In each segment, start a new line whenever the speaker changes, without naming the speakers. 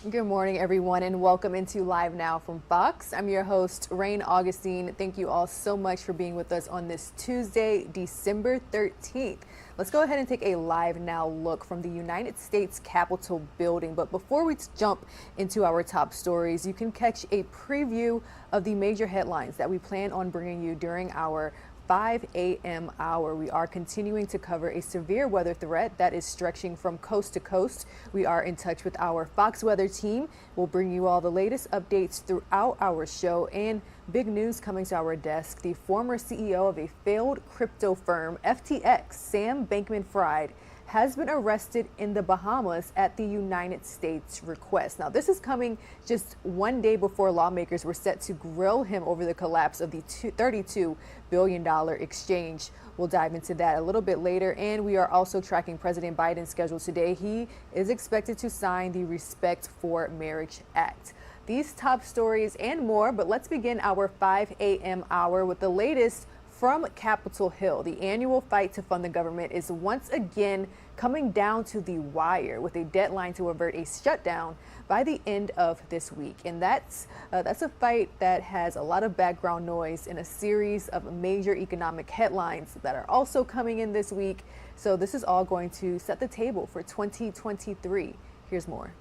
Good morning, everyone, and welcome into Live Now from Fox. I'm your host, Rain Augustine. Thank you all so much for being with us on this Tuesday, December 13th. Let's go ahead and take a Live Now look from the United States Capitol building. But before we jump into our top stories, you can catch a preview of the major headlines that we plan on bringing you during our 5 a.m. hour. We are continuing to cover a severe weather threat that is stretching from coast to coast. We are in touch with our Fox Weather team. We'll bring you all the latest updates throughout our show, and big news coming to our desk. The former CEO of a failed crypto firm, FTX, Sam Bankman-Fried, has been arrested in the Bahamas at the United States request. Now, this is coming just one day before lawmakers were set to grill him over the collapse of the $32 billion exchange. We'll dive into that a little bit later. And we are also tracking President Biden's schedule today. He is expected to sign the Respect for Marriage Act. These top stories and more, but let's begin our 5 a.m. hour with the latest from Capitol Hill. The annual fight to fund the government is once again coming down to the wire, with a deadline to avert a shutdown by the end of this week. And that's a fight that has a lot of background noise in a series of major economic headlines that are also coming in this week. So this is all going to set the table for 2023. Here's more.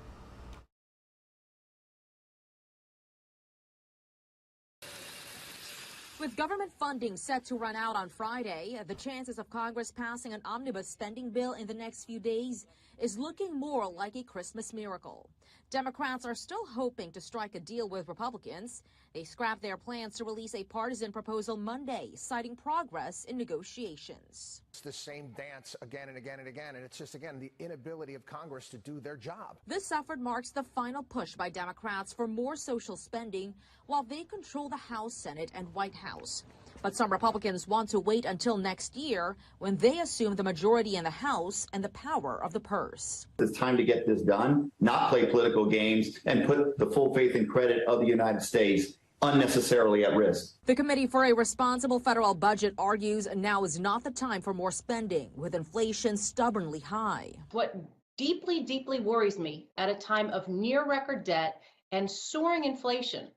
With government funding set to run out on Friday, the chances of Congress passing an omnibus spending bill in the next few days is looking more like a Christmas miracle. Democrats are still hoping to strike a deal with Republicans. They scrapped their plans to release a partisan proposal Monday, citing progress in negotiations.
It's the same dance again and again and again, and it's just, again, the inability of Congress to do their job.
This effort marks the final push by Democrats for more social spending while they control the House, Senate, and White House. But some Republicans want to wait until next year, when they assume the majority in the House and the power of the purse.
It's time to get this done, not play political games, and put the full faith and credit of the United States unnecessarily at risk.
The Committee for a Responsible Federal Budget argues now is not the time for more spending, with inflation stubbornly high.
What deeply, deeply worries me at a time of near record debt and soaring inflation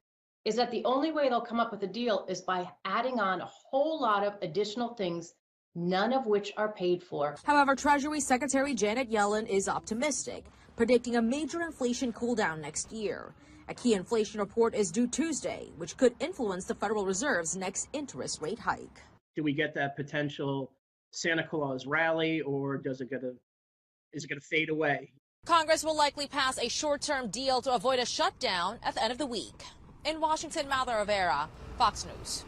is that the only way they'll come up with a deal is by adding on a whole lot of additional things, none of which are paid for.
However, Treasury Secretary Janet Yellen is optimistic, predicting a major inflation cooldown next year. A key inflation report is due Tuesday, which could influence the Federal Reserve's next interest rate hike.
Do we get that potential Santa Claus rally, or is it going to fade away?
Congress will likely pass a short-term deal to avoid a shutdown at the end of the week. In Washington, Malda Rivera, Fox News.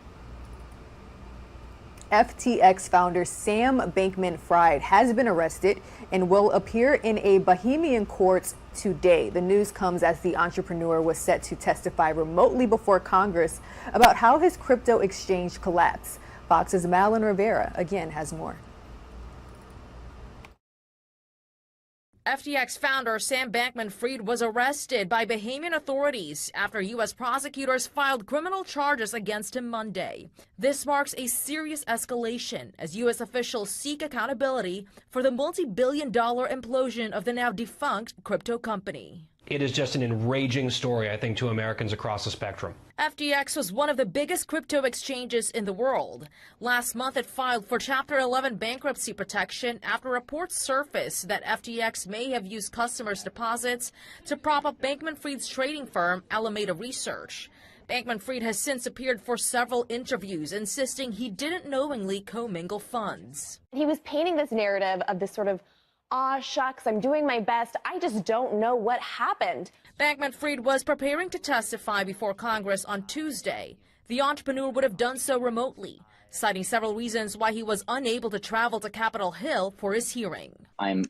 FTX founder Sam Bankman-Fried has been arrested and will appear in a Bahamian court today. The news comes as the entrepreneur was set to testify remotely before Congress about how his crypto exchange collapsed. Fox's Malin Rivera again has more.
FTX founder Sam Bankman-Fried was arrested by Bahamian authorities after U.S. prosecutors filed criminal charges against him Monday. This marks a serious escalation as U.S. officials seek accountability for the multi-billion-dollar implosion of the now defunct crypto company.
It is just an enraging story, I think, to Americans across the spectrum.
FTX was one of the biggest crypto exchanges in the world. Last month, it filed for Chapter 11 bankruptcy protection after reports surfaced that FTX may have used customers' deposits to prop up Bankman-Fried's trading firm, Alameda Research. Bankman-Fried has since appeared for several interviews, insisting he didn't knowingly commingle funds.
He was painting this narrative of this sort of, "Aw, shucks, I'm doing my best. I just don't know what happened."
Bankman-Fried was preparing to testify before Congress on Tuesday. The entrepreneur would have done so remotely, citing several reasons why he was unable to travel to Capitol Hill for his hearing.
I'm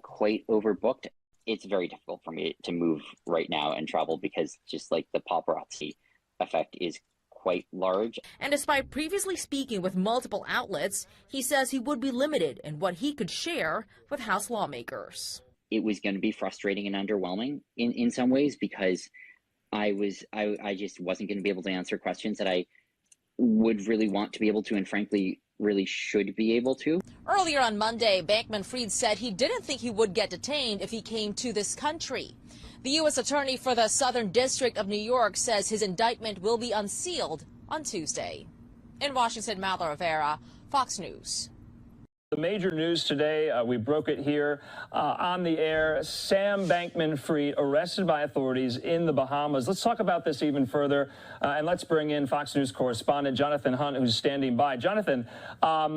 quite overbooked. It's very difficult for me to move right now and travel because just like the paparazzi effect is quite large.
And despite previously speaking with multiple outlets, he says he would be limited in what he could share with House lawmakers.
It was going to be frustrating and underwhelming in some ways because I just wasn't going to be able to answer questions that I would really want to be able to and frankly really should be able to.
Earlier on Monday, Bankman-Fried said he didn't think he would get detained if he came to this country. The U.S. Attorney for the Southern District of New York says his indictment will be unsealed on Tuesday. In Washington, Mallory Rivera, Fox News.
The major news today, we broke it here on the air. Sam Bankman-Fried arrested by authorities in the Bahamas. Let's talk about this even further, and let's bring in Fox News correspondent Jonathan Hunt, who's standing by. Jonathan,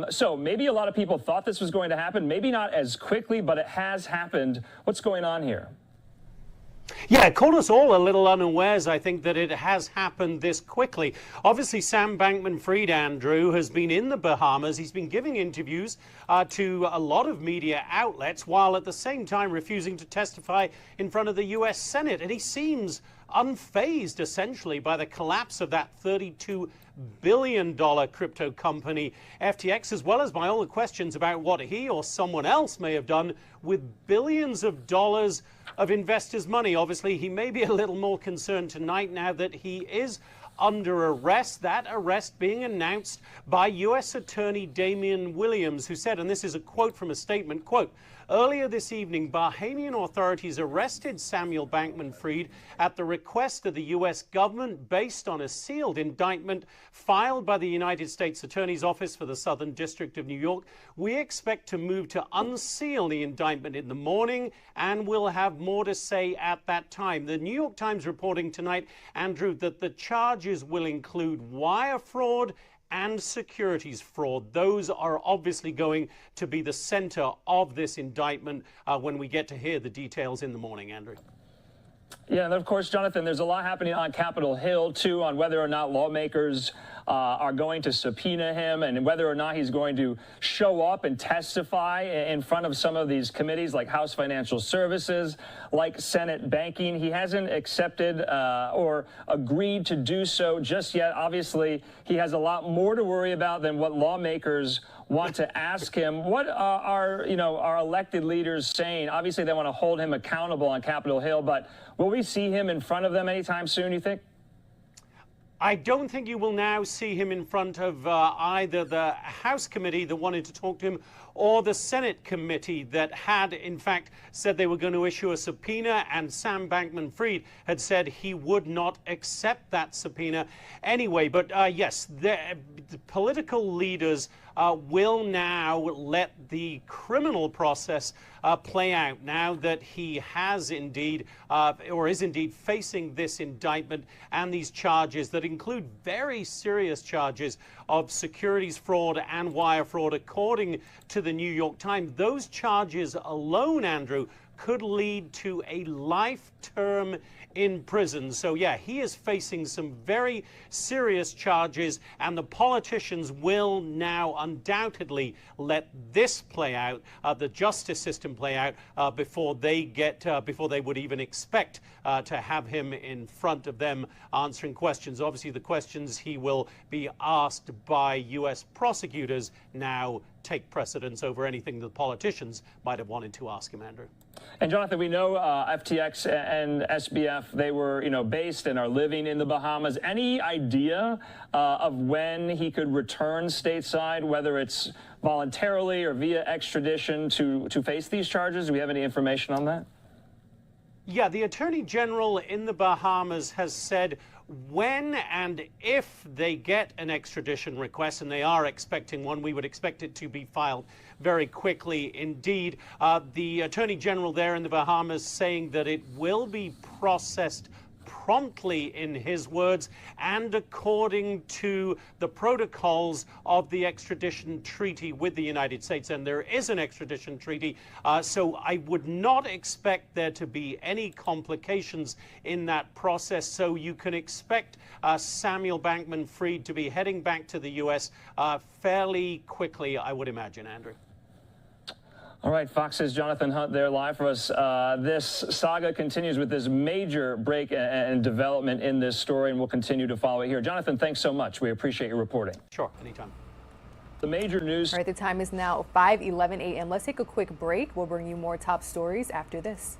so maybe a lot of people thought this was going to happen, maybe not as quickly, but it has happened. What's going on here?
Yeah, it caught us all a little unawares, I think, that it has happened this quickly. Obviously, Sam Bankman-Fried, Andrew, has been in the Bahamas. He's been giving interviews to a lot of media outlets while at the same time refusing to testify in front of the U.S. Senate. And he seems unfazed, essentially, by the collapse of that $32 billion crypto company FTX, as well as by all the questions about what he or someone else may have done with billions of dollars of investors' money. Obviously, he may be a little more concerned tonight now that he is under arrest, that arrest being announced by U.S. Attorney Damian Williams, who said, and this is a quote from a statement, quote, "Earlier this evening, Bahamian authorities arrested Samuel Bankman-Fried at the request of the U.S. government based on a sealed indictment filed by the United States Attorney's Office for the Southern District of New York. We expect to move to unseal the indictment in the morning, and we'll have more to say at that time." The New York Times reporting tonight, Andrew, that the charges will include wire fraud and securities fraud. Those are obviously going to be the center of this indictment when we get to hear the details in the morning, Andrew.
Yeah, and of course, Jonathan, there's a lot happening on Capitol Hill, too, on whether or not lawmakers are going to subpoena him and whether or not he's going to show up and testify in front of some of these committees like House Financial Services, like Senate Banking. He hasn't accepted or agreed to do so just yet. Obviously, he has a lot more to worry about than what lawmakers want to ask him. What are our elected leaders saying? Obviously, they want to hold him accountable on Capitol Hill, but will we see him in front of them anytime soon, you think?
I don't think you will now see him in front of either the House committee that wanted to talk to him or the Senate committee that had, in fact, said they were going to issue a subpoena, and Sam Bankman-Fried had said he would not accept that subpoena anyway. But yes, the political leaders will now let the criminal process play out now that he has indeed or is indeed facing this indictment and these charges that include very serious charges of securities fraud and wire fraud, according to the New York Times. Those charges alone, Andrew, could lead to a life term in prison. So yeah, he is facing some very serious charges, and the politicians will now undoubtedly let this play out, the justice system play out, before they would even expect to have him in front of them answering questions. Obviously, the questions he will be asked by U.S. prosecutors now take precedence over anything the politicians might have wanted to ask him, Andrew.
And Jonathan, we know FTX and SBF, they were, based and are living in the Bahamas. Any idea of when he could return stateside, whether it's voluntarily or via extradition to face these charges? Do we have any information on that?
Yeah, the Attorney General in the Bahamas has said when and if they get an extradition request, and they are expecting one, we would expect it to be filed very quickly indeed. The Attorney General there in the Bahamas saying that it will be processed promptly, in his words, and according to the protocols of the extradition treaty with the United States. And there is an extradition treaty, so I would not expect there to be any complications in that process. So you can expect Samuel Bankman-Fried to be heading back to the U.S. Fairly quickly, I would imagine, Andrew.
All right, Fox's Jonathan Hunt there live for us. This saga continues with this major break and development in this story, and we'll continue to follow it here. Jonathan, thanks so much. We appreciate your reporting.
Sure, anytime.
The major news.
All right, the time is now 5:11 a.m. Let's take a quick break. We'll bring you more top stories after this.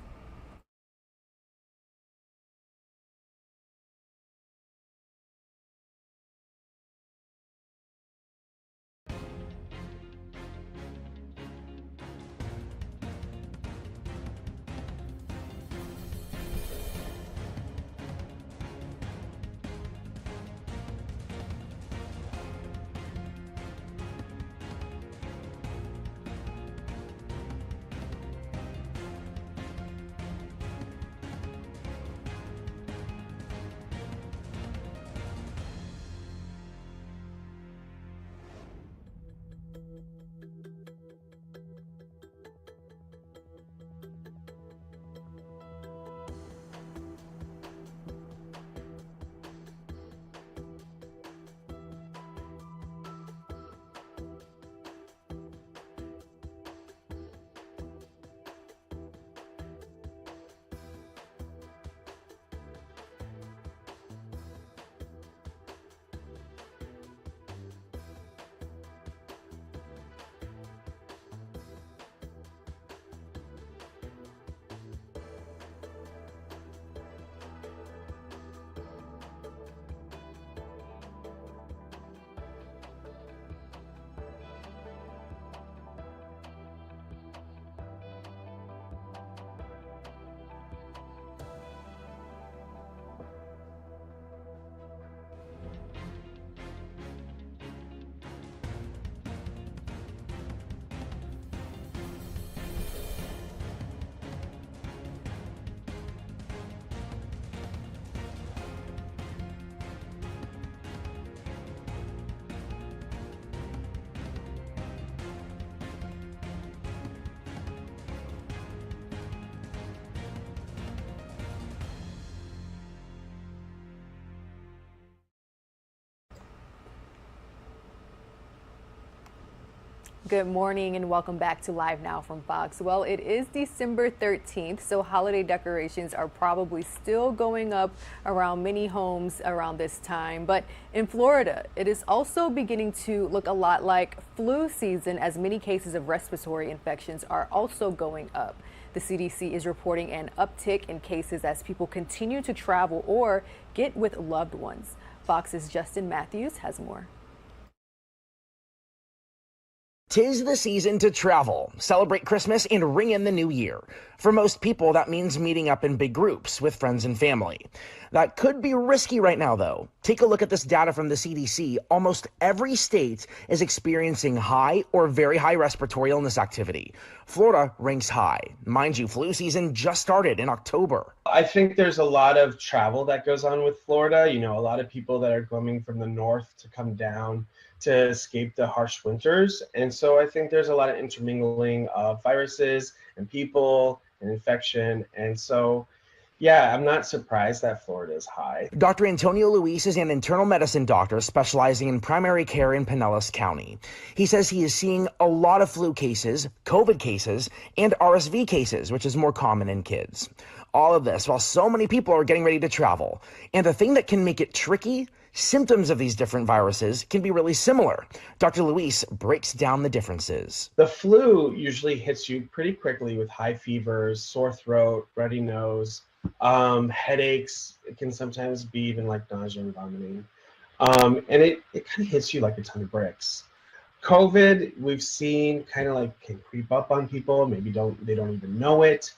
Good morning and welcome back to Live Now from Fox. Well, it is December 13th, so holiday decorations are probably still going up around many homes around this time. But in Florida, it is also beginning to look a lot like flu season, as many cases of respiratory infections are also going up. The CDC is reporting an uptick in cases as people continue to travel or get with loved ones. Fox's Justin Matthews has more.
'Tis the season to travel, celebrate Christmas, and ring in the new year. For most people, that means meeting up in big groups with friends and family. That could be risky right now, though. Take a look at this data from the CDC. Almost every state is experiencing high or very high respiratory illness activity. Florida ranks high. Mind you, flu season just started in October.
I think there's a lot of travel that goes on with Florida. You know, a lot of people that are coming from the north to come down to escape the harsh winters. And so I think there's a lot of intermingling of viruses and people and infection. And so, yeah, I'm not surprised that Florida is high.
Dr. Antonio Luis is an internal medicine doctor specializing in primary care in Pinellas County. He says he is seeing a lot of flu cases, COVID cases, and RSV cases, which is more common in kids. All of this while so many people are getting ready to travel. And the thing that can make it tricky, symptoms of these different viruses can be really similar. Dr. Luis breaks down the differences.
The flu usually hits you pretty quickly with high fevers, sore throat, runny nose, headaches. It can sometimes be even like nausea and vomiting. And it kind of hits you like a ton of bricks. COVID, we've seen kind of like can creep up on people. Maybe they don't even know it.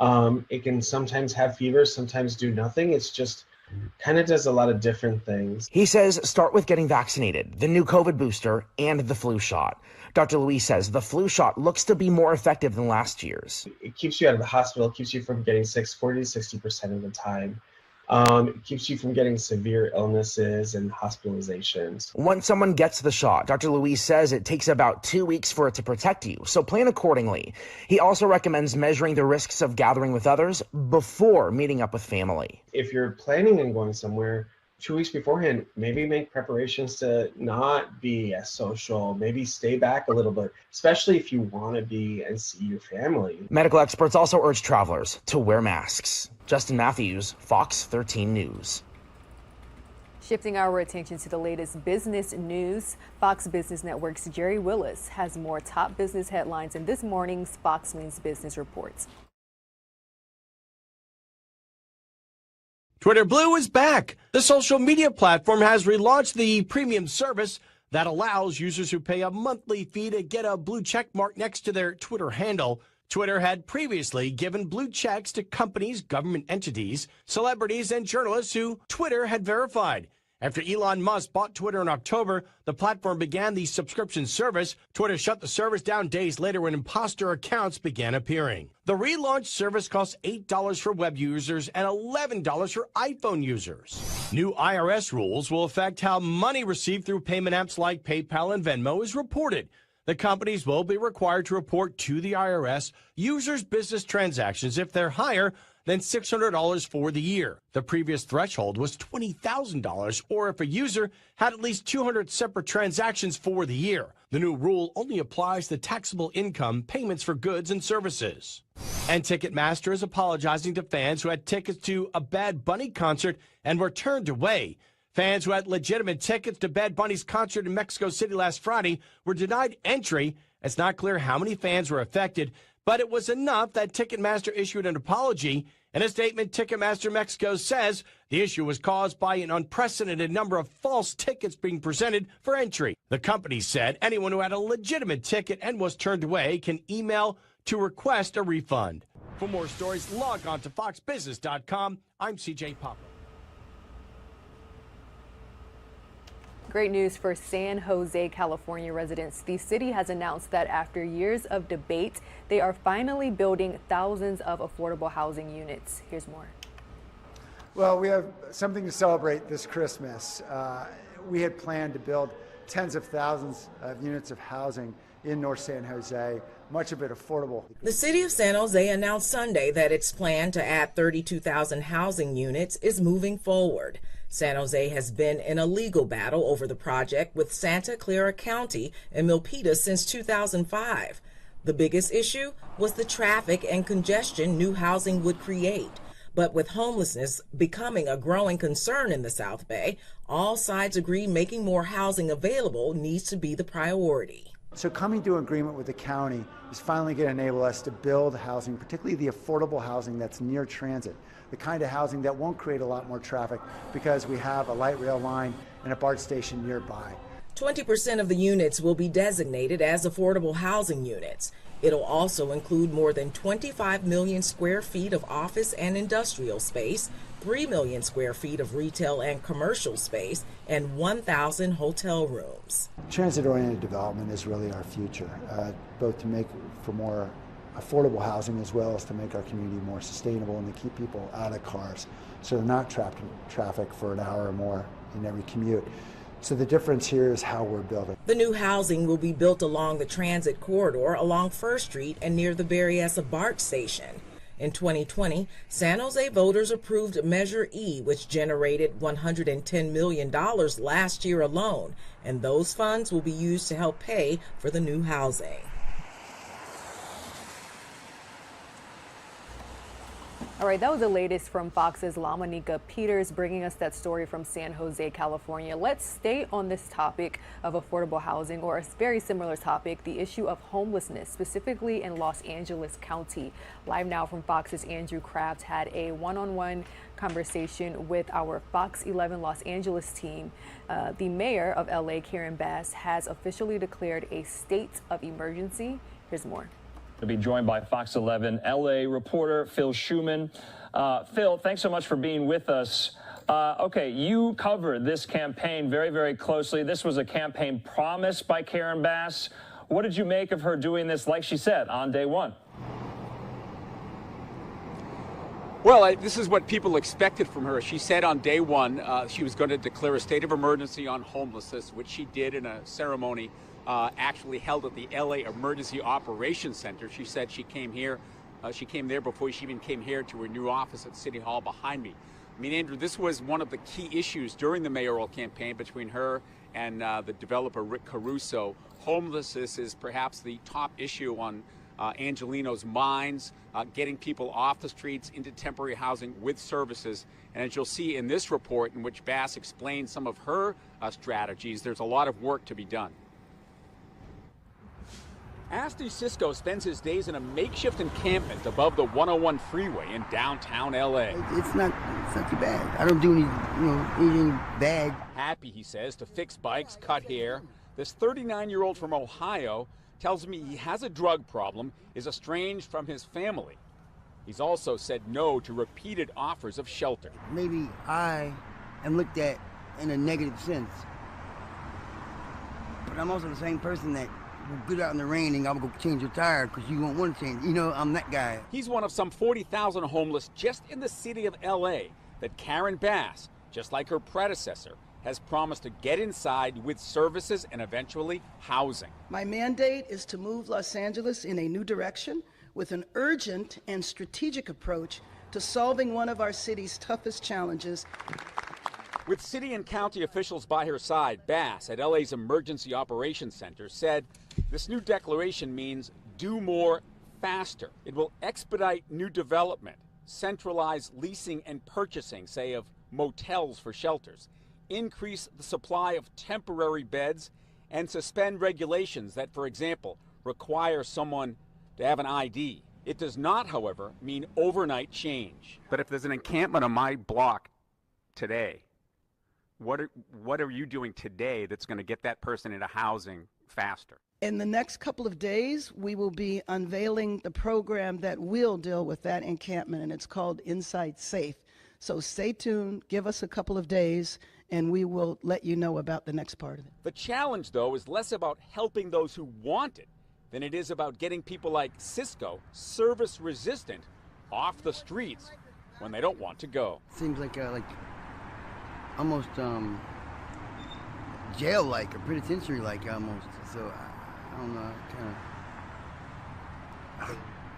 It can sometimes have fever, sometimes do nothing. It's just kind of does a lot of different things.
He says start with getting vaccinated, the new COVID booster, and the flu shot. Dr. Luis says the flu shot looks to be more effective than last year's.
It keeps you out of the hospital, keeps you from getting sick 40 to 60% of the time. It keeps you from getting severe illnesses and hospitalizations.
Once someone gets the shot, Dr. Luis says it takes about 2 weeks for it to protect you, so plan accordingly. He also recommends measuring the risks of gathering with others before meeting up with family.
If you're planning on going somewhere, 2 weeks beforehand, maybe make preparations to not be as social, maybe stay back a little bit, especially if you want to be and see your family.
Medical experts also urge travelers to wear masks. Justin Matthews, Fox 13 News.
Shifting our attention to the latest business news, Fox Business Network's Jerry Willis has more top business headlines in this morning's Fox News Business Reports.
Twitter Blue is back. The social media platform has relaunched the premium service that allows users who pay a monthly fee to get a blue check mark next to their Twitter handle. Twitter had previously given blue checks to companies, government entities, celebrities, and journalists who Twitter had verified. After Elon Musk bought Twitter in October, the platform began the subscription service. Twitter shut the service down days later when imposter accounts began appearing. The relaunched service costs $8 for web users and $11 for iPhone users. New IRS rules will affect how money received through payment apps like PayPal and Venmo is reported. The companies will be required to report to the IRS users' business transactions if they're higher than $600 for the year. The previous threshold was $20,000, or if a user had at least 200 separate transactions for the year. The new rule only applies to taxable income payments for goods and services. And Ticketmaster is apologizing to fans who had tickets to a Bad Bunny concert and were turned away. Fans who had legitimate tickets to Bad Bunny's concert in Mexico City last Friday were denied entry. It's not clear how many fans were affected, but it was enough that Ticketmaster issued an apology. In a statement, Ticketmaster Mexico says the issue was caused by an unprecedented number of false tickets being presented for entry. The company said anyone who had a legitimate ticket and was turned away can email to request a refund. For more stories, log on to foxbusiness.com. I'm CJ Papa.
Great news for San Jose, California residents. The city has announced that after years of debate, they are finally building thousands of affordable housing units. Here's more.
Well, we have something to celebrate this Christmas. We had planned to build tens of thousands of units of housing in North San Jose. much of it affordable.
The city of San Jose announced Sunday that its plan to add 32,000 housing units is moving forward. San Jose has been in a legal battle over the project with Santa Clara County and Milpitas since 2005. The biggest issue was the traffic and congestion new housing would create. But with homelessness becoming a growing concern in the South Bay, all sides agree making more housing available needs to be the priority.
So coming to an agreement with the county is finally going to enable us to build housing, particularly the affordable housing that's near transit, the kind of housing that won't create a lot more traffic because we have a light rail line and a BART station nearby.
20% of the units will be designated as affordable housing units. It'll also include more than 25 million square feet of office and industrial space, 3 million square feet of retail and commercial space, and 1,000 hotel rooms.
Transit-oriented development is really our future, both to make for more affordable housing as well as to make our community more sustainable and to keep people out of cars so they're not trapped in traffic for an hour or more in every commute. So the difference here is how we're building.
The new housing will be built along the transit corridor along First Street and near the Berryessa BART station. In 2020, San Jose voters approved Measure E, which generated $110 million last year alone, and those funds will be used to help pay for the new housing.
All right, that was the latest from Fox's LaMonica Peters, bringing us that story from San Jose, California. Let's stay on this topic of affordable housing, or a very similar topic, the issue of homelessness, specifically in Los Angeles County. Live Now from Fox's Andrew Kraft had a one-on-one conversation with our Fox 11 Los Angeles team. The mayor of LA, Karen Bass, has officially declared a state of emergency. Here's more.
To be joined by Fox 11 LA reporter Phil Schuman. Phil, thanks so much for being with us. Okay, you covered this campaign very, very closely. This was a campaign promised by Karen Bass. What did you make of her doing this, like she said, on day one?
Well, this is what people expected from her. She said on day one she was going to declare a state of emergency on homelessness, which she did in a ceremony actually held at the LA Emergency Operations Center. She said she came here, she came there before she even came here to her new office at City Hall behind me. I mean, Andrew, this was one of the key issues during the mayoral campaign between her and the developer Rick Caruso. Homelessness is perhaps the top issue on Angelino's minds, getting people off the streets into temporary housing with services. And as you'll see in this report, in which Bass explains some of her strategies, there's a lot of work to be done. Asti Cisco spends his days in a makeshift encampment above the 101 freeway in downtown LA.
It's not too bad. I don't do anything bad.
Happy, he says, to fix bikes, cut hair. This 39-year-old from Ohio tells me he has a drug problem, is estranged from his family. He's also said no to repeated offers of shelter.
Maybe I am looked at in a negative sense, but I'm also the same person that will get out in the rain and I'll go change your tire because you won't want to change. You know, I'm that guy.
He's one of some 40,000 homeless just in the city of LA that Karen Bass, just like her predecessor, has promised to get inside with services and eventually housing.
My mandate is to move Los Angeles in a new direction with an urgent and strategic approach to solving one of our city's toughest challenges.
With city and county officials by her side, Bass at LA's Emergency Operations Center said this new declaration means do more faster. It will expedite new development, centralize leasing and purchasing, say, of motels for shelters, increase the supply of temporary beds, and suspend regulations that, for example, require someone to have an ID. It does not, however, mean overnight change. But if there's an encampment on my block today, what are you doing today that's going to get that person into housing faster?
In the next couple of days, we will be unveiling the program that will deal with that encampment, and it's called Inside Safe. So stay tuned, give us a couple of days, and we will let you know about the next part of it.
The challenge, though, is less about helping those who want it than it is about getting people like Cisco, service resistant, off the streets when they don't want to go.
Seems like almost jail-like or penitentiary-like almost. So I don't know, kind of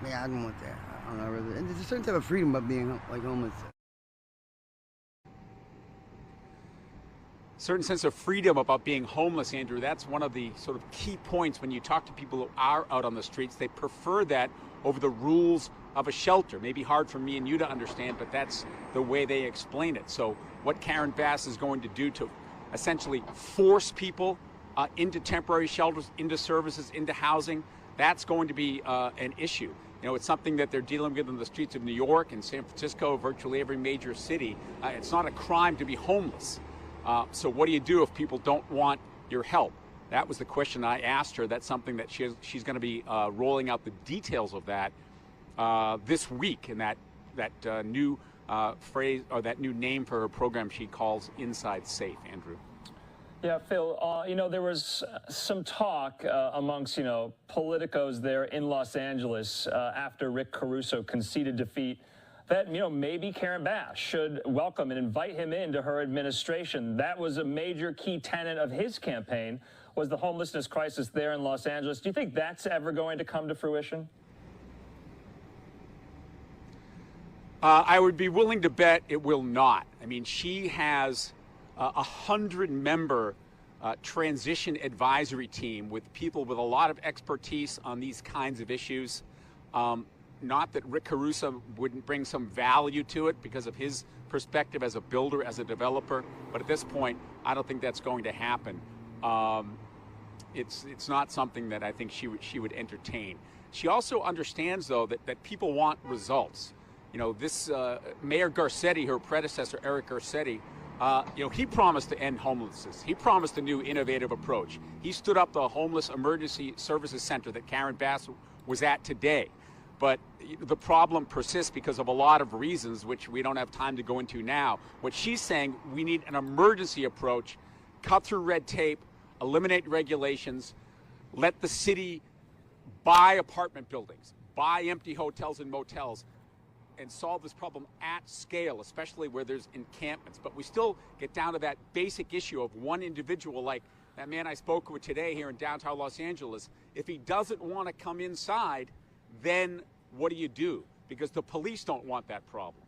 Yeah, I don't want that. I don't know, really. And there's a certain type of freedom about being like homeless.
Certain sense of freedom about being homeless, Andrew. That's one of the sort of key points when you talk to people who are out on the streets. They prefer that over the rules of a shelter. Maybe hard for me and you to understand, but that's the way they explain it. So what Karen Bass is going to do to essentially force people into temporary shelters, into services, into housing, that's going to be an issue. You know, it's something that they're dealing with in the streets of New York and San Francisco, virtually every major city. It's not a crime to be homeless. So what do you do if people don't want your help? That was the question I asked her. That's something that she's going to be rolling out the details of that this week, in that new phrase, or that new name for her program she calls Inside Safe. Andrew.
Yeah, Phil, you know, there was some talk amongst, you know, politicos there in Los Angeles after Rick Caruso conceded defeat that, you know, maybe Karen Bass should welcome and invite him into her administration. That was a major key tenet of his campaign, was the homelessness crisis there in Los Angeles. Do you think that's ever going to come to fruition?
I would be willing to bet it will not. I mean, she has a 100-member transition advisory team with people with a lot of expertise on these kinds of issues. Not that Rick Caruso wouldn't bring some value to it because of his perspective as a builder, as a developer, but at this point, I don't think that's going to happen. It's not something that I think she would entertain. She also understands, though, that people want results. You know, this Mayor Garcetti, her predecessor, Eric Garcetti, you know, he promised to end homelessness. He promised a new innovative approach. He stood up the Homeless Emergency Services Center that Karen Bass was at today. But the problem persists because of a lot of reasons, which we don't have time to go into now. What she's saying, we need an emergency approach, cut through red tape, eliminate regulations, let the city buy apartment buildings, buy empty hotels and motels, and solve this problem at scale, especially where there's encampments. But we still get down to that basic issue of one individual, like that man I spoke with today here in downtown Los Angeles. If he doesn't want to come inside, then what do? Because the police don't want that problem.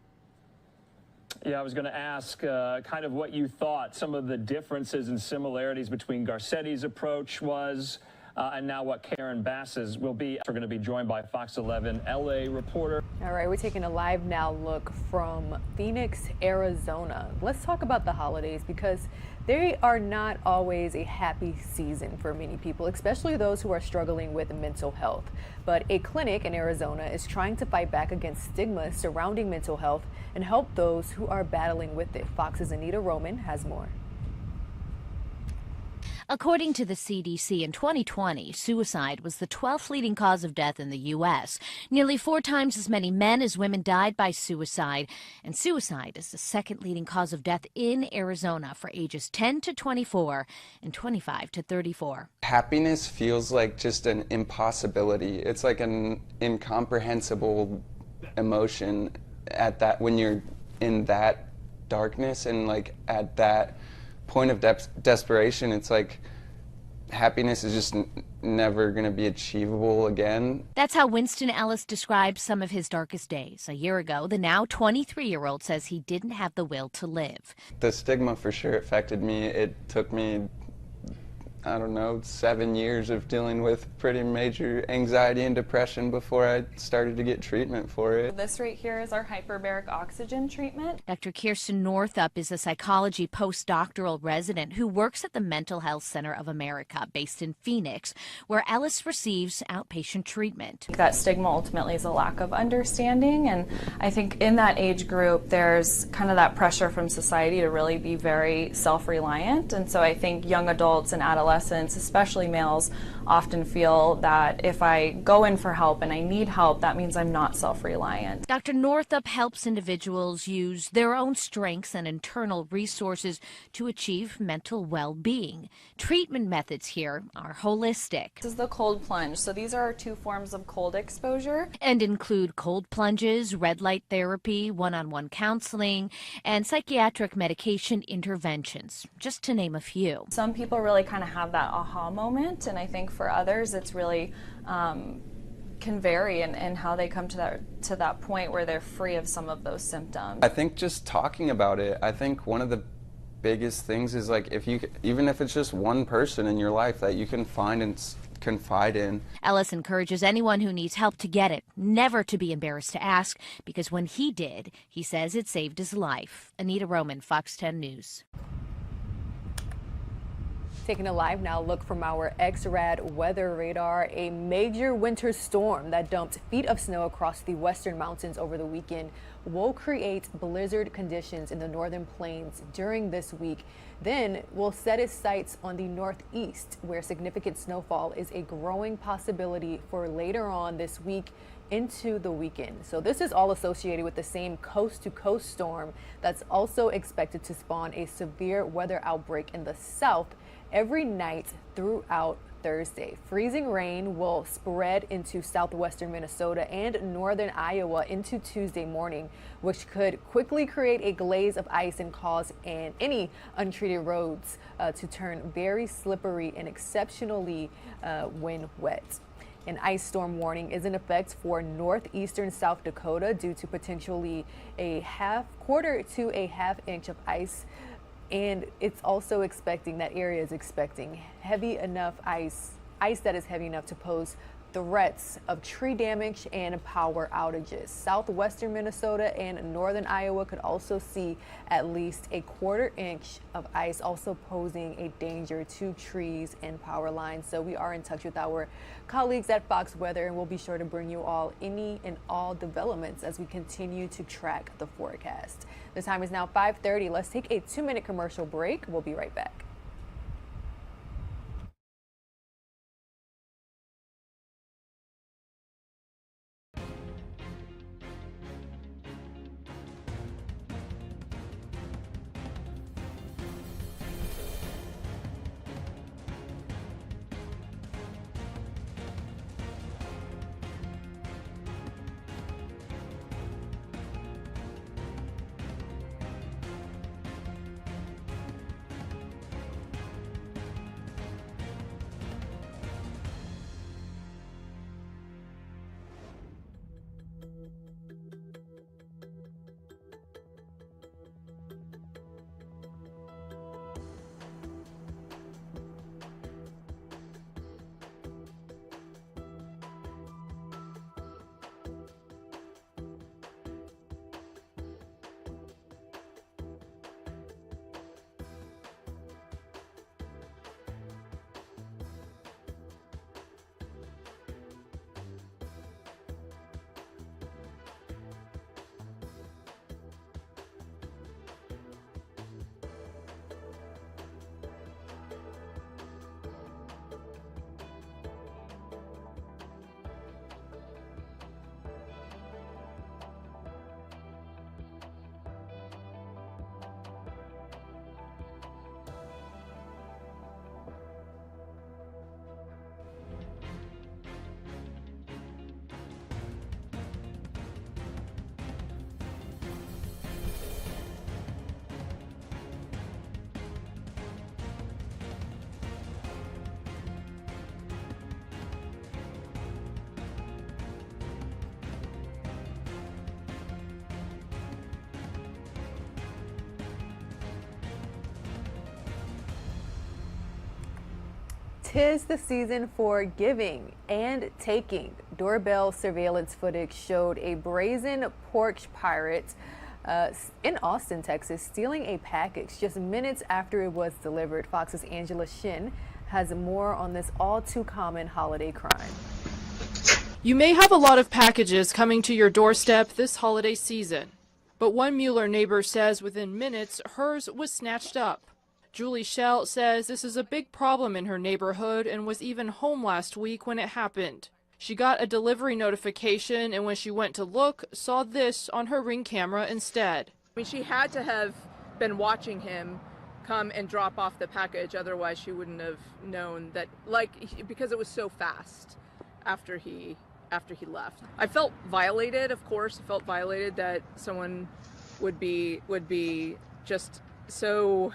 Yeah, I was going to ask kind of what you thought some of the differences and similarities between Garcetti's approach was and now what Karen Bass's will be. We're going to be joined by Fox 11 LA reporter.
All right, we're taking a live now look from Phoenix, Arizona. Let's talk about the holidays, because they are not always a happy season for many people, especially those who are struggling with mental health. But a clinic in Arizona is trying to fight back against stigma surrounding mental health and help those who are battling with it. Fox's Anita Roman has more.
According to the CDC, in 2020, suicide was the 12th leading cause of death in the U.S. Nearly 4 times as many men as women died by suicide, and suicide is the second leading cause of death in Arizona for ages 10 to 24 and 25 to 34.
Happiness feels like just an impossibility. It's like an incomprehensible emotion at that, when you're in that darkness and like at that point of desperation. It's like happiness is just never going to be achievable again.
That's how Winston Ellis described some of his darkest days. A year ago, the now 23-year-old says he didn't have the will to live.
The stigma for sure affected me. It took me, I don't know, 7 years of dealing with pretty major anxiety and depression before I started to get treatment for it.
This right here is our hyperbaric oxygen treatment.
Dr. Kirsten Northup is a psychology postdoctoral resident who works at the Mental Health Center of America, based in Phoenix, where Ellis receives outpatient treatment.
That stigma ultimately is a lack of understanding, and I think in that age group there's kind of that pressure from society to really be very self-reliant, and so I think young adults and adolescents, especially males, often feel that if I go in for help and I need help, that means I'm not self-reliant.
Dr. Northup helps individuals use their own strengths and internal resources to achieve mental well-being. Treatment methods here are holistic.
This is the cold plunge. So these are our 2 forms of cold exposure.
And include cold plunges, red light therapy, one-on-one counseling, and psychiatric medication interventions, just to name a few.
Some people really kind of have that aha moment, and I think for others it's really can vary in how they come to that point where they're free of some of those symptoms.
I think just talking about it, I think one of the biggest things is like even if it's just one person in your life that you can find and confide in.
Ellis encourages anyone who needs help to get it, never to be embarrassed to ask, because when he did, he says it saved his life. Anita Roman, Fox 10 News.
Taking a live now look from our X-Rad weather radar, a major winter storm that dumped feet of snow across the western mountains over the weekend will create blizzard conditions in the northern plains during this week. Then will set its sights on the northeast, where significant snowfall is a growing possibility for later on this week into the weekend. So this is all associated with the same coast-to-coast storm that's also expected to spawn a severe weather outbreak in the south every night throughout Thursday. Freezing rain will spread into southwestern Minnesota and northern Iowa into Tuesday morning, which could quickly create a glaze of ice and cause any untreated roads to turn very slippery and exceptionally when wet. An ice storm warning is in effect for northeastern South Dakota due to potentially a quarter to a half inch of ice. And it's also expecting, that area is expecting heavy enough ice that is heavy enough to pose threats of tree damage and power outages. Southwestern Minnesota and northern Iowa could also see at least a quarter inch of ice, also posing a danger to trees and power lines. So we are in touch with our colleagues at Fox Weather, and we'll be sure to bring you all any and all developments as we continue to track the forecast. The time is now 5:30. Let's take a 2-minute commercial break. We'll be right back. Tis the season for giving and taking. Doorbell surveillance footage showed a brazen porch pirate in Austin, Texas, stealing a package just minutes after it was delivered. Fox's Angela Shin has more on this all too common holiday crime.
You may have a lot of packages coming to your doorstep this holiday season, but one Mueller neighbor says within minutes hers was snatched up. Julie Schell says this is a big problem in her neighborhood and was even home last week when it happened. She got a delivery notification, and when she went to look, saw this on her Ring camera instead.
I mean, she had to have been watching him come and drop off the package, otherwise she wouldn't have known that, because it was so fast after he left. I felt violated, of course. I felt violated that someone would be just so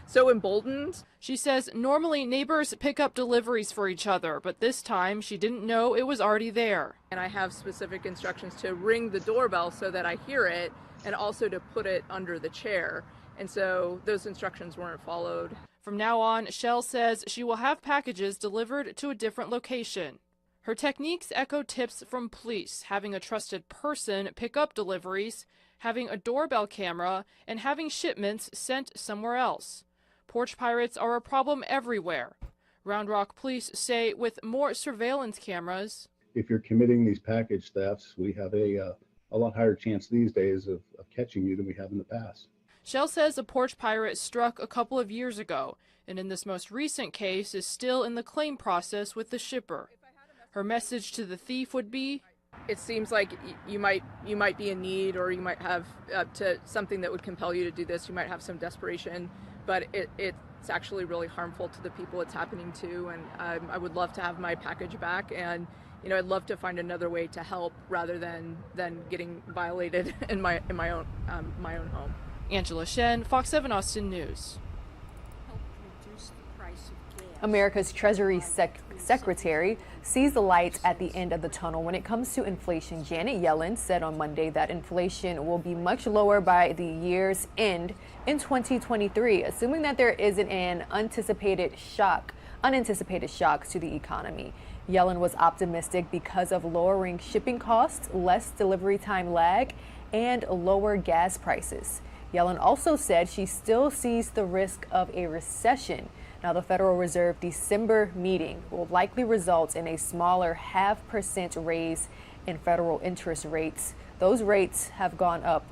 so emboldened.
She says normally neighbors pick up deliveries for each other, but this time she didn't know it was already there.
And I have specific instructions to ring the doorbell so that I hear it, and also to put it under the chair. And so those instructions weren't followed.
From now on, Shell says she will have packages delivered to a different location. Her techniques echo tips from police, having a trusted person pick up deliveries, having a doorbell camera, and having shipments sent somewhere else. Porch pirates are a problem everywhere. Round Rock police say with more surveillance cameras,
if you're committing these package thefts, we have a lot higher chance these days of catching you than we have in the past.
Shell says a porch pirate struck a couple of years ago, and in this most recent case is still in the claim process with the shipper. Her message to the thief would be,
it seems like you might be in need, or you might have to something that would compel you to do this. You might have some desperation, but it's actually really harmful to the people it's happening to. And I would love to have my package back, and I'd love to find another way to help rather than getting violated in my own home.
Angela Shen, Fox 7 Austin News.
America's Treasury Secretary sees the light at the end of the tunnel when it comes to inflation. Janet Yellen said on Monday that inflation will be much lower by the year's end in 2023, assuming that there isn't an unanticipated shock to the economy. Yellen was optimistic because of lowering shipping costs, less delivery time lag, and lower gas prices. Yellen also said she still sees the risk of a recession. Now, the Federal Reserve December meeting will likely result in a smaller 0.5% raise in federal interest rates. Those rates have gone up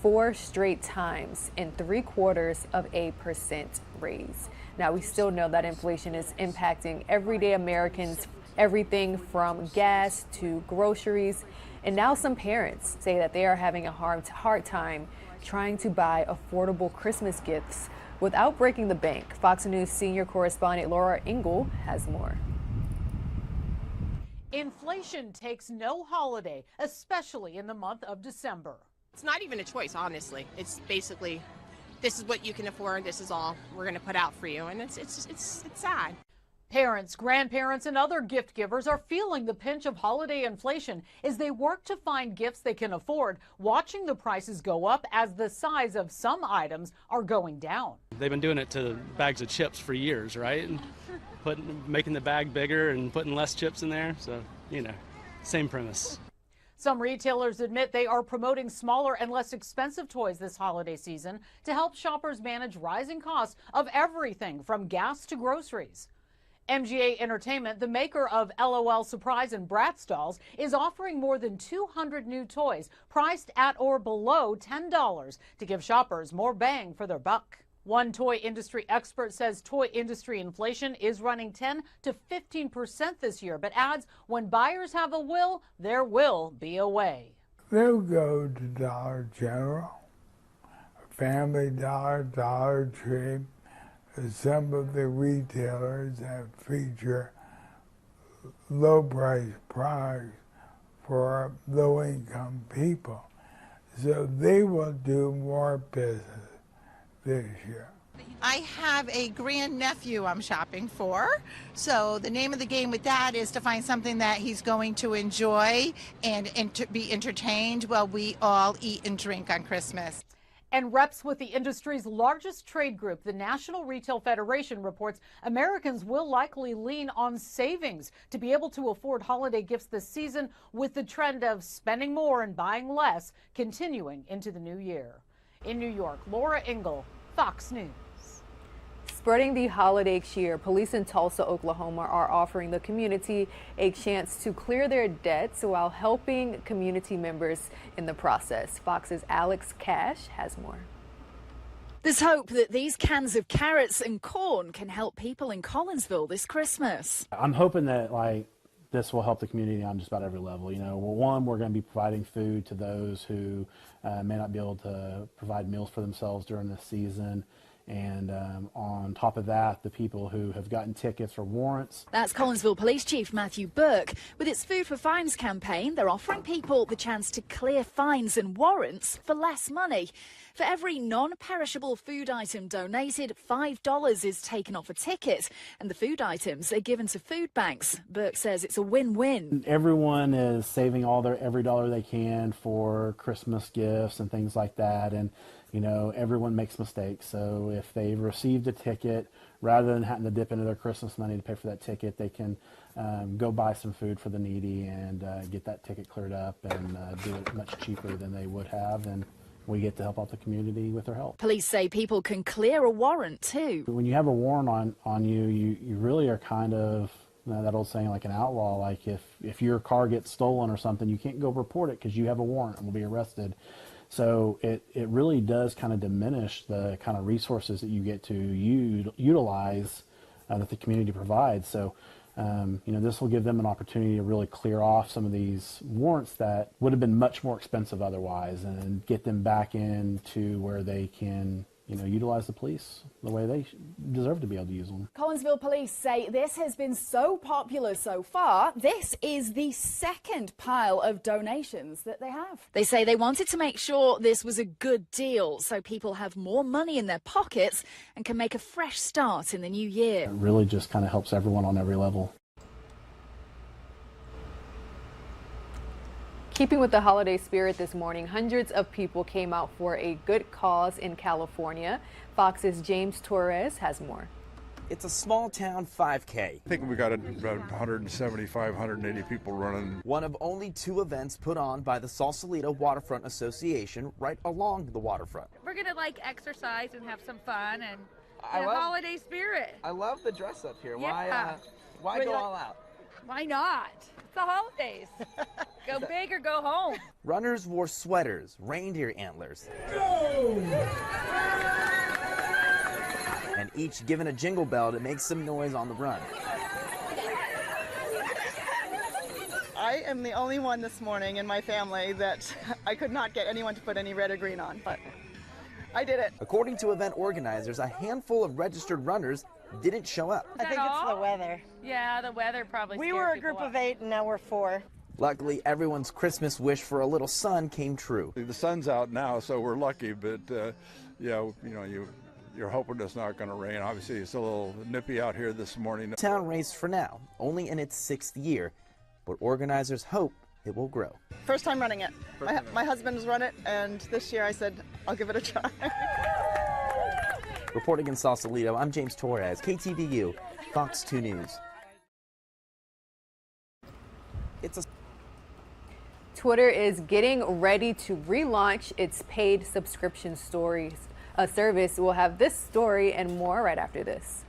4 straight times in 0.75% raise. Now, we still know that inflation is impacting everyday Americans, everything from gas to groceries. And now some parents say that they are having a hard time trying to buy affordable Christmas gifts without breaking the bank. Fox News senior correspondent Laura Ingle has more.
Inflation takes no holiday, especially in the month of December.
It's not even a choice, honestly. It's basically, this is what you can afford. This is all we're going to put out for you. And it's sad.
Parents, grandparents, and other gift givers are feeling the pinch of holiday inflation as they work to find gifts they can afford, watching the prices go up as the size of some items are going down.
They've been doing it to bags of chips for years, right? And making the bag bigger and putting less chips in there. So, same premise.
Some retailers admit they are promoting smaller and less expensive toys this holiday season to help shoppers manage rising costs of everything from gas to groceries. MGA Entertainment, the maker of LOL Surprise and Bratz dolls, is offering more than 200 new toys priced at or below $10 to give shoppers more bang for their buck. One toy industry expert says toy industry inflation is running 10 to 15% this year, but adds when buyers have a will, there will be a way.
They'll go to Dollar General, Family Dollar, Dollar Tree. Some of the retailers that feature low-price products for low-income people. So they will do more business this year.
I have a grandnephew I'm shopping for, so the name of the game with that is to find something that he's going to enjoy and to be entertained while we all eat and drink on Christmas.
And reps with the industry's largest trade group, the National Retail Federation, reports Americans will likely lean on savings to be able to afford holiday gifts this season, with the trend of spending more and buying less continuing into the new year. In New York, Laura Ingle, Fox News.
Spreading the holiday cheer, police in Tulsa, Oklahoma are offering the community a chance to clear their debts while helping community members in the process. Fox's Alex Cash has more.
There's hope that these cans of carrots and corn can help people in Collinsville this Christmas.
I'm hoping that this will help the community on just about every level. One, we're going to be providing food to those who may not be able to provide meals for themselves during this season. And on top of that, the people who have gotten tickets or warrants.
That's Collinsville Police Chief Matthew Burke. With its Food for Fines campaign, they're offering people the chance to clear fines and warrants for less money. For every non-perishable food item donated, $5 is taken off a ticket, and the food items are given to food banks. Burke says it's a win-win.
Everyone is saving every dollar they can for Christmas gifts and things like that, and you know, everyone makes mistakes. So if they've received a ticket, rather than having to dip into their Christmas money to pay for that ticket, they can go buy some food for the needy and get that ticket cleared up and do it much cheaper than they would have. And we get to help out the community with their help.
Police say people can clear a warrant too.
When you have a warrant on you, you really are kind of, that old saying, like an outlaw. Like if your car gets stolen or something, you can't go report it because you have a warrant and will be arrested. So it really does kind of diminish the kind of resources that you get to utilize that the community provides. So, you know, this will give them an opportunity to really clear off some of these warrants that would have been much more expensive otherwise, and get them back into where they can, you know, utilize the police the way they deserve to be able to use them.
Collinsville police say this has been so popular so far, this is the second pile of donations that they have. They say they wanted to make sure this was a good deal so people have more money in their pockets and can make a fresh start in the new year.
It really just kind of helps everyone on every level.
Keeping with the holiday spirit this morning, hundreds of people came out for a good cause in California. Fox's James Torres has more.
It's a small town 5K.
I think we got about 175, 180 people running.
One of only 2 events put on by the Sausalito Waterfront Association right along the waterfront.
We're going to exercise and have some fun and
I love
holiday spirit.
I love the dress up here.
Yeah.
Why go all out?
Why not? It's the holidays. Go big or go home.
Runners wore sweaters, reindeer antlers, and each given a jingle bell to make some noise on the run.
I am the only one this morning in my family that I could not get anyone to put any red or green on, but I did it.
According to event organizers, a handful of registered runners didn't show up.
I think it's the weather. Yeah, the weather probably
We were a group of 8 and now we're 4.
Luckily, everyone's Christmas wish for a little sun came true.
The sun's out now, so we're lucky, but yeah, you know, you're hoping it's not going to rain. Obviously, it's a little nippy out here this morning.
The town race for now, only in its 6th year, but organizers hope it will grow.
First time running it. My husband's run it, and this year I said, I'll give it a try.
Reporting in Sausalito, I'm James Torres, KTVU, Fox 2 News.
Twitter is getting ready to relaunch its paid subscription service. We'll have this story and more right after this.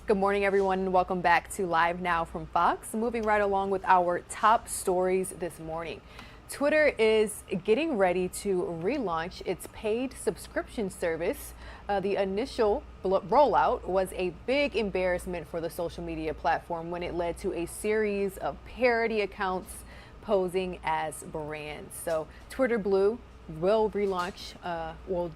Good morning, everyone, and welcome back to Live Now from Fox. Moving right along with our top stories this morning. Twitter is getting ready to relaunch its paid subscription service. The initial rollout was a big embarrassment for the social media platform when it led to a series of parody accounts posing as brands. So Twitter Blue will relaunch,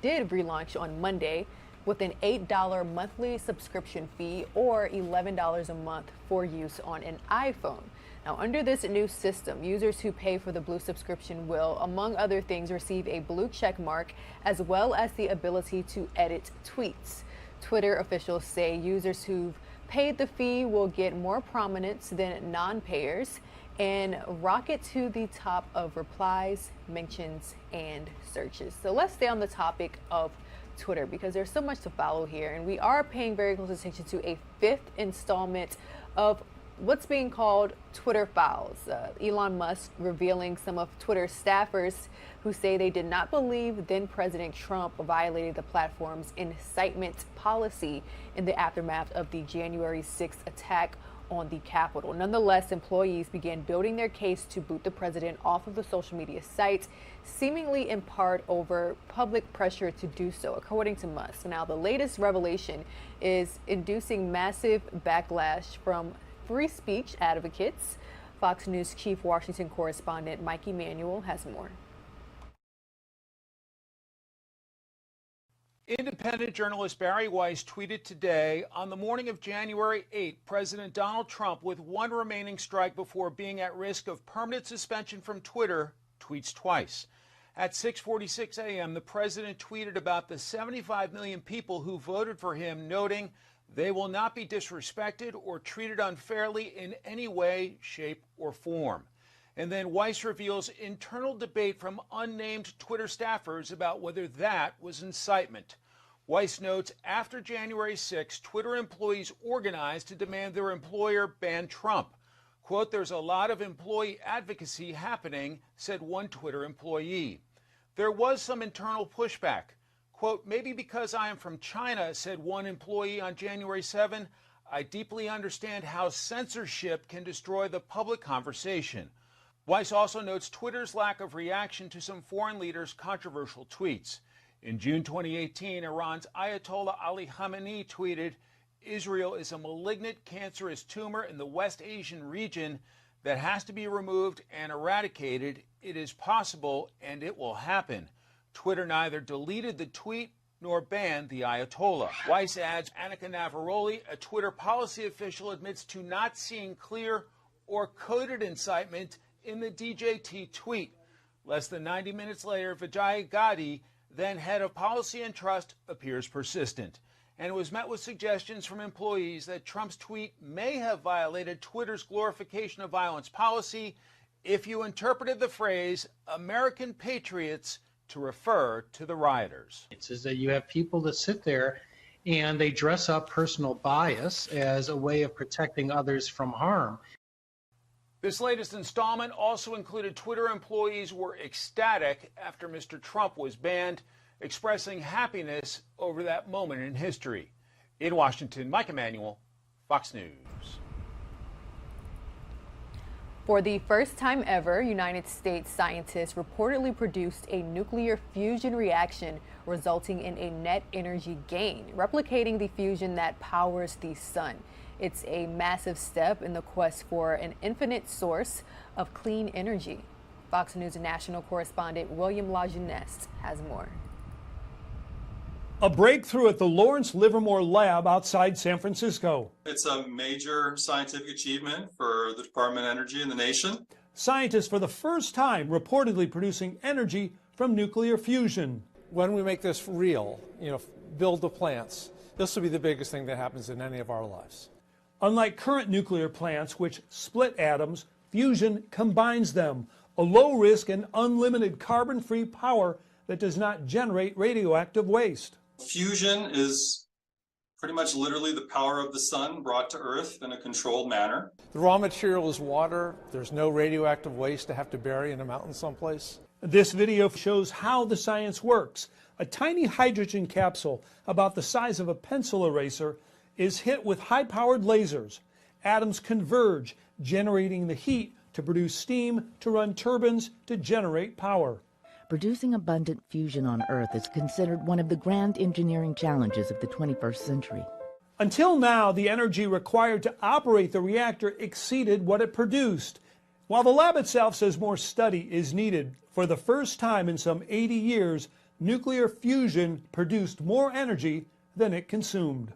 did relaunch on Monday with an $8 monthly subscription fee or $11 a month for use on an iPhone. Now, under this new system, users who pay for the Blue subscription will, among other things, receive a blue check mark as well as the ability to edit tweets. Twitter officials say users who've paid the fee will get more prominence than non-payers and rocket to the top of replies, mentions, and searches. So let's stay on the topic of Twitter because there's so much to follow here, and we are paying very close attention to a 5th installment of what's being called Twitter files. Elon Musk revealing some of Twitter's staffers who say they did not believe then President Trump violated the platform's incitement policy in the aftermath of the January 6th attack on the Capitol. Nonetheless, employees began building their case to boot the president off of the social media site, seemingly in part over public pressure to do so, according to Musk. Now, the latest revelation is inducing massive backlash from free speech advocates. Fox News chief Washington correspondent Mike Emanuel has more.
Independent journalist Barry Weiss tweeted today, on the morning of January 8, President Donald Trump, with one remaining strike before being at risk of permanent suspension from Twitter, tweets twice. At 6:46 a.m., the president tweeted about the 75 million people who voted for him, noting they will not be disrespected or treated unfairly in any way, shape, or form. And then Weiss reveals internal debate from unnamed Twitter staffers about whether that was incitement. Weiss notes after January 6, Twitter employees organized to demand their employer ban Trump. Quote, there's a lot of employee advocacy happening, said one Twitter employee. There was some internal pushback. Quote, maybe because I am from China, said one employee on January 7, I deeply understand how censorship can destroy the public conversation. Weiss also notes Twitter's lack of reaction to some foreign leaders' controversial tweets. In June 2018, Iran's Ayatollah Ali Khamenei tweeted, Israel is a malignant cancerous tumor in the West Asian region that has to be removed and eradicated. It is possible and it will happen. Twitter neither deleted the tweet nor banned the Ayatollah. Weiss adds Annika Navaroli, a Twitter policy official, admits to not seeing clear or coded incitement in the DJT tweet. Less than 90 minutes later, Vijay Gadi, then head of policy and trust, appears persistent and was met with suggestions from employees that Trump's tweet may have violated Twitter's glorification of violence policy if you interpreted the phrase American patriots to refer to the rioters.
Is that you have people that sit there and they dress up personal bias as a way of protecting others from harm.
This latest installment also included Twitter employees who were ecstatic after Mr. Trump was banned, expressing happiness over that moment in history. In Washington, Mike Emanuel, Fox News.
For the first time ever, United States scientists reportedly produced a nuclear fusion reaction resulting in a net energy gain, replicating the fusion that powers the sun. It's a massive step in the quest for an infinite source of clean energy. Fox News national correspondent William LaJeunesse has more.
A breakthrough at the Lawrence Livermore Lab outside San Francisco.
It's a major scientific achievement for the Department of Energy and the nation.
Scientists for the first time reportedly producing energy from nuclear fusion.
When we make this real, build the plants, this will be the biggest thing that happens in any of our lives.
Unlike current nuclear plants, which split atoms, fusion combines them. A low-risk and unlimited carbon-free power that does not generate radioactive waste.
Fusion is pretty much literally the power of the sun brought to Earth in a controlled manner.
The raw material is water. There's no radioactive waste to have to bury in a mountain someplace.
This video shows how the science works. A tiny hydrogen capsule about the size of a pencil eraser is hit with high-powered lasers. Atoms converge, generating the heat to produce steam to run turbines to generate power.
Producing abundant fusion on Earth is considered one of the grand engineering challenges of the 21st century.
Until now, the energy required to operate the reactor exceeded what it produced. While the lab itself says more study is needed, for the first time in some 80 years, nuclear fusion produced more energy than it consumed.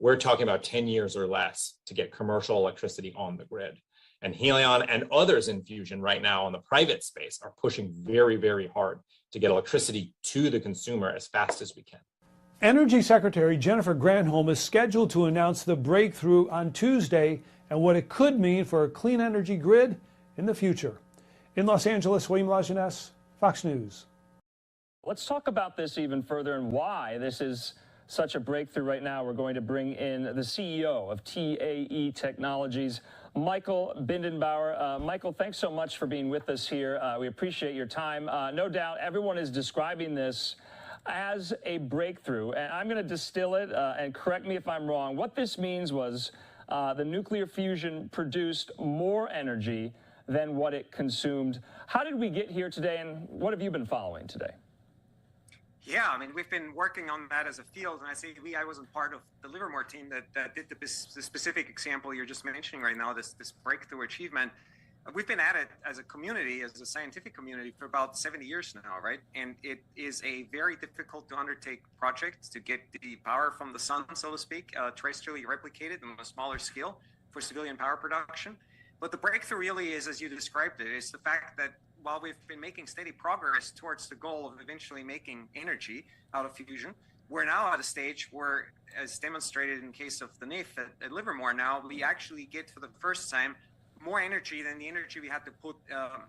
We're talking about 10 years or less to get commercial electricity on the grid. And Helion and others in fusion right now in the private space are pushing very, very hard to get electricity to the consumer as fast as we can.
Energy Secretary Jennifer Granholm is scheduled to announce the breakthrough on Tuesday and what it could mean for a clean energy grid in the future. In Los Angeles, William Lajeunesse, Fox News.
Let's talk about this even further and why this is such a breakthrough right now. We're going to bring in the CEO of TAE Technologies, Michael Bindenbauer. Michael, thanks so much for being with us here. We appreciate your time. No doubt everyone is describing this as a breakthrough, and I'm going to distill it, and correct me if I'm wrong. What this means was the nuclear fusion produced more energy than what it consumed. How did we get here today, and what have you been following today?
Yeah, I mean, we've been working on that as a field, and I say I wasn't part of the Livermore team that did the specific example you're just mentioning right now, this breakthrough achievement. We've been at it as a community, as a scientific community, for about 70 years now, right? And it is a very difficult to undertake project to get the power from the sun, so to speak, terrestrially replicated on a smaller scale for civilian power production. But the breakthrough really is, as you described it, is the fact that while we've been making steady progress towards the goal of eventually making energy out of fusion, we're now at a stage where, as demonstrated in case of the NIF at Livermore now, we actually get for the first time more energy than the energy we had to put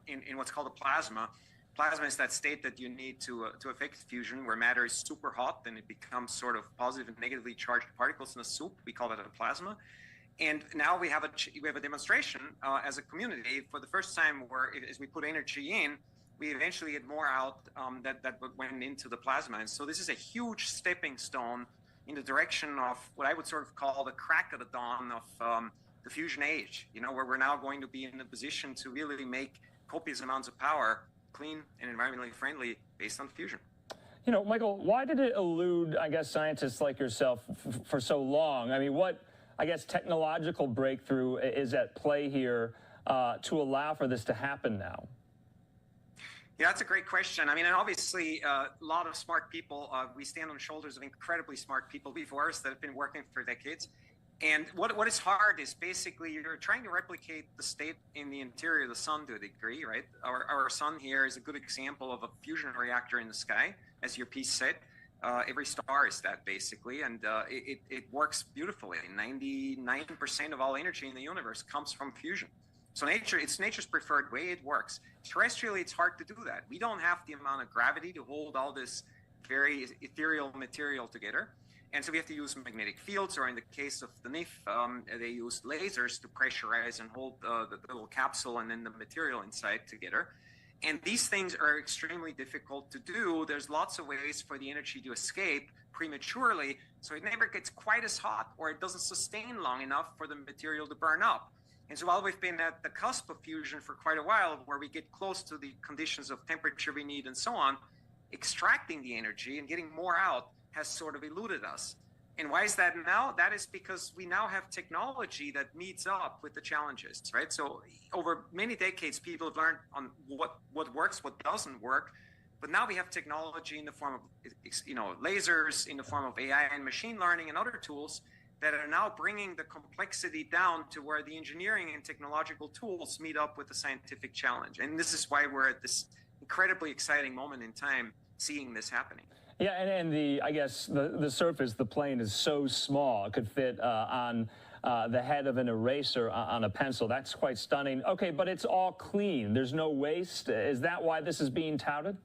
in what's called a plasma. Plasma is that state that you need to affect fusion, where matter is super hot and it becomes sort of positive and negatively charged particles in a soup. We call that a plasma. And now we have a demonstration as a community for the first time where, as we put energy in, we eventually get more out that went into the plasma. And so this is a huge stepping stone in the direction of what I would sort of call the crack of the dawn of the fusion age, where we're now going to be in a position to really make copious amounts of power clean and environmentally friendly based on fusion.
Michael, why did it elude, I guess, scientists like yourself for so long? I mean, what, I guess, technological breakthrough is at play here to allow for this to happen now?
Yeah, that's a great question. I mean, and obviously, a lot of smart people, we stand on the shoulders of incredibly smart people before us that have been working for decades. And what is hard is basically you're trying to replicate the state in the interior of the sun to a degree, right? Our sun here is a good example of a fusion reactor in the sky, as your piece said. Every star is that, basically, and it works beautifully. 99% of all energy in the universe comes from fusion. So it's nature's preferred way. It works. Terrestrially, it's hard to do that. We don't have the amount of gravity to hold all this very ethereal material together. And so we have to use magnetic fields, or in the case of the NIF, they use lasers to pressurize and hold the little capsule and then the material inside together. And these things are extremely difficult to do. There's lots of ways for the energy to escape prematurely, so it never gets quite as hot, or it doesn't sustain long enough for the material to burn up. And so while we've been at the cusp of fusion for quite a while, where we get close to the conditions of temperature we need and so on, extracting the energy and getting more out has sort of eluded us. And why is that now? That is because we now have technology that meets up with the challenges, right? So over many decades, people have learned on what works, what doesn't work. But now we have technology in the form of, lasers, in the form of AI and machine learning and other tools that are now bringing the complexity down to where the engineering and technological tools meet up with the scientific challenge. And this is why we're at this incredibly exciting moment in time seeing this happening.
Yeah, and I guess the surface, the plane is so small, it could fit on the head of an eraser on a pencil. That's quite stunning. Okay, but it's all clean. There's no waste. Is that why this is being touted?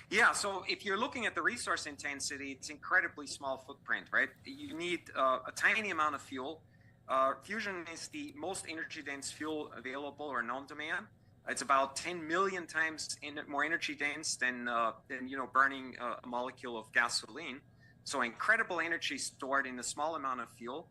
Yeah, so if you're looking at the resource intensity, it's incredibly small footprint, right? You need a tiny amount of fuel. Fusion is the most energy-dense fuel available or known to man. It's about 10 million times more energy dense than burning a molecule of gasoline. So incredible energy stored in a small amount of fuel.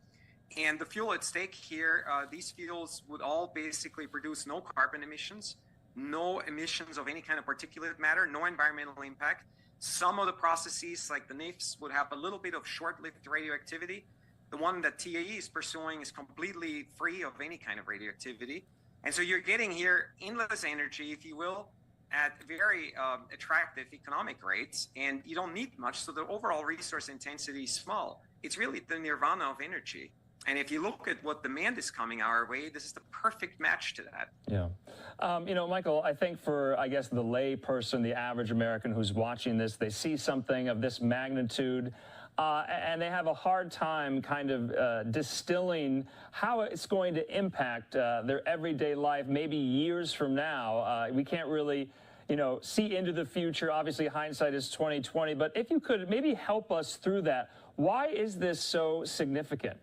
And the fuel at stake here, these fuels would all basically produce no carbon emissions, no emissions of any kind of particulate matter, no environmental impact. Some of the processes, like the NIFs, would have a little bit of short-lived radioactivity. The one that TAE is pursuing is completely free of any kind of radioactivity. And so you're getting here endless energy, if you will, at very attractive economic rates, and you don't need much, so the overall resource intensity is small. It's really the nirvana of energy. And if you look at what demand is coming our way, this is the perfect match to that.
Yeah. You know, Michael, I think for, I guess, the lay person, the average American who's watching this, they see something of this magnitude, and they have a hard time kind of distilling how it's going to impact their everyday life, maybe years from now. We can't really, you know, see into the future. Obviously, hindsight is 20/20. But if you could maybe help us through that, why is this so significant?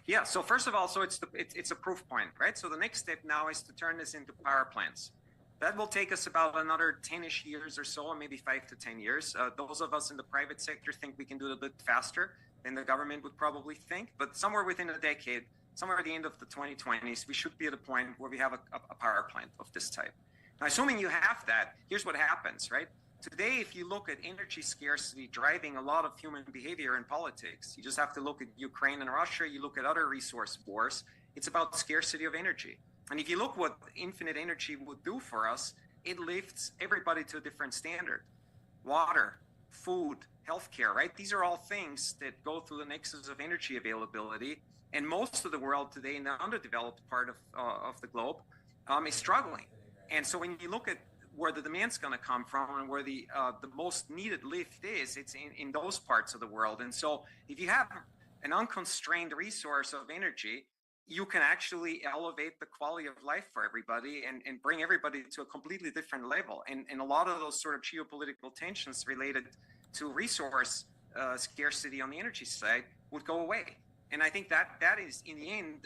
Yeah, so first of all, so it's a proof point, right? So the next step now is to turn this into power plants. That will take us about another 10-ish years or so, or maybe 5 to 10 years. Those of us in the private sector think we can do it a bit faster than the government would probably think. But somewhere within a decade, somewhere at the end of the 2020s, we should be at a point where we have a power plant of this type. Now, assuming you have that, here's what happens, right? Today, if you look at energy scarcity driving a lot of human behavior in politics, you just have to look at Ukraine and Russia, you look at other resource wars, it's about scarcity of energy. And if you look what infinite energy would do for us, it lifts everybody to a different standard. Water, food, healthcare, right? These are all things that go through the nexus of energy availability. And most of the world today in the underdeveloped part of the globe is struggling. And so when you look at where the demand's going to come from and where the most needed lift is, it's in those parts of the world. And so if you have an unconstrained resource of energy, you can actually elevate the quality of life for everybody and bring everybody to a completely different level. And a lot of those sort of geopolitical tensions related to resource scarcity on the energy side would go away. And I think that is, in the end,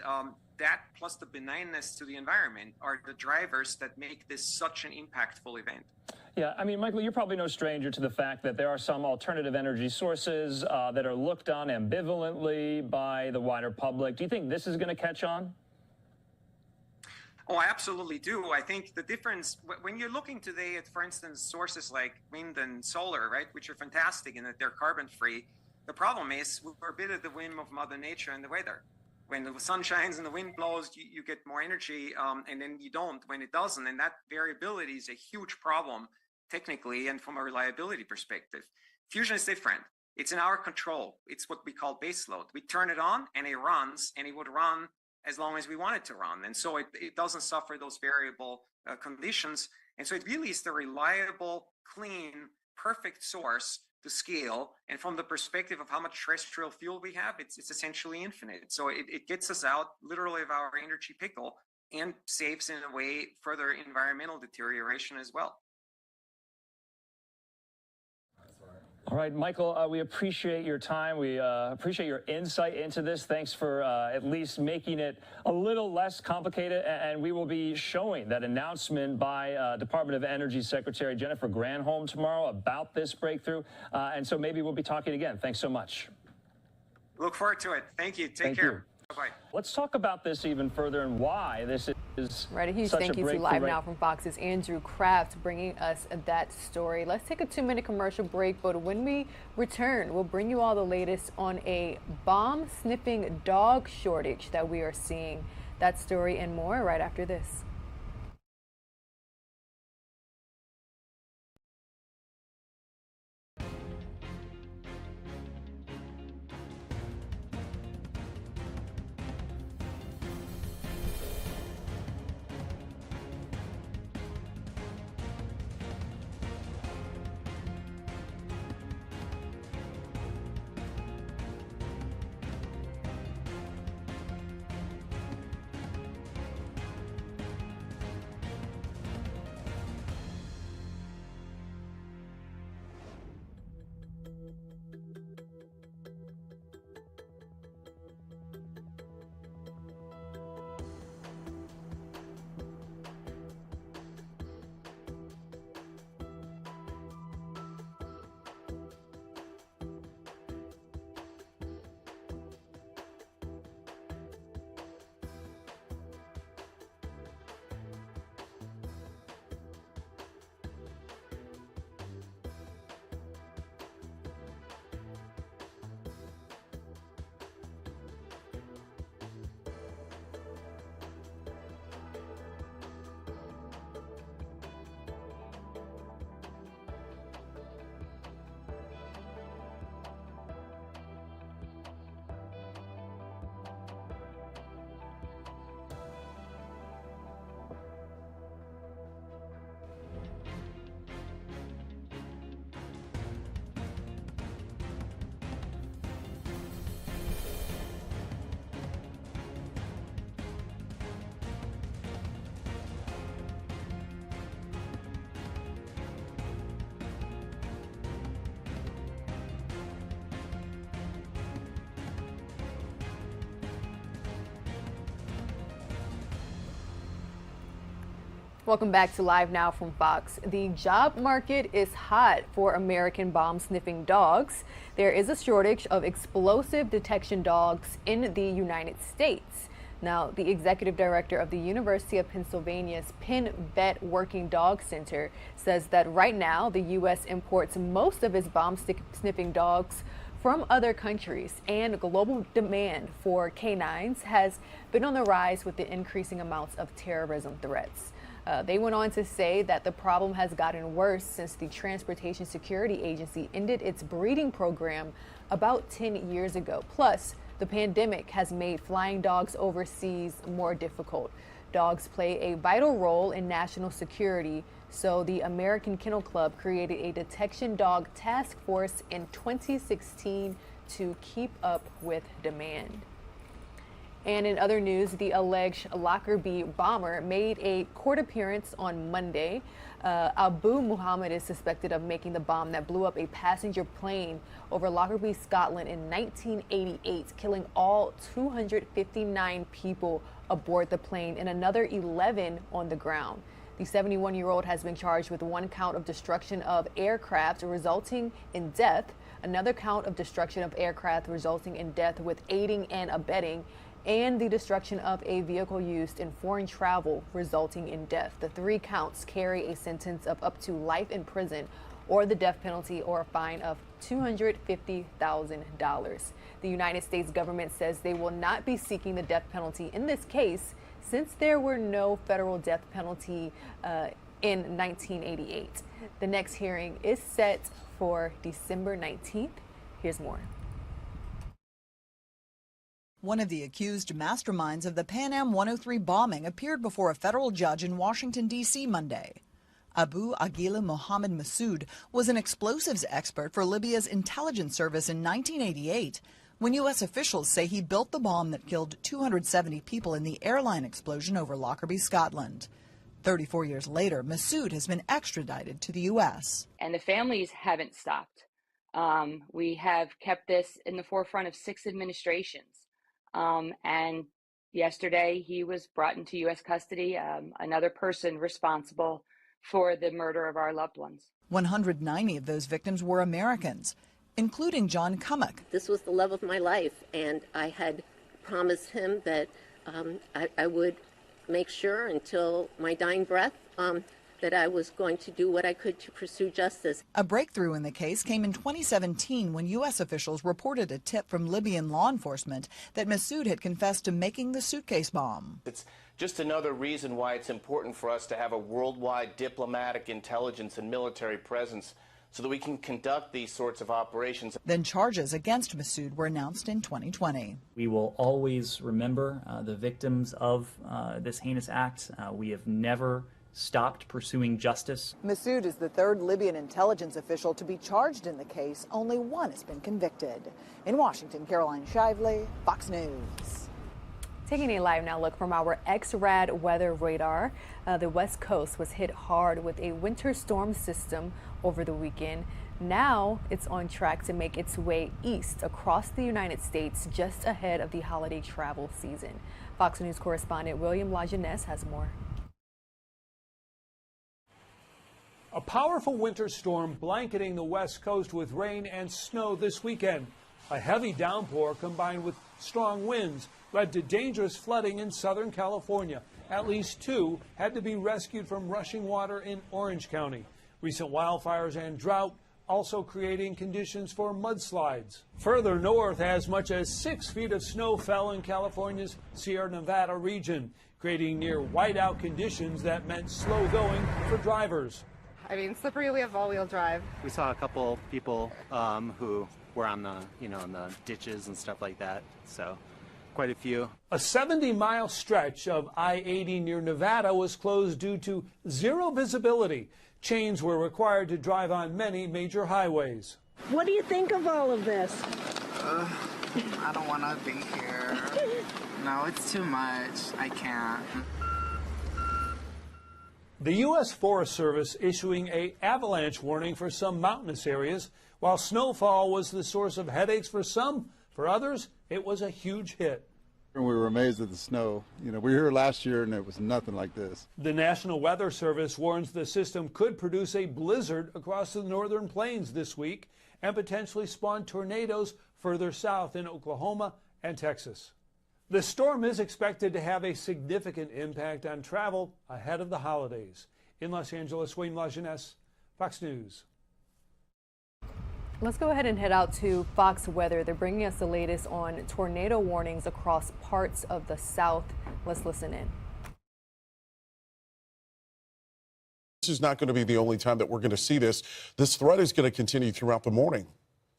that plus the benignness to the environment are the drivers that make this such an impactful event.
Yeah, I mean, Michael, you're probably no stranger to the fact that there are some alternative energy sources that are looked on ambivalently by the wider public. Do you think this is going to catch on?
Oh, I absolutely do. I think the difference, when you're looking today at, for instance, sources like wind and solar, right, which are fantastic in that they're carbon-free, the problem is we're a bit at the whim of Mother Nature and the weather. When the sun shines and the wind blows, you get more energy, and then you don't when it doesn't. And that variability is a huge problem technically and from a reliability perspective. Fusion is different. It's in our control. It's what we call base load. We turn it on and it runs, and it would run as long as we want it to run. And so it doesn't suffer those variable conditions. And so it really is the reliable, clean, perfect source to scale. And from the perspective of how much terrestrial fuel we have, it's essentially infinite. So it gets us out literally of our energy pickle and saves in a way further environmental deterioration as well.
All right, Michael, we appreciate your time. We appreciate your insight into this. Thanks for at least making it a little less complicated. And we will be showing that announcement by Department of Energy Secretary Jennifer Granholm tomorrow about this breakthrough. And so maybe we'll be talking again. Thanks so much.
Look forward to it. Thank you. Take care. Bye-bye.
Let's talk about this even further and why this is
right. A huge
such
thank you to Live Now from Fox's Andrew Kraft bringing us that story. Let's take a 2-minute commercial break, but when we return, we'll bring you all the latest on a bomb-sniffing dog shortage that we are seeing. That story and more right after this. Welcome back to Live Now from Fox. The job market is hot for American bomb-sniffing dogs. There is a shortage of explosive detection dogs in the United States. Now, the executive director of the University of Pennsylvania's Penn Vet Working Dog Center says that right now the U.S. imports most of its bomb-sniffing dogs from other countries, and global demand for canines has been on the rise with the increasing amounts of terrorism threats. They went on to say that the problem has gotten worse since the Transportation Security Agency ended its breeding program about 10 years ago. Plus, the pandemic has made flying dogs overseas more difficult. Dogs play a vital role in national security, so the American Kennel Club created a detection dog task force in 2016 to keep up with demand. And in other news, the alleged Lockerbie bomber made a court appearance on Monday. Abu Muhammad is suspected of making the bomb that blew up a passenger plane over Lockerbie, Scotland in 1988, killing all 259 people aboard the plane and another 11 on the ground. The 71-year-old has been charged with one count of destruction of aircraft resulting in death, another count of destruction of aircraft resulting in death with aiding and abetting, and the destruction of a vehicle used in foreign travel resulting in death. The three counts carry a sentence of up to life in prison or the death penalty or a fine of $250,000. The United States government says they will not be seeking the death penalty in this case since there were no federal death penalty in 1988. The next hearing is set for December 19th. Here's more.
One of the accused masterminds of the Pan Am 103 bombing appeared before a federal judge in Washington, D.C. Monday. Abu Aghila Mohammed Massoud was an explosives expert for Libya's intelligence service in 1988, when U.S. officials say he built the bomb that killed 270 people in the airline explosion over Lockerbie, Scotland. 34 years later, Massoud has been extradited to the U.S.
And the families haven't stopped. We have kept this in the forefront of 6 administrations. And yesterday he was brought into U.S. custody, another person responsible for the murder of our loved ones.
190 of those victims were Americans, including John Cummock.
This was the love of my life, and I had promised him that I would make sure until my dying breath that I was going to do what I could to pursue justice.
A breakthrough in the case came in 2017 when U.S. officials reported a tip from Libyan law enforcement that Massoud had confessed to making the suitcase bomb.
It's just another reason why it's important for us to have a worldwide diplomatic, intelligence, and military presence so that we can conduct these sorts of operations.
Then charges against Massoud were announced in 2020.
We will always remember the victims of this heinous act. We have never stopped pursuing justice.
Massoud is the third Libyan intelligence official to be charged in the case. Only one has been convicted. In Washington, Caroline Shively, Fox News.
Taking a live now look from our X-RAD weather radar, the West Coast was hit hard with a winter storm system over the weekend. Now it's on track to make its way east across the United States just ahead of the holiday travel season. Fox News correspondent William LaJeunesse has more.
A powerful winter storm blanketing the West Coast with rain and snow this weekend. A heavy downpour combined with strong winds led to dangerous flooding in Southern California. At least 2 had to be rescued from rushing water in Orange County. Recent wildfires and drought also creating conditions for mudslides. Further north, as much as 6 feet of snow fell in California's Sierra Nevada region, creating near whiteout conditions that meant slow going for drivers.
I mean, slippery, we have all-wheel drive.
We saw a couple people who were on the, in the ditches and stuff like that, so quite a few.
A 70-mile stretch of I-80 near Nevada was closed due to zero visibility. Chains were required to drive on many major highways.
What do you think of all of this?
I don't want to be here. No, it's too much. I can't.
The U.S. Forest Service issuing an avalanche warning for some mountainous areas. While snowfall was the source of headaches for some, for others, it was a huge hit.
And we were amazed at the snow. You know, we were here last year and it was nothing like this.
The National Weather Service warns the system could produce a blizzard across the northern plains this week and potentially spawn tornadoes further south in Oklahoma and Texas. The storm is expected to have a significant impact on travel ahead of the holidays. In Los Angeles, Wayne Lajeunesse, Fox News.
Let's go ahead and head out to Fox Weather. They're bringing us the latest on tornado warnings across parts of the South. Let's listen in.
This is not going to be the only time that we're going to see this. This threat is going to continue throughout the morning.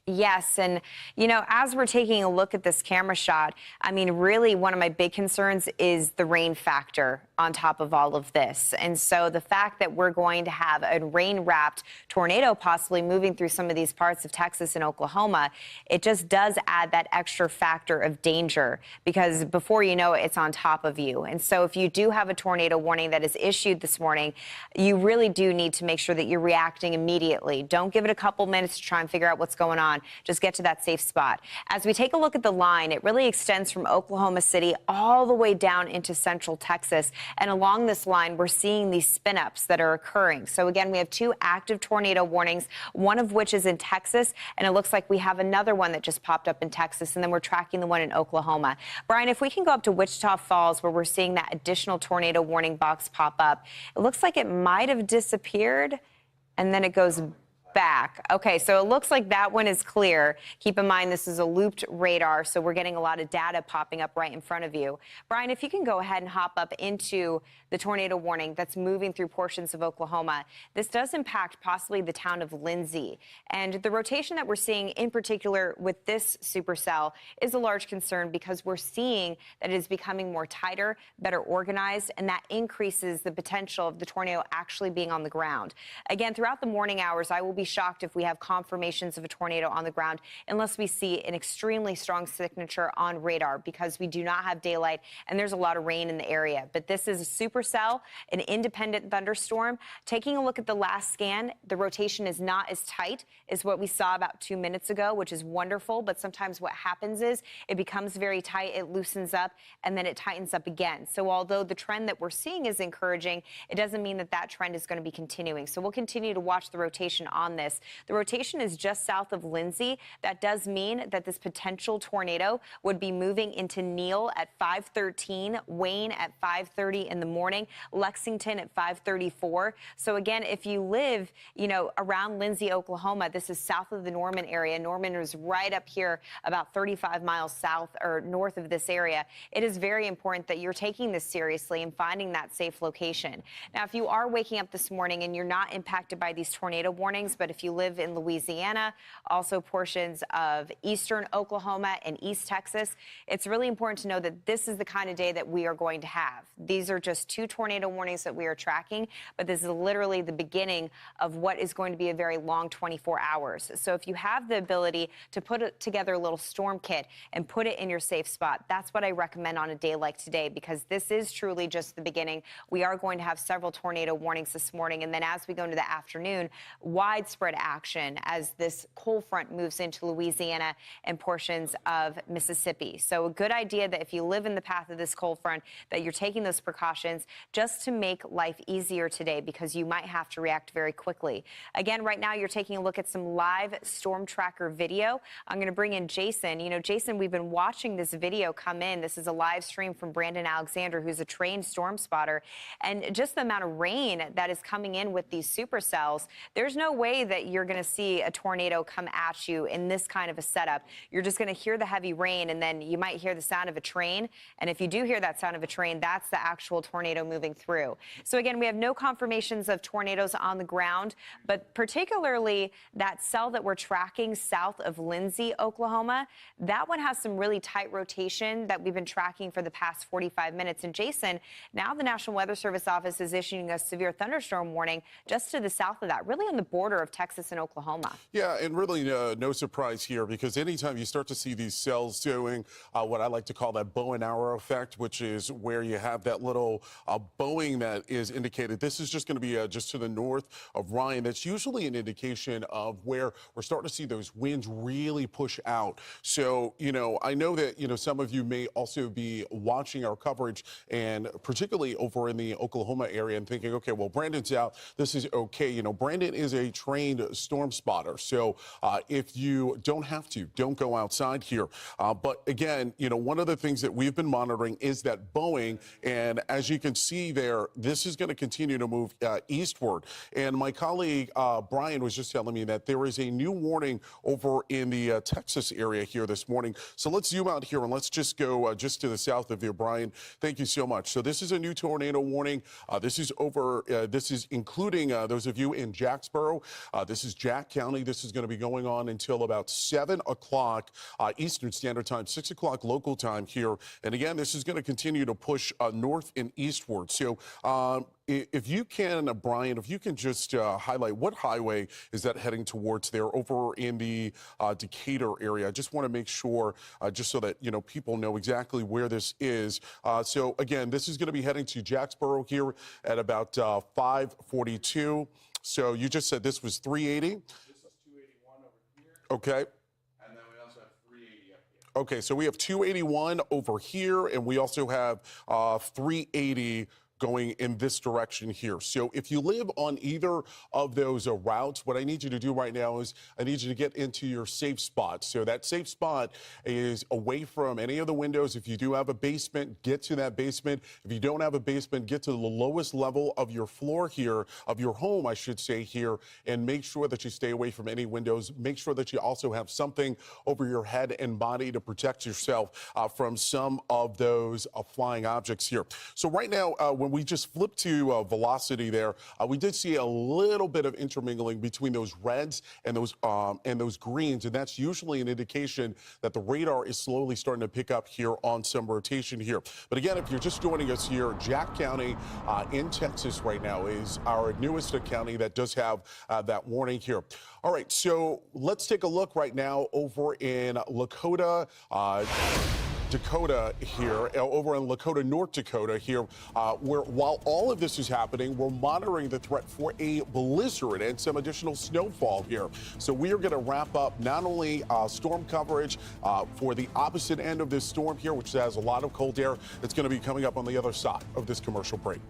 Yes, and you know, as we're taking a look at this camera shot, I mean, really one of my big concerns is the rain factor on top of all of this. And so the fact that we're going to have a rain-wrapped tornado possibly moving through some of these parts of Texas and Oklahoma, it just does add that extra factor of danger, because before you know it, it's on top of you. And so if you do have a tornado warning that is issued this morning, you really do need to make sure that you're reacting immediately. Don't give it a couple minutes to try and figure out what's going on. Just get to that safe spot. As we take a look at the line, it really extends from Oklahoma City all the way down into central Texas. And along this line, we're seeing these spin-ups that are occurring. So again, we have 2 active tornado warnings, one of which is in Texas, and it looks like we have another one that just popped up in Texas, and then we're tracking the one in Oklahoma. Brian, if we can go up to Wichita Falls, where we're seeing that additional tornado warning box pop up, it looks like it might have disappeared, and then it goes back. Okay, so it looks like that one is clear. Keep in mind, this is a looped radar, so we're getting a lot of data popping up right in front of you. Brian, if you can go ahead and hop up into the tornado warning that's moving through portions of Oklahoma. This does impact possibly the town of Lindsay. And the rotation that we're seeing in particular with this supercell is a large concern, because we're seeing that it is becoming more tighter, better organized, and that increases the potential of the tornado actually being on the ground. Again, throughout the morning hours, I will be shocked if we have confirmations of a tornado on the ground unless we see an extremely strong signature on radar, because we do not have daylight and there's a lot of rain in the area. But this is a supercell, an independent thunderstorm. Taking a look at the last scan, the rotation is not as tight as what we saw about 2 minutes ago, which is wonderful. But sometimes what happens is it becomes very tight, it loosens up, and then it tightens up again. So although the trend that we're seeing is encouraging, it doesn't mean that that trend is going to be continuing. So we'll continue to watch the rotation on this. The rotation is just south of Lindsay. That does mean that this potential tornado would be moving into Neal at 5:13, Wayne at 5:30 in the morning, Lexington at 5:34. So again, if you live, around Lindsay, Oklahoma, this is south of the Norman area. Norman is right up here about 35 miles south or north of this area. It is very important that you're taking this seriously and finding that safe location. Now, if you are waking up this morning and you're not impacted by these tornado warnings, but if you live in Louisiana, also portions of eastern Oklahoma and East Texas, it's really important to know that this is the kind of day that we are going to have. These are just 2 tornado warnings that we are tracking, but this is literally the beginning of what is going to be a very long 24 hours. So if you have the ability to put together a little storm kit and put it in your safe spot, that's what I recommend on a day like today, because this is truly just the beginning. We are going to have several tornado warnings this morning, and then as we go into the afternoon, widespread action as this cold front moves into Louisiana and portions of Mississippi. So a good idea that if you live in the path of this cold front, that you're taking those precautions just to make life easier today, because you might have to react very quickly. Again, right now you're taking a look at some live storm tracker video. I'm going to bring in Jason. Jason, we've been watching this video come in. This is a live stream from Brandon Alexander, who's a trained storm spotter. And just the amount of rain that is coming in with these supercells, there's no way that you're going to see a tornado come at you in this kind of a setup. You're just going to hear the heavy rain, and then you might hear the sound of a train. And if you do hear that sound of a train, that's the actual tornado moving through. So again, we have no confirmations of tornadoes on the ground, but particularly that cell that we're tracking south of Lindsay, Oklahoma, that one has some really tight rotation that we've been tracking for the past 45 minutes. And Jason, now the National Weather Service office is issuing a severe thunderstorm warning just to the south of that, really on the border of of Texas and Oklahoma.
Yeah, and really no surprise here, because anytime you start to see these cells doing what I like to call that bow and arrow effect, which is where you have that little bowing that is indicated. This is just going to be just to the north of Ryan. That's usually an indication of where we're starting to see those winds really push out. So, I know that, some of you may also be watching our coverage, and particularly over in the Oklahoma area, and thinking, okay, well, Brandon's out. This is okay. Brandon is a trained storm spotter. So if you don't have to, don't go outside here. But again, one of the things that we've been monitoring is that bowing. And as you can see there, this is going to continue to move eastward. And my colleague, Brian, was just telling me that there is a new warning over in the Texas area here this morning. So let's zoom out here and let's just go just to the south of you, Brian. Thank you so much. So this is a new tornado warning. This is including those of you in Jacksboro. This is Jack County. This is going to be going on until about 7 o'clock Eastern Standard Time, 6 o'clock local time here. And again, this is going to continue to push north and eastward. So if you can, Brian, if you can just highlight what highway is that heading towards there over in the Decatur area. I just want to make sure, just so that, people know exactly where this is. So again, this is going to be heading to Jacksboro here at about 5:42. So you just said this was 380? This is 281 over here. Okay. And then we also have 380 up here. Okay, so we have 281 over here, and we also have 380 going in this direction here. So if you live on either of those routes, what I need you to do right now is I need you to get into your safe spot. So that safe spot is away from any of the windows. If you do have a basement, get to that basement. If you don't have a basement, get to the lowest level of your floor here, of your home, I should say here, and make sure that you stay away from any windows. Make sure that you also have something over your head and body to protect yourself from some of those flying objects here. So right now, when we just flipped to velocity there, we did see a little bit of intermingling between those reds and those greens, and that's usually an indication that the radar is slowly starting to pick up here on some rotation here. But again, if you're just joining us here, Jack County in Texas right now is our newest county that does have that warning here. All right, so let's take a look right now over in Lakota, Dakota here, over in Lakota, North Dakota here, where while all of this is happening, we're monitoring the threat for a blizzard and some additional snowfall here. So we are going to wrap up not only storm coverage for the opposite end of this storm here, which has a lot of cold air that's going to be coming up on the other side of this commercial break.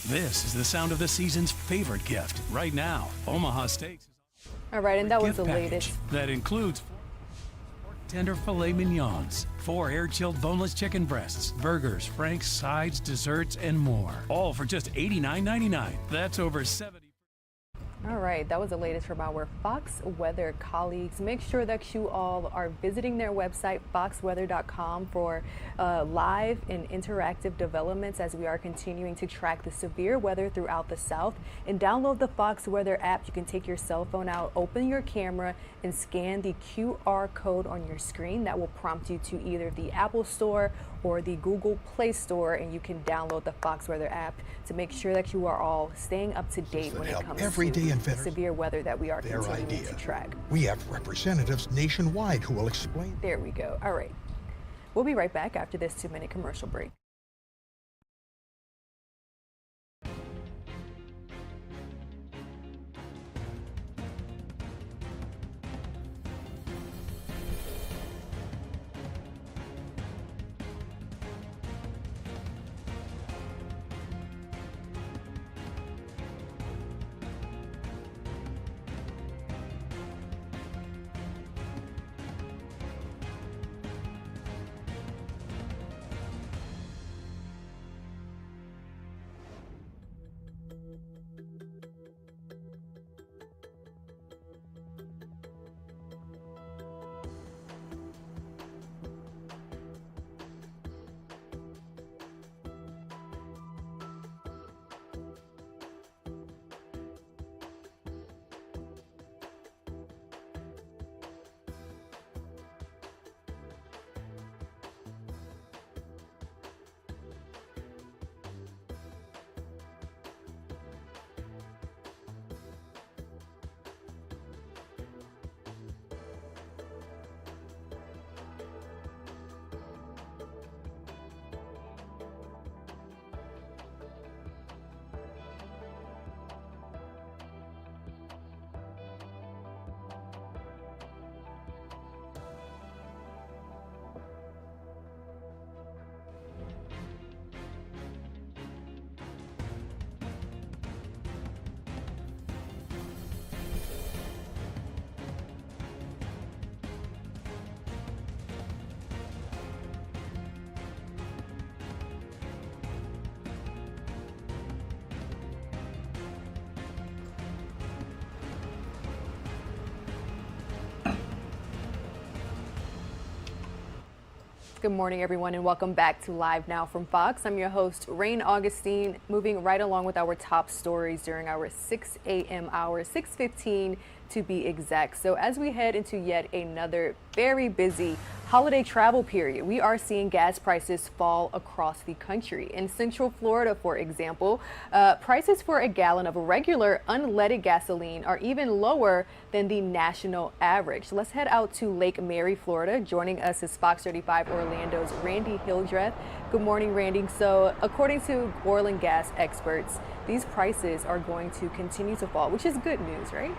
This is the sound of the season's favorite gift. Right now, Omaha Steaks.
All right, and that was the
Package
latest.
that includes tender filet mignons, 4 air-chilled boneless chicken breasts, burgers, franks, sides, desserts, and more. All for just $89.99. That's over 70.
All right, that was the latest from our Fox Weather colleagues. Make sure that you all are visiting their website, foxweather.com, for live and interactive developments as we are continuing to track the severe weather throughout the South. And download the Fox Weather app. You can take your cell phone out, open your camera, and scan the QR code on your screen. That will prompt you to either the Apple Store or the Google Play Store, and you can download the Fox Weather app to make sure that you are all staying up to date when it comes to severe weather that we are continuing to track.
We have representatives nationwide who will explain.
There we go. All right. We'll be right back after this 2-minute commercial break. Good morning, everyone, and welcome back to Live Now from Fox. I'm your host, Rain Augustine, moving right along with our top stories during our 6 a.m. hour, 6:15 to be exact. So as we head into yet another very busy holiday travel period, we are seeing gas prices fall across the country. In Central Florida, for example, prices for a gallon of regular unleaded gasoline are even lower than the national average. Let's head out to Lake Mary, Florida. Joining us is Fox 35 Orlando's Randy Hildreth. Good morning, Randy. So according to oil and gas experts, these prices are going to continue to fall, which is good news, right?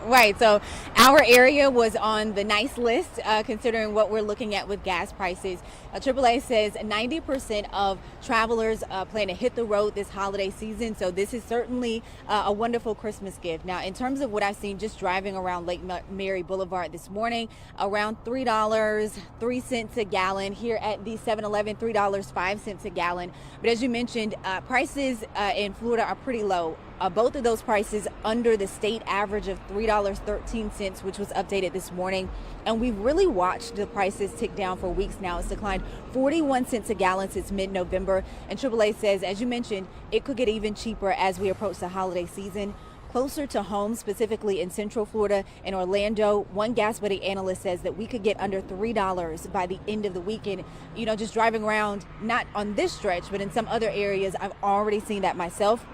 Right. So our area was on the nice list, considering what we're looking at with gas prices. AAA says 90% of travelers plan to hit the road this holiday season. So this is certainly a wonderful Christmas gift. Now, in terms of what I've seen just driving around Lake Mary Boulevard this morning, around $3.03 a gallon. Here at the 7-Eleven, $3.05 a gallon. But as you mentioned, prices in Florida are pretty low. Both of those prices under the state average of $3.13, which was updated this morning. And we've really watched the prices tick down for weeks now. It's declined 41 cents a gallon since mid-November. And AAA says, as you mentioned, it could get even cheaper as we approach the holiday season. Closer to home, specifically in Central Florida and Orlando, one gas buddy analyst says that we could get under $3 by the end of the weekend. You know, just driving around, not on this stretch, but in some other areas, I've already seen that myself.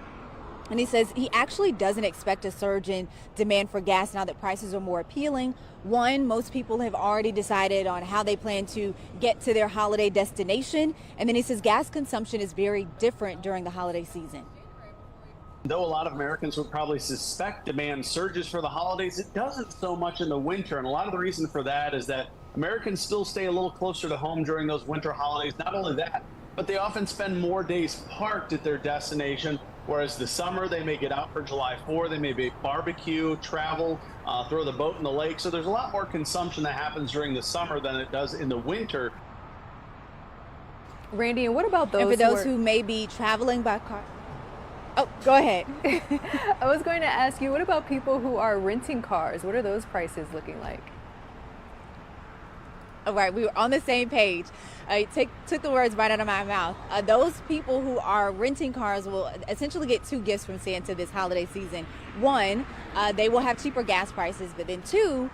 And he says he actually doesn't expect a surge in demand for gas now that prices are more appealing. One, most people have already decided on how they plan to get to their holiday destination. And then he says gas consumption is very different during the holiday season.
Though a lot of Americans would probably suspect demand surges for the holidays, it doesn't so much in the winter. And a lot of the reason for that is that Americans still stay a little closer to home during those winter holidays. Not only that, but they often spend more days parked at their destination. Whereas the summer, they may get out for July 4th, they may be barbecue, travel, throw the boat in the lake. So there's a lot more consumption that happens during the summer than it does in the winter.
Randy, and what about those?
And for those who may be traveling by car. Oh, go ahead.
I was going to ask you, what about people who are renting cars? What are those prices looking like?
All right, we were on the same page. I took the words right out of my mouth. Those people who are renting cars will essentially get two gifts from Santa this holiday season. One, they will have cheaper gas prices, but then two,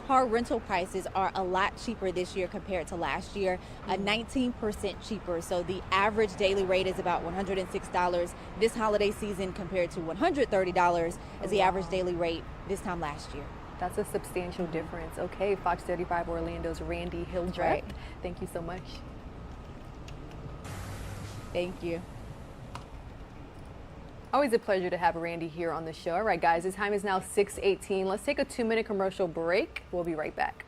car rental prices are a lot cheaper this year compared to last year, 19% cheaper. So the average daily rate is about $106 this holiday season compared to $130 as the average daily rate this time last year.
That's a substantial difference. Okay, Fox 35 Orlando's Randy Hildreth.
Right.
Thank you so much.
Thank you.
Always a pleasure to have Randy here on the show. All right, guys, the time is now 6:18. Let's take a 2-minute commercial break. We'll be right back.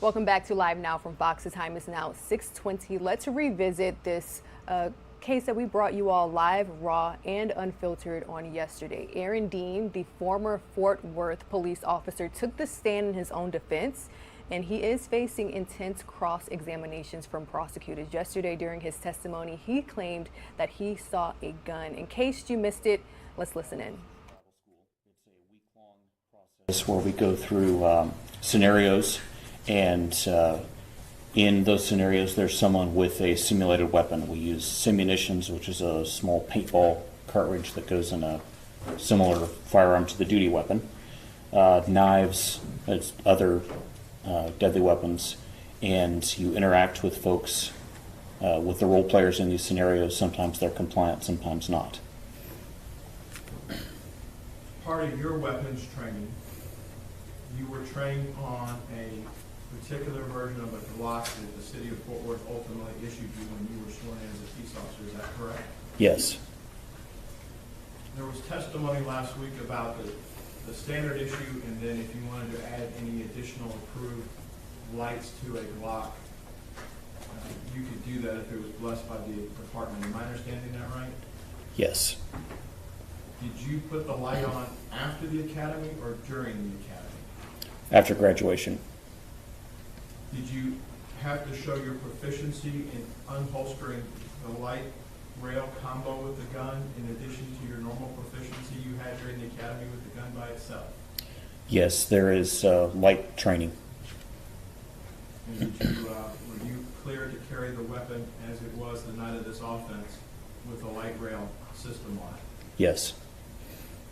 Welcome back to Live Now from Fox. The time is now 6:20. Let's revisit this case that we brought you all live, raw, and unfiltered on yesterday. Aaron Dean, the former Fort Worth police officer, took the stand in his own defense, and he is facing intense cross-examinations from prosecutors. Yesterday, during his testimony, he claimed that he saw a gun. In case you missed it, let's listen in.
Where we go through scenarios, and in those scenarios there's someone with a simulated weapon. We use simunitions, which is a small paintball cartridge that goes in a similar firearm to the duty weapon, knives, other deadly weapons, and you interact with folks, with the role players in these scenarios. Sometimes they're compliant, sometimes not.
Part of your weapons training, you were trained on a particular version of a Glock that the city of Fort Worth ultimately issued you when you were sworn in as a peace officer. Is that correct?
Yes.
There was testimony last week about the standard issue, and then if you wanted to add any additional approved lights to a Glock, you could do that if it was blessed by the department. Am I understanding that right?
Yes.
Did you put the light on after the academy or during the academy?
After graduation.
Did you have to show your proficiency in unholstering the light rail combo with the gun in addition to your normal proficiency you had during the academy with the gun by itself?
Yes, there is light training.
And did were you cleared to carry the weapon as it was the night of this offense with a light rail system on it?
Yes.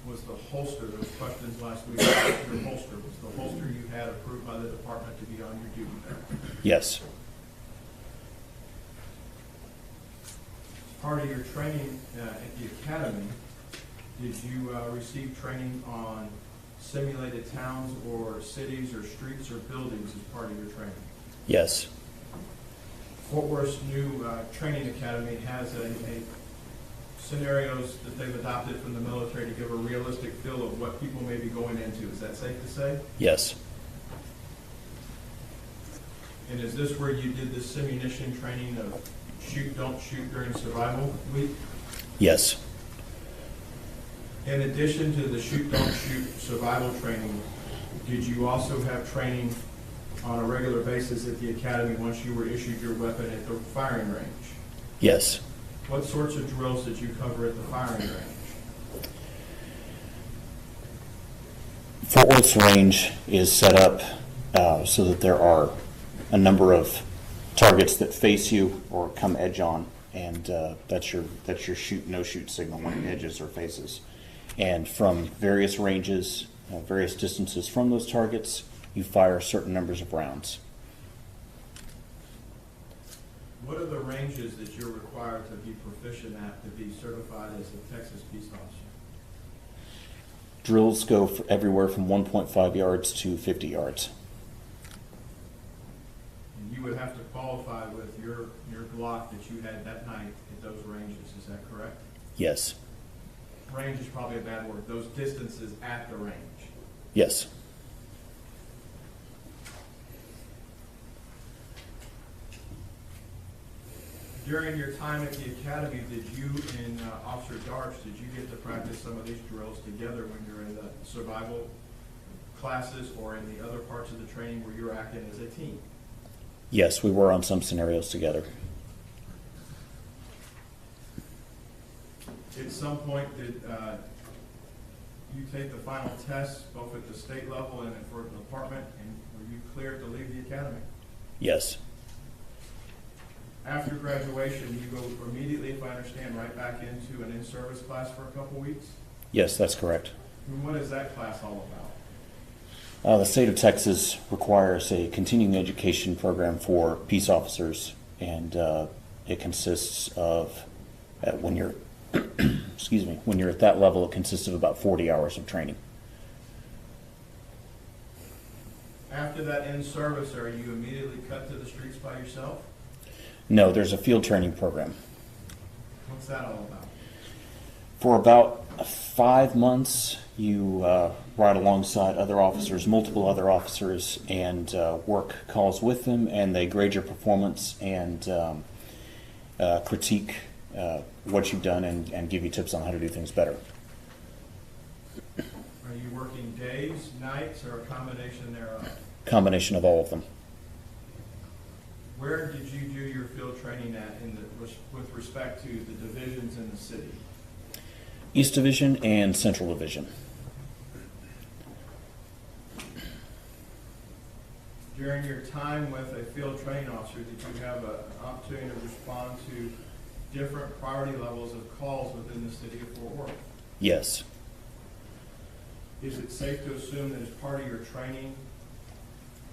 Was the holster, there was questions last week about your holster, was the holster you had approved by the department to be on your duty belt?
Yes.
As part of your training at the academy, did you receive training on simulated towns or cities or streets or buildings as part of your training?
Yes.
Fort Worth's new training academy has a scenarios that they've adopted from the military to give a realistic feel of what people may be going into. Is that safe to say?
Yes.
And is this where you did the simunition training of shoot, don't shoot during survival week?
Yes.
In addition to the shoot, don't shoot survival training, did you also have training on a regular basis at the academy once you were issued your weapon at the firing range?
Yes.
What sorts of drills did you cover at the firing range?
Fort Worth's range is set up so that there are a number of targets that face you or come edge on, and that's your shoot, no shoot signal when it edges or faces. And from various ranges, various distances from those targets, you fire certain numbers of rounds.
What are the ranges that you're required to be proficient at to be certified as a Texas peace officer?
Drills go everywhere from 1.5 yards to 50 yards.
And you would have to qualify with your Glock that you had that night at those ranges, is that correct?
Yes.
Range is probably a bad word. Those distances at the range.
Yes.
During your time at the academy, did you and Officer Darks, did you get to practice some of these drills together when you're in the survival classes or in the other parts of the training where you're acting as a team?
Yes, we were on some scenarios together.
At some point, did you take the final tests, both at the state level and for the department, and were you cleared to leave the academy?
Yes.
After graduation, you go immediately, if I understand, right back into an in-service class for a couple weeks?
Yes, that's correct.
And what is that class all about?
The state of Texas requires a continuing education program for peace officers, and it consists of, when you're excuse me, when you're at that level, it consists of about 40 hours of training.
After that in-service, are you immediately cut to the streets by yourself?
No, there's a field training program.
What's that all about?
For about 5 months, you ride alongside other officers, multiple other officers, and work calls with them, and they grade your performance and critique what you've done and give you tips on how to do things better.
Are you working days, nights, or a combination thereof?
Combination of all of them.
Where did you do your field training at with respect to the divisions in the city?
East Division and Central Division.
During your time with a field training officer, did you have an opportunity to respond to different priority levels of calls within the city of Fort Worth?
Yes.
Is it safe to assume that as part of your training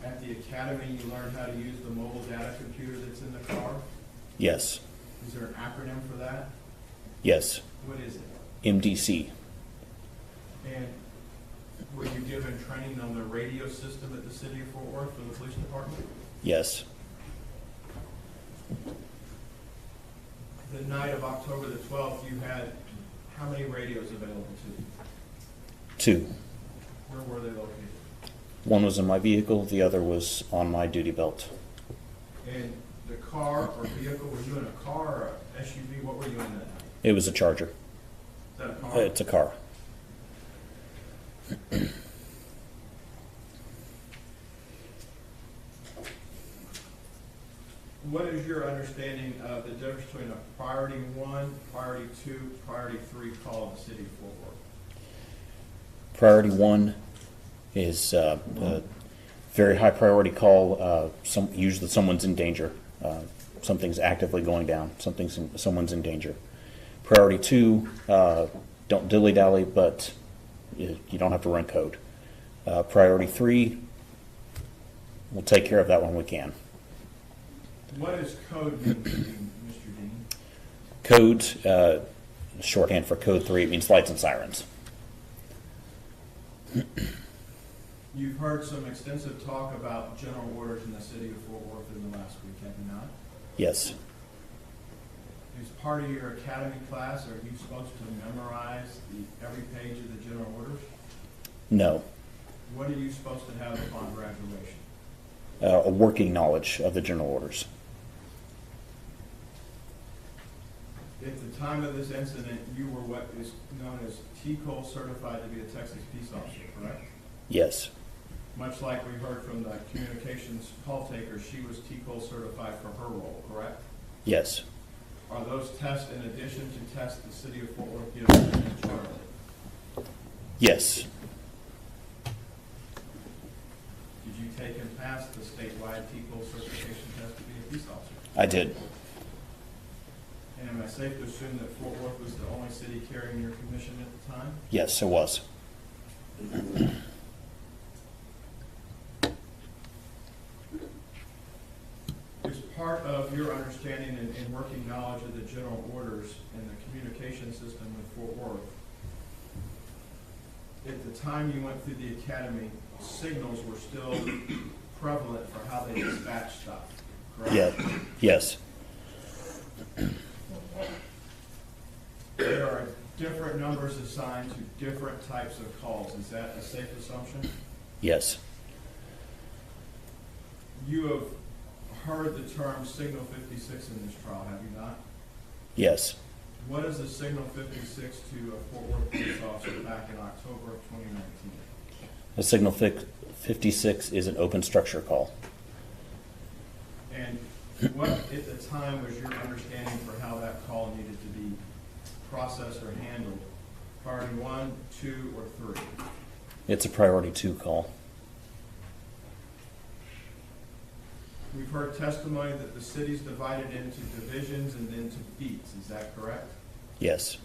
at the academy, you learned how to use the mobile data computer that's in the car?
Yes.
Is there an acronym for that?
Yes.
What is it?
MDC.
And were you given training on the radio system at the city of Fort Worth for the police department?
Yes.
The night of October the 12th, you had how many radios available to you?
2.
Where were they located?
One was in my vehicle, the other was on my duty belt.
And the car or vehicle, were you in a car or a SUV? What were you in that night?
It was a Charger.
Is that a car?
It's a car.
What is your understanding of the difference between a priority 1, priority 2, priority 3 call in the city of Fort Worth?
Priority 1 is a very high priority call. Usually someone's in danger. Something's actively going down. Someone's in danger. Priority 2, don't dilly-dally, but you don't have to run code. Priority 3, we'll take care of that when we can.
What does code mean to you, Mr. Dean?
Code, shorthand for code 3, it means lights and sirens.
You've heard some extensive talk about general orders in the city of Fort Worth in the last week, have you not?
Yes.
As part of your academy class, are you supposed to memorize every page of the general orders?
No.
What are you supposed to have upon graduation?
A working knowledge of the general orders.
At the time of this incident, you were what is known as TCOL certified to be a Texas peace officer, correct?
Yes.
Much like we heard from the communications call taker, she was TCOL certified for her role, correct?
Yes.
Are those tests in addition to tests the city of Fort Worth gives in Charlotte?
Yes.
Did you take and pass the statewide TCOL certification test to be a peace officer?
I did.
And am I safe to assume that Fort Worth was the only city carrying your commission at the time?
Yes, it was.
As part of your understanding and working knowledge of the general orders and the communication system in Fort Worth, at the time you went through the academy, signals were still prevalent for how they dispatch stuff, correct?
Yeah. Yes.
There are different numbers assigned to different types of calls. Is that a safe assumption?
Yes.
You have heard the term Signal 56 in this trial, have you not?
Yes.
What is a Signal 56 to a Fort Worth police officer back in October of 2019?
A Signal 56 is an open structure call.
And what at the time was your understanding for how that call needed to be processed or handled? Priority 1, 2, or 3?
It's a priority 2 call.
We've heard testimony that the city's divided into divisions and into beats. Is that correct?
Yes.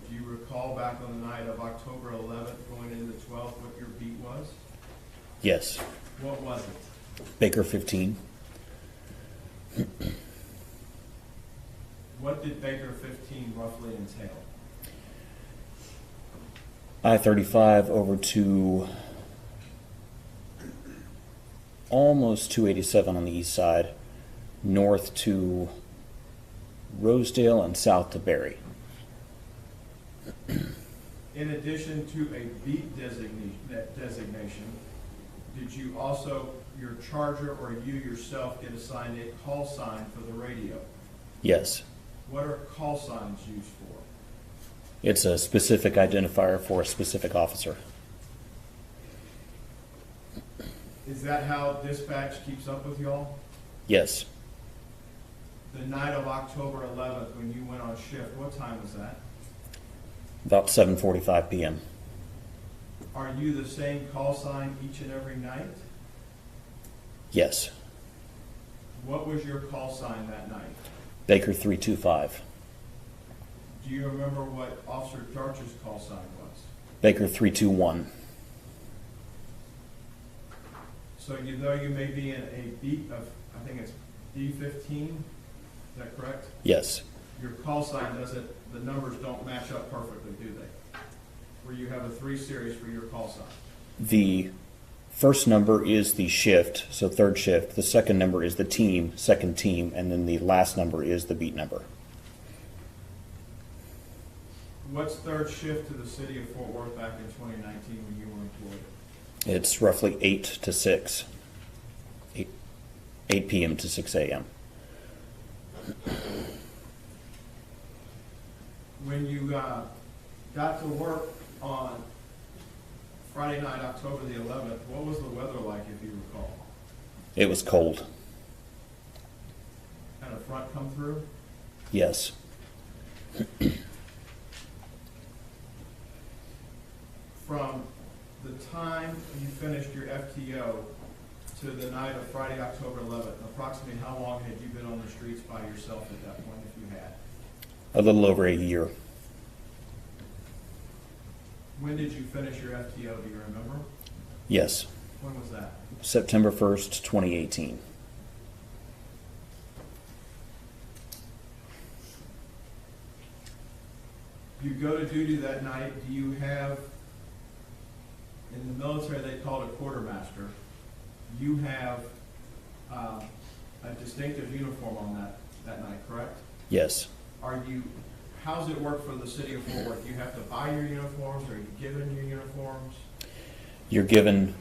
Do you recall back on the night of October 11th going into the 12th what your beat was?
Yes.
What was it?
Baker 15.
What did Baker 15 roughly entail?
I-35 over to almost 287 on the east side, north to Rosedale and south to Barry.
In addition to a beat designation, did you also, your charger or you yourself, get assigned a call sign for the radio?
Yes.
What are call signs used for?
It's a specific identifier for a specific officer.
Is that how dispatch keeps up with y'all?
Yes.
The night of October 11th, when you went on shift, what time was that?
About 7:45 p.m.
Are you the same call sign each and every night?
Yes.
What was your call sign that night?
Baker 325.
Do you remember what Officer Darch's call sign was?
Baker 321.
So though you may be in a beat of, I think it's D15, is that correct?
Yes.
Your call sign doesn't, the numbers don't match up perfectly, do they? Where you have a 3 series for your call sign.
The first number is the shift, so third shift. The second number is the team, second team, and then the last number is the beat number.
What's third shift to the city of Fort Worth back in 2019 when you were employed?
It's roughly 8 to 6. 8 p.m. to 6 a.m.
When you got to work on Friday night, October the 11th, what was the weather like, if you recall?
It was cold.
Had a front come through?
Yes.
From the time you finished your FTO to the night of Friday, October 11th, approximately how long had you been on the streets by yourself at that point, if you had?
A little over a year.
When did you finish your FTO? Do you remember?
Yes.
When was that?
September 1st, 2018.
You go to duty that night, do you have, in the military they call it a quartermaster, you have a distinctive uniform on that night, correct?
Yes.
How does it work for the city of Fort Worth? Do you have to buy your uniforms? Are you given your uniforms?
You're given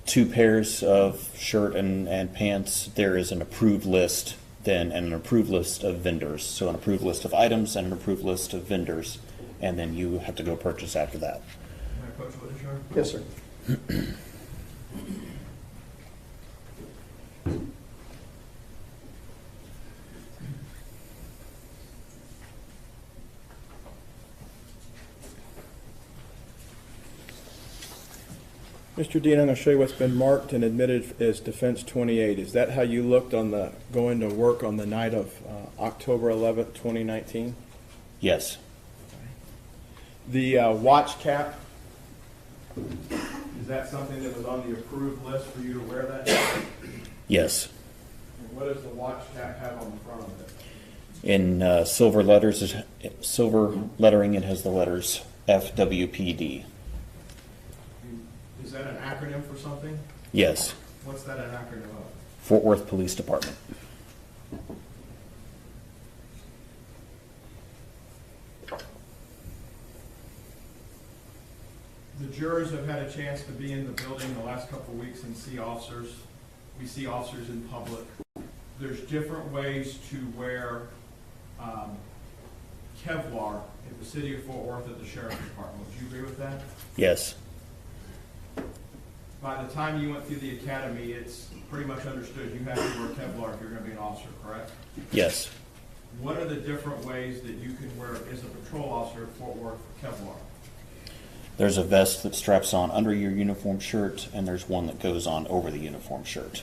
2 pairs of shirt and pants. There is an approved list then and an approved list of vendors. So an approved list of items and an approved list of vendors, and then you have to go purchase after that.
Coach Whittisher?
Yes, sir. Mr. Dean, I'm going to show you what's been marked and admitted as Defense 28. Is that how you looked on the going to work on the night of October 11th, 2019?
Yes.
The watch cap, is that something that was on the approved list for you to wear that day?
Yes.
And what does the watch cap have on the front of it?
In silver letters, silver lettering, it has the letters FWPD.
Is that an acronym for something?
Yes.
What's that an acronym of?
Fort Worth Police Department.
The jurors have had a chance to be in the building the last couple of weeks and see officers. We see officers in public. There's different ways to wear Kevlar at the city of Fort Worth at the Sheriff's Department. Would you agree with that?
Yes.
By the time you went through the academy, it's pretty much understood you have to wear Kevlar if you're going to be an officer, correct?
Yes.
What are the different ways that you can wear as a patrol officer at Fort Worth Kevlar?
There's a vest that straps on under your uniform shirt, and there's one that goes on over the uniform shirt.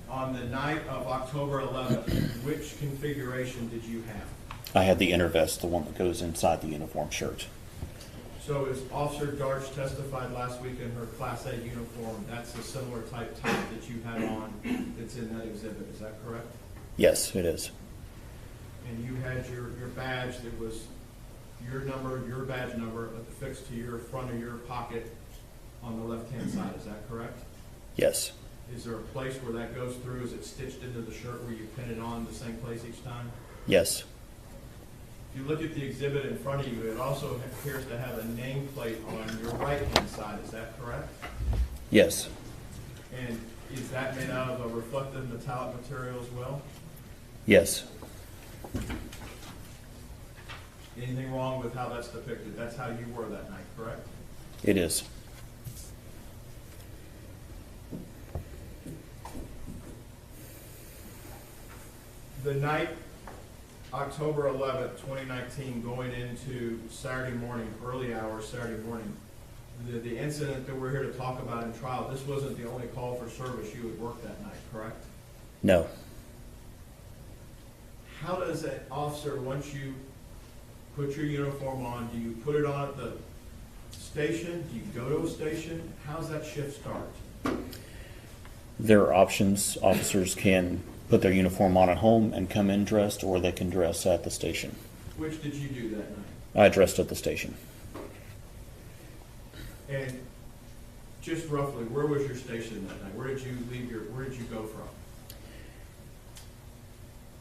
On the night of October 11th, which configuration did you have?
I had the inner vest, the one that goes inside the uniform shirt.
So as Officer Darch testified last week in her Class A uniform, that's a similar type top that you had on that's in that exhibit, is that correct?
Yes, it is.
And you had your badge that was your number, your badge number affixed to your front of your pocket on the left-hand side, is that correct?
Yes.
Is there a place where that goes through? Is it stitched into the shirt where you pin it on the same place each time?
Yes.
If you look at the exhibit in front of you, it also appears to have a nameplate on your right-hand side. Is that correct?
Yes.
And is that made out of a reflective metallic material as well?
Yes.
Anything wrong with how that's depicted? That's how you were that night, correct?
It is.
The night, October 11th, 2019, going into Saturday morning, early hours Saturday morning, the incident that we're here to talk about in trial, this wasn't the only call for service you had worked that night, correct?
No.
How does an officer, once you put your uniform on, do you put it on at the station? Do you go to a station? How's that shift start?
There are options. Officers can put their uniform on at home and come in dressed, or they can dress at the station.
Which did you do that night?
I dressed at the station.
And just roughly, where was your station that night? Where did you go from?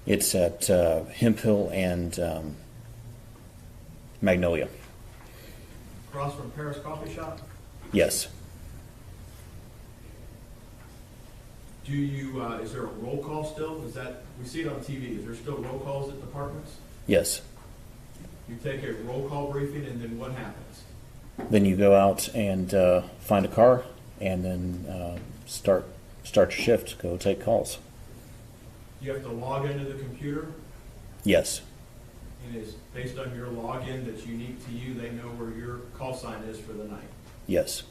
It's at Hemp Hill and Magnolia.
Across from Paris Coffee Shop?
Yes.
Do you, is there a roll call still? Is that, we see it on TV, is there still roll calls at departments?
Yes.
You take a roll call briefing and then what happens?
Then you go out and find a car and then start your shift, go take calls.
You have to log into the computer?
Yes.
And is based on your login that's unique to you, they know where your call sign is for the night?
Yes.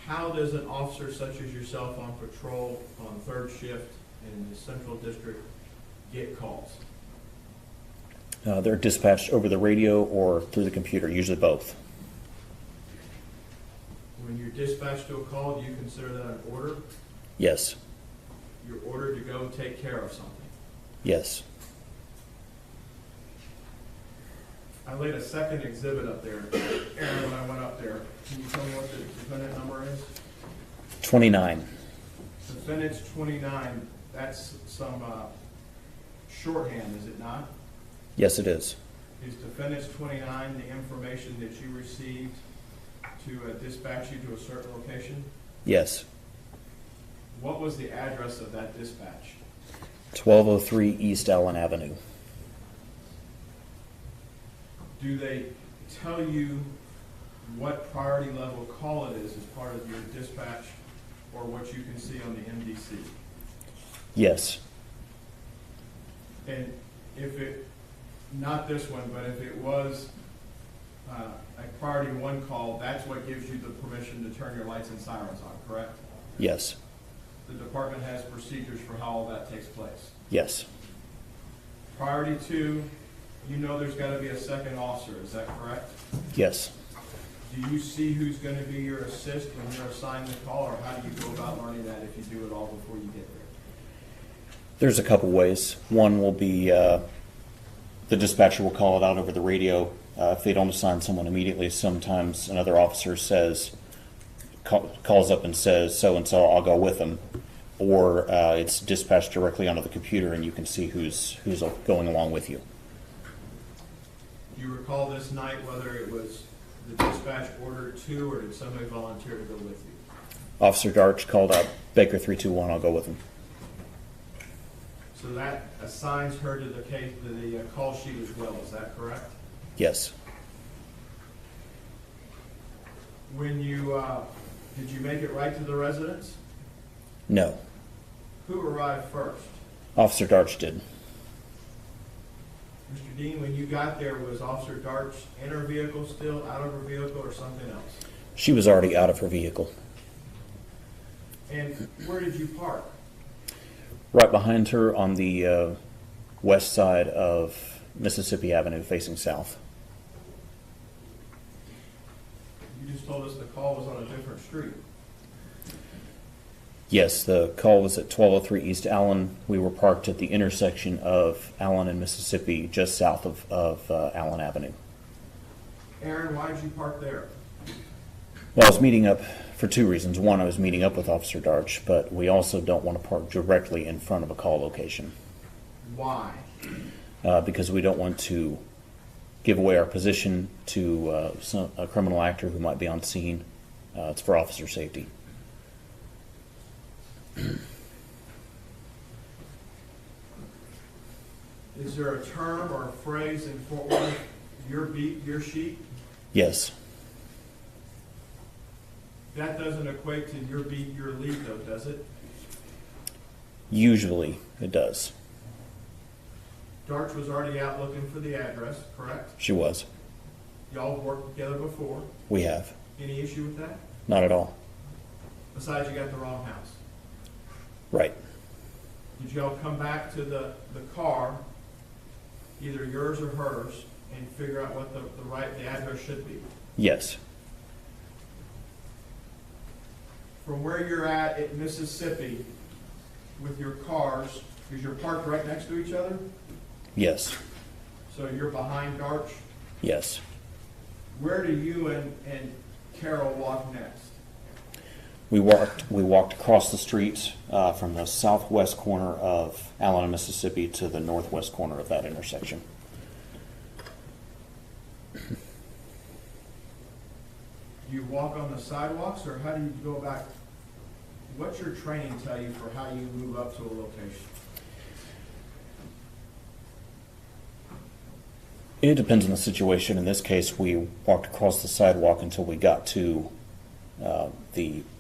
How does an officer such as yourself on patrol on third shift in the Central District get calls?
They're dispatched over the radio or through the computer, usually both.
When you're dispatched to a call, do you consider that an order?
Yes.
You're ordered to go take care of something?
Yes.
I laid a second exhibit up there, Aaron, when I went up there. Can you tell me what the defendant number is?
29.
Defendant's 29, that's some shorthand, is it not?
Yes, it is.
Is defendant's 29 the information that you received to dispatch you to a certain location?
Yes.
What was the address of that dispatch?
1203 East Allen Avenue.
Do they tell you what priority level call it is as part of your dispatch or what you can see on the MDC?
Yes.
And if it, not this one, but if it was a priority one call, that's what gives you the permission to turn your lights and sirens on, correct?
Yes.
The department has procedures for how all that takes place.
Yes.
Priority two, you know there's got to be a second officer, is that correct?
Yes.
Do you see who's going to be your assist when you're assigned the call, or how do you go about learning that if you do it all before you get there?
There's a couple ways. One will be the dispatcher will call it out over the radio. If they don't assign someone immediately, sometimes another officer says, calls up and says, so-and-so, I'll go with them. Or it's dispatched directly onto the computer and you can see who's going along with you.
Do you recall this night whether it was the dispatch ordered to, or did somebody volunteer to go with you?
Officer Darch called out, Baker 321, I'll go with him.
So that assigns her to the case, to the call sheet as well, is that correct?
Yes.
When you, did you make it right to the residence?
No.
Who arrived first?
Officer Darch did.
Mr. Dean, when you got there, was Officer Darch in her vehicle still, out of her vehicle, or something else?
She was already out of her vehicle.
And where did you park?
Right behind her on the west side of Mississippi Avenue, facing south.
You just told us the call was on a different street.
Yes, the call was at 1203 East Allen. We were parked at the intersection of Allen and Mississippi, just south of Allen Avenue.
Aaron, why did you park there?
Well, I was meeting up for two reasons. One, I was meeting up with Officer Darch, but we also don't want to park directly in front of a call location.
Why?
because we don't want to give away our position to a criminal actor who might be on scene. It's for officer safety.
Is there a term or a phrase in Fort Worth, your beat, your sheet?
Yes.
That doesn't equate to your beat, your lead, though, does it?
Usually it does.
Darch was already out looking for the address, correct?
She was.
Y'all worked together before.
We have.
Any issue with that?
Not at all.
Besides, you got the wrong house.
Right.
Did y'all come back to the car, either yours or hers, and figure out what the address should be?
Yes.
From where you're at Mississippi with your cars, because you're parked right next to each other?
Yes.
So you're behind Darch?
Yes.
Where do you and Carol walk next?
We walked across the street from the southwest corner of Allen, Mississippi to the northwest corner of that intersection.
Do you walk on the sidewalks, or how do you go back? What's your training tell you for how you move up to a location?
It depends on the situation. In this case, we walked across the sidewalk until we got to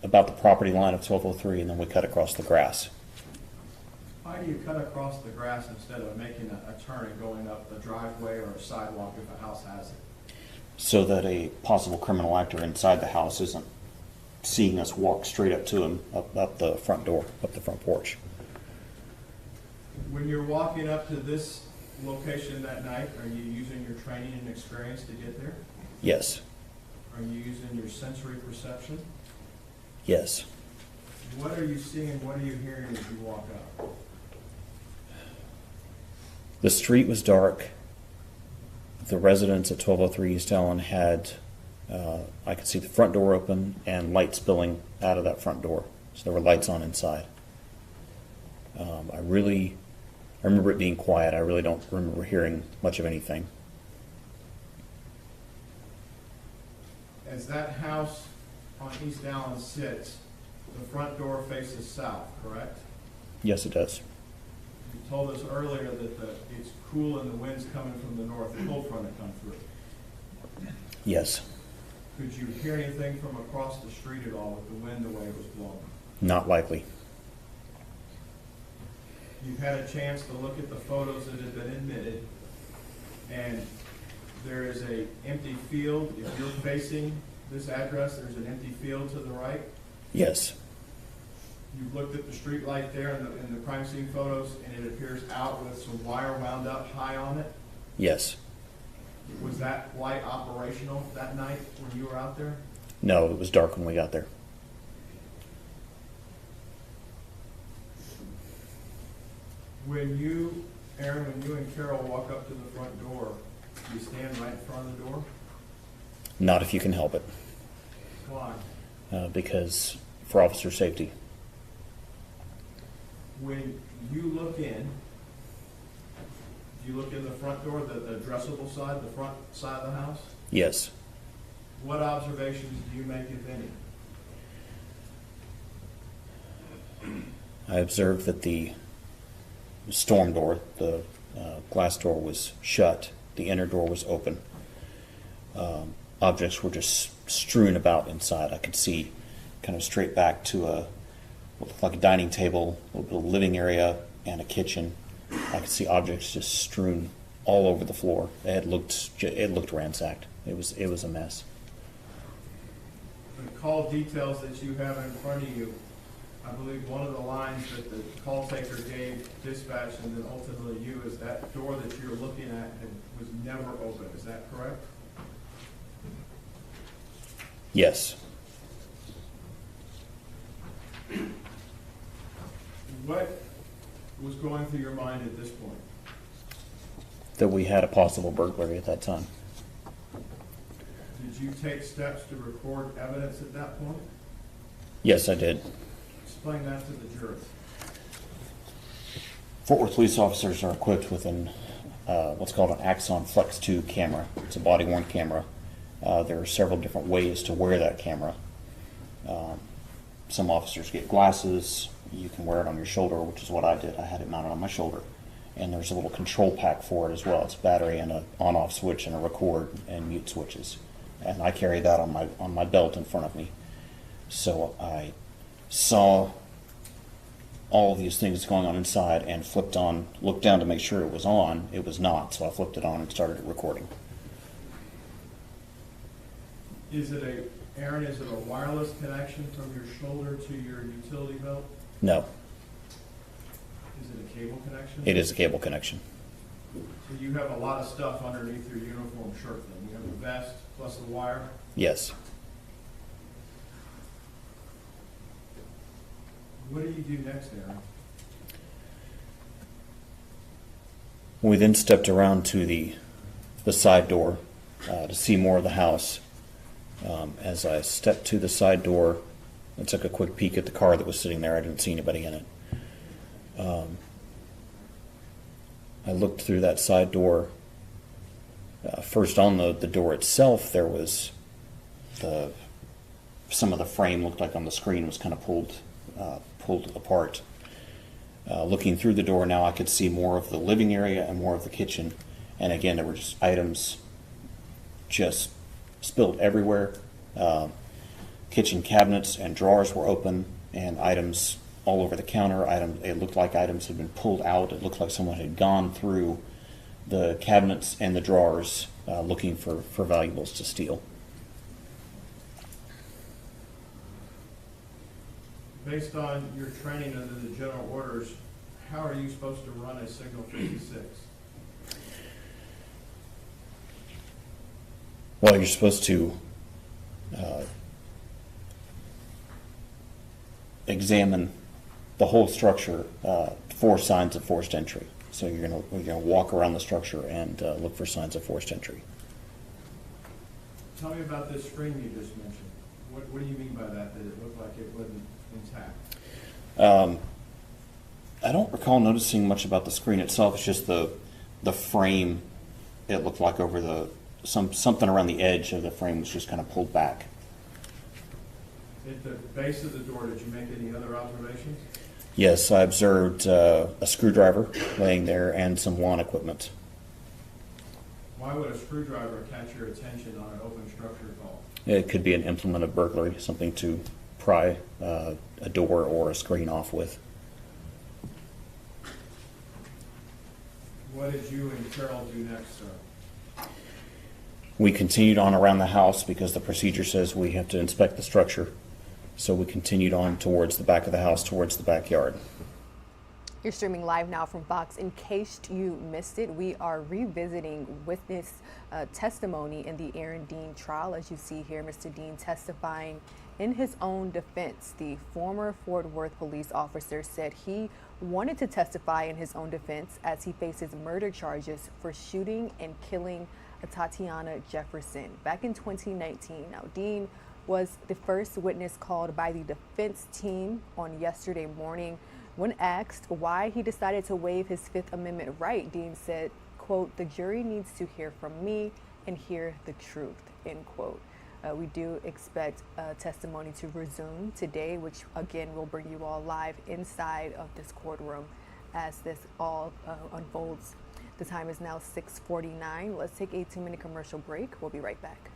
about the property line of 1203, and then we cut across the grass.
Why do you cut across the grass instead of making a turn and going up a driveway or a sidewalk if a house has it?
So that a possible criminal actor inside the house isn't seeing us walk straight up to him, up the front door, up the front porch.
When you're walking up to this location that night, are you using your training and experience to get there?
Yes.
Are you using your sensory perception?
Yes.
What are you seeing, what are you hearing as you walk up?
The street was dark. The residents at 1203 East Allen had, I could see the front door open and light spilling out of that front door. So there were lights on inside. I remember it being quiet. I really don't remember hearing much of anything.
As that house on East Allen sits, the front door faces south, correct?
Yes, it does.
You told us earlier that it's cool and the wind's coming from the north, the cold front had come through.
Yes.
Could you hear anything from across the street at all with the wind the way it was blowing?
Not likely.
You've had a chance to look at the photos that have been admitted, and there is an empty field. If you're facing this address, there's an empty field to the right.
Yes.
You've looked at the street light there in the crime scene photos, and it appears out with some wire wound up high on it.
Yes.
Was that light operational that night when you were out there?
No, it was dark when we got there.
When you, Aaron, when you and Carol walk up to the front door, do you stand right in front of the door?
Not if you can help it.
Why?
Because for officer safety.
When you look in, do you look in the front door, the addressable side, the front side of the house?
Yes.
What observations do you make, if any?
I observed that the storm door, the glass door was shut. The inner door was open. Objects were just strewn about inside. I could see kind of straight back to what looked like a dining table, a little bit of living area, and a kitchen. I could see objects just strewn all over the floor. It looked ransacked. It was a mess.
The call details that you have in front of you, I believe one of the lines that the call taker gave dispatch and then ultimately you is that door that you're looking at was never open. Is that correct?
Yes.
What was going through your mind at this point?
That we had a possible burglary at that time.
Did you take steps to record evidence at that point?
Yes, I did.
Explain that to the jury.
Fort Worth police officers are equipped with an what's called an Axon Flex 2 camera. It's a body-worn camera. There are several different ways to wear that camera. Some officers get glasses. You can wear it on your shoulder, which is what I did. I had it mounted on my shoulder. And there's a little control pack for it as well. It's a battery and an on-off switch and a record and mute switches. And I carry that on my belt in front of me. So I saw all of these things going on inside and looked down to make sure it was on. It was not, so I flipped it on and started recording.
Aaron, is it a wireless connection from your shoulder to your utility belt?
No.
Is it a cable connection?
It is a cable connection.
So you have a lot of stuff underneath your uniform shirt then. You have a vest plus a wire?
Yes.
What do you do next, Aaron?
We then stepped around to the side door to see more of the house. As I stepped to the side door, I took a quick peek at the car that was sitting there. I didn't see anybody in it. I looked through that side door. First, on the door itself, there was some of the frame looked like on the screen was kind of pulled apart. Looking through the door now, I could see more of the living area and more of the kitchen. And again, there were just items just spilled everywhere. Kitchen cabinets and drawers were open, and items all over the counter. It looked like items had been pulled out. It looked like someone had gone through the cabinets and the drawers looking for valuables to steal.
Based on your training under the general orders, how are you supposed to run a Signal 56?
Well, you're supposed to examine the whole structure for signs of forced entry. So you're gonna walk around the structure and look for signs of forced entry.
Tell me about this screen you just mentioned. What do you mean by that it looked like it wasn't intact?
I don't recall noticing much about the screen itself. It's just the frame. It looked like over something around the edge of the frame was just kind of pulled back.
At the base of the door, did you make any other observations?
Yes, I observed a screwdriver laying there and some lawn equipment.
Why would a screwdriver catch your attention on an open structure call?
It could be an implement of burglary, something to pry a door or a screen off with.
What did you and Carol do next, sir?
We continued on around the house because the procedure says we have to inspect the structure. So we continued on towards the back of the house, towards the backyard.
You're streaming live now from Fox. In case you missed it, we are revisiting witness testimony in the Aaron Dean trial. As you see here, Mr. Dean testifying in his own defense. The former Fort Worth police officer said he wanted to testify in his own defense as he faces murder charges for shooting and killing Tatiana Jefferson back in 2019. Now, Dean was the first witness called by the defense team on yesterday morning. When asked why he decided to waive his Fifth Amendment right, Dean said, quote, "The jury needs to hear from me and hear the truth," end quote. We do expect testimony to resume today, which again will bring you all live inside of this courtroom as this all unfolds. The time is now 6:49. Let's take a 2-minute commercial break. We'll be right back.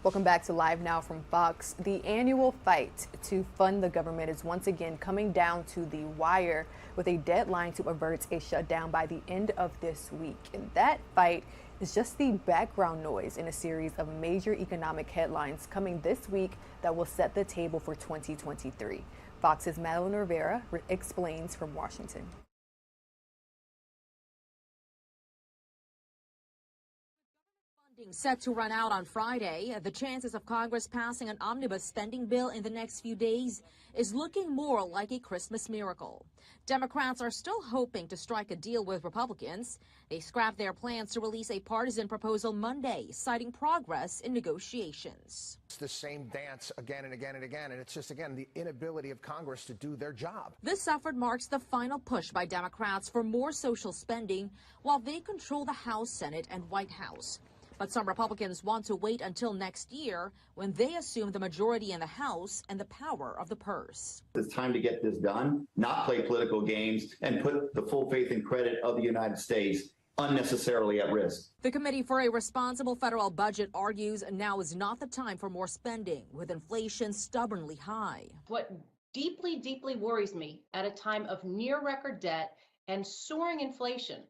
Welcome back to Live Now from Fox. The annual fight to fund the government is once again coming down to the wire with a deadline to avert a shutdown by the end of this week. And that fight is just the background noise in a series of major economic headlines coming this week that will set the table for 2023. Fox's Madeline Rivera explains from Washington.
Set to run out on Friday, the chances of Congress passing an omnibus spending bill in the next few days is looking more like a Christmas miracle. Democrats are still hoping to strike a deal with Republicans. They scrapped their plans to release a partisan proposal Monday, citing progress in negotiations.
It's the same dance again and again and again, and it's just, again, the inability of Congress to do their job.
This effort marks the final push by Democrats for more social spending while they control the House, Senate, and White House. But some Republicans want to wait until next year when they assume the majority in the House and the power of the purse.
It's time to get this done, not play political games, and put the full faith and credit of the United States unnecessarily at risk.
The Committee for a Responsible Federal Budget argues now is not the time for more spending, with inflation stubbornly high.
What deeply, deeply worries me at a time of near record debt and soaring inflation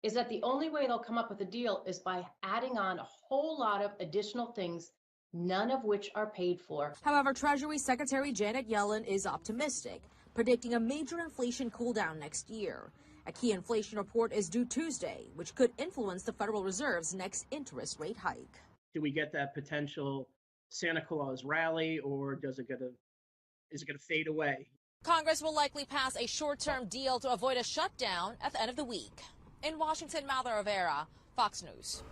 is that the only way they'll come up with a deal is by adding on a whole lot of additional things, none of which are paid for.
However, Treasury Secretary Janet Yellen is optimistic, predicting a major inflation cooldown next year. A key inflation report is due Tuesday, which could influence the Federal Reserve's next interest rate hike.
Do we get that potential Santa Claus rally, or is it gonna fade away?
Congress will likely pass a short-term deal to avoid a shutdown at the end of the week. In Washington, Madeline Rivera, Fox News.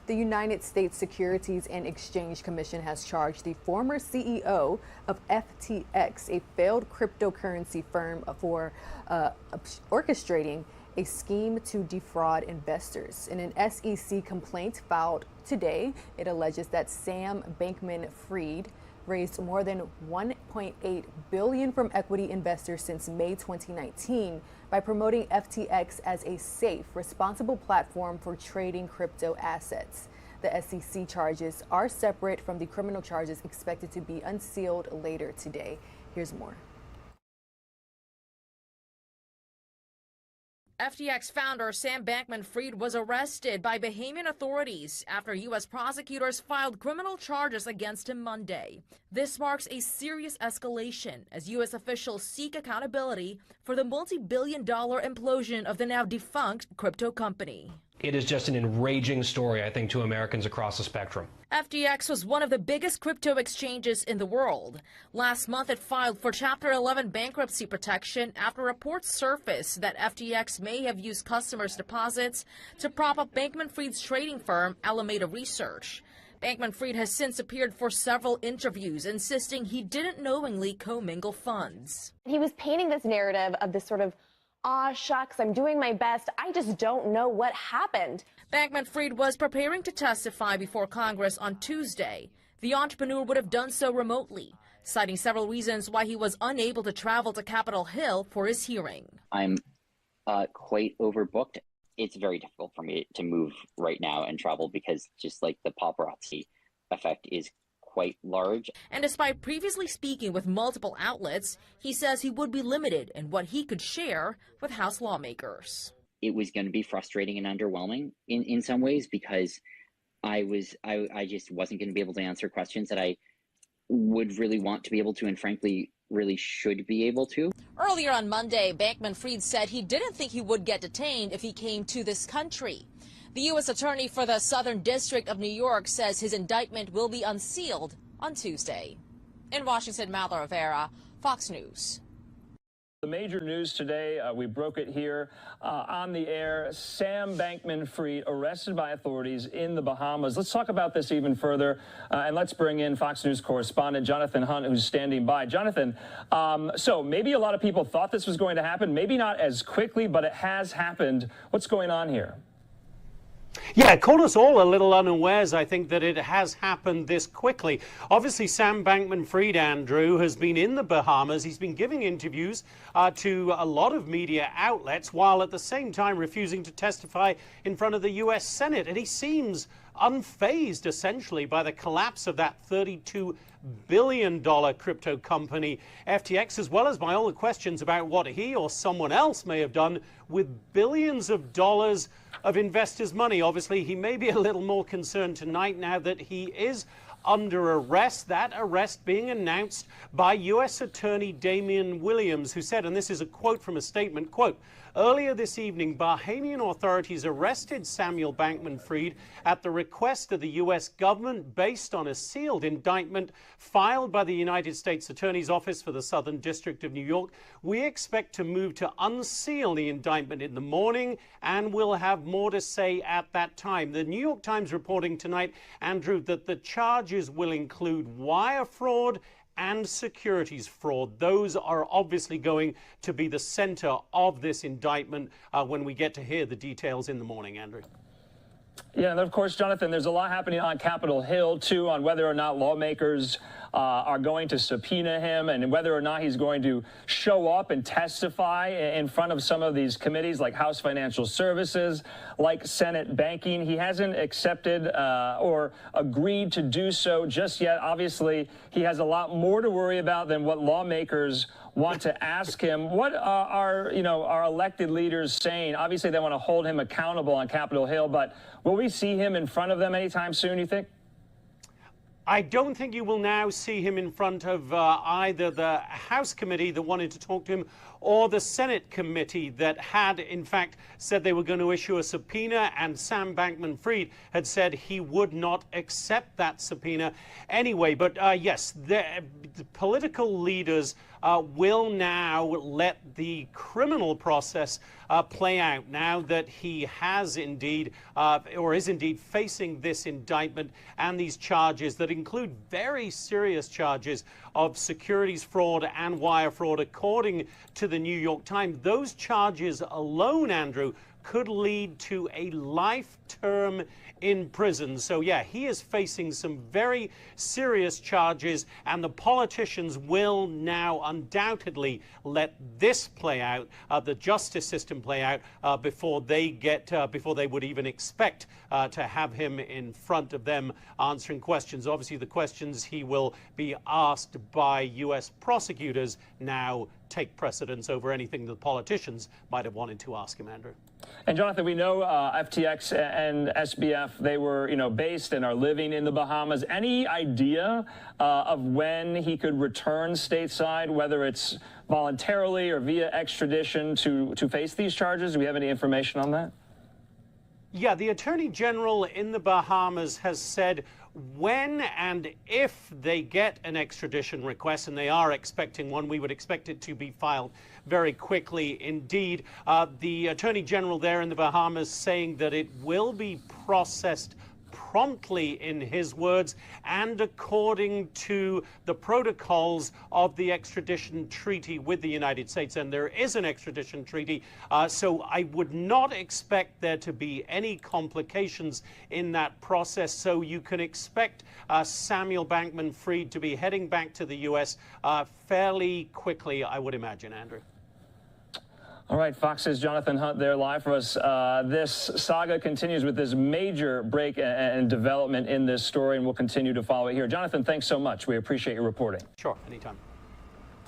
The United States Securities and Exchange Commission has charged the former CEO of FTX, a failed cryptocurrency firm, for orchestrating a scheme to defraud investors. In an SEC complaint filed today, it alleges that Sam Bankman-Fried raised more than $1.8 billion from equity investors since May 2019 by promoting FTX as a safe, responsible platform for trading crypto assets. The SEC charges are separate from the criminal charges expected to be unsealed later today. Here's more.
FTX founder Sam Bankman-Fried was arrested by Bahamian authorities after U.S. prosecutors filed criminal charges against him Monday. This marks a serious escalation as U.S. officials seek accountability for the multi-billion-dollar implosion of the now defunct crypto company.
It is just an enraging story, I think, to Americans across the spectrum.
FTX was one of the biggest crypto exchanges in the world. Last month, it filed for Chapter 11 bankruptcy protection after reports surfaced that FTX may have used customers' deposits to prop up Bankman-Fried's trading firm, Alameda Research. Bankman-Fried has since appeared for several interviews, insisting he didn't knowingly commingle funds.
He was painting this narrative of this sort of, aw, shucks, I'm doing my best, I just don't know what happened.
Bankman-Fried was preparing to testify before Congress on Tuesday. The entrepreneur would have done so remotely, citing several reasons why he was unable to travel to Capitol Hill for his hearing.
I'm quite overbooked. It's very difficult for me to move right now and travel because just like the paparazzi effect is quite large.
And despite previously speaking with multiple outlets, he says he would be limited in what he could share with House lawmakers.
It was going to be frustrating and underwhelming in some ways because I just wasn't going to be able to answer questions that I would really want to be able to, and frankly really should be able to.
Earlier on Monday, Bankman-Fried said he didn't think he would get detained if he came to this country. The U.S. Attorney for the Southern District of New York says his indictment will be unsealed on Tuesday. In Washington, Madeline Rivera, Fox News.
The major news today, we broke it here on the air. Sam Bankman-Fried arrested by authorities in the Bahamas. Let's talk about this even further, and let's bring in Fox News correspondent Jonathan Hunt, who's standing by. Jonathan, so maybe a lot of people thought this was going to happen, maybe not as quickly, but it has happened. What's going on here?
Yeah, it caught us all a little unawares, I think, that it has happened this quickly. Obviously, Sam Bankman-Fried, Andrew, has been in the Bahamas. He's been giving interviews to a lot of media outlets, while at the same time refusing to testify in front of the U.S. Senate. And he seems unfazed, essentially, by the collapse of that $32 billion crypto company, FTX, as well as by all the questions about what he or someone else may have done with billions of dollars of investors' money. Obviously, he may be a little more concerned tonight now that he is under arrest, that arrest being announced by U.S. Attorney Damian Williams, who said, and this is a quote from a statement, quote, "Earlier this evening, Bahamian authorities arrested Samuel Bankman-Fried at the request of the U.S. government based on a sealed indictment filed by the United States Attorney's Office for the Southern District of New York. We expect to move to unseal the indictment in the morning, and we'll have more to say at that time." The New York Times reporting tonight, Andrew, that the charges will include wire fraud and securities fraud. Those are obviously going to be the center of this indictment when we get to hear the details in the morning, Andrew.
Yeah, and of course, Jonathan, there's a lot happening on Capitol Hill, too, on whether or not lawmakers are going to subpoena him and whether or not he's going to show up and testify in front of some of these committees like House Financial Services, like Senate Banking. He hasn't accepted or agreed to do so just yet. Obviously, he has a lot more to worry about than what lawmakers want to ask him. What are our elected leaders saying? Obviously, they want to hold him accountable on Capitol Hill, but will we see him in front of them anytime soon, you think?
I don't think you will now see him in front of either the House committee that wanted to talk to him or the Senate committee that had, in fact, said they were going to issue a subpoena, and Sam Bankman-Fried had said he would not accept that subpoena anyway. But yes, the political leaders will now let the criminal process play out now that he has indeed or is indeed facing this indictment and these charges that include very serious charges of securities fraud and wire fraud, according to the New York Times. Those charges alone, Andrew, could lead to a life term in prison. So yeah, he is facing some very serious charges, and the politicians will now undoubtedly let this play out, the justice system play out, before they would even expect to have him in front of them answering questions. Obviously, the questions he will be asked by U.S. prosecutors now take precedence over anything the politicians might have wanted to ask him, Andrew.
And Jonathan, we know FTX and SBF, they were, based and are living in the Bahamas. Any idea of when he could return stateside, whether it's voluntarily or via extradition to face these charges? Do we have any information on that?
Yeah, the Attorney General in the Bahamas has said when and if they get an extradition request, and they are expecting one, we would expect it to be filed very quickly indeed. The Attorney General there in the Bahamas saying that it will be processed promptly, in his words, and according to the protocols of the extradition treaty with the United States. And there is an extradition treaty, so I would not expect there to be any complications in that process. So you can expect Samuel Bankman-Fried to be heading back to the U.S. Fairly quickly, I would imagine, Andrew.
All right, Fox's Jonathan Hunt there live for us. This saga continues with this major break and development in this story, and we'll continue to follow it here. Jonathan, thanks so much. We appreciate your reporting.
Sure, anytime.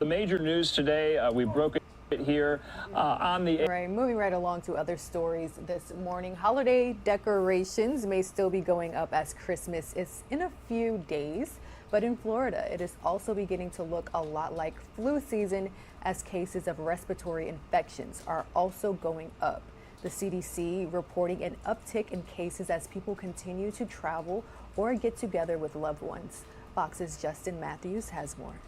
The major news today, we broke it here on the...
All right, moving right along to other stories this morning. Holiday decorations may still be going up as Christmas is in a few days. But in Florida, it is also beginning to look a lot like flu season as cases of respiratory infections are also going up. The CDC reporting an uptick in cases as people continue to travel or get together with loved ones. Fox's Justin Matthews has more.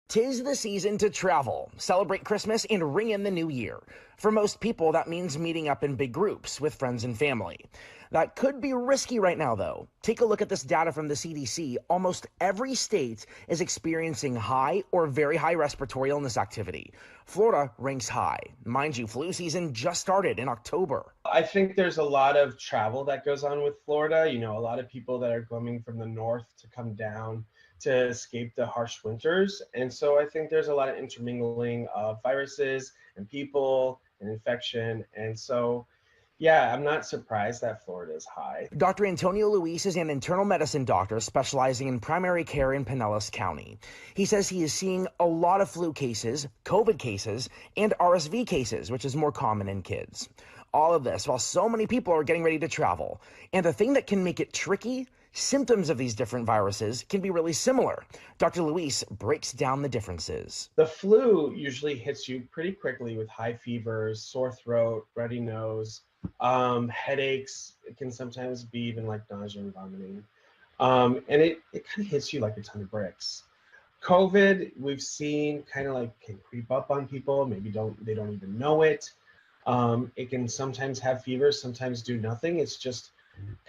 'Tis the season to travel, celebrate Christmas, and ring in the new year. For most people, that means meeting up in big groups with friends and family. That could be risky right now, though. Take a look at this data from the CDC. Almost every state is experiencing high or very high respiratory illness activity. Florida ranks high. Mind you, flu season just started in October.
I think there's a lot of travel that goes on with Florida. You know, a lot of people that are coming from the north to come down to escape the harsh winters. And so I think there's a lot of intermingling of viruses and people and infection. And so, yeah, I'm not surprised that Florida is high.
Dr. Antonio Luis is an internal medicine doctor specializing in primary care in Pinellas County. He says he is seeing a lot of flu cases, COVID cases, and RSV cases, which is more common in kids. All of this while so many people are getting ready to travel. And the thing that can make it tricky, symptoms of these different viruses can be really similar. Dr. Luis breaks down the differences.
The flu usually hits you pretty quickly with high fevers, sore throat, runny nose, headaches. It can sometimes be even like nausea and vomiting. And it kind of hits you like a ton of bricks. COVID, we've seen kind of like can creep up on people. Maybe they don't even know it. It can sometimes have fever, sometimes do nothing. It's just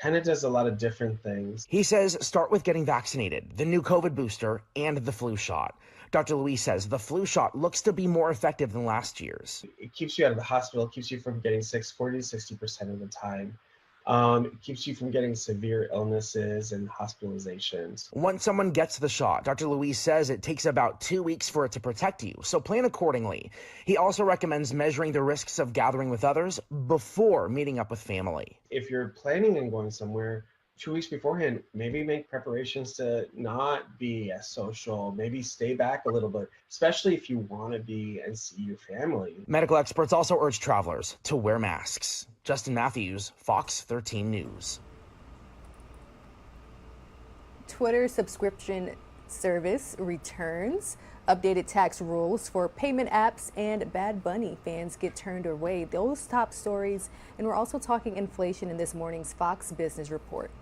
kind of does a lot of different things.
He says start with getting vaccinated, the new COVID booster, and the flu shot. Dr. Luis says the flu shot looks to be more effective than last year's.
It keeps you out of the hospital, it keeps you from getting sick 40 to 60% of the time. It keeps you from getting severe illnesses and hospitalizations.
Once someone gets the shot, Dr. Luis says it takes about 2 weeks for it to protect you, so plan accordingly. He also recommends measuring the risks of gathering with others before meeting up with family.
If you're planning on going somewhere, 2 weeks beforehand, maybe make preparations to not be as social, maybe stay back a little bit, especially if you want to be and see your family.
Medical experts also urge travelers to wear masks. Justin Matthews, Fox 13 News.
Twitter subscription service returns. Updated tax rules for payment apps and Bad Bunny fans get turned away. Those top stories, and we're also talking inflation in this morning's Fox Business Report.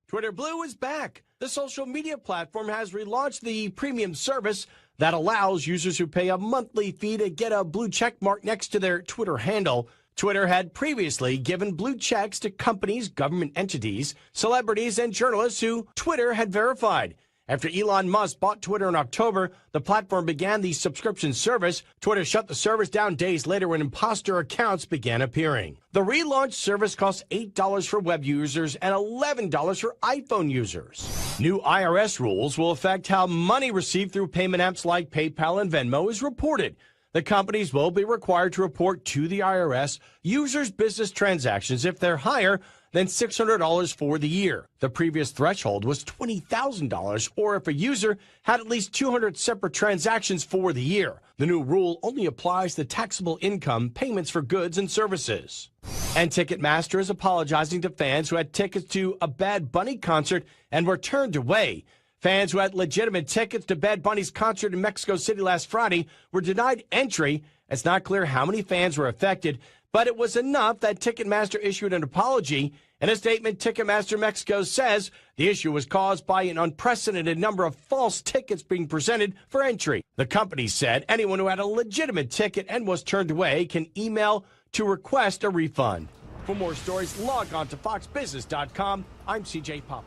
Twitter Blue is back. The social media platform has relaunched the premium service that allows users who pay a monthly fee to get a blue check mark next to their Twitter handle. Twitter had previously given blue checks to companies, government entities, celebrities, and journalists who Twitter had verified. After Elon Musk bought Twitter in October, the platform began the subscription service. Twitter shut the service down days later when imposter accounts began appearing. The relaunched service costs $8 for web users and $11 for iPhone users. New IRS rules will affect how money received through payment apps like PayPal and Venmo is reported. The companies will be required to report to the IRS users' business transactions if they're higher than $600 for the year. The previous threshold was $20,000, or if a user had at least 200 separate transactions for the year. The new rule only applies to taxable income payments for goods and services. And Ticketmaster is apologizing to fans who had tickets to a Bad Bunny concert and were turned away. Fans who had legitimate tickets to Bad Bunny's concert in Mexico City last Friday were denied entry. It's not clear how many fans were affected, but it was enough that Ticketmaster issued an apology. In a statement, Ticketmaster Mexico says the issue was caused by an unprecedented number of false tickets being presented for entry. The company said anyone who had a legitimate ticket and was turned away can email to request a refund. For more stories, log on to foxbusiness.com. I'm CJ Papa.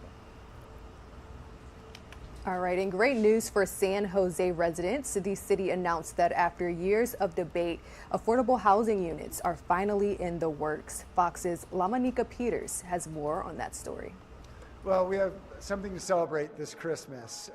All right, and great news for San Jose residents. The city announced that after years of debate, affordable housing units are finally in the works. Fox's Lamanika Peters has more on that story.
Well, we have something to celebrate this Christmas.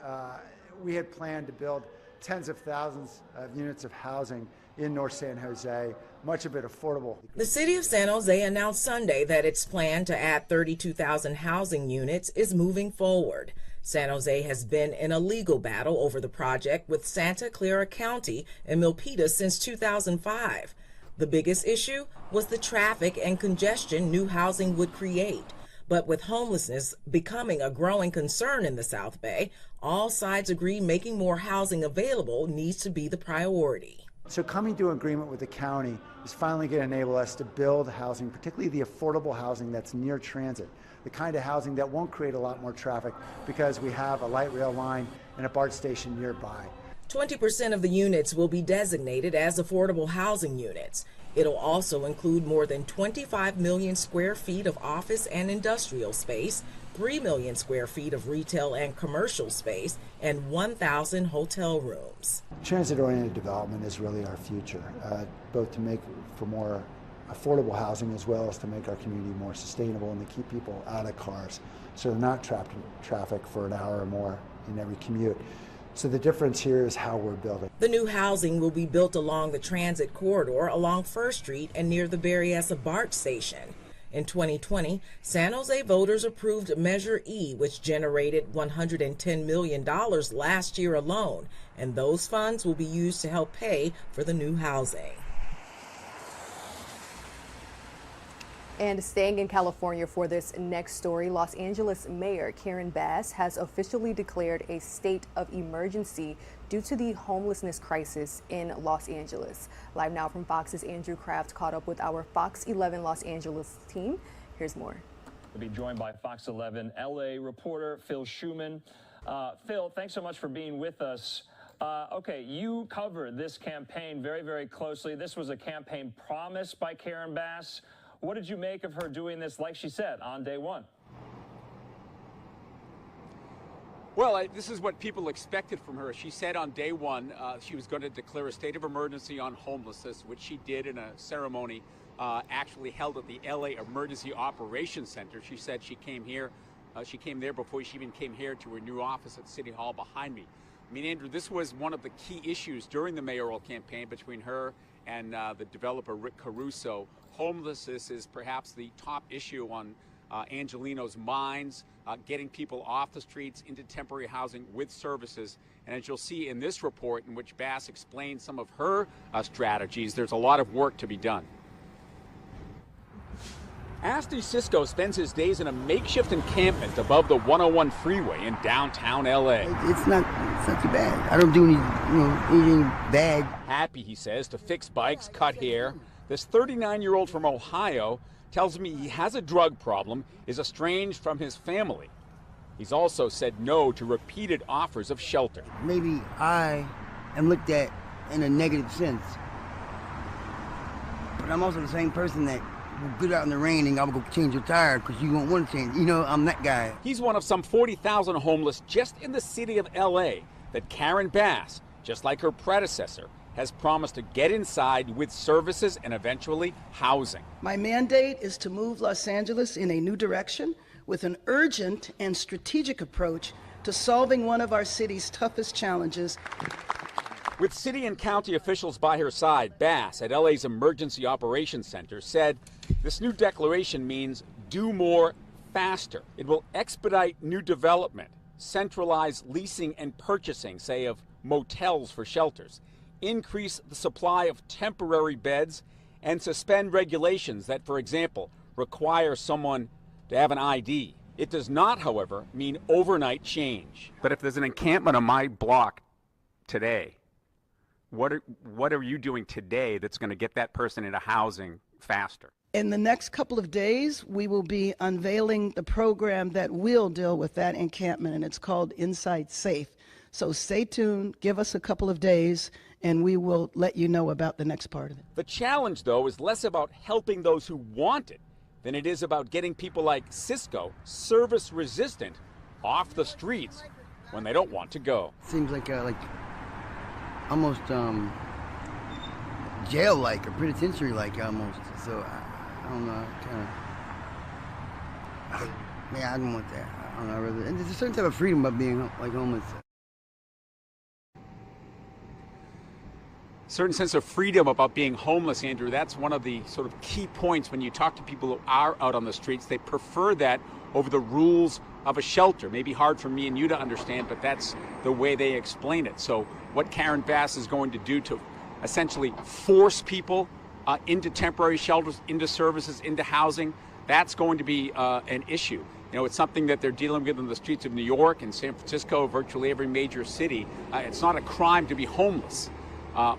We had planned to build tens of thousands of units of housing in North San Jose, much of it affordable.
The city of San Jose announced Sunday that its plan to add 32,000 housing units is moving forward. San Jose has been in a legal battle over the project with Santa Clara County and Milpitas since 2005. The biggest issue was the traffic and congestion new housing would create. But with homelessness becoming a growing concern in the South Bay, all sides agree making more housing available needs to be the priority.
So coming to an agreement with the county is finally going to enable us to build housing, particularly the affordable housing that's near transit, the kind of housing that won't create a lot more traffic because we have a light rail line and a BART station nearby.
20% of the units will be designated as affordable housing units. It'll also include more than 25 million square feet of office and industrial space, 3 million square feet of retail and commercial space, and 1,000 hotel rooms.
Transit-oriented development is really our future, both to make for more affordable housing as well as to make our community more sustainable and to keep people out of cars so they're not trapped in traffic for an hour or more in every commute. So the difference here is how we're building.
The new housing will be built along the transit corridor along First Street and near the Berryessa BART station. In 2020, San Jose voters approved Measure E, which generated $110 million last year alone, and those funds will be used to help pay for the new housing.
And staying in California for this next story, Los Angeles Mayor Karen Bass has officially declared a state of emergency due to the homelessness crisis in Los Angeles. Live now from Fox's Andrew Kraft caught up with our Fox 11 Los Angeles team. Here's more.
We'll be joined by Fox 11 LA reporter Phil Schuman. Phil, thanks so much for being with us. Okay, you covered this campaign very, very closely. This was a campaign promise by Karen Bass. What did you make of her doing this, like she said, on day one?
Well, this is what people expected from her. She said on day one she was going to declare a state of emergency on homelessness, which she did in a ceremony actually held at the LA Emergency Operations Center. She said she came here, she came there before she even came here to her new office at City Hall behind me. I mean, Andrew, this was one of the key issues during the mayoral campaign between her and the developer Rick Caruso. Homelessness is perhaps the top issue on Angelino's minds, getting people off the streets into temporary housing with services. And as you'll see in this report, in which Bass explains some of her strategies, there's a lot of work to be done. Asti Cisco spends his days in a makeshift encampment above the 101 freeway in downtown LA.
It's not too bad. I don't do anything bad.
Happy, he says, to fix bikes, cut hair. This 39-year-old from Ohio tells me he has a drug problem, is estranged from his family. He's also said no to repeated offers of shelter.
Maybe I am looked at in a negative sense, but I'm also the same person that will get out in the rain and I'll go change your tire because you won't want to change. You know, I'm that guy.
He's one of some 40,000 homeless just in the city of LA that Karen Bass, just like her predecessor, has promised to get inside with services and eventually housing.
My mandate is to move Los Angeles in a new direction with an urgent and strategic approach to solving one of our city's toughest challenges.
With city and county officials by her side, Bass at LA's Emergency Operations Center said this new declaration means do more faster. It will expedite new development, centralize leasing and purchasing, say, of motels for shelters, increase the supply of temporary beds, and suspend regulations that, for example, require someone to have an ID. It does not, however, mean overnight change. But if there's an encampment on my block today, what are you doing today that's going to get that person into housing faster?
In the next couple of days, we will be unveiling the program that will deal with that encampment, and it's called Inside Safe. So stay tuned, give us a couple of days, and we will let you know about the next part of it.
The challenge, though, is less about helping those who want it than it is about getting people like Cisco, service resistant, off the streets when they don't want to go.
Seems like almost jail-like or penitentiary-like almost. So I don't know, I don't want that. I don't know, really. And there's a certain type of freedom about being like homeless.
Certain sense of freedom about being homeless, Andrew. That's one of the sort of key points when you talk to people who are out on the streets. They prefer that over the rules of a shelter. Maybe hard for me and you to understand, but that's the way they explain it. So what Karen Bass is going to do to essentially force people into temporary shelters, into services, into housing, that's going to be an issue. You know, it's something that they're dealing with in the streets of New York and San Francisco, virtually every major city. It's not a crime to be homeless.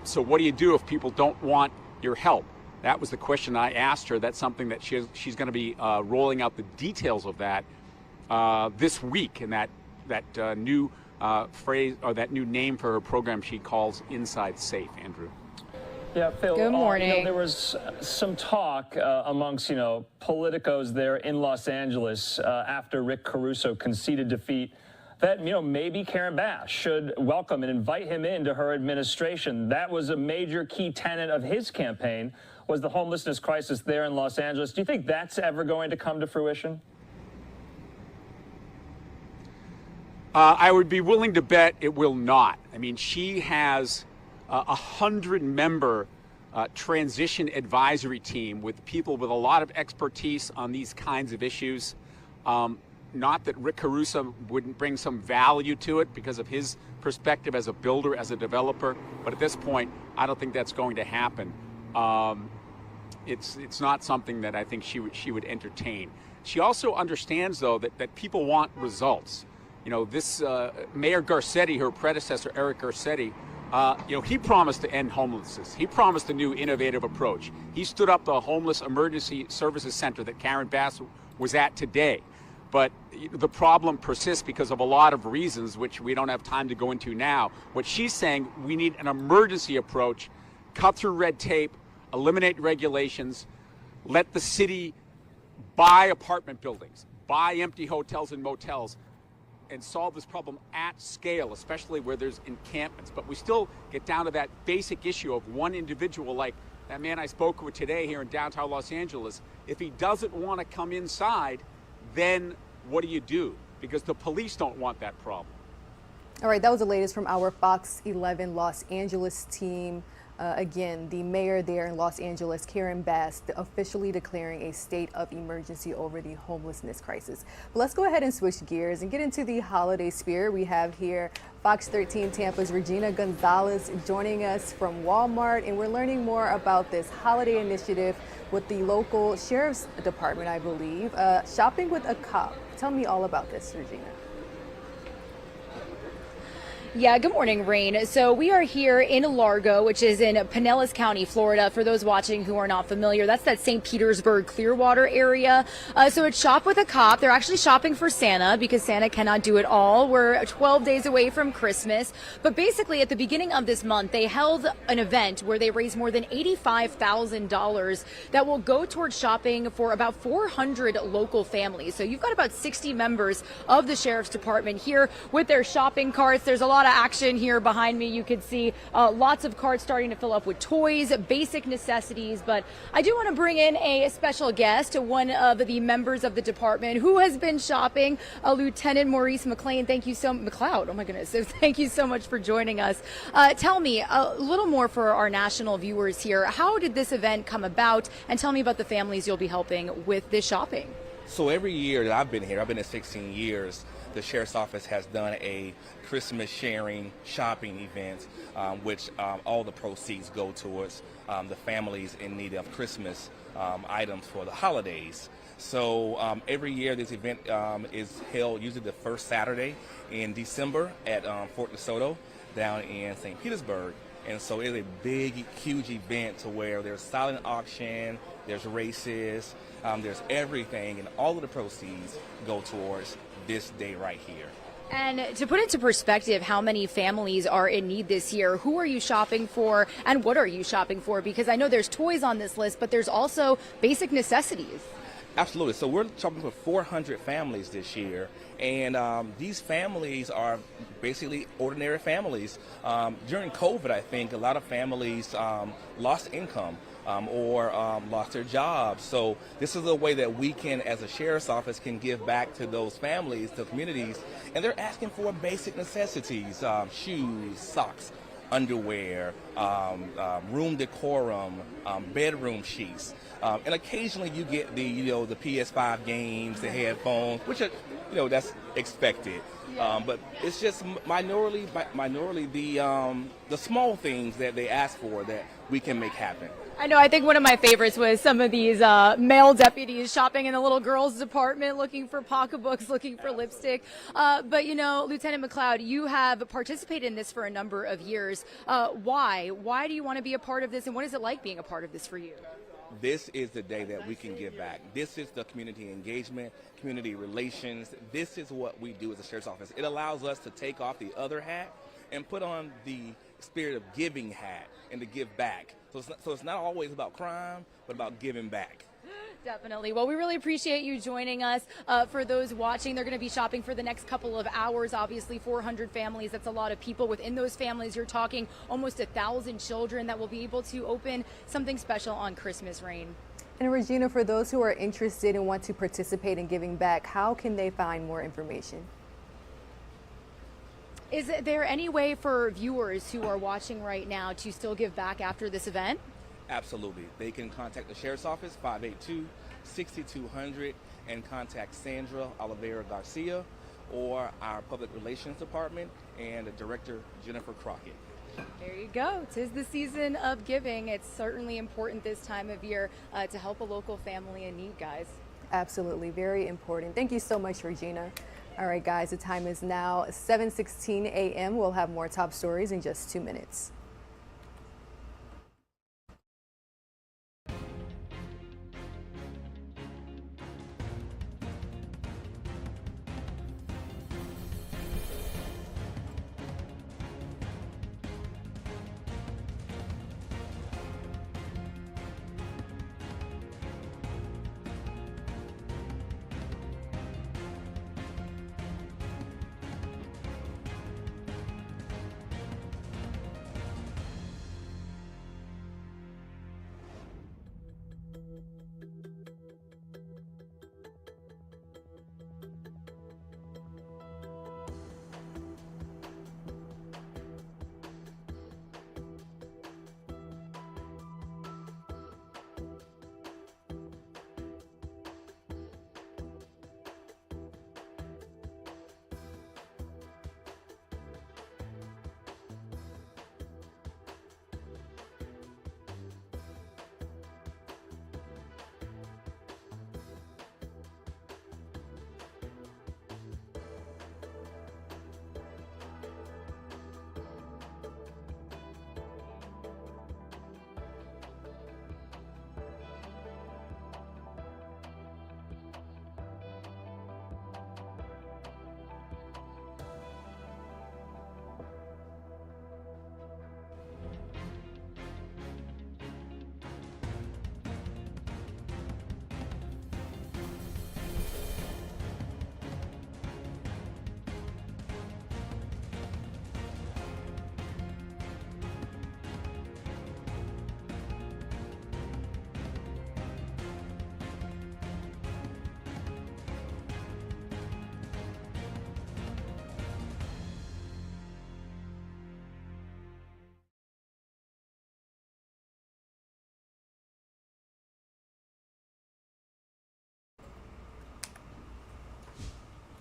So what do you do if people don't want your help? That was the question I asked her. That's something that she's going to be rolling out the details of that this week, and that new phrase, or that new name for her program she calls Inside Safe. Andrew.
Yeah, Phil.
Good morning.
There was some talk amongst politicos there in Los Angeles after Rick Caruso conceded defeat that maybe Karen Bass should welcome and invite him into her administration. That was a major key tenet of his campaign, was the homelessness crisis there in Los Angeles. Do you think that's ever going to come to fruition?
I would be willing to bet it will not. I mean, she has a 100-member transition advisory team with people with a lot of expertise on these kinds of issues. Not that Rick Caruso wouldn't bring some value to it because of his perspective as a builder, as a developer, but at this point, I don't think that's going to happen. It's not something that I think she would entertain. She also understands, though, that people want results. This Mayor Garcetti, her predecessor, Eric Garcetti, he promised to end homelessness. He promised a new innovative approach. He stood up the Homeless Emergency Services Center that Karen Bass was at today. But the problem persists because of a lot of reasons, which we don't have time to go into now. What she's saying, we need an emergency approach, cut through red tape, eliminate regulations, let the city buy apartment buildings, buy empty hotels and motels, and solve this problem at scale, especially where there's encampments. But we still get down to that basic issue of one individual, like that man I spoke with today here in downtown Los Angeles. If he doesn't want to come inside, then what do? Because the police don't want that problem.
All right, that was the latest from our Fox 11 Los Angeles team. Again, the mayor there in Los Angeles, Karen Bass, officially declaring a state of emergency over the homelessness crisis. But let's go ahead and switch gears and get into the holiday spirit. We have here Fox 13 Tampa's Regina Gonzalez joining us from Walmart, and we're learning more about this holiday initiative with the local sheriff's department, I believe, shopping with a cop. Tell me all about this, Regina.
Yeah, good morning, Rain. So we are here in Largo, which is in Pinellas County, Florida. For those watching who are not familiar, that's that St. Petersburg, Clearwater area. So it's Shop with a Cop. They're actually shopping for Santa because Santa cannot do it all. We're 12 days away from Christmas. But basically, at the beginning of this month, they held an event where they raised more than $85,000 that will go towards shopping for about 400 local families. So you've got about 60 members of the Sheriff's Department here with their shopping carts. There's a lot of action here behind me. You can see lots of carts starting to fill up with toys, basic necessities. But I do want to bring in a special guest, one of the members of the department who has been shopping, Lieutenant Maurice McLeod. Thank you so McLeod. Oh my goodness. So thank you so much for joining us. Tell me a little more for our national viewers here. How did this event come about? And tell me about the families you'll be helping with this shopping.
So every year that I've been here, I've been here 16 years, the Sheriff's Office has done a Christmas sharing shopping event, which all the proceeds go towards the families in need of Christmas items for the holidays. So every year this event is held usually the first Saturday in December at Fort DeSoto down in St. Petersburg. And so it's a big, huge event to where there's silent auction, there's races, there's everything, and all of the proceeds go towards this day right here.
And to put into perspective how many families are in need this year, who are you shopping for and what are you shopping for? Because I know there's toys on this list, but there's also basic necessities.
Absolutely. So we're shopping for 400 families this year, and these families are basically ordinary families. During COVID, I think a lot of families lost income. Or lost their jobs. So this is a way that we can, as a sheriff's office, can give back to those families, to communities, and they're asking for basic necessities, shoes, socks, underwear, room decorum, bedroom sheets, and occasionally you get the the PS5 games, the headphones, which are that's expected. But it's just minorly the small things that they ask for that we can make happen.
I know. I think one of my favorites was some of these male deputies shopping in the little girls' department, looking for pocketbooks, looking for lipstick. But you know, Lieutenant McLeod, you have participated in this for a number of years. Why? Why do you want to be a part of this, and what is it like being a part of this for you?
This is the day that we can give back. This is the community engagement, community relations. This is what we do as a sheriff's office. It allows us to take off the other hat and put on the spirit of giving hat and to give back. So it's not always about crime, but about giving back.
Definitely. Well, we really appreciate you joining us. For those watching, they're going to be shopping for the next couple of hours. Obviously, 400 families. That's a lot of people. Within those families, you're talking almost 1,000 children that will be able to open something special on Christmas, Rain.
And Regina, for those who are interested and want to participate in giving back, how can they find more information?
Is there any way for viewers who are watching right now to still give back after this event?
Absolutely. They can contact the Sheriff's Office, 582-6200, and contact Sandra Oliveira Garcia or our Public Relations Department and Director Jennifer Crockett.
There you go. 'Tis the season of giving. It's certainly important this time of year to help a local family in need, guys.
Absolutely. Very important. Thank you so much, Regina. All right, guys, the time is now 7:16 a.m. We'll have more top stories in just 2 minutes.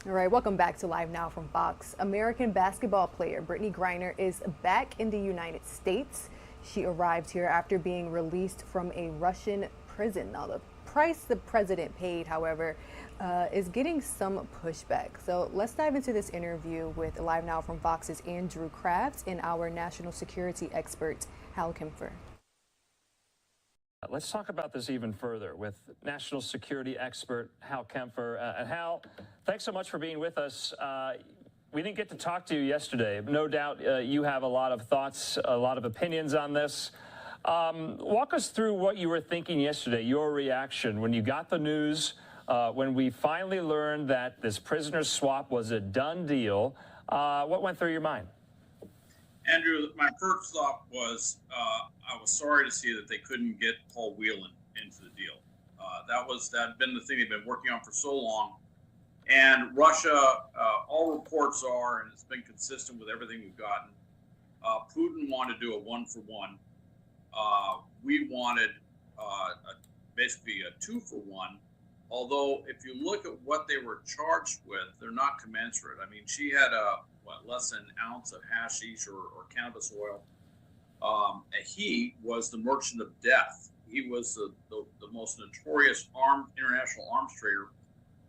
All right, welcome back to Live Now from Fox. American basketball player Brittany Griner is back in the United States. She arrived here after being released from a Russian prison. Now, the price the president paid, however, is getting some pushback. So let's dive into this interview with Live Now from Fox's Andrew Kraft and our national security expert, Hal Kempfer.
Let's talk about this even further with national security expert Hal Kempfer. And Hal, thanks so much for being with us. We didn't get to talk to you yesterday. No doubt you have a lot of thoughts, a lot of opinions on this. Walk us through what you were thinking yesterday, your reaction when you got the news, when we finally learned that this prisoner swap was a done deal. What went through your mind?
Andrew, my first thought was I was sorry to see that they couldn't get Paul Whelan into the deal. That had been the thing they've been working on for so long. And Russia, all reports are, and it's been consistent with everything we've gotten, Putin wanted to do a one-for-one. We wanted basically a two-for-one. although if you look at what they were charged with, they're not commensurate. I mean, she had less than an ounce of hashish or cannabis oil. And he was the merchant of death. He was the most notorious international arms trader,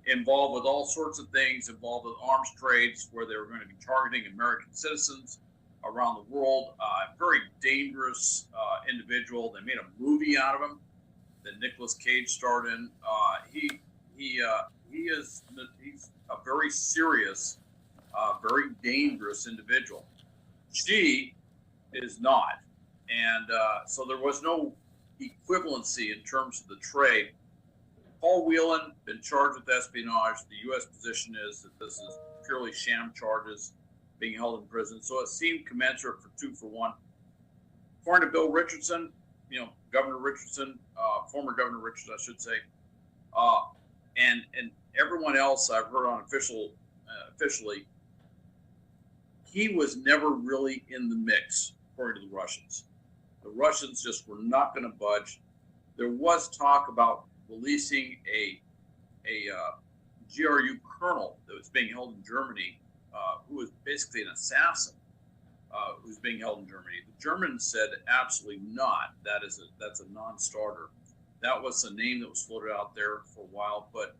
involved with all sorts of things, involved with arms trades where they were going to be targeting American citizens around the world. Very dangerous individual. They made a movie out of him that Nicolas Cage starred in. He's a very serious, very dangerous individual. She is not, and so there was no equivalency in terms of the trade. Paul Whelan been charged with espionage. The U.S. position is that this is purely sham charges, being held in prison. So it seemed commensurate for 2 for 1. According to Bill Richardson, Governor Richardson, former Governor Richardson, I should say, and everyone else I've heard on officially, he was never really in the mix, according to the Russians. The Russians just were not going to budge. There was talk about releasing a GRU colonel that was being held in Germany, who was basically an assassin, who's being held in Germany. The Germans said absolutely not. That's a non-starter. That was a name that was floated out there for a while, but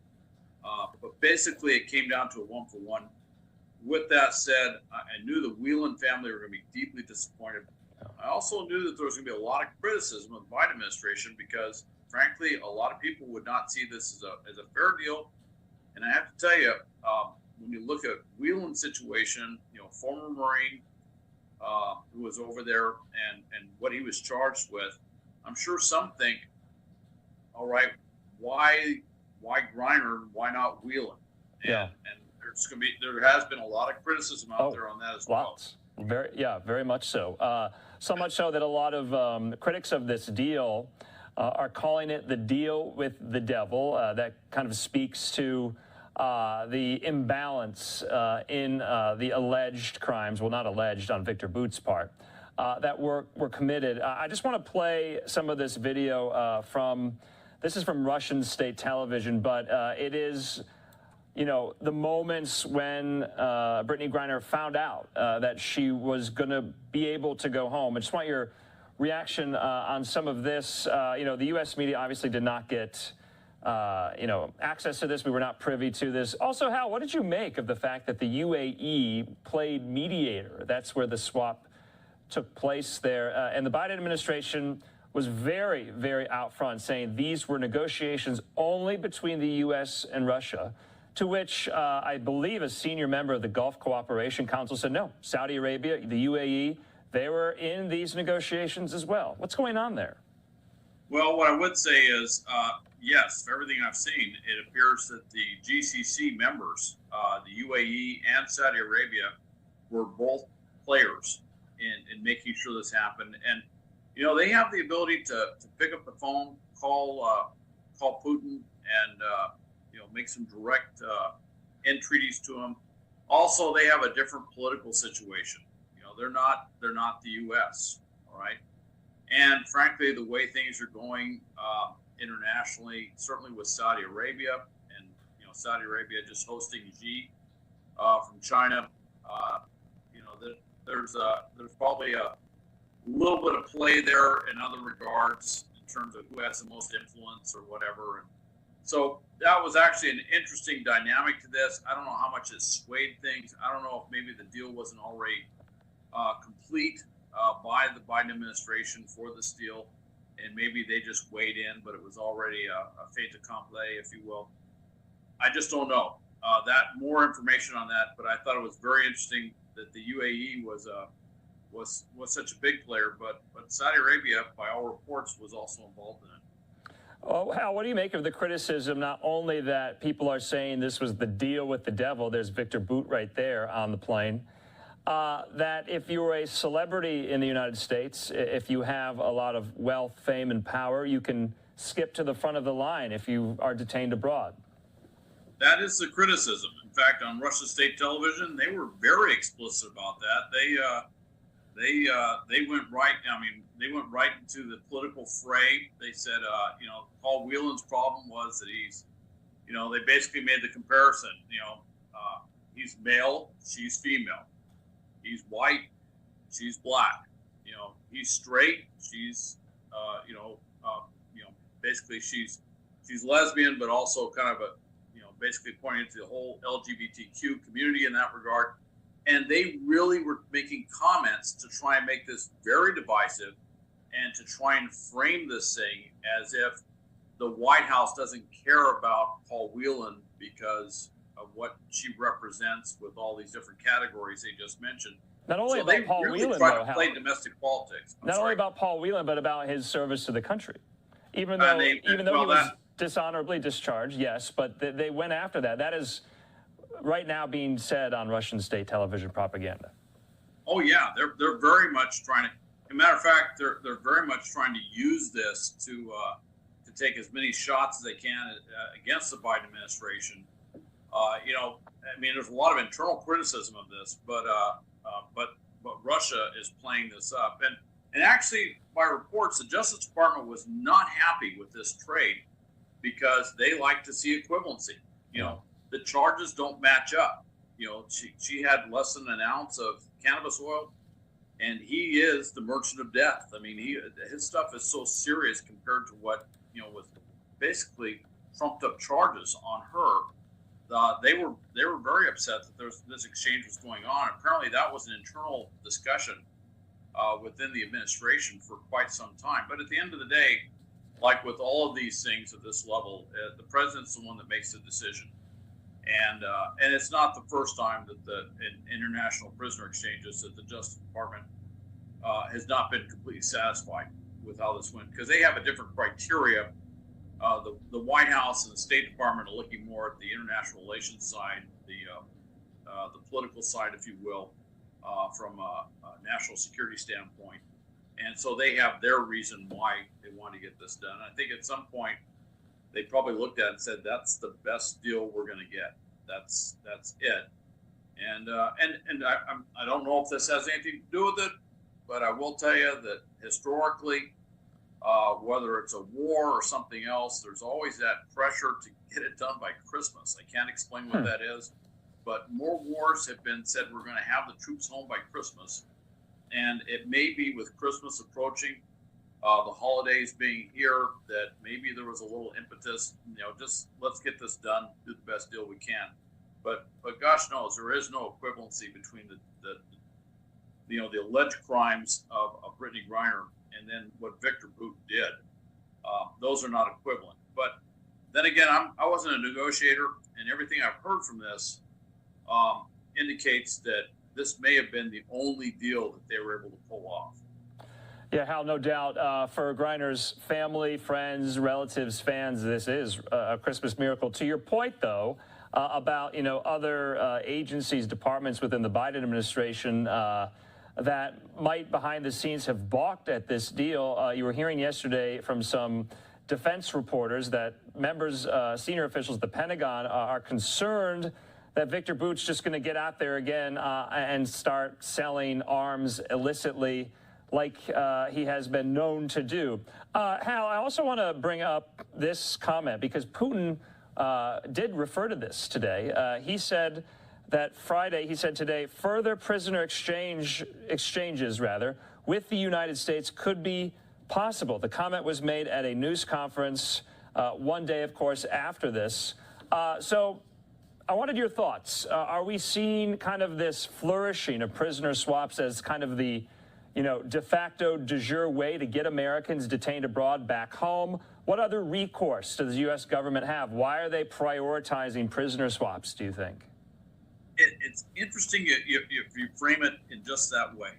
basically it came down to a 1 for 1. With that said, I knew the Whelan family were going to be deeply disappointed. I also knew that there was going to be a lot of criticism of the Biden administration because, frankly, a lot of people would not see this as a fair deal. And I have to tell you, when you look at Whelan's situation, former Marine who was over there and what he was charged with, I'm sure some think, all right, why Griner? Why not Whelan? And there has been a lot of criticism out there on that as well.
Very much so. So much so that a lot of critics of this deal are calling it the deal with the devil. That kind of speaks to the imbalance in the alleged crimes, well, not alleged on Victor Bout's part, that were committed. I just want to play some of this video this is from Russian state television, but it is, the moments when Brittany Griner found out that she was going to be able to go home. I just want your reaction on some of this. The U.S. media obviously did not get access to this. We were not privy to this. Also, Hal, what did you make of the fact that the UAE played mediator? That's where the swap took place there. And the Biden administration was very, very out front, saying these were negotiations only between the U.S. and Russia, to which I believe a senior member of the Gulf Cooperation Council said, no, Saudi Arabia, the UAE, they were in these negotiations as well. What's going on there?
Well, what I would say is, yes, for everything I've seen, it appears that the GCC members, the UAE and Saudi Arabia, were both players in making sure this happened. And, they have the ability to pick up the phone, call Putin, and make some direct entreaties to him. Also, they have a different political situation. They're not the U.S. All right, and frankly, the way things are going internationally, certainly with Saudi Arabia, and Saudi Arabia just hosting Xi from China, there's probably a little bit of play there in other regards in terms of who has the most influence or whatever. And so that was actually an interesting dynamic to this. I don't know how much it swayed things. I don't know if maybe the deal wasn't already complete by the Biden administration for this deal, and maybe they just weighed in, but it was already a fait accompli, if you will. I just don't know. More information on that, but I thought it was very interesting that the UAE was such a big player, but Saudi Arabia, by all reports, was also involved in it.
Oh, Hal, what do you make of the criticism, not only that people are saying this was the deal with the devil, there's Victor Bout right there on the plane, that if you're a celebrity in the United States, if you have a lot of wealth, fame, and power, you can skip to the front of the line if you are detained abroad?
That is the criticism. In fact, on Russian state television, they were very explicit about that. They went right. They went right into the political fray. They said, Paul Whelan's problem was that You know, they basically made the comparison. You know, he's male, she's female. He's white, she's black. You know, he's straight, she's basically she's lesbian, but also kind of basically pointing to the whole LGBTQ community in that regard. And they really were making comments to try and make this very divisive and to try and frame this thing as if the White House doesn't care about Paul Whelan because of what she represents with all these different categories they just mentioned.
Not only
so
about
they
Paul
really
Whelan,
try
though,
to play domestic politics.
Not only about Paul Whelan, but about his service to the country. Even though he was dishonorably discharged, yes, but they went after that. That is right now being said on Russian state television propaganda.
Oh yeah, they're very much trying to. As a matter of fact, they're very much trying to use this to take as many shots as they can against the Biden administration. I mean, there's a lot of internal criticism of this, but Russia is playing this up, and actually, by reports, the Justice Department was not happy with this trade because they like to see equivalency. You know, the charges don't match up. You know, she had less than an ounce of cannabis oil, and he is the merchant of death. I mean, his stuff is so serious compared to what was basically trumped up charges on her. They were very upset that this exchange was going on. Apparently, that was an internal discussion within the administration for quite some time. But at the end of the day, like with all of these things at this level, the president's the one that makes the decision. And it's not the first time that in international prisoner exchanges that the Justice Department has not been completely satisfied with how this went, because they have a different criteria. The White House and the State Department are looking more at the international relations side, the political side, if you will, from a national security standpoint. And so they have their reason why they want to get this done. I think at some point they probably looked at it and said, that's the best deal we're going to get. That's it. And I don't know if this has anything to do with it, but I will tell you that historically, whether it's a war or something else, there's always that pressure to get it done by Christmas. I can't explain what that is, but more wars have been said we're going to have the troops home by Christmas. And it may be with Christmas approaching, the holidays being here, that maybe there was a little impetus, just let's get this done, do the best deal we can. But gosh knows, there is no equivalency between the alleged crimes of Brittany Griner and then what Victor Putin did. Those are not equivalent. But then again, I wasn't a negotiator, and everything I've heard from this indicates that this may have been the only deal that they were able to pull off.
Yeah, Hal, no doubt. For Griner's family, friends, relatives, fans, this is a Christmas miracle. To your point, though, about other agencies, departments within the Biden administration that might behind the scenes have balked at this deal. You were hearing yesterday from some defense reporters that members, senior officials at the Pentagon are concerned that Victor Bout's just going to get out there again and start selling arms illicitly like he has been known to do. Hal, I also want to bring up this comment because Putin did refer to this today. He said that today, further prisoner exchanges with the United States could be possible. The comment was made at a news conference one day, of course, after this. So I wanted your thoughts. Are we seeing kind of this flourishing of prisoner swaps as kind of the, de facto de jure way to get Americans detained abroad back home? What other recourse does the U.S. government have? Why are they prioritizing prisoner swaps, do you think?
It's interesting if you frame it in just that way,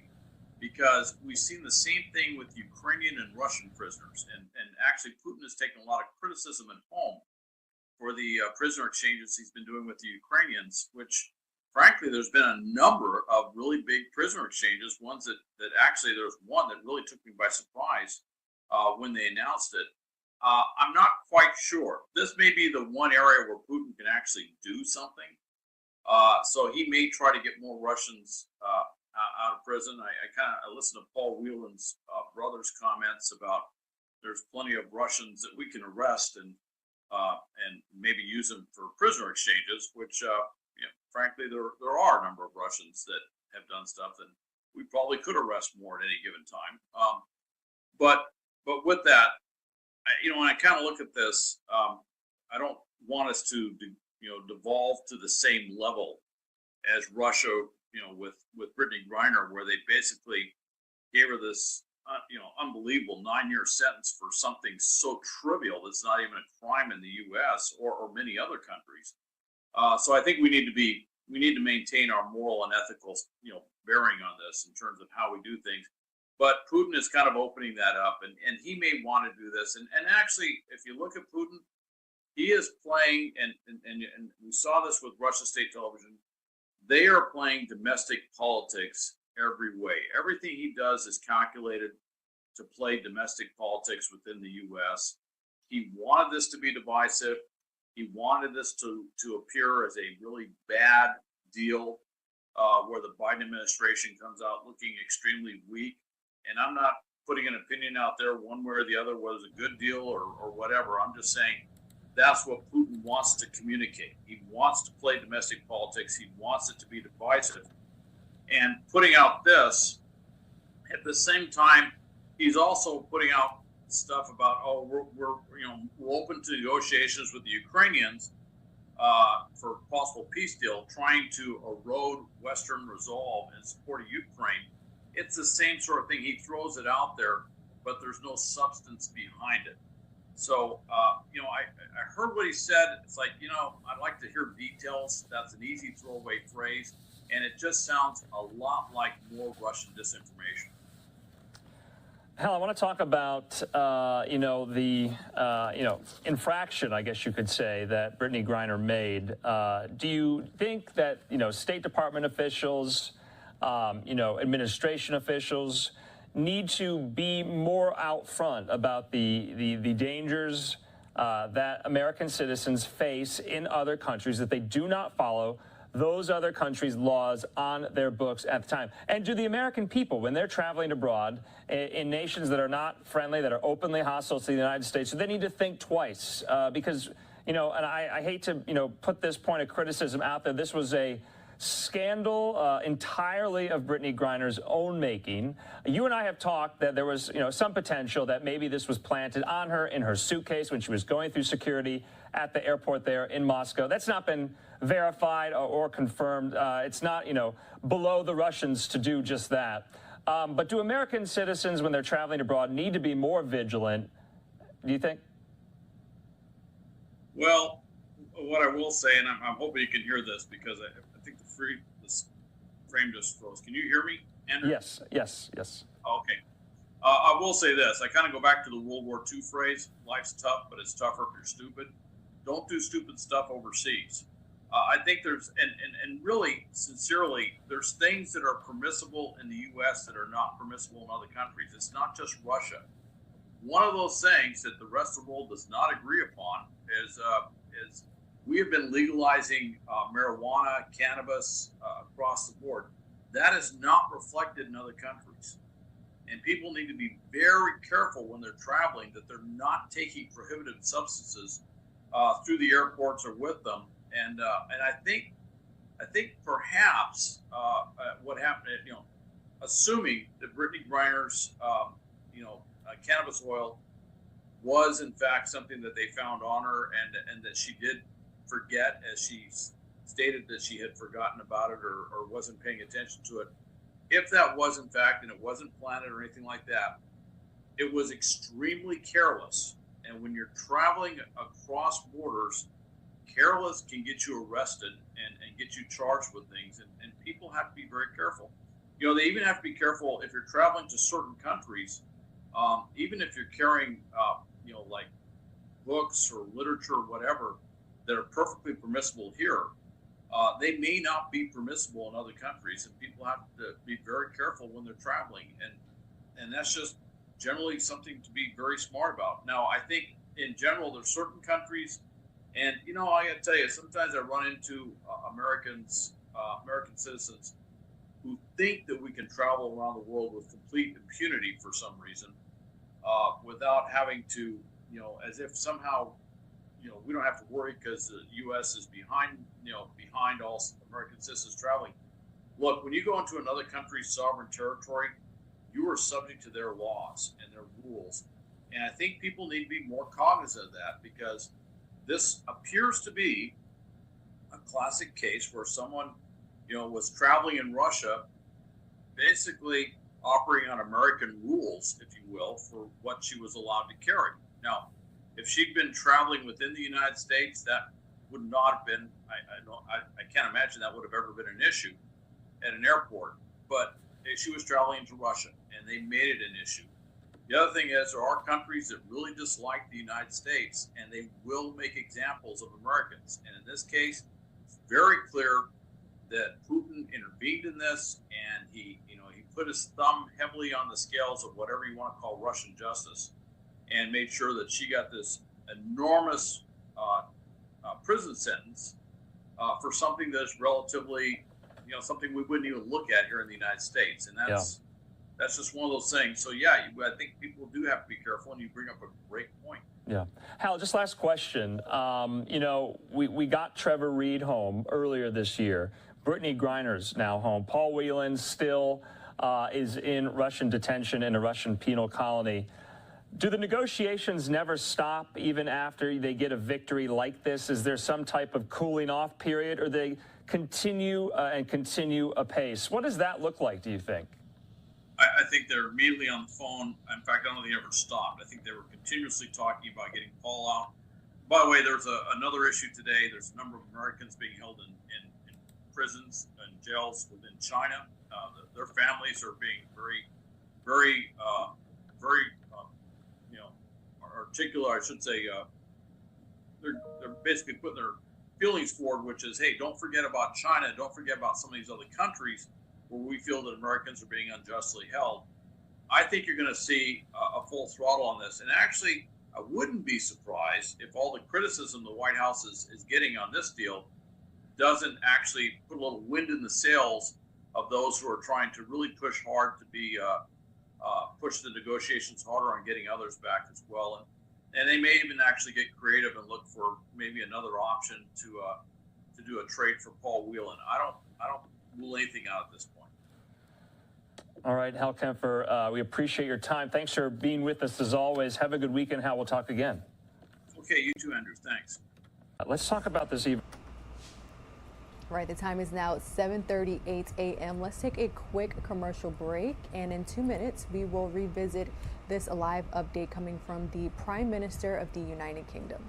because we've seen the same thing with Ukrainian and Russian prisoners. And actually, Putin has taken a lot of criticism at home for the prisoner exchanges he's been doing with the Ukrainians, which, frankly, there's been a number of really big prisoner exchanges, ones that actually, there's one that really took me by surprise when they announced it. I'm not quite sure. This may be the one area where Putin can actually do something. So he may try to get more Russians out of prison. I listened to Paul Whelan's brother's comments about there's plenty of Russians that we can arrest, and and maybe use them for prisoner exchanges, which, frankly, there are a number of Russians that have done stuff that we probably could arrest more at any given time. But with that, when I kind of look at this, I don't want us to, devolve to the same level as Russia, with Brittany Griner, where they basically gave her this, unbelievable 9-year sentence for something so trivial that's not even a crime in the U.S. or many other countries. So I think we need to maintain our moral and ethical, bearing on this in terms of how we do things. But Putin is kind of opening that up, and he may want to do this. And actually, if you look at Putin, he is playing, and we saw this with Russia state television. They are playing domestic politics every way. Everything he does is calculated to play domestic politics within the U.S. He wanted this to be divisive. He wanted this to appear as a really bad deal, where the Biden administration comes out looking extremely weak. And I'm not putting an opinion out there one way or the other, whether it's a good deal or whatever. I'm just saying that's what Putin wants to communicate. He wants to play domestic politics. He wants it to be divisive. And putting out this, at the same time, he's also putting out stuff about, we're open to negotiations with the Ukrainians for a possible peace deal, trying to erode Western resolve in support of Ukraine. It's the same sort of thing. He throws it out there, but there's no substance behind it. So, I heard what he said. It's like, I'd like to hear details. That's an easy throwaway phrase. And it just sounds a lot like more Russian disinformation.
Hal, I want to talk about, the infraction, I guess you could say, that Brittany Griner made. Do you think that, State Department officials, administration officials need to be more out front about the dangers that American citizens face in other countries, that they do not follow those other countries' laws on their books at the time? And do the American people, when they're traveling abroad in nations that are not friendly, that are openly hostile to the United States, do they need to think twice? Because, and I hate to, put this point of criticism out there. This was a scandal entirely of Brittany Griner's own making. You and I have talked that there was, some potential that maybe this was planted on her in her suitcase when she was going through security at the airport there in Moscow. That's not been verified or confirmed. It's not, below the Russians to do just that. But do American citizens, when they're traveling abroad, need to be more vigilant, do you think?
Well, what I will say, and I'm hoping you can hear this, because I think the frame just froze. Can you hear me, Andrew?
Yes.
Okay. I will say this. I kind of go back to the World War II phrase, life's tough, but it's tougher if you're stupid. Don't do stupid stuff overseas. I think there's, and really, sincerely, there's things that are permissible in the U.S. that are not permissible in other countries. It's not just Russia. One of those things that the rest of the world does not agree upon is we have been legalizing marijuana, cannabis across the board. That is not reflected in other countries. And people need to be very careful when they're traveling that they're not taking prohibited substances through the airports or with them. And I think perhaps what happened, assuming that Brittany Griner's, cannabis oil was in fact something that they found on her, and that she did forget, as she stated that she had forgotten about it or wasn't paying attention to it. If that was in fact, and it wasn't planted or anything like that, it was extremely careless. And when you're traveling across borders, careless can get you arrested and get you charged with things. And people have to be very careful. They even have to be careful if you're traveling to certain countries, even if you're carrying, like books or literature or whatever that are perfectly permissible here, they may not be permissible in other countries, and people have to be very careful when they're traveling. And that's just generally something to be very smart about. Now, I think in general, there's certain countries, and I got to tell you, sometimes I run into American citizens who think that we can travel around the world with complete impunity for some reason, without having to, as if somehow we don't have to worry because the U.S. is behind all American citizens traveling. Look, when you go into another country's sovereign territory, you are subject to their laws and their rules. And I think people need to be more cognizant of that, because this appears to be a classic case where someone, was traveling in Russia, basically operating on American rules, if you will, for what she was allowed to carry. Now, if she'd been traveling within the United States, that would not have been, I can't imagine that would have ever been an issue at an airport. But she was traveling into Russia, and they made it an issue. The other thing is, there are countries that really dislike the United States, and they will make examples of Americans. And in this case, it's very clear that Putin intervened in this, and he put his thumb heavily on the scales of whatever you want to call Russian justice, and made sure that she got this enormous prison sentence for something that's relatively, something we wouldn't even look at here in the United States. And that's just one of those things. So yeah, I think people do have to be careful, and you bring up a great point.
Yeah. Hal, just last question. We got Trevor Reed home earlier this year. Brittany Griner's now home. Paul Whelan still is in Russian detention in a Russian penal colony. Do the negotiations never stop even after they get a victory like this? Is there some type of cooling off period, or they continue apace? What does that look like, do you think?
I think they're immediately on the phone. In fact, I don't think they ever stopped. I think they were continuously talking about getting Paul out. By the way, there's another issue today. There's a number of Americans being held in prisons and jails within China. Their families are being very, very, very, articulate. I should say, they're basically putting their feelings forward, which is, hey, don't forget about China. Don't forget about some of these other countries where we feel that Americans are being unjustly held. I think you're going to see a full throttle on this. And actually, I wouldn't be surprised if all the criticism the White House is getting on this deal doesn't actually put a little wind in the sails of those who are trying to really push hard to be push the negotiations harder on getting others back as well. And they may even actually get creative and look for maybe another option to do a trade for Paul Whelan. I don't rule anything out at this point.
All right, Hal Kempfer, we appreciate your time. Thanks for being with us as always. Have a good weekend, Hal. We'll talk again.
Okay, you too, Andrew. Thanks.
Let's talk about this even.
Right, the time is now 7:38 a.m. Let's take a quick commercial break, and in 2 minutes we will revisit this live update coming from the Prime Minister of the United Kingdom.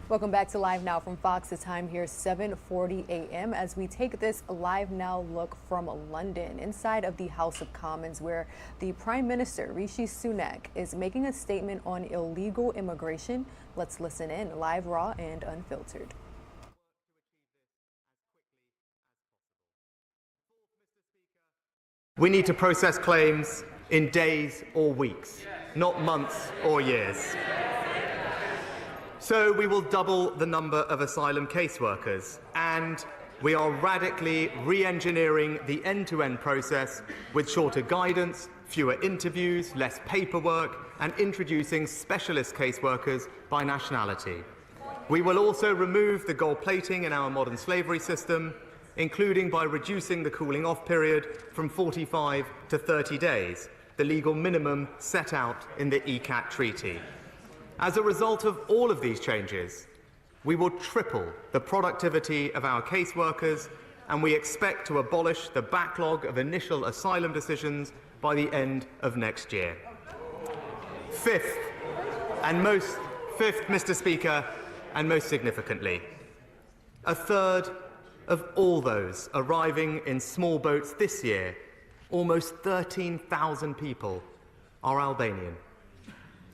Welcome back to Live Now from Fox. The time here, 7:40 a.m. as we take this Live Now look from London, inside of the House of Commons, where the Prime Minister, Rishi Sunak, is making a statement on illegal immigration. Let's listen in, live, raw, and unfiltered.
We need to process claims in days or weeks, not months or years. So we will double the number of asylum caseworkers, and we are radically re-engineering the end-to-end process with shorter guidance, fewer interviews, less paperwork, and introducing specialist caseworkers by nationality. We will also remove the gold plating in our modern slavery system, including by reducing the cooling-off period from 45 to 30 days, the legal minimum set out in the ECAT Treaty. As a result of all of these changes, we will triple the productivity of our caseworkers, and we expect to abolish the backlog of initial asylum decisions by the end of next year. Fifth, Mr. Speaker, and most significantly, a third of all those arriving in small boats this year, almost 13,000 people, are Albanian.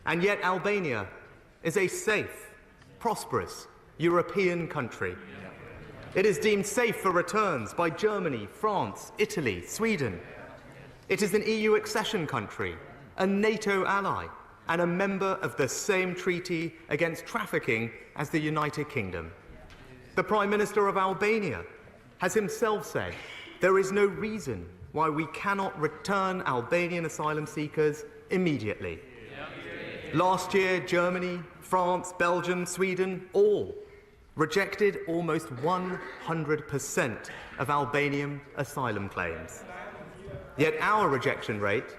And yet Albania is a safe, prosperous European country. It is deemed safe for returns by Germany, France, Italy, Sweden. It is an EU accession country, a NATO ally, and a member of the same treaty against trafficking as the United Kingdom. The Prime Minister of Albania has himself said there is no reason why we cannot return Albanian asylum seekers immediately. Last year, Germany, France, Belgium, Sweden, all rejected almost 100% of Albanian asylum claims. Yet our rejection rate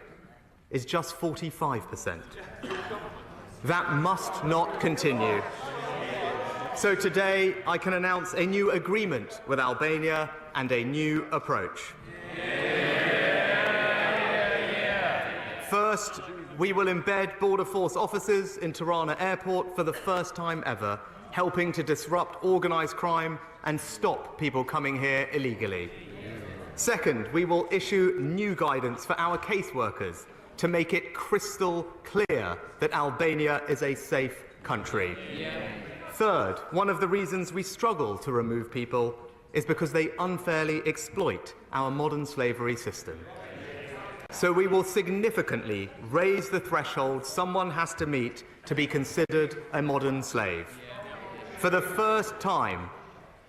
is just 45%. That must not continue. So today, I can announce a new agreement with Albania and a new approach. First, we will embed Border Force officers in Tirana Airport for the first time ever, helping to disrupt organised crime and stop people coming here illegally. Second, we will issue new guidance for our caseworkers to make it crystal clear that Albania is a safe country. Third, one of the reasons we struggle to remove people is because they unfairly exploit our modern slavery system. So we will significantly raise the threshold someone has to meet to be considered a modern slave. For the first time,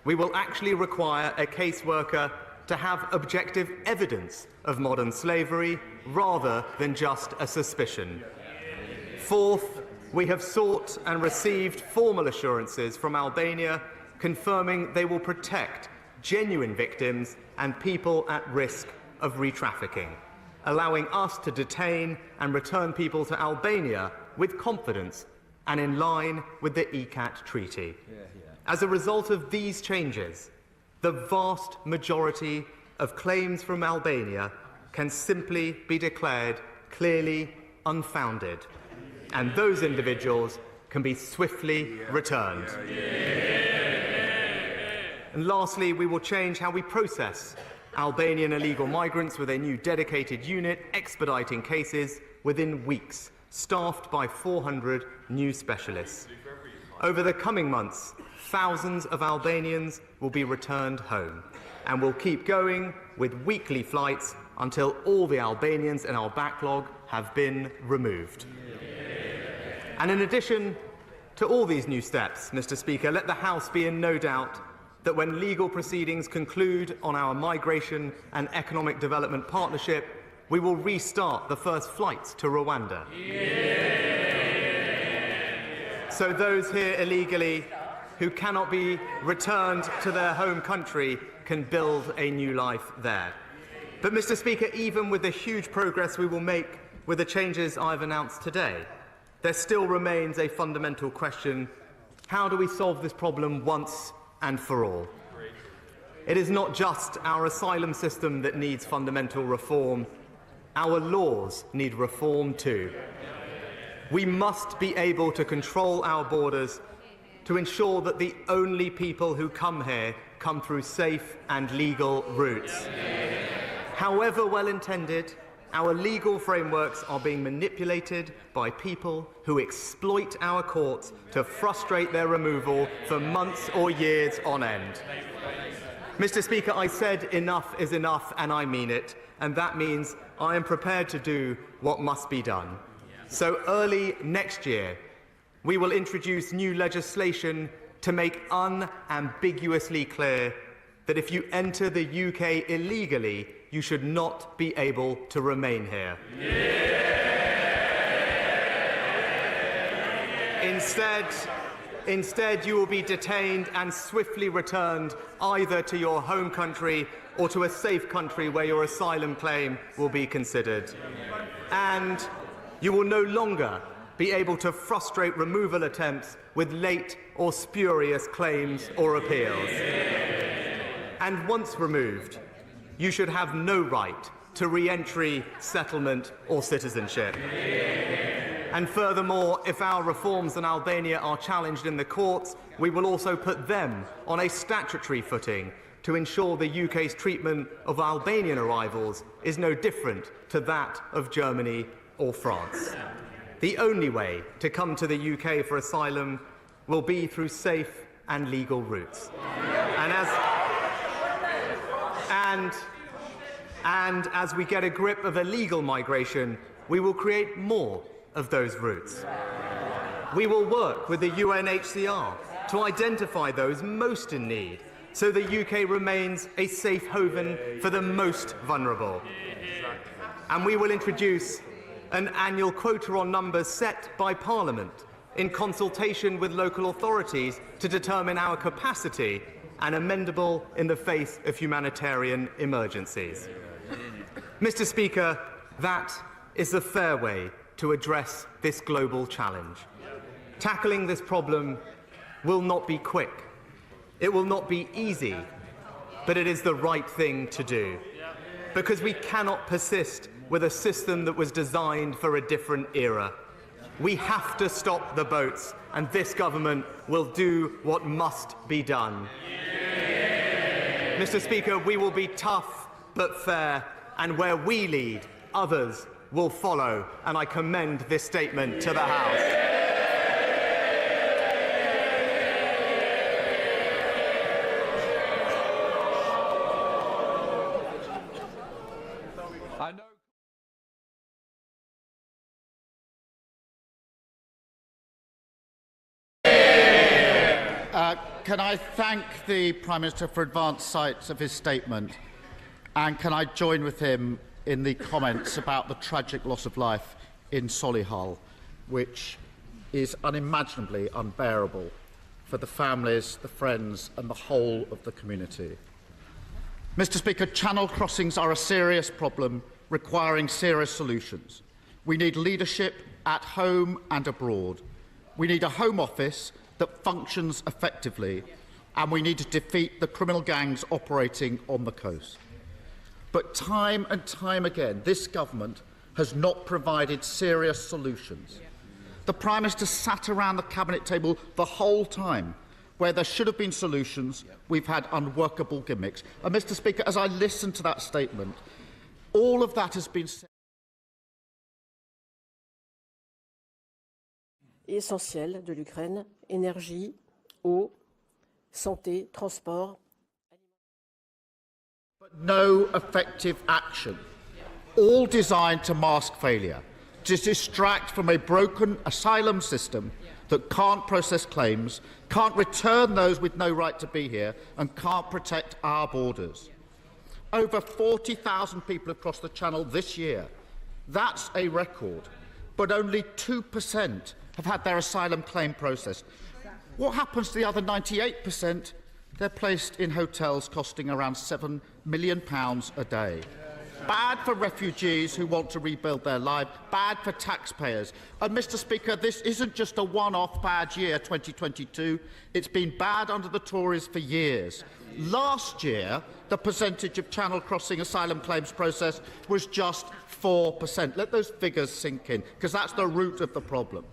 we will actually require a caseworker to have objective evidence of modern slavery rather than just a suspicion. Fourth, we have sought and received formal assurances from Albania confirming they will protect genuine victims and people at risk of re-trafficking, allowing us to detain and return people to Albania with confidence and in line with the ECAT Treaty. As a result of these changes, the vast majority of claims from Albania can simply be declared clearly unfounded, and those individuals can be swiftly returned. And lastly, we will change how we process Albanian illegal migrants with a new dedicated unit expediting cases within weeks, staffed by 400 new specialists. Over the coming months, thousands of Albanians will be returned home, and we'll keep going with weekly flights until all the Albanians in our backlog have been removed. And in addition to all these new steps, Mr. Speaker, let the House be in no doubt that when legal proceedings conclude on our migration and economic development partnership, we will restart the first flights to Rwanda. So those here illegally who cannot be returned to their home country can build a new life there. But, Mr. Speaker, even with the huge progress we will make with the changes I've announced today, there still remains a fundamental question: how do we solve this problem once and for all? It is not just our asylum system that needs fundamental reform. Our laws need reform too. We must be able to control our borders to ensure that the only people who come here come through safe and legal routes. However well-intended, our legal frameworks are being manipulated by people who exploit our courts to frustrate their removal for months or years on end. Mr. Speaker, I said enough is enough, and I mean it, and that means I am prepared to do what must be done. So early next year, we will introduce new legislation to make unambiguously clear that if you enter the UK illegally, you should not be able to remain here. Instead, you will be detained and swiftly returned either to your home country or to a safe country where your asylum claim will be considered. And you will no longer be able to frustrate removal attempts with late or spurious claims or appeals. And once removed, you should have no right to re-entry, settlement or citizenship. And furthermore, if our reforms in Albania are challenged in the courts, we will also put them on a statutory footing to ensure the UK's treatment of Albanian arrivals is no different to that of Germany or France. The only way to come to the UK for asylum will be through safe and legal routes. And as we get a grip of illegal migration, we will create more of those routes. We will work with the UNHCR to identify those most in need, so the UK remains a safe haven for the most vulnerable. And we will introduce an annual quota on numbers set by Parliament in consultation with local authorities to determine our capacity and amendable in the face of humanitarian emergencies. Mr. Speaker, that is the fair way to address this global challenge. Tackling this problem will not be quick. It will not be easy, but it is the right thing to do. Because we cannot persist with a system that was designed for a different era. We have to stop the boats, and this government will do what must be done. Mr. Speaker, we will be tough but fair, and where we lead, others will follow, and I commend this statement to the House.
Can I thank the Prime Minister for advance sight of his statement, and can I join with him in the comments about the tragic loss of life in Solihull, which is unimaginably unbearable for the families, the friends and the whole of the community. Mr. Speaker, channel crossings are a serious problem requiring serious solutions. We need leadership at home and abroad. We need a Home Office that functions effectively, and we need to defeat the criminal gangs operating on the coast. But time and time again, this government has not provided serious solutions. The Prime Minister sat around the Cabinet table the whole time. Where there should have been solutions, we've had unworkable gimmicks. And Mr. Speaker, as I listen to that statement, all of that has been said.
Essentiel de l'Ukraine, énergie, eau, santé, transport.
But no effective action, all designed to mask failure, to distract from a broken asylum system that can't process claims, can't return those with no right to be here, and can't protect our borders. Over 40,000 people have crossed the Channel this year. That's a record. But only 2% have had their asylum claim processed. What happens to the other 98%? They're placed in hotels costing around £7 million a day. Bad for refugees who want to rebuild their lives, bad for taxpayers. And Mr. Speaker, this isn't just a one-off bad year, 2022. It's been bad under the Tories for years. Last year, the percentage of Channel crossing asylum claims processed was just 4%. Let those figures sink in, because that's the root of the problem.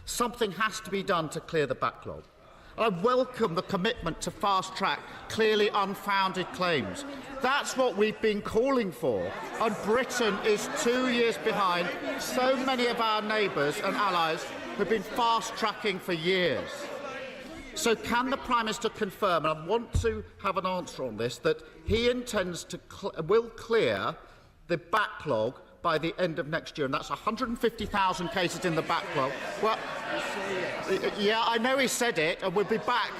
Something has to be done to clear the backlog. I welcome the commitment to fast-track clearly unfounded claims. That's what we've been calling for, and Britain is 2 years behind so many of our neighbours and allies who've been fast-tracking for years. So can the Prime Minister confirm, and I want to have an answer on this, that he intends to will clear the backlog by the end of next year, and that's 150,000 cases in the backlog. Well, yeah, I know he said it, and we'll be back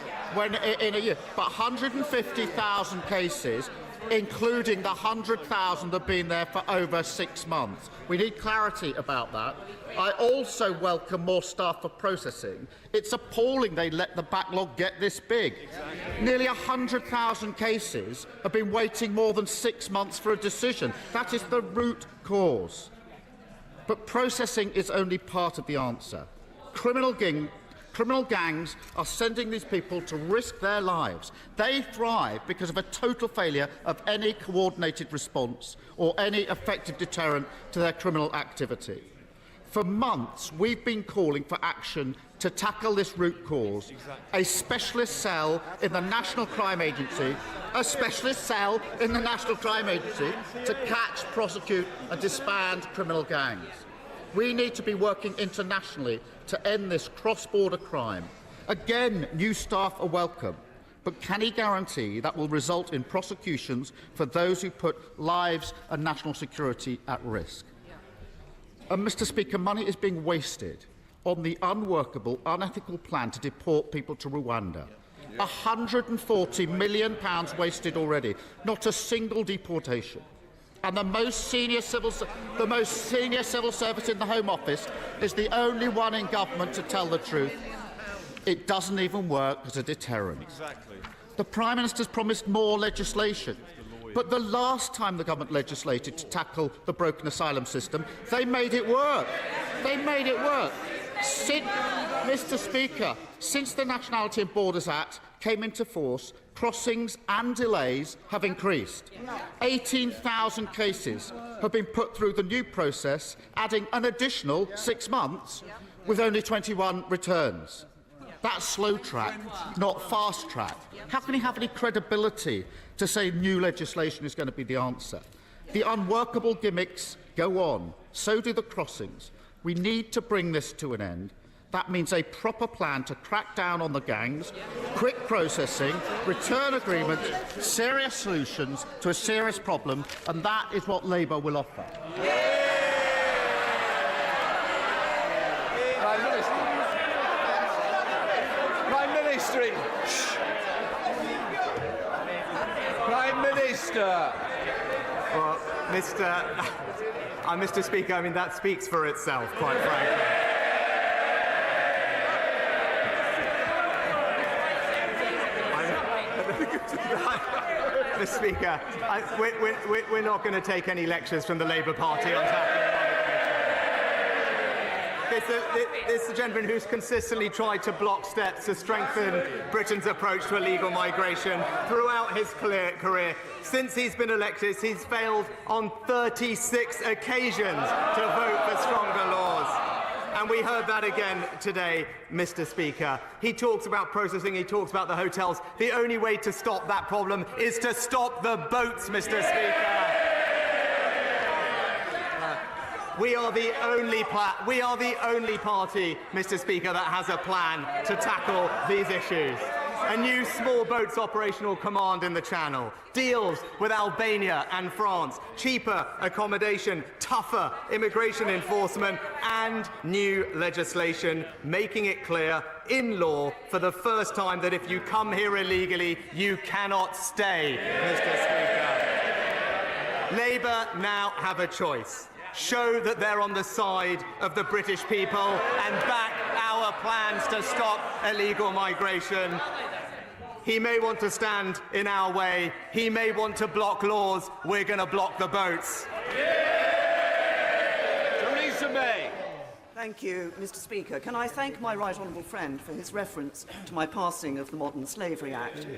in a year. But 150,000 cases, including the 100,000 that have been there for over 6 months. We need clarity about that. I also welcome more staff for processing. It's appalling they let the backlog get this big. Nearly 100,000 cases have been waiting more than 6 months for a decision. That is the root cause. But processing is only part of the answer. Criminal gangs are sending these people to risk their lives. They thrive because of a total failure of any coordinated response or any effective deterrent to their criminal activity. For months, we've been calling for action to tackle this root cause. A specialist cell in the National Crime Agency, to catch, prosecute and disband criminal gangs. We need to be working internationally to end this cross-border crime. Again, new staff are welcome, but can he guarantee that will result in prosecutions for those who put lives and national security at risk? And, Mr. Speaker, money is being wasted on the unworkable, unethical plan to deport people to Rwanda. £140 million wasted already, not a single deportation. And the most senior civil service in the Home Office is the only one in government to tell the truth. It doesn't even work as a deterrent. Exactly. The Prime Minister's promised more legislation. But the last time the government legislated to tackle the broken asylum system, they made it work. They made it work. Mr. Speaker, since the Nationality and Borders Act came into force, crossings and delays have increased. 18,000 cases have been put through the new process, adding an additional 6 months, with only 21 returns. That's slow track, not fast track. How can he have any credibility to say new legislation is going to be the answer? The unworkable gimmicks go on. So do the crossings. We need to bring this to an end. That means a proper plan to crack down on the gangs, quick processing, return agreements, serious solutions to a serious problem, and that is what Labour will offer.
Prime Minister.
Well, Mr. Speaker, I mean, that speaks for itself, quite frankly. Mr. Speaker, we're not going to take any lectures from the Labour Party on tackling. This is the gentleman who's consistently tried to block steps to strengthen Britain's approach to illegal migration throughout his career. Since he's been elected, he's failed on 36 occasions to vote for stronger laws. And we heard that again today, Mr. Speaker. He talks about processing, he talks about the hotels. The only way to stop that problem is to stop the boats, Mr. Speaker. We are the only party, Mr. Speaker, that has a plan to tackle these issues. A new small boats operational command in the Channel, deals with Albania and France, cheaper accommodation, tougher immigration enforcement, and new legislation making it clear in law for the first time that if you come here illegally, you cannot stay, Mr. Speaker. Labour now have a choice. Show that they're on the side of the British people and back our plans to stop illegal migration. He may want to stand in our way. He may want to block laws. We're going to block the boats.
Theresa May.
Thank you, Mr. Speaker. Can I thank my right honourable friend for his reference to my passing of the Modern Slavery Act?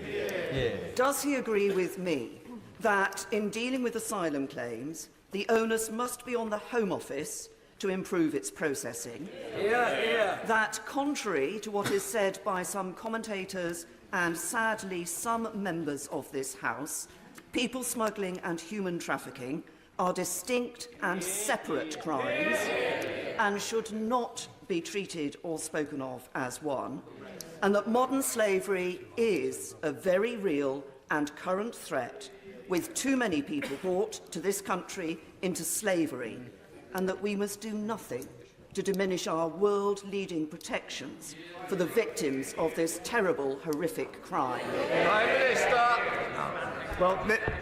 Does he agree with me that in dealing with asylum claims, the onus must be on the Home Office to improve its processing. That, contrary to what is said by some commentators and sadly some members of this House, people smuggling and human trafficking are distinct and separate crimes and should not be treated or spoken of as one, and that modern slavery is a very real and current threat, with too many people brought to this country into slavery, and that we must do nothing to diminish our world-leading protections for the victims of this terrible, horrific crime.
Prime Minister.
Well,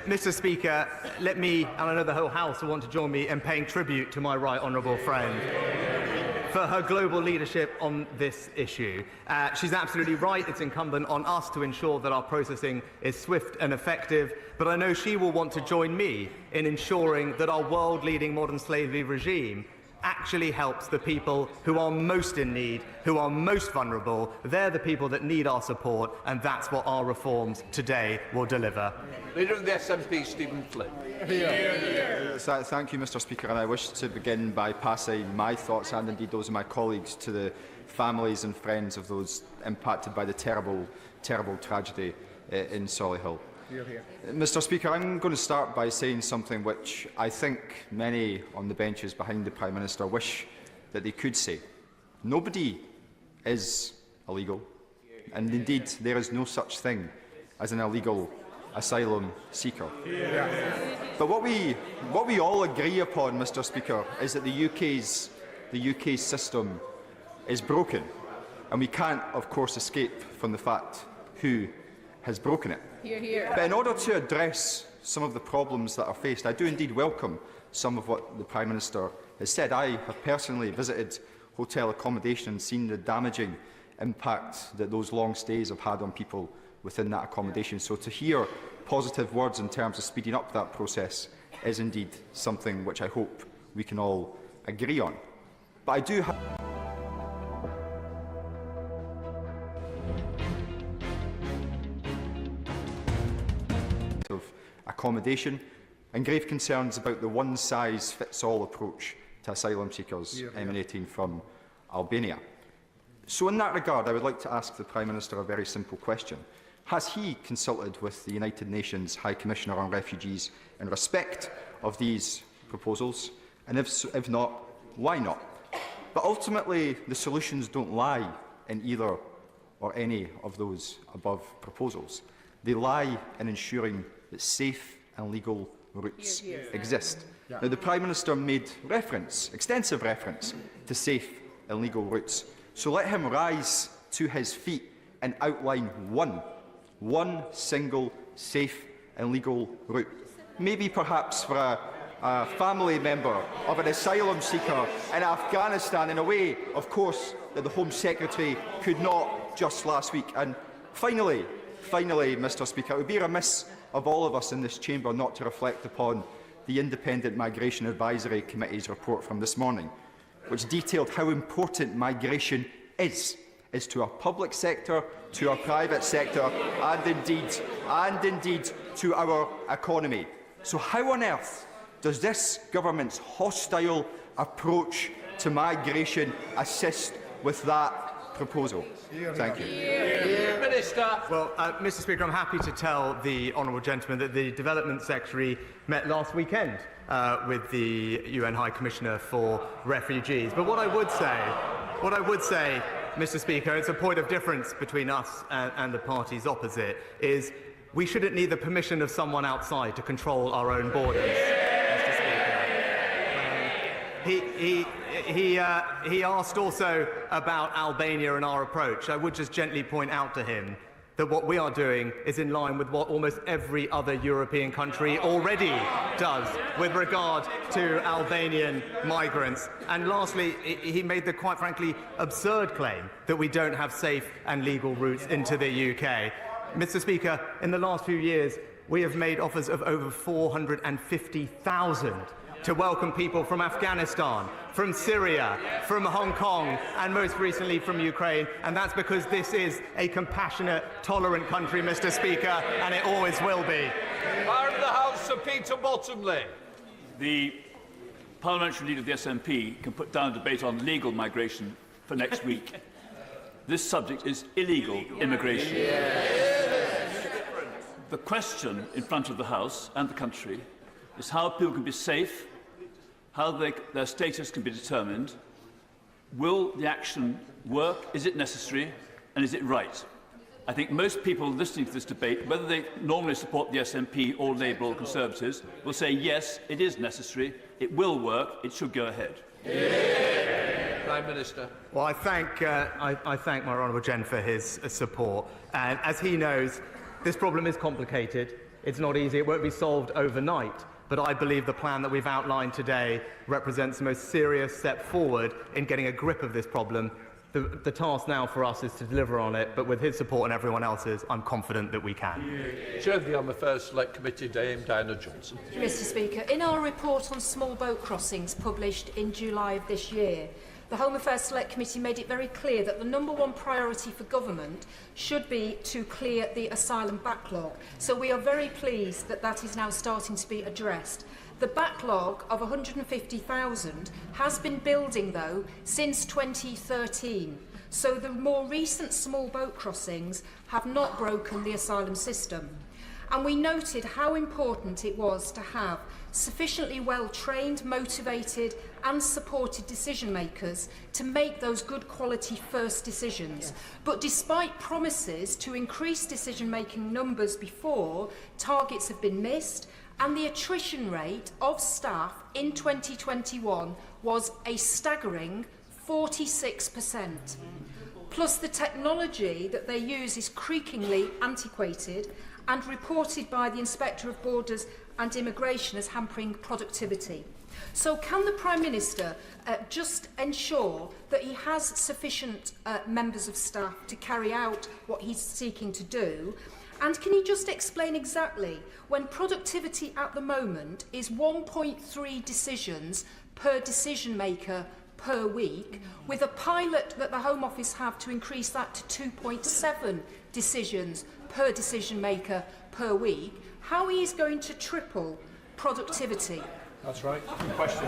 Mr. Speaker, let me, and I know the whole House will want to join me in paying tribute to my right honourable friend for her global leadership on this issue. She's absolutely right. It's incumbent on us to ensure that our processing is swift and effective, but I know she will want to join me in ensuring that our world-leading modern slavery regime actually helps the people who are most in need, who are most vulnerable. They're the people that need our support, and that's what our reforms today will deliver.
Leader of the SNP, Stephen Flynn.
Thank you, Mr. Speaker, and I wish to begin by passing my thoughts and indeed those of my colleagues to the families and friends of those impacted by the terrible tragedy in Solihull. Mr. Speaker, I'm going to start by saying something which I think many on the benches behind the Prime Minister wish that they could say. Nobody is illegal, and indeed there is no such thing as an illegal asylum seeker. But what we all agree upon, Mr. Speaker, is that the UK's system is broken, and we can't, of course, escape from the fact who has broken it.
Hear, hear.
But in order to address some of the problems that are faced, I do indeed welcome some of what the Prime Minister has said. I have personally visited hotel accommodation and seen the damaging impact that those long stays have had on people within that accommodation. So to hear positive words in terms of speeding up that process is indeed something which I hope we can all agree on. But I do have of accommodation and grave concerns about the one-size-fits-all approach to asylum seekers emanating from Albania. So in that regard, I would like to ask the Prime Minister a very simple question. Has he consulted with the United Nations High Commissioner on Refugees in respect of these proposals? And if not, why not? But ultimately, the solutions don't lie in either or any of those above proposals. They lie in ensuring that safe and legal routes exist. Now, the Prime Minister made reference, extensive reference, to safe and legal routes. So let him rise to his feet and outline one single safe and legal route. Maybe perhaps for a family member of an asylum seeker in Afghanistan, in a way, of course, that the Home Secretary could not just last week. And finally, Mr. Speaker, it would be remiss of all of us in this chamber not to reflect upon the Independent Migration Advisory Committee's report from this morning, which detailed how important migration is to our public sector, to our private sector, and indeed to our economy. So how on earth does this government's hostile approach to migration assist with that proposal? Thank you.
Minister.
Well, Mr. Speaker, I'm happy to tell the honourable gentleman that the Development Secretary met last weekend with the UN High Commissioner for Refugees. But what I would say, Mr. Speaker, it's a point of difference between us and the parties opposite, is we shouldn't need the permission of someone outside to control our own borders. Mr. Speaker. He asked also about Albania and our approach. I would just gently point out to him that what we are doing is in line with what almost every other European country already does with regard to Albanian migrants. And lastly, he made the quite frankly absurd claim that we don't have safe and legal routes into the UK. Mr. Speaker, in the last few years, we have made offers of over 450,000 to welcome people from Afghanistan, from Syria, from Hong Kong, and most recently from Ukraine. And that's because this is a compassionate, tolerant country, Mr. Speaker, and it always will be.
Member of the House, Sir Peter Bottomley.
The
parliamentary leader of the SNP can put down a debate on legal migration for next week. This subject is illegal immigration. The question in front of the House and the country is how people can be safe, how their status can be determined. Will the action work? Is it necessary? And is it right? I think most people listening to this debate, whether they normally support the SNP or Labour or Conservatives, will say yes, it is necessary, it will work, it should go ahead.
Prime Minister.
Well, I thank my honourable Jen for his support. And as he knows, this problem is complicated. It's not easy. It won't be solved overnight. But I believe the plan that we've outlined today represents the most serious step forward in getting a grip of this problem. The task now for us is to deliver on it, but with his support and everyone else's, I'm confident that we can.
Chair of the Honour First Select Committee, Dame Diana Johnson.
Mr. Speaker, in our report on small boat crossings published in July of this year, the Home Affairs Select Committee made it very clear that the #1 priority for government should be to clear the asylum backlog. So we are very pleased that that is now starting to be addressed. The backlog of 150,000 has been building, though, since 2013. So the more recent small boat crossings have not broken the asylum system. And we noted how important it was to have sufficiently well-trained, motivated and supported decision makers to make those good quality first decisions. But despite promises to increase decision-making numbers before, targets have been missed, and the attrition rate of staff in 2021 was a staggering 46%. Plus, the technology that they use is creakingly antiquated and reported by the Inspector of Borders and Immigration as hampering productivity. So can the Prime Minister just ensure that he has sufficient members of staff to carry out what he's seeking to do? And can he just explain exactly, when productivity at the moment is 1.3 decisions per decision maker per week, with a pilot that the Home Office have to increase that to 2.7 decisions per decision maker per week, how he is going to triple productivity?
That's right. Good question.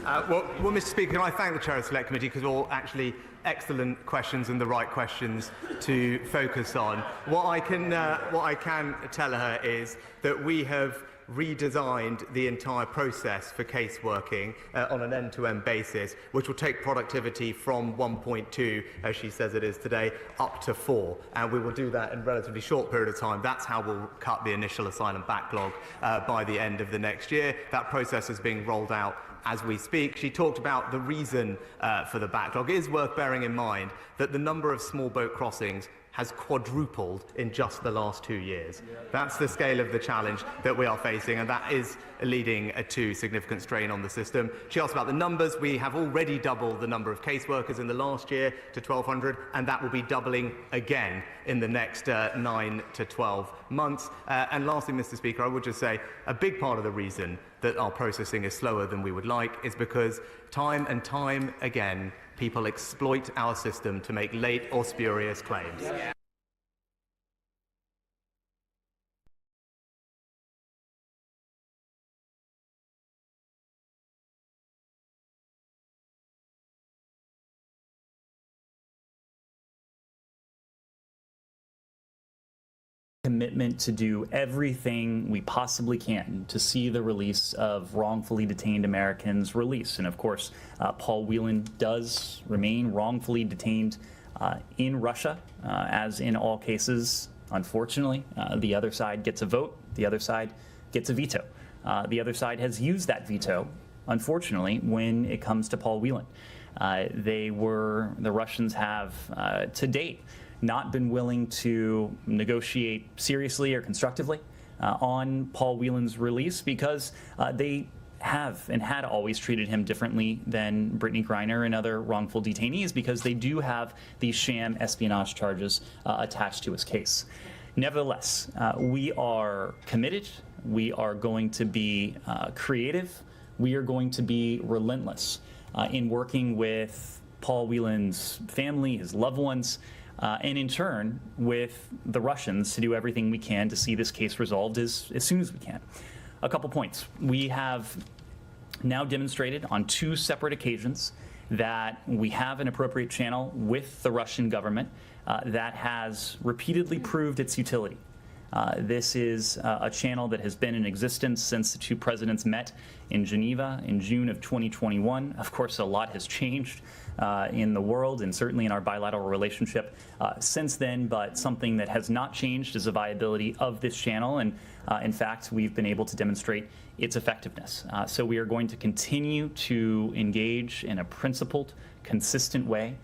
Well, Mr. Speaker, can I thank the Chair of the Select Committee, because all actually excellent questions and the right questions to focus on. What I can tell her is that we have redesigned the entire process for caseworking on an end-to-end basis, which will take productivity from 1.2, as she says it is today, up to 4. And we will do that in a relatively short period of time. That's how we'll cut the initial asylum backlog by the end of the next year. That process is being rolled out as we speak. She talked about the reason for the backlog. It is worth bearing in mind that the number of small boat crossings has quadrupled in just the last 2 years. That's the scale of the challenge that we are facing, and that is leading to significant strain on the system. She asked about the numbers. We have already doubled the number of caseworkers in the last year to 1,200, and that will be doubling again in the next 9 to 12 months. And lastly, Mr. Speaker, I would just say a big part of the reason that our processing is slower than we would like is because time and time again, people exploit our system to make late or spurious claims.
Commitment to do everything we possibly can to see the release of wrongfully detained Americans released. And of course, Paul Whelan does remain wrongfully detained in Russia, as in all cases. Unfortunately, the other side gets a vote, the other side gets a veto. The other side has used that veto, unfortunately, when it comes to Paul Whelan. The Russians have, to date, not been willing to negotiate seriously or constructively on Paul Whelan's release because they have and had always treated him differently than Brittany Griner and other wrongful detainees because they do have these sham espionage charges attached to his case. Nevertheless, we are committed. We are going to be creative. We are going to be relentless in working with Paul Whelan's family, his loved ones, and in turn with the Russians to do everything we can to see this case resolved as soon as we can. A couple points. We have now demonstrated on 2 separate occasions that we have an appropriate channel with the Russian government that has repeatedly proved its utility. This is a channel that has been in existence since the 2 presidents met in Geneva in June of 2021. Of course, a lot has changed in the world and certainly in our bilateral relationship since then, but something that has not changed is the viability of this channel, and in fact, we've been able to demonstrate its effectiveness. So we are going to continue to engage in a principled, consistent way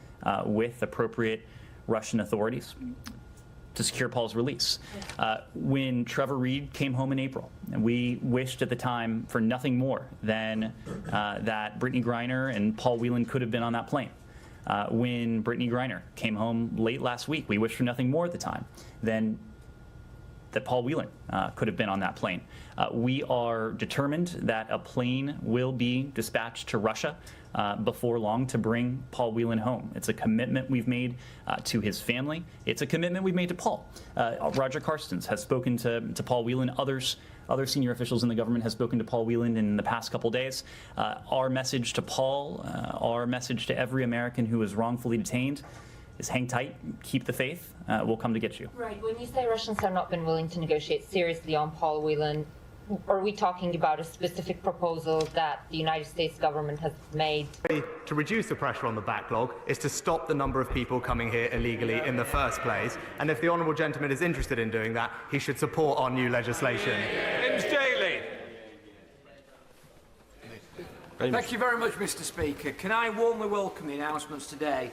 with appropriate Russian authorities to secure Paul's release. When Trevor Reed came home in April, we wished at the time for nothing more than that Brittany Griner and Paul Whelan could have been on that plane. When Brittany Griner came home late last week, we wished for nothing more at the time than that Paul Whelan could have been on that plane. We are determined that a plane will be dispatched to Russia before long to bring Paul Whelan home. It's a commitment we've made to his family. It's a commitment we've made to Paul. Roger Carstens has spoken to Paul Whelan. Other senior officials in the government have spoken to Paul Whelan in the past couple days. Our message to Paul, our message to every American who is wrongfully detained is hang tight, keep the faith, we'll come to get you.
Right, when you say Russians have not been willing to negotiate seriously on Paul Whelan, are we talking about a specific proposal that the United States government has made?
To reduce the pressure on the backlog is to stop the number of people coming here illegally in the first place. And if the honourable gentleman is interested in doing that, he should support our new legislation.
James Daly.
Thank you very much, Mr. Speaker. Can I warmly welcome the announcements today?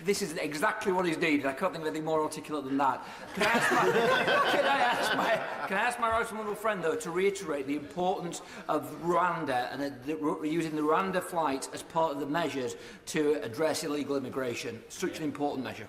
This is exactly what is needed. I can't think of anything more articulate than that. Can I ask my right honourable friend, though, to reiterate the importance of Rwanda and using the Rwanda flight as part of the measures to address illegal immigration? Such an important measure.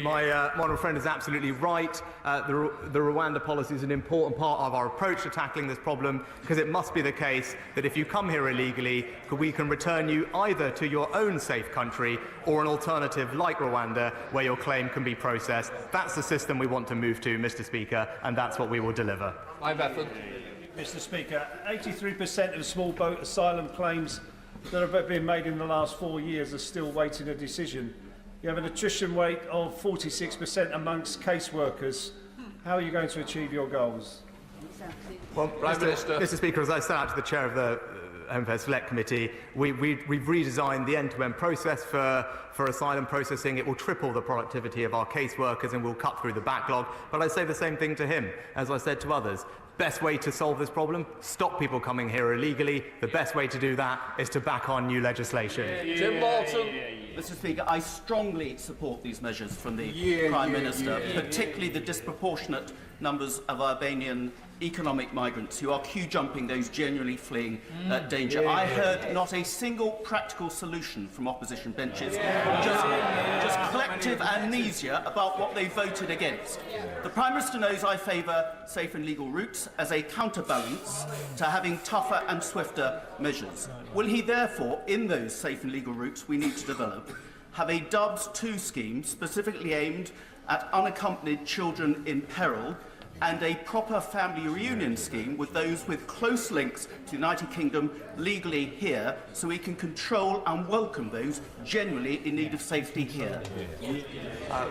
My honourable friend is absolutely right. The Rwanda policy is an important part of our approach to tackling this problem, because it must be the case that if you come here illegally, we can return you either to your own safe country or an alternative like Rwanda where your claim can be processed. That's the system we want to move to, Mr. Speaker, and that's what we will deliver.
Mr. Speaker, 83% of small boat asylum claims that have been made in the last 4 years are still waiting a decision. You have an attrition rate of 46% amongst caseworkers. How are you going to achieve your goals?
Well, Mr. Speaker, as I said out to the chair of the Home Affairs Select Committee, we've redesigned the end-to-end process for asylum processing. It will triple the productivity of our caseworkers and will cut through the backlog. But I say the same thing to him, as I said to others. Best way to solve this problem, stop people coming here illegally. The best way to do that is to back on new legislation.
Jim Bolton.
Mr. Speaker, I strongly support these measures from the Prime Minister, particularly the disproportionate numbers of Albanian economic migrants who are queue jumping those genuinely fleeing danger. I heard not a single practical solution from opposition benches, just collective amnesia about what they voted against. The Prime Minister knows I favour safe and legal routes as a counterbalance to having tougher and swifter measures. Will he therefore, in those safe and legal routes we need to develop, have a Dubs 2 scheme specifically aimed at unaccompanied children in peril, and a proper family reunion scheme with those with close links to the United Kingdom legally here, so we can control and welcome those genuinely in need of safety here?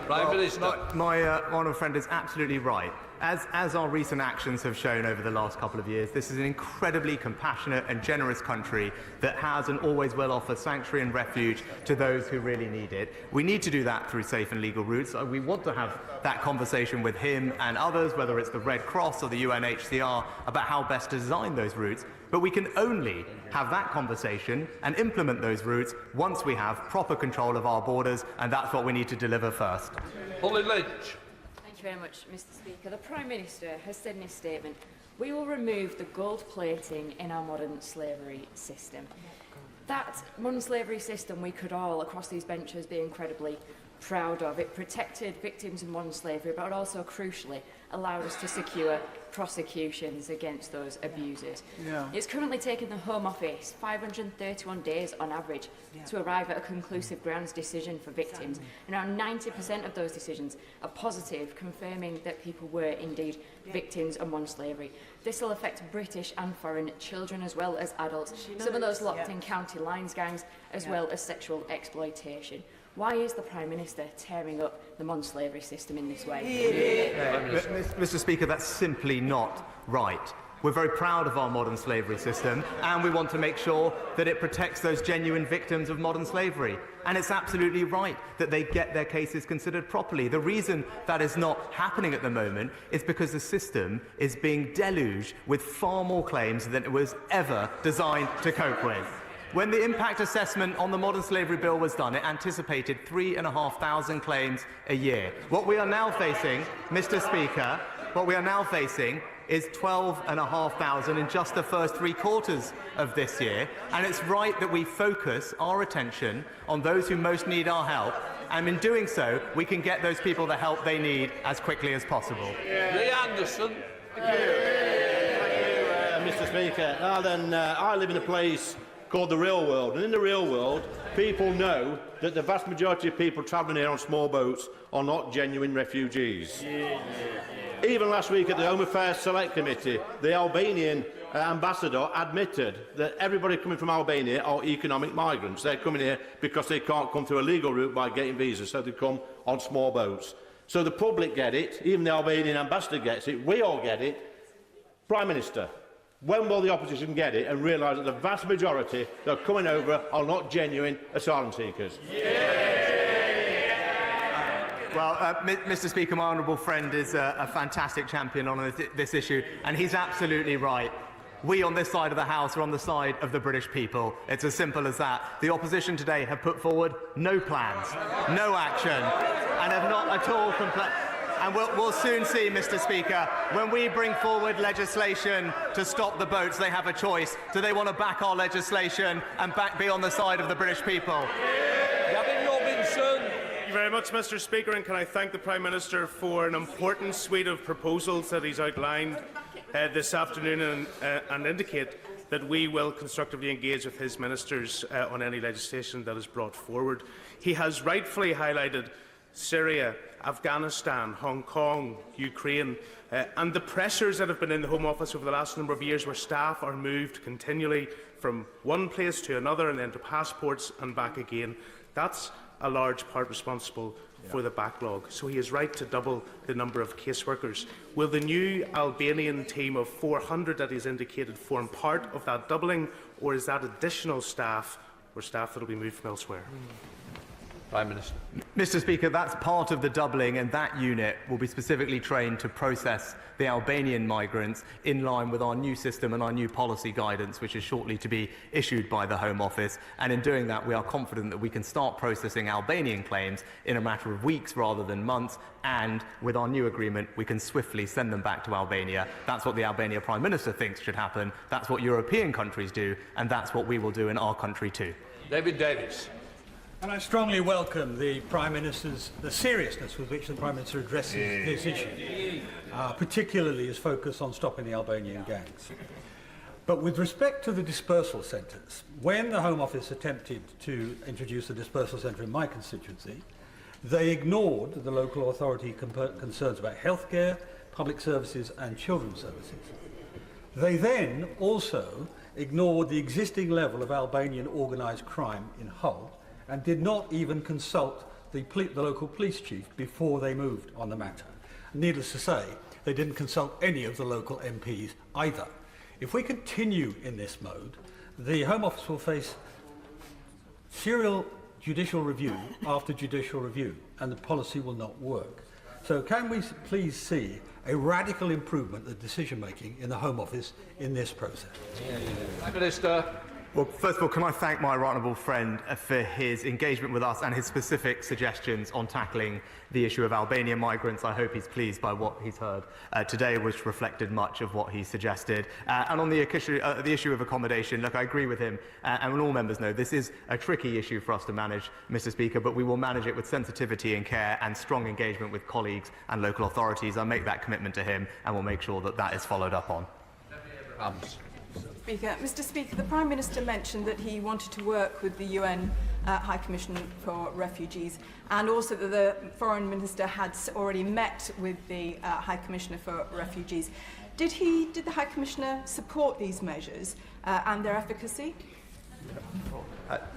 Prime Minister. My honourable friend is absolutely right. As our recent actions have shown over the last couple of years, this is an incredibly compassionate and generous country that has and always will offer sanctuary and refuge to those who really need it. We need to do that through safe and legal routes. We want to have that conversation with him and others, whether it's the Red Cross or the UNHCR, about how best to design those routes. But we can only have that conversation and implement those routes once we have proper control of our borders, and that's what we need to deliver first.
Holly Lynch.
Thank you very much, Mr. Speaker. The Prime Minister has said in his statement, we will remove the gold plating in our modern slavery system. That modern slavery system, we could all, across these benches, be incredibly proud of. It protected victims of modern slavery, but also, crucially, allowed us to secure prosecutions against those abusers.
Yeah.
It's currently taken the Home Office 531 days on average to arrive at a conclusive grounds decision for victims. And around 90% of those decisions are positive, confirming that people were indeed victims of modern slavery. This will affect British and foreign children as well as adults, some of those locked in county lines gangs, as well as sexual exploitation. Why is the Prime Minister tearing up the modern slavery system in this way?
Mr. Speaker, that's simply not right. We're very proud of our modern slavery system, and we want to make sure that it protects those genuine victims of modern slavery. And it's absolutely right that they get their cases considered properly. The reason that is not happening at the moment is because the system is being deluged with far more claims than it was ever designed to cope with. When the impact assessment on the modern slavery bill was done, it anticipated 3,500 claims a year. What we are now facing, Mr. Speaker, is 12,500 in just the first 3 quarters of this year. And it's right that we focus our attention on those who most need our help. And in doing so, we can get those people the help they need as quickly as possible.
Lee Anderson.
Thank you, Mr. Speaker. Now then, I live in a place called the real world, and in the real world, people know that the vast majority of people travelling here on small boats are not genuine refugees. Even last week at the Home Affairs Select Committee, the Albanian ambassador admitted that everybody coming from Albania are economic migrants. They're coming here because they can't come through a legal route by getting visas, so they come on small boats. So the public get it, even the Albanian ambassador gets it, we all get it. Prime Minister, when will the opposition get it and realise that the vast majority that are coming over are not genuine asylum seekers?
Well, Mr. Speaker, my honourable friend is a fantastic champion on this issue, and he's absolutely right. We on this side of the House are on the side of the British people. It's as simple as that. The opposition today have put forward no plans, no action, and have not at all complied. And we'll soon see, Mr. Speaker, when we bring forward legislation to stop the boats, they have a choice. Do they want to back our legislation and be on the side of the British people?
Gavin Robinson.
Thank you very much, Mr. Speaker, and can I thank the Prime Minister for an important suite of proposals that he's outlined this afternoon, and indicate that we will constructively engage with his ministers on any legislation that is brought forward. He has rightfully highlighted Syria, Afghanistan, Hong Kong, Ukraine, and the pressures that have been in the Home Office over the last number of years, where staff are moved continually from one place to another and then to passports and back again. That's a large part responsible for the backlog. So he is right to double the number of caseworkers. Will the new Albanian team of 400 that he's indicated form part of that doubling, or is that additional staff or staff that will be moved from elsewhere?
Prime Minister.
Mr. Speaker, that's part of the doubling, and that unit will be specifically trained to process the Albanian migrants in line with our new system and our new policy guidance, which is shortly to be issued by the Home Office. And in doing that, we are confident that we can start processing Albanian claims in a matter of weeks rather than months, and with our new agreement, we can swiftly send them back to Albania. That's what the Albania Prime Minister thinks should happen. That's what European countries do, and that's what we will do in our country too.
David Davis.
And I strongly welcome the seriousness with which the Prime Minister addresses this issue, particularly his focus on stopping the Albanian gangs. But with respect to the dispersal centres, when the Home Office attempted to introduce the dispersal centre in my constituency, they ignored the local authority concerns about healthcare, public services and children's services. They then also ignored the existing level of Albanian organised crime in Hull, and did not even consult the local police chief before they moved on the matter. Needless to say, they didn't consult any of the local MPs either. If we continue in this mode, the Home Office will face serial judicial review after judicial review, and the policy will not work. So can we please see a radical improvement of decision-making in the Home Office in this process?
Prime Minister.
Well, first of all, can I thank my right honourable friend for his engagement with us and his specific suggestions on tackling the issue of Albanian migrants. I hope he's pleased by what he's heard today, which reflected much of what he suggested. And on the issue of accommodation, look, I agree with him, and all members know this is a tricky issue for us to manage, Mr. Speaker, but we will manage it with sensitivity and care and strong engagement with colleagues and local authorities. I make that commitment to him, and we'll make sure that that is followed up on.
Speaker. Mr. Speaker, the Prime Minister mentioned that he wanted to work with the UN High Commissioner for Refugees, and also that the Foreign Minister had already met with the High Commissioner for Refugees. Did the High Commissioner support these measures and their efficacy?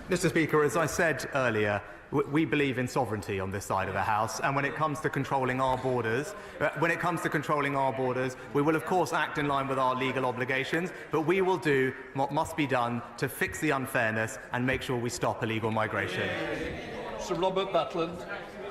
Mr. Speaker, as I said earlier, we believe in sovereignty on this side of the House, and when it comes to controlling our borders, we will of course act in line with our legal obligations, but we will do what must be done to fix the unfairness and make sure we stop illegal migration.
Sir Robert Butland.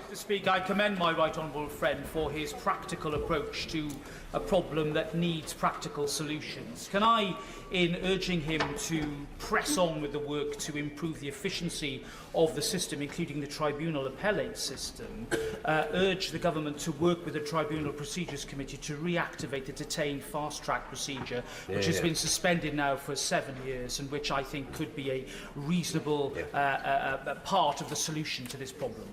Mr. Speaker, I commend my right honourable friend for his practical approach to a problem that needs practical solutions. Can I, in urging him to press on with the work to improve the efficiency of the system, including the tribunal appellate system, urge the government to work with the Tribunal Procedures Committee to reactivate the detained fast-track procedure, which has been suspended now for 7 years and which I think could be a reasonable part of the solution to this problem.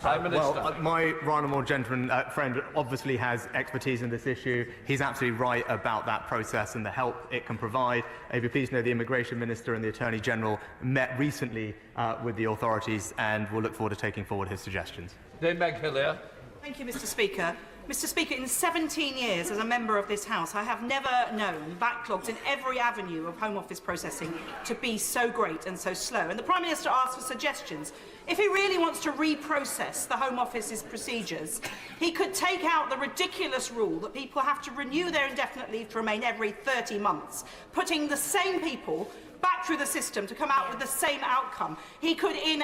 Well, my right honourable gentleman friend obviously has expertise in this issue. He's absolutely right about that process and the help it can provide. If you please know, the Immigration Minister and the Attorney General met recently with the authorities, and we'll look forward to taking forward his suggestions.
Dame Meg Hillier.
Thank you, Mr. Speaker. Mr. Speaker, in 17 years as a member of this House, I have never known backlogs in every avenue of Home Office processing to be so great and so slow. And the Prime Minister asked for suggestions. If he really wants to reprocess the Home Office's procedures, he could take out the ridiculous rule that people have to renew their indefinite leave to remain every 30 months, putting the same people back through the system to come out with the same outcome. He could, in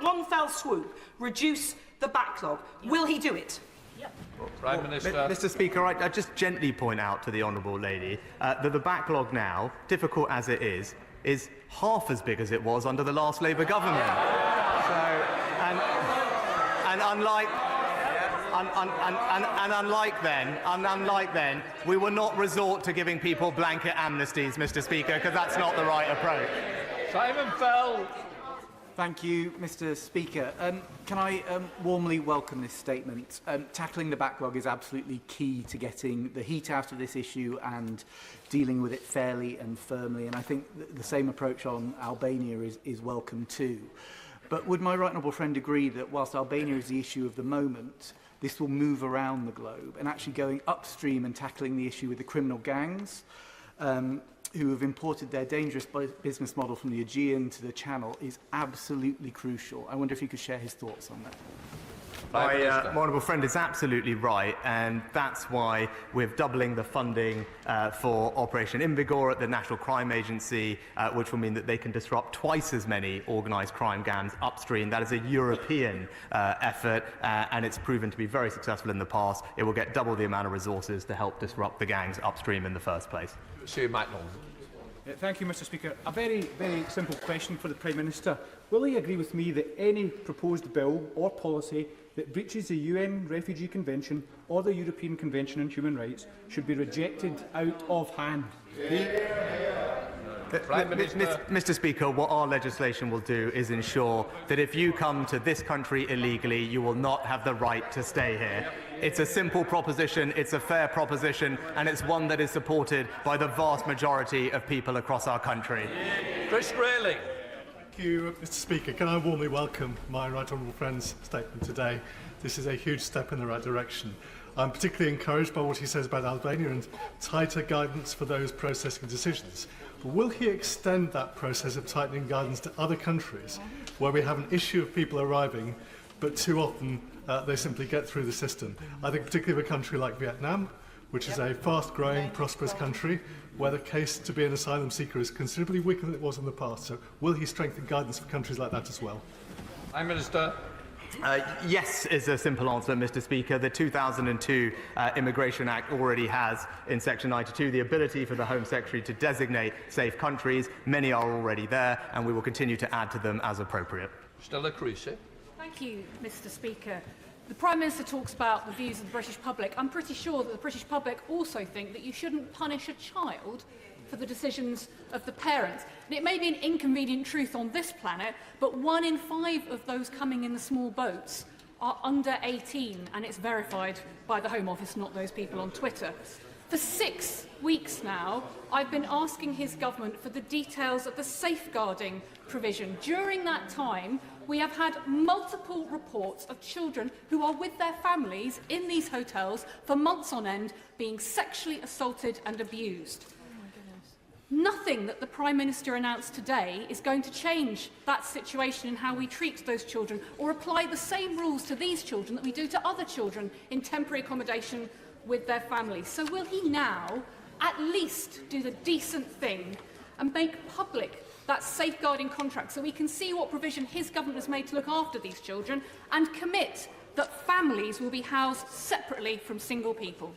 one fell swoop, reduce the backlog. Will he do it?
Prime Minister.
Mr. Speaker, I just gently point out to the honourable lady that the backlog now, difficult as it is half as big as it was under the last Labour government. So, unlike then, we will not resort to giving people blanket amnesties, Mr. Speaker, because that's not the right approach.
Simon Fell.
Thank you, Mr. Speaker. Can I warmly welcome this statement? Tackling the backlog is absolutely key to getting the heat out of this issue and dealing with it fairly and firmly. And I think the same approach on Albania is welcome too. But would my right honourable friend agree that whilst Albania is the issue of the moment, this will move around the globe and actually going upstream and tackling the issue with the criminal gangs who have imported their dangerous business model from the Aegean to the Channel is absolutely crucial. I wonder if you could share his thoughts on that.
My honourable friend is absolutely right, and that's why we're doubling the funding for Operation Invigor at the National Crime Agency, which will mean that they can disrupt twice as many organised crime gangs upstream. That is a European effort, and it's proven to be very successful in the past. It will get double the amount of resources to help disrupt the gangs upstream in the first place.
Sir Macdonald.
Thank you, Mr. Speaker. A very, very simple question for the Prime Minister. Will he agree with me that any proposed bill or policy that breaches the UN Refugee Convention or the European Convention on Human Rights should be rejected out of hand?
Mr. Speaker, what our legislation will do is ensure that if you come to this country illegally, you will not have the right to stay here. It's a simple proposition, it's a fair proposition, and it's one that is supported by the vast majority of people across our country.
Chris Grayling.
Thank you, Mr. Speaker. Can I warmly welcome my right honourable friend's statement today? This is a huge step in the right direction. I'm particularly encouraged by what he says about Albania and tighter guidance for those processing decisions. But will he extend that process of tightening guidance to other countries where we have an issue of people arriving, but too often they simply get through the system? I think particularly of a country like Vietnam, which is a fast-growing, prosperous country, where the case to be an asylum seeker is considerably weaker than it was in the past. So will he strengthen guidance for countries like that as well?
Prime Minister.
Yes is a simple answer, Mr. Speaker. The 2002 Immigration Act already has, in Section 92, the ability for the Home Secretary to designate safe countries. Many are already there, and we will continue to add to them as appropriate.
Stella Creasy.
Thank you, Mr. Speaker. The Prime Minister talks about the views of the British public. I'm pretty sure that the British public also think that you shouldn't punish a child for the decisions of the parents. And it may be an inconvenient truth on this planet, but 1 in 5 of those coming in the small boats are under 18, and it's verified by the Home Office, not those people on Twitter. For 6 weeks now, I've been asking his government for the details of the safeguarding provision. During that time, we have had multiple reports of children who are with their families in these hotels for months on end being sexually assaulted and abused. Nothing that the Prime Minister announced today is going to change that situation in how we treat those children or apply the same rules to these children that we do to other children in temporary accommodation with their families. So will he now at least do the decent thing and make public that safeguarding contract so we can see what provision his government has made to look after these children and commit that families will be housed separately from single people?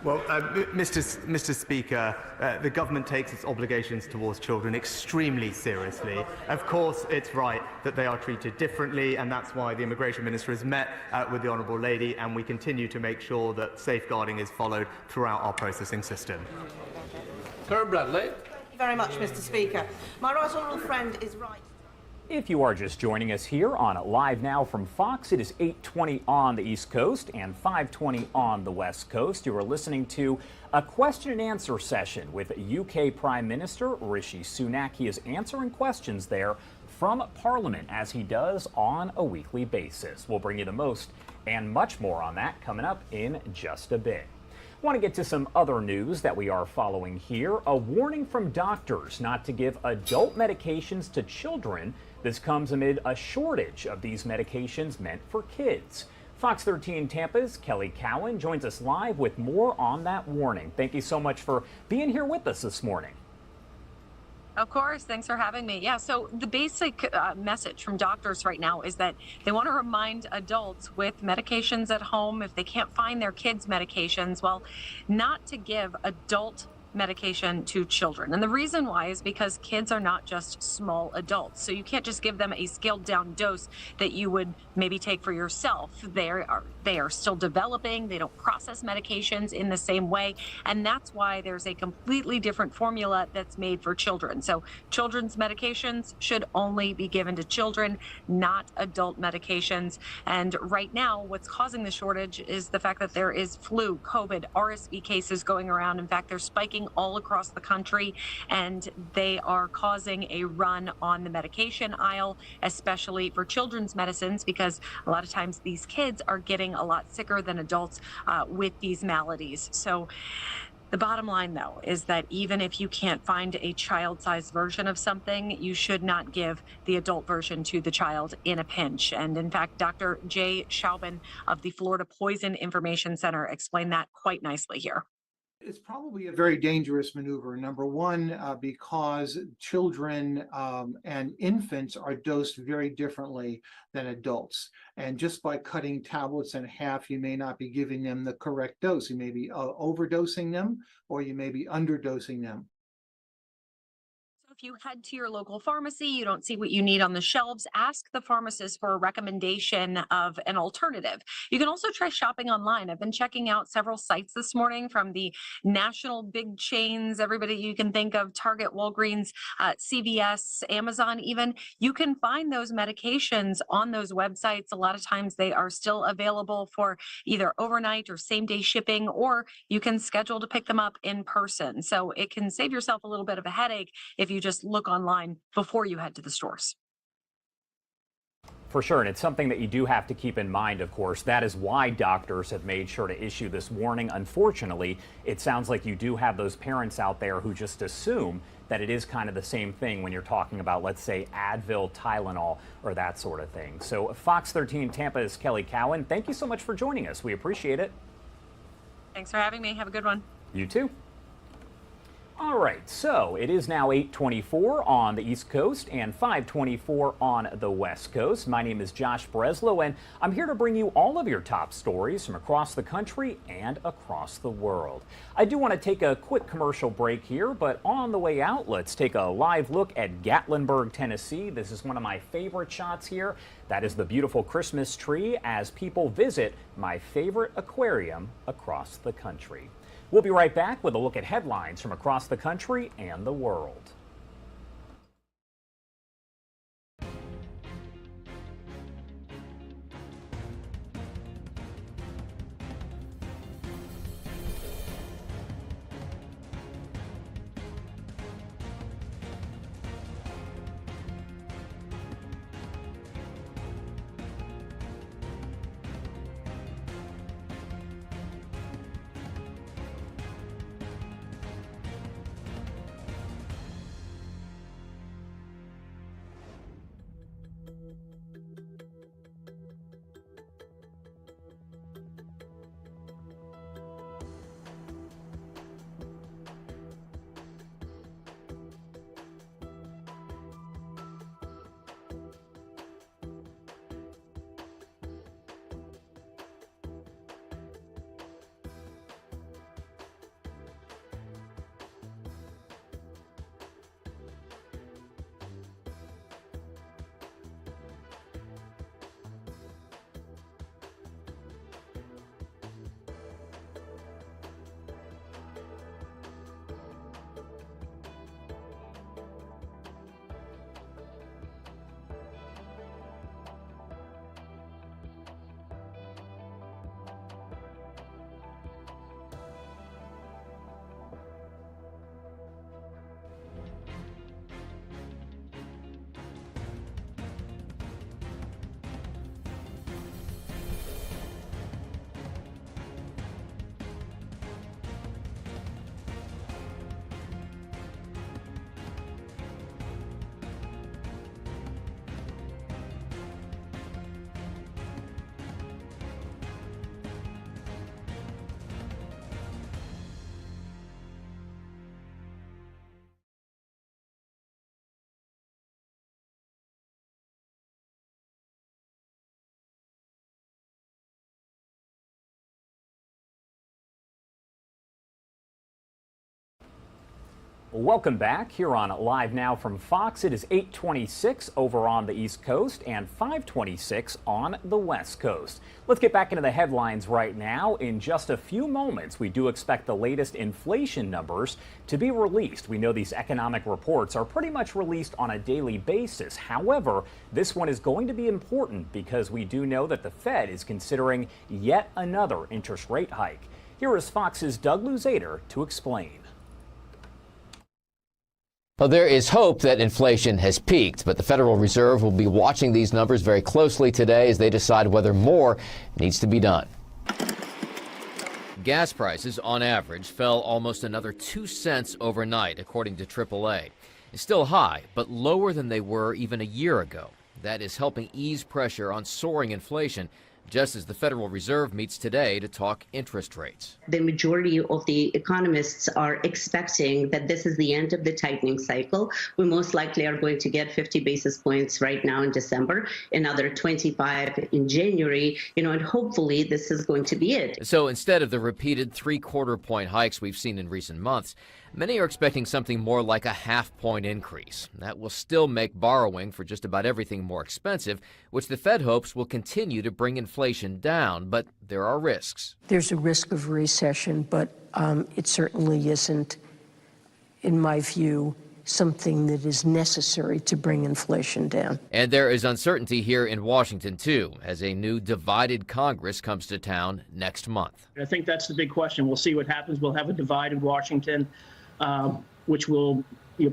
Mr. Speaker, the government takes its obligations towards children extremely seriously. Of course, it's right that they are treated differently, and that's why the Immigration Minister has met with the Honourable Lady, and we continue to make sure that safeguarding is followed throughout our processing system.
Karen Bradley.
Thank you very much, Mr. Speaker. My right honourable friend is right.
If you are just joining us here on Live Now from Fox, it is 8:20 on the East Coast and 5:20 on the West Coast. You are listening to a question and answer session with UK Prime Minister Rishi Sunak. He is answering questions there from Parliament, as he does on a weekly basis. We'll bring you the most and much more on that coming up in just a bit. Want to get to some other news that we are following here. A warning from doctors not to give adult medications to children. This comes amid a shortage of these medications meant for kids. Fox 13 Tampa's Kelly Cowan joins us live with more on that warning. Thank you so much for being here with us this morning.
Of course. Thanks for having me. Yeah, so the basic message from doctors right now is that they want to remind adults with medications at home, if they can't find their kids' medications, well, not to give adult medication to children. And the reason why is because kids are not just small adults. So you can't just give them a scaled down dose that you would maybe take for yourself. They are still developing. They don't process medications in the same way. And that's why there's a completely different formula that's made for children. So children's medications should only be given to children, not adult medications. And right now, what's causing the shortage is the fact that there is flu, COVID, RSV cases going around. In fact, they're spiking all across the country, and they are causing a run on the medication aisle, especially for children's medicines, because a lot of times these kids are getting a lot sicker than adults with these maladies. So the bottom line, though, is that even if you can't find a child-sized version of something, you should not give the adult version to the child in a pinch. And in fact, Dr. Jay Chauvin of the Florida Poison Information Center explained that quite nicely here.
It's probably a very dangerous maneuver. Number one, because children and infants are dosed very differently than adults. And just by cutting tablets in half, you may not be giving them the correct dose. You may be overdosing them, or you may be underdosing them.
If you head to your local pharmacy, you don't see what you need on the shelves, ask the pharmacist for a recommendation of an alternative. You can also try shopping online. I've been checking out several sites this morning from the national big chains, everybody you can think of, Target, Walgreens, CVS, Amazon even. You can find those medications on those websites. A lot of times they are still available for either overnight or same-day shipping, or you can schedule to pick them up in person. So it can save yourself a little bit of a headache if you just look online before you head to the stores.
For sure, and it's something that you do have to keep in mind, of course. That is why doctors have made sure to issue this warning. Unfortunately, it sounds like you do have those parents out there who just assume that it is kind of the same thing when you're talking about, let's say, Advil, Tylenol, or that sort of thing. So Fox 13 Tampa's Kelly Cowan, thank you so much for joining us. We appreciate it.
Thanks for having me. Have a good one.
You too. All right, so it is now 8:24 on the East Coast and 5:24 on the West Coast. My name is Josh Breslow, and I'm here to bring you all of your top stories from across the country and across the world. I do want to take a quick commercial break here, but on the way out, let's take a live look at Gatlinburg, Tennessee. This is one of my favorite shots here. That is the beautiful Christmas tree as people visit my favorite aquarium across the country. We'll be right back with a look at headlines from across the country and the world. Welcome back here on Live Now from Fox. It is 8:26 over on the East Coast and 5:26 on the West Coast. Let's get back into the headlines right now. In just a few moments, we do expect the latest inflation numbers to be released. We know these economic reports are pretty much released on a daily basis. However, this one is going to be important because we do know that the Fed is considering yet another interest rate hike. Here is Fox's Doug Luzader to explain.
Well, there is hope that inflation has peaked, but the Federal Reserve will be watching these numbers very closely today as they decide whether more needs to be done. Gas prices, on average, fell almost another 2 cents overnight, according to AAA. It's still high, but lower than they were even a year ago. That is helping ease pressure on soaring inflation, just as the Federal Reserve meets today to talk interest rates.
The majority of the economists are expecting that this is the end of the tightening cycle. We most likely are going to get 50 basis points right now in December, another 25 in January, and hopefully this is going to be it.
So instead of the repeated 3/4 point hikes we've seen in recent months, many are expecting something more like a half-point increase. That will still make borrowing for just about everything more expensive, which the Fed hopes will continue to bring inflation down. But there are risks.
There's a risk of recession, but it certainly isn't, in my view, something that is necessary to bring inflation down.
And there is uncertainty here in Washington, too, as a new divided Congress comes to town next month.
I think that's the big question. We'll see what happens. We'll have a divided Washington, which will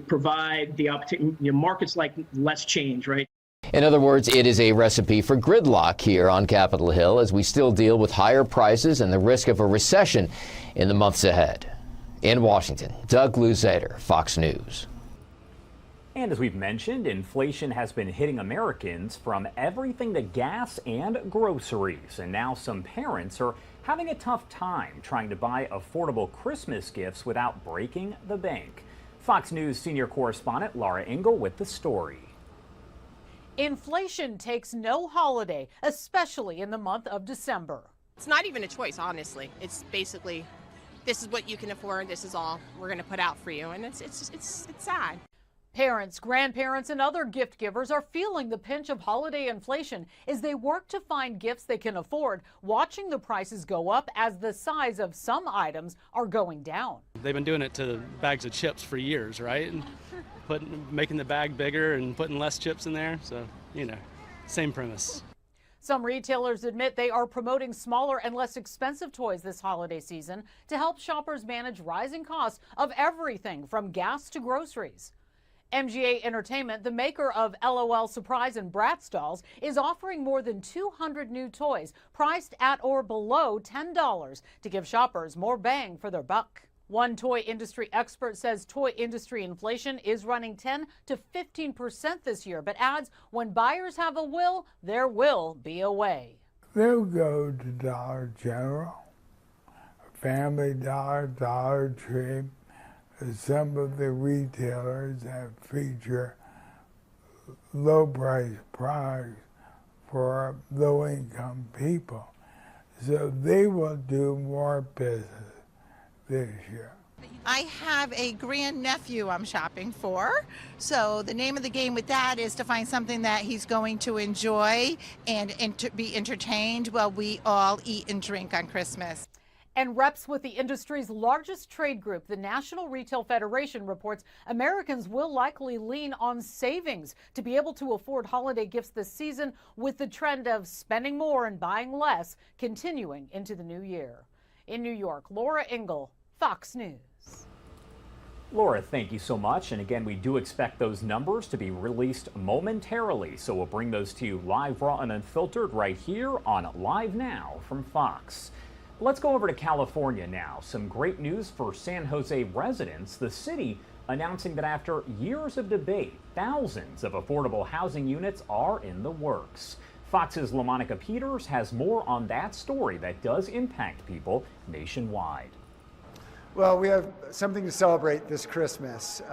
provide the opportunity. Markets like less change, right?
In other words, it is a recipe for gridlock here on Capitol Hill as we still deal with higher prices and the risk of a recession in the months ahead. In Washington, Doug Luzader, Fox News.
And as we've mentioned, inflation has been hitting Americans from everything to gas and groceries. And now some parents are having a tough time trying to buy affordable Christmas gifts without breaking the bank. Fox News senior correspondent Laura Ingle with the story.
Inflation takes no holiday, especially in the month of December.
It's not even a choice, honestly. It's basically, this is what you can afford. This is all we're going to put out for you. And it's sad.
Parents, grandparents, and other gift givers are feeling the pinch of holiday inflation as they work to find gifts they can afford, watching the prices go up as the size of some items are going down.
They've been doing it to bags of chips for years, right? And making the bag bigger and putting less chips in there. So, you know, same premise.
Some retailers admit they are promoting smaller and less expensive toys this holiday season to help shoppers manage rising costs of everything from gas to groceries. MGA Entertainment, the maker of LOL Surprise and Bratz dolls, is offering more than 200 new toys priced at or below $10 to give shoppers more bang for their buck. One toy industry expert says toy industry inflation is running 10 to 15% this year, but adds when buyers have a will, there will be a way.
They'll go to Dollar General, Family Dollar, Dollar Tree, some of the retailers that feature low-price products for low-income people. So they will do more business this year.
I have a grandnephew I'm shopping for, so the name of the game with that is to find something that he's going to enjoy and be entertained while we all eat and drink on Christmas.
And reps with the industry's largest trade group, the National Retail Federation, reports Americans will likely lean on savings to be able to afford holiday gifts this season, with the trend of spending more and buying less continuing into the new year. In New York, Laura Ingle, Fox News.
Laura, thank you so much. And again, we do expect those numbers to be released momentarily. So we'll bring those to you live, raw, and unfiltered right here on Live Now from Fox. Let's go over to California now. Some great news for San Jose residents. The city announcing that after years of debate, thousands of affordable housing units are in the works. Fox's LaMonica Peters has more on that story that does impact people nationwide.
Well, we have something to celebrate this Christmas.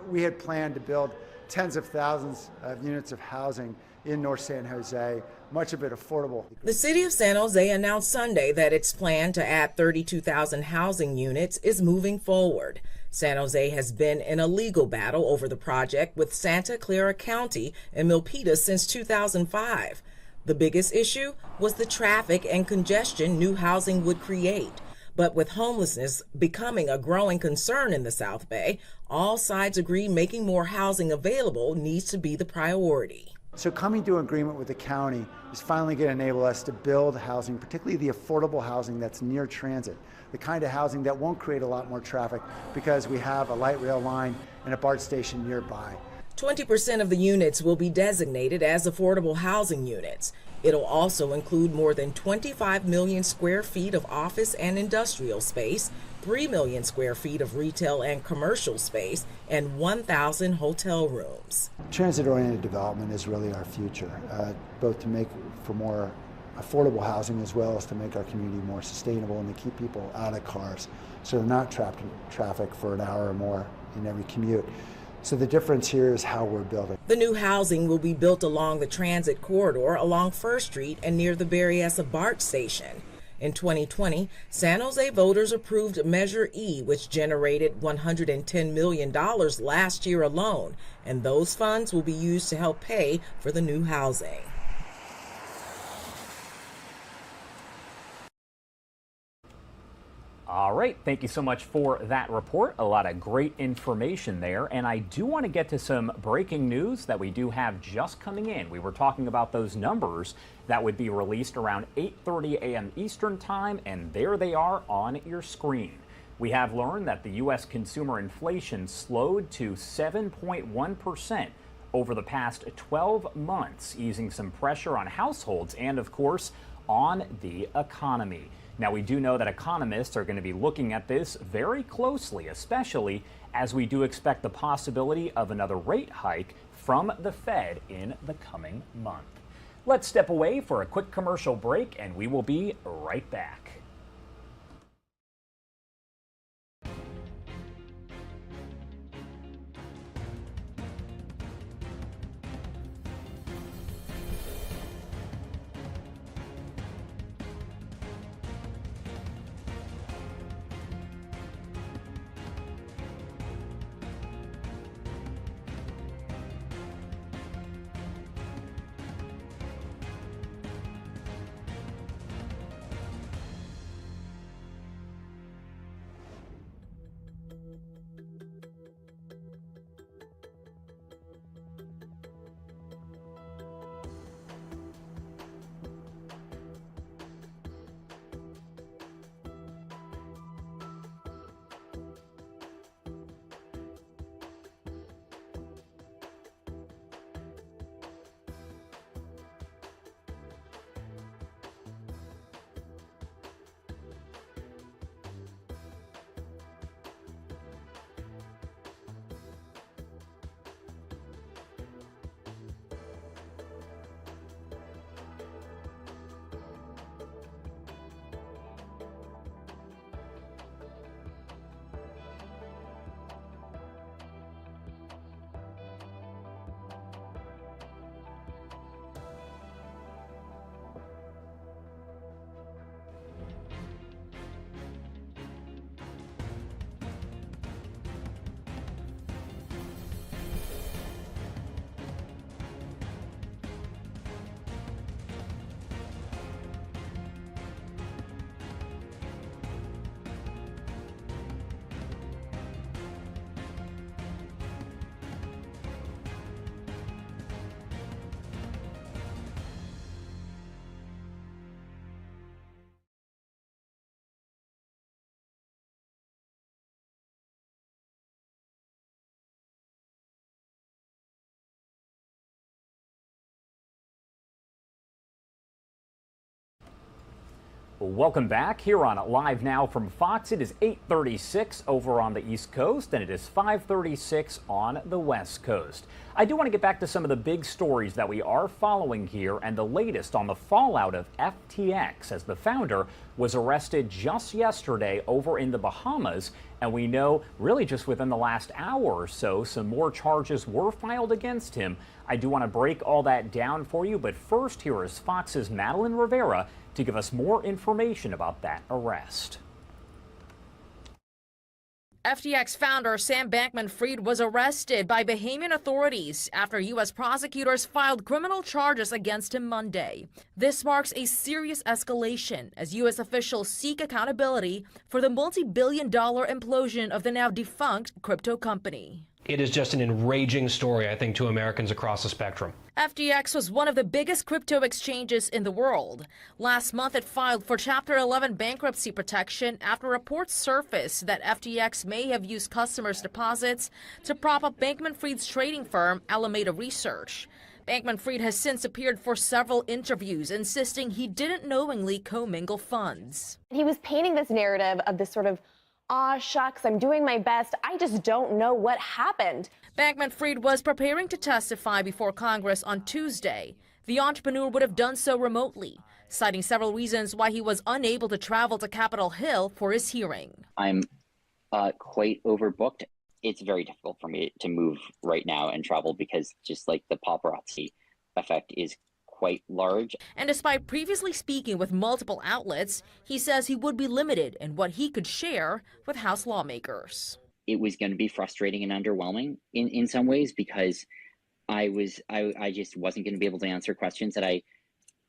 We had planned to build tens of thousands of units of housing in North San Jose, much of it affordable.
The city of San Jose announced Sunday that its plan to add 32,000 housing units is moving forward. San Jose has been in a legal battle over the project with Santa Clara County and Milpitas since 2005. The biggest issue was the traffic and congestion new housing would create. But with homelessness becoming a growing concern in the South Bay, all sides agree making more housing available needs to be the priority.
So coming to an agreement with the county is finally going to enable us to build housing, particularly the affordable housing that's near transit, the kind of housing that won't create a lot more traffic because we have a light rail line and a BART station nearby.
20% of the units will be designated as affordable housing units. It'll also include more than 25 million square feet of office and industrial space, 3 million square feet of retail and commercial space, and 1,000 hotel rooms.
Transit-oriented development is really our future, both to make for more affordable housing as well as to make our community more sustainable and to keep people out of cars so they're not trapped in traffic for an hour or more in every commute. So the difference here is how we're building.
The new housing will be built along the transit corridor along First Street and near the Berryessa BART station. In 2020, San Jose voters approved Measure E, which generated $110 million last year alone, and those funds will be used to help pay for the new housing.
All right, thank you so much for that report. A lot of great information there. And I do want to get to some breaking news that we do have just coming in. We were talking about those numbers that would be released around 8:30 a.m. Eastern Time, and there they are on your screen. We have learned that the U.S. consumer inflation slowed to 7.1% over the past 12 months, easing some pressure on households and, of course, on the economy. Now, we do know that economists are going to be looking at this very closely, especially as we do expect the possibility of another rate hike from the Fed in the coming month. Let's step away for a quick commercial break, and we will be right back. Welcome back here on Live Now from Fox. It is 8:36 over on the East Coast, and it is 5:36 on the West Coast. I do want to get back to some of the big stories that we are following here, and the latest on the fallout of FTX, as the founder was arrested just yesterday over in the Bahamas. And we know really just within the last hour or so, some more charges were filed against him. I do want to break all that down for you, but first, here is Fox's Madeline Rivera to give us more information about that arrest.
FTX founder Sam Bankman-Fried was arrested by Bahamian authorities after U.S. prosecutors filed criminal charges against him Monday. This marks a serious escalation as U.S. officials seek accountability for the multi-billion-dollar implosion of the now defunct crypto company.
It is just an enraging story, I think, to Americans across the spectrum.
FTX was one of the biggest crypto exchanges in the world. Last month, it filed for Chapter 11 bankruptcy protection after reports surfaced that FTX may have used customers' deposits to prop up Bankman-Fried's trading firm, Alameda Research. Bankman-Fried has since appeared for several interviews, insisting he didn't knowingly commingle funds.
He was painting this narrative of this sort of, "Aw, shucks, I'm doing my best. I just don't know what happened."
Bankman-Fried was preparing to testify before Congress on Tuesday. The entrepreneur would have done so remotely, citing several reasons why he was unable to travel to Capitol Hill for his hearing.
I'm quite overbooked. It's very difficult for me to move right now and travel because just like the paparazzi effect is quite large.
And despite previously speaking with multiple outlets, he says he would be limited in what he could share with House lawmakers.
It was going to be frustrating and underwhelming in some ways because I just wasn't going to be able to answer questions that I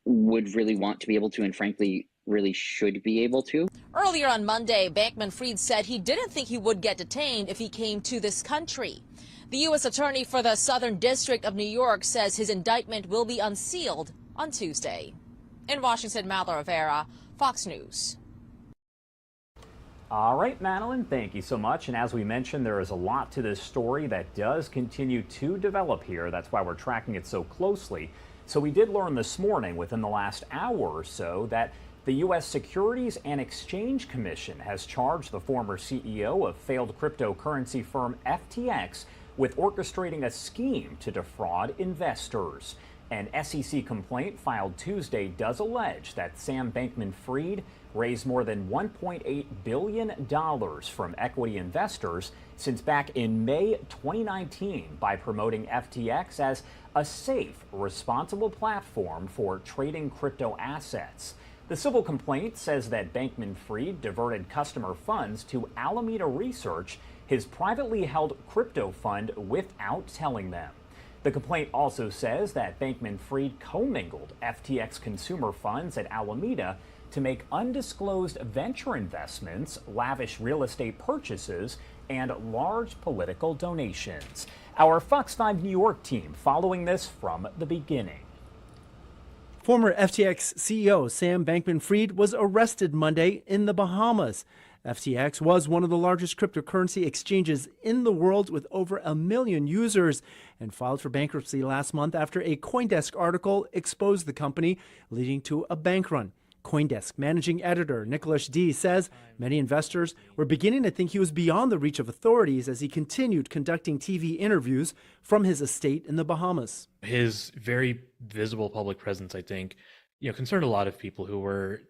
would really want to be able to, and frankly, really should be able to.
Earlier on Monday, Bankman-Fried said he didn't think he would get detained if he came to this country. The U.S. Attorney for the Southern District of New York says his indictment will be unsealed on Tuesday. In Washington, Madeline Rivera, Fox News.
All right, Madeline, thank you so much. And as we mentioned, there is a lot to this story that does continue to develop here. That's why we're tracking it so closely. So we did learn this morning, within the last hour or so, that the U.S. Securities and Exchange Commission has charged the former CEO of failed cryptocurrency firm FTX with orchestrating a scheme to defraud investors. An SEC complaint filed Tuesday does allege that Sam Bankman-Fried raised more than $1.8 billion from equity investors since back in May 2019 by promoting FTX as a safe, responsible platform for trading crypto assets. The civil complaint says that Bankman-Fried diverted customer funds to Alameda Research, his privately held crypto fund, without telling them. The complaint also says that Bankman-Fried commingled FTX consumer funds at Alameda to make undisclosed venture investments, lavish real estate purchases, and large political donations. Our Fox 5 New York team following this from the beginning.
Former FTX CEO Sam Bankman-Fried was arrested Monday in the Bahamas. FTX was one of the largest cryptocurrency exchanges in the world with over 1 million users and filed for bankruptcy last month after a CoinDesk article exposed the company, leading to a bank run. CoinDesk managing editor Nicholas D. says many investors were beginning to think he was beyond the reach of authorities as he continued conducting TV interviews from his estate in the Bahamas.
His very visible public presence, I think, concerned a lot of people who were,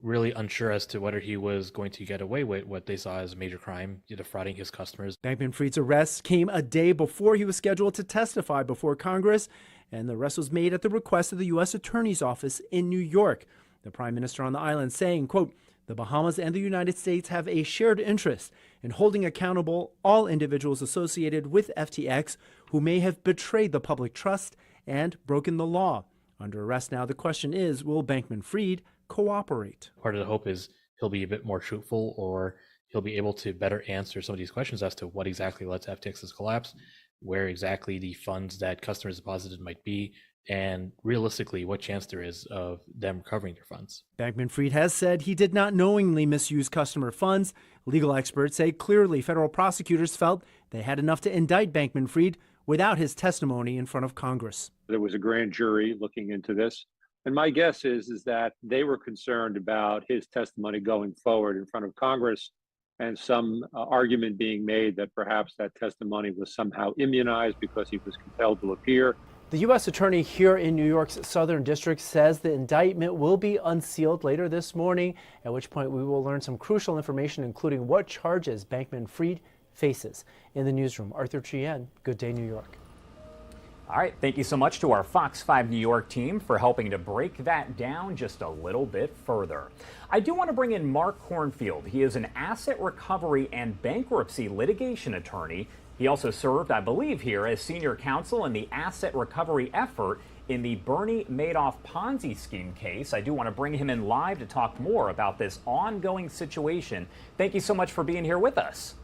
really unsure as to whether he was going to get away with what they saw as a major crime, defrauding his customers.
Bankman-Fried's arrest came a day before he was scheduled to testify before Congress, and the arrest was made at the request of the U.S. Attorney's Office in New York. The prime minister on the island saying, quote, "The Bahamas and the United States have a shared interest in holding accountable all individuals associated with FTX who may have betrayed the public trust and broken the law." Under arrest now, the question is, will Bankman-Fried cooperate?
Part of the hope is he'll be a bit more truthful, or he'll be able to better answer some of these questions as to what exactly led to FTX's collapse, where exactly the funds that customers deposited might be, and realistically what chance there is of them recovering their funds.
Bankman-Fried has said he did not knowingly misuse customer funds. Legal experts say clearly federal prosecutors felt they had enough to indict Bankman-Fried without his testimony in front of Congress.
There was a grand jury looking into this. And my guess is that they were concerned about his testimony going forward in front of Congress, and some argument being made that perhaps that testimony was somehow immunized because he was compelled to appear.
The U.S. Attorney here in New York's Southern District says the indictment will be unsealed later this morning, at which point we will learn some crucial information, including what charges Bankman-Fried faces. In the newsroom, Arthur Chien, Good Day, New York.
All right, thank you so much to our Fox 5 New York team for helping to break that down just a little bit further. I do want to bring in Mark Cornfield. He is an asset recovery and bankruptcy litigation attorney. He also served, I believe, here as senior counsel in the asset recovery effort in the Bernie Madoff Ponzi scheme case. I do want to bring him in live to talk more about this ongoing situation. Thank you so much for being here with us.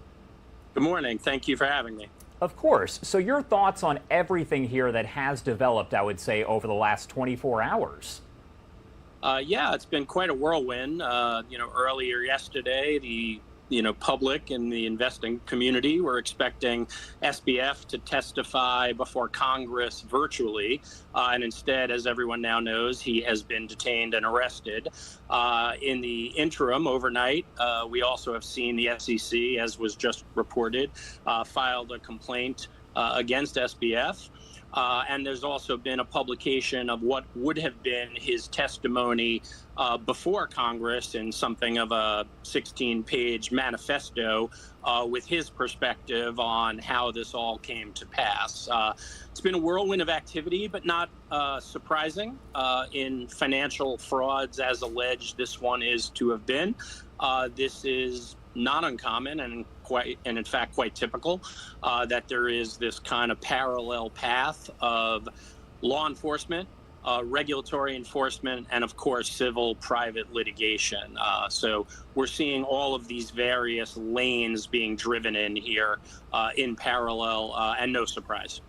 Good morning. Thank you for having me.
Of course. So your thoughts on everything here that has developed, I would say, over the last 24 hours?
Yeah, it's been quite a whirlwind. Earlier yesterday, the public and the investing community were expecting SBF to testify before Congress virtually. And instead, as everyone now knows, he has been detained and arrested. In the interim, overnight, we also have seen the SEC, as was just reported, filed a complaint against SBF. And there's also been a publication of what would have been his testimony before Congress in something of a 16-page manifesto with his perspective on how this all came to pass. It's been a whirlwind of activity, but not surprising in financial frauds as alleged this one is to have been. This is not uncommon and in fact quite typical that there is this kind of parallel path of law enforcement, regulatory enforcement, and of course civil private litigation. So we're seeing all of these various lanes being driven in here in parallel, and no surprise.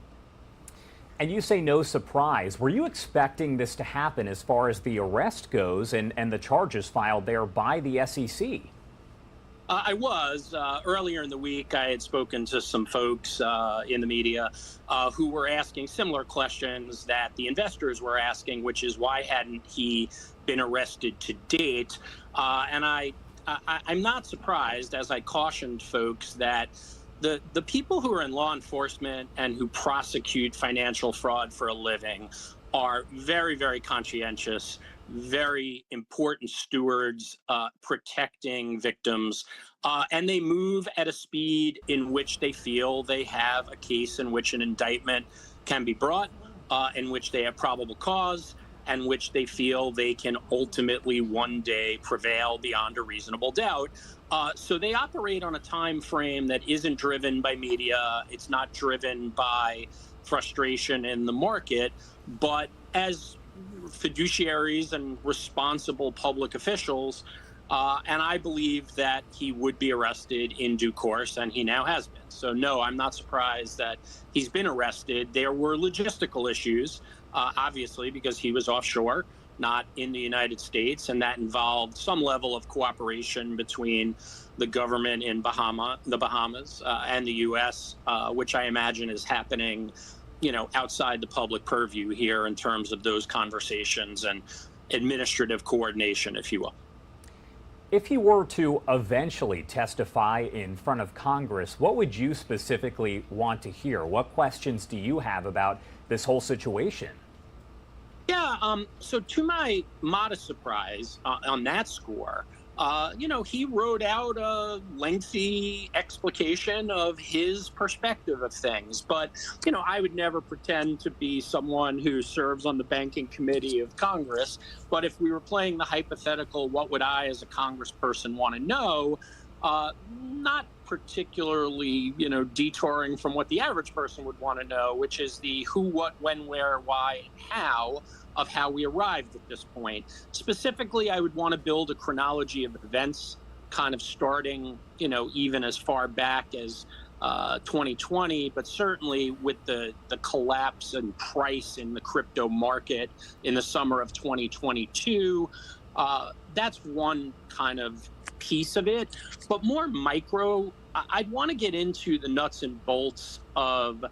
And you say no surprise. Were you expecting this to happen as far as the arrest goes and the charges filed there by the SEC?
I was. Earlier in the week, I had spoken to some folks in the media who were asking similar questions that the investors were asking, which is why hadn't he been arrested to date? And I'm not surprised, as I cautioned folks, that the people who are in law enforcement and who prosecute financial fraud for a living are very, very conscientious, very important stewards protecting victims. And they move at a speed in which they feel they have a case in which an indictment can be brought, in which they have probable cause, and which they feel they can ultimately one day prevail beyond a reasonable doubt. So they operate on a time frame that isn't driven by media. It's not driven by frustration in the market, but as fiduciaries and responsible public officials, and I believe that he would be arrested in due course, and he now has been. So no, I'm not surprised that he's been arrested. There were logistical issues, obviously, because he was offshore, not in the United States, and that involved some level of cooperation between the government in the Bahamas and the U.S., which I imagine is happening, outside the public purview here in terms of those conversations and administrative coordination, if you will.
If he were to eventually testify in front of Congress, what would you specifically want to hear? What questions do you have about this whole situation?
Yeah, so to my modest surprise on that score, he wrote out a lengthy explication of his perspective of things. But, I would never pretend to be someone who serves on the banking committee of Congress. But if we were playing the hypothetical, what would I as a congressperson want to know? Not particularly, detouring from what the average person would want to know, which is the who, what, when, where, why, and how of how we arrived at this point. Specifically, I would want to build a chronology of events, kind of starting, even as far back as 2020, but certainly with the collapse in price in the crypto market in the summer of 2022. That's one kind of piece of it, but more micro, I'd want to get into the nuts and bolts of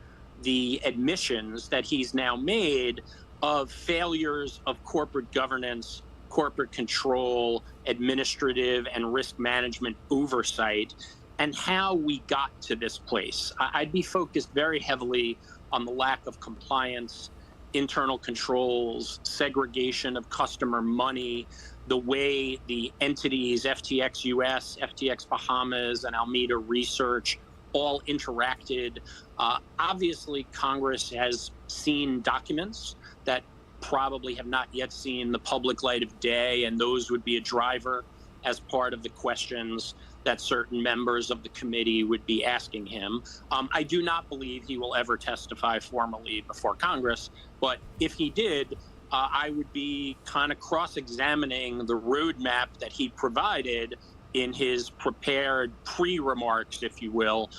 the admissions that he's now made of failures of corporate governance, corporate control, administrative and risk management oversight, and how we got to this place. I'd be focused very heavily on the lack of compliance, internal controls, segregation of customer money, the way the entities, FTX US, FTX Bahamas, and Alameda Research all interacted. Obviously, Congress has seen documents that probably have not yet seen the public light of day, and those would be a driver as part of the questions that certain members of the committee would be asking him. I do not believe he will ever testify formally before Congress, but if he did, I would be kind of cross-examining the roadmap that he provided in his prepared pre-remarks, if you will,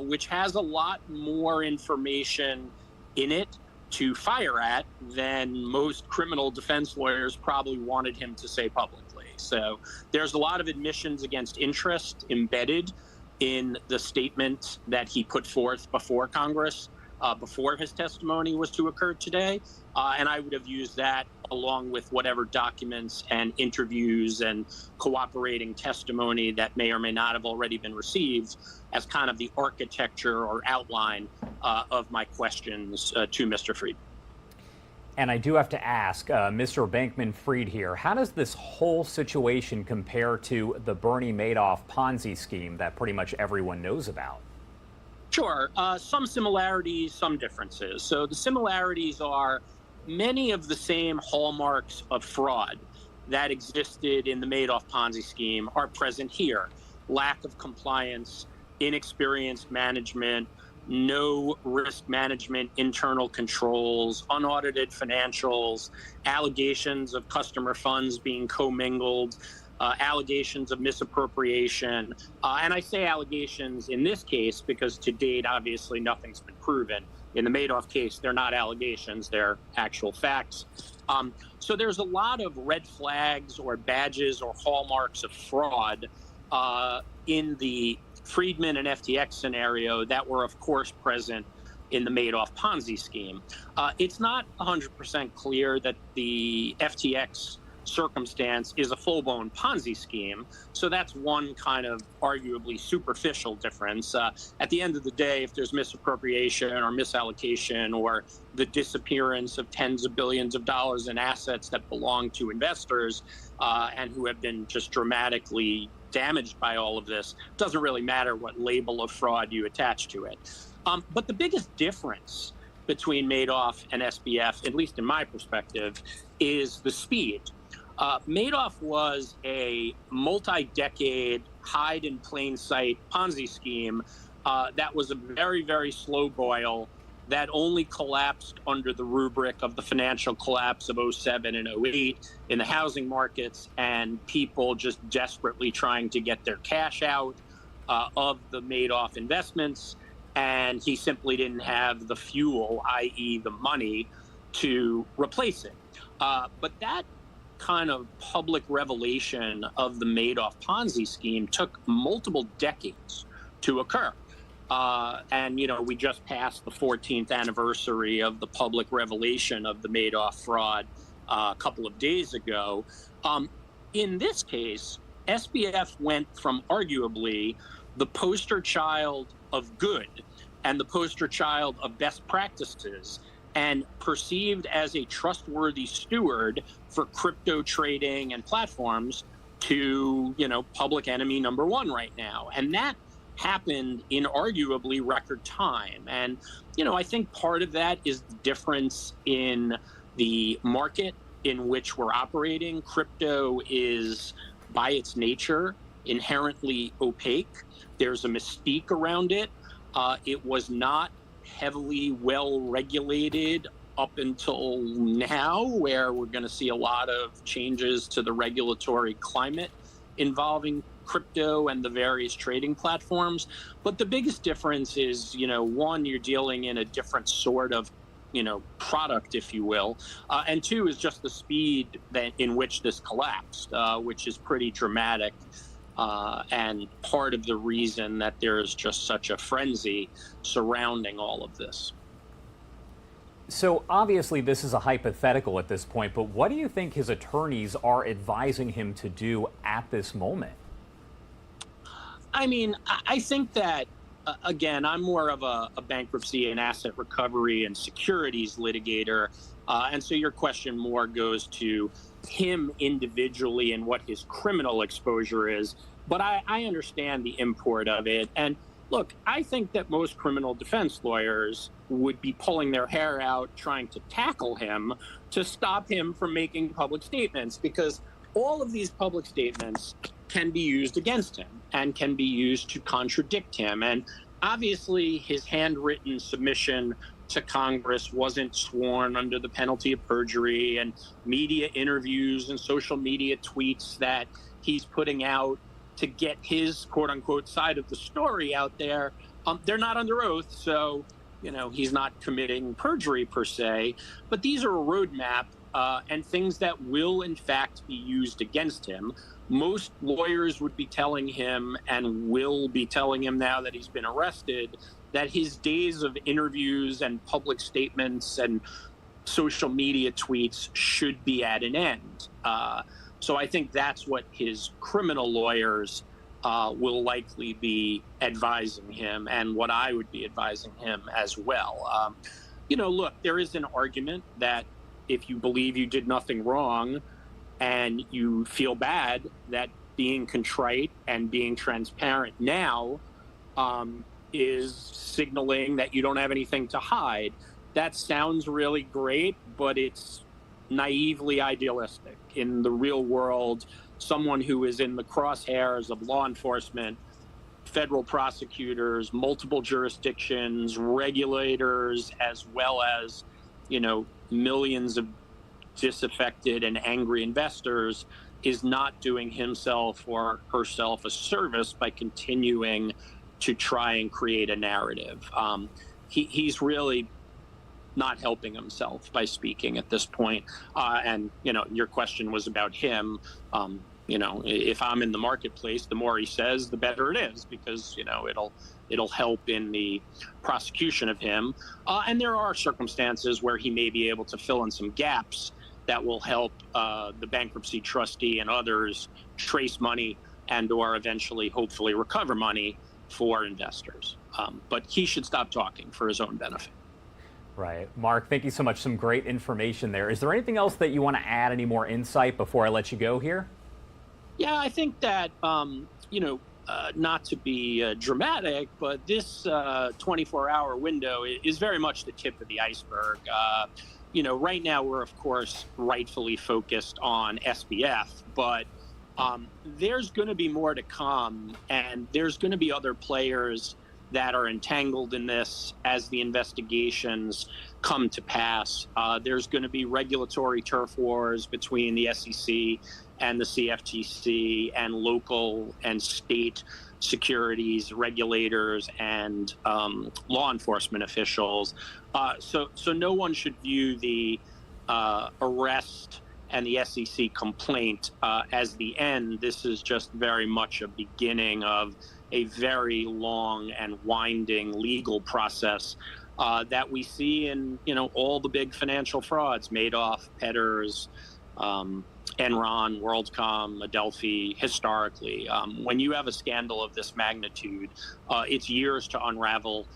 which has a lot more information in it to fire at than most criminal defense lawyers probably wanted him to say publicly. So there's a lot of admissions against interest embedded in the statement that he put forth before Congress, before his testimony was to occur today. And I would have used that along with whatever documents and interviews and cooperating testimony that may or may not have already been received as kind of the architecture or outline of my questions to Mr. Fried.
And I do have to ask, Mr. Bankman-Fried here, how does this whole situation compare to the Bernie Madoff Ponzi scheme that pretty much everyone knows about?
Sure. Some similarities, some differences. So the similarities are many of the same hallmarks of fraud that existed in the Madoff Ponzi scheme are present here. Lack of compliance, inexperienced management, no risk management, internal controls, unaudited financials, allegations of customer funds being commingled, allegations of misappropriation. And I say allegations in this case because to date, obviously, nothing's been proven. In the Madoff case, they're not allegations, they're actual facts. So there's a lot of red flags or badges or hallmarks of fraud in the Friedman and FTX scenario that were, of course, present in the Madoff Ponzi scheme. It's not 100% clear that the FTX circumstance is a full-blown Ponzi scheme. So that's one kind of arguably superficial difference. At the end of the day, if there's misappropriation or misallocation or the disappearance of tens of billions of dollars in assets that belong to investors and who have been just dramatically damaged by all of this, doesn't really matter what label of fraud you attach to it. But the biggest difference between Madoff and SBF, at least in my perspective, is the speed. Madoff was a multi-decade, hide in plain sight Ponzi scheme that was a very, very slow boil that only collapsed under the rubric of the financial collapse of 07 and 08 in the housing markets and people just desperately trying to get their cash out of the Madoff investments. And he simply didn't have the fuel, i.e. the money, to replace it. But that kind of public revelation of the Madoff Ponzi scheme took multiple decades to occur. And, you know, we just passed the 14th anniversary of the public revelation of the Madoff fraud a couple of days ago. In this case, SBF went from arguably the poster child of good and the poster child of best practices and perceived as a trustworthy steward for crypto trading and platforms to, you know, public enemy number one right now. And that happened in arguably record time. And, you know, I think part of that is the difference in the market in which we're operating. Crypto is, by its nature, inherently opaque. There's a mystique around it. It was not heavily well regulated up until now, where we're going to see a lot of changes to the regulatory climate involving crypto and the various trading platforms. But the biggest difference is, you know, one, you're dealing in a different sort of, you know, product, if you will. And two is just the speed that in which this collapsed, which is pretty dramatic. And part of the reason that there's just such a frenzy surrounding all of this.
So obviously this is a hypothetical at this point, but what do you think his attorneys are advising him to do at this moment?
I mean, I think that, again, I'm more of a bankruptcy and asset recovery and securities litigator. And so your question more goes to him individually and what his criminal exposure is. But I understand the import of it. And look, I think that most criminal defense lawyers would be pulling their hair out trying to tackle him to stop him from making public statements, because all of these public statements can be used against him and can be used to contradict him. And obviously his handwritten submission to Congress wasn't sworn under the penalty of perjury, and media interviews and social media tweets that he's putting out to get his quote unquote side of the story out there, they're not under oath. So, you know, he's not committing perjury per se, but these are a roadmap and things that will in fact be used against him. Most lawyers would be telling him, and will be telling him now that he's been arrested, that his days of interviews and public statements and social media tweets should be at an end. So I think that's what his criminal lawyers will likely be advising him, and what I would be advising him as well. You know, look, there is an argument that if you believe you did nothing wrong and you feel bad, that being contrite and being transparent now is signaling that you don't have anything to hide. That sounds really great, but it's naively idealistic. In the real world, someone who is in the crosshairs of law enforcement, federal prosecutors, multiple jurisdictions, regulators, as well as, you know, millions of disaffected and angry investors, is not doing himself or herself a service by continuing to try and create a narrative. He's really not helping himself by speaking at this point. And, you know, your question was about him. if I'm in the marketplace, the more he says, the better it is, because it'll help in the prosecution of him. And there are circumstances where he may be able to fill in some gaps that will help the bankruptcy trustee and others trace money and/or eventually, hopefully, recover money for investors. But he should stop talking for his own benefit.
Right. Mark, thank you so much. Some great information there. Is there anything else that you want to add, any more insight before I let you go here?
Yeah, I think that, not to be dramatic, but this 24-hour window is very much the tip of the iceberg. Right now we're, of course, rightfully focused on SBF, but there's going to be more to come, and there's going to be other players that are entangled in this as the investigations come to pass. There's going to be regulatory turf wars between the SEC and the CFTC and local and state securities regulators and law enforcement officials. So no one should view the arrest and the SEC complaint as the end. This is just very much a beginning of a very long and winding legal process that we see in all the big financial frauds: Madoff, Pedders, Enron, WorldCom, Adelphi. Historically, when you have a scandal of this magnitude, it's years to unravel.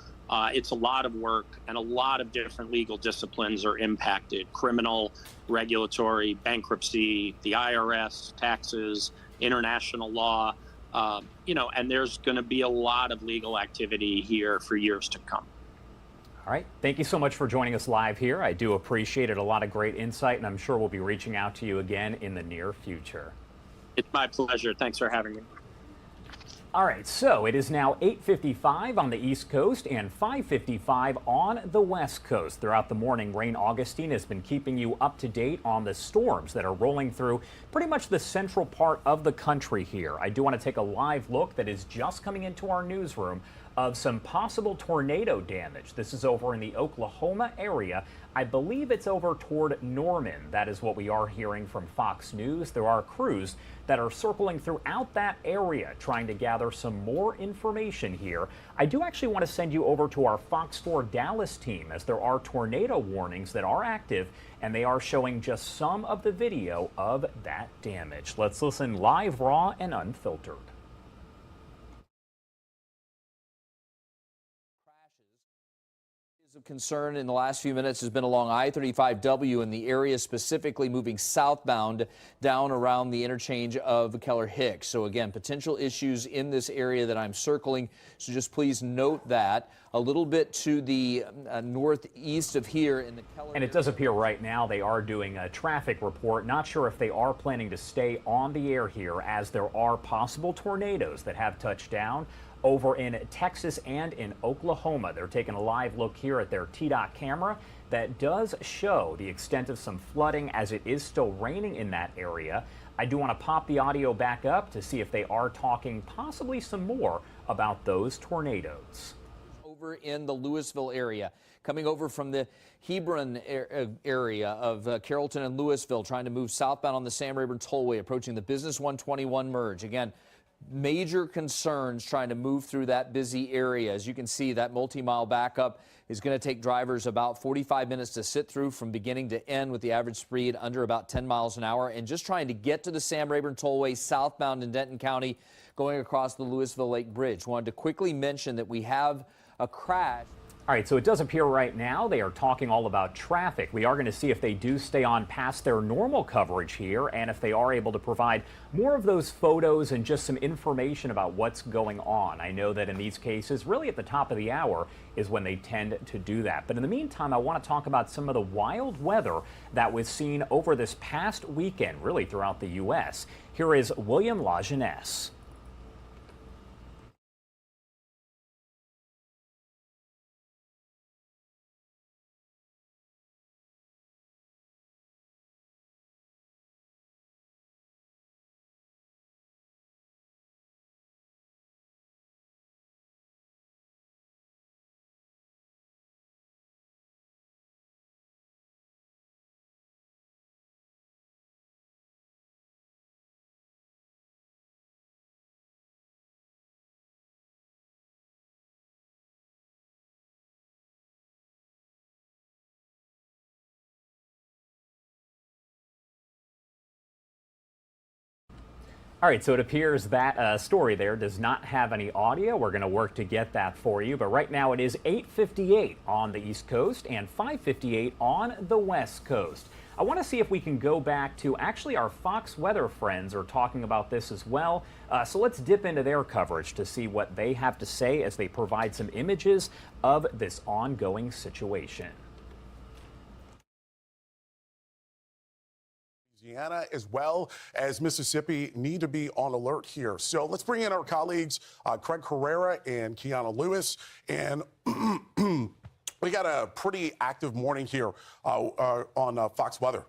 It's a lot of work, and a lot of different legal disciplines are impacted: criminal, regulatory, bankruptcy, the IRS, taxes, international law. And there's going to be a lot of legal activity here for years to come.
All right. Thank you so much for joining us live here. I do appreciate it. A lot of great insight, and I'm sure we'll be reaching out to you again in the near future.
It's my pleasure. Thanks for having me.
All right, so it is now 8:55 on the East Coast and 5:55 on the West Coast. Throughout the morning, Rain Augustine has been keeping you up to date on the storms that are rolling through pretty much the central part of the country here. I do want to take a live look that is just coming into our newsroom of some possible tornado damage. This is over in the Oklahoma area. I believe it's over toward Norman. That is what we are hearing from Fox News. There are crews that are circling throughout that area trying to gather some more information here. I do actually want to send you over to our Fox 4 Dallas team, as there are tornado warnings that are active, and they are showing just some of the video of that damage. Let's listen live, raw, and unfiltered.
Of concern in the last few minutes has been along I-35W in the area, specifically moving southbound down around the interchange of Keller Hicks. So again, potential issues in this area that I'm circling. So just please note that. A little bit to the northeast of here in the Keller.
And it does appear right now they are doing a traffic report. Not sure if they are planning to stay on the air here, as there are possible tornadoes that have touched down over in Texas and in Oklahoma. They're taking a live look here at their TDOT camera that does show the extent of some flooding, as it is still raining in that area. I do want to pop the audio back up to see if they are talking possibly some more about those tornadoes.
Over in the Louisville area, coming over from the Hebron area of Carrollton and Louisville, trying to move southbound on the Sam Rayburn Tollway, approaching the Business 121 merge. Again, major concerns trying to move through that busy area. As you can see, that multi-mile backup is going to take drivers about 45 minutes to sit through from beginning to end, with the average speed under about 10 miles an hour. And just trying to get to the Sam Rayburn Tollway southbound in Denton County, going across the Louisville Lake Bridge. Wanted to quickly mention that we have a crash.
All right, so it does appear right now they are talking all about traffic. We are going to see if they do stay on past their normal coverage here, and if they are able to provide more of those photos and just some information about what's going on. I know that in these cases, really at the top of the hour is when they tend to do that. But in the meantime, I want to talk about some of the wild weather that was seen over this past weekend, really throughout the U.S. Here is William LaJeunesse. All right, so it appears that story there does not have any audio. We're going to work to get that for you. But right now it is 8:58 on the East Coast and 5:58 on the West Coast. I want to see if we can go back to actually our Fox weather friends are talking about this as well. So let's dip into their coverage to see what they have to say as they provide some images of this ongoing situation.
Louisiana as well as Mississippi need to be on alert here. So let's bring in our colleagues, Craig Herrera and Kiana Lewis. And we got a pretty active morning here on Fox Weather.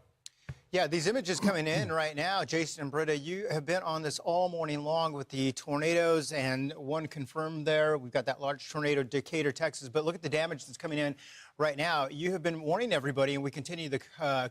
Yeah, these images coming in right now, Jason and Britta, you have been on this all morning long with the tornadoes, and one confirmed there. We've got that large tornado, Decatur, Texas. But look at the damage that's coming in right now. You have been warning everybody, and we continue the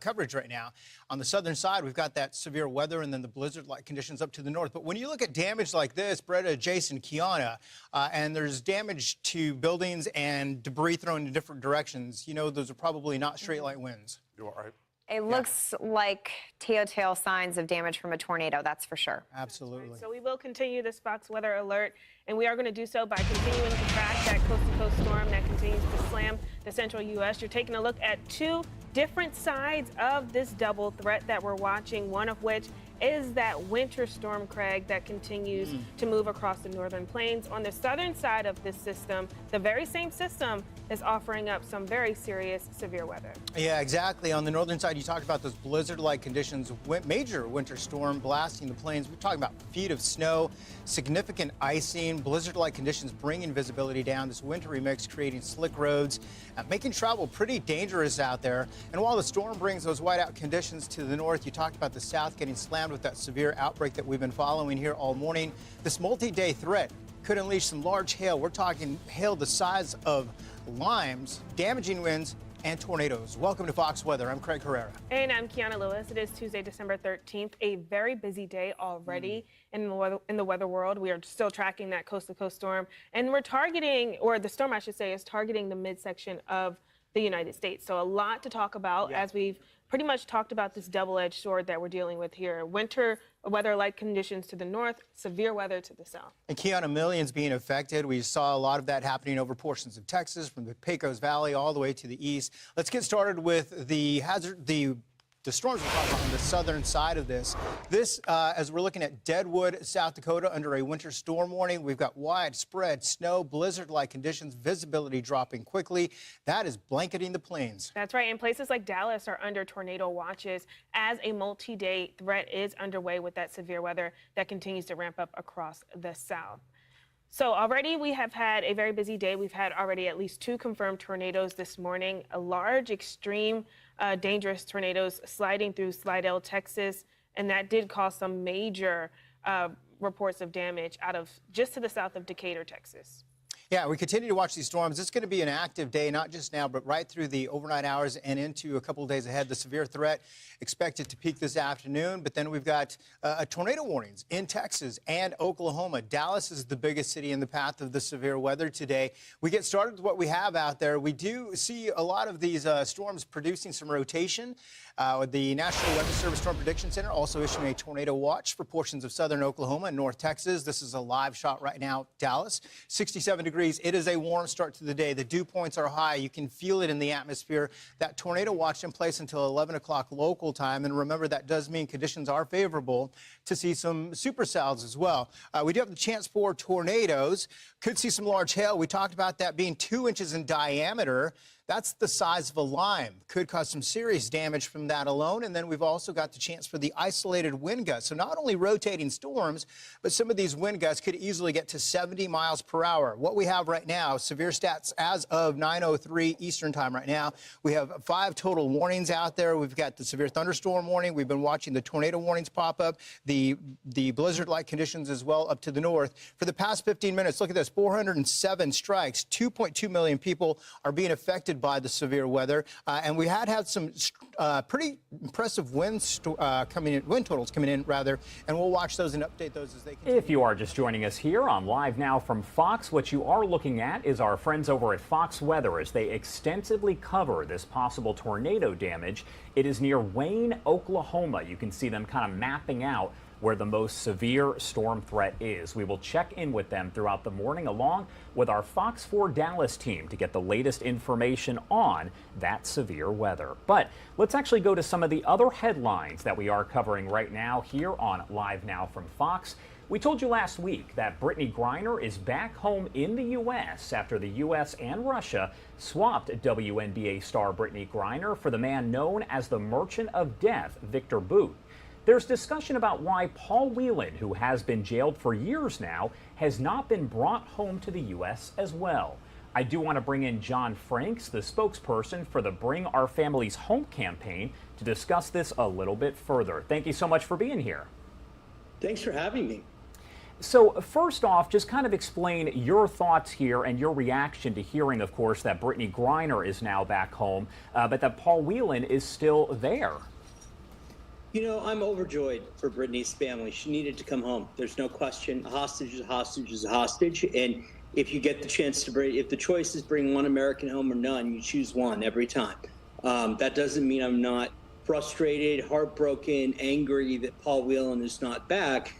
coverage right now. On the southern side, we've got that severe weather and then the blizzard-like conditions up to the north. But when you look at damage like this, Britta, Jason, Kiana, and there's damage to buildings and debris thrown in different directions, you know those are probably not straight-line winds.
You all right?
It looks like telltale signs of damage from a tornado, that's for sure.
Absolutely.
So we will continue this Fox weather alert, and we are going to do so by continuing to track that coast-to-coast storm that continues to slam the central U.S. You're taking a look at two different sides of this double threat that we're watching, one of which is that winter storm, Craig, that continues to move across the northern plains. On the southern side of this system, the very same system is offering up some very serious severe weather.
Yeah, exactly. On the northern side, you talked about those blizzard-like conditions, major winter storm blasting the plains. We're talking about feet of snow, significant icing, blizzard-like conditions bringing visibility down, this wintry mix creating slick roads, making travel pretty dangerous out there. And while the storm brings those whiteout conditions to the north, you talked about the south getting slammed with that severe outbreak that we've been following here all morning. This multi-day threat could unleash some large hail. We're talking hail the size of limes, damaging winds, and tornadoes. Welcome to Fox Weather. I'm Craig Herrera.
And I'm Kiana Lewis. It is Tuesday, December 13th, a very busy day already in the weather world. We are still tracking that coast-to-coast storm, and we're targeting, or the storm I should say, is targeting the midsection of the United States. So a lot to talk about as we've pretty much talked about this double-edged sword that we're dealing with here. Winter weather-like conditions to the north, severe weather to the south.
And Kiana, millions being affected. We saw a lot of that happening over portions of Texas, from the Pecos Valley all the way to the east. Let's get started with the storms we're talking about on the southern side of this. As we're looking at Deadwood, South Dakota, under a winter storm warning, we've got widespread snow, blizzard-like conditions, visibility dropping quickly. That is blanketing the plains.
That's right. And places like Dallas are under tornado watches as a multi-day threat is underway with that severe weather that continues to ramp up across the south. So already we have had a very busy day. We've had already at least 2 confirmed tornadoes this morning, a large, extreme, dangerous tornadoes sliding through Slidell, Texas, and that did cause some major reports of damage out of just to the south of Decatur, Texas.
Yeah, we continue to watch these storms. It's going to be an active day, not just now, but right through the overnight hours and into a couple of days ahead. The severe threat expected to peak this afternoon, but then we've got tornado warnings in Texas and Oklahoma. Dallas is the biggest city in the path of the severe weather today. We get started with what we have out there. We do see a lot of these storms producing some rotation. The National Weather Service Storm Prediction Center also issuing a tornado watch for portions of southern Oklahoma and North Texas. This is a live shot right now, Dallas, 67 degrees. It is a warm start to the day. The dew points are high. You can feel it in the atmosphere. That tornado watch in place until 11 o'clock local time. And remember, that does mean conditions are favorable to see some supercells as well. We do have the chance for tornadoes. Could see some large hail. We talked about that being 2 inches in diameter. That's the size of a lime. Could cause some serious damage from that alone. And then we've also got the chance for the isolated wind gusts. So not only rotating storms, but some of these wind gusts could easily get to 70 miles per hour. What we have right now, severe stats as of 9:03 Eastern time right now. We have 5 total warnings out there. We've got the severe thunderstorm warning. We've been watching the tornado warnings pop up, the blizzard-like conditions as well up to the north. For the past 15 minutes, look at this, 407 strikes, 2.2 million people are being affected by the severe weather, and we had some pretty impressive wind totals coming in, and we'll watch those and update those as they continue.
If you are just joining us here on Live Now from Fox, what you are looking at is our friends over at Fox Weather as they extensively cover this possible tornado damage. It is near Wayne, Oklahoma. You can see them kind of mapping out where the most severe storm threat is. We will check in with them throughout the morning along with our Fox 4 Dallas team to get the latest information on that severe weather. But let's actually go to some of the other headlines that we are covering right now here on Live Now from Fox. We told you last week that Brittany Griner is back home in the U.S. after the U.S. and Russia swapped WNBA star Brittany Griner for the man known as the Merchant of Death, Victor Bout. There's discussion about why Paul Whelan, who has been jailed for years now, has not been brought home to the U.S. as well. I do want to bring in John Franks, the spokesperson for the Bring Our Families Home campaign, to discuss this a little bit further. Thank you so much for being here.
Thanks for having me.
So first off, just kind of explain your thoughts here and your reaction to hearing, of course, that Brittany Griner is now back home, but that Paul Whelan is still there.
You know, I'm overjoyed for Brittany's family. She needed to come home. There's no question. A hostage is a hostage is a hostage. And if you get the chance to bring, if the choice is bring one American home or none, you choose one every time. That doesn't mean I'm not frustrated, heartbroken, angry that Paul Whelan is not back.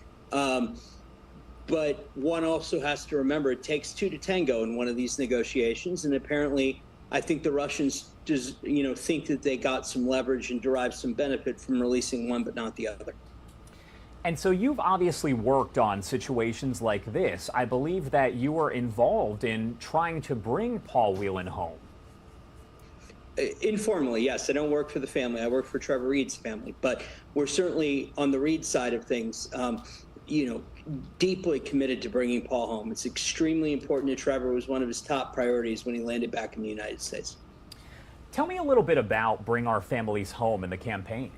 But one also has to remember it takes two to tango in one of these negotiations. And apparently, I think the Russians just, think that they got some leverage and derived some benefit from releasing one, but not the other.
And so you've obviously worked on situations like this. I believe that you were involved in trying to bring Paul Whelan home.
Informally, yes. I don't work for the family. I work for Trevor Reed's family. But we're certainly on the Reed side of things, deeply committed to bringing Paul home. It's extremely important to Trevor. It was one of his top priorities when he landed back in the United States.
Tell me a little bit about Bring Our Families Home and the campaign.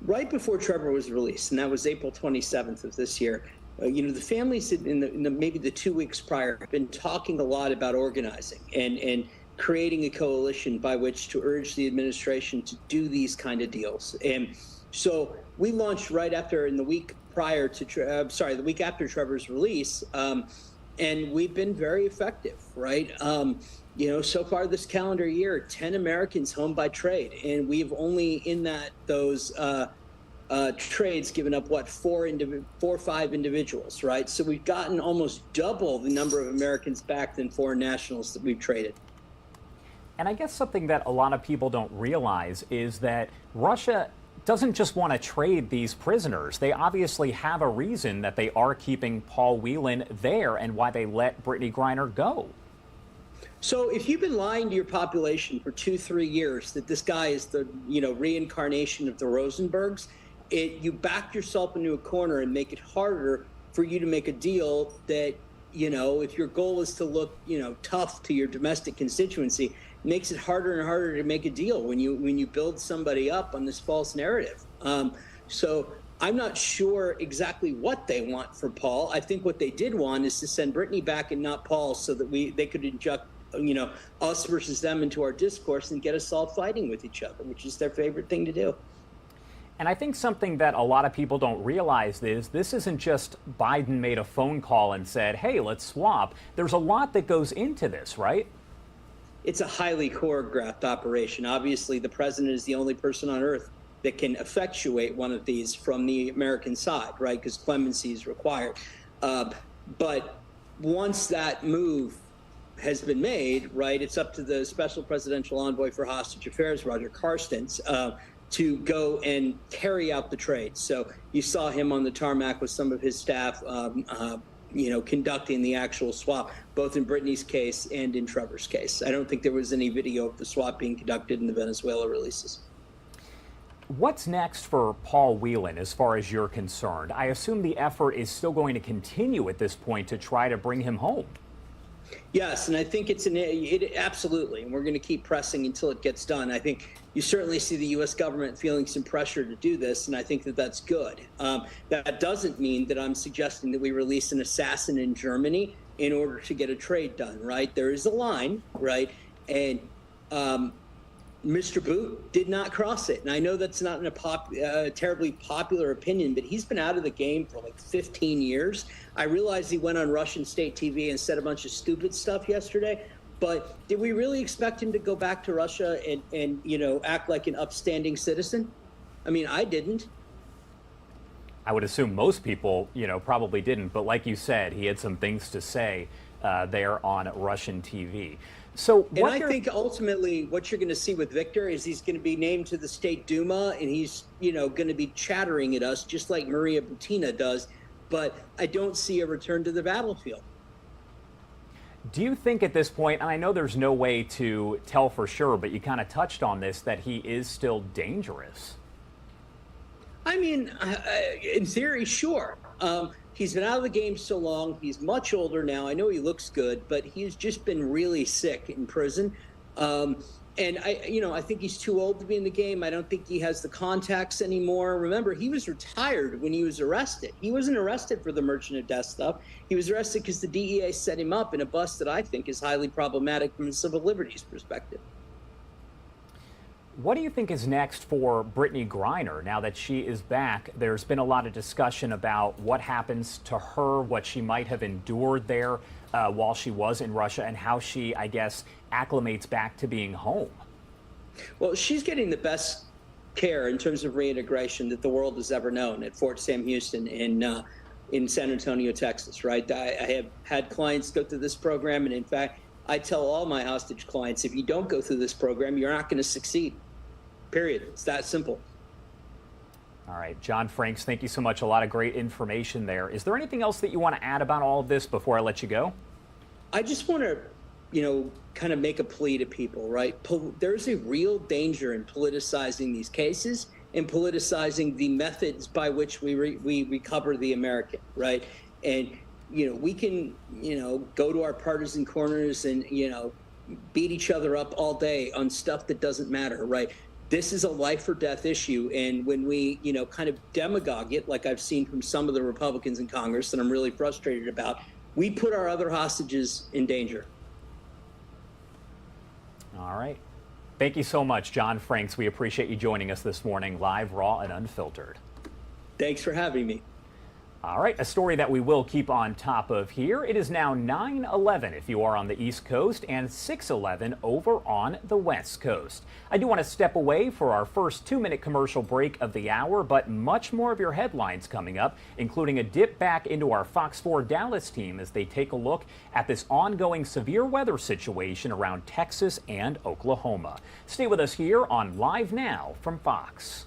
Right before Trevor was released, and that was April 27th of this year, the families in maybe the 2 weeks prior have been talking a lot about organizing and creating a coalition by which to urge the administration to do these kind of deals. And so we launched right after, in the week prior to, the week after Trevor's release, and we've been very effective, right? So far this calendar year, 10 Americans home by trade, and we've only in those trades given up four or five individuals, right? So we've gotten almost double the number of Americans back than foreign nationals that we've traded.
And I guess something that a lot of people don't realize is that Russia doesn't just want to trade these prisoners. They obviously have a reason that they are keeping Paul Whelan there and why they let Brittany Griner go.
So if you've been lying to your population for 2-3 years that this guy is the reincarnation of the Rosenbergs, you back yourself into a corner and make it harder for you to make a deal that, if your goal is to look, tough to your domestic constituency, makes it harder and harder to make a deal when you build somebody up on this false narrative. So I'm not sure exactly what they want for Paul. I think what they did want is to send Brittany back and not Paul, so that they could inject us versus them into our discourse and get us all fighting with each other, which is their favorite thing to do.
And I think something that a lot of people don't realize is this isn't just Biden made a phone call and said, hey, let's swap. There's a lot that goes into this, right?
It's a highly choreographed operation. Obviously, the president is the only person on earth that can effectuate one of these from the American side, right? Because clemency is required. But once that move has been made, right, it's up to the special presidential envoy for hostage affairs, Roger Carstens, to go and carry out the trade. So you saw him on the tarmac with some of his staff, conducting the actual swap, both in Brittany's case and in Trevor's case. I don't think there was any video of the swap being conducted in the Venezuela releases.
What's next for Paul Whelan as far as you're concerned? I assume the effort is still going to continue at this point to try to bring him home.
Yes, and I think it absolutely, and we're going to keep pressing until it gets done. I think you certainly see the U.S. government feeling some pressure to do this, and I think that that's good. That doesn't mean that I'm suggesting that we release an assassin in Germany in order to get a trade done, right? There is a line, right? And Mr. Bout did not cross it. And I know that's not a terribly popular opinion, but he's been out of the game for like 15 years. I realize he went on Russian state TV and said a bunch of stupid stuff yesterday, but did we really expect him to go back to Russia and act like an upstanding citizen? I mean, I didn't.
I would assume most people, probably didn't. But like you said, he had some things to say there on Russian TV. So,
and I think ultimately what you're going to see with Victor is he's going to be named to the State Duma, and he's, going to be chattering at us just like Maria Butina does. But I don't see a return to the battlefield.
Do you think at this point, and I know there's no way to tell for sure, but you kind of touched on this, that he is still dangerous?
I mean, in theory, sure. He's been out of the game so long. He's much older now. I know he looks good, but he's just been really sick in prison. And I think he's too old to be in the game. I don't think he has the contacts anymore. Remember, he was retired when he was arrested. He wasn't arrested for the Merchant of Death stuff. He was arrested because the DEA set him up in a bust that I think is highly problematic from a civil liberties perspective.
What do you think is next for Brittany Griner now that she is back? There's been a lot of discussion about what happens to her, what she might have endured there while she was in Russia, and how she, I guess, acclimates back to being home.
Well, she's getting the best care in terms of reintegration that the world has ever known at Fort Sam Houston in San Antonio, Texas, right? I have had clients go through this program, and in fact, I tell all my hostage clients, if you don't go through this program, you're not going to succeed. Period. It's that simple.
All right, John Franks, thank you so much. A lot of great information there. Is there anything else that you want to add about all of this before I let you go?
I just want to, kind of make a plea to people, right? There's a real danger in politicizing these cases and politicizing the methods by which we recover the American, right? And, we can, go to our partisan corners and, beat each other up all day on stuff that doesn't matter, right? This is a life or death issue. And when we, kind of demagogue it, like I've seen from some of the Republicans in Congress that I'm really frustrated about, we put our other hostages in danger.
All right. Thank you so much, John Franks. We appreciate you joining us this morning, live, raw, and unfiltered.
Thanks for having me.
All right, a story that we will keep on top of here. It is now 9:11 if you are on the East Coast and 6:11 over on the West Coast. I do want to step away for our first 2-minute commercial break of the hour, but much more of your headlines coming up, including a dip back into our Fox 4 Dallas team as they take a look at this ongoing severe weather situation around Texas and Oklahoma. Stay with us here on Live Now from Fox.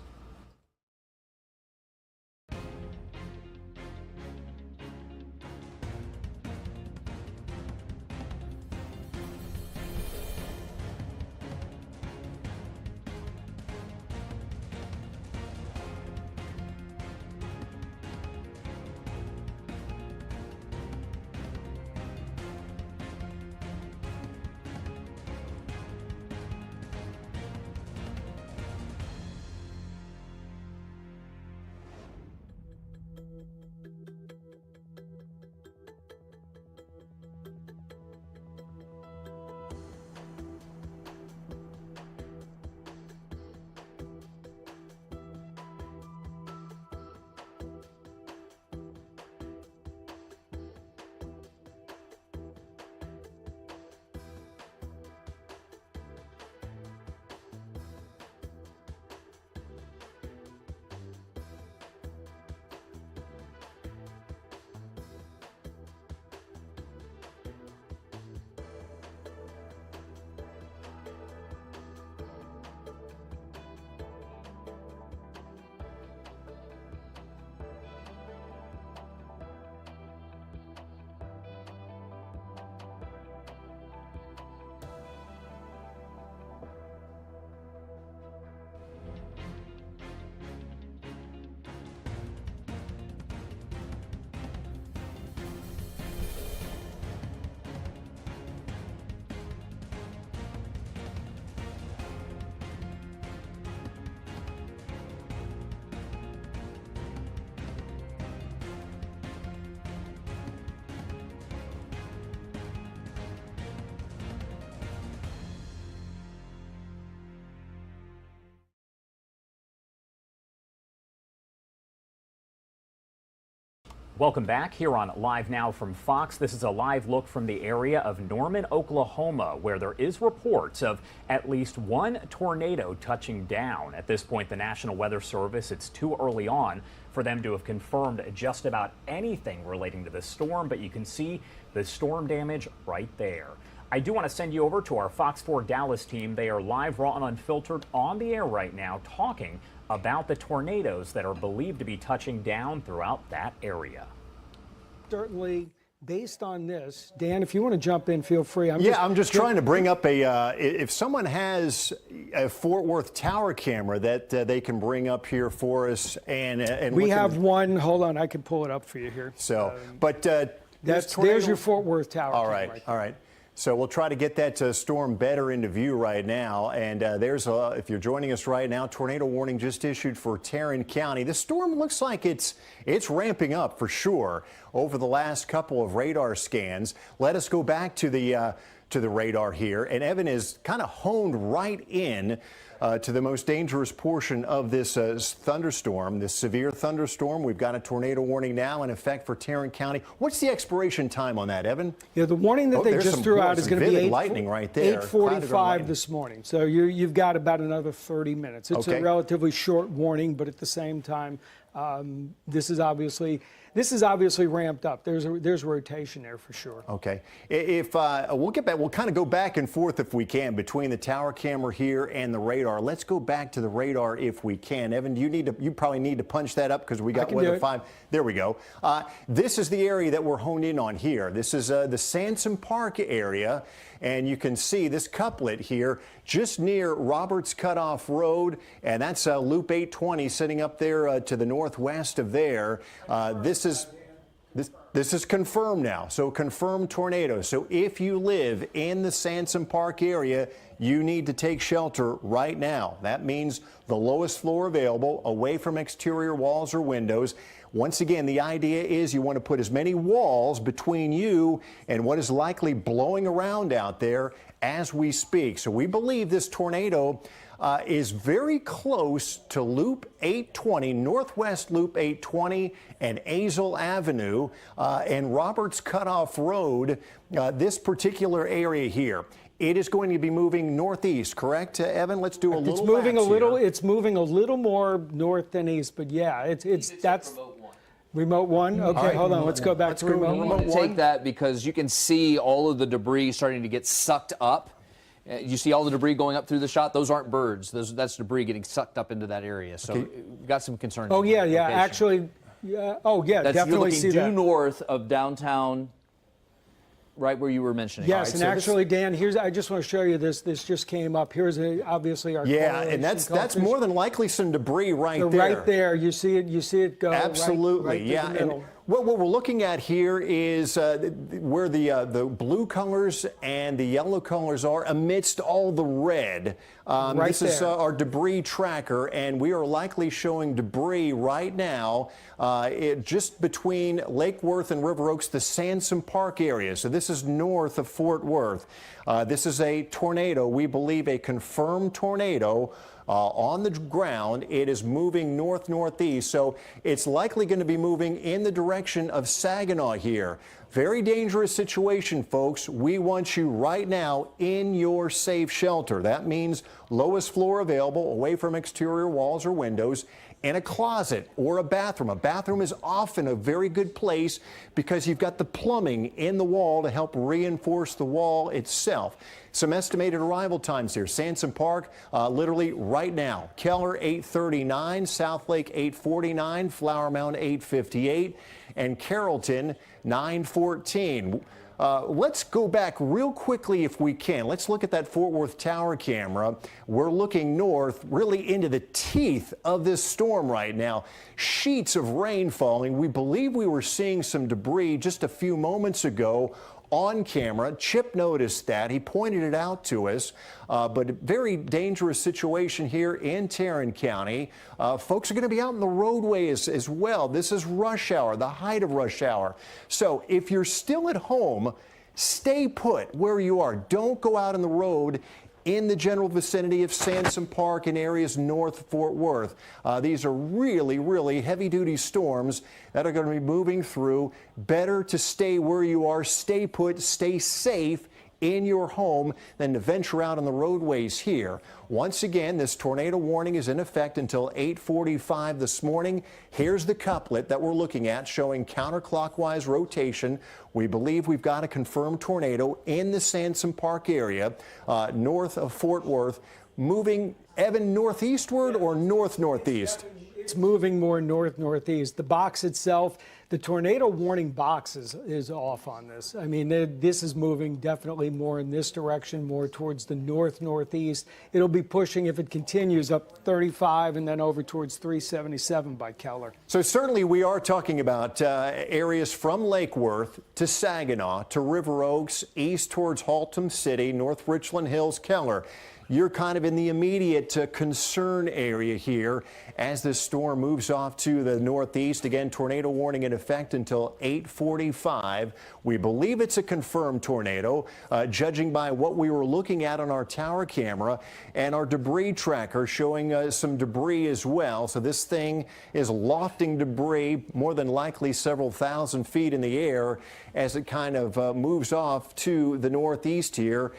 Welcome back here on Live Now from Fox. This is a live look from the area of Norman, Oklahoma, where there is reports of at least one tornado touching down. At this point, the National Weather Service, it's too early on for them to have confirmed just about anything relating to this storm, but you can see the storm damage right there. I do want to send you over to our Fox 4 Dallas team. They are live, raw, and unfiltered on the air right now, talking about the tornadoes that are believed to be touching down throughout that area.
Certainly, based on this, Dan, if you want to jump in, feel free.
I'm just trying to bring up if someone has a Fort Worth tower camera that they can bring up here for us, and
we have one. Hold on, I can pull it up for you here.
So,
there's your Fort Worth tower.
All right, all right. So we'll try to get that storm better into view right now. And if you're joining us right now, tornado warning just issued for Tarrant County. The storm looks like it's ramping up for sure over the last couple of radar scans. Let us go back to the radar here. And Evan is kind of honed right in to the most dangerous portion of this thunderstorm, this severe thunderstorm. We've got a tornado warning now in effect for Tarrant County. What's the expiration time on that, Evan?
Yeah, the warning that they just threw out is going to be
lightning right there.
8:45 this morning. So you've got about another 30 minutes. It's a relatively short warning, but at the same time, this is obviously ramped up. There's rotation there for sure.
Okay. If we'll get back, we'll kind of go back and forth if we can between the tower camera here and the radar. Let's go back to the radar if we can. Evan, you probably need to punch that up because we got weather 5. There we go. This is the area that we're honed in on here. This is the Sansom Park area. And you can see this couplet here just near Roberts Cutoff Road, and that's Loop 820 sitting up there to the northwest of there. This is confirmed now, so confirmed tornado. So if you live in the Sansom Park area, you need to take shelter right now. That means the lowest floor available, away from exterior walls or windows. Once again, the idea is you want to put as many walls between you and what is likely blowing around out there as we speak. So we believe this tornado is very close to Loop 820, Northwest Loop 820 and Azle Avenue and Roberts Cutoff Road, this particular area here. It is going to be moving northeast, correct, Evan? Let's do a little.
It's moving a little. It's moving a little more north than east, but yeah, that's remote one. Okay, right, hold on. Let's go back to remote one.
Take that because you can see all of the debris starting to get sucked up. You see all the debris going up through the shot. Those aren't birds. That's debris getting sucked up into that area. So we've got some concerns.
Oh yeah, yeah. Actually, yeah. Oh yeah, definitely see that.
You're looking due north of downtown. Right where you were mentioning.
Yes,
right,
and so actually, Dan, I just want to show you this. This just came up. Here's obviously our
and that's more than likely some debris right there.
Right there, you see it go.
Absolutely,
right
yeah. And what we're looking at here is where the blue colors and the yellow colors are amidst all the red. This is our debris tracker, and we are likely showing debris right now just between Lake Worth and River Oaks, the Sansom Park area. So this is north of Fort Worth. This is a tornado, we believe a confirmed tornado. On the ground, it is moving north-northeast, so it's likely going to be moving in the direction of Saginaw here. Very dangerous situation, folks. We want you right now in your safe shelter. That means lowest floor available, away from exterior walls or windows, in a closet or a bathroom. A bathroom is often a very good place because you've got the plumbing in the wall to help reinforce the wall itself. Some estimated arrival times here. Sansom Park, literally right now. Keller, 8:39. Southlake, 8:49. Flower Mound, 8:58. And Carrollton, 9:14. Let's go back real quickly if we can. Let's look at that Fort Worth tower camera. We're looking north, really into the teeth of this storm right now. Sheets of rain falling. We believe we were seeing some debris just a few moments ago on camera. Chip noticed that. He pointed it out to us. But a very dangerous situation here in Tarrant County. Folks are going to be out in the roadways as well. This is rush hour, the height of rush hour. So if you're still at home, stay put where you are. Don't go out on the road in the general vicinity of Sansom Park and areas north of Fort Worth. These are really, really heavy-duty storms that are going to be moving through. Better to stay where you are, stay put, stay safe in your home than to venture out on the roadways here. Once again, this tornado warning is in effect until 8:45 this morning. Here's the couplet that we're looking at showing counterclockwise rotation. We believe we've got a confirmed tornado in the Sansom Park area, north of Fort Worth, moving, Evan, northeastward or north-northeast?
It's moving more north-northeast. The box itself, the tornado warning box is off on this. I mean, this is moving definitely more in this direction, more towards the north-northeast. It'll be pushing, if it continues, up 35 and then over towards 377 by Keller.
So certainly we are talking about areas from Lake Worth to Saginaw to River Oaks, east towards Haltom City, North Richland Hills, Keller. You're kind of in the immediate concern area here as this storm moves off to the northeast. Again, tornado warning in effect until 8:45. We believe it's a confirmed tornado, judging by what we were looking at on our tower camera and our debris tracker showing some debris as well. So this thing is lofting debris, more than likely several thousand feet in the air as it kind of moves off to the northeast here,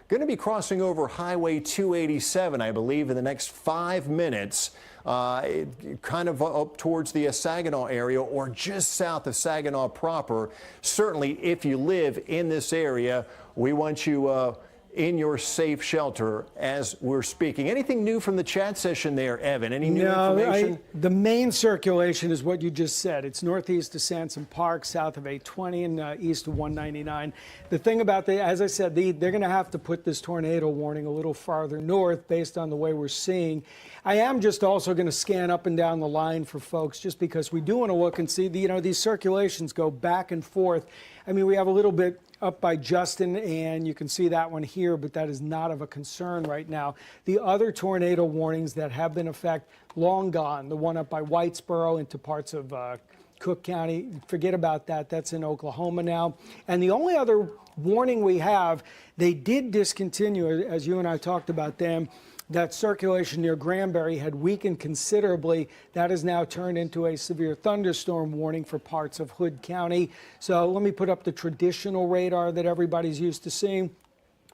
going to be crossing over Highway 287, I believe, in the next 5 minutes, kind of up towards the Saginaw area or just south of Saginaw proper. Certainly, if you live in this area, we want you in your safe shelter as we're speaking. Anything new from the chat session there, Evan? Any new information?
The main circulation is what you just said. It's northeast of Sansom Park, south of 820, and east of 199. The thing about as I said, they're going to have to put this tornado warning a little farther north based on the way we're seeing. I am just also going to scan up and down the line for folks, just because we do want to look and see, these circulations go back and forth. I mean, we have a little bit up by Justin, and you can see that one here, but that is not of a concern right now. The other tornado warnings that have been in effect, long gone. The one up by Whitesboro into parts of Cook County, forget about that. That's in Oklahoma now. And the only other warning we have, they did discontinue, as you and I talked about them, that circulation near Granbury had weakened considerably. That has now turned into a severe thunderstorm warning for parts of Hood County. So let me put up the traditional radar that everybody's used to seeing.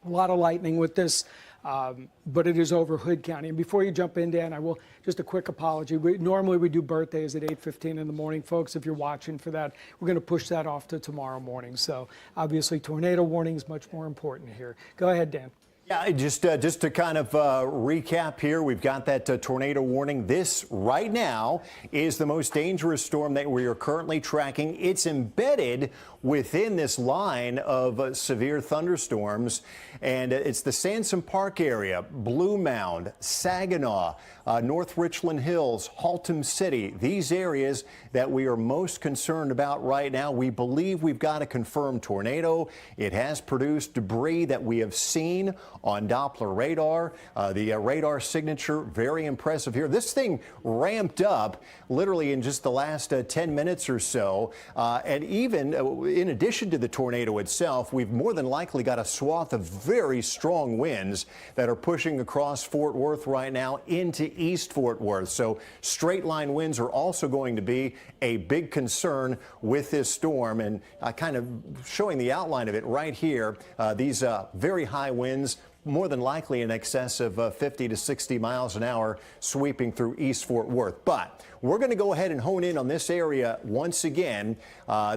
A lot of lightning with this, but it is over Hood County. And before you jump in, Dan, I will just a quick apology. Normally we do birthdays at 8:15 in the morning. Folks, if you're watching for that, we're going to push that off to tomorrow morning. So obviously tornado warning is much more important here. Go ahead, Dan.
Yeah, just to kind of recap here, we've got that tornado warning. This right now is the most dangerous storm that we are currently tracking. It's embedded within this line of severe thunderstorms, and it's the Sansom Park area, Blue Mound, Saginaw, North Richland Hills, Haltom City, these areas that we are most concerned about right now. We believe we've got a confirmed tornado. It has produced debris that we have seen on Doppler radar. The radar signature, very impressive here. This thing ramped up literally in just the last 10 minutes or so. And even in addition to the tornado itself, we've more than likely got a swath of very strong winds that are pushing across Fort Worth right now into East Fort Worth. So straight line winds are also going to be a big concern with this storm. And kind of showing the outline of it right here, these very high winds, more than likely in excess of 50 to 60 miles an hour sweeping through East Fort Worth. But we're going to go ahead and hone in on this area once again.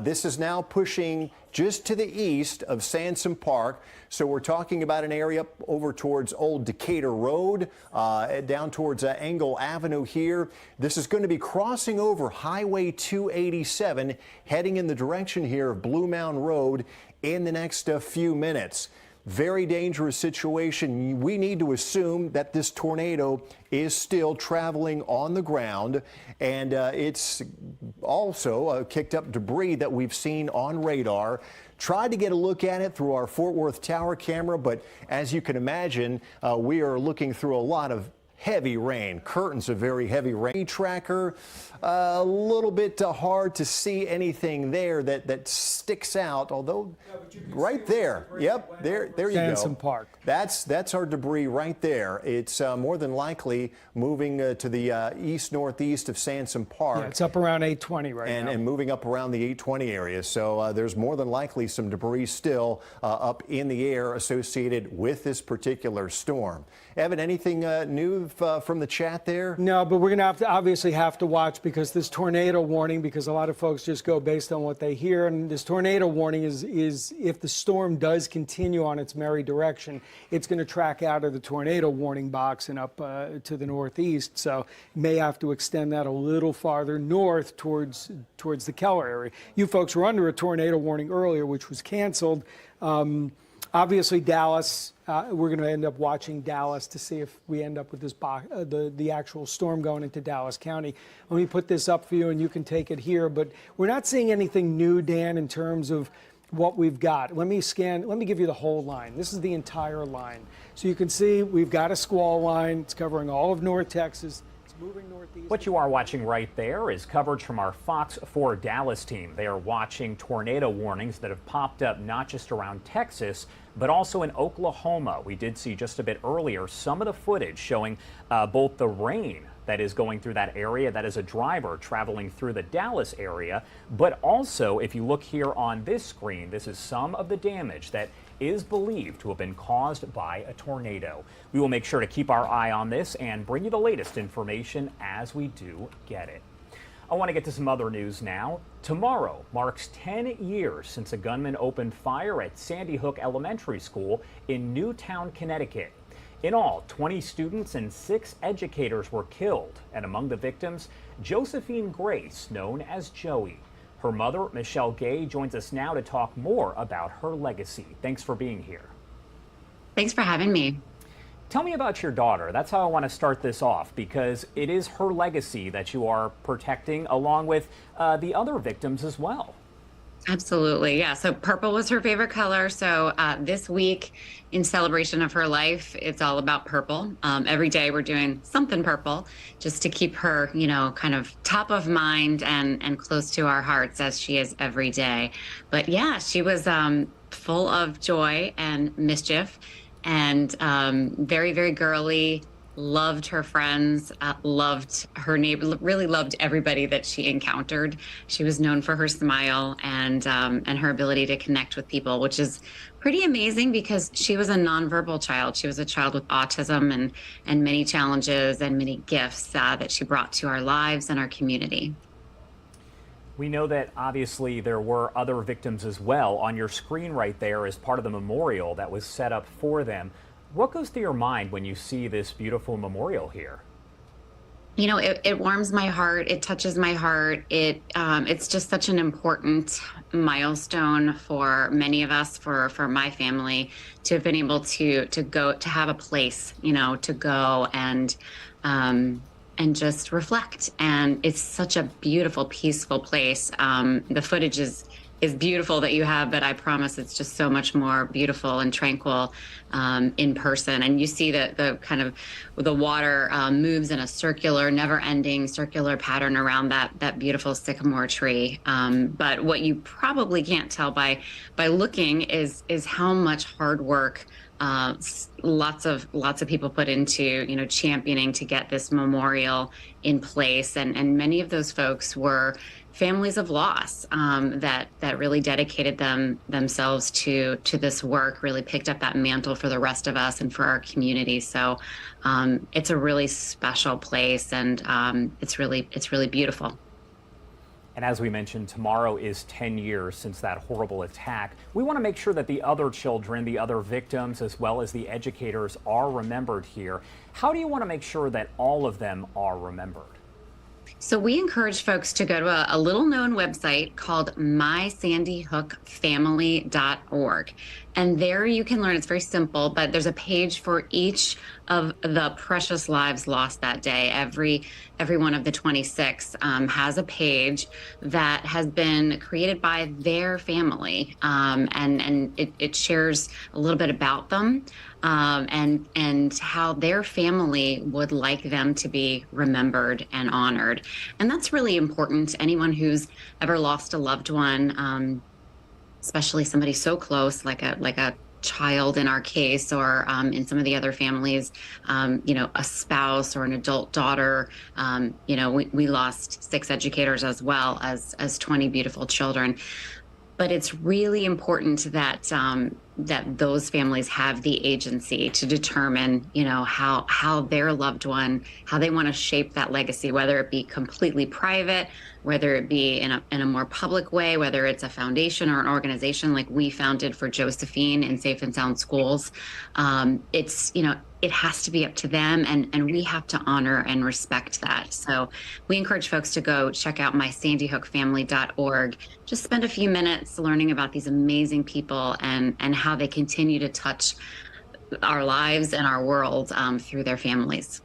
This is now pushing just to the east of Sansom Park. So we're talking about an area over towards Old Decatur Road, down towards Engle Avenue here. This is going to be crossing over Highway 287, heading in the direction here of Blue Mound Road in the next few minutes. Very dangerous situation. We need to assume that this tornado is still traveling on the ground, and it's also kicked up debris that we've seen on radar. Tried to get a look at it through our Fort Worth tower camera, but as you can imagine, we are looking through a lot of heavy rain, curtains of very heavy rain. Tracker, a little bit hard to see anything there that sticks out, although right there, yep, there you go.
Sansom Park.
That's our debris right there. It's more than likely moving to the east-northeast of Sansom Park.
Yeah, it's up around 820 right now.
And moving up around the 820 area. So there's more than likely some debris still up in the air associated with this particular storm. Evan, anything new from the chat there?
No, but we're going to obviously have to watch because this tornado warning, because a lot of folks just go based on what they hear. And this tornado warning is if the storm does continue on its merry direction, it's going to track out of the tornado warning box and up to the northeast. So may have to extend that a little farther north towards the Keller area. You folks were under a tornado warning earlier, which was canceled. Obviously, Dallas, we're going to end up watching Dallas to see if we end up with this the actual storm going into Dallas County. Let me put this up for you, and you can take it here. But we're not seeing anything new, Dan, in terms of what we've got. Let me give you the whole line. This is the entire line. So you can see we've got a squall line. It's covering all of North Texas. Moving northeast.
What you are watching right there is coverage from our Fox 4 Dallas team. They are watching tornado warnings that have popped up not just around Texas, but also in Oklahoma. We did see just a bit earlier some of the footage showing both the rain that is going through that area, that is a driver traveling through the Dallas area, but also if you look here on this screen, this is some of the damage that is believed to have been caused by a tornado. We will make sure to keep our eye on this and bring you the latest information as we do get it. I want to get to some other news now. Tomorrow marks 10 years since a gunman opened fire at Sandy Hook Elementary School in Newtown, Connecticut. In all, 20 students and 6 educators were killed, and among the victims, Josephine Grace, known as Joey. Her mother, Michelle Gay, joins us now to talk more about her legacy. Thanks for being here.
Thanks for having me.
Tell me about your daughter. That's how I want to start this off, because it is her legacy that you are protecting, along with the other victims as well.
Absolutely. Yeah. So purple was her favorite color. So this week, in celebration of her life, it's all about purple. Every day we're doing something purple just to keep her, you know, kind of top of mind and close to our hearts as she is every day. But yeah, she was full of joy and mischief and very, very girly. Loved her friends, loved her neighbor, really loved everybody that she encountered. She was known for her smile and her ability to connect with people, which is pretty amazing because she was a nonverbal child. She was a child with autism and many challenges and many gifts that she brought to our lives and our community.
We know that obviously there were other victims as well. On your screen right there is part of the memorial that was set up for them. What goes through your mind when you see this beautiful memorial here?
You know, it warms my heart. It touches my heart. It's just such an important milestone for many of us, for my family, to have been able to go to have a place, you know, to go and just reflect. And it's such a beautiful, peaceful place. The footage is beautiful that you have, but I promise it's just so much more beautiful and tranquil in person. And you see the kind of the water moves in a circular, never-ending circular pattern around that beautiful sycamore tree. But what you probably can't tell by looking is how much hard work lots of people put into, you know, championing to get this memorial in place. And many of those folks were families of loss that really dedicated themselves to this work, really picked up that mantle for the rest of us and for our community. So it's a really special place, and it's really beautiful.
And as we mentioned, tomorrow is 10 years since that horrible attack. We want to make sure that the other children, the other victims, as well as the educators are remembered here. How do you want to make sure that all of them are remembered?
So we encourage folks to go to a little known website called mysandyhookfamily.org. And there you can learn, it's very simple, but there's a page for each of the precious lives lost that day. Every one of the 26 has a page that has been created by their family, and it shares a little bit about them, and how their family would like them to be remembered and honored. And that's really important. Anyone who's ever lost a loved one, especially somebody so close, like a child in our case, or in some of the other families, a spouse or an adult daughter. We lost 6 educators as well as 20 beautiful children. But it's really important that that those families have the agency to determine, how their loved one, how they want to shape that legacy, whether it be completely private, whether it be in a more public way, whether it's a foundation or an organization like we founded for Josephine in Safe and Sound Schools. It has to be up to them, and we have to honor and respect that. So we encourage folks to go check out mysandyhookfamily.org. Just spend a few minutes learning about these amazing people and how they continue to touch our lives and our world through their families.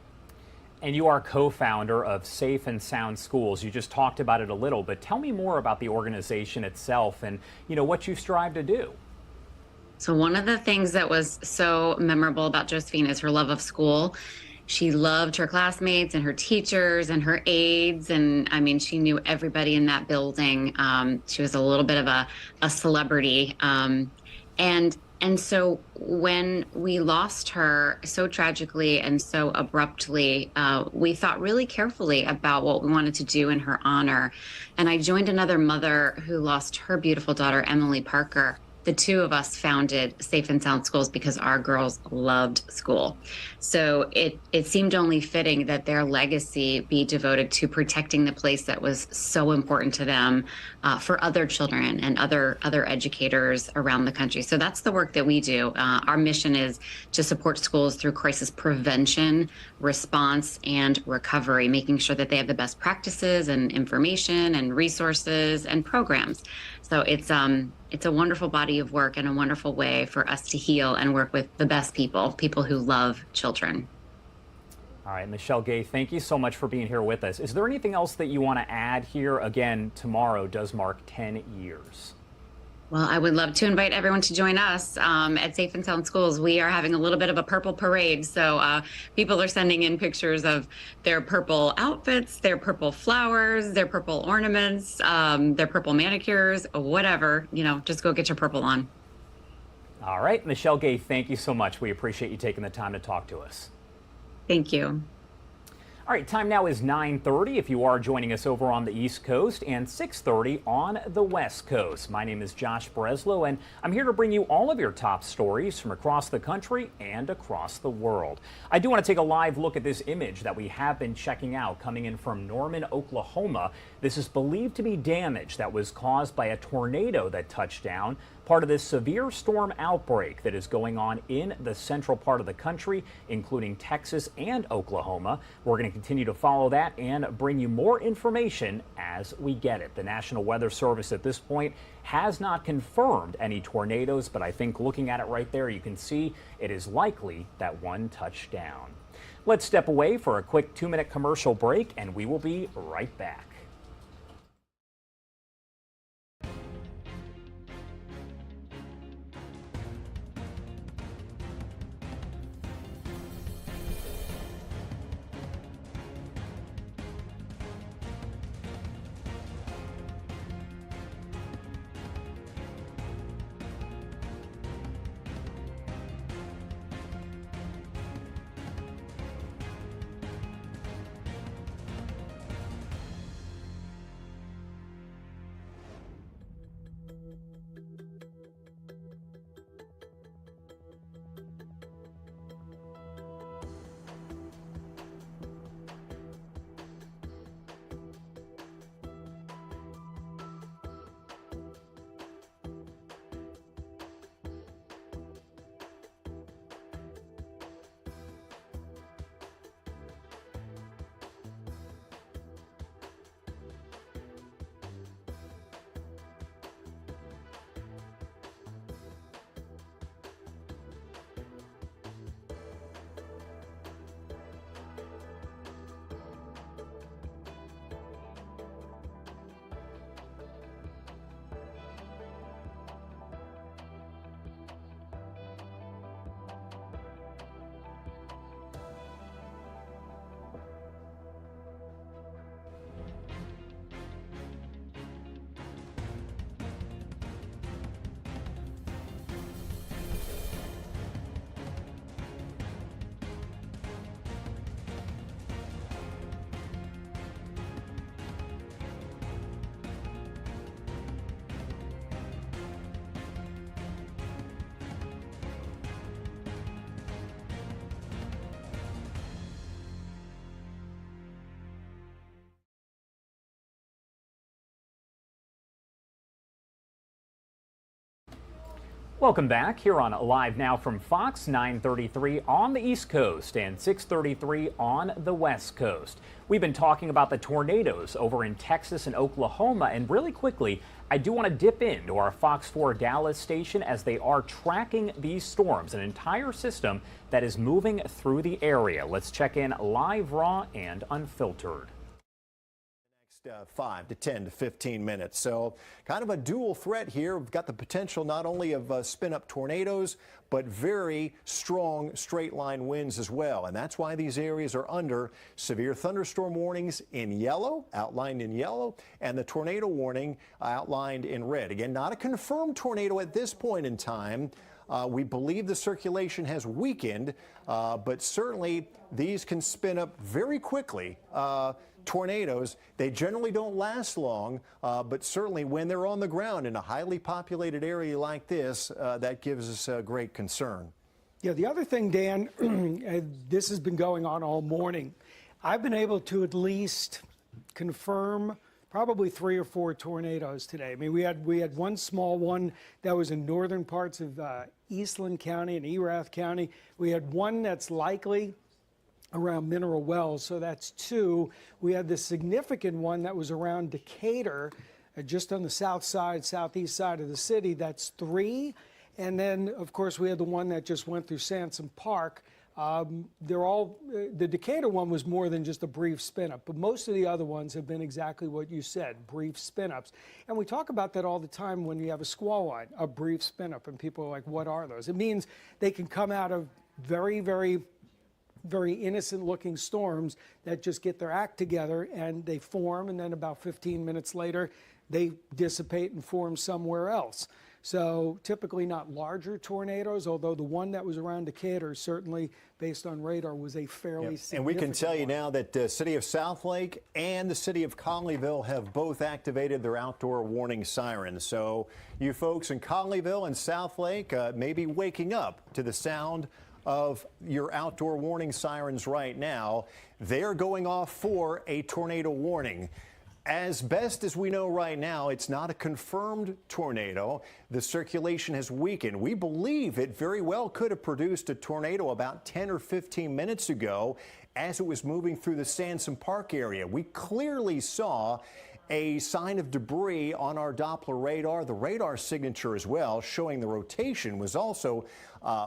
And you are co-founder of Safe and Sound Schools. You just talked about it a little, but tell me more about the organization itself and what you strive to do.
So one of the things that was so memorable about Josephine is her love of school. She loved her classmates and her teachers and her aides. And I mean, she knew everybody in that building. She was a little bit of a celebrity. And so when we lost her so tragically and so abruptly, we thought really carefully about what we wanted to do in her honor. And I joined another mother who lost her beautiful daughter, Emily Parker. The two of us founded Safe and Sound Schools because our girls loved school. So it seemed only fitting that their legacy be devoted to protecting the place that was so important to them for other children and other educators around the country. So that's the work that we do. Our mission is to support schools through crisis prevention, response, and recovery, making sure that they have the best practices and information and resources and programs. So it's a wonderful body of work and a wonderful way for us to heal and work with the best people who love children.
All right, Michelle Gay, thank you so much for being here with us. Is there anything else that you want to add here? Again, tomorrow does mark 10 years.
Well, I would love to invite everyone to join us at Safe and Sound Schools. We are having a little bit of a purple parade. So people are sending in pictures of their purple outfits, their purple flowers, their purple ornaments, their purple manicures, whatever. Just go get your purple on.
All right, Michelle Gay, thank you so much. We appreciate you taking the time to talk to us.
Thank you.
All right, time now is 9:30 if you are joining us over on the East Coast and 6:30 on the West Coast. My name is Josh Breslow, and I'm here to bring you all of your top stories from across the country and across the world. I do want to take a live look at this image that we have been checking out coming in from Norman, Oklahoma. This is believed to be damage that was caused by a tornado that touched down, part of this severe storm outbreak that is going on in the central part of the country, including Texas and Oklahoma. We're going to continue to follow that and bring you more information as we get it. The National Weather Service at this point has not confirmed any tornadoes, but I think looking at it right there, you can see it is likely that one touched down. Let's step away for a quick 2-minute commercial break, and we will be right back. Welcome back here on Live Now from Fox, 9:33 on the East Coast and 6:33 on the West Coast. We've been talking about the tornadoes over in Texas and Oklahoma, and really quickly, I do want to dip into our Fox 4 Dallas station as they are tracking these storms, an entire system that is moving through the area. Let's check in live, raw, and unfiltered.
5 to 10 to 15 minutes. So kind of a dual threat here. We've got the potential not only of spin-up tornadoes, but very strong straight line winds as well. And that's why these areas are under severe thunderstorm warnings in yellow, outlined in yellow, and the tornado warning outlined in red. Again, not a confirmed tornado at this point in time. We believe the circulation has weakened, but certainly these can spin up very quickly. Tornadoes, they generally don't last long, but certainly when they're on the ground in a highly populated area like this, that gives us great concern.
Yeah, the other thing, Dan, this has been going on all morning. I've been able to at least confirm probably 3 or 4 tornadoes today. I mean, we had one small one that was in northern parts of Eastland County and Erath County. We had one that's likely around Mineral Wells, so that's 2. We had the significant one that was around Decatur, just on the south side, southeast side of the city. That's 3. And then, of course, we had the one that just went through Sansom Park. They're all, the Decatur one was more than just a brief spin-up, but most of the other ones have been exactly what you said, brief spin-ups. And we talk about that all the time when you have a squall line, a brief spin-up, and people are like, what are those? It means they can come out of very, very innocent looking storms that just get their act together and they form, and then about 15 minutes later they dissipate and form somewhere else. So typically not larger tornadoes, although the one that was around Decatur certainly, based on radar, was a fairly significant
And we can tell you now that the city of Southlake and the city of Colleyville have both activated their outdoor warning sirens. So you folks in Colleyville and Southlake may be waking up to the sound of your outdoor warning sirens right now. They're going off for a tornado warning. As best as we know right now, it's not a confirmed tornado. The circulation has weakened. We believe it very well could have produced a tornado about 10 or 15 minutes ago as it was moving through the Sansom Park area. We clearly saw a sign of debris on our Doppler radar. The radar signature as well, showing the rotation, was also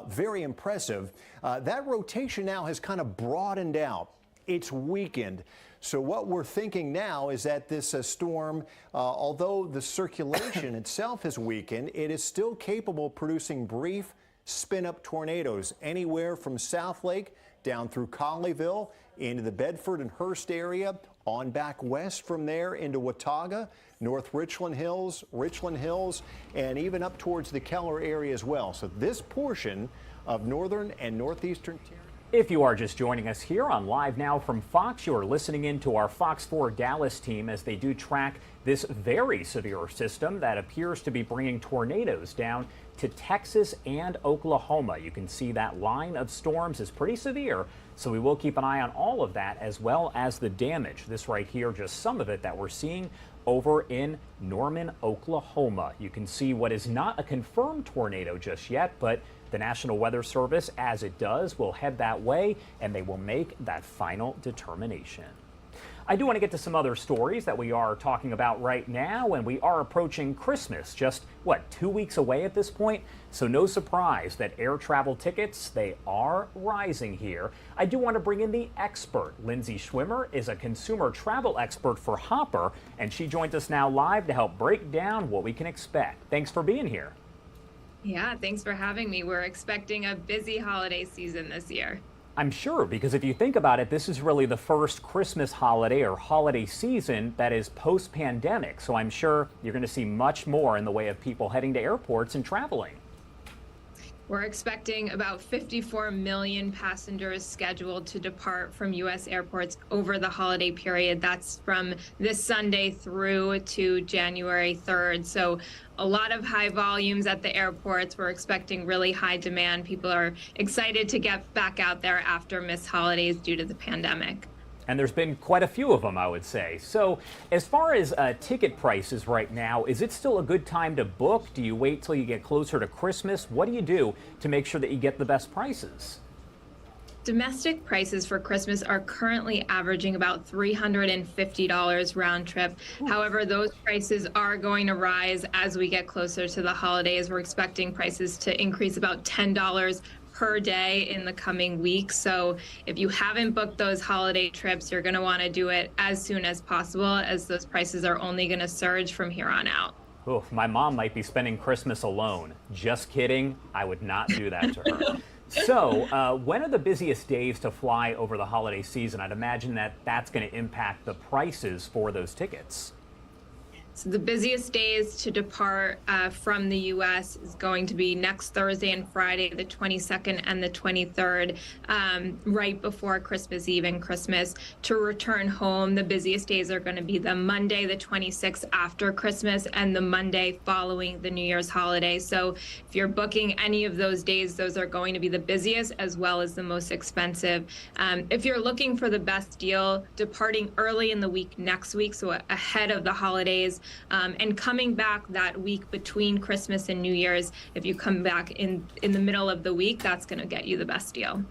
very impressive. That rotation now has kind of broadened out. It's weakened. So what we're thinking now is that this storm, although the circulation itself has weakened, it is still capable of producing brief spin-up tornadoes anywhere from Southlake down through Colleyville into the Bedford and Hearst area, on back west from there into Watauga, North Richland Hills, and even up towards the Keller area as well. So this portion of northern and northeastern territory.
If you are just joining us here on Live Now from Fox, you are listening in to our Fox 4 Dallas team as they do track this very severe system that appears to be bringing tornadoes down to Texas and Oklahoma. You can see that line of storms is pretty severe, so we will keep an eye on all of that as well as the damage. This right here, just some of it that we're seeing over in Norman, Oklahoma. You can see what is not a confirmed tornado just yet, but the National Weather Service, as it does, will head that way and they will make that final determination. I do want to get to some other stories that we are talking about right now, and we are approaching Christmas, just, 2 weeks away at this point? So no surprise that air travel tickets, they are rising here. I do want to bring in the expert. Lindsay Schwimmer is a consumer travel expert for Hopper, and she joins us now live to help break down what we can expect. Thanks for being here.
Yeah, thanks for having me. We're expecting a busy holiday season this year.
I'm sure, because if you think about it, this is really the first Christmas holiday or holiday season that is post-pandemic. So I'm sure you're going to see much more in the way of people heading to airports and traveling.
We're expecting about 54 million passengers scheduled to depart from U.S. airports over the holiday period. That's from this Sunday through to January 3rd. So a lot of high volumes at the airports. We're expecting really high demand. People are excited to get back out there after missed holidays due to the pandemic.
And there's been quite a few of them, I would say. So as far as ticket prices right now, is it still a good time to book? Do you wait till you get closer to Christmas? What do you do to make sure that you get the best prices?
Domestic prices for Christmas are currently averaging about $350 round trip. However, those prices are going to rise as we get closer to the holidays. We're expecting prices to increase about $10 per day in the coming weeks. So if you haven't booked those holiday trips, you're going to want to do it as soon as possible, as those prices are only going to surge from here on out.
Oof, my mom might be spending Christmas alone. Just kidding. I would not do that to her. So when are the busiest days to fly over the holiday season? I'd imagine that that's going to impact the prices for those tickets.
So the busiest days to depart from the U.S. is going to be next Thursday and Friday, the 22nd and the 23rd, right before Christmas Eve and Christmas. To return home, the busiest days are going to be the Monday, the 26th after Christmas, and the Monday following the New Year's holiday. So if you're booking any of those days, those are going to be the busiest as well as the most expensive. If you're looking for the best deal, departing early in the week next week, so ahead of the holidays, and coming back that week between Christmas and New Year's, if you come back in the middle of the week, that's going to get you the best deal.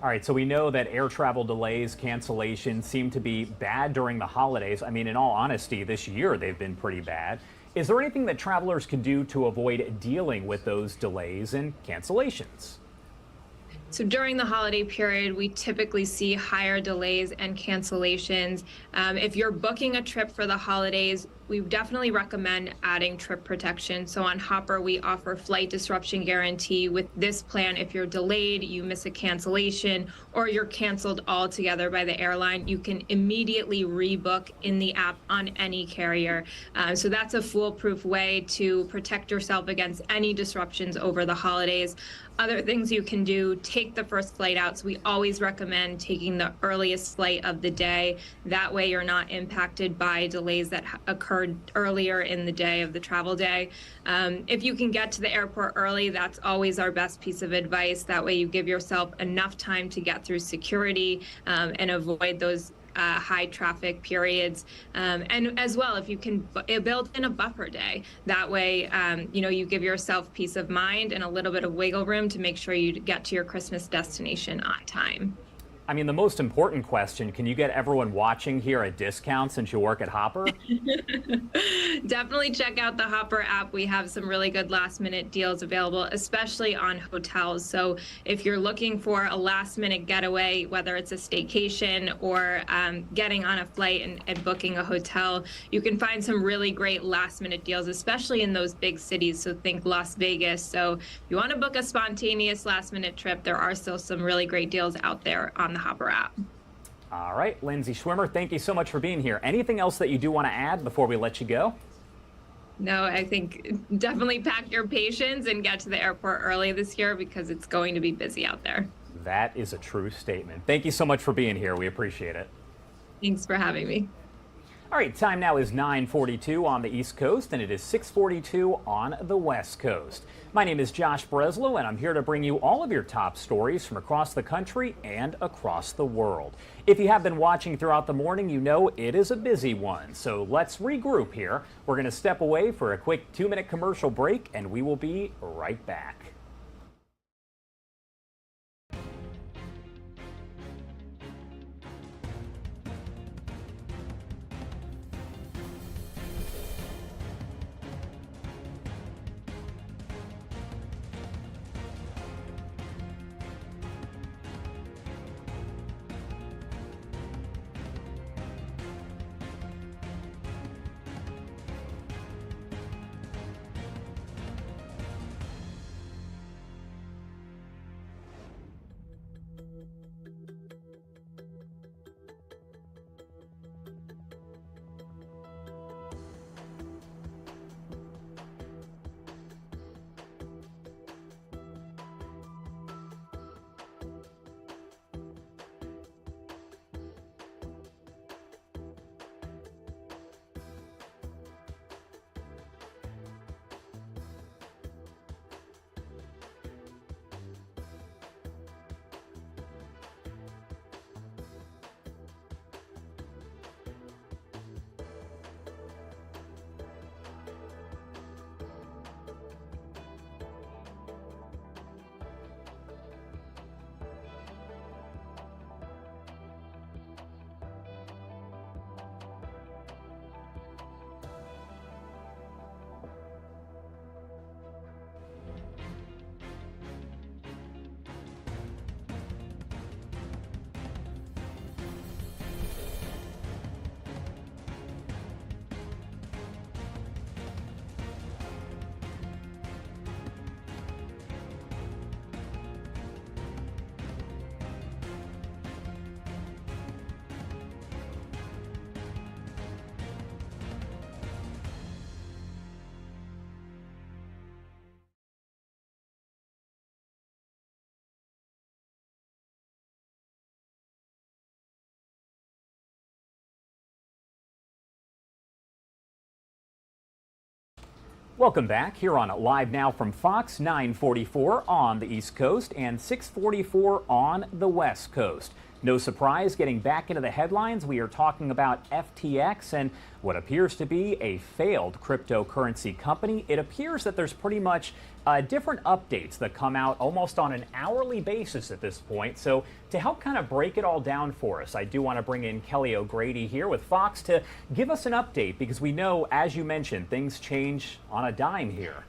All right, so we know that air travel delays, cancellations seem to be bad during the holidays. I mean, in all honesty, this year they've been pretty bad. Is there anything that travelers can do to avoid dealing with those delays and cancellations?
So during the holiday period, we typically see higher delays and cancellations. If you're booking a trip for the holidays, we definitely recommend adding trip protection. So on Hopper, we offer flight disruption guarantee. With this plan, if you're delayed, you miss a cancellation, or you're canceled altogether by the airline, you can immediately rebook in the app on any carrier. So that's a foolproof way to protect yourself against any disruptions over the holidays. Other things you can do, take the first flight out. So we always recommend taking the earliest flight of the day. That way you're not impacted by delays that occurred earlier in the day of the travel day. If you can get to the airport early, that's always our best piece of advice. That way you give yourself enough time to get through security and avoid those high traffic periods. And as well, if you can build in a buffer day, that way, you give yourself peace of mind and a little bit of wiggle room to make sure you get to your Christmas destination on time.
I mean, the most important question, can you get everyone watching here a discount since you work at Hopper?
Definitely check out the Hopper app. We have some really good last minute deals available, especially on hotels. So if you're looking for a last minute getaway, whether it's a staycation or getting on a flight and booking a hotel, you can find some really great last minute deals, especially in those big cities. So think Las Vegas. So if you want to book a spontaneous last minute trip, there are still some really great deals out there on the Hopper app.
All right, Lindsay Schwimmer, thank you so much for being here. Anything else that you do want to add before we let you go?
No, I think definitely pack your patience and get to the airport early this year because it's going to be busy out there.
That is a true statement. Thank you so much for being here. We appreciate it.
Thanks for having me.
All right, time now is 9:42 on the East Coast, and it is 6:42 on the West Coast. My name is Josh Breslow, and I'm here to bring you all of your top stories from across the country and across the world. If you have been watching throughout the morning, you know it is a busy one. So let's regroup here. We're going to step away for a quick 2-minute commercial break, and we will be right back. Welcome back here on Live Now from Fox, 9:44 on the East Coast and 6:44 on the West Coast. No surprise, getting back into the headlines, we are talking about FTX and what appears to be a failed cryptocurrency company. It appears that there's pretty much different updates that come out almost on an hourly basis at this point. So to help kind of break it all down for us, I do want to bring in Kelly O'Grady here with Fox to give us an update, because we know, as you mentioned, things change on a dime here.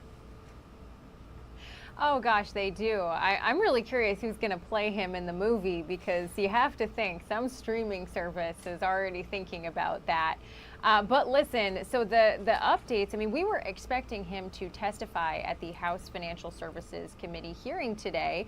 Oh gosh, they do. I'm really curious who's going to play him in the movie, because you have to think some streaming service is already thinking about that. But listen, so the updates, I mean, we were expecting him to testify at the House Financial Services Committee hearing today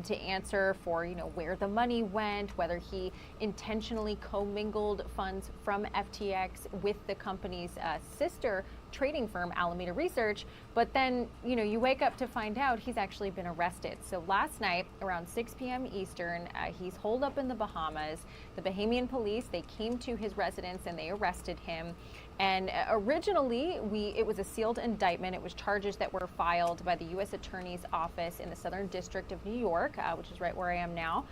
to answer for, where the money went, whether he intentionally commingled funds from FTX with the company's sister trading firm, Alameda Research. But then, you wake up to find out he's actually been arrested. So last night around 6 p.m. Eastern, he's holed up in the Bahamas. The Bahamian police, they came to his residence and they arrested him. And originally, it was a sealed indictment. It was charges that were filed by the U.S. Attorney's Office in the Southern District of New York, which is right where I am now.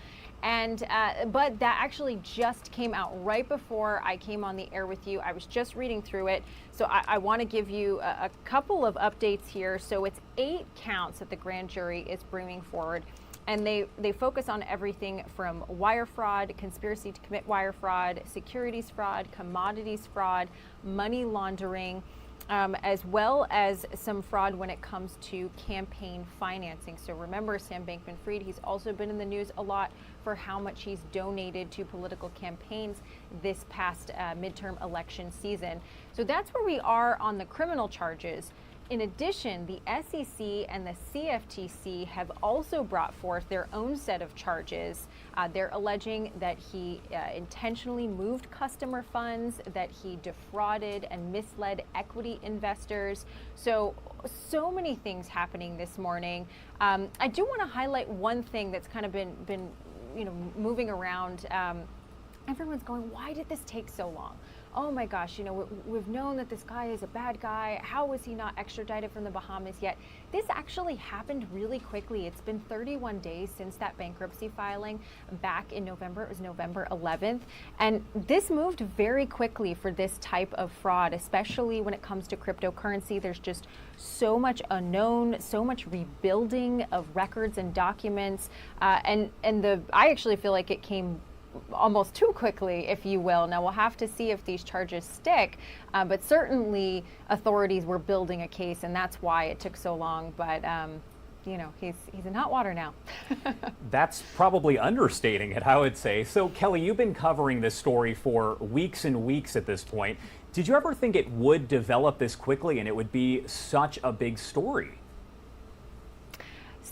And but that actually just came out right before I came on the air with you. I was just reading through it. So I want to give you a couple of updates here. So it's 8 counts that the grand jury is bringing forward. And they focus on everything from wire fraud, conspiracy to commit wire fraud, securities fraud, commodities fraud, money laundering, as well as some fraud when it comes to campaign financing. So remember, Sam Bankman-Fried, he's also been in the news a lot for how much he's donated to political campaigns this past midterm election season. So that's where we are on the criminal charges. In addition, the SEC and the CFTC have also brought forth their own set of charges. They're alleging that he intentionally moved customer funds, that he defrauded and misled equity investors. So many things happening this morning. I do want to highlight one thing that's kind of been moving around. Everyone's going, why did this take so long? Oh my gosh, we've known that this guy is a bad guy. How was he not extradited from the Bahamas yet? This actually happened really quickly. It's been 31 days since that bankruptcy filing back in November. It was November 11th. And this moved very quickly for this type of fraud, especially when it comes to cryptocurrency. There's just so much unknown, so much rebuilding of records and documents. I actually feel like it came almost too quickly, if you will. Now we'll have to see if these charges stick, but certainly authorities were building a case, and that's why it took so long. But he's in hot water now.
That's probably understating it, I would say. So Kelly, you've been covering this story for weeks and weeks at this point. Did you ever think it would develop this quickly and it would be such a big story?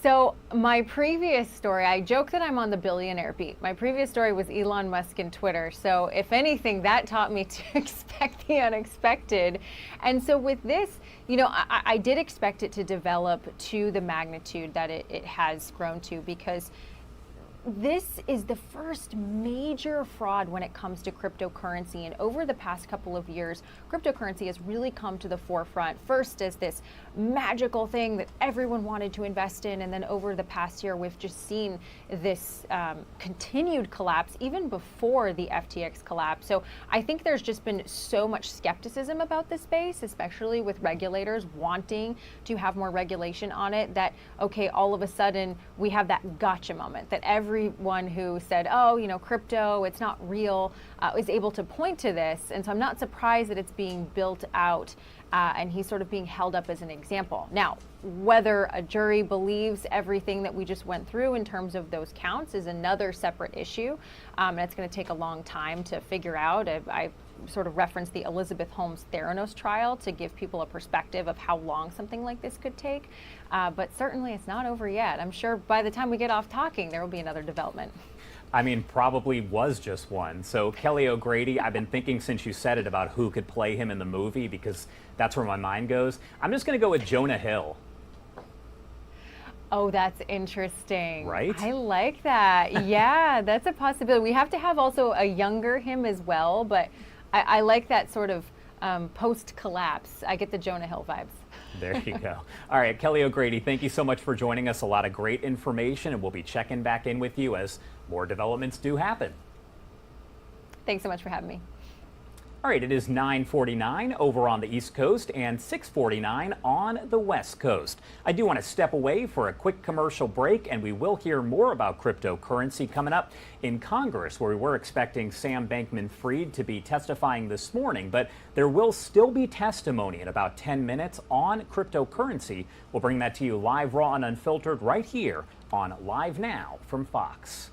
So my previous story, I joke that I'm on the billionaire beat. My previous story was Elon Musk and Twitter. So if anything, that taught me to expect the unexpected. And so with this, I did expect it to develop to the magnitude that it has grown to, because this is the first major fraud when it comes to cryptocurrency. And over the past couple of years, cryptocurrency has really come to the forefront. First as this magical thing that everyone wanted to invest in. And then over the past year, we've just seen this continued collapse even before the FTX collapse. So I think there's just been so much skepticism about this space, especially with regulators wanting to have more regulation on it, that, okay, all of a sudden we have that gotcha moment that everyone who said, crypto, it's not real, is able to point to this. And so I'm not surprised that it's being built out and he's sort of being held up as an example. Now, whether a jury believes everything that we just went through in terms of those counts is another separate issue. And it's going to take a long time to figure out. I sort of referenced the Elizabeth Holmes Theranos trial to give people a perspective of how long something like this could take. But certainly it's not over yet. I'm sure by the time we get off talking, there will be another development.
I mean, probably was just one. So Kelly O'Grady, I've been thinking since you said it about who could play him in the movie, because that's where my mind goes. I'm just going to go with Jonah Hill.
Oh, that's interesting.
Right?
I like that. Yeah, that's a possibility. We have to have also a younger him as well, but I like that sort of post-collapse. I get the Jonah Hill vibes.
There you go. All right, Kelly O'Grady, thank you so much for joining us. A lot of great information, and we'll be checking back in with you as more developments do happen.
Thanks so much for having me.
All right, it is 9:49 over on the East Coast and 6:49 on the West Coast. I do want to step away for a quick commercial break, and we will hear more about cryptocurrency coming up in Congress, where we were expecting Sam Bankman-Fried to be testifying this morning, but there will still be testimony in about 10 minutes on cryptocurrency. We'll bring that to you live, raw, and unfiltered right here on Live Now from Fox.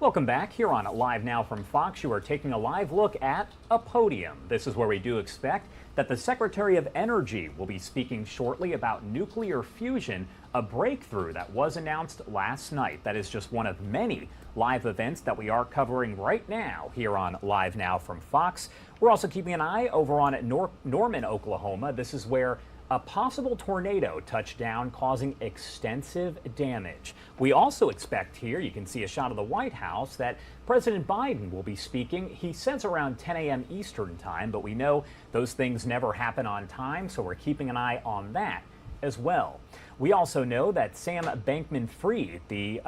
Welcome back here on Live Now from Fox. You are taking a live look at a podium. This is where we do expect that the Secretary of Energy will be speaking shortly about nuclear fusion, a breakthrough that was announced last night. That is just one of many live events that we are covering right now here on Live Now from Fox. We're also keeping an eye over on Norman, Oklahoma. This is where a possible tornado touched down, causing extensive damage. We also expect here, you can see a shot of the White House, that President Biden will be speaking. He says around 10 a.m. Eastern time, but we know those things never happen on time, so we're keeping an eye on that as well. We also know that Sam Bankman-Fried, the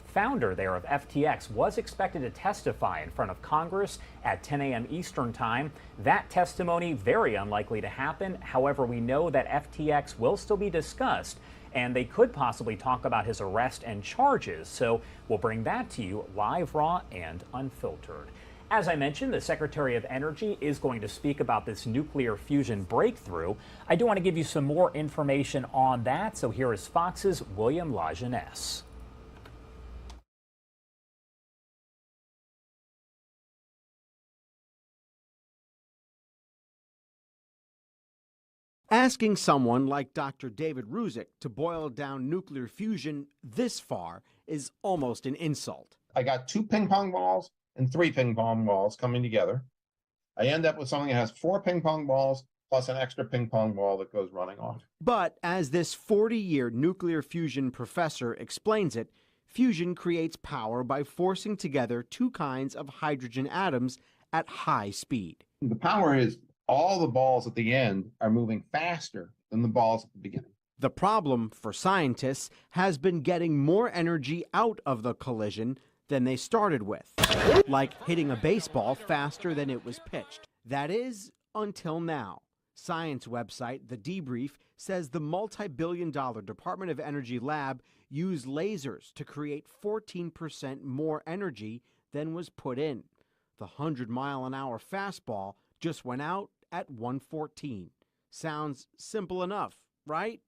founder there of FTX, was expected to testify in front of Congress at 10 a.m. Eastern time. That testimony very unlikely to happen. However, we know that FTX will still be discussed, and they could possibly talk about his arrest and charges. So we'll bring that to you live, raw, and unfiltered. As I mentioned, the Secretary of Energy is going to speak about this nuclear fusion breakthrough. I do want to give you some more information on that. So here is Fox's William LaJeunesse.
Asking someone like Dr. David Ruzick to boil down nuclear fusion this far is almost an insult.
I got 2 ping pong balls and 3 ping pong balls coming together. I end up with something that has 4 ping pong balls plus an extra ping pong ball that goes running off.
But as this 40-year nuclear fusion professor explains it, fusion creates power by forcing together 2 kinds of hydrogen atoms at high speed.
The power is all the balls at the end are moving faster than the balls at the beginning.
The problem for scientists has been getting more energy out of the collision than they started with, like hitting a baseball faster than it was pitched. That is, until now. Science website The Debrief says the multi-billion-dollar Department of Energy lab used lasers to create 14% more energy than was put in. The 100-mile-an-hour fastball just went out at 114. Sounds simple enough, right?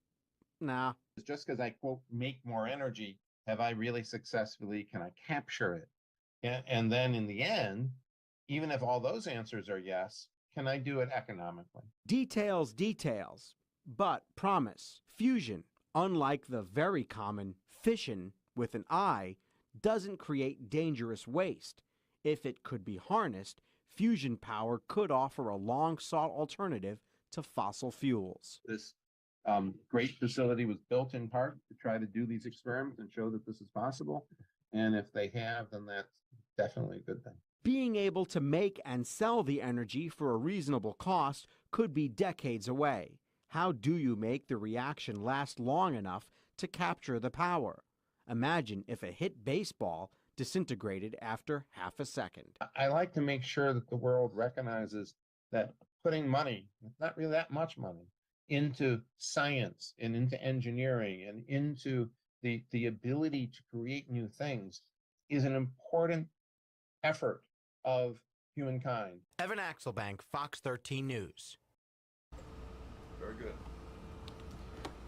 Nah.
Just because I, quote, make more energy, have I really successfully, can I capture it? And then in the end, even if all those answers are yes, can I do it economically?
Details, details. But promise, fusion, unlike the very common fission with an I, doesn't create dangerous waste. If it could be harnessed, fusion power could offer a long-sought alternative to fossil fuels.
This great facility was built in part to try to do these experiments and show that this is possible. And if they have, then that's definitely a good thing.
Being able to make and sell the energy for a reasonable cost could be decades away. How do you make the reaction last long enough to capture the power? Imagine if a hit baseball disintegrated after half a second.
I like to make sure that the world recognizes that putting money, not really that much money, into science and into engineering and into the ability to create new things is an important effort of humankind.
Evan Axelbank, Fox 13 News.
Very good.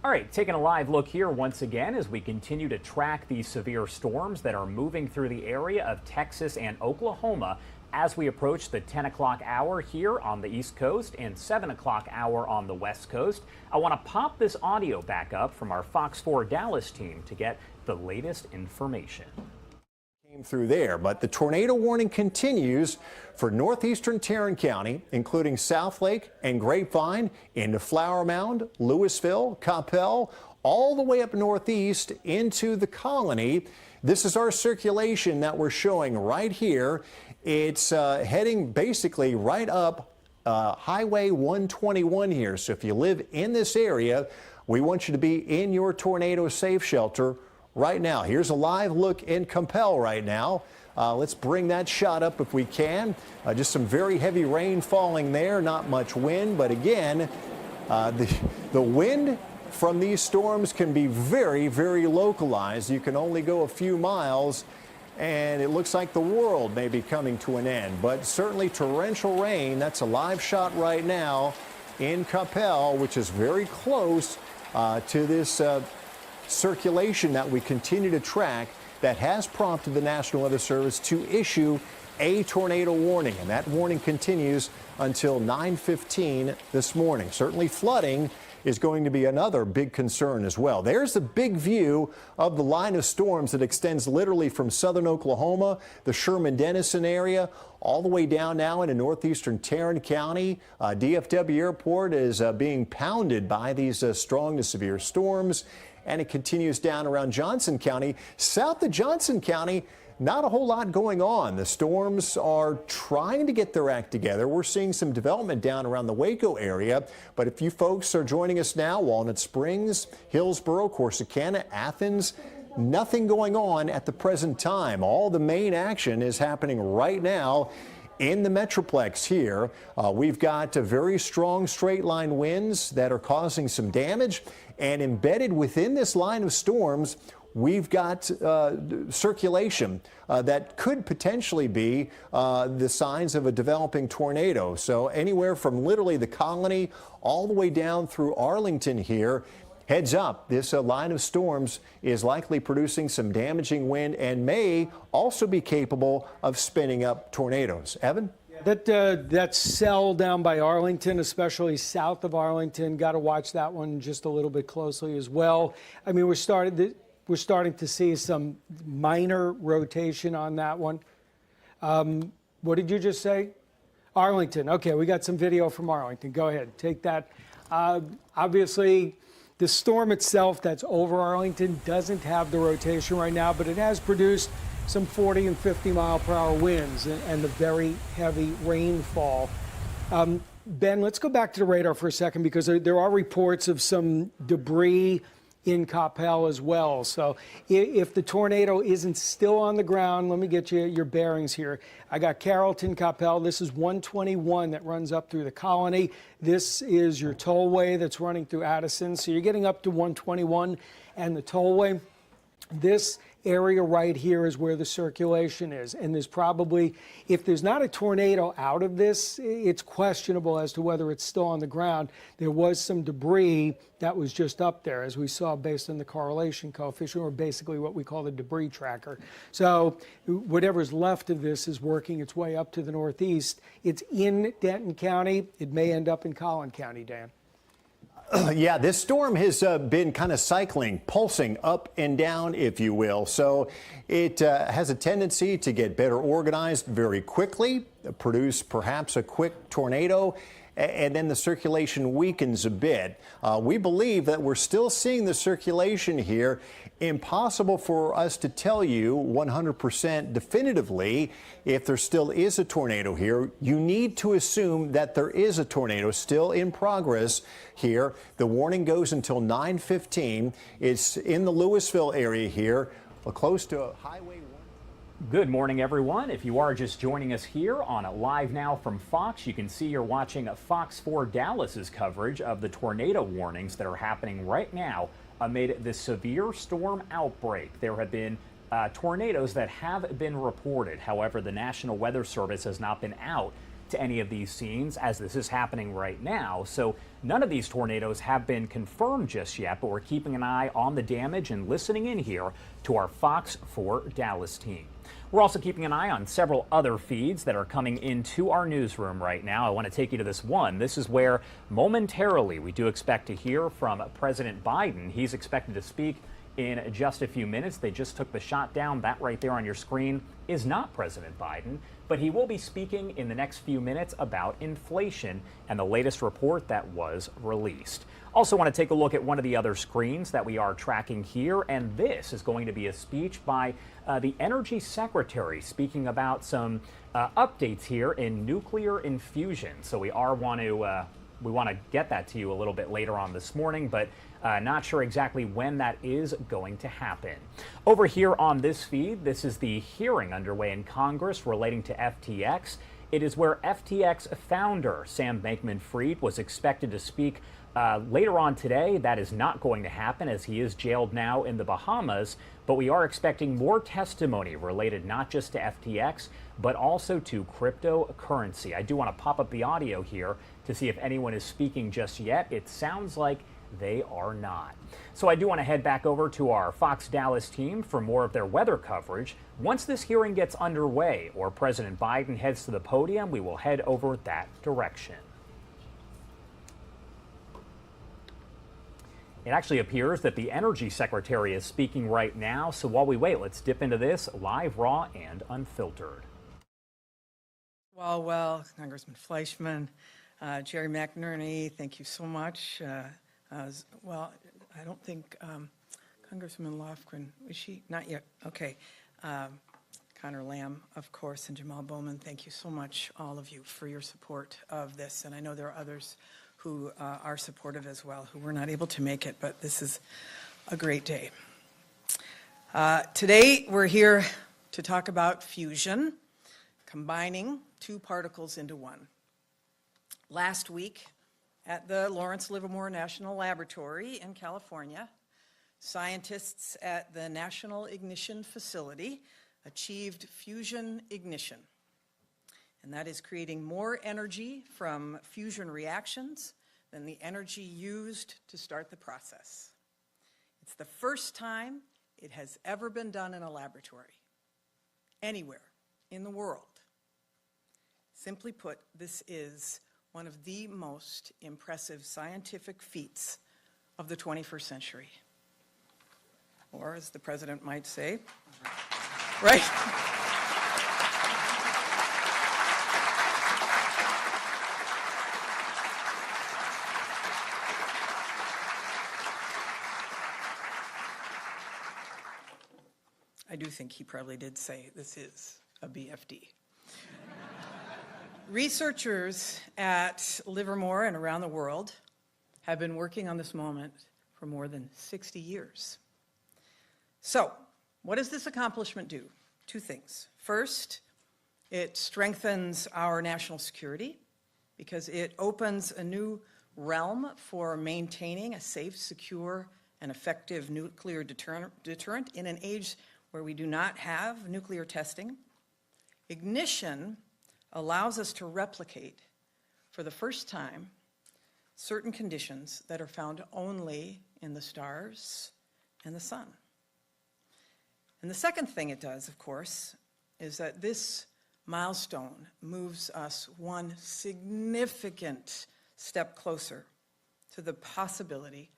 All right, taking a live look here once again as we continue to track these severe storms that are moving through the area of Texas and Oklahoma as we approach the 10 o'clock hour here on the East Coast and 7 o'clock hour on the West Coast. I want to pop this audio back up from our Fox 4 Dallas team to get the latest information.
Through there, but the tornado warning continues for northeastern Tarrant County, including Southlake and Grapevine, into Flower Mound, Louisville, Coppell, all the way up northeast into the Colony. This is our circulation that we're showing right here. It's heading basically right up Highway 121 here. So if you live in this area, we want you to be in your tornado safe shelter right now. Here's a live look in Coppell right now. Let's bring that shot up if we can. Just some very heavy rain falling there, not much wind, but again, the wind from these storms can be very, very localized. You can only go a few miles, and it looks like the world may be coming to an end. But certainly torrential rain, that's a live shot right now in Coppell, which is very close to this circulation that we continue to track that has prompted the National Weather Service to issue a tornado warning, and that warning continues until 9:15 this morning. Certainly flooding is going to be another big concern as well. There's a big view of the line of storms that extends literally from southern Oklahoma, the Sherman-Denison area, all the way down now into northeastern Tarrant County. DFW Airport is being pounded by these strong to severe storms, and it continues down around Johnson County. South of Johnson County, not a whole lot going on. The storms are trying to get their act together. We're seeing some development down around the Waco area. But if you folks are joining us now, Walnut Springs, Hillsborough, Corsicana, Athens, nothing going on at the present time. All the main action is happening right now in the Metroplex here. We've got very strong straight line winds that are causing some damage. And embedded within this line of storms, we've got circulation that could potentially be the signs of a developing tornado. So anywhere from literally the Colony all the way down through Arlington here. Heads up, this line of storms is likely producing some damaging wind and may also be capable of spinning up tornadoes. Evan?
That cell down by Arlington, especially south of Arlington, got to watch that one just a little bit closely as well. I mean, we're starting to see some minor rotation on that one. What did you just say? Arlington. Okay, we got some video from Arlington. Go ahead, take that. Obviously, the storm itself that's over Arlington doesn't have the rotation right now, but it has produced some 40 and 50 mile per hour winds and the very heavy rainfall. Ben, let's go back to the radar for a second because there are reports of some debris in Coppell as well. So if the tornado isn't still on the ground, let me get you your bearings here. I got Carrollton, Coppell. This is 121 that runs up through the Colony. This is your tollway that's running through Addison. So you're getting up to 121 and the tollway. This area right here is where the circulation is. And there's probably, if there's not a tornado out of this, it's questionable as to whether it's still on the ground. There was some debris that was just up there, as we saw based on the correlation coefficient, or basically what we call the debris tracker. So whatever's left of this is working its way up to the northeast. It's in Denton County. It may end up in Collin County, Dan.
Yeah, this storm has been kind of cycling, pulsing up and down, if you will. So it has a tendency to get better organized very quickly, produce perhaps a quick tornado, and then the circulation weakens a bit. We believe that we're still seeing the circulation here. Impossible for us to tell you 100% definitively if there still is a tornado here. You need to assume that there is a tornado still in progress here. The warning goes until 9:15. It's in the Louisville area here, close to Highway 1.
Good morning, everyone. If you are just joining us here on Live Now from Fox, you can see you're watching Fox 4 Dallas's coverage of the tornado warnings that are happening right now amid the severe storm outbreak. There have been tornadoes that have been reported. However, the National Weather Service has not been out to any of these scenes as this is happening right now. So none of these tornadoes have been confirmed just yet, but we're keeping an eye on the damage and listening in here to our Fox 4 Dallas team. We're also keeping an eye on several other feeds that are coming into our newsroom right now. I want to take you to this one. This is where momentarily we do expect to hear from President Biden. He's expected to speak in just a few minutes. They just took the shot down. That right there on your screen is not President Biden, but he will be speaking in the next few minutes about inflation and the latest report that was released. Also want to take a look at one of the other screens that we are tracking here, and this is going to be a speech by the Energy Secretary speaking about some updates here in nuclear infusion. So we want to get that to you a little bit later on this morning, but not sure exactly when that is going to happen. Over here on this feed, this is the hearing underway in Congress relating to FTX. It is where FTX founder Sam Bankman-Fried was expected to speak later on today. That is not going to happen as he is jailed now in the Bahamas, but we are expecting more testimony related not just to FTX, but also to cryptocurrency. I do want to pop up the audio here to see if anyone is speaking just yet. It sounds like they are not. So I do want to head back over to our Fox Dallas team for more of their weather coverage. Once this hearing gets underway or President Biden heads to the podium, we will head over that direction. It actually appears that the Energy Secretary is speaking right now. So while we wait, let's dip into this live, raw, and unfiltered.
Well, Congressman Fleischman, Jerry McNerney, thank you so much. Well, I don't think Congressman Lofgren, is she? Not yet. Okay. Connor Lamb, of course, and Jamal Bowman, thank you so much, all of you, for your support of this. And I know there are others who are supportive as well, who were not able to make it, but this is a great day. Today, we're here to talk about fusion, combining two particles into one. Last week, at the Lawrence Livermore National Laboratory in California, scientists at the National Ignition Facility achieved fusion ignition. And that is creating more energy from fusion reactions than the energy used to start the process. It's the first time it has ever been done in a laboratory, anywhere in the world. Simply put, this is one of the most impressive scientific feats of the 21st century. Or, as the president might say, right? I do think he probably did say this is a BFD. Researchers at Livermore and around the world have been working on this moment for for more than 60 years. So, what does this accomplishment do? Two things. First, it strengthens our national security because it opens a new realm for maintaining a safe, secure, and effective nuclear deterrent in an age where we do not have nuclear testing. Ignition allows us to replicate, for the first time, certain conditions that are found only in the stars and the sun. And the second thing it does, of course, is that this milestone moves us one significant step closer to the possibility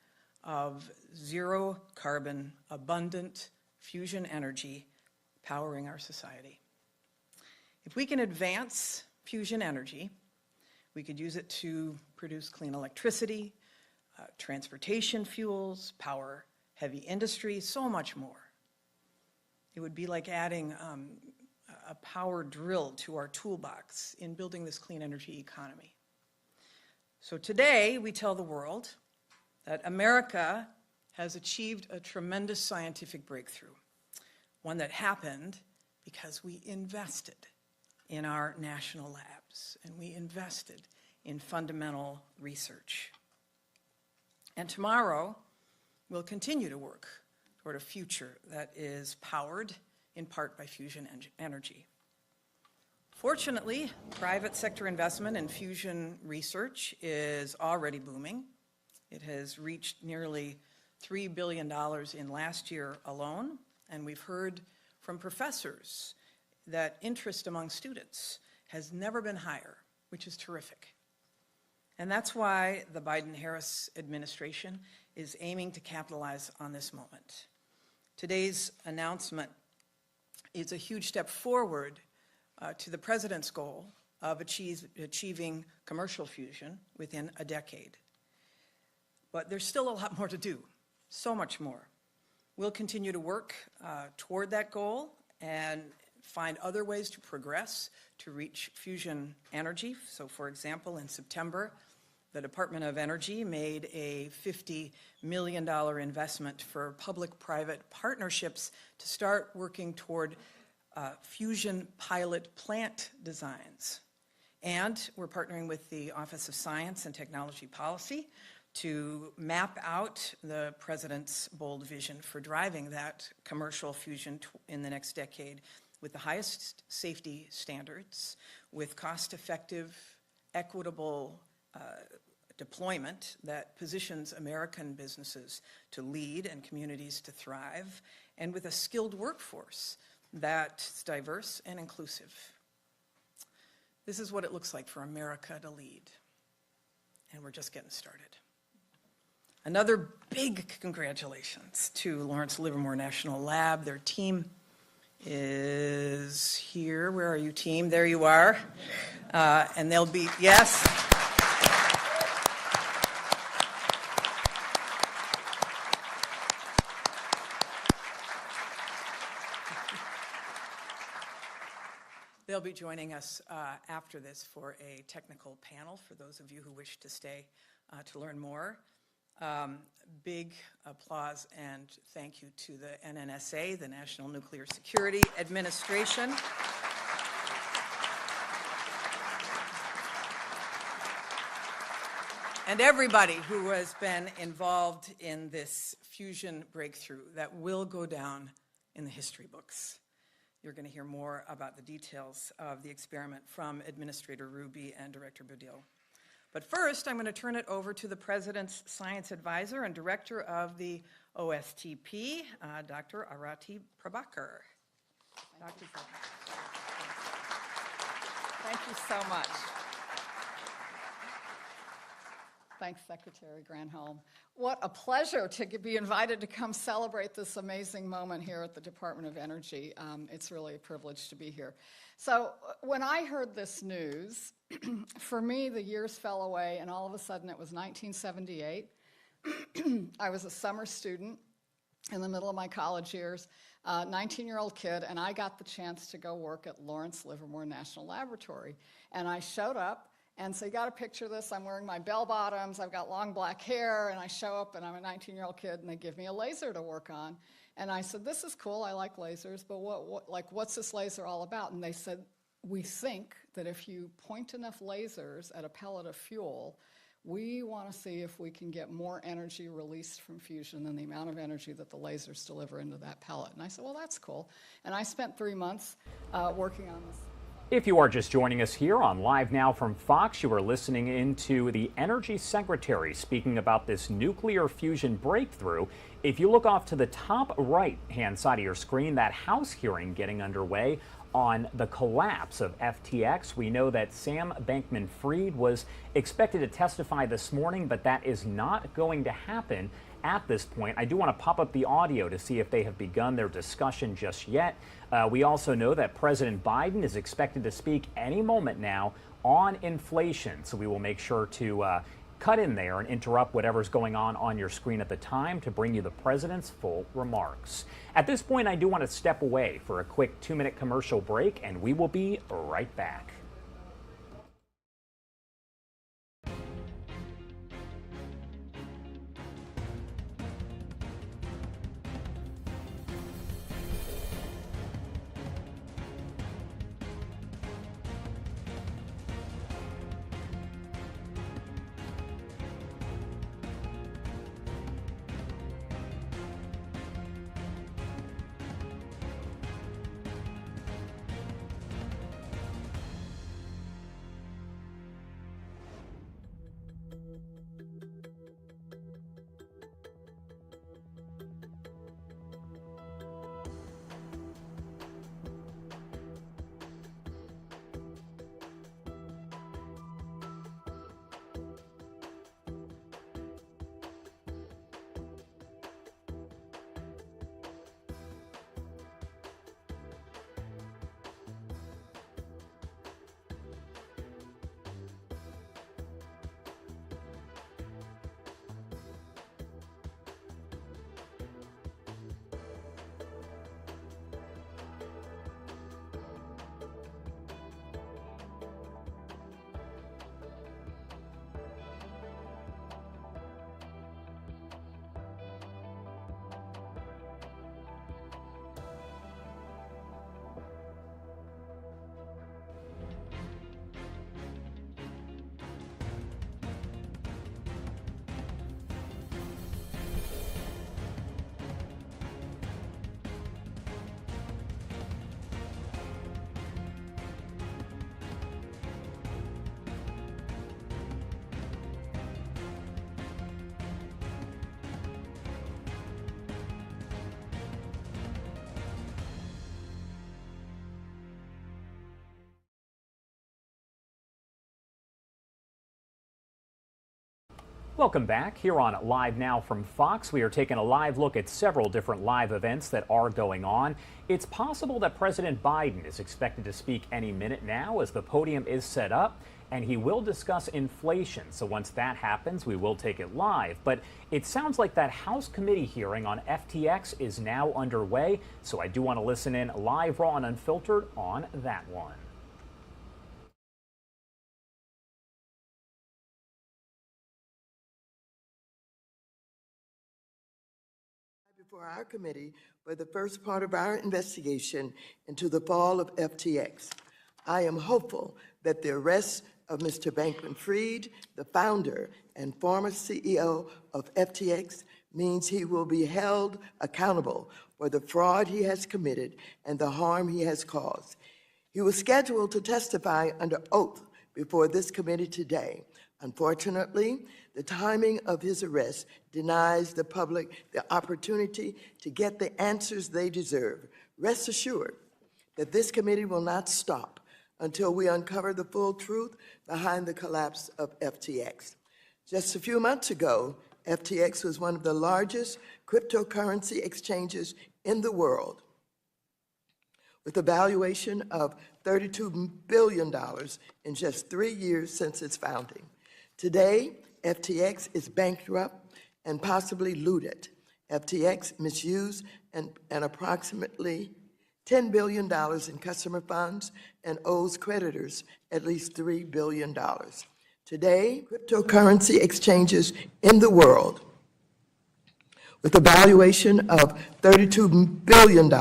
of zero carbon, abundant fusion energy powering our society. If we can advance fusion energy, we could use it to produce clean electricity, transportation fuels, power heavy industry, so much more. It would be like adding a power drill to our toolbox in building this clean energy economy. So today, we tell the world that America has achieved a tremendous scientific breakthrough, one that happened because we invested in our national labs and we invested in fundamental research. And tomorrow, we'll continue to work toward a future that is powered in part by fusion energy. Fortunately, private sector investment in fusion research is already booming. It has reached nearly $3 billion in last year alone, and we've heard from professors that interest among students has never been higher, which is terrific. And that's why the Biden-Harris administration is aiming to capitalize on this moment. Today's announcement is a huge step forward to the president's goal of achieving commercial fusion within a decade. But there's still a lot more to do, so much more. We'll continue to work toward that goal and find other ways to progress to reach fusion energy. So, for example, in September, the Department of Energy made a $50 million investment for public-private partnerships to start working toward fusion pilot plant designs. And we're partnering with the Office of Science and Technology Policy to map out the president's bold vision for driving that commercial fusion in the next decade with the highest safety standards, with cost-effective, equitable deployment that positions American businesses to lead and communities to thrive, and with a skilled workforce that's diverse and inclusive. This is what it looks like for America to lead, and we're just getting started. Another big congratulations to Lawrence Livermore National Lab. Their team is here. Where are you, team? There you are. And they'll be, yes. They'll be joining us after this for a technical panel for those of you who wish to stay to learn more. Big applause and thank you to the NNSA, the National Nuclear Security Administration. And everybody who has been involved in this fusion breakthrough that will go down in the history books. You're going to hear more about the details of the experiment from Administrator Ruby and Director Budil. But first, I'm going to turn it over to the President's Science Advisor and Director of the OSTP, Dr. Arati Prabhakar. Dr. Prabhakar.
Thank you so much. Thanks, Secretary Granholm. What a pleasure to be invited to come celebrate this amazing moment here at the Department of Energy. It's really a privilege to be here. So when I heard this news, for me, the years fell away, and all of a sudden it was 1978. I was a summer student in the middle of my college years, 19-year-old kid, and I got the chance to go work at Lawrence Livermore National Laboratory. And I showed up, And so you got to picture this. I'm wearing my bell bottoms. I've got long black hair, and I show up, and I'm a 19-year-old kid, and they give me a laser to work on. And I said, this is cool. I like lasers, but what's this laser all about? And they said, we think that if you point enough lasers at a pellet of fuel, we want to see if we can get more energy released from fusion than the amount of energy that the lasers deliver into that pellet. And I said, well, that's cool. And I spent 3 months working on this.
If you are just joining us here on Live Now from Fox, you are listening into the Energy Secretary speaking about this nuclear fusion breakthrough. If you look off to the top right-hand side of your screen, that House hearing getting underway on the collapse of FTX. We know that Sam Bankman-Fried was expected to testify this morning, but that is not going to happen at this point. I do want to pop up the audio to see if they have begun their discussion just yet. We also know that President Biden is expected to speak any moment now on inflation, so we will make sure to cut in there and interrupt whatever's going on your screen at the time to bring you the president's full remarks. At this point, I do want to step away for a quick 2-minute commercial break, and we will be right back. Welcome back here on Live Now from Fox. We are taking a live look at several different live events that are going on. It's possible that President Biden is expected to speak any minute now as the podium is set up, and he will discuss inflation. So once that happens, we will take it live. But it sounds like that House committee hearing on FTX is now underway. So I do want to listen in live, raw, and unfiltered on that one.
For our committee for the first part of our investigation into the fall of FTX. I am hopeful that the arrest of Mr. Bankman-Fried, the founder and former CEO of FTX, means he will be held accountable for the fraud he has committed and the harm he has caused. He was scheduled to testify under oath before this committee today. Unfortunately, the timing of his arrest denies the public the opportunity to get the answers they deserve. Rest assured that this committee will not stop until we uncover the full truth behind the collapse of FTX. Just a few months ago, FTX was one of the largest cryptocurrency exchanges in the world, with a valuation of $32 billion in just 3 years since its founding. Today, FTX is bankrupt and possibly looted. FTX misused an approximately $10 billion in customer funds and owes creditors at least $3 billion. Today, cryptocurrency exchanges in the world, with a valuation of $32 billion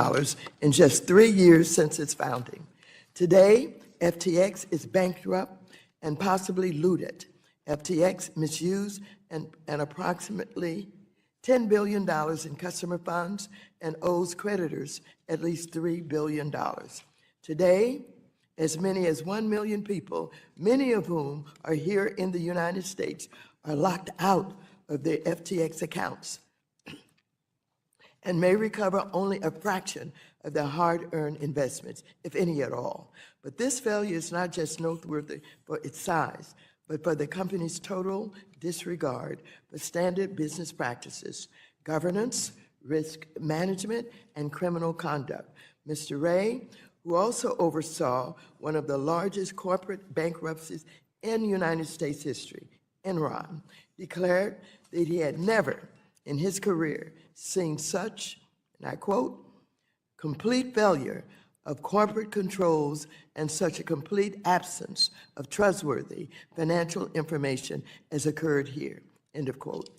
in just 3 years since its founding. Today, FTX is bankrupt and possibly looted. FTX misused an approximately $10 billion in customer funds and owes creditors at least $3 billion. Today, as many as 1 million people, many of whom are here in the United States, are locked out of their FTX accounts and may recover only a fraction of their hard-earned investments, if any at all. But this failure is not just noteworthy for its size, but for the company's total disregard for standard business practices, governance, risk management, and criminal conduct. Mr. Ray, who also oversaw one of the largest corporate bankruptcies in United States history, Enron, declared that he had never in his career seen such, and I quote, complete failure of corporate controls and such a complete absence of trustworthy financial information as occurred here, end of quote.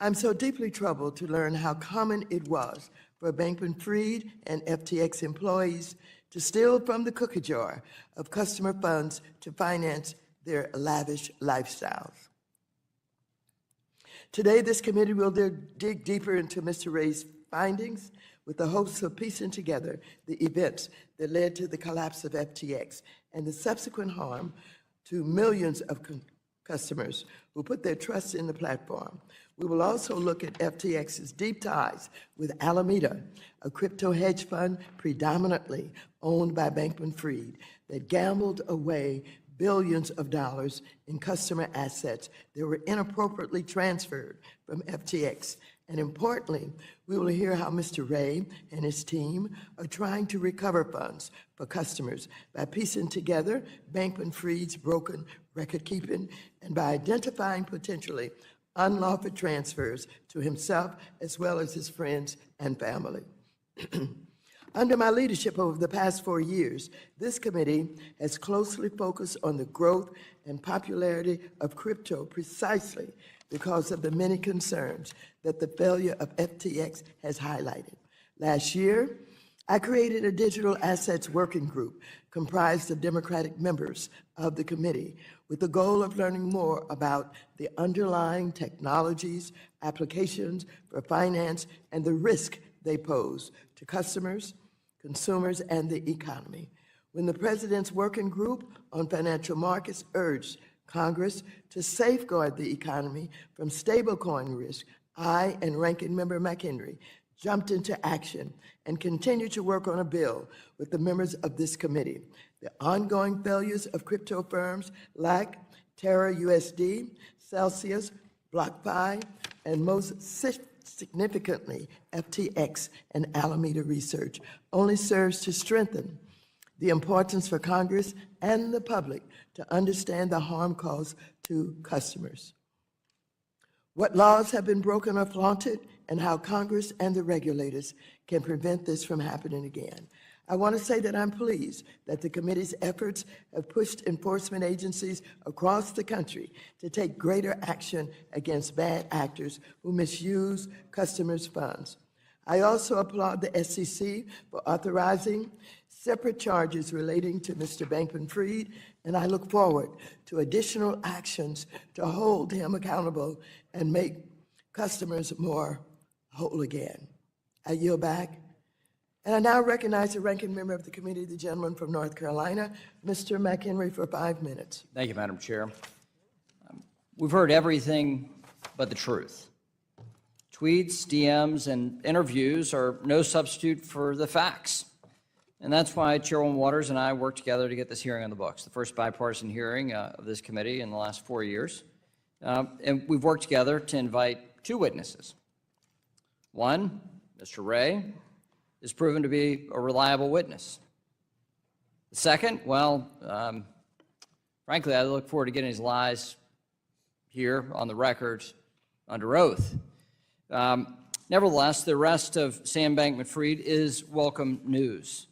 I'm so deeply troubled to learn how common it was for Bankman-Fried and FTX employees to steal from the cookie jar of customer funds to finance their lavish lifestyles. Today, this committee will dig deeper into Mr. Ray's findings with the hopes of piecing together the events that led to the collapse of FTX and the subsequent harm to millions of customers who put their trust in the platform. We will also look at FTX's deep ties with Alameda, a crypto hedge fund predominantly owned by Bankman-Fried that gambled away billions of dollars in customer assets that were inappropriately transferred from FTX. And importantly, we will hear how Mr. Ray and his team are trying to recover funds for customers by piecing together Bankman-Fried's broken record keeping and by identifying potentially unlawful transfers to himself as well as his friends and family. Under my leadership over the past 4 years, this committee has closely focused on the growth and popularity of crypto precisely because of the many concerns that the failure of FTX has highlighted. Last year, I created a digital assets working group comprised of Democratic members of the committee with the goal of learning more about the underlying technologies, applications for finance, and the risk they pose to customers, consumers, and the economy. When the President's Working Group on Financial Markets urged Congress to safeguard the economy from stablecoin risk, I and Ranking Member McHenry jumped into action and continued to work on a bill with the members of this committee. The ongoing failures of crypto firms like Terra USD, Celsius, BlockFi, and most significantly, FTX and Alameda Research only serves to strengthen the importance for Congress and the public to understand the harm caused to customers, what laws have been broken or flaunted, and how Congress and the regulators can prevent this from happening again. I want to say that I'm pleased that the committee's efforts have pushed enforcement agencies across the country to take greater action against bad actors who misuse customers' funds. I also applaud the SEC for authorizing separate charges relating to Mr. Bankman-Fried, and I look forward to additional actions to hold him accountable and make customers more whole again. I yield back. And I now recognize the ranking member of the committee, the gentleman from North Carolina, Mr. McHenry, for 5 minutes.
Thank you, Madam Chair. We've heard everything but the truth. Tweets, DMs, and interviews are no substitute for the facts. And that's why Chairwoman Waters and I worked together to get this hearing on the books, the first bipartisan hearing of this committee in the last 4 years. And we've worked together to invite 2 witnesses. One, Mr. Ray, is proven to be a reliable witness. The second, well, frankly, I look forward to getting his lies here on the record under oath. Nevertheless, the arrest of Sam Bankman-Fried is welcome news.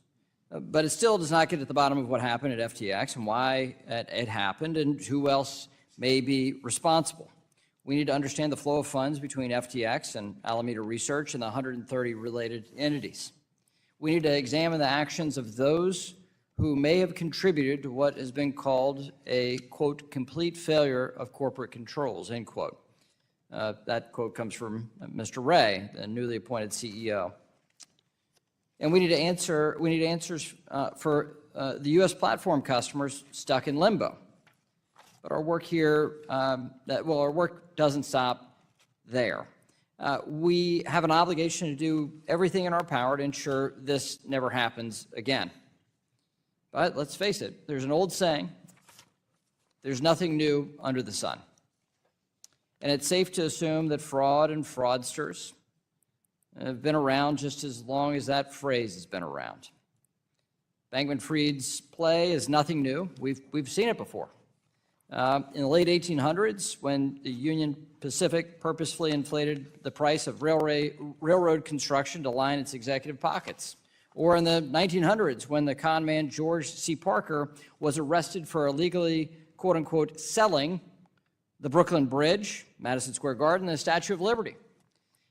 But it still does not get at the bottom of what happened at FTX and why it happened and who else may be responsible. We need to understand the flow of funds between FTX and Alameda Research and the 130 related entities. We need to examine the actions of those who may have contributed to what has been called a, quote, complete failure of corporate controls, end quote. That quote comes from Mr. Ray, the newly appointed CEO. And we need answers for the U.S. platform customers stuck in limbo. But our work here, our work doesn't stop there. We have an obligation to do everything in our power to ensure this never happens again. But let's face it, there's an old saying, there's nothing new under the sun. And it's safe to assume that fraud and fraudsters have been around just as long as that phrase has been around. Bankman-Fried's play is nothing new. We've seen it before. In the late 1800s, when the Union Pacific purposefully inflated the price of railroad construction to line its executive pockets. Or in the 1900s, when the con man George C. Parker was arrested for illegally, quote unquote, selling the Brooklyn Bridge, Madison Square Garden, and the Statue of Liberty.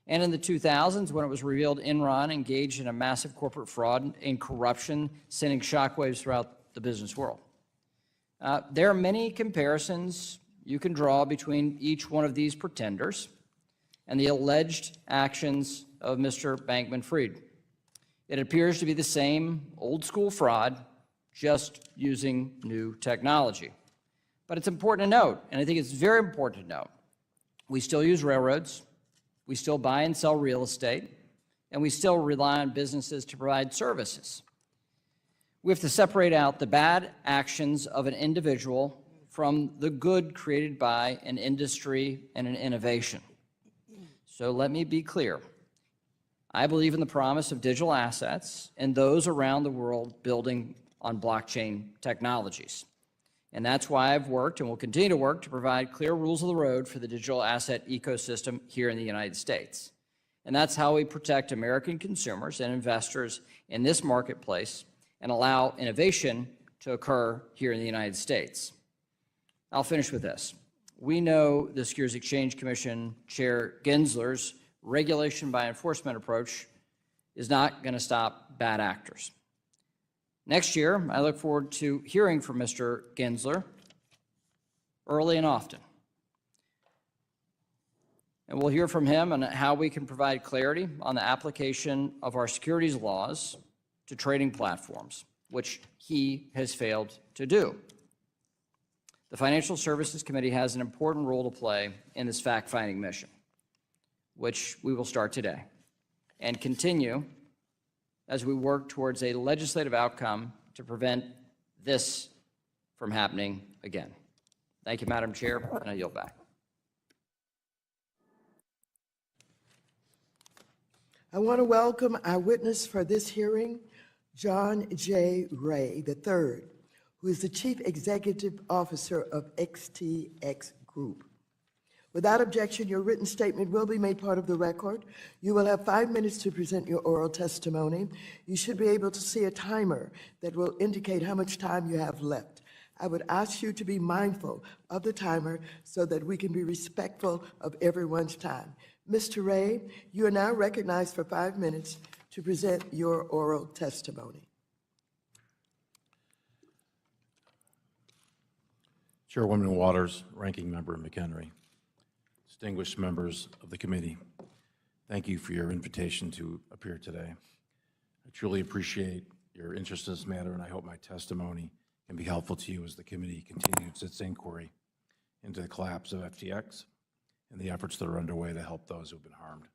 And in the 2000s, when it was revealed Enron engaged in a massive corporate fraud and corruption, sending shockwaves throughout the business world. There are many comparisons you can draw between each one of these pretenders and the alleged actions of Mr. Bankman-Fried. It appears to be the same old-school fraud, just using new technology. But it's important to note, and I think it's very important to note, we still use railroads, we still buy and sell real estate, and we still rely on businesses to provide services. We have to separate out the bad actions of an individual from the good created by an industry and an innovation. So let me be clear. I believe in the promise of digital assets and those around the world building on blockchain technologies. And that's why I've worked and will continue to work to provide clear rules of the road for the digital asset ecosystem here in the United States. And that's how we protect American consumers and investors in this marketplace and allow innovation to occur here in the United States. I'll finish with this. We know the Securities Exchange Commission Chair Gensler's regulation by enforcement approach is not going to stop bad actors. Next year, I look forward to hearing from Mr. Gensler early and often. And we'll hear from him on how we can provide clarity on the application of our securities laws to trading platforms, which he has failed to do. The Financial Services Committee has an important role to play in this fact-finding mission, which we will start today and continue as we work towards a legislative outcome to prevent this from happening again. Thank you, Madam Chair, and I yield back.
I want to welcome our witness for this hearing, John J. Ray III, who is the Chief Executive Officer of XTX Group. Without objection, your written statement will be made part of the record. You will have 5 minutes to present your oral testimony. You should be able to see a timer that will indicate how much time you have left. I would ask you to be mindful of the timer so that we can be respectful of everyone's time. Mr. Ray, you are now recognized for 5 minutes to present your oral testimony.
Chairwoman Waters, Ranking Member McHenry, distinguished members of the committee, thank you for your invitation to appear today. I truly appreciate your interest in this matter, and I hope my testimony can be helpful to you as the committee continues its inquiry into the collapse of FTX and the efforts that are underway to help those who have been harmed.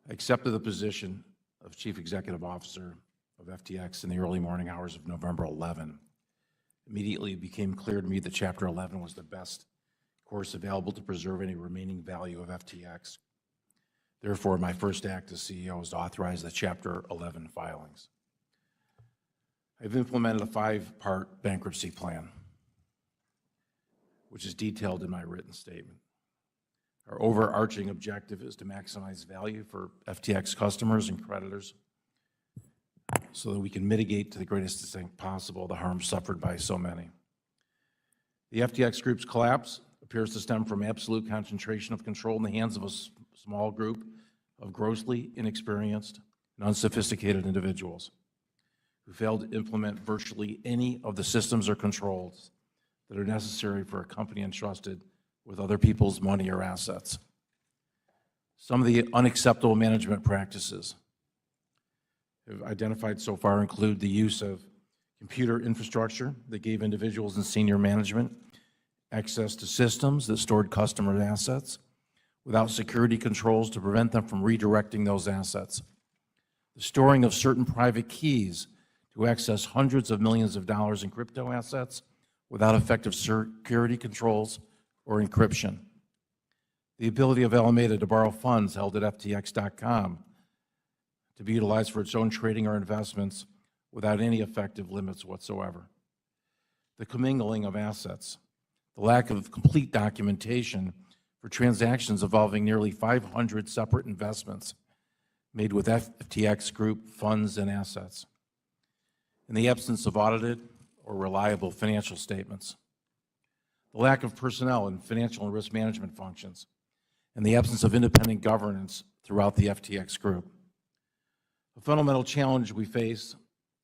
I accepted the position of Chief Executive Officer of FTX in the early morning hours of November 11. Immediately it became clear to me that Chapter 11 was the best course available to preserve any remaining value of FTX. Therefore, my first act as CEO was to authorize the Chapter 11 filings. I've implemented a 5-part bankruptcy plan, which is detailed in my written statement. Our overarching objective is to maximize value for FTX customers and creditors so that we can mitigate to the greatest extent possible the harm suffered by so many. The FTX Group's collapse appears to stem from absolute concentration of control in the hands of a small group of grossly inexperienced and unsophisticated individuals who failed to implement virtually any of the systems or controls that are necessary for a company entrusted with other people's money or assets. Some of the unacceptable management practices identified so far include the use of computer infrastructure that gave individuals in senior management access to systems that stored customer assets without security controls to prevent them from redirecting those assets. The storing of certain private keys to access hundreds of millions of dollars in crypto assets without effective security controls or encryption. The ability of Alameda to borrow funds held at FTX.com to be utilized for its own trading or investments without any effective limits whatsoever. The commingling of assets, the lack of complete documentation for transactions involving nearly 500 separate investments made with FTX Group funds and assets, in the absence of audited or reliable financial statements, the lack of personnel in financial and risk management functions, and the absence of independent governance throughout the FTX Group. A fundamental challenge we face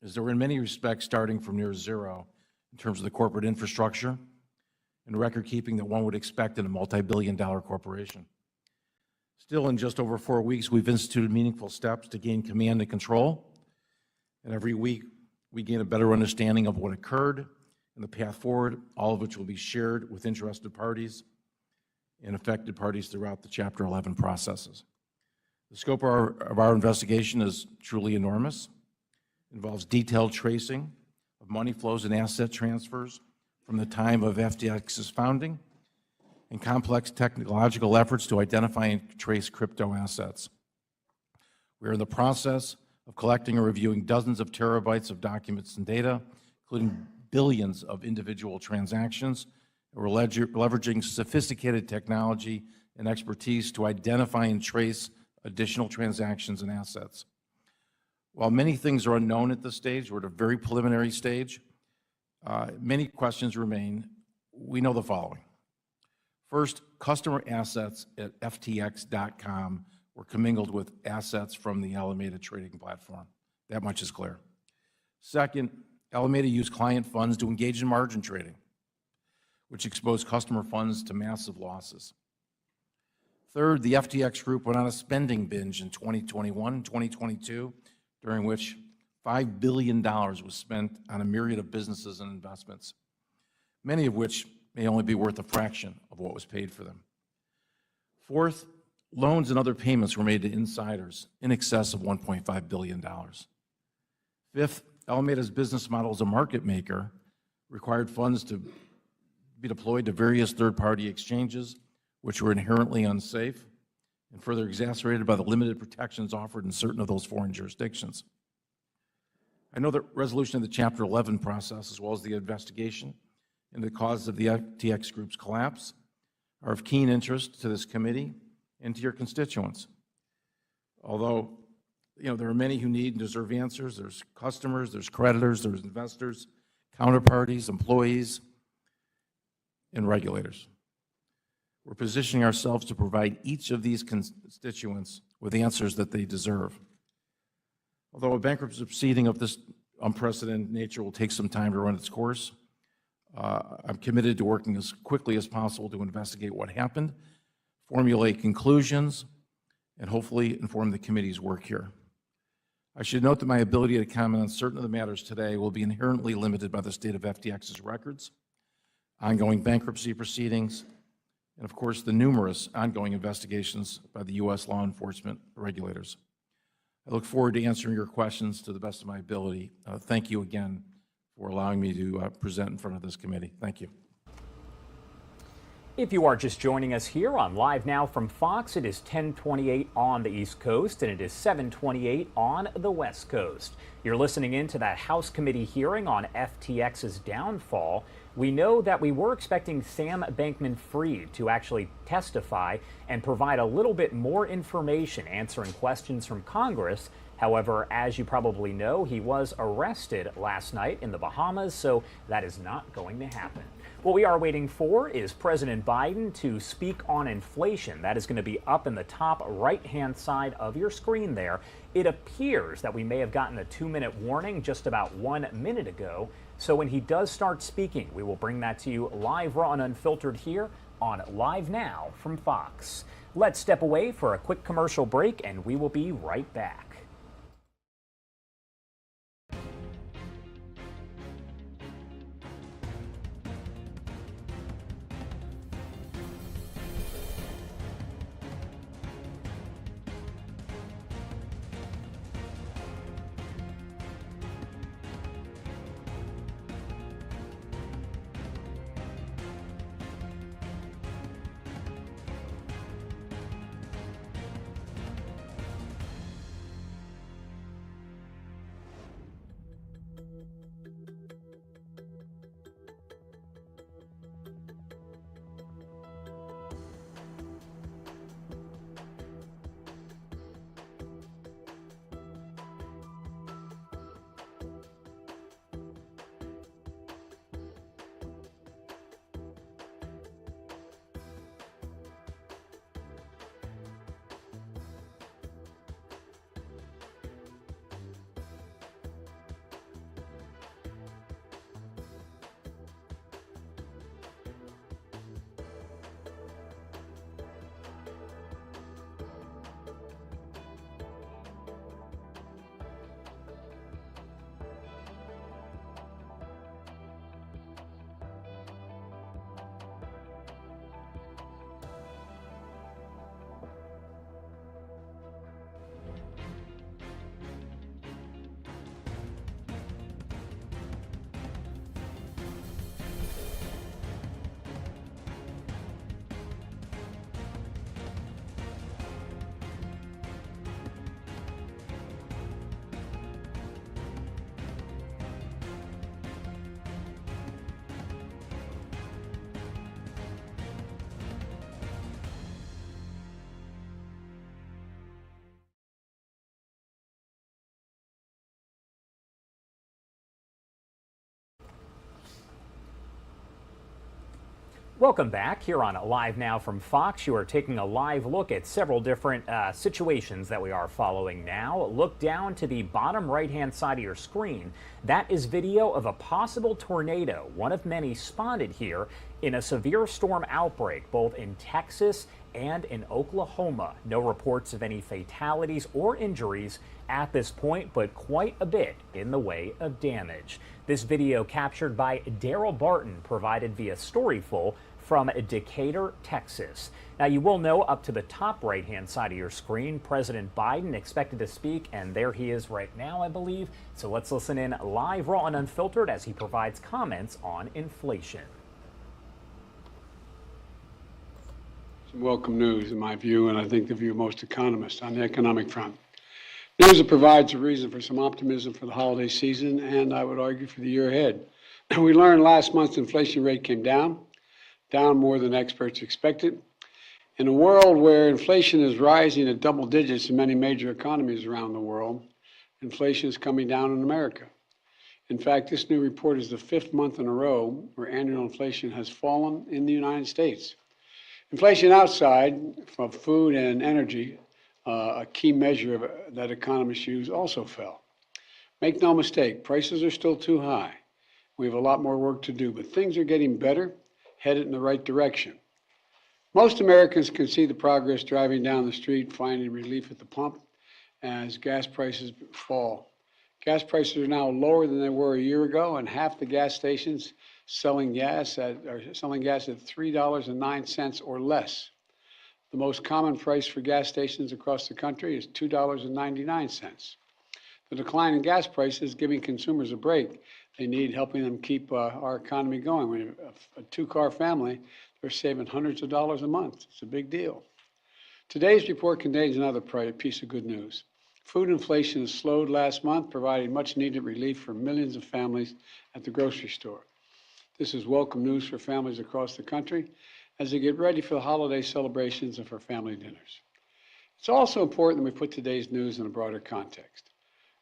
is that we're in many respects starting from near zero in terms of the corporate infrastructure and record keeping that one would expect in a multi-billion-dollar corporation. Still, in just over 4 weeks, we've instituted meaningful steps to gain command and control, and every week we gain a better understanding of what occurred and the path forward, all of which will be shared with interested parties and affected parties throughout the Chapter 11 processes. The scope of our investigation is truly enormous. It involves detailed tracing of money flows and asset transfers from the time of FTX's founding and complex technological efforts to identify and trace crypto assets. We are in the process of collecting and reviewing dozens of terabytes of documents and data, including billions of individual transactions. We're leveraging sophisticated technology and expertise to identify and trace additional transactions and assets. While many things are unknown at this stage, we're at a very preliminary stage, many questions remain. We know the following. First, customer assets at FTX.com were commingled with assets from the Alameda trading platform. That much is clear. Second, Alameda used client funds to engage in margin trading, which exposed customer funds to massive losses. Third, the FTX Group went on a spending binge in 2021 and 2022, during which $5 billion was spent on a myriad of businesses and investments, many of which may only be worth a fraction of what was paid for them. Fourth, loans and other payments were made to insiders in excess of $1.5 billion. Fifth, Alameda's business model as a market maker required funds to be deployed to various third-party exchanges, which were inherently unsafe and further exacerbated by the limited protections offered in certain of those foreign jurisdictions. I know that resolution of the Chapter 11 process, as well as the investigation into the causes of the FTX Group's collapse, are of keen interest to this committee and to your constituents. Although, there are many who need and deserve answers. There's customers, there's creditors, there's investors, counterparties, employees, and regulators. We're positioning ourselves to provide each of these constituents with answers that they deserve. Although a bankruptcy proceeding of this unprecedented nature will take some time to run its course, I'm committed to working as quickly as possible to investigate what happened, formulate conclusions, and hopefully inform the committee's work here. I should note that my ability to comment on certain of the matters today will be inherently limited by the state of FTX's records, ongoing bankruptcy proceedings, and of course the numerous ongoing investigations by the U.S. law enforcement regulators. I look forward to answering your questions to the best of my ability. Thank you again for allowing me to present in front of this committee. Thank you.
If you are just joining us here on Live Now from Fox, it is 10:28 on the East Coast and it is 7:28 on the West Coast. You're listening in to that House committee hearing on FTX's downfall. We know that we were expecting Sam Bankman-Fried to actually testify and provide a little bit more information answering questions from Congress. However, as you probably know, he was arrested last night in the Bahamas, so that is not going to happen. What we are waiting for is President Biden to speak on inflation. That is going to be up in the top right-hand side of your screen there. It appears that we may have gotten a 2-minute warning just about 1 minute ago. So when he does start speaking, we will bring that to you live, raw, and unfiltered here on Live Now from Fox. Let's step away for a quick commercial break, and we will be right back. Welcome back here on Live Now from Fox. You are taking a live look at several different situations that we are following now. Look down to the bottom right-hand side of your screen. That is video of a possible tornado, one of many spotted here in a severe storm outbreak, both in Texas and in Oklahoma. No reports of any fatalities or injuries at this point, but quite a bit in the way of damage. This video captured by Daryl Barton, provided via Storyful from Decatur, Texas. Now, you will know up to the top right-hand side of your screen, President Biden expected to speak, and there he is right now, I believe. So let's listen in live, raw, and unfiltered as he provides comments on inflation.
Some welcome news in my view, and I think the view of most economists on the economic front. News that provides a reason for some optimism for the holiday season, and I would argue for the year ahead. We learned last month's inflation rate came down more than experts expected. In a world where inflation is rising at double digits in many major economies around the world, inflation is coming down in America. In fact, this new report is the 5th month in a row where annual inflation has fallen in the United States. Inflation outside of food and energy, a key measure that economists use, also fell. Make no mistake, prices are still too high. We have a lot more work to do, but things are getting better, headed in the right direction. Most Americans can see the progress driving down the street, finding relief at the pump as gas prices fall. Gas prices are now lower than they were a year ago, and half the gas stations selling gas at $3.09 or less. The most common price for gas stations across the country is $2.99. The decline in gas prices is giving consumers a break they need, helping them keep our economy going. When you have a two-car family, they're saving hundreds of dollars a month. It's a big deal. Today's report contains another piece of good news. Food inflation has slowed last month, providing much-needed relief for millions of families at the grocery store. This is welcome news for families across the country as they get ready for the holiday celebrations and for family dinners. It's also important that we put today's news in a broader context.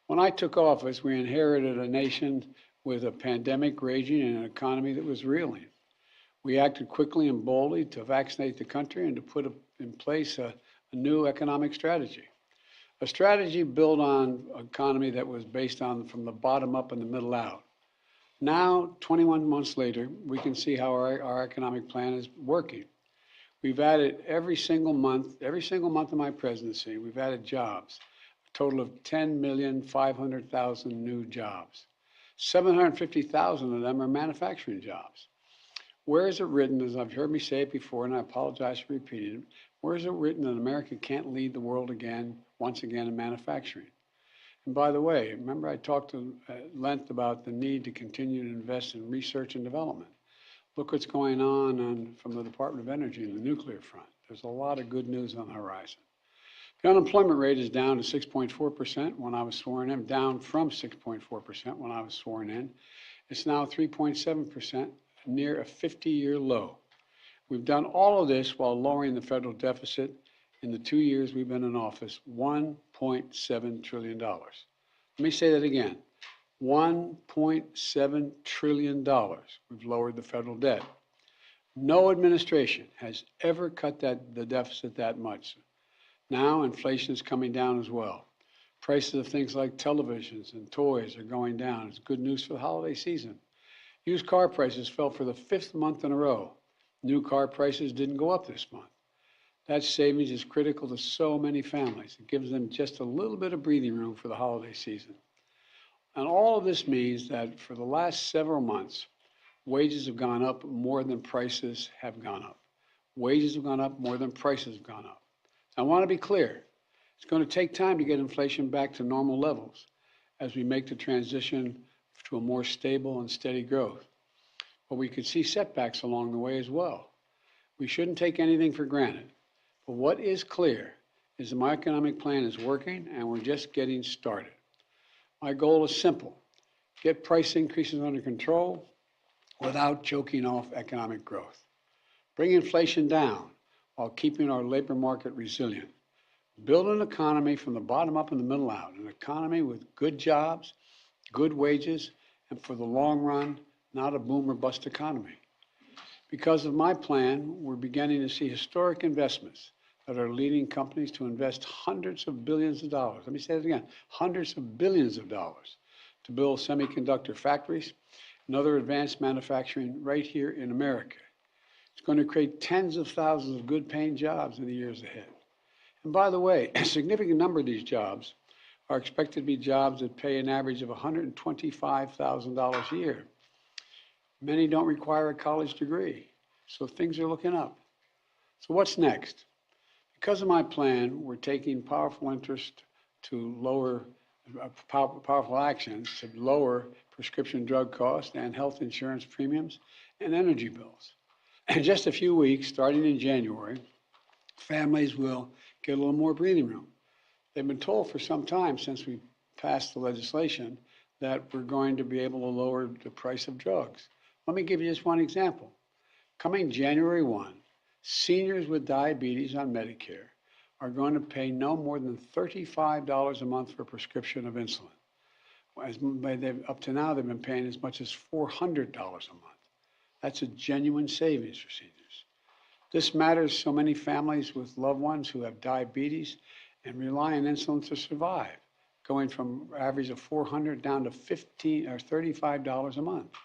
When I took office, we inherited a nation with a pandemic raging and an economy that was reeling. We acted quickly and boldly to vaccinate the country and to put in place a new economic strategy. A strategy built on an economy that was based on from the bottom up and the middle out. Now, 21 months later, we can see how our economic plan is working. We've added every single month of my presidency, we've added jobs, a total of 10,500,000 new jobs. 750,000 of them are manufacturing jobs. Where is it written, as I've heard me say it before, and I apologize for repeating it, where is it written that America can't lead the world once again in manufacturing? And by the way, remember I talked at length about the need to continue to invest in research and development. Look what's going on from the Department of Energy and the nuclear front. There's a lot of good news on the horizon. The unemployment rate is down to 6.4% when I was sworn in, down from 6.4% when I was sworn in. It's now 3.7%, near a 50-year low. We've done all of this while lowering the federal deficit in the 2 years we've been in office, $1.7 trillion. Let me say that again, $1.7 trillion we've lowered the federal debt. No administration has ever cut the deficit that much. Now inflation is coming down as well. Prices of things like televisions and toys are going down. It's good news for the holiday season. Used car prices fell for the 5th month in a row. New car prices didn't go up this month. That savings is critical to so many families. It gives them just a little bit of breathing room for the holiday season. And all of this means that for the last several months, wages have gone up more than prices have gone up. Wages have gone up more than prices have gone up. I want to be clear. It's going to take time to get inflation back to normal levels as we make the transition to a more stable and steady growth. But we could see setbacks along the way as well. We shouldn't take anything for granted. But what is clear is that my economic plan is working and we're just getting started. My goal is simple: get price increases under control without choking off economic growth. Bring inflation down while keeping our labor market resilient. Build an economy from the bottom up and the middle out, an economy with good jobs, good wages, and for the long run, not a boom or bust economy. Because of my plan, we're beginning to see historic investments that are leading companies to invest hundreds of billions of dollars. Let me say that again, hundreds of billions of dollars to build semiconductor factories and other advanced manufacturing right here in America. It's going to create tens of thousands of good-paying jobs in the years ahead. And by the way, a significant number of these jobs are expected to be jobs that pay an average of $125,000 a year. Many don't require a college degree, so things are looking up. So what's next? Because of my plan, we're taking powerful actions to lower prescription drug costs and health insurance premiums and energy bills. In just a few weeks, starting in January, families will get a little more breathing room. They've been told for some time since we passed the legislation that we're going to be able to lower the price of drugs. Let me give you just one example. Coming January 1, seniors with diabetes on Medicare are going to pay no more than $35 a month for a prescription of insulin. Up to now, they've been paying as much as $400 a month. That's a genuine savings for seniors. This matters so many families with loved ones who have diabetes and rely on insulin to survive, going from an average of $400 down to $15 or $35 a month.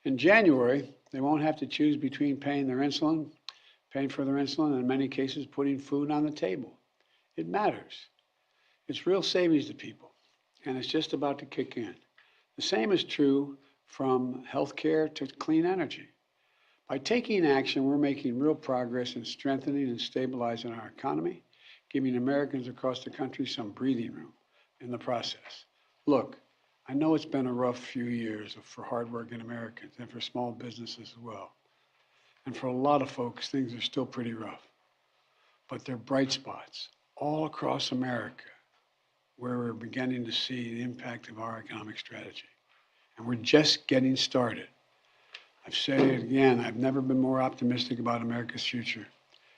In January, they won't have to choose between paying for their insulin, and in many cases, putting food on the table. It matters. It's real savings to people, and it's just about to kick in. The same is true from healthcare to clean energy. By taking action, we're making real progress in strengthening and stabilizing our economy, giving Americans across the country some breathing room in the process. Look, I know it's been a rough few years for hardworking Americans and for small businesses as well. And for a lot of folks, things are still pretty rough. But there are bright spots all across America where we're beginning to see the impact of our economic strategy. And we're just getting started. I've said it again, I've never been more optimistic about America's future.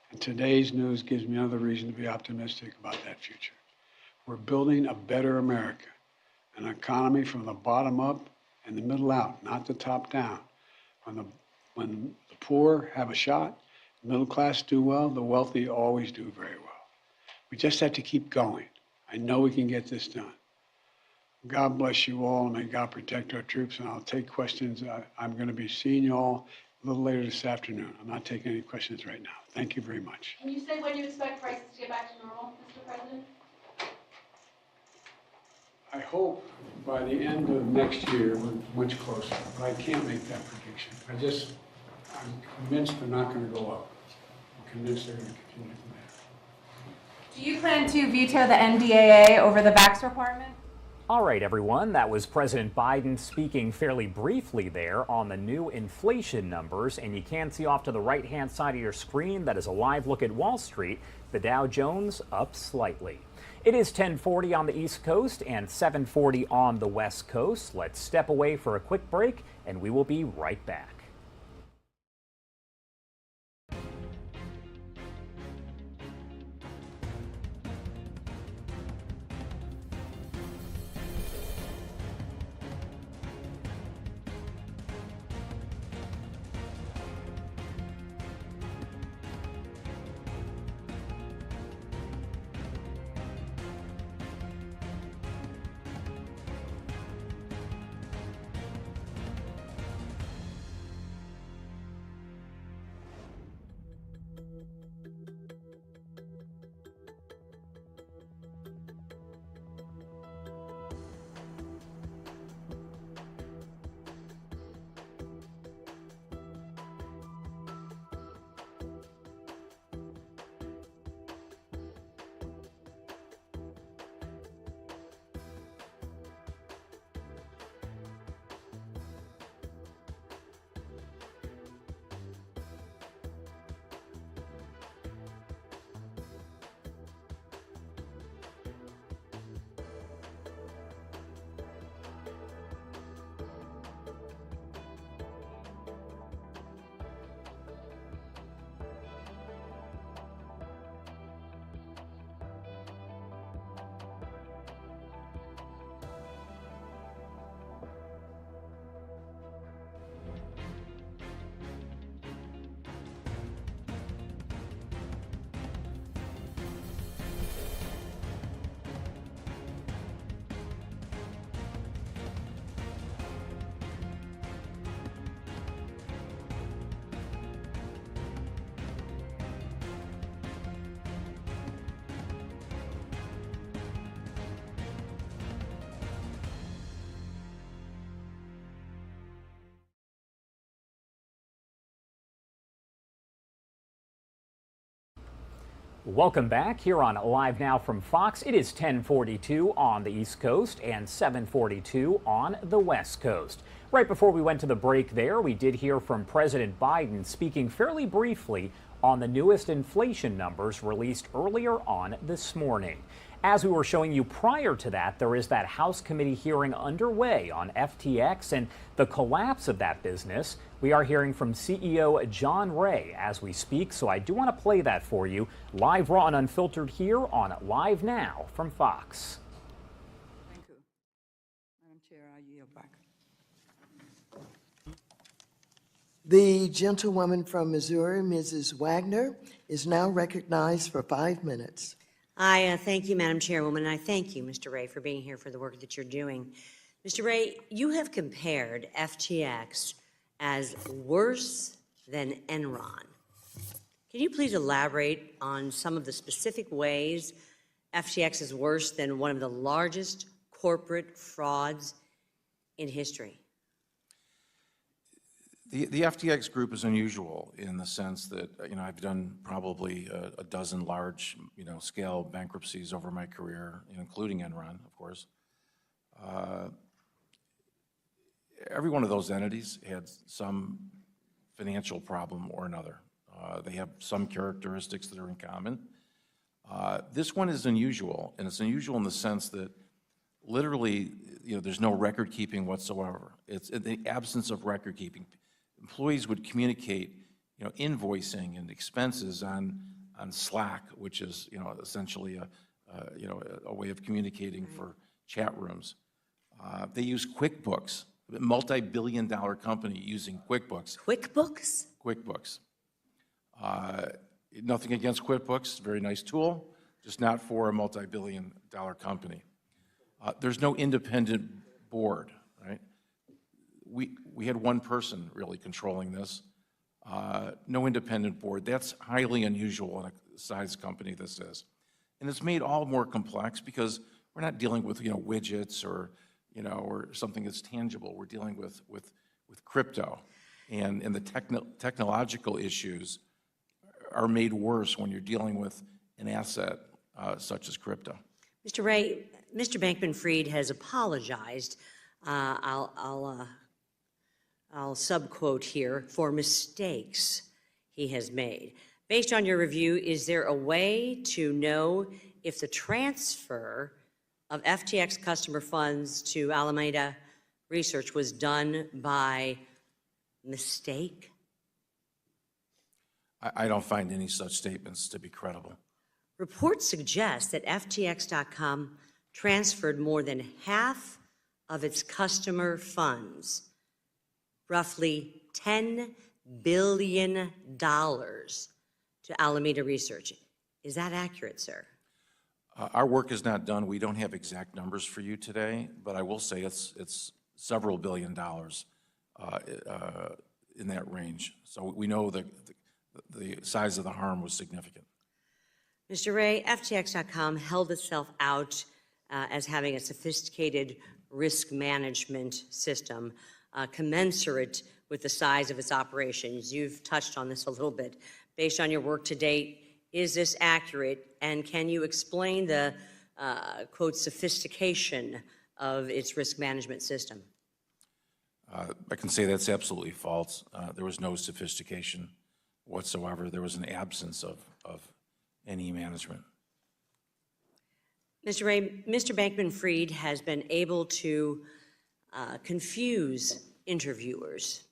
And today's news gives me another reason to be optimistic about that future. We're building a better America, an economy from the bottom up and the middle out, not the top down. When the poor have a shot, the middle class do well, the wealthy always do very well. We just have to keep going. I know we can get this done. God bless you all, and may God protect our troops, and I'll take questions. I'm going to be seeing you all a little later this afternoon. I'm not taking any questions right now. Thank you very much.
Can you say when you expect prices to get back to normal, Mr. President?
I hope by the end of next year, we're much closer, but I can't make that prediction. I'm convinced they're not going to go up. I'm convinced they're going to continue from there.
Do you plan to veto the NDAA over the vax requirement?
All right, everyone, that was President Biden speaking fairly briefly there on the new inflation numbers. And you can see off to the right-hand side of your screen, that is a live look at Wall Street. The Dow Jones up slightly. It is 10:40 on the East Coast and 7:40 on the West Coast. Let's step away for a quick break, and we will be right back. Welcome back here on Live Now from Fox. It is 10:42 on the East Coast and 7:42 on the West Coast. Right before we went to the break there, we did hear from President Biden speaking fairly briefly on the newest inflation numbers released earlier on this morning. As we were showing you prior to that, there is that House committee hearing underway on FTX and the collapse of that business. We are hearing from CEO John Ray as we speak, so I do want to play that for you live, raw, and unfiltered here on Live Now from Fox.
Thank you. Madam Chair, I yield back. The gentlewoman from Missouri, Mrs. Wagner, is now recognized for 5 minutes.
I thank you, Madam Chairwoman, and I thank you, Mr. Ray, for being here for the work that you're doing. Mr. Ray, you have compared FTX as worse than Enron. Can you please elaborate on some of the specific ways FTX is worse than one of the largest corporate frauds in history?
The FTX group is unusual in the sense that, I've done probably a dozen large, scale bankruptcies over my career, including Enron, of course. Every one of those entities had some financial problem or another. They have some characteristics that are in common. This one is unusual, and it's unusual in the sense that literally, there's no record keeping whatsoever. It's in the absence of record keeping. employees would communicate, invoicing and expenses on Slack, which is, essentially a way of communicating for chat rooms. They use QuickBooks, a multi-billion-dollar company using QuickBooks.
QuickBooks?
QuickBooks. Nothing against QuickBooks, very nice tool, just not for a multi-billion-dollar company. There's no independent board, right? We had one person really controlling this. No independent board. That's highly unusual in a size company this is. And it's made all more complex because we're not dealing with, widgets or something that's tangible. We're dealing with crypto. And the technological issues are made worse when you're dealing with an asset such as crypto.
Mr. Ray, Mr. Bankman-Fried has apologized. I'll subquote here, for mistakes he has made. Based on your review, is there a way to know if the transfer of FTX customer funds to Alameda Research was done by mistake?
I don't find any such statements to be credible.
Reports suggest that FTX.com transferred more than half of its customer funds, roughly $10 billion, to Alameda Research. Is that accurate, sir?
Our work is not done. We don't have exact numbers for you today, but I will say it's several $billion in that range. So we know that the size of the harm was significant.
Mr. Ray, FTX.com held itself out as having a sophisticated risk management system commensurate with the size of its operations. You've touched on this a little bit. Based on your work to date, is this accurate? And can you explain the, quote, sophistication of its risk management system?
I can say that's absolutely false. There was no sophistication whatsoever. There was an absence of any management.
Mr. Ray, Mr. Bankman-Fried has been able to confuse interviewers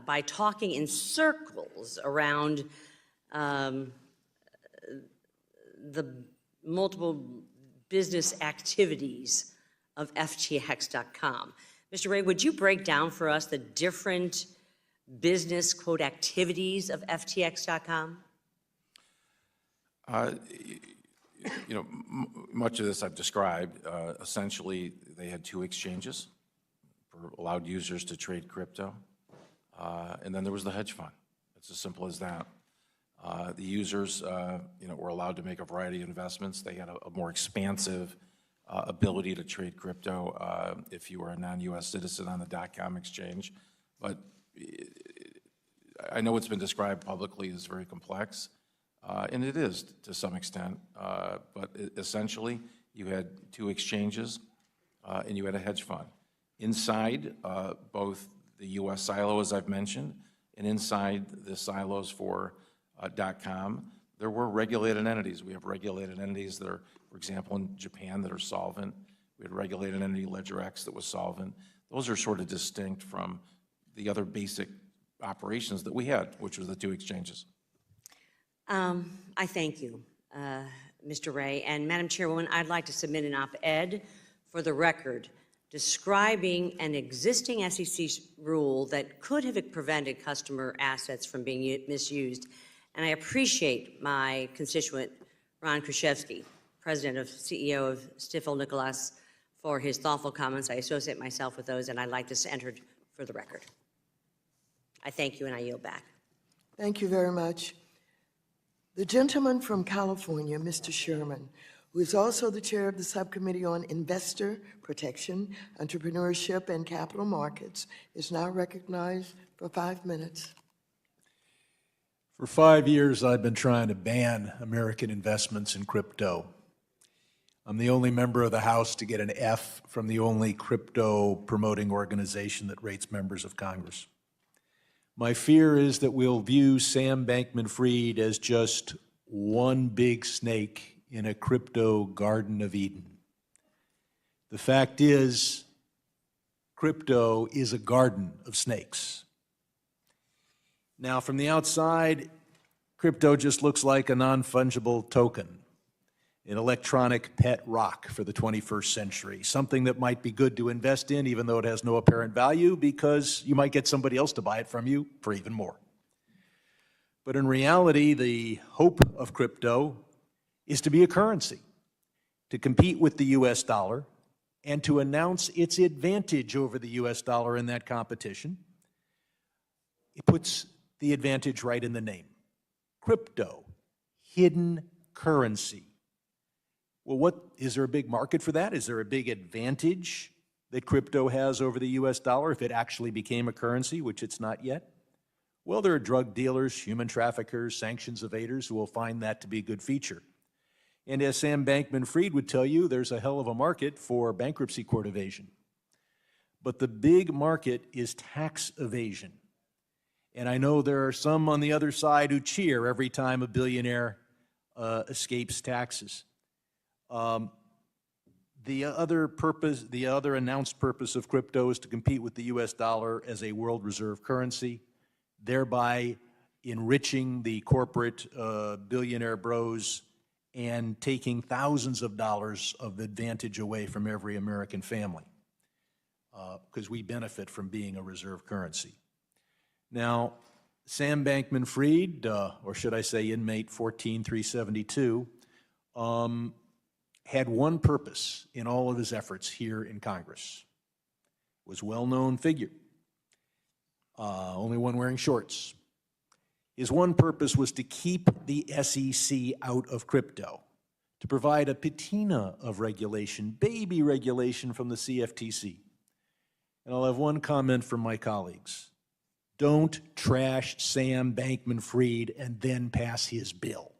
by talking in circles around the multiple business activities of FTX.com. Mr. Ray, would you break down for us the different business, quote, activities of FTX.com?
Much of this I've described. Essentially, they had two exchanges for allowed users to trade crypto. And then there was the hedge fund. It's as simple as that. The users, were allowed to make a variety of investments. They had a more expansive ability to trade crypto if you were a non-U.S. citizen on the .com exchange. But I know it's been described publicly as very complex, and it is to some extent. But essentially, you had two exchanges, and you had a hedge fund. Inside both the U.S. silo, as I've mentioned, and inside the silos for .com, there were regulated entities. We have regulated entities that are, for example, in Japan that are solvent. We had regulated entity LedgerX that was solvent. Those are sort of distinct from the other basic operations that we had, which was the two exchanges.
I thank you, Mr. Ray. And Madam Chairwoman, I'd like to submit an op-ed for the record describing an existing SEC rule that could have prevented customer assets from being misused. And I appreciate my constituent, Ron Kruszewski, President CEO of Stifel Nicholas, for his thoughtful comments. I associate myself with those, and I'd like this entered for the record. I thank you, and I yield back.
Thank you very much. The gentleman from California, Mr. Sherman, who is also the chair of the Subcommittee on Investor Protection, Entrepreneurship, and Capital Markets, is now recognized for 5 minutes.
For 5 years, I've been trying to ban American investments in crypto. I'm the only member of the House to get an F from the only crypto-promoting organization that rates members of Congress. My fear is that we'll view Sam Bankman-Fried as just one big snake in a crypto Garden of Eden. The fact is, crypto is a garden of snakes. Now, from the outside, crypto just looks like a non-fungible token, an electronic pet rock for the 21st century, something that might be good to invest in even though it has no apparent value because you might get somebody else to buy it from you for even more. But in reality, the hope of crypto is to be a currency, to compete with the US dollar, and to announce its advantage over the US dollar in that competition. It puts the advantage right in the name. Crypto, hidden currency. Well, is there a big market for that? Is there a big advantage that crypto has over the US dollar if it actually became a currency, which it's not yet? Well, there are drug dealers, human traffickers, sanctions evaders who will find that to be a good feature. And as Sam Bankman-Fried would tell you, there's a hell of a market for bankruptcy court evasion. But the big market is tax evasion. And I know there are some on the other side who cheer every time a billionaire escapes taxes. The other announced purpose of crypto is to compete with the US dollar as a world reserve currency, thereby enriching the corporate billionaire bros and taking thousands of dollars of advantage away from every American family, because we benefit from being a reserve currency. Now, Sam Bankman-Fried, or should I say inmate 14372, had one purpose in all of his efforts here in Congress. Was a well-known figure, only one wearing shorts. His one purpose was to keep the SEC out of crypto, to provide a patina of regulation, baby regulation from the CFTC. And I'll have one comment from my colleagues. Don't trash Sam Bankman-Fried and then pass his bill.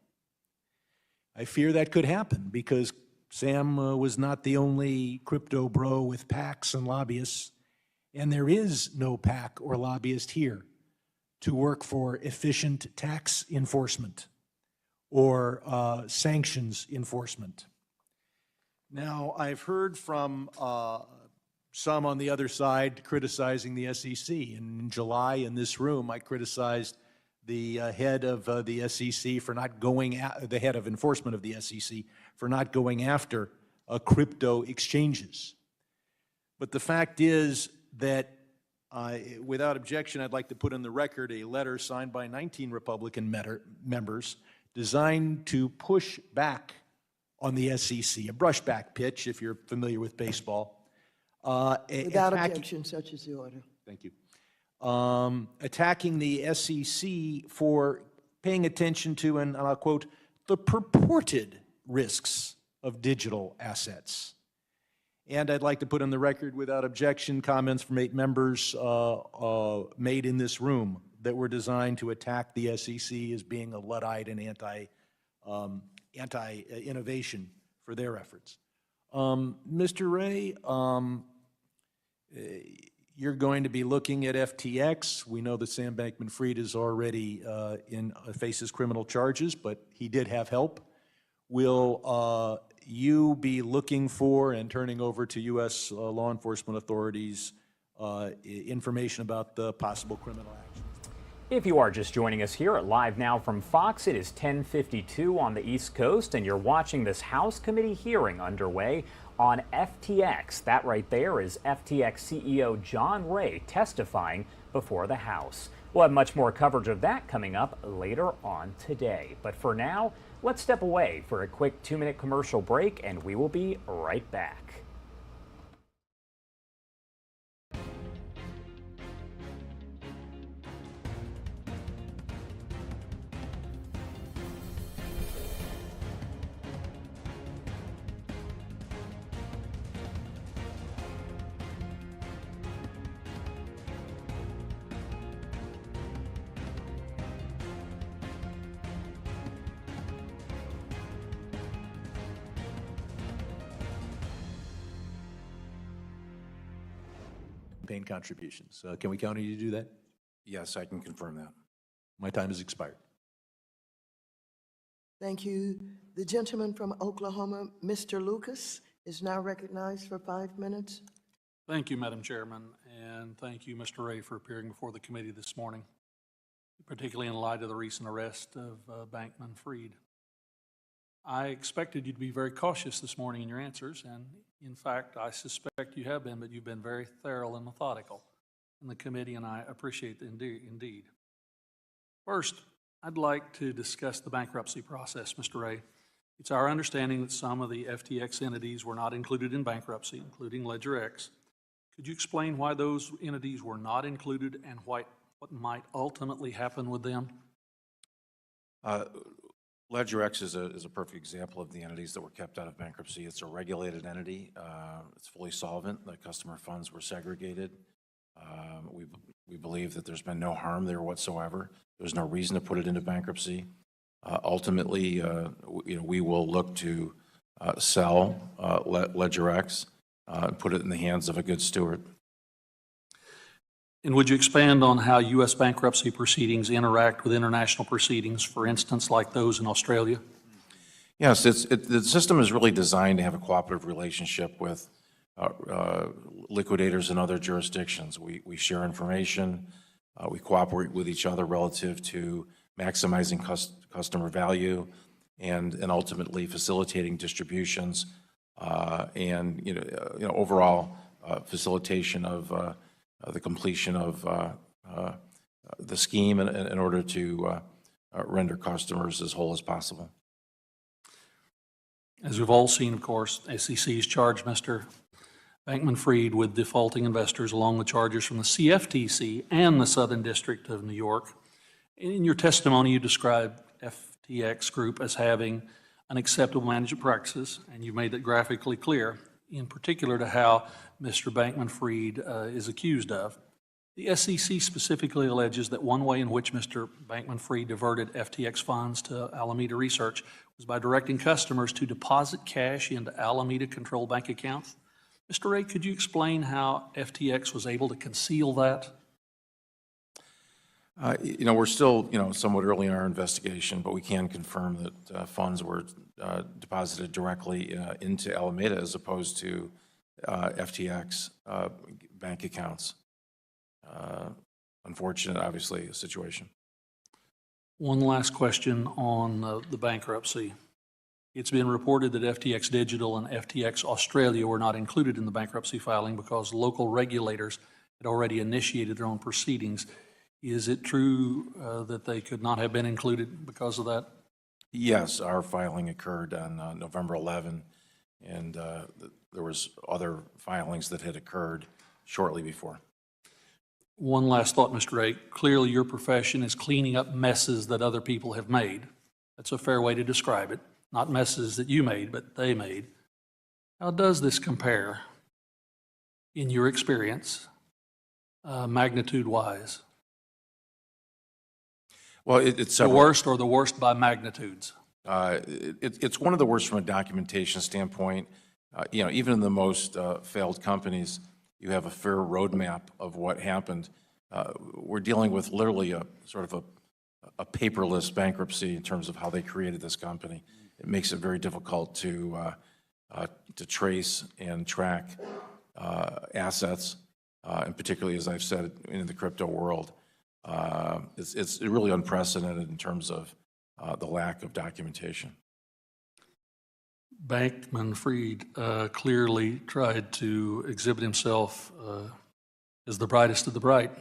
I fear that could happen because Sam was not the only crypto bro with PACs and lobbyists, and there is no PAC or lobbyist here to work for efficient tax enforcement or sanctions enforcement. Now, I've heard from some on the other side criticizing the SEC. In July in this room, I criticized the head of the SEC for not going, the head of enforcement of the SEC for not going after crypto exchanges. But the fact is that without objection, I'd like to put in the record a letter signed by 19 Republican members designed to push back on the SEC, a brushback pitch, if you're familiar with baseball.
Without objection, such is the order.
Thank you. Attacking the SEC for paying attention to, and I'll quote, the purported risks of digital assets. And I'd like to put on the record, without objection, comments from 8 members made in this room that were designed to attack the SEC as being a Luddite and anti-innovation for their efforts. Mr. Ray, you're going to be looking at FTX. We know that Sam Bankman-Fried is already faces criminal charges, but he did have help. Will you be looking for and turning over to U.S. Law enforcement authorities information about the possible criminal action?
If you are just joining us here at Live Now from Fox, it is 10:52 on the East Coast, and you're watching this House committee hearing underway on FTX. That right there is FTX CEO John Ray testifying before the House. We'll have much more coverage of that coming up later on today. But for now, let's step away for a quick 2-minute commercial break, and we will be right back.
Campaign contributions. Can we count on you to do that?
Yes, I can confirm that.
My time has expired.
Thank you. The gentleman from Oklahoma, Mr. Lucas, is now recognized for 5 minutes.
Thank you, Madam Chairman, and thank you, Mr. Ray, for appearing before the committee this morning. particularly in light of the recent arrest of Bankman-Fried. I expected you to be very cautious this morning in your answers, and in fact, I suspect you have been, but you've been very thorough and methodical in the committee, and I appreciate it indeed. First, I'd like to discuss the bankruptcy process, Mr. Ray. It's our understanding that some of the FTX entities were not included in bankruptcy, including LedgerX. Could you explain why those entities were not included and what might ultimately happen with them?
LedgerX is a perfect example of the entities that were kept out of bankruptcy. It's a regulated entity. It's fully solvent. The customer funds were segregated. We believe that there's been no harm there whatsoever. There's no reason to put it into bankruptcy. Ultimately, we will look to sell LedgerX and put it in the hands of a good steward.
And would you expand on how U.S. bankruptcy proceedings interact with international proceedings, for instance, like those in Australia?
Yes, the system is really designed to have a cooperative relationship with liquidators in other jurisdictions. We share information, we cooperate with each other relative to maximizing customer value and ultimately facilitating distributions and overall facilitation of the completion of the scheme in order to render customers as whole as possible.
As we've all seen, of course, SEC has charged Mr. Bankman-Fried with defaulting investors along with charges from the CFTC and the Southern District of New York. In your testimony, you described FTX Group as having unacceptable management practices, and you made that graphically clear, in particular to how Mr. Bankman-Fried is accused of. The SEC specifically alleges that one way in which Mr. Bankman-Fried diverted FTX funds to Alameda Research was by directing customers to deposit cash into Alameda-controlled bank accounts. Mr. Ray, could you explain how FTX was able to conceal that?
We're still, somewhat early in our investigation, but we can confirm that funds were deposited directly into Alameda as opposed to FTX bank accounts. Unfortunate, obviously, situation.
One last question on the bankruptcy. It's been reported that FTX Digital and FTX Australia were not included in the bankruptcy filing because local regulators had already initiated their own proceedings. Is it true that they could not have been included because of that?
Yes, our filing occurred on November 11, and there was other filings that had occurred shortly before.
One last thought, Mr. Ray. Clearly, your profession is cleaning up messes that other people have made. That's a fair way to describe it. Not messes that you made, but they made. How does this compare, in your experience, magnitude-wise?
Well, it's
the worst or the worst by magnitudes?
It's one of the worst from a documentation standpoint. Even in the most failed companies, you have a fair roadmap of what happened. We're dealing with literally a sort of a paperless bankruptcy in terms of how they created this company. It makes it very difficult to trace and track assets, and particularly, as I've said, in the crypto world. It's really unprecedented in terms of the lack of documentation.
Bankman-Fried clearly tried to exhibit himself as the brightest of the bright.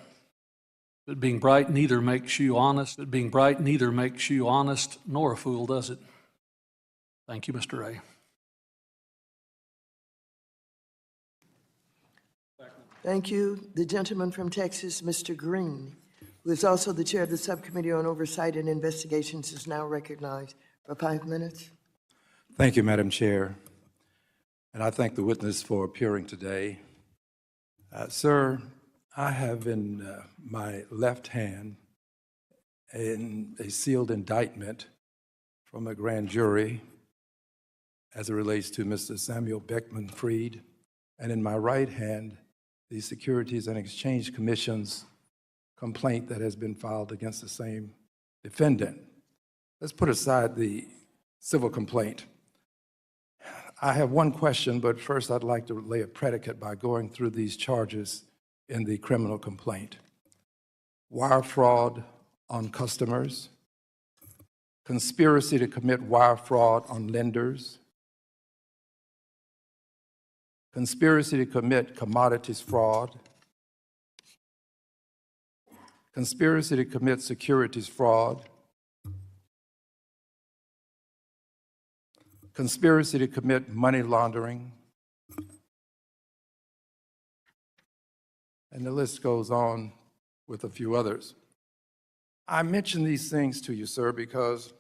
But being bright neither makes you honest. Nor a fool, does it? Thank you, Mr. Ray.
Thank you. The gentleman from Texas, Mr. Green, who is also the chair of the Subcommittee on Oversight and Investigations, is now recognized for 5 minutes.
Thank you, Madam Chair. And I thank the witness for appearing today. Sir, I have in my left hand a sealed indictment from a grand jury as it relates to Mr. Samuel Bankman-Fried, and in my right hand, the Securities and Exchange Commission's complaint that has been filed against the same defendant. Let's put aside the civil complaint. I have one question, but first I'd like to lay a predicate by going through these charges in the criminal complaint. Wire fraud, on customers, conspiracy to commit wire fraud on lenders, conspiracy to commit commodities fraud, conspiracy to commit securities fraud, conspiracy to commit money laundering, and the list goes on with a few others. I mention these things to you, sir, because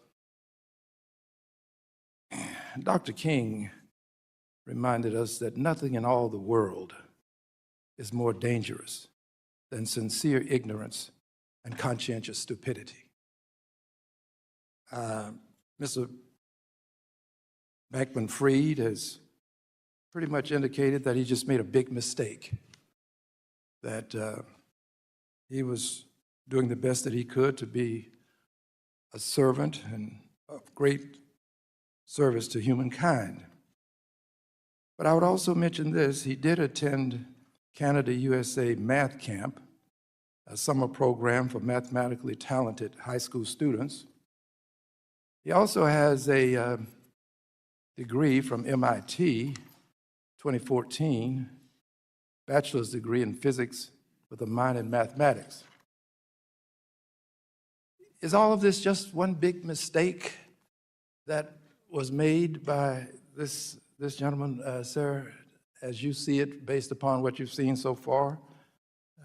Dr. King reminded us that nothing in all the world is more dangerous than sincere ignorance and conscientious stupidity. Mr. Bankman-Fried has pretty much indicated that he just made a big mistake, that he was doing the best that he could to be a servant and of great service to humankind. But I would also mention this: he did attend Canada USA Math Camp, a summer program for mathematically talented high school students. He also has a degree from MIT, 2014, bachelor's degree in physics with a minor in mathematics. Is all of this just one big mistake that was made by this gentleman, sir, as you see it, based upon what you've seen so far?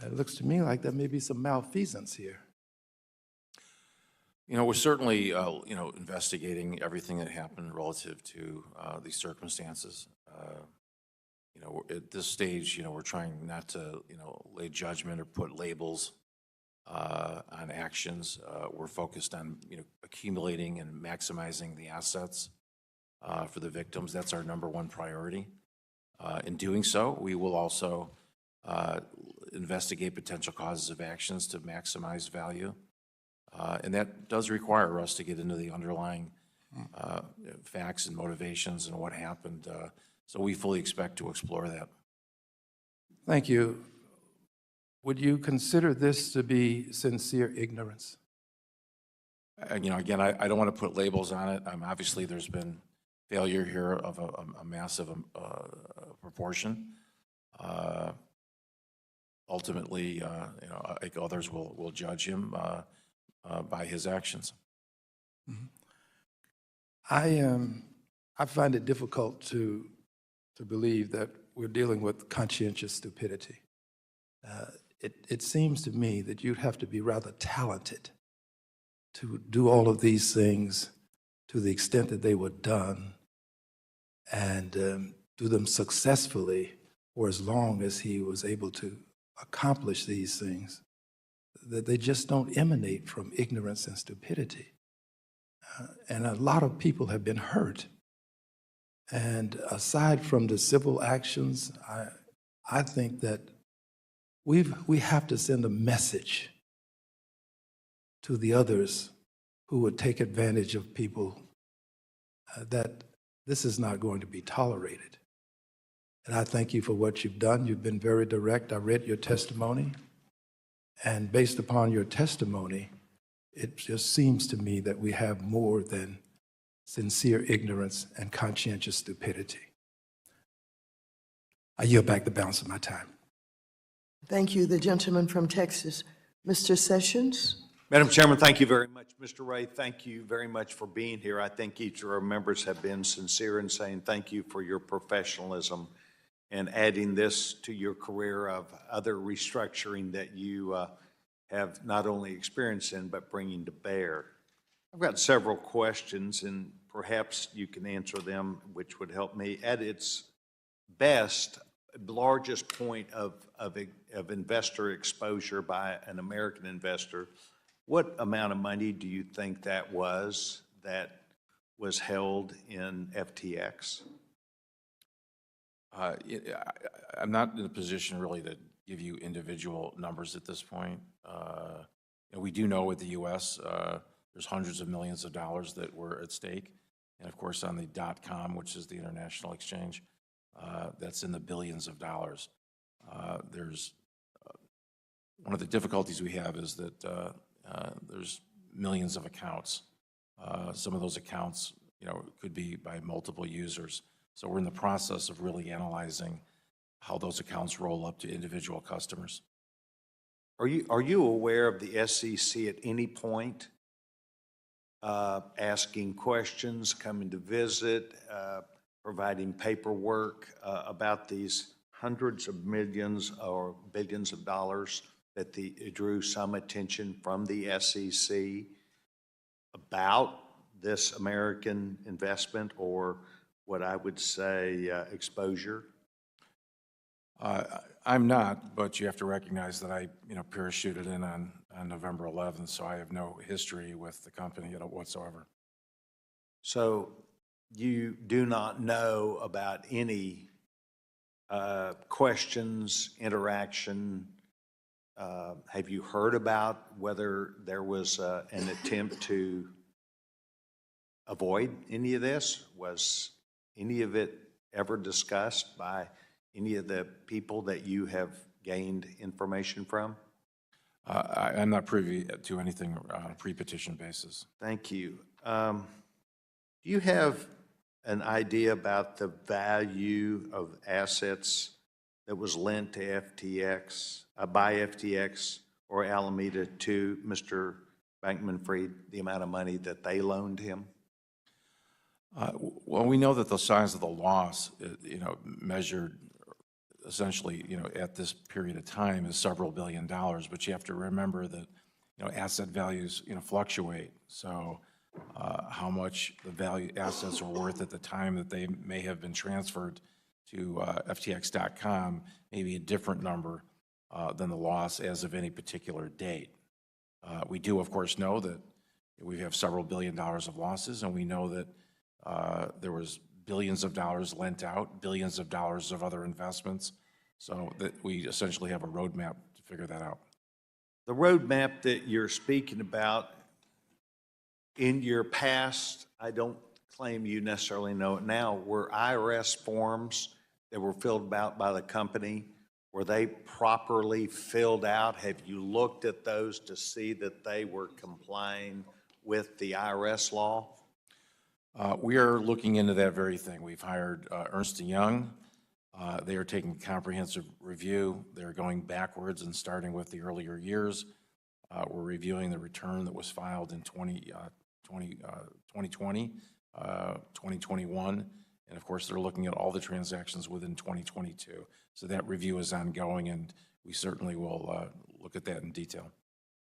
It looks to me like there may be some malfeasance here.
You know, we're certainly, investigating everything that happened relative to these circumstances. At this stage, we're trying not to, lay judgment or put labels on actions. We're focused on, accumulating and maximizing the assets for the victims. That's our number one priority. In doing so, we will also investigate potential causes of actions to maximize value. And that does require us to get into the underlying facts and motivations and what happened. So we fully expect to explore that.
Thank you. Would you consider this to be sincere ignorance?
Again, I don't want to put labels on it. Obviously, there's been failure here of a massive proportion. Ultimately, I think others will judge him by his actions.
Mm-hmm. I find it difficult to believe that we're dealing with conscientious stupidity. It seems to me that you'd have to be rather talented to do all of these things to the extent that they were done, and do them successfully for as long as he was able to accomplish these things, that they just don't emanate from ignorance and stupidity. And a lot of people have been hurt. And aside from the civil actions, I think that we have to send a message to the others who would take advantage of people that this is not going to be tolerated. And I thank you for what you've done. You've been very direct. I read your testimony. And based upon your testimony, it just seems to me that we have more than sincere ignorance and conscientious stupidity. I yield back the balance of my time.
Thank you. The gentleman from Texas, Mr. Sessions.
Madam Chairman, thank you very much. Mr. Ray, thank you very much for being here. I think each of our members have been sincere in saying thank you for your professionalism and adding this to your career of other restructuring that you have not only experience in, but bringing to bear. I've got several questions, and perhaps you can answer them, which would help me. At its best, largest point of investor exposure by an American investor, what amount of money do you think that was held in FTX?
I'm not in a position really to give you individual numbers at this point. We do know with the U.S., there's hundreds of millions of dollars that were at stake. And of course, on the .com, which is the international exchange, that's in the billions of dollars. There's one of the difficulties we have is that there's millions of accounts. Some of those accounts, could be by multiple users. So we're in the process of really analyzing how those accounts roll up to individual customers.
Are you aware of the SEC at any point asking questions, coming to visit, providing paperwork about these hundreds of millions or billions of dollars that drew some attention from the SEC about this American investment, or what I would say exposure?
I'm not, but you have to recognize that I, parachuted in on November 11th, so I have no history with the company whatsoever.
So you do not know about any questions, interaction? Have you heard about whether there was an attempt to avoid any of this? Was any of it ever discussed by any of the people that you have gained information from?
I'm not privy to anything on a pre-petition basis.
Thank you. Do you have an idea about the value of assets that was lent to FTX, by FTX or Alameda to Mr. Bankman-Fried, the amount of money that they loaned him?
Well, we know that the size of the loss, measured essentially, at this period of time is several $billion, but you have to remember that, asset values, fluctuate. So how much the assets are worth at the time that they may have been transferred to FTX.com may be a different number than the loss as of any particular date. We do, of course, know that we have several $1 billion of losses, and we know that there was billions of dollars lent out, billions of dollars of other investments, so that we essentially have a roadmap to figure that out.
The roadmap that you're speaking about, in your past, I don't claim you necessarily know it now, were IRS forms that were filled out by the company, were they properly filled out? Have you looked at those to see that they were complying with the IRS law?
We are looking into that very thing. We've hired Ernst & Young. They are taking a comprehensive review. They're going backwards and starting with the earlier years. We're reviewing the return that was filed in 2020, 2021, and of course they're looking at all the transactions within 2022. So that review is ongoing, and we certainly will look at that in detail.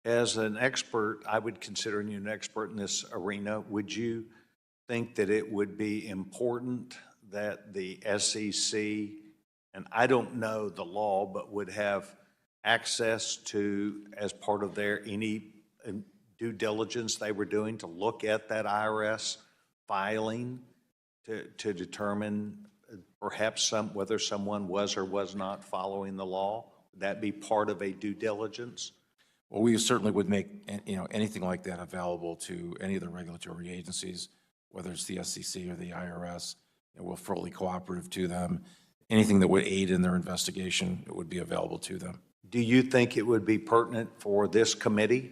As an expert, I would consider you an expert in this arena. Would you think that it would be important that the SEC, and I don't know the law, but would have access to, as part of their any due diligence they were doing, to look at that IRS filing to determine perhaps whether someone was or was not following the law? Would that be part of a due diligence?
Well, we certainly would make anything like that available to any of the regulatory agencies, whether it's the SEC or the IRS. We're fully cooperative to them. Anything that would aid in their investigation, it would be available to them.
Do you think it would be pertinent for this committee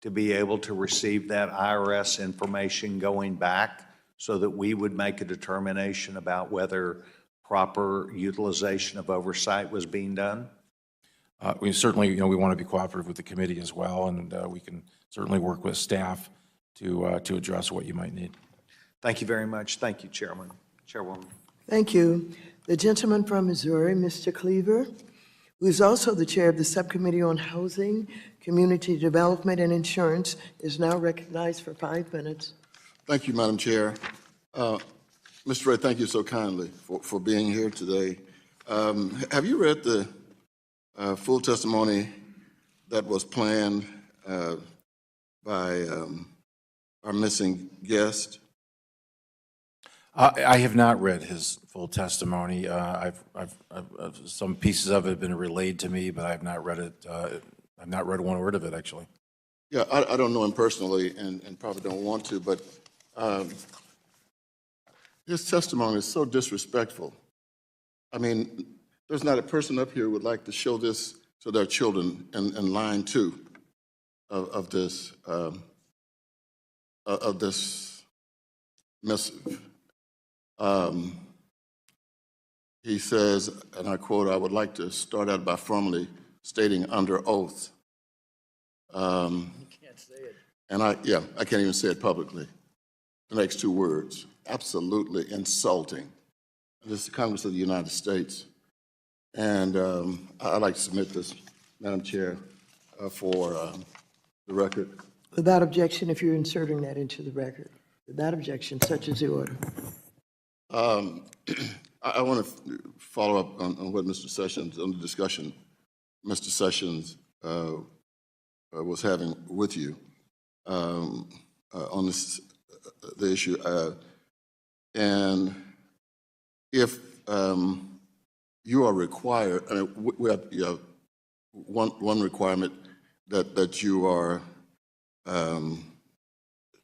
to be able to receive that IRS information going back so that we would make a determination about whether proper utilization of oversight was being done?
We certainly, we want to be cooperative with the committee as well, and we can certainly work with staff to address what you might need.
Thank you very much. Thank you, Chairwoman.
Thank you. The gentleman from Missouri, Mr. Cleaver, who is also the chair of the Subcommittee on Housing, Community Development, and Insurance, is now recognized for 5 minutes.
Thank you, Madam Chair. Mr. Ray, thank you so kindly for being here today. Have you read the full testimony that was planned by our missing guest?
I have not read his full testimony. Some pieces of it have been relayed to me, but I've not read it. I've not read one word of it, actually.
Yeah, I don't know him personally and probably don't want to, but his testimony is so disrespectful. I mean, there's not a person up here who would like to show this to their children in line 2. of this missive. He says, and I quote, "I would like to start out by formally stating under oath."
You can't say it.
And I can't even say it publicly. The next two words, absolutely insulting. This is the Congress of the United States. And I'd like to submit this, Madam Chair, for the record.
Without objection, if you're inserting that into the record. Without objection, such is the order.
I want to follow up on what Mr. Sessions, on the discussion Mr. Sessions was having with you on this, the issue. And if you are required, we have one requirement that you are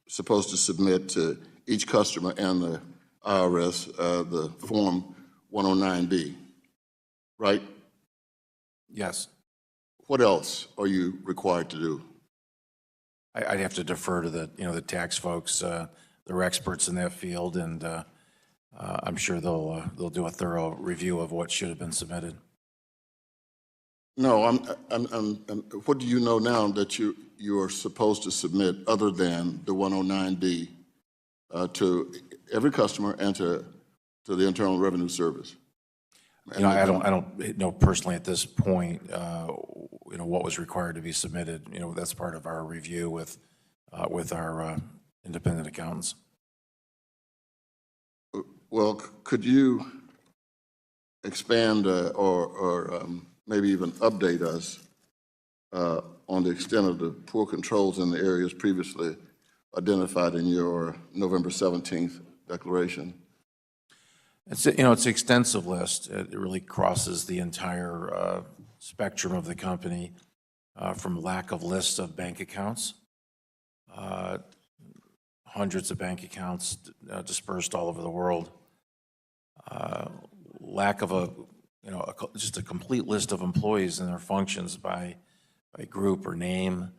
supposed to submit to each customer and the IRS the Form 109B, right?
Yes.
What else are you required to do?
I'd have to defer to the tax folks. They're experts in that field, and I'm sure they'll do a thorough review of what should have been submitted.
No, what do you know now that you are supposed to submit other than the 109D to every customer and to the Internal Revenue Service?
I don't know personally at this point, what was required to be submitted. That's part of our review with our independent accountants.
Well, could you expand or maybe even update us on the extent of the poor controls in the areas previously identified in your November 17th declaration?
It's an extensive list. It really crosses the entire spectrum of the company, from lack of lists of bank accounts, hundreds of bank accounts dispersed all over the world, lack of just a complete list of employees and their functions by group or name,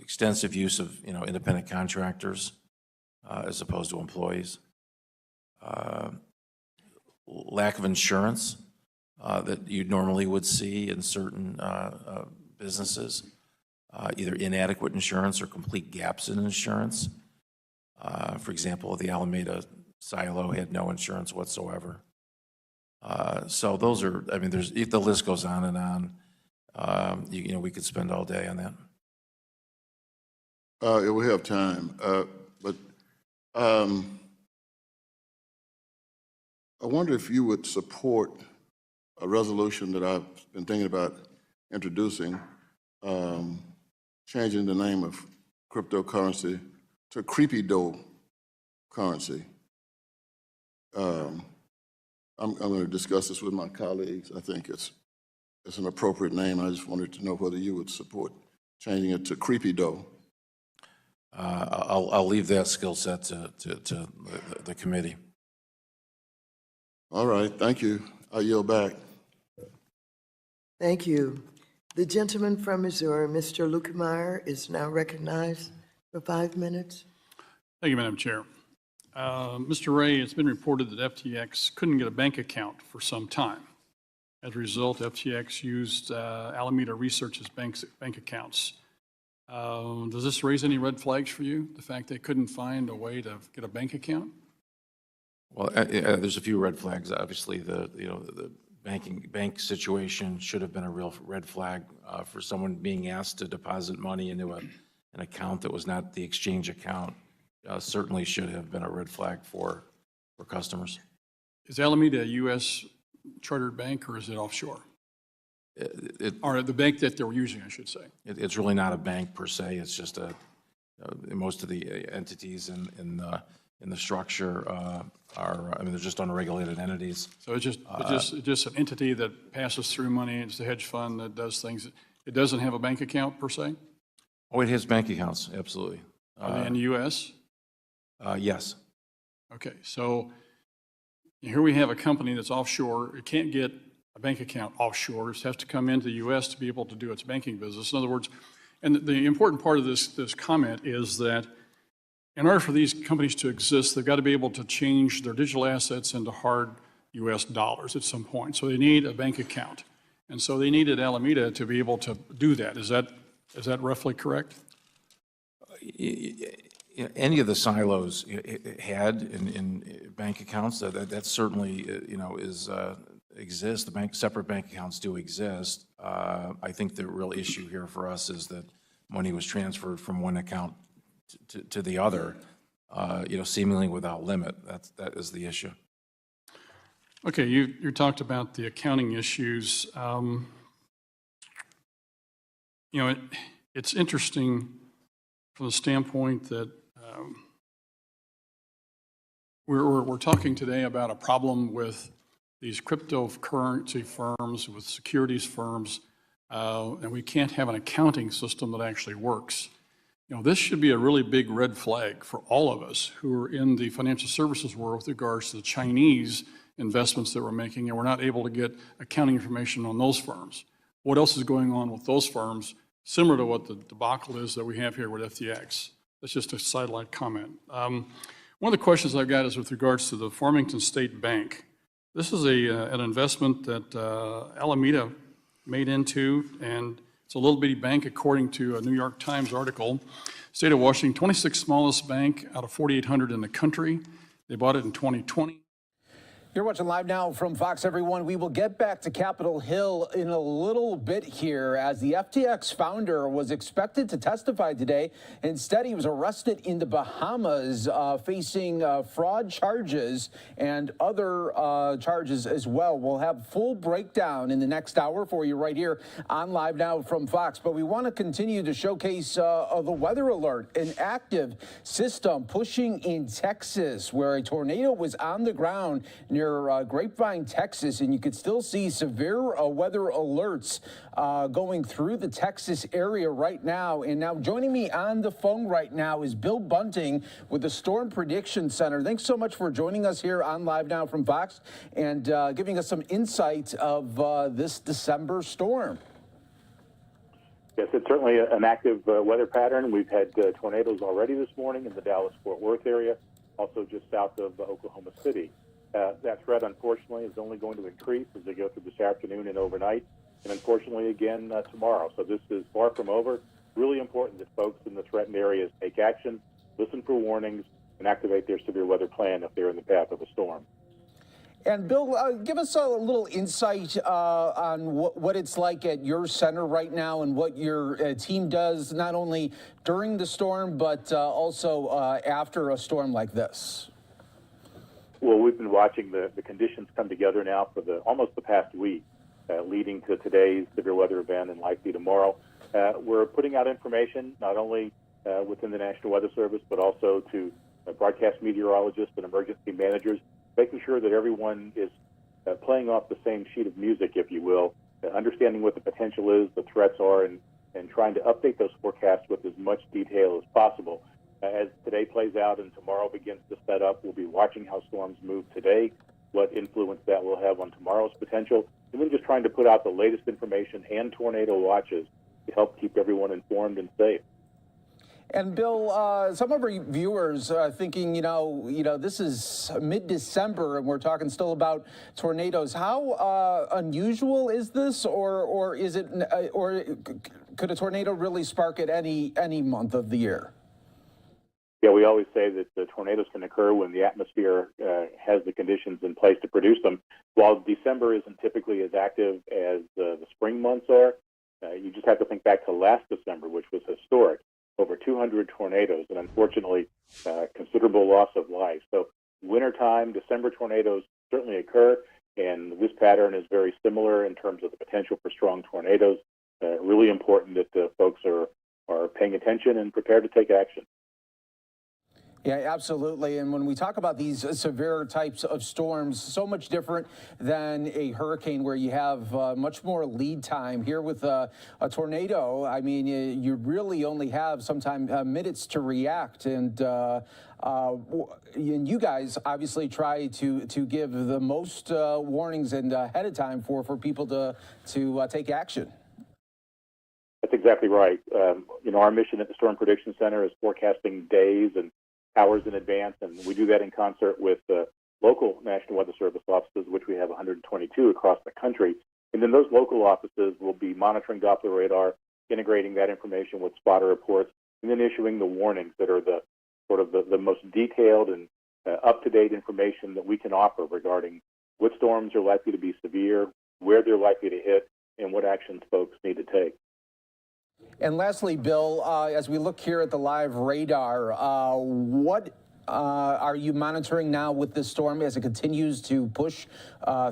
extensive use of independent contractors as opposed to employees. Lack of insurance that you normally would see in certain businesses, either inadequate insurance or complete gaps in insurance. For example, the Alameda silo had no insurance whatsoever. So those are, the list goes on and on. We could spend all day on that.
We have time, but I wonder if you would support a resolution that I've been thinking about introducing, changing the name of cryptocurrency to creepy dough currency. I'm going to discuss this with my colleagues. I think it's an appropriate name. I just wanted to know whether you would support changing it to creepy dough.
I'll leave that skill set to the committee.
All right, thank you. I yield back.
Thank you. The gentleman from Missouri, Mr. Lukemeyer, is now recognized for 5 minutes.
Thank you, Madam Chair. Mr. Ray, it's been reported that FTX couldn't get a bank account for some time. As a result, FTX used Alameda Research's bank accounts. Does this raise any red flags for you, the fact they couldn't find a way to get a bank account?
Well, there's a few red flags. Obviously, the bank situation should have been a real red flag for someone being asked to deposit money into an account that was not the exchange account. Certainly should have been a red flag for customers.
Is Alameda a U.S. chartered bank, or is it offshore? Or the bank that they were using, I should say.
It's really not a bank per se. It's just most of the entities in the structure they're just unregulated entities.
So it's just an entity that passes through money. It's a hedge fund that does things. It doesn't have a bank account per se?
Oh, it has bank accounts, absolutely.
Are they in the U.S.?
Yes.
Okay, so here we have a company that's offshore. It can't get a bank account offshore. It has to come into the U.S. to be able to do its banking business. In other words, And the important part of this comment is that in order for these companies to exist, they've got to be able to change their digital assets into hard U.S. dollars at some point. So they need a bank account. And so they needed Alameda to be able to do that. Is that roughly correct?
Any of the silos had in bank accounts, that certainly, exists. Separate bank accounts do exist. I think the real issue here for us is that money was transferred from one account to the other, seemingly without limit. That is the issue.
Okay, you talked about the accounting issues. It's interesting from the standpoint that we're talking today about a problem with these cryptocurrency firms, with securities firms, and we can't have an accounting system that actually works. This should be a really big red flag for all of us who are in the financial services world with regards to the Chinese investments that we're making, and we're not able to get accounting information on those firms. What else is going on with those firms, similar to what the debacle is that we have here with FTX? That's just a sidelight comment. One of the questions I've got is with regards to the Farmington State Bank. This is an investment that Alameda made into, and it's a little bitty bank according to a New York Times article. State of Washington, 26th smallest bank out of 4,800 in the country. They bought it in 2020.
You're watching Live Now from Fox, everyone. We will get back to Capitol Hill in a little bit here as the FTX founder was expected to testify today. Instead, he was arrested in the Bahamas facing fraud charges and other charges as well. We'll have full breakdown in the next hour for you right here on Live Now from Fox. But we want to continue to showcase the weather alert, an active system pushing in Texas where a tornado was on the ground near Grapevine, Texas, and you could still see severe weather alerts going through the Texas area right now. And now joining me on the phone right now is Bill Bunting with the Storm Prediction Center. Thanks so much for joining us here on Live Now from Fox and giving us some insight of this December storm.
Yes, it's certainly an active weather pattern. We've had tornadoes already this morning in the Dallas-Fort Worth area, also just south of Oklahoma City. That threat, unfortunately, is only going to increase as they go through this afternoon and overnight, and unfortunately again tomorrow. So this is far from over. Really important that folks in the threatened areas take action, listen for warnings, and activate their severe weather plan if they're in the path of a storm.
And Bill, give us a little insight on what it's like at your center right now and what your team does, not only during the storm, but also after a storm like this.
Well, we've been watching the conditions come together now for almost the past week, leading to today's severe weather event and likely tomorrow. We're putting out information not only within the National Weather Service, but also to broadcast meteorologists and emergency managers, making sure that everyone is playing off the same sheet of music, if you will, understanding what the potential is, the threats are, and trying to update those forecasts with as much detail as possible. As today plays out and tomorrow begins to set up, we'll be watching how storms move today, what influence that will have on tomorrow's potential, and then just trying to put out the latest information and tornado watches to help keep everyone informed and safe.
And Bill, some of our viewers are thinking, this is mid-December and we're talking still about tornadoes. How unusual is this, or is it, or could a tornado really spark at any month of the year?
Yeah, we always say that the tornadoes can occur when the atmosphere has the conditions in place to produce them. While December isn't typically as active as the spring months are, you just have to think back to last December, which was historic. Over 200 tornadoes, and unfortunately, considerable loss of life. So wintertime, December tornadoes certainly occur, and this pattern is very similar in terms of the potential for strong tornadoes. Really important that folks are paying attention and prepared to take action.
Yeah, absolutely. And when we talk about these severe types of storms, so much different than a hurricane where you have much more lead time. Here with a tornado, I mean, you really only have sometimes minutes to react. And you guys obviously try to give the most warnings and ahead of time for people to take action.
That's exactly right. Our mission at the Storm Prediction Center is forecasting days and hours in advance, and we do that in concert with local National Weather Service offices, which we have 122 across the country. And then those local offices will be monitoring Doppler radar, integrating that information with spotter reports, and then issuing the warnings that are the most detailed and up-to-date information that we can offer regarding what storms are likely to be severe, where they're likely to hit, and what actions folks need to take.
And lastly, Bill, as we look here at the live radar, what are you monitoring now with this storm as it continues to push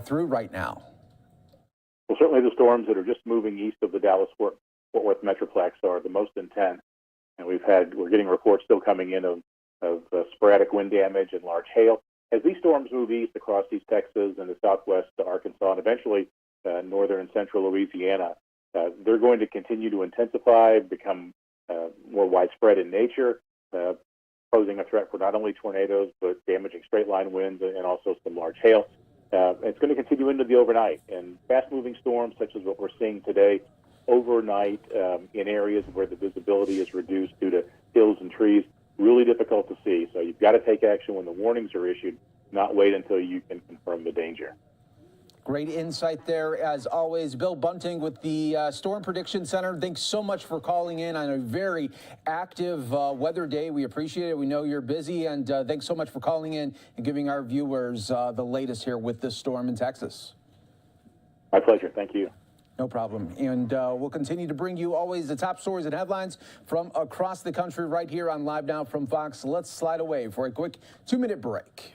through right now?
Well, certainly the storms that are just moving east of the Dallas-Fort Worth Metroplex are the most intense. And we're getting reports still coming in of sporadic wind damage and large hail. As these storms move east across East Texas and the southwest to Arkansas and eventually northern and central Louisiana, they're going to continue to intensify, become more widespread in nature, posing a threat for not only tornadoes, but damaging straight-line winds and also some large hail. It's going to continue into the overnight. And fast-moving storms, such as what we're seeing today, overnight in areas where the visibility is reduced due to hills and trees, really difficult to see. So you've got to take action when the warnings are issued, not wait until you can confirm the danger.
Great insight there, as always. Bill Bunting with the Storm Prediction Center. Thanks so much for calling in on a very active weather day. We appreciate it. We know you're busy, and thanks so much for calling in and giving our viewers the latest here with this storm in Texas.
My pleasure. Thank you.
No problem. And we'll continue to bring you always the top stories and headlines from across the country right here on Live Now from Fox. Let's slide away for a quick 2-minute break.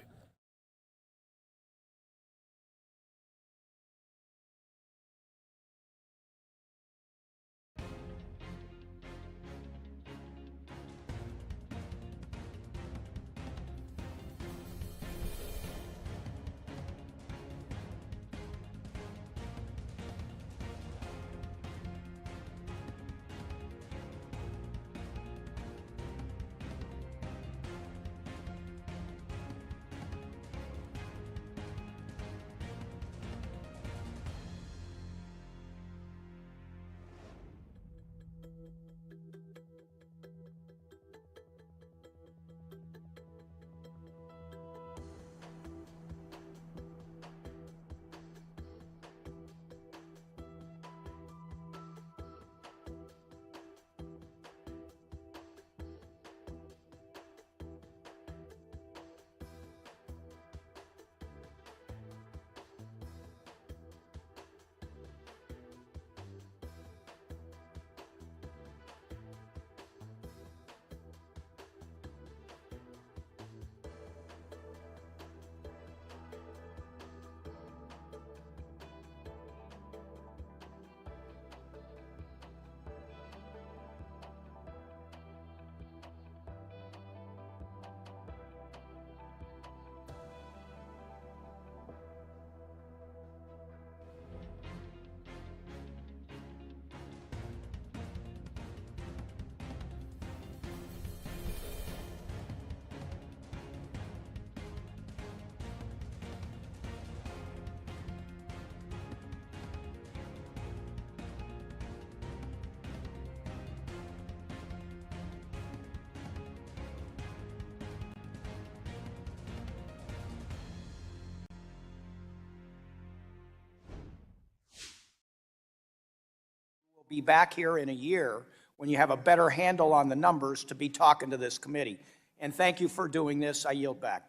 Be back here in a year when you have a better handle on the numbers to be talking to this committee. And thank you for doing this. I yield back.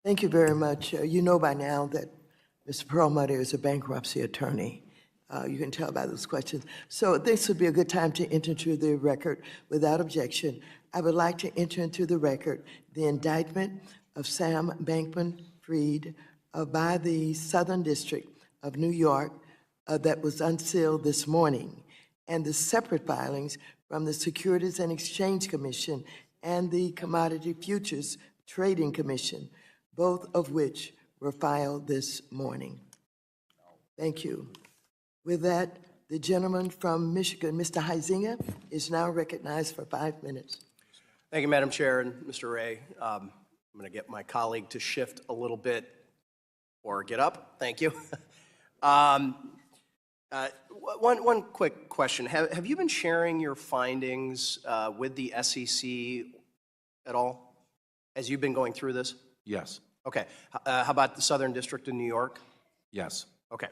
Thank you very much. You know by now that Mr. Perlmutter is a bankruptcy attorney. You can tell by those questions. So this would be a good time to enter into the record without objection. I would like to enter into the record the indictment of Sam Bankman-Fried by the Southern District of New York that was unsealed this morning, and the separate filings from the Securities and Exchange Commission and the Commodity Futures Trading Commission, both of which were filed this morning. Thank you. With that, the gentleman from Michigan, Mr. Huizinga, is now recognized for 5 minutes.
Thank you, Madam Chair and Mr. Ray. I'm going to get my colleague to shift a little bit or get up. Thank you. One quick question. Have you been sharing your findings with the SEC at all as you've been going through this?
Yes.
Okay. How about the Southern District of New York?
Yes.
Okay.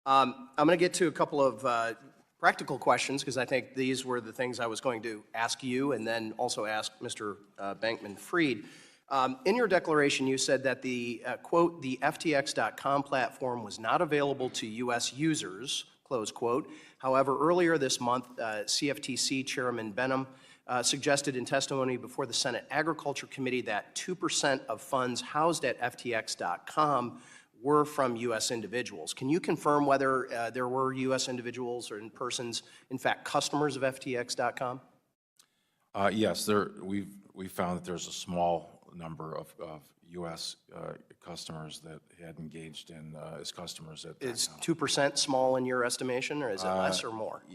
I'm going to get to a couple of practical questions because I think these were the things I was going to ask you and then also ask Mr. Bankman-Fried. In your declaration, you said that the, quote, the FTX.com platform was not available to U.S. users, close quote. However, earlier this month, CFTC Chairman Benham suggested in testimony before the Senate Agriculture Committee that 2% of funds housed at FTX.com were from U.S. individuals. Can you confirm whether there were U.S. individuals or persons, in fact, customers of FTX.com?
Yes, we found that there's a small number of U.S. Customers that had engaged in as customers at.
Is 2% small in your estimation, or is it less or more?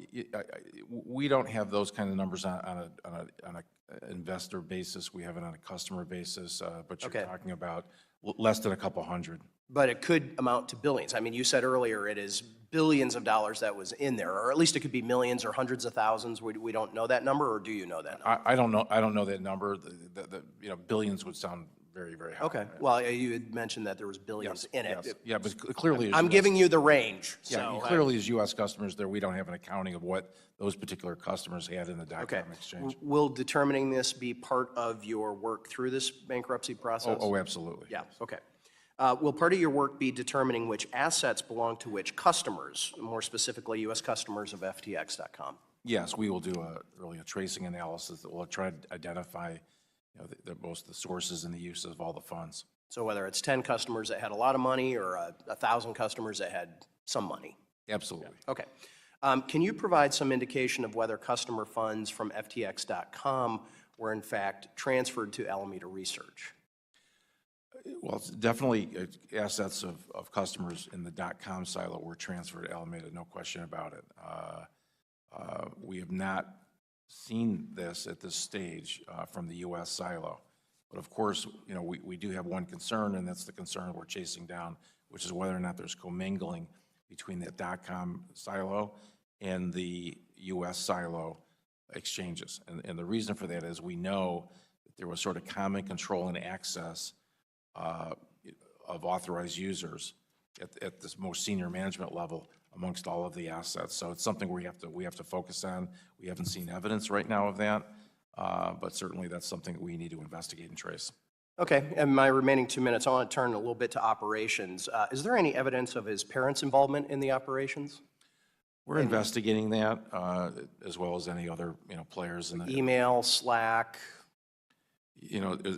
We don't have those kind of numbers on an investor basis. We have it on a customer basis, but you're talking about less than a couple hundred.
But it could amount to billions. I mean, you said earlier it is billions of dollars that was in there, or at least it could be millions or hundreds of thousands. We don't know that number, or do you know that number?
I don't know. I don't know that number. Billions would sound very, very high.
Okay. Well, you had mentioned that there was billions in it.
Yes. Yeah, but clearly,
I'm giving you the range.
Yeah,
So
clearly, as U.S. customers, there we don't have an accounting of what those particular customers had in the .com exchange.
Will determining this be part of your work through this bankruptcy process?
Oh, absolutely.
Yeah. Okay. Will part of your work be determining which assets belong to which customers, more specifically U.S. customers of FTX.com?
Yes, we will do really a tracing analysis that will try to identify both the sources and the uses of all the funds.
So whether it's 10 customers that had a lot of money or 1,000 customers that had some money?
Absolutely.
Yeah. Okay. Can you provide some indication of whether customer funds from FTX.com were in fact transferred to Alameda Research?
Well, it's definitely assets of customers in the .com silo were transferred to Alameda, no question about it. We have not seen this at this stage from the U.S. silo. But of course, we do have one concern, and that's the concern we're chasing down, which is whether or not there's commingling between the .com silo and the U.S. silo exchanges. And the reason for that is we know that there was sort of common control and access of authorized users at this most senior management level amongst all of the assets. So it's something we have to focus on. We haven't seen evidence right now of that, but certainly that's something that we need to investigate and trace.
Okay, and my remaining 2 minutes, I want to turn a little bit to operations. Is there any evidence of his parents' involvement in the operations?
We're investigating that, as well as any other players in the
email, Slack.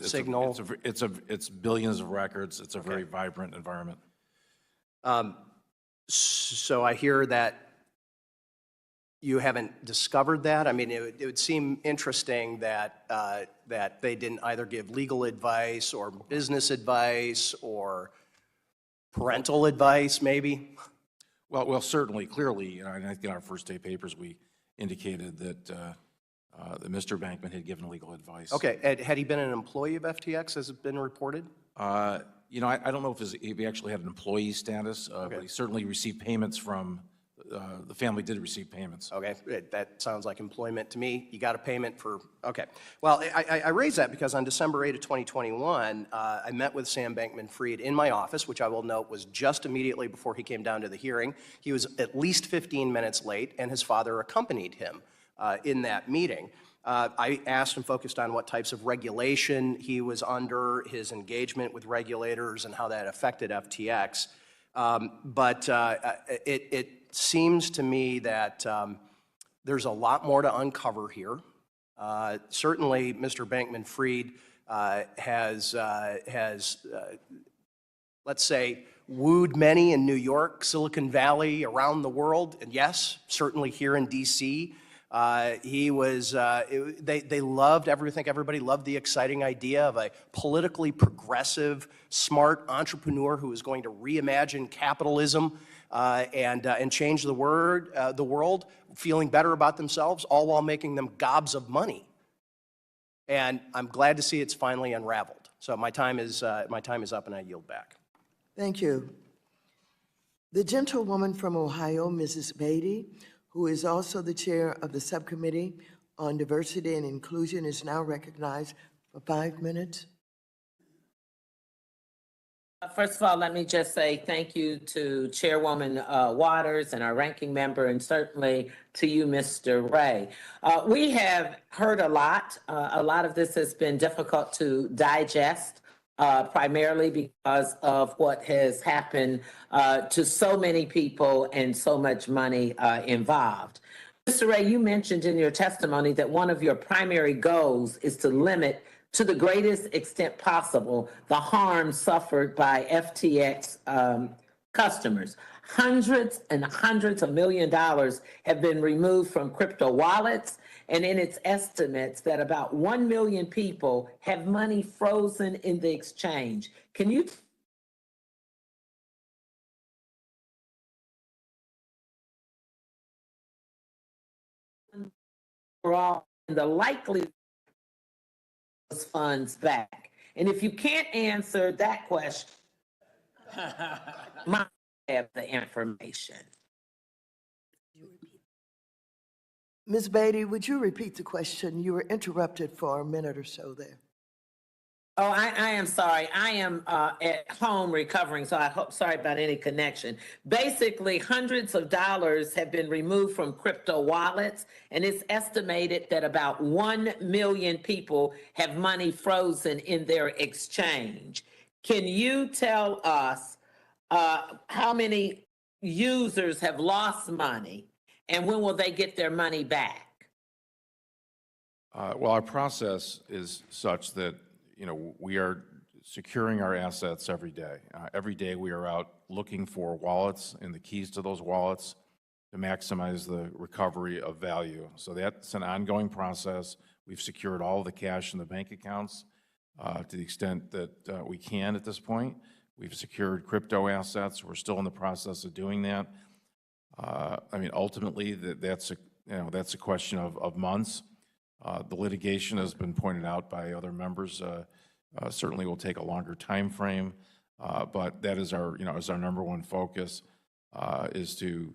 Signal.
It's billions of records. It's a very vibrant environment.
So I hear that you haven't discovered that. I mean, it would seem interesting that that they didn't either give legal advice or business advice or parental advice, maybe.
Well, certainly, clearly, I think in our first day papers we indicated that that Mr. Bankman had given legal advice.
Okay, had he been an employee of FTX, as has been reported?
I don't know if he actually had an employee status, but he certainly received payments from, the family did receive payments.
Okay, that sounds like employment to me. You got a payment for, okay. Well, I raise that because on December 8 of 2021, I met with Sam Bankman-Fried in my office, which I will note was just immediately before he came down to the hearing. He was at least 15 minutes late, and his father accompanied him in that meeting. I asked and focused on what types of regulation he was under, his engagement with regulators, and how that affected FTX. But it seems to me that there's a lot more to uncover here. Certainly, Mr. Bankman-Fried has let's say, wooed many in New York, Silicon Valley, around the world, and yes, certainly here in D.C. He was, they loved, I think everybody loved the exciting idea of a politically progressive, smart entrepreneur who was going to reimagine capitalism and change the world, feeling better about themselves, all while making them gobs of money. And I'm glad to see it's finally unraveled. So my time is up, and I yield back.
Thank you. The gentlewoman from Ohio, Mrs. Beatty, who is also the chair of the Subcommittee on Diversity and Inclusion, is now recognized for 5 minutes.
First of all, let me just say thank you to Chairwoman Waters and our ranking member, and certainly to you, Mr. Ray. We have heard a lot. A lot of this has been difficult to digest, primarily because of what has happened to so many people and so much money involved. Mr. Ray, you mentioned in your testimony that one of your primary goals is to limit to the greatest extent possible the harm suffered by FTX customers. Hundreds and hundreds of $millions have been removed from crypto wallets, and in its estimates that about 1 million people have money frozen in the exchange. Can you overall the likelihood those funds back? And if you can't answer that question, I have the information.
Ms. Beatty, would you repeat the question? You were interrupted for a minute or so there.
Oh, I am sorry. I am at home recovering, so I hope, sorry about any connection. Basically, hundreds of dollars have been removed from crypto wallets, and it's estimated that about 1 million people have money frozen in their exchange. Can you tell us how many users have lost money, and when will they get their money back?
Well, our process is such that we are securing our assets every day. Every day we are out looking for wallets and the keys to those wallets to maximize the recovery of value. So that's an ongoing process. We've secured all of the cash in the bank accounts to the extent that we can at this point. We've secured crypto assets. We're still in the process of doing that. I mean, ultimately, that's a question of months. The litigation has been pointed out by other members. Certainly will take a longer time frame, but that is our number one focus is to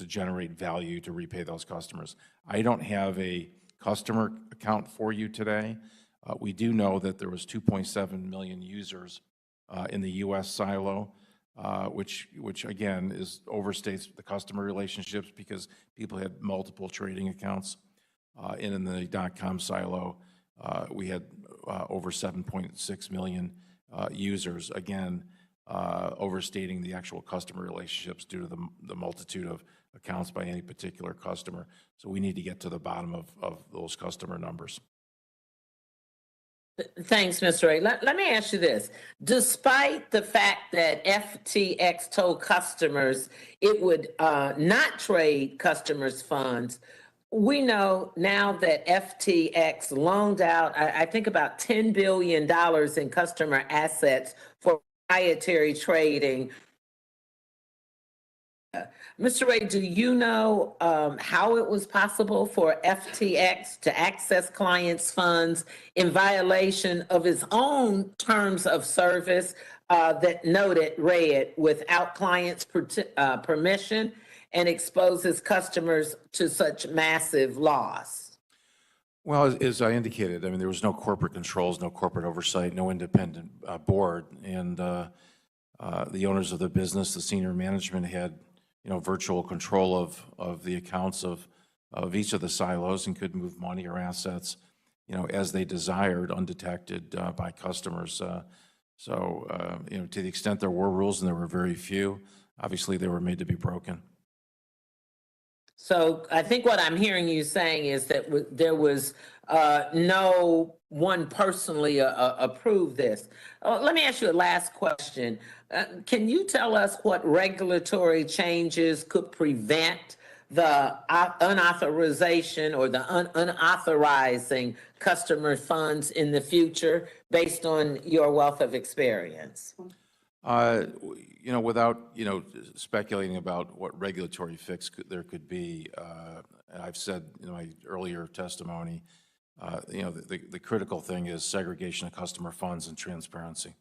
generate value to repay those customers. I don't have a customer account for you today. We do know that there was 2.7 million users in the U.S. silo, which again overstates the customer relationships because people had multiple trading accounts. And in the .com silo, we had over 7.6 million users, again, overstating the actual customer relationships due to the multitude of accounts by any particular customer. So we need to get to the bottom of those customer numbers.
Thanks, Mr. Ray. Let me ask you this. Despite the fact that FTX told customers it would not trade customers' funds, we know now that FTX loaned out, I think, about $10 billion in customer assets for proprietary trading. Mr. Ray, do you know how it was possible for FTX to access clients' funds in violation of its own terms of service that read, without clients' permission, and exposes customers to such massive loss?
Well, as I indicated, I mean, there was no corporate controls, no corporate oversight, no independent board, and the owners of the business, the senior management, had virtual control of the accounts of each of the silos and could move money or assets, as they desired, undetected by customers. To the extent there were rules, and there were very few, obviously they were made to be broken.
So I think what I'm hearing you saying is that there was no one personally approved this. Let me ask you a last question. Can you tell us what regulatory changes could prevent the unauthorization or the unauthorizing customer funds in the future based on your wealth of experience?
Without speculating about what regulatory fix there could be, I've said in my earlier testimony, the critical thing is segregation of customer funds and transparency.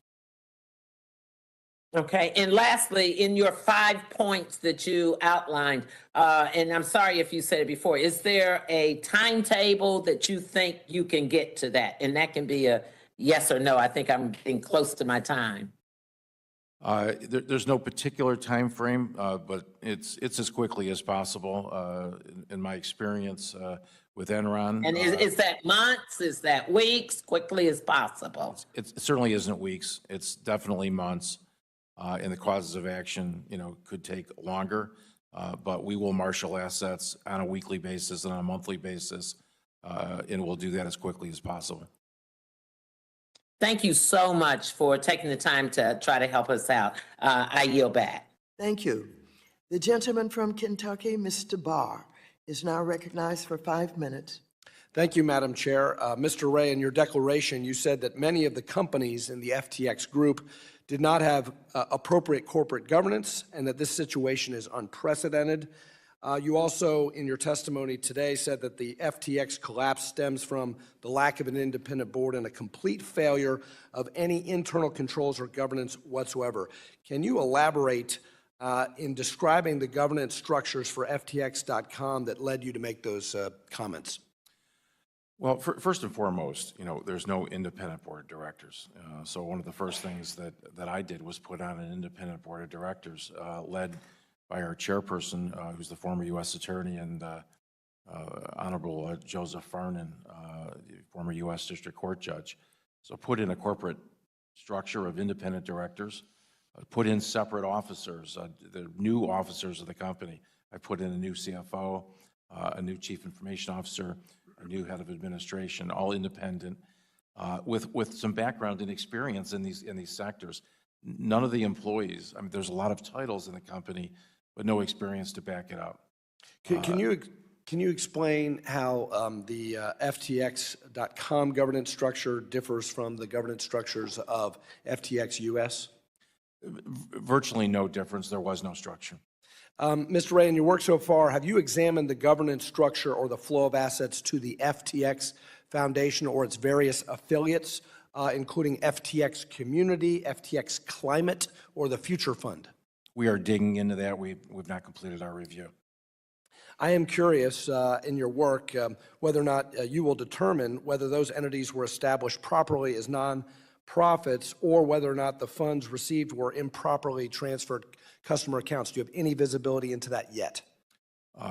Okay, and lastly, in your 5 points that you outlined, and I'm sorry if you said it before, is there a timetable that you think you can get to that? And that can be a yes or no. I think I'm getting close to my time.
There's no particular time frame, but it's as quickly as possible. In my experience with Enron,
And is that months? Is that weeks? Quickly as possible.
it certainly isn't weeks. It's definitely months. And the causes of action, could take longer. But we will marshal assets on a weekly basis and on a monthly basis, and we'll do that as quickly as possible.
Thank you so much for taking the time to try to help us out. I yield back.
Thank you. The gentleman from Kentucky, Mr. Barr, is now recognized for 5 minutes.
Thank you, Madam Chair. Mr. Ray, in your declaration, you said that many of the companies in the FTX group did not have appropriate corporate governance and that this situation is unprecedented. You also, in your testimony today, said that the FTX collapse stems from the lack of an independent board and a complete failure of any internal controls or governance whatsoever. Can you elaborate in describing the governance structures for FTX.com that led you to make those comments?
Well, first and foremost, there's no independent board of directors. So one of the first things that I did was put on an independent board of directors led by our chairperson, who's the former U.S. attorney, and Honorable Joseph Farnan, former U.S. District Court judge. So put in a corporate structure of independent directors, put in separate officers, the new officers of the company. I put in a new CFO, a new chief information officer, a new head of administration, all independent, with some background and experience in these sectors. None of the employees, there's a lot of titles in the company, but no experience to back it up.
Can you explain how the FTX.com governance structure differs from the governance structures of FTX US?
Virtually no difference. There was no structure.
Mr. Ray, in your work so far, have you examined the governance structure or the flow of assets to the FTX Foundation or its various affiliates, including FTX Community, FTX Climate, or the Future Fund?
We are digging into that. We've not completed our review.
I am curious in your work whether or not you will determine whether those entities were established properly as non-profits or whether or not the funds received were improperly transferred customer accounts. Do you have any visibility into that yet?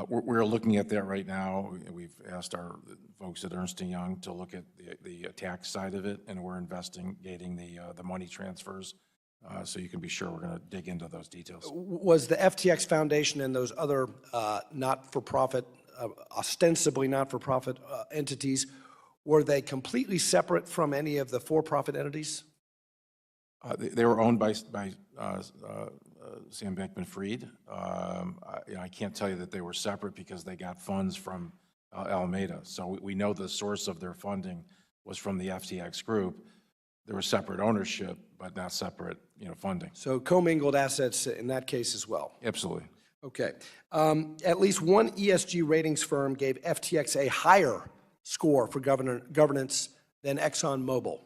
We're looking at that right now. We've asked our folks at Ernst & Young to look at the tax side of it, and we're investigating the money transfers. So you can be sure we're going to dig into those details.
Was the FTX Foundation and those other not-for-profit, ostensibly not-for-profit entities, were they completely separate from any of the for-profit entities?
They were owned by Sam Bankman-Fried. I can't tell you that they were separate because they got funds from Alameda. So we know the source of their funding was from the FTX group. There was separate ownership, but not separate, funding.
So commingled assets in that case as well?
Absolutely.
Okay. At least one ESG ratings firm gave FTX a higher score for governance than ExxonMobil.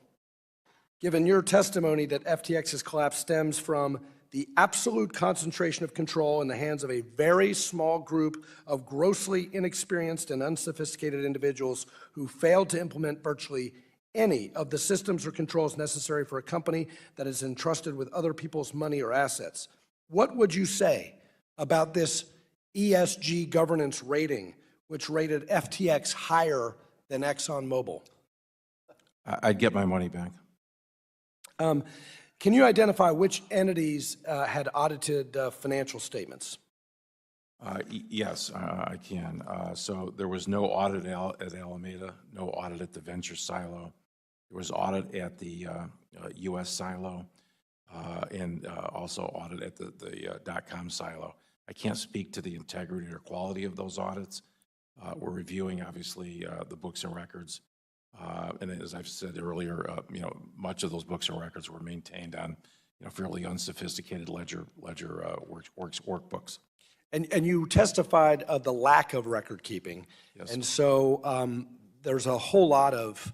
Given your testimony that FTX's collapse stems from the absolute concentration of control in the hands of a very small group of grossly inexperienced and unsophisticated individuals who failed to implement virtually any of the systems or controls necessary for a company that is entrusted with other people's money or assets, what would you say about this ESG governance rating, which rated FTX higher than ExxonMobil?
I'd get my money back.
Can you identify which entities had audited financial statements?
Yes, I can. So there was no audit at Alameda, no audit at the venture silo. There was audit at the U.S. silo and also audit at the .com silo. I can't speak to the integrity or quality of those audits. We're reviewing, obviously, the books and records. And as I've said earlier, much of those books and records were maintained on, fairly unsophisticated ledger workbooks.
And you testified of the lack of record keeping.
Yes.
And so there's a whole lot of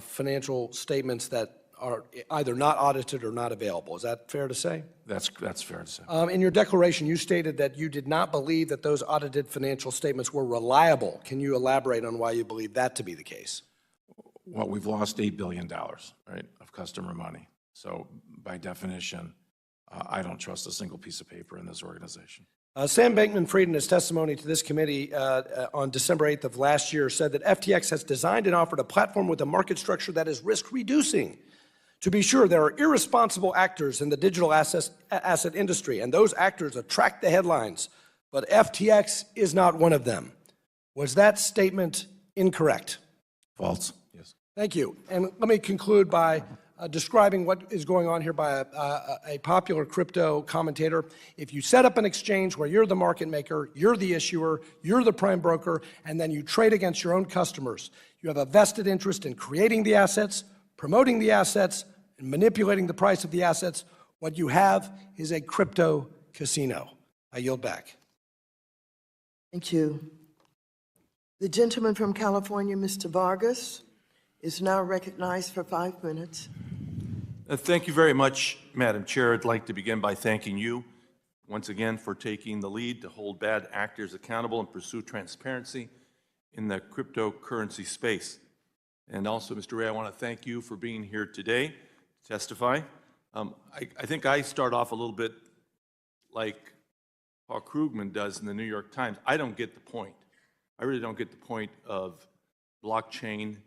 financial statements that are either not audited or not available. Is that fair to say?
That's fair to say.
In your declaration, you stated that you did not believe that those audited financial statements were reliable. Can you elaborate on why you believe that to be the case?
Well, we've lost $8 billion, right, of customer money. So by definition, I don't trust a single piece of paper in this organization.
Sam Bankman-Fried, in his testimony to this committee on December 8th of last year, said that FTX has designed and offered a platform with a market structure that is risk-reducing. To be sure, there are irresponsible actors in the digital asset industry, and those actors attract the headlines, but FTX is not one of them. Was that statement incorrect?
False, yes.
Thank you. And let me conclude by describing what is going on here by a popular crypto commentator. If you set up an exchange where you're the market maker, you're the issuer, you're the prime broker, and then you trade against your own customers, you have a vested interest in creating the assets, promoting the assets, and manipulating the price of the assets. What you have is a crypto casino. I yield back.
Thank you. The gentleman from California, Mr. Vargas, is now recognized for 5 minutes.
Thank you very much, Madam Chair. I'd like to begin by thanking you once again for taking the lead to hold bad actors accountable and pursue transparency in the cryptocurrency space. And also, Mr. Ray, I want to thank you for being here today to testify. I think I start off a little bit like Paul Krugman does in the New York Times. I don't get the point. I really don't get the point of blockchain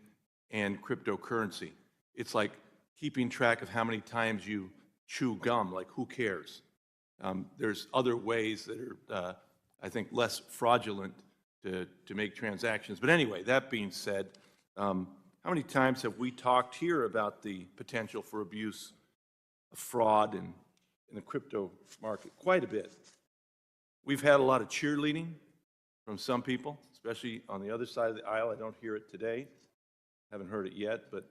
and cryptocurrency. It's like keeping track of how many times you chew gum, like who cares? There's other ways that are, I think, less fraudulent to make transactions. But anyway, that being said, how many times have we talked here about the potential for abuse, of fraud in the crypto market? Quite a bit. We've had a lot of cheerleading from some people, especially on the other side of the aisle. I don't hear it today. Haven't heard it yet, but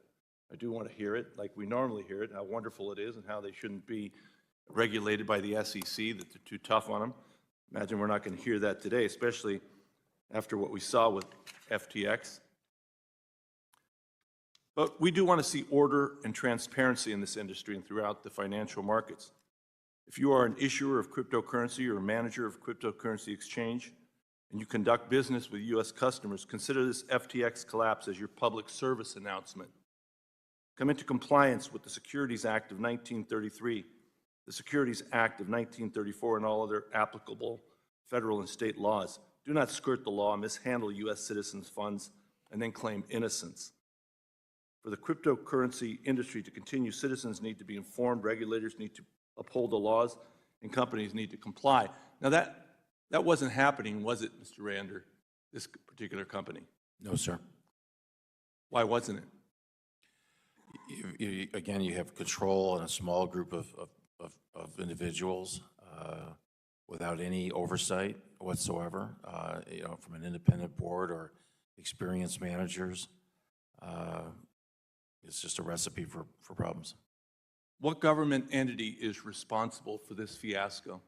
I do want to hear it like we normally hear it, how wonderful it is and how they shouldn't be regulated by the SEC, that they're too tough on them. Imagine we're not going to hear that today, especially after what we saw with FTX. But we do want to see order and transparency in this industry and throughout the financial markets. If you are an issuer of cryptocurrency or a manager of cryptocurrency exchange, and you conduct business with U.S. customers, consider this FTX collapse as your public service announcement. Come into compliance with the Securities Act of 1933, the Securities Act of 1934, and all other applicable federal and state laws. Do not skirt the law, mishandle U.S. citizens' funds, and then claim innocence. For the cryptocurrency industry to continue, citizens need to be informed, regulators need to uphold the laws, and companies need to comply. Now that wasn't happening, was it, Mr. Ray, under this particular company?
No, sir.
Why wasn't it?
Again, you have control in a small group of individuals without any oversight whatsoever, from an independent board or experienced managers. It's just a recipe for problems.
What government entity is responsible for this fiasco?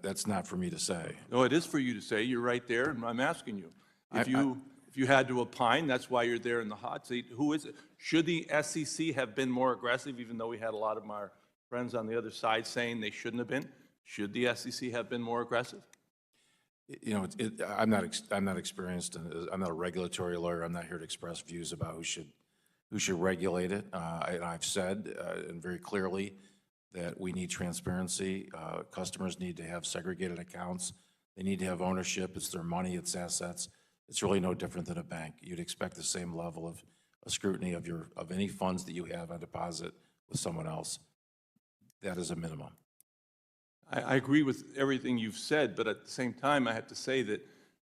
That's not for me to say.
No, it is for you to say. You're right there, and I'm asking you. If you had to opine, that's why you're there in the hot seat. Who is it? Should the SEC have been more aggressive, even though we had a lot of our friends on the other side saying they shouldn't have been? Should the SEC have been more aggressive?
I'm not experienced. I'm not a regulatory lawyer. I'm not here to express views about who should regulate it. I've said, and very clearly, that we need transparency. Customers need to have segregated accounts. They need to have ownership. It's their money, it's assets. It's really no different than a bank. You'd expect the same level of scrutiny of any funds that you have on deposit with someone else. That is a minimum.
I agree with everything you've said, but at the same time, I have to say that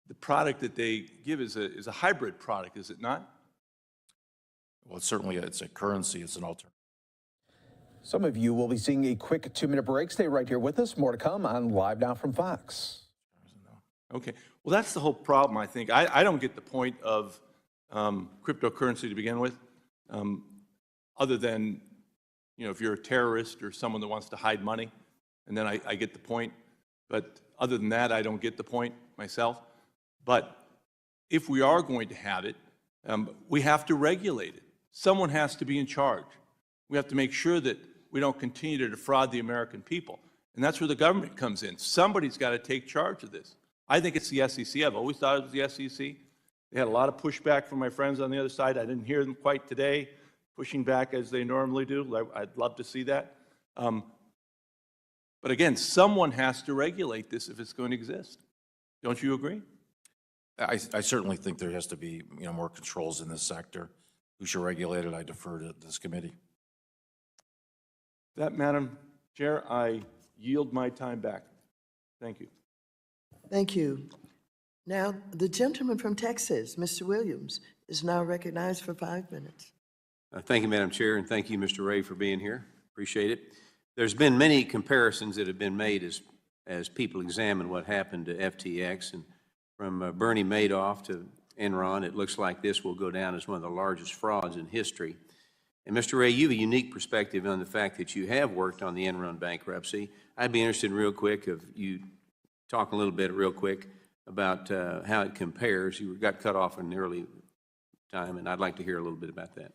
the product that they give is a hybrid product, is it not?
Well, it's a currency. It's an alternative.
Some of you will be seeing a quick 2-minute break. Stay right here with us. More to come on Live Now from Fox.
Okay. Well, that's the whole problem, I think. I don't get the point of cryptocurrency to begin with, other than, if you're a terrorist or someone that wants to hide money, and then I get the point. But other than that, I don't get the point myself. But if we are going to have it, we have to regulate it. Someone has to be in charge. We have to make sure that we don't continue to defraud the American people. And that's where the government comes in. Somebody's got to take charge of this. I think it's the SEC. I've always thought it was the SEC. They had a lot of pushback from my friends on the other side. I didn't hear them quite today, pushing back as they normally do. I'd love to see that. But again, someone has to regulate this if it's going to exist. Don't you agree?
I certainly think there has to be, more controls in this sector. Who should regulate it? I defer to this committee.
That, Madam Chair, I yield my time back. Thank you.
Thank you. Now, the gentleman from Texas, Mr. Williams, is now recognized for 5 minutes.
Thank you, Madam Chair, and thank you, Mr. Ray, for being here. Appreciate it. There's been many comparisons that have been made as people examine what happened to FTX, and from Bernie Madoff to Enron, it looks like this will go down as one of the largest frauds in history. And Mr. Ray, you have a unique perspective on the fact that you have worked on the Enron bankruptcy. I'd be interested real quick if you talk a little bit real quick about how it compares. You got cut off in the early time, and I'd like to hear a little bit about that.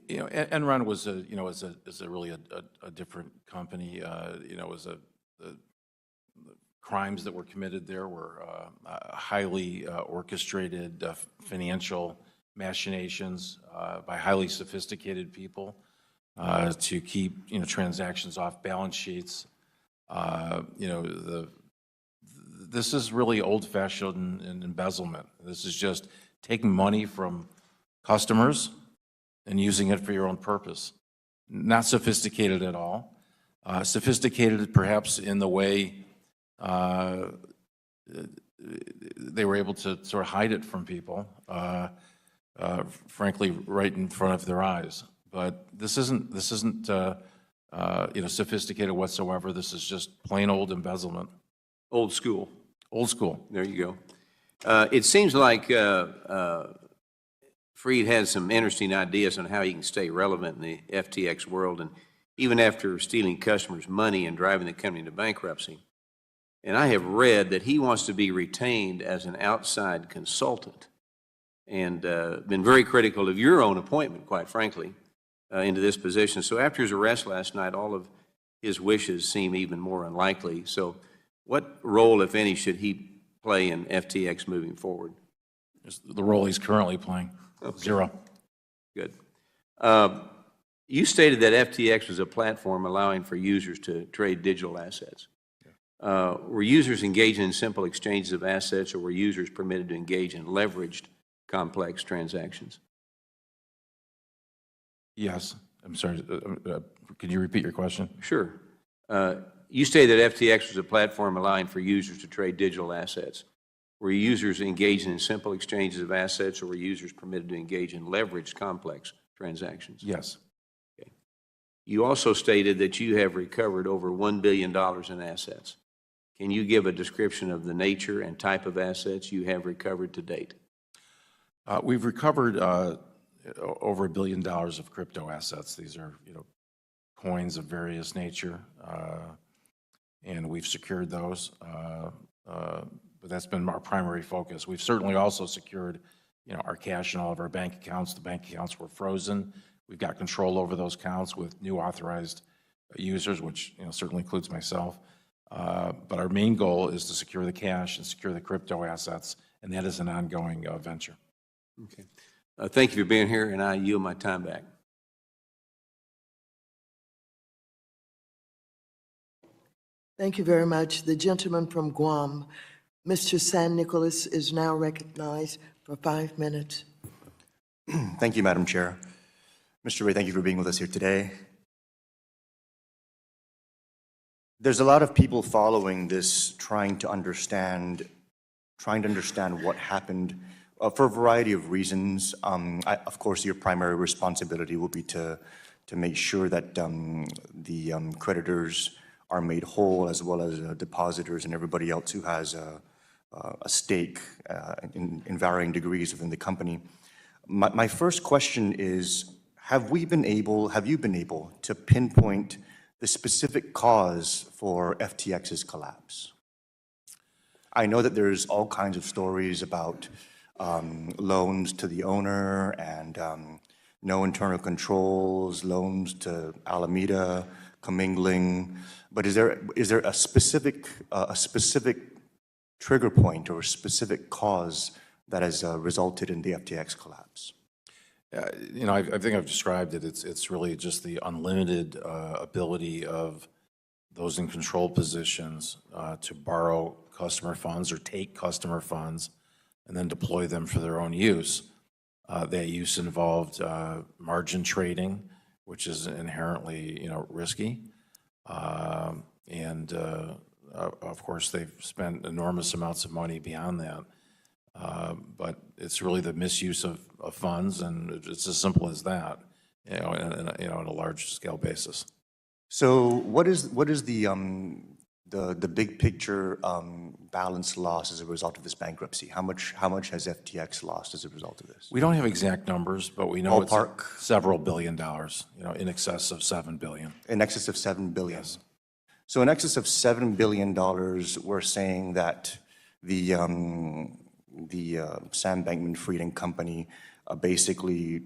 Enron was a really a different company. The crimes that were committed there were highly orchestrated financial machinations by highly sophisticated people to keep transactions off balance sheets. This is really old-fashioned embezzlement. This is just taking money from customers and using it for your own purpose. Not sophisticated at all. Sophisticated perhaps in the way they were able to sort of hide it from people, frankly, right in front of their eyes. But this isn't sophisticated whatsoever. This is just plain old embezzlement.
Old school.
Old school.
There you go. It seems like Fried has some interesting ideas on how he can stay relevant in the FTX world, and even after stealing customers' money and driving the company into bankruptcy. And I have read that he wants to be retained as an outside consultant, and been very critical of your own appointment, quite frankly, into this position. So after his arrest last night, all of his wishes seem even more unlikely. So what role, if any, should he play in FTX moving forward?
The role he's currently playing.
Okay.
Zero.
Good. You stated that FTX was a platform allowing for users to trade digital assets. Were users engaging in simple exchanges of assets, or were users permitted to engage in leveraged complex transactions?
Yes. I'm sorry. Could you repeat your question?
Sure. You stated that FTX was a platform allowing for users to trade digital assets. Were users engaging in simple exchanges of assets, or were users permitted to engage in leveraged complex transactions?
Yes.
Okay. You also stated that you have recovered over $1 billion in assets. Can you give a description of the nature and type of assets you have recovered to date?
We've recovered over $1 billion of crypto assets. These are, coins of various nature, and we've secured those. But that's been our primary focus. We've certainly also secured, our cash in all of our bank accounts. The bank accounts were frozen. We've got control over those accounts with new authorized users, which certainly includes myself. But our main goal is to secure the cash and secure the crypto assets, and that is an ongoing venture.
Okay. Thank you for being here, and I yield my time back.
Thank you very much. The gentleman from Guam, Mr. San Nicolas, is now recognized for 5 minutes.
Thank you, Madam Chair. Mr. Ray, thank you for being with us here today. There's a lot of people following this trying to understand what happened for a variety of reasons. Of course, your primary responsibility will be to make sure that the creditors are made whole, as well as depositors and everybody else who has a stake in varying degrees within the company. My first question is, have you been able to pinpoint the specific cause for FTX's collapse? I know that there's all kinds of stories about loans to the owner and no internal controls, loans to Alameda, commingling. But is there a specific trigger point or a specific cause that has resulted in the FTX collapse?
I think I've described it. It's really just the unlimited ability of those in control positions to borrow customer funds or take customer funds and then deploy them for their own use. That use involved margin trading, which is inherently, risky. And of course, they've spent enormous amounts of money beyond that. But it's really the misuse of funds, and it's as simple as that, on a large scale basis.
So what is the big picture balance loss as a result of this bankruptcy? How much has FTX lost as a result of this?
We don't have exact numbers, but we know
Ballpark?
it's several $billion, in excess of $7 billion.
In excess of $7 billion.
Yes.
So in excess of $7 billion, we're saying that the Sam Bankman-Fried and Company basically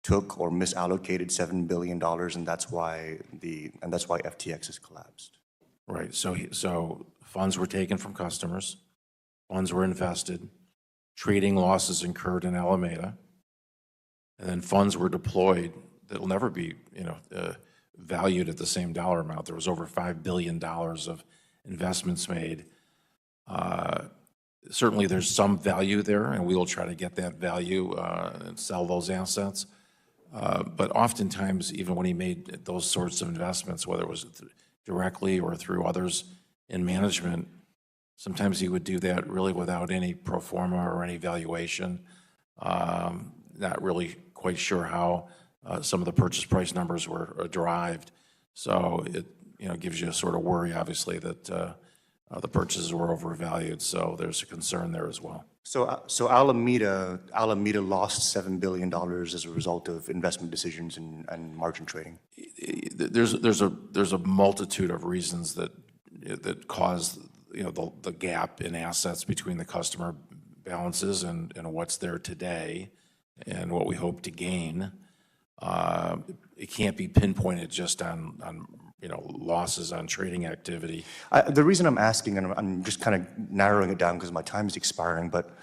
took or misallocated $7 billion, and that's why FTX has collapsed.
Right. So funds were taken from customers, funds were invested, trading losses incurred in Alameda, and then funds were deployed that will never be, valued at the same dollar amount. There was over $5 billion of investments made. Certainly there's some value there, and we will try to get that value and sell those assets. But oftentimes, even when he made those sorts of investments, whether it was directly or through others in management, sometimes he would do that really without any pro forma or any valuation. Not really quite sure how some of the purchase price numbers were derived. So it gives you a sort of worry, obviously, that the purchases were overvalued. So there's a concern there as well.
So Alameda lost $7 billion as a result of investment decisions and margin trading.
There's a multitude of reasons that cause the gap in assets between the customer balances and what's there today and what we hope to gain. It can't be pinpointed just on losses on trading activity.
The reason I'm asking, and I'm just kind of narrowing it down because my time is expiring, but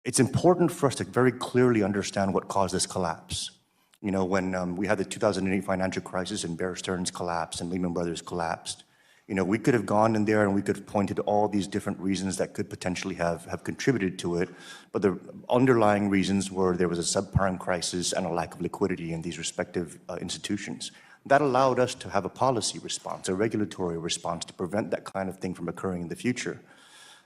it's important for us to very clearly understand what caused this collapse. When we had the 2008 financial crisis and Bear Stearns collapsed and Lehman Brothers collapsed, we could have gone in there and we could have pointed to all these different reasons that could potentially have contributed to it. But the underlying reasons were there was a subprime crisis and a lack of liquidity in these respective institutions. That allowed us to have a policy response, a regulatory response to prevent that kind of thing from occurring in the future.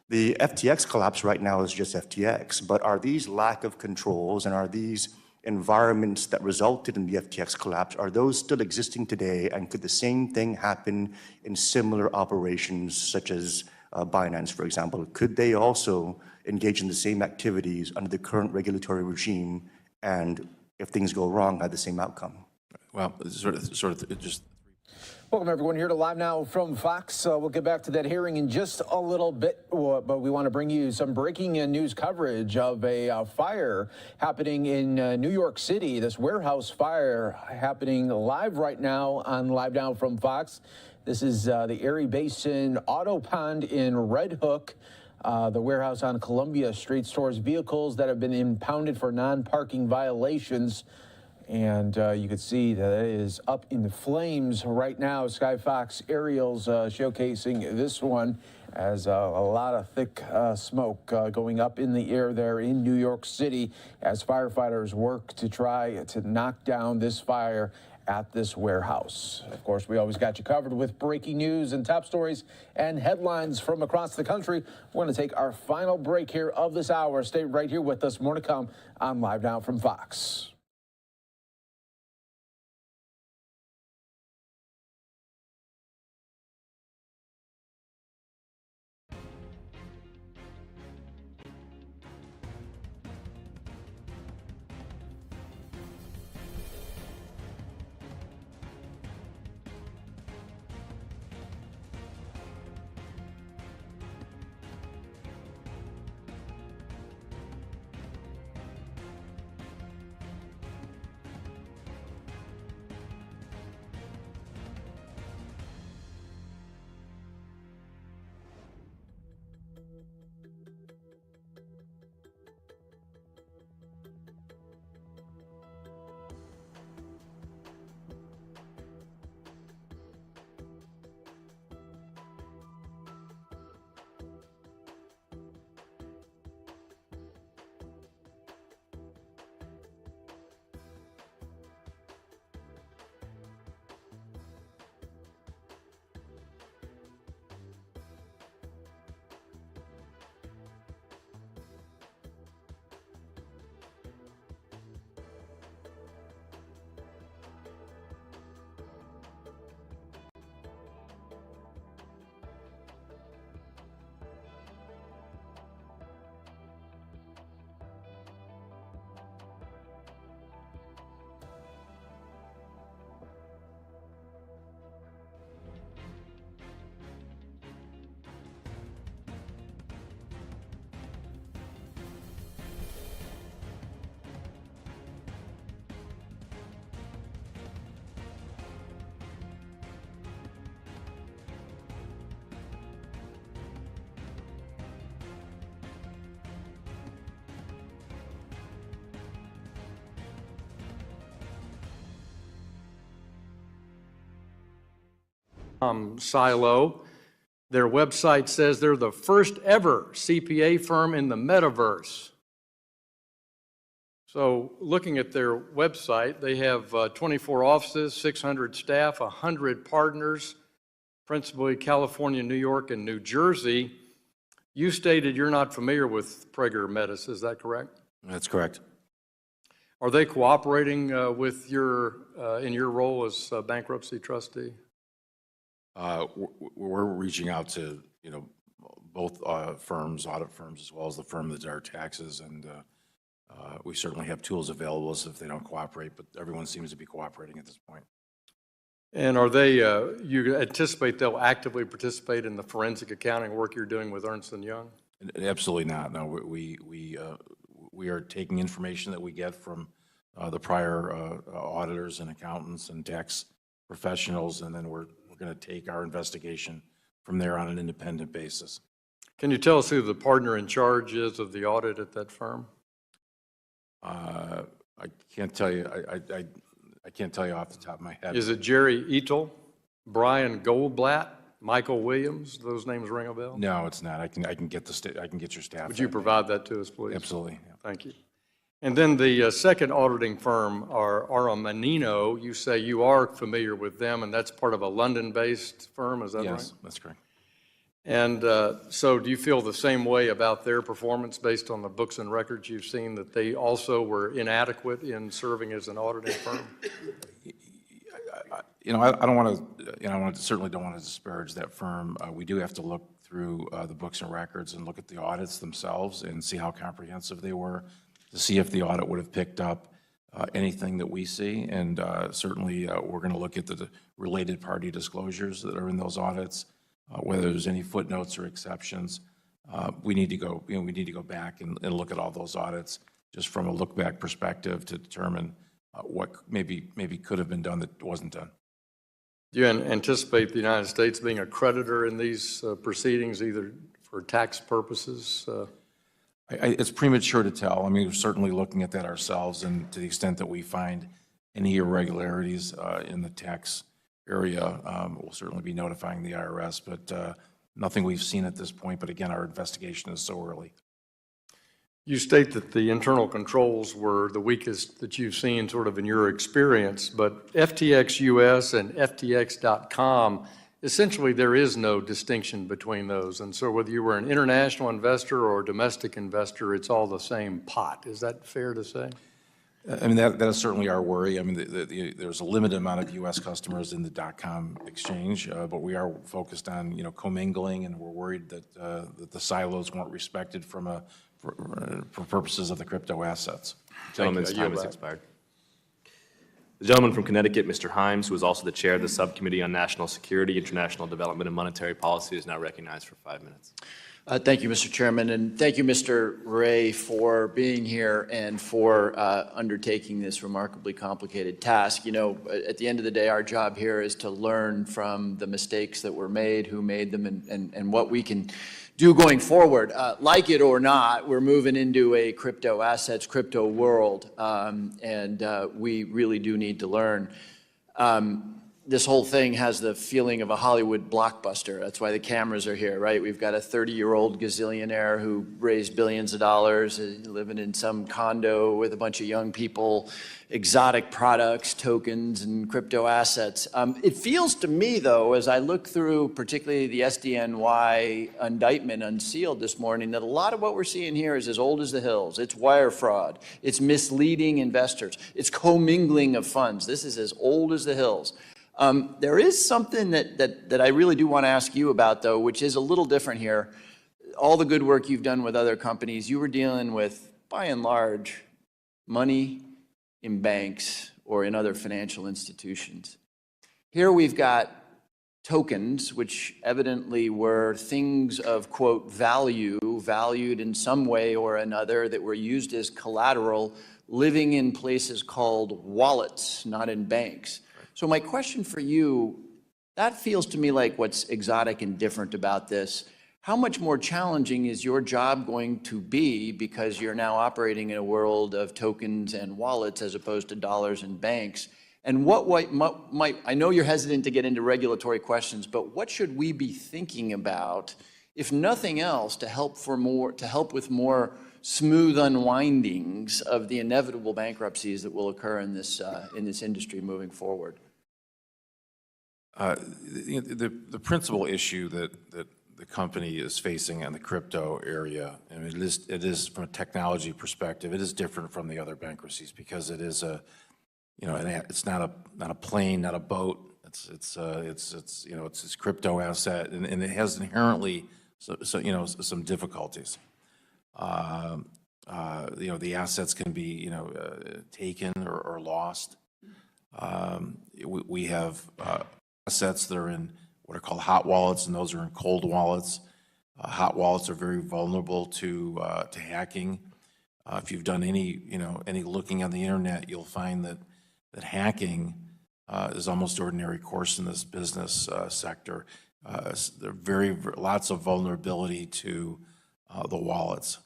The FTX collapse right now is just FTX, but are these lack of controls and are these environments that resulted in the FTX collapse, are those still existing today, and could the same thing happen in similar operations such as Binance, for example? Could they also engage in the same activities under the current regulatory regime, and if things go wrong, have the same outcome?
Well, it just.
Welcome, everyone, here to Live Now from Fox. We'll get back to that hearing in just a little bit, but we want to bring you some breaking news coverage of a fire happening in New York City. This warehouse fire happening live right now on Live Now from Fox. This is the Erie Basin Auto Pond in Red Hook. The warehouse on Columbia Street stores vehicles that have been impounded for non-parking violations. And you can see that it is up in flames right now. Sky Fox aerials showcasing this one as a lot of thick smoke going up in the air there in New York City as firefighters work to try to knock down this fire at this warehouse. Of course, we always got you covered with breaking news and top stories and headlines from across the country. We're going to take our final break here of this hour. Stay right here with us. More to come on Live Now from Fox.
silo. Their website says they're the first ever CPA firm in the metaverse. So looking at their website, they have 24 offices, 600 staff, 100 partners, principally California, New York, and New Jersey. You stated you're not familiar with Prager Metis, is that correct?
That's correct.
Are they cooperating with in your role as bankruptcy trustee?
We're reaching out to, both firms, audit firms, as well as the firm that does our taxes, and we certainly have tools available if they don't cooperate, but everyone seems to be cooperating at this point.
And are they, you anticipate they'll actively participate in the forensic accounting work you're doing with Ernst & Young?
Absolutely not. No, we are taking information that we get from the prior auditors and accountants and tax professionals, and then we're going to take our investigation from there on an independent basis.
Can you tell us who the partner in charge is of the audit at that firm?
I can't tell you. I can't tell you off the top of my head.
Is it Jerry Etel, Brian Goldblatt, Michael Williams? Those names ring a bell?
No, it's not. I can get I can get your staff.
Would you provide that to us, please?
Absolutely. Yeah.
Thank you. And then the second auditing firm, Manino, you say you are familiar with them, and that's part of a London-based firm, is that right?
Yes, that's correct.
And so do you feel the same way about their performance based on the books and records you've seen, that they also were inadequate in serving as an auditing firm?
I don't want to, I certainly don't want to disparage that firm. We do have to look through the books and records and look at the audits themselves and see how comprehensive they were, to see if the audit would have picked up anything that we see. And certainly we're going to look at the related party disclosures that are in those audits, whether there's any footnotes or exceptions. We need to go, we need to go back and look at all those audits just from a look back perspective to determine what maybe could have been done that wasn't done.
Do you anticipate the United States being a creditor in these proceedings, either for tax purposes?
It's premature to tell. I mean, we're certainly looking at that ourselves, and to the extent that we find any irregularities in the tax area, we'll certainly be notifying the IRS, but nothing we've seen at this point. But again, our investigation is so early.
You state that the internal controls were the weakest that you've seen sort of in your experience, but FTX US and FTX.com, essentially there is no distinction between those. And so whether you were an international investor or a domestic investor, it's all the same pot. Is that fair to say?
I mean, that is certainly our worry. I mean, there's a limited amount of U.S. customers in the .com exchange, but we are focused on, commingling, and we're worried that that the silos weren't respected for purposes of the crypto assets.
Gentleman's time has expired. The gentleman from Connecticut, Mr. Himes, who is also the chair of the Subcommittee on National Security, International Development, and Monetary Policy, is now recognized for 5 minutes.
Thank you, Mr. Chairman, and thank you, Mr. Ray, for being here and for undertaking this remarkably complicated task. At the end of the day, our job here is to learn from the mistakes that were made, who made them, and what we can do going forward. Like it or not, we're moving into a crypto assets, crypto world, and we really do need to learn. This whole thing has the feeling of a Hollywood blockbuster. That's why the cameras are here, right? We've got a 30-year-old gazillionaire who raised billions of dollars, living in some condo with a bunch of young people, exotic products, tokens, and crypto assets. It feels to me, though, as I look through particularly the SDNY indictment unsealed this morning, that a lot of what we're seeing here is as old as the hills. It's wire fraud. It's misleading investors. It's commingling of funds. This is as old as the hills. There is something that I really do want to ask you about, though, which is a little different here. All the good work you've done with other companies, you were dealing with, by and large, money in banks or in other financial institutions. Here we've got tokens, which evidently were things of, quote, value, valued in some way or another, that were used as collateral, living in places called wallets, not in banks. So my question for you, that feels to me like what's exotic and different about this. How much more challenging is your job going to be because you're now operating in a world of tokens and wallets as opposed to dollars and banks? And what might, I know you're hesitant to get into regulatory questions, but what should we be thinking about, if nothing else, to help with more smooth unwindings of the inevitable bankruptcies that will occur in this industry moving forward?
The principal issue that the company is facing in the crypto area, and it is from a technology perspective, it is different from the other bankruptcies because it is it's not a plane, not a boat. It's this crypto asset, and it has inherently some difficulties. The assets can be taken or lost. We have assets that are in what are called hot wallets, and those are in cold wallets. Hot wallets are very vulnerable to hacking. If you've done any looking on the internet, you'll find that hacking is almost ordinary course in this business sector. There are lots of vulnerability to the wallets.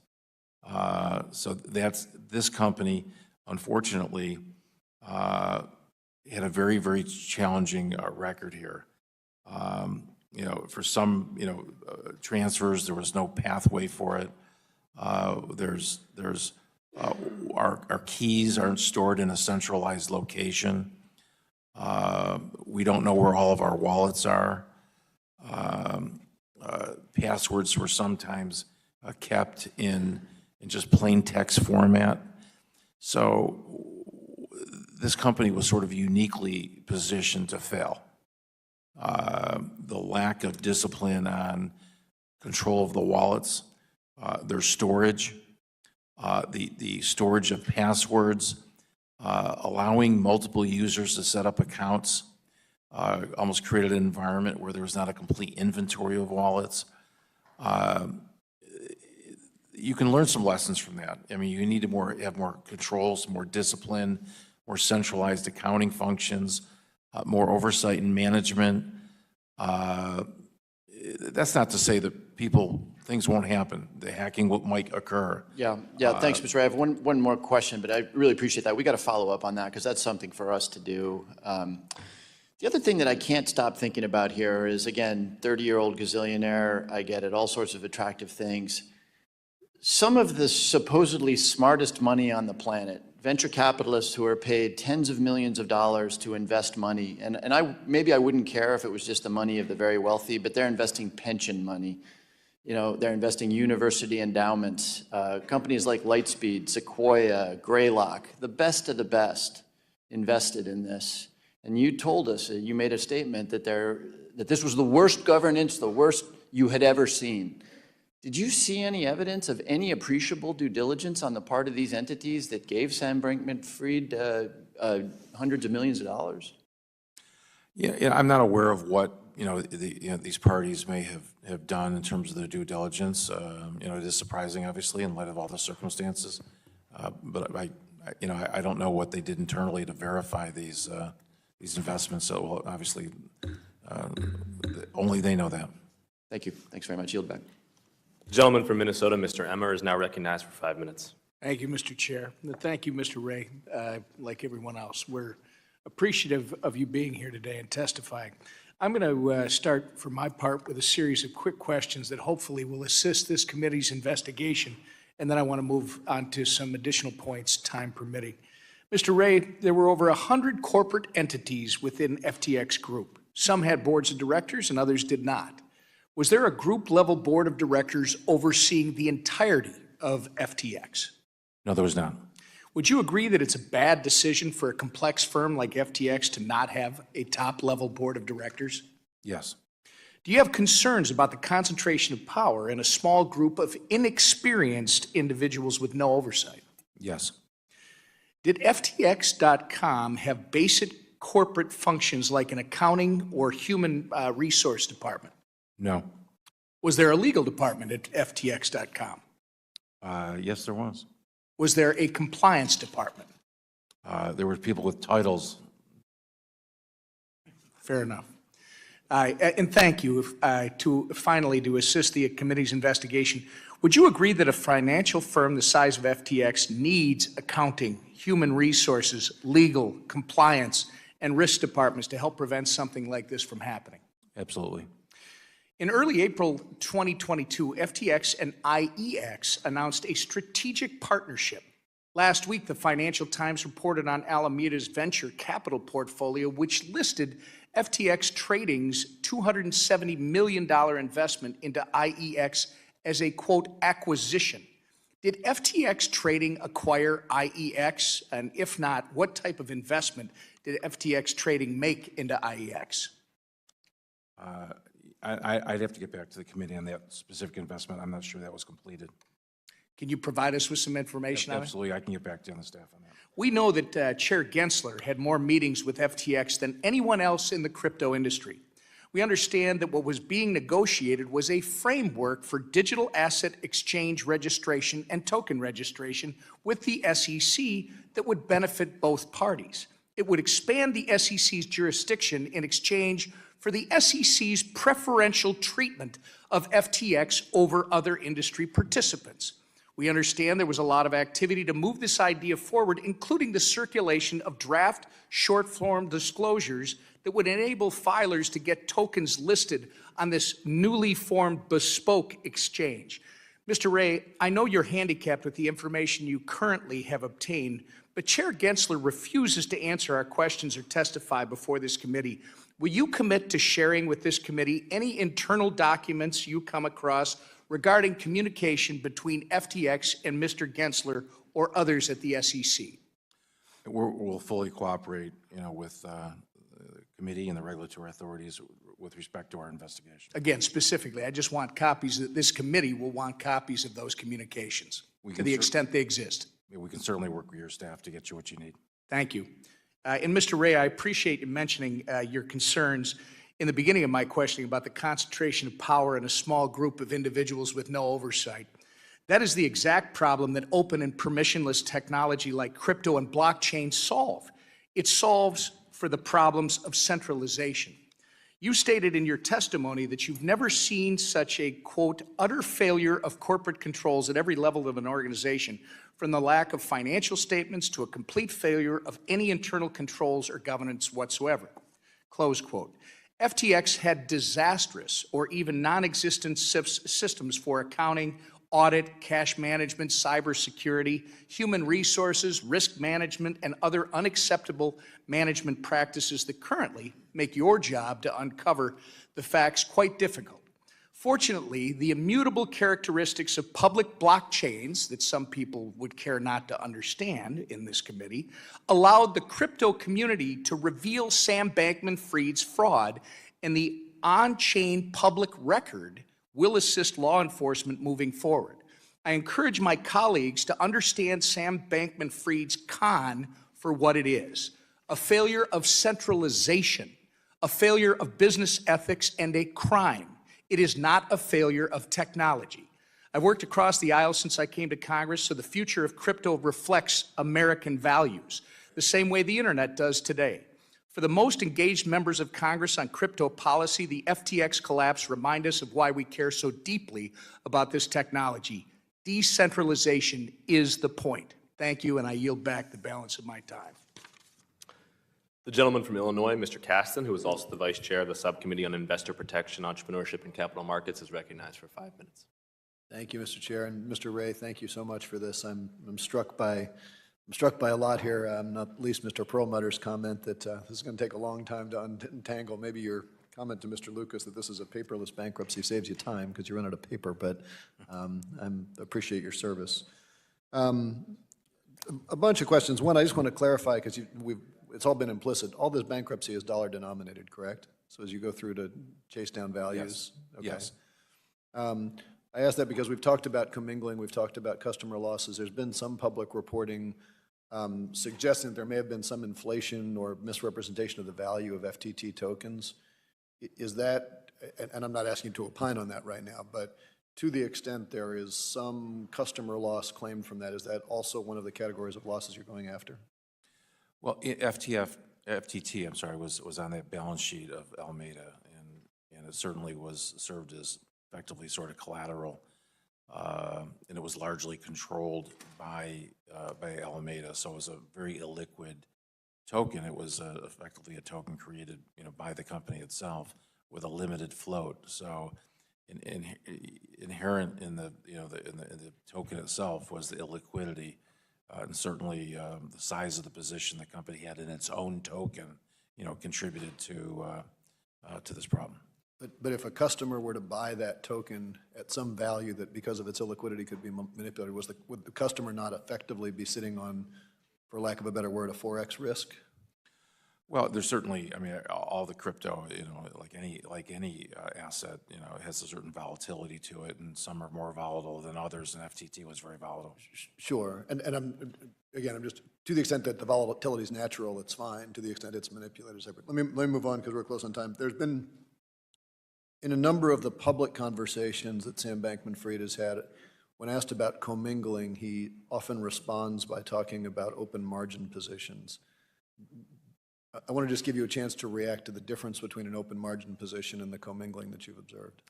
So this company, unfortunately, had a very, very challenging record here. For some, transfers, there was no pathway for it. Our keys aren't stored in a centralized location. We don't know where all of our wallets are. Passwords were sometimes kept in just plain text format. So this company was sort of uniquely positioned to fail. The lack of discipline on control of the wallets, their storage, the storage of passwords, allowing multiple users to set up accounts, almost created an environment where there was not a complete inventory of wallets. You can learn some lessons from that. I mean, you need to have more controls, more discipline, more centralized accounting functions, more oversight and management. That's not to say that things won't happen. The hacking might occur.
Yeah. Thanks, Mr. Ray. I have one more question, but I really appreciate that. We got to follow up on that because that's something for us to do. The other thing that I can't stop thinking about here is, again, 30-year-old gazillionaire. I get it, all sorts of attractive things. Some of the supposedly smartest money on the planet, venture capitalists who are paid tens of millions of dollars to invest money, and maybe I wouldn't care if it was just the money of the very wealthy, but they're investing pension money. They're investing university endowments, companies like Lightspeed, Sequoia, Greylock, the best of the best invested in this. And you told us, you made a statement that this was the worst governance, the worst you had ever seen. Did you see any evidence of any appreciable due diligence on the part of these entities that gave Sam Bankman-Fried hundreds of millions of dollars?
Yeah, I'm not aware of what these parties may have done in terms of their due diligence. It is surprising, obviously, in light of all the circumstances. But I don't know what they did internally to verify these investments. So well, obviously, only they know that.
Thank you. Thanks very much. Yield back.
The gentleman from Minnesota, Mr. Emmer, is now recognized for 5 minutes.
Thank you, Mr. Chair. Thank you, Mr. Ray. Like everyone else, we're appreciative of you being here today and testifying. I'm going to start, for my part, with a series of quick questions that hopefully will assist this committee's investigation, and then I want to move on to some additional points, time permitting. Mr. Ray, there were over 100 corporate entities within FTX Group. Some had boards of directors and others did not. Was there a group-level board of directors overseeing the entirety of FTX?
No, there was not.
Would you agree that it's a bad decision for a complex firm like FTX to not have a top-level board of directors?
Yes.
Do you have concerns about the concentration of power in a small group of inexperienced individuals with no oversight?
Yes.
Did FTX.com have basic corporate functions like an accounting or human resource department?
No.
Was there a legal department at FTX.com?
Yes, there was.
Was there a compliance department?
There were people with titles.
Fair enough. And thank you. Finally, to assist the committee's investigation, would you agree that a financial firm the size of FTX needs accounting, human resources, legal, compliance,
and risk departments to help prevent something like this from happening?
Absolutely.
In early April 2022, FTX and IEX announced a strategic partnership. Last week, the Financial Times reported on Alameda's venture capital portfolio, which listed FTX Trading's $270 million investment into IEX as a, quote, acquisition. Did FTX Trading acquire IEX? And if not, what type of investment did FTX Trading make into IEX?
I'd have to get back to the committee on that specific investment. I'm not sure that was completed.
Can you provide us with some information on it?
Absolutely, I can get back to you on the staff on that.
We know that Chair Gensler had more meetings with FTX than anyone else in the crypto industry. We understand that what was being negotiated was a framework for digital asset exchange registration and token registration with the SEC that would benefit both parties. It would expand the SEC's jurisdiction in exchange for the SEC's preferential treatment of FTX over other industry participants. We understand there was a lot of activity to move this idea forward, including the circulation of draft short-form disclosures that would enable filers to get tokens listed on this newly formed bespoke exchange. Mr. Ray, I know you're handicapped with the information you currently have obtained, but Chair Gensler refuses to answer our questions or testify before this committee. Will you commit to sharing with this committee any internal documents you come across regarding communication between FTX and Mr. Gensler or others at the SEC?
We'll fully cooperate, with the committee and the regulatory authorities with respect to our investigation.
Again, specifically, I just want copies, that this committee will want copies of those communications to the extent they exist.
We can certainly work with your staff to get you what you need.
Thank you. And Mr. Ray, I appreciate you mentioning your concerns in the beginning of my questioning about the concentration of power in a small group of individuals with no oversight. That is the exact problem that open and permissionless technology like crypto and blockchain solve. It solves for the problems of centralization. You stated in your testimony that you've never seen such a, quote, utter failure of corporate controls at every level of an organization, from the lack of financial statements to a complete failure of any internal controls or governance whatsoever, close quote. FTX had disastrous or even non-existent systems for accounting, audit, cash management, cybersecurity, human resources, risk management, and other unacceptable management practices that currently make your job to uncover the facts quite difficult. Fortunately, the immutable characteristics of public blockchains that some people would care not to understand in this committee allowed the crypto community to reveal Sam Bankman-Fried's fraud, and the on-chain public record will assist law enforcement moving forward. I encourage my colleagues to understand Sam Bankman-Fried's con for what it is: a failure of centralization, a failure of business ethics, and a crime. It is not a failure of technology. I've worked across the aisle since I came to Congress, so the future of crypto reflects American values, the same way the internet does today. For the most engaged members of Congress on crypto policy, the FTX collapse reminds us of why we care so deeply about this technology. Decentralization is the point. Thank you, and I yield back the balance of my time.
The gentleman from Illinois, Mr. Caston, who is also the vice chair of the Subcommittee on Investor Protection, Entrepreneurship, and Capital Markets, is recognized for 5 minutes.
Thank you, Mr. Chair. And Mr. Ray, thank you so much for this. I'm struck by a lot here, not least Mr. Perlmutter's comment that this is going to take a long time to untangle. Maybe your comment to Mr. Lucas that this is a paperless bankruptcy saves you time because you run out of paper, but I appreciate your service. A bunch of questions. One, I just want to clarify because it's all been implicit. All this bankruptcy is dollar denominated, correct? So as you go through to chase down values?
Yes.
Okay. Yes. I ask that because we've talked about commingling, we've talked about customer losses. There's been some public reporting suggesting that there may have been some inflation or misrepresentation of the value of FTT tokens. Is that, and I'm not asking you to opine on that right now, but to the extent there is some customer loss claimed from that, is that also one of the categories of losses you're going after?
Well, FTT, I'm sorry, was on that balance sheet of Alameda, and it certainly was served as effectively sort of collateral, and it was largely controlled by Alameda, so it was a very illiquid token. It was effectively a token created, by the company itself with a limited float. So inherent in the, in the token itself was the illiquidity, and certainly the size of the position the company had in its own token, contributed to this problem.
But if a customer were to buy that token at some value that because of its illiquidity could be manipulated, would the customer not effectively be sitting on, for lack of a better word, a Forex risk?
Well, there's certainly, all the crypto, like any asset, it has a certain volatility to it, and some are more volatile than others, and FTT was very volatile.
Sure, and I'm just, to the extent that the volatility is natural, it's fine. To the extent it's manipulated, separate. Let me move on because we're close on time. There's been, in a number of the public conversations that Sam Bankman-Fried has had, when asked about commingling, he often responds by talking about open margin positions. I want to just give you a chance to react to the difference between an open margin position and the commingling that you've observed.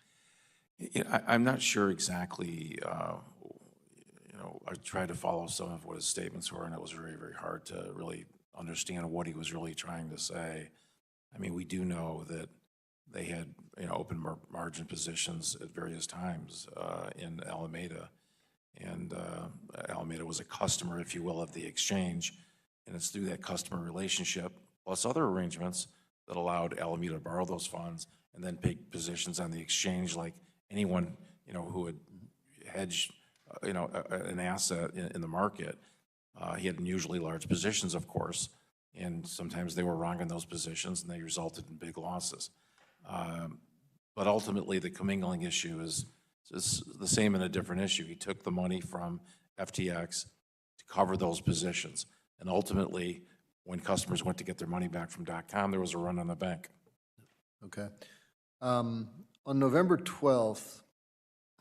I'm not sure exactly, I tried to follow some of what his statements were, and it was very, very hard to really understand what he was really trying to say. We do know that they had, open margin positions at various times in Alameda, and Alameda was a customer, if you will, of the exchange, and it's through that customer relationship plus other arrangements that allowed Alameda to borrow those funds and then take positions on the exchange like anyone, who would hedge, an asset in the market. He had unusually large positions, of course, and sometimes they were wrong in those positions and they resulted in big losses. But ultimately, the commingling issue is the same in a different issue. He took the money from FTX to cover those positions, and ultimately, when customers went to get their money back from .com, there was a run on the bank.
Okay. On November 12th,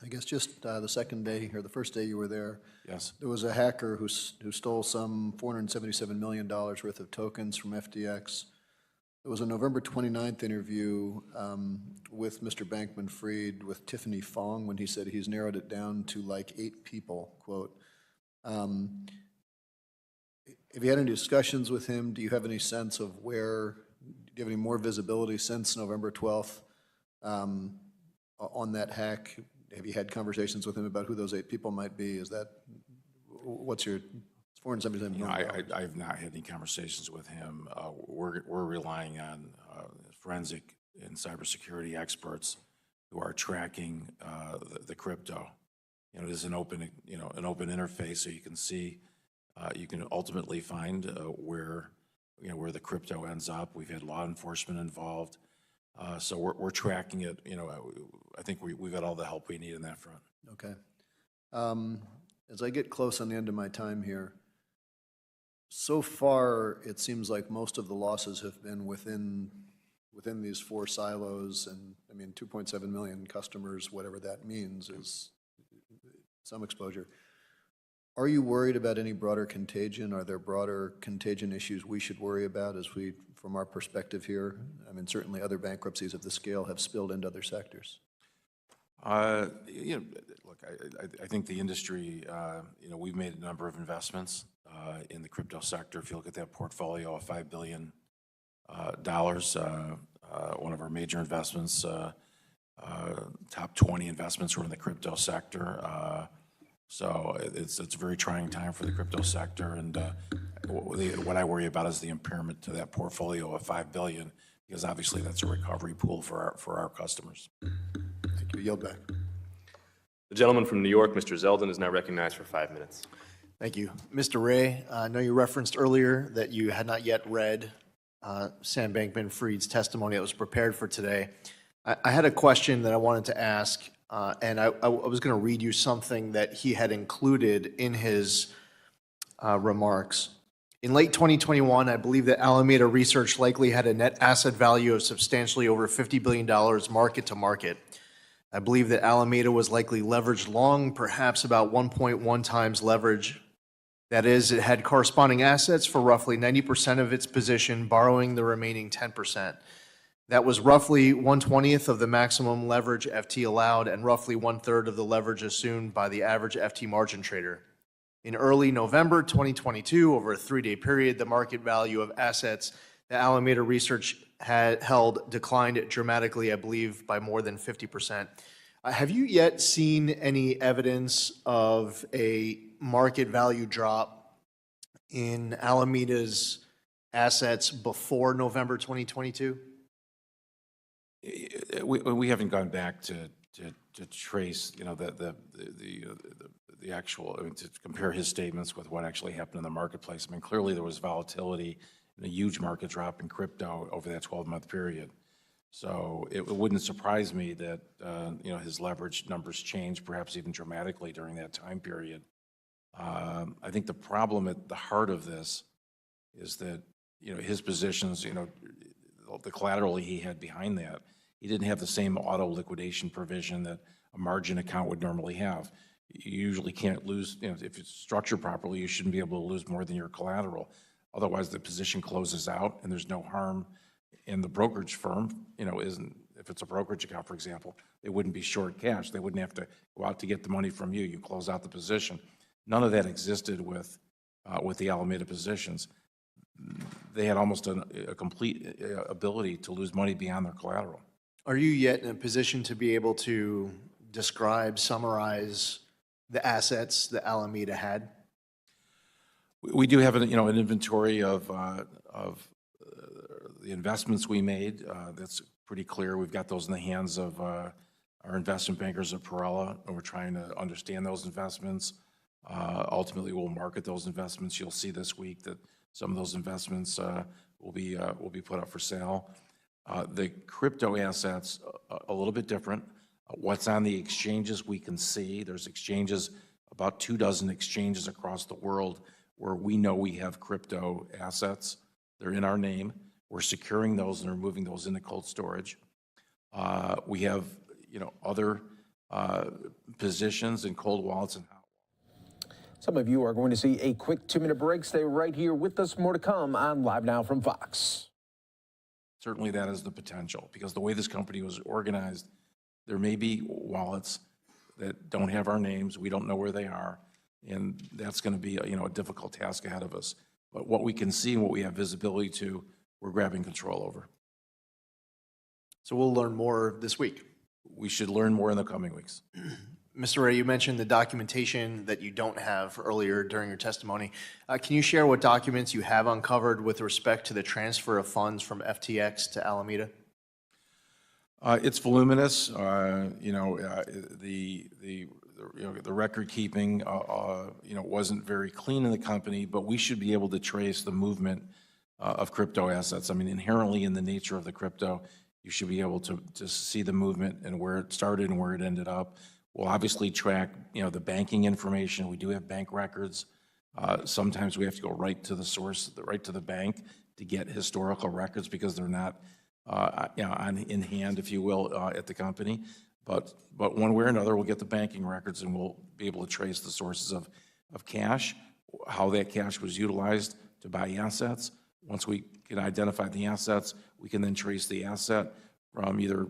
I guess just the second day or the first day you were there,
yes,
there was a hacker who stole some $477 million worth of tokens from FTX. There was a November 29th interview with Mr. Bankman-Fried with Tiffany Fong when he said he's narrowed it down to like 8 people, quote. Have you had any discussions with him? Do you have any sense of do you have any more visibility since November 12th on that hack? Have you had conversations with him about who those 8 people might be? What's your, $477 million?
I have not had any conversations with him. We're relying on forensic and cybersecurity experts who are tracking the crypto. It is an open interface, so you can see, you can ultimately find where the crypto ends up. We've had law enforcement involved, so we're tracking it. I think we've got all the help we need in that front.
Okay. As I get close on the end of my time here, so far it seems like most of the losses have been within these 4 silos, and 2.7 million customers, whatever that means, is some exposure. Are you worried about any broader contagion? Are there broader contagion issues we should worry about from our perspective here? Certainly other bankruptcies of this scale have spilled into other sectors.
Look, I think the industry, we've made a number of investments in the crypto sector. If you look at that portfolio of $5 billion, one of our major investments, top 20 investments were in the crypto sector. So it's a very trying time for the crypto sector, and what I worry about is the impairment to that portfolio of $5 billion, because obviously that's a recovery pool for our customers.
Thank you. Yield back.
The gentleman from New York, Mr. Zeldin, is now recognized for 5 minutes.
Thank you. Mr. Ray, I know you referenced earlier that you had not yet read Sam Bankman-Fried's testimony that was prepared for today. I had a question that I wanted to ask, and I was going to read you something that he had included in his remarks. In late 2021, I believe that Alameda Research likely had a net asset value of substantially over $50 billion market to market. I believe that Alameda was likely leveraged long, perhaps about 1.1 times leverage. That is, it had corresponding assets for roughly 90% of its position, borrowing the remaining 10%. That was roughly 1/20th of the maximum leverage FT allowed and roughly 1/3 of the leverage assumed by the average FT margin trader. In early November 2022, over a 3-day period, the market value of assets that Alameda Research had held declined dramatically, I believe, by more than 50%. Have you yet seen any evidence of a market value drop in Alameda's assets before November 2022?
We haven't gone back to trace, the actual, to compare his statements with what actually happened in the marketplace. I mean, clearly there was volatility and a huge market drop in crypto over that 12-month period. So it wouldn't surprise me that, his leverage numbers changed, perhaps even dramatically during that time period. I think the problem at the heart of this is that, his positions, the collateral he had behind that, he didn't have the same auto liquidation provision that a margin account would normally have. You usually can't lose, if it's structured properly, you shouldn't be able to lose more than your collateral. Otherwise, the position closes out and there's no harm. In the brokerage firm, if it's a brokerage account, for example, they wouldn't be short cash. They wouldn't have to go out to get the money from you. You close out the position. None of that existed with the Alameda positions. They had almost a complete ability to lose money beyond their collateral.
Are you yet in a position to be able to describe, summarize the assets that Alameda had?
We do have an inventory of the investments we made. That's pretty clear. We've got those in the hands of our investment bankers at Perella, and we're trying to understand those investments. Ultimately, we'll market those investments. You'll see this week that some of those investments will be put up for sale. The crypto assets, a little bit different. What's on the exchanges we can see. There's exchanges, about 24 exchanges across the world where we know we have crypto assets. They're in our name. We're securing those and are moving those into cold storage. We have, other positions in cold wallets and hot wallets.
Some of you are going to see a quick 2-minute break. Stay right here with us. More to come on Live Now from Fox.
Certainly that is the potential, because the way this company was organized, there may be wallets that don't have our names. We don't know where they are, and that's going to be a difficult task ahead of us. But what we can see and what we have visibility to, we're grabbing control over.
So we'll learn more this week.
We should learn more in the coming weeks.
Mr. Ray, you mentioned the documentation that you don't have earlier during your testimony. Can you share what documents you have uncovered with respect to the transfer of funds from FTX to Alameda?
It's voluminous. The record keeping, wasn't very clean in the company, but we should be able to trace the movement of crypto assets. I mean, inherently in the nature of the crypto, you should be able to see the movement and where it started and where it ended up. We'll obviously track, the banking information. We do have bank records. Sometimes we have to go right to the source, right to the bank to get historical records because they're not, in hand, if you will, at the company. But one way or another, we'll get the banking records and we'll be able to trace the sources of cash, how that cash was utilized to buy assets. Once we can identify the assets, we can then trace the asset from either,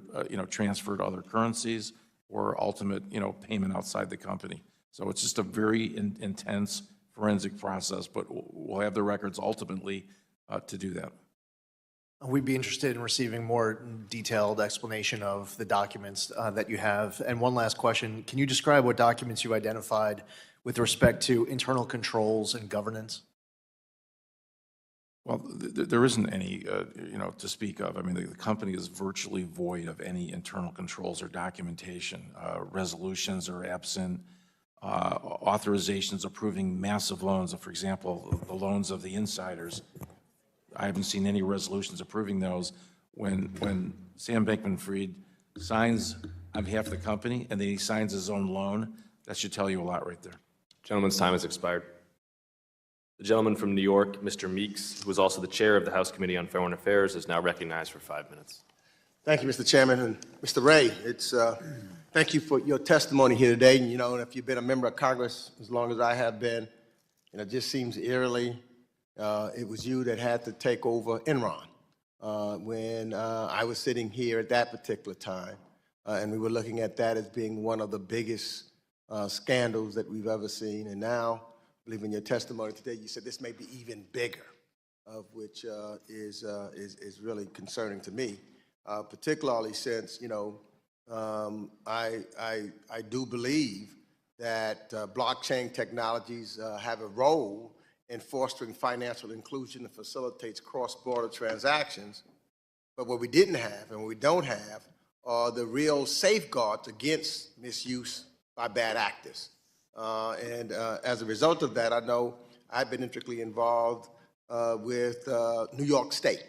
transfer to other currencies or ultimate, payment outside the company. So it's just a very intense forensic process, but we'll have the records ultimately to do that.
We'd be interested in receiving more detailed explanation of the documents that you have. And one last question, can you describe what documents you identified with respect to internal controls and governance?
Well, there isn't any, to speak of. I mean, the company is virtually void of any internal controls or documentation. Resolutions are absent. Authorizations approving massive loans, for example, the loans of the insiders. I haven't seen any resolutions approving those. When Sam Bankman-Fried signs on behalf of the company and then he signs his own loan, that should tell you a lot right there.
Gentleman's time has expired. The gentleman from New York, Mr. Meeks, who is also the chair of the House Committee on Foreign Affairs, is now recognized for 5 minutes.
Thank you, Mr. Chairman. And Mr. Ray, thank you for your testimony here today. And if you've been a member of Congress as long as I have been, it just seems eerily it was you that had to take over Enron when I was sitting here at that particular time. And we were looking at that as being one of the biggest scandals that we've ever seen. And now believe in your testimony today, you said this may be even bigger, of which is really concerning to me, particularly since, I do believe that blockchain technologies have a role in fostering financial inclusion and facilitates cross-border transactions. But what we didn't have and what we don't have are the real safeguards against misuse by bad actors. As a result of that, I know I've been intricately involved with New York State.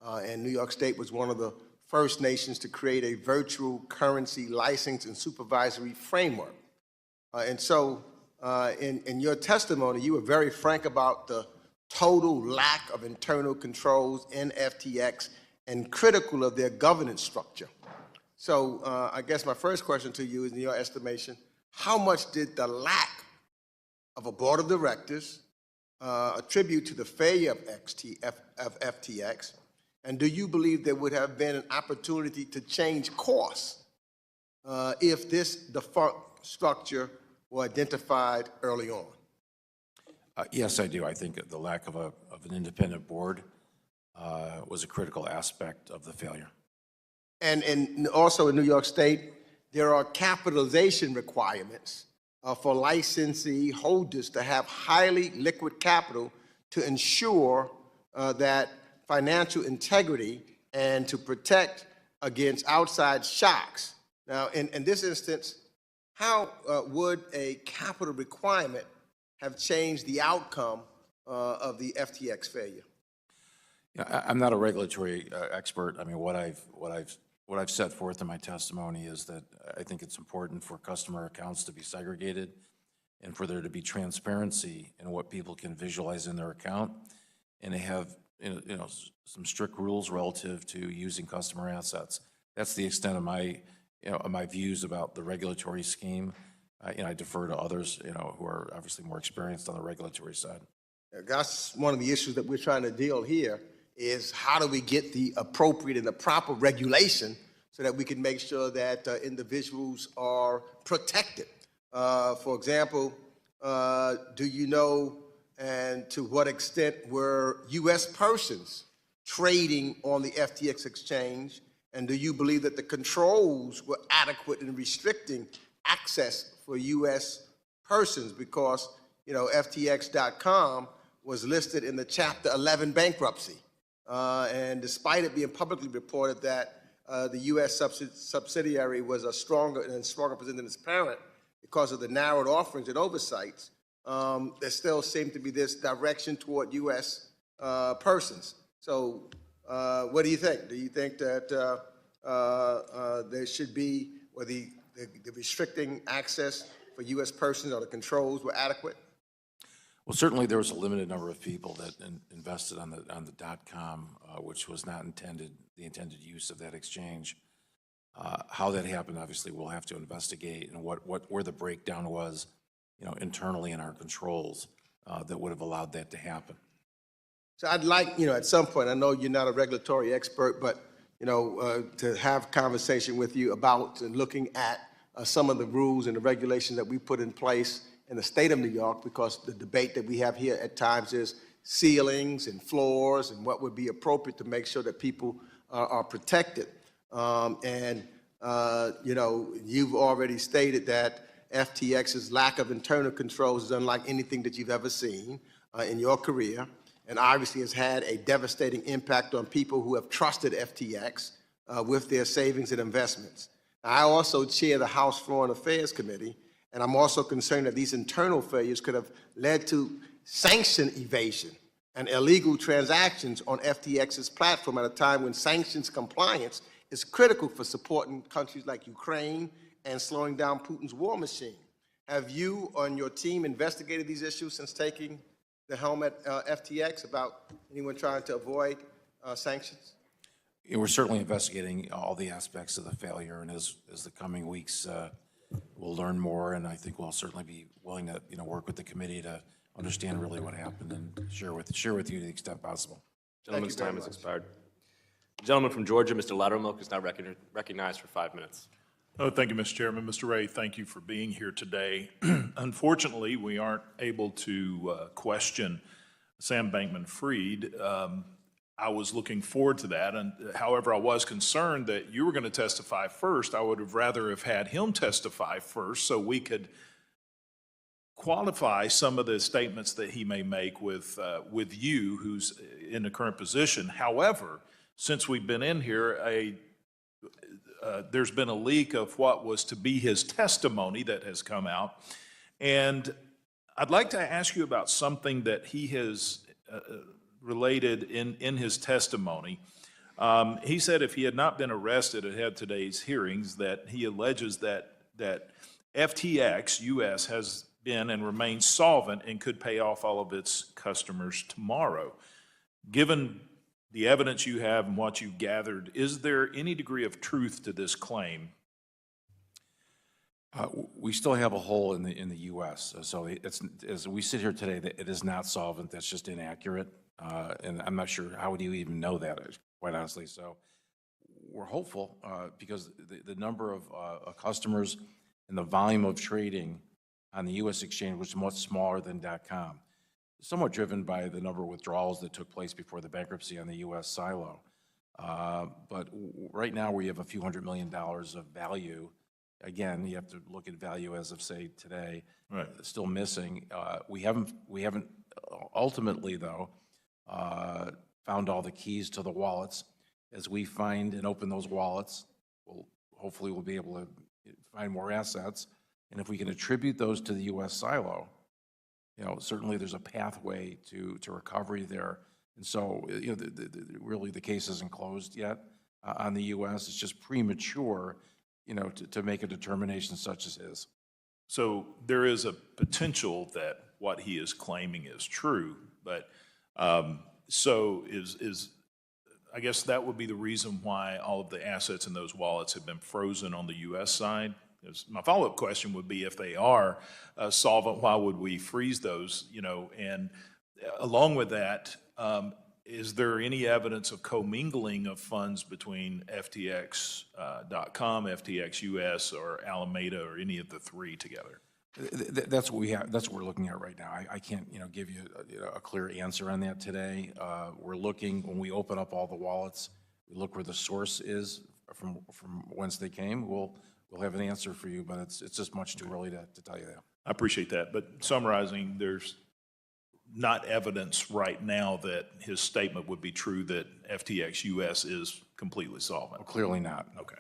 And New York State was one of the first nations to create a virtual currency license and supervisory framework. And so in your testimony, you were very frank about the total lack of internal controls in FTX and critical of their governance structure. So I guess my first question to you is, in your estimation, how much did the lack of a board of directors attribute to the failure of FTX? And do you believe there would have been an opportunity to change course if this defunct structure were identified early on?
Yes, I do. I think the lack of an independent board was a critical aspect of the failure.
And also in New York State, there are capitalization requirements for licensee holders to have highly liquid capital to ensure that financial integrity and to protect against outside shocks. Now, in this instance, how would a capital requirement have changed the outcome of the FTX failure?
Yeah, I'm not a regulatory expert. I mean, what I've set forth in my testimony is that I think it's important for customer accounts to be segregated and for there to be transparency in what people can visualize in their account, and they have some strict rules relative to using customer assets. That's the extent of my my views about the regulatory scheme. I defer to others who are obviously more experienced on the regulatory side.
That's one of the issues that we're trying to deal here, is how do we get the appropriate and the proper regulation so that we can make sure that individuals are protected. For example, do you know and to what extent were U.S. persons trading on the FTX exchange? And do you believe that the controls were adequate in restricting access for U.S. persons? Because, FTX.com was listed in the Chapter 11 bankruptcy. And despite it being publicly reported that the U.S. subsidiary was a stronger position than its parent because of the narrowed offerings and oversights, there still seemed to be this direction toward U.S. persons. So what do you think? Do you think that there should be, or the restricting access for U.S. persons or the controls were adequate?
Well, certainly there was a limited number of people that invested on the .com, which was not the intended use of that exchange. How that happened, obviously, we'll have to investigate, and where the breakdown was, internally in our controls that would have allowed that to happen.
So I'd like, at some point, I know you're not a regulatory expert, but to have conversation with you about looking at some of the rules and the regulations that we put in place in the state of New York, because the debate that we have here at times is ceilings and floors and what would be appropriate to make sure that people are protected. You've already stated that FTX's lack of internal controls is unlike anything that you've ever seen in your career, and obviously has had a devastating impact on people who have trusted FTX with their savings and investments. I also chair the House Foreign Affairs Committee, and I'm also concerned that these internal failures could have led to sanction evasion and illegal transactions on FTX's platform at a time when sanctions compliance is critical for supporting countries like Ukraine and slowing down Putin's war machine. Have you and your team investigated these issues since taking the helm at FTX about anyone trying to avoid sanctions?
We're certainly investigating all the aspects of the failure, and as the coming weeks we'll learn more, and I think we'll certainly be willing to work with the committee to understand really what happened and share with you to the extent possible.
Gentleman's time has expired. The gentleman from Georgia, Mr. Loudermilk, is now recognized for 5 minutes.
Oh, thank you, Mr. Chairman. Mr. Ray, thank you for being here today. Unfortunately, we aren't able to question Sam Bankman-Fried. I was looking forward to that, and however, I was concerned that you were going to testify first. I would have rather have had him testify first so we could qualify some of the statements that he may make with you, who's in the current position. However, since we've been in here, there's been a leak of what was to be his testimony that has come out. And I'd like to ask you about something that he has related in his testimony. He said if he had not been arrested ahead of today's hearings, that he alleges that FTX US has been and remains solvent and could pay off all of its customers tomorrow. Given the evidence you have and what you've gathered, is there any degree of truth to this claim?
We still have a hole in the U.S. So it's, as we sit here today, it is not solvent. That's just inaccurate. And I'm not sure how would you even know that, quite honestly. So we're hopeful because the number of customers and the volume of trading on the U.S. exchange was much smaller than .com, somewhat driven by the number of withdrawals that took place before the bankruptcy on the U.S. silo. But right now we have a few $100 million of value. Again, you have to look at value as of, say, today.
Right.
Still missing. We haven't ultimately, though, found all the keys to the wallets. As we find and open those wallets, hopefully we'll be able to find more assets. And if we can attribute those to the U.S. silo, certainly there's a pathway to recovery there. And so, really the case isn't closed yet on the U.S. It's just premature, to make a determination such as his.
So there is a potential that what he is claiming is true, but so I guess that would be the reason why all of the assets in those wallets have been frozen on the U.S. side. My follow-up question would be, if they are solvent, why would we freeze those? And along with that, is there any evidence of commingling of funds between FTX.com, FTX US, or Alameda, or any of the three together?
That's what we have. That's what we're looking at right now. I can't, give you a clear answer on that today. We're looking, when we open up all the wallets, we look where the source is from whence they came. We'll have an answer for you, but it's just much too early to tell you that.
I appreciate that, but summarizing, there's not evidence right now that his statement would be true that FTX US is completely solvent.
Well, clearly not.
Okay.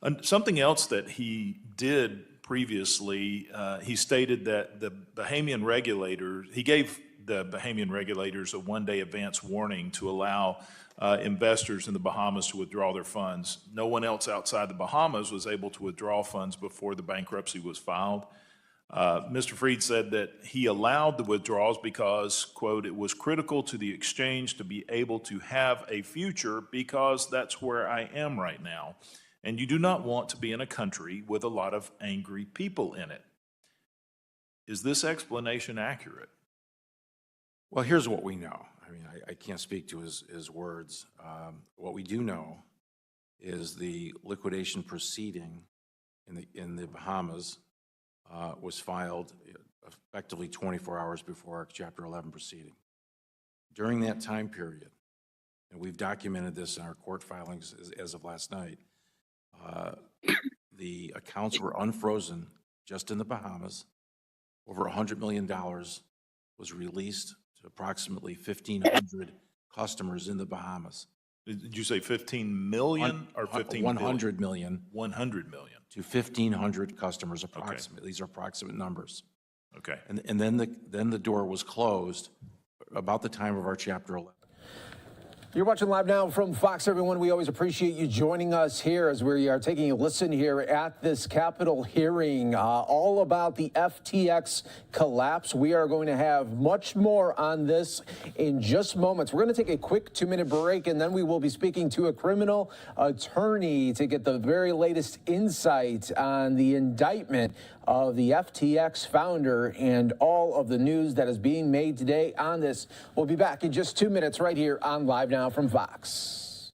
And something else that he did previously, he stated that the Bahamian regulators, he gave the Bahamian regulators a one-day advance warning to allow investors in the Bahamas to withdraw their funds. No one else outside the Bahamas was able to withdraw funds before the bankruptcy was filed. Mr. Fried said that he allowed the withdrawals because, quote, it was critical to the exchange to be able to have a future because that's where I am right now. And you do not want to be in a country with a lot of angry people in it. Is this explanation accurate?
Well, here's what we know. I mean, I can't speak to his words. What we do know is the liquidation proceeding in the Bahamas was filed effectively 24 hours before our Chapter 11 proceeding. During that time period, and we've documented this in our court filings as of last night, the accounts were unfrozen just in the Bahamas. Over $100 million was released to approximately 1,500 customers in the Bahamas.
Did you say 15 million or 15
100 million.
100 million.
To 1,500 customers approximately. Okay. These are approximate numbers.
Okay.
And then the door was closed about the time of our Chapter 11.
You're watching Live Now from Fox, everyone. We always appreciate you joining us here as we are taking a listen here at this Capitol hearing all about the FTX collapse. We are going to have much more on this in just moments. We're going to take a quick 2-minute break, and then we will be speaking to a criminal attorney to get the very latest insight on the indictment of the FTX founder and all of the news that is being made today on this. We'll be back in just 2 minutes right here on Live Now from Fox.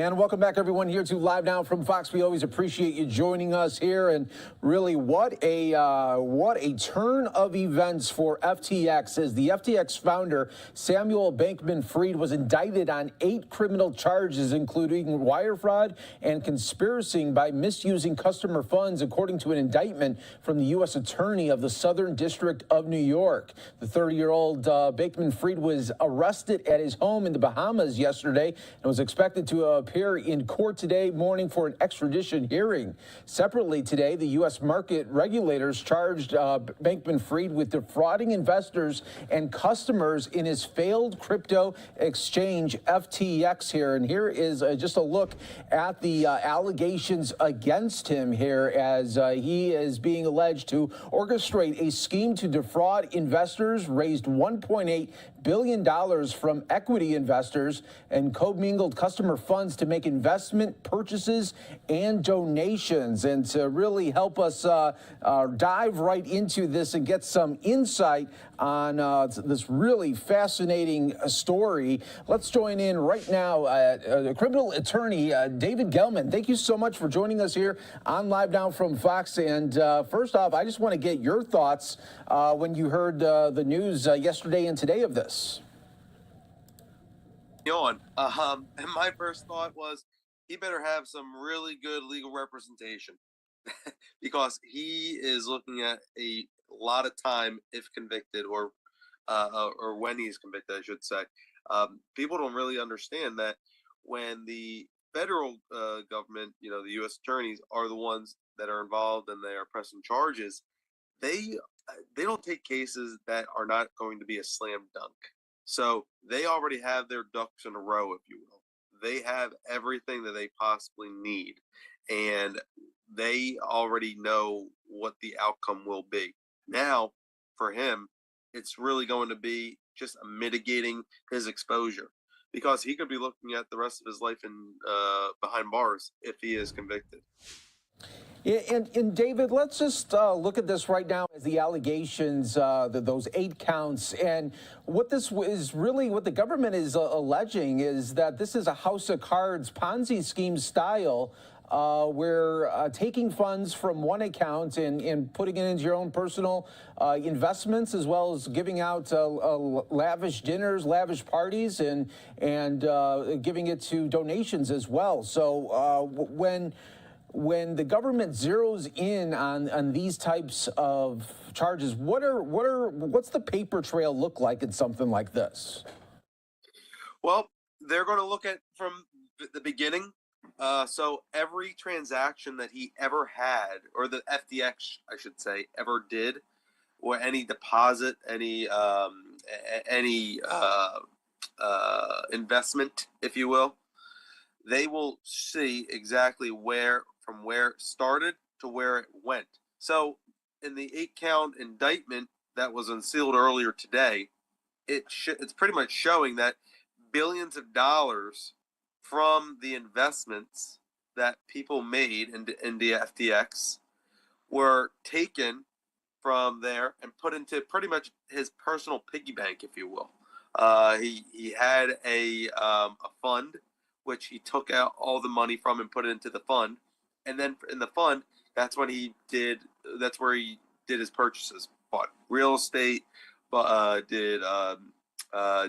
And welcome back, everyone, here to Live Now from Fox. We always appreciate you joining us here. And really, what a turn of events for FTX, as the FTX founder, Samuel Bankman-Fried, was indicted on 8 criminal charges, including wire fraud and conspiracy by misusing customer funds, according to an indictment from the U.S. Attorney of the Southern District of New York. The 30-year-old Bankman-Fried was arrested at his home in the Bahamas yesterday and was expected to appear in court today morning for an extradition hearing. Separately today, the U.S. market regulators charged Bankman-Fried with defrauding investors and customers in his failed crypto exchange FTX here. And here is just a look at the allegations against him here, as he is being alleged to orchestrate a scheme to defraud investors, raised $1.8 billion from equity investors, and commingled customer funds to make investment purchases and donations. And to really help us dive right into this and get some insight on this really fascinating story, let's join in right now criminal attorney David Gelman. Thank you so much for joining us here on Live Now from Fox. And first off, I just want to get your thoughts when you heard the news yesterday and today of this.
And my first thought was he better have some really good legal representation because he is looking at a lot of time if convicted, or when he's convicted, I should say. People don't really understand that when the federal government, the U.S. attorneys are the ones that are involved and they are pressing charges, they don't take cases that are not going to be a slam dunk. So they already have their ducks in a row, if you will. They have everything that they possibly need, and they already know what the outcome will be. Now, for him, it's really going to be just mitigating his exposure, because he could be looking at the rest of his life in behind bars if he is convicted.
And David, let's just look at this right now as the allegations, those 8 counts. And what this is really, what the government is alleging is that this is a house of cards Ponzi scheme style, where taking funds from one account and putting it into your own personal investments, as well as giving out lavish dinners, lavish parties, and giving it to donations as well. So when the government zeroes in on these types of charges, what's the paper trail look like in something like this?
Well, they're going to look at from the beginning. So every transaction that he ever had, or the FTX, I should say, ever did, or any deposit, any investment, if you will, they will see exactly from where it started to where it went. So in the 8-count indictment that was unsealed earlier today, it's pretty much showing that billions of dollars from the investments that people made in the FTX were taken from there and put into pretty much his personal piggy bank, if you will. He had a fund, which he took out all the money from and put it into the fund. And then in the fund, that's where he did his purchases, bought real estate, did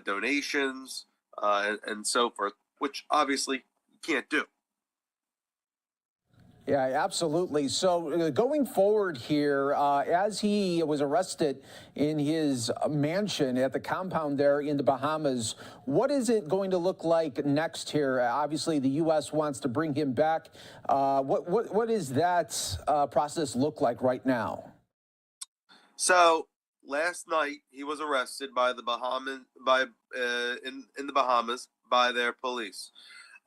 donations, and so forth, which obviously you can't do.
Yeah, absolutely. So going forward here, as he was arrested in his mansion at the compound there in the Bahamas, what is it going to look like next here? Obviously, the U.S. wants to bring him back. What does that process look like right now?
So last night he was arrested by the in the Bahamas by their police.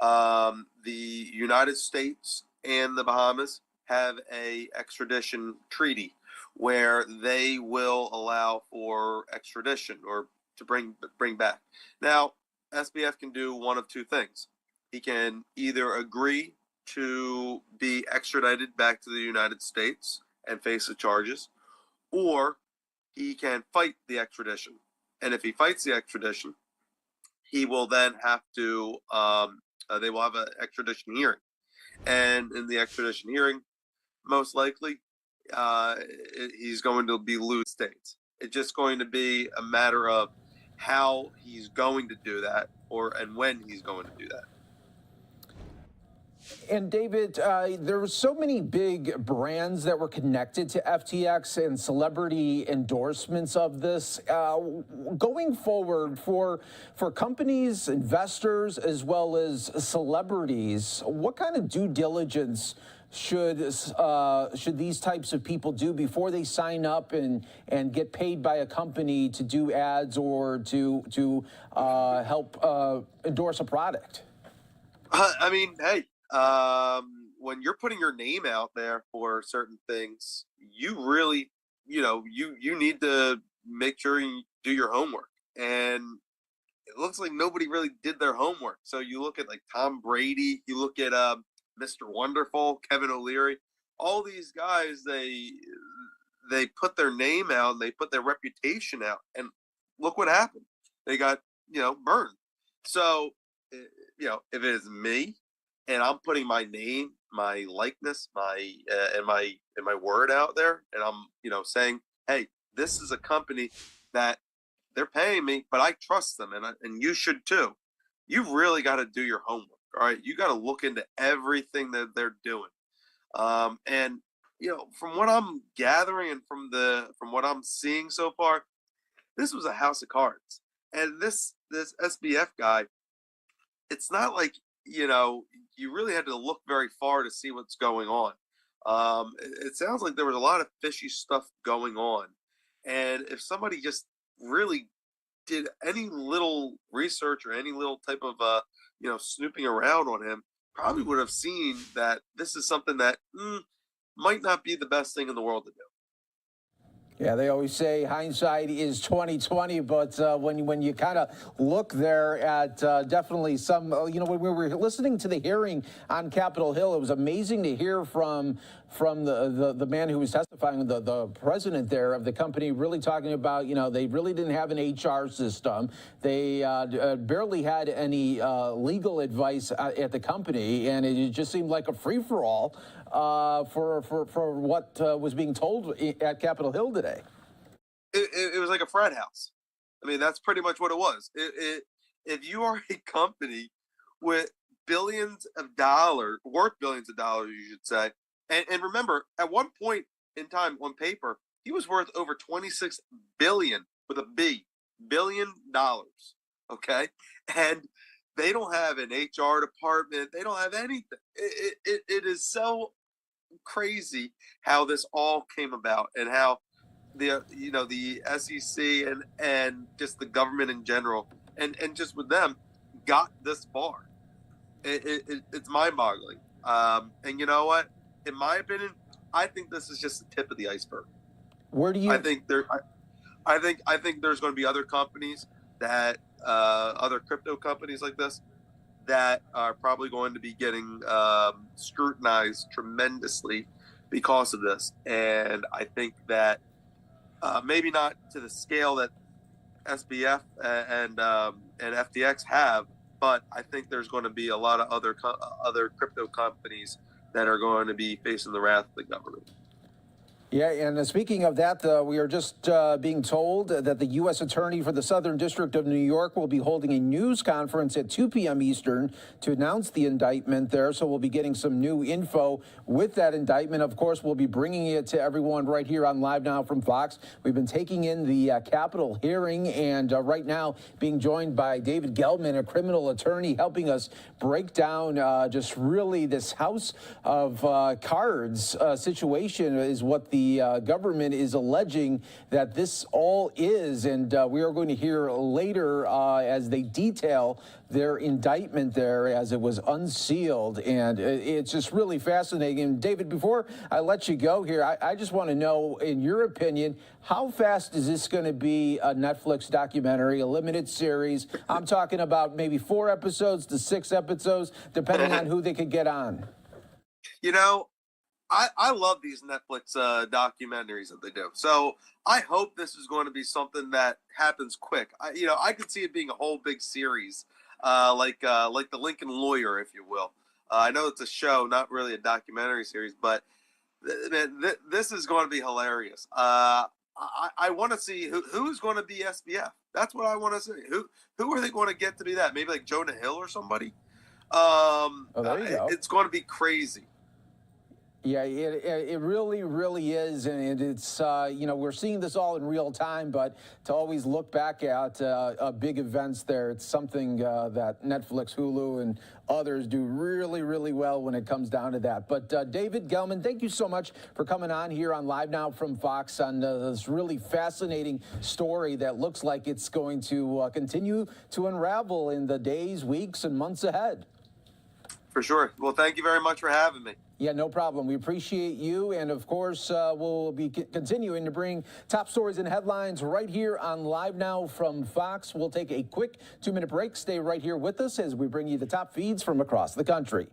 The United States and the Bahamas have a extradition treaty where they will allow for extradition, or to bring back. Now, SBF can do one of two things. He can either agree to be extradited back to the United States and face the charges, or he can fight the extradition. And if he fights the extradition, he will then have to They will have an extradition hearing, and in the extradition hearing, most likely, he's going to be loose states. It's just going to be a matter of how he's going to do that, and when he's going to do that.
And David, there were so many big brands that were connected to FTX and celebrity endorsements of this. Going forward, for companies, investors, as well as celebrities, what kind of due diligence should these types of people do before they sign up and get paid by a company to do ads or to help endorse a product?
I mean, hey. When you're putting your name out there for certain things, you really, you need to make sure you do your homework. And it looks like nobody really did their homework. So you look at like Tom Brady, you look at Mr. Wonderful, Kevin O'Leary, all these guys, they put their name out, and they put their reputation out, and look what happened. They got, burned. So, if it is me, and I'm putting my name, my likeness, and my word out there, and I'm, saying, hey, this is a company that they're paying me, but I trust them, and you should too. You've really got to do your homework. All right, you got to look into everything that they're doing, and from what I'm gathering and from what I'm seeing so far, this was a house of cards, and this SBF guy, it's not like you really had to look very far to see what's going on. It sounds like there was a lot of fishy stuff going on. And if somebody just really did any little research or any little type of, snooping around on him, probably would have seen that this is something that might not be the best thing in the world to do.
Yeah, they always say hindsight is 20/20, but when you kind of look there at definitely some, when we were listening to the hearing on Capitol Hill, it was amazing to hear from the man who was testifying, the president there of the company, really talking about, they really didn't have an HR system. They barely had any legal advice at the company, and it just seemed like a free-for-all for what was being told at Capitol Hill today.
It was like a frat house. I mean, that's pretty much what it was. If you are a company with worth billions of dollars, you should say, and remember, at one point in time on paper, he was worth over 26 billion with a B, $billion. Okay, and they don't have an HR department. They don't have anything. It is so crazy how this all came about, and how the SEC and just the government in general, and just with them, got this far. It's mind-boggling. And you know what? In my opinion, I think this is just the tip of the iceberg.
Where do you?
I think there's going to be other companies that other crypto companies like this that are probably going to be getting scrutinized tremendously because of this. And I think that maybe not to the scale that SBF and FTX have, but I think there's going to be a lot of other crypto companies that are going to be facing the wrath of the government.
Yeah, and speaking of that, we are just being told that the U.S. Attorney for the Southern District of New York will be holding a news conference at 2 p.m. Eastern to announce the indictment there. So we'll be getting some new info with that indictment. Of course, we'll be bringing it to everyone right here on Live Now from Fox. We've been taking in the Capitol hearing, and right now being joined by David Gelman, a criminal attorney, helping us break down just really this house of cards situation is what the government is alleging that this all is, and we are going to hear later as they detail their indictment there as it was unsealed, and it's just really fascinating. And David, before I let you go here, I just want to know, in your opinion, how fast is this going to be a Netflix documentary, a limited series? I'm talking about maybe 4 episodes to 6 episodes, depending on who they could get on.
I love these Netflix documentaries that they do. So I hope this is going to be something that happens quick. I could see it being a whole big series. like the Lincoln Lawyer, if you will. I know it's a show, not really a documentary series, but this is going to be hilarious. I want to see who's going to be SBF. That's what I want to see. Who are they going to get to be that? Maybe like Jonah Hill or somebody.
There you go.
It's going to be crazy.
Yeah, it really, really is, and it's, we're seeing this all in real time, but to always look back at big events there, it's something that Netflix, Hulu, and others do really, really well when it comes down to that. But David Gelman, thank you so much for coming on here on Live Now from Fox on this really fascinating story that looks like it's going to continue to unravel in the days, weeks, and months ahead.
For sure. Well, thank you very much for having me.
Yeah, no problem. We appreciate you. And of course, we'll be continuing to bring top stories and headlines right here on Live Now from Fox. We'll take a quick 2-minute break. Stay right here with us as we bring you the top feeds from across the country.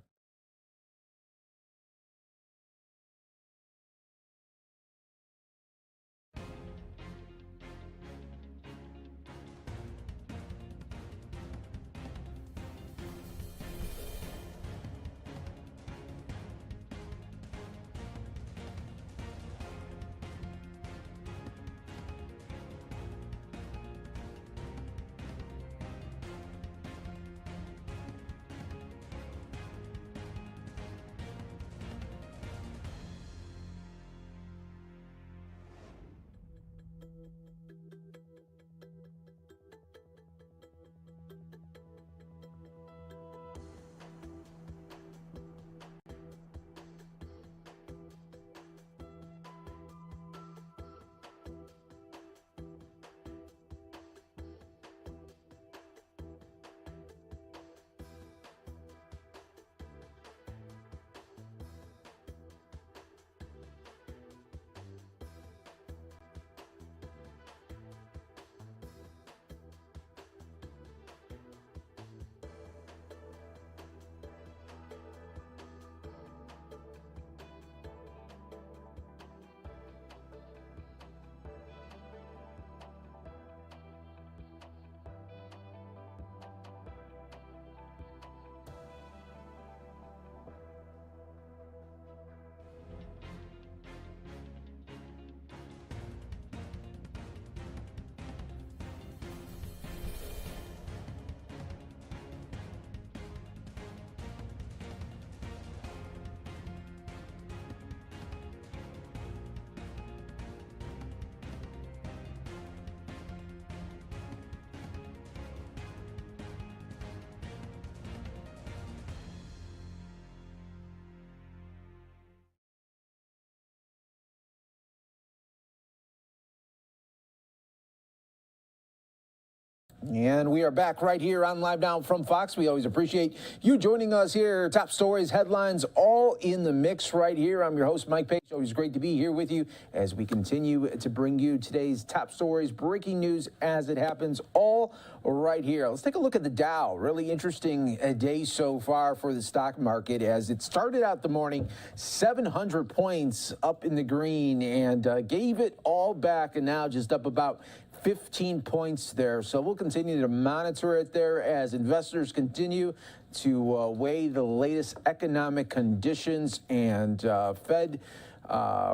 And we are back right here on Live Now from Fox. We always appreciate you joining us here. Top stories, headlines, all in the mix right here. I'm your host, Mike Page. Always great to be here with you as we continue to bring you today's top stories, breaking news as it happens, all right here. Let's take a look at the Dow. Really interesting day so far for the stock market as it started out the morning 700 points up in the green and gave it all back, and now just up about 15 points there. So we'll continue to monitor it there as investors continue to weigh the latest economic conditions and Fed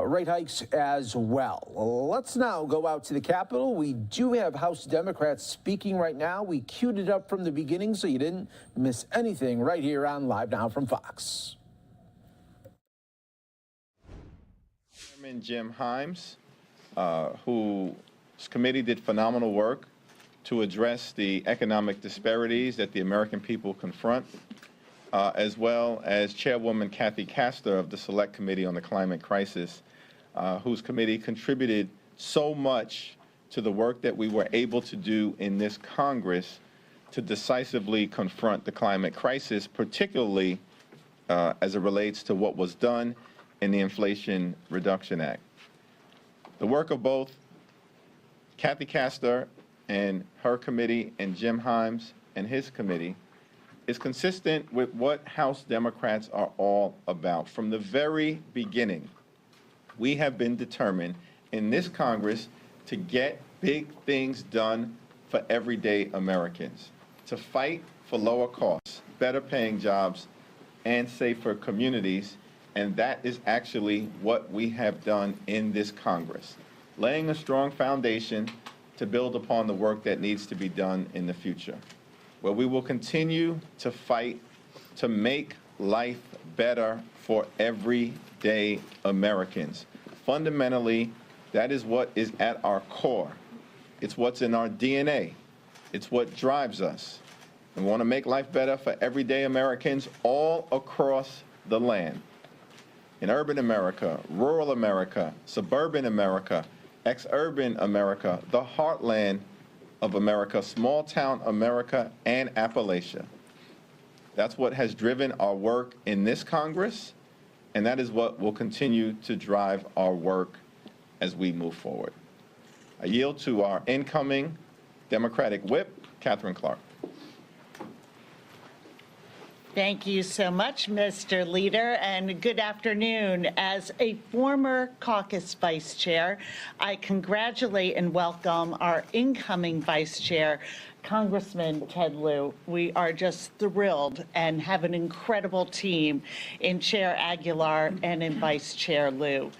rate hikes as well. Let's now go out to the Capitol. We do have House Democrats speaking right now. We queued it up from the beginning so you didn't miss anything right here on Live Now from Fox.
Chairman Jim Himes, whose committee did phenomenal work to address the economic disparities that the American people confront, as well as Chairwoman Kathy Castor of the Select Committee on the Climate Crisis, whose committee contributed so much to the work that we were able to do in this Congress to decisively confront the climate crisis, particularly as it relates to what was done in the Inflation Reduction Act. The work of both Kathy Castor and her committee and Jim Himes and his committee is consistent with what House Democrats are all about. From the very beginning, we have been determined in this Congress to get big things done for everyday Americans, to fight for lower costs, better paying jobs, and safer communities. And that is actually what we have done in this Congress, laying a strong foundation to build upon the work that needs to be done in the future, where we will continue to fight to make life better for everyday Americans. Fundamentally, that is what is at our core. It's what's in our DNA. It's what drives us. We want to make life better for everyday Americans all across the land. In urban America, rural America, suburban America, ex-urban America, the heartland of America, small town America, and Appalachia. That's what has driven our work in this Congress, and that is what will continue to drive our work as we move forward. I yield to our incoming Democratic whip, Catherine Clark.
Thank you so much, Mr. Leader, and good afternoon. As a former caucus vice chair, I congratulate and welcome our incoming vice chair, Congressman Ted Lieu. We are just thrilled and have an incredible team in Chair Aguilar and in Vice Chair Lieu.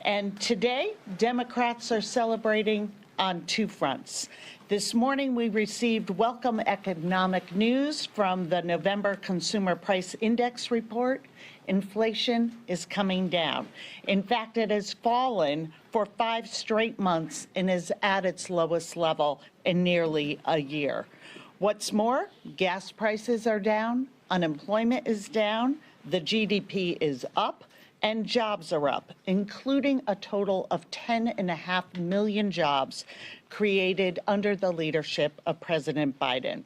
And today, Democrats are celebrating on two fronts. This morning, we received welcome economic news from the November Consumer Price Index report. Inflation is coming down. In fact, it has fallen for 5 straight months and is at its lowest level in nearly a year. What's more, gas prices are down, unemployment is down, the GDP is up, and jobs are up, including a total of 10.5 million jobs created under the leadership of President Biden.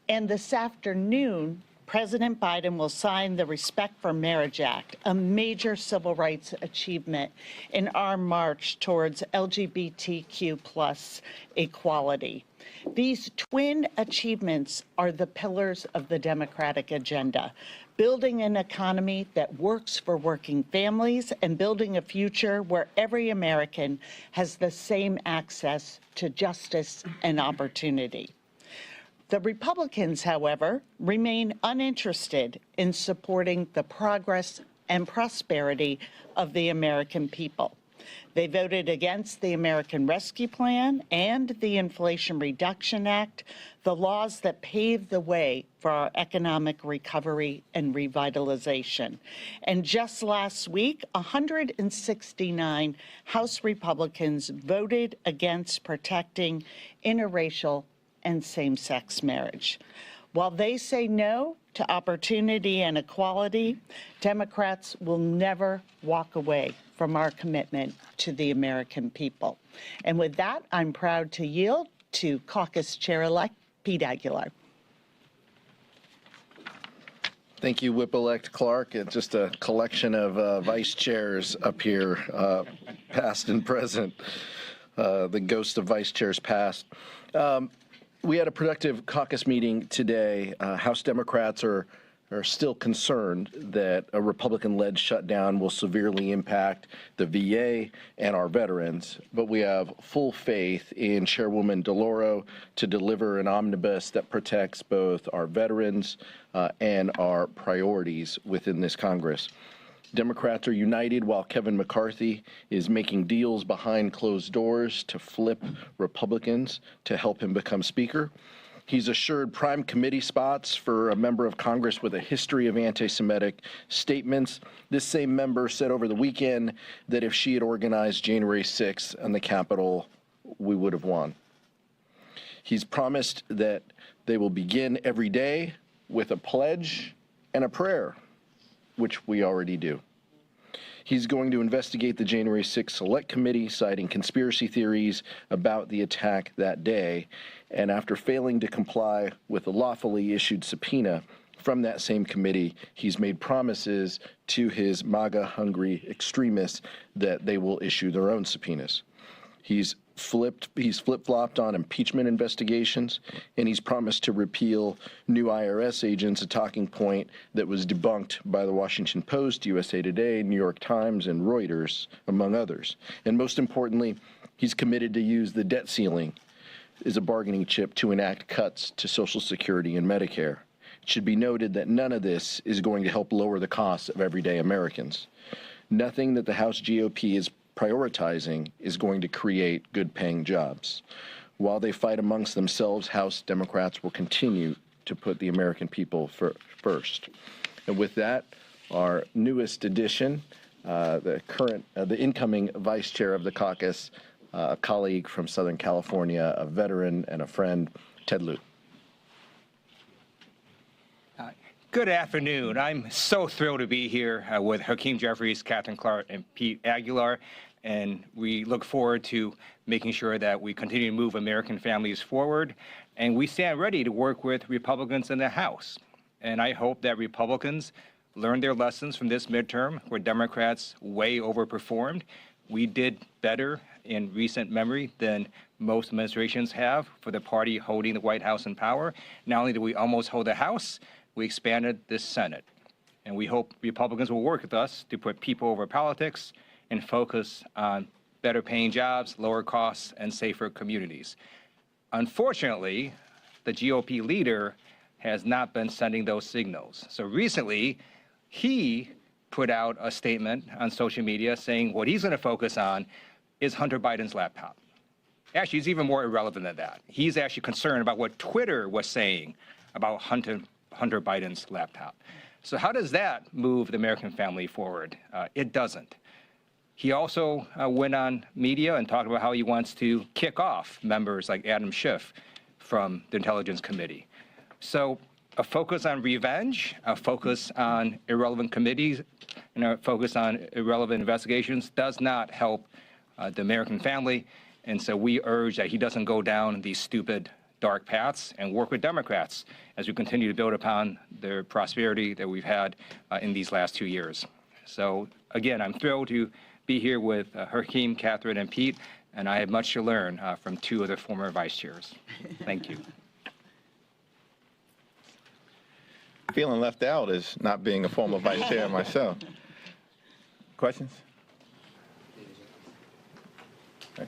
And this afternoon, President Biden will sign the Respect for Marriage Act, a major civil rights achievement in our march towards LGBTQ+ equality. These twin achievements are the pillars of the Democratic agenda: building an economy that works for working families and building a future where every American has the same access to justice and opportunity. The Republicans, however, remain uninterested in supporting the progress and prosperity of the American people. They voted against the American Rescue Plan and the Inflation Reduction Act, the laws that paved the way for our economic recovery and revitalization. And just last week, 169 House Republicans voted against protecting interracial and same-sex marriage. While they say no to opportunity and equality, Democrats will never walk away from our commitment to the American people. And with that, I'm proud to yield to Caucus Chair-elect Pete Aguilar.
Thank you, Whip-elect Clark. It's just a collection of vice chairs up here, past and present, the ghost of vice chairs past. We had a productive caucus meeting today. House Democrats are still concerned that a Republican-led shutdown will severely impact the VA and our veterans, but we have full faith in Chairwoman DeLauro to deliver an omnibus that protects both our veterans and our priorities within this Congress. Democrats are united while Kevin McCarthy is making deals behind closed doors to flip Republicans to help him become Speaker. He's assured prime committee spots for a member of Congress with a history of anti-Semitic statements. This same member said over the weekend that if she had organized January 6th on the Capitol, we would have won. He's promised that they will begin every day with a pledge and a prayer, which we already do. He's going to investigate the January 6th Select Committee, citing conspiracy theories about the attack that day. And after failing to comply with a lawfully issued subpoena from that same committee, he's made promises to his MAGA-hungry extremists that they will issue their own subpoenas. He's flip-flopped on impeachment investigations, and he's promised to repeal new IRS agents, a talking point that was debunked by the Washington Post, USA Today, New York Times, and Reuters, among others. And most importantly, he's committed to use the debt ceiling is a bargaining chip to enact cuts to Social Security and Medicare. It should be noted that none of this is going to help lower the costs of everyday Americans. Nothing that the House GOP is prioritizing is going to create good-paying jobs. While they fight amongst themselves, House Democrats will continue to put the American people first. And with that, our newest addition, the incoming vice chair of the caucus, a colleague from Southern California, a veteran and a friend, Ted Lieu.
Good afternoon. I'm so thrilled to be here with Hakeem Jeffries, Catherine Clark, and Pete Aguilar, and we look forward to making sure that we continue to move American families forward, and we stand ready to work with Republicans in the House. And I hope that Republicans learn their lessons from this midterm where Democrats way overperformed. We did better in recent memory than most administrations have for the party holding the White House in power. Not only did we almost hold the House, we expanded the Senate. And we hope Republicans will work with us to put people over politics and focus on better paying jobs, lower costs, and safer communities. Unfortunately, the GOP leader has not been sending those signals. So recently, he put out a statement on social media saying what he's going to focus on is Hunter Biden's laptop. Actually, it's even more irrelevant than that. He's actually concerned about what Twitter was saying about Hunter Biden's laptop. So how does that move the American family forward? It doesn't. He also went on media and talked about how he wants to kick off members like Adam Schiff from the Intelligence Committee. So a focus on revenge, a focus on irrelevant committees, and a focus on irrelevant investigations does not help the American family. And so we urge that he doesn't go down these stupid, dark paths and work with Democrats as we continue to build upon the prosperity that we've had in these last 2 years. So again, I'm thrilled to be here with Hakeem, Catherine, and Pete, and I have much to learn from two of the former vice chairs. Thank you.
Feeling left out is not being a former vice chair myself. Questions?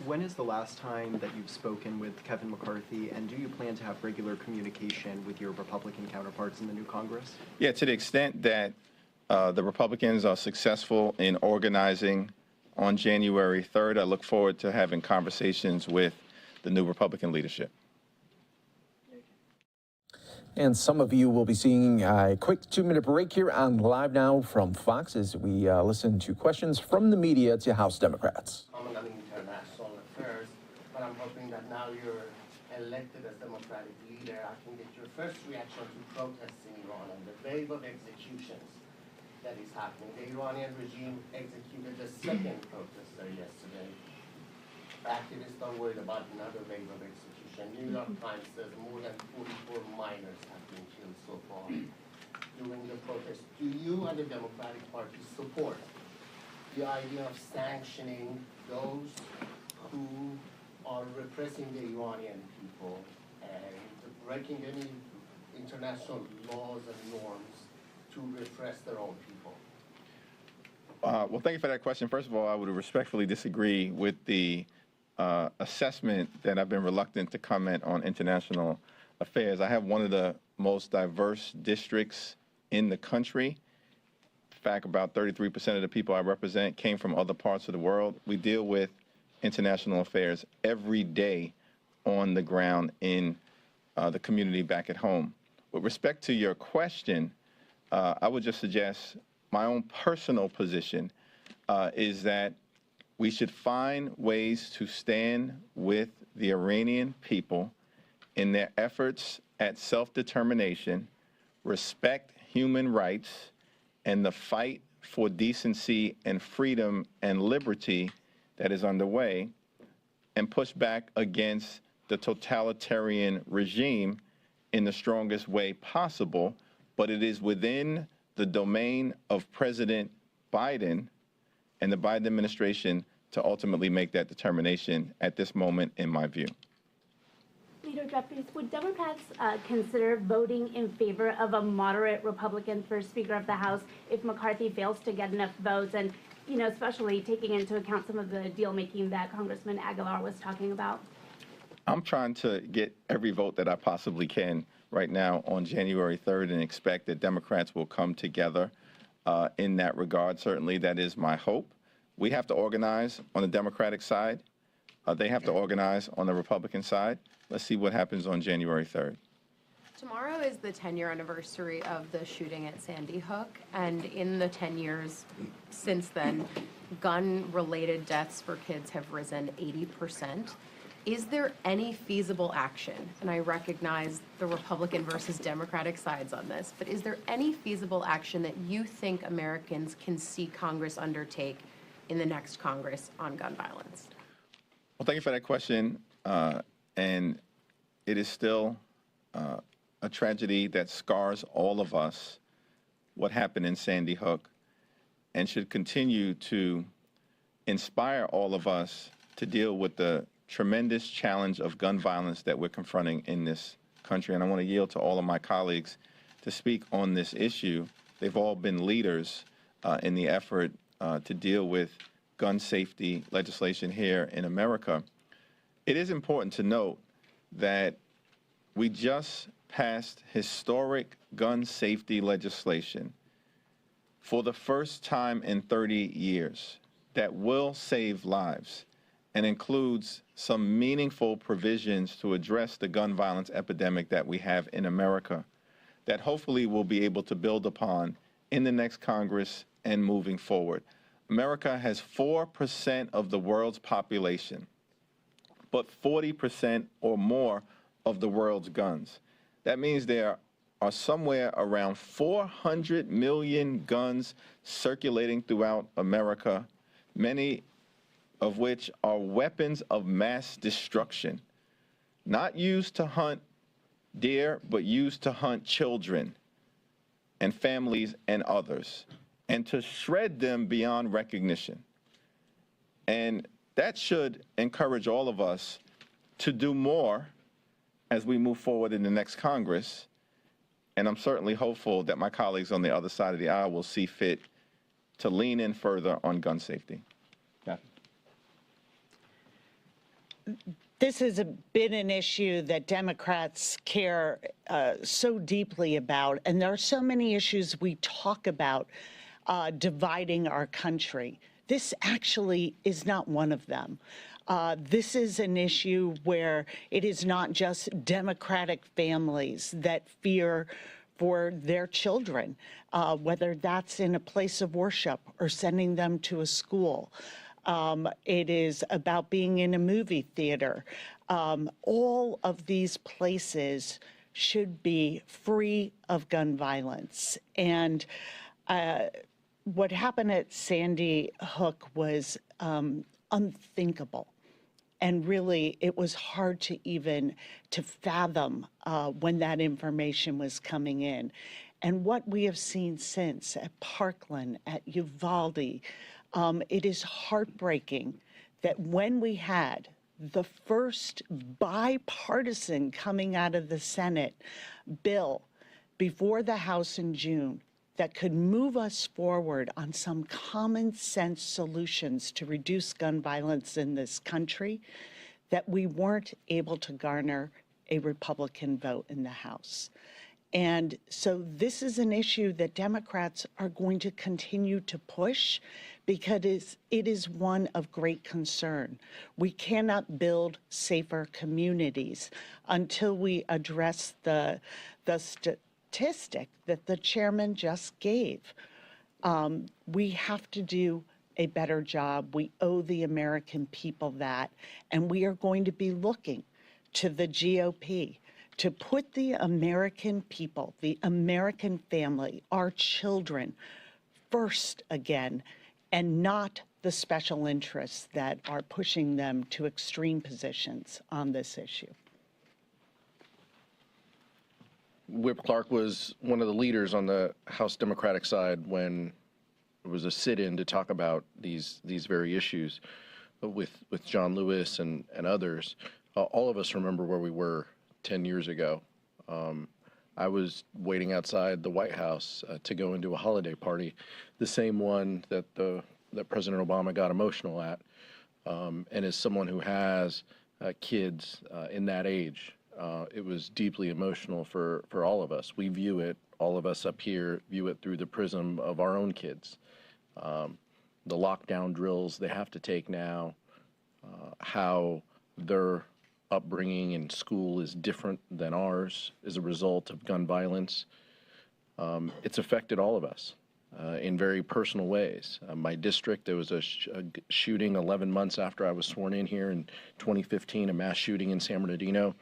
When is the last time that you've spoken with Kevin McCarthy, and do you plan to have regular communication with your Republican counterparts in the new Congress?
Yeah, to the extent that the Republicans are successful in organizing on January 3rd, I look forward to having conversations with the new Republican leadership.
And some of you will be seeing a quick 2-minute break here on Live Now from Fox as we listen to questions from the media to House Democrats.
On international affairs, but I'm hoping that now you're elected as Democratic leader, I can get your first reaction to protests in Iran and the wave of executions that is happening. The Iranian regime executed the second protester yesterday. Activists are worried about another wave of execution. New York Times says more than 44 minors have been killed so far during the protest. Do you and the Democratic Party support the idea of sanctioning those who are repressing the Iranian people and breaking any international laws and norms to repress their own people?
Well, thank you for that question. First of all, I would respectfully disagree with the assessment that I've been reluctant to comment on international affairs. I have one of the most diverse districts in the country. In fact, about 33% of the people I represent came from other parts of the world. We deal with international affairs every day on the ground in the community back at home. With respect to your question, I would just suggest my own personal position is that we should find ways to stand with the Iranian people in their efforts at self-determination, respect human rights, and the fight for decency and freedom and liberty that is underway, and push back against the totalitarian regime in the strongest way possible. But it is within the domain of President Biden and the Biden administration to ultimately make that determination at this moment, in my view.
Leader Jeffries, would Democrats consider voting in favor of a moderate Republican for Speaker of the House if McCarthy fails to get enough votes, and, you know, especially taking into account some of the deal-making that Congressman Aguilar was talking about?
I'm trying to get every vote that I possibly can right now on January 3rd and expect that Democrats will come together in that regard. Certainly, that is my hope. We have to organize on the Democratic side. They have to organize on the Republican side. Let's see what happens on January 3rd.
Tomorrow is the 10-year anniversary of the shooting at Sandy Hook, and in the 10 years since then, gun-related deaths for kids have risen 80%. Is there any feasible action, and I recognize the Republican versus Democratic sides on this, but is there any feasible action that you think Americans can see Congress undertake in the next Congress on gun violence?
Well, thank you for that question, and it is still a tragedy that scars all of us, what happened in Sandy Hook, and should continue to inspire all of us to deal with the tremendous challenge of gun violence that we're confronting in this country. And I want to yield to all of my colleagues to speak on this issue. They've all been leaders in the effort to deal with gun safety legislation here in America. It is important to note that we just passed historic gun safety legislation for the first time in 30 years that will save lives and includes some meaningful provisions to address the gun violence epidemic that we have in America that hopefully we'll be able to build upon in the next Congress and moving forward. America has 4% of the world's population, but 40% or more of the world's guns. That means there are somewhere around 400 million guns circulating throughout America, many of which are weapons of mass destruction, not used to hunt deer, but used to hunt children and families and others, and to shred them beyond recognition. And that should encourage all of us to do more as we move forward in the next Congress. And I'm certainly hopeful that my colleagues on the other side of the aisle will see fit to lean in further on gun safety. Yeah.
This has been an issue that Democrats care so deeply about, and there are so many issues we talk about dividing our country. This actually is not one of them. This is an issue where it is not just Democratic families that fear for their children, whether that's in a place of worship or sending them to a school. It is about being in a movie theater. All of these places should be free of gun violence. And what happened at Sandy Hook was unthinkable. And really, it was hard to fathom when that information was coming in. And what we have seen since at Parkland, at Uvalde, it is heartbreaking that when we had the first bipartisan coming out of the Senate bill before the House in June that could move us forward on some common sense solutions to reduce gun violence in this country, that we weren't able to garner a Republican vote in the House. And so this is an issue that Democrats are going to continue to push because it is one of great concern. We cannot build safer communities until we address the statistic that the chairman just gave. We have to do a better job. We owe the American people that, and we are going to be looking to the GOP to put the American people, the American family, our children first again, and not the special interests that are pushing them to extreme positions on this issue.
Whip Clark was one of the leaders on the House Democratic side when it was a sit-in to talk about these very issues with John Lewis and others. All of us remember where we were 10 years ago. I was waiting outside the White House to go into a holiday party, the same one that President Obama got emotional at. And as someone who has kids in that age. It was deeply emotional for all of us. We view it, all of us up here view it through the prism of our own kids. The lockdown drills they have to take now, how their upbringing in school is different than ours as a result of gun violence. It's affected all of us in very personal ways. My district, there was a shooting 11 months after I was sworn in here in 2015, a mass shooting in San Bernardino.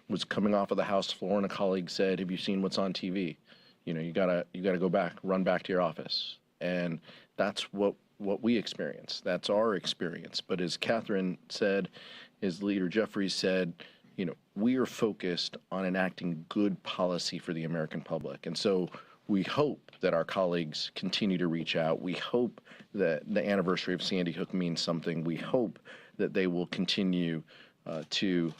Was coming off of the House floor, and a colleague said, "Have you seen what's on TV? You know, you gotta go back, run back to your office." And that's what we experience. That's our experience. But as Catherine said, as Leader Jeffries said, you know, we are focused on enacting good policy for the American public. And so we hope that our colleagues continue to reach out. We hope that the anniversary of Sandy Hook means something. We hope that they will continue to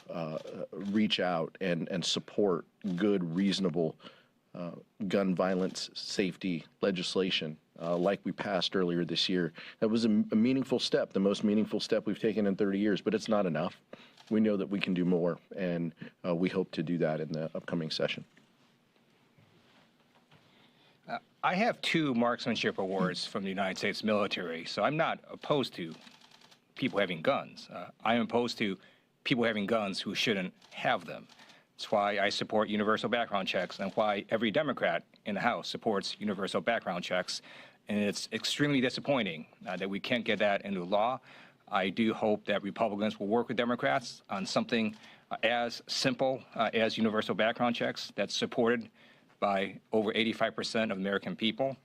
reach out and support good, reasonable gun violence safety legislation like we passed earlier this year. That was a meaningful step, the most meaningful step we've taken in 30 years, but it's not enough. We know that we can do more, and we hope to do that in the upcoming session.
I have 2 marksmanship awards from the United States military, so I'm not opposed to people having guns. I am opposed to people having guns who shouldn't have them. That's why I support universal background checks and why every Democrat in the House supports universal background checks. And it's extremely disappointing that we can't get that into law. I do hope that Republicans will work with Democrats on something as simple as universal background checks that's supported by over 85% of American people.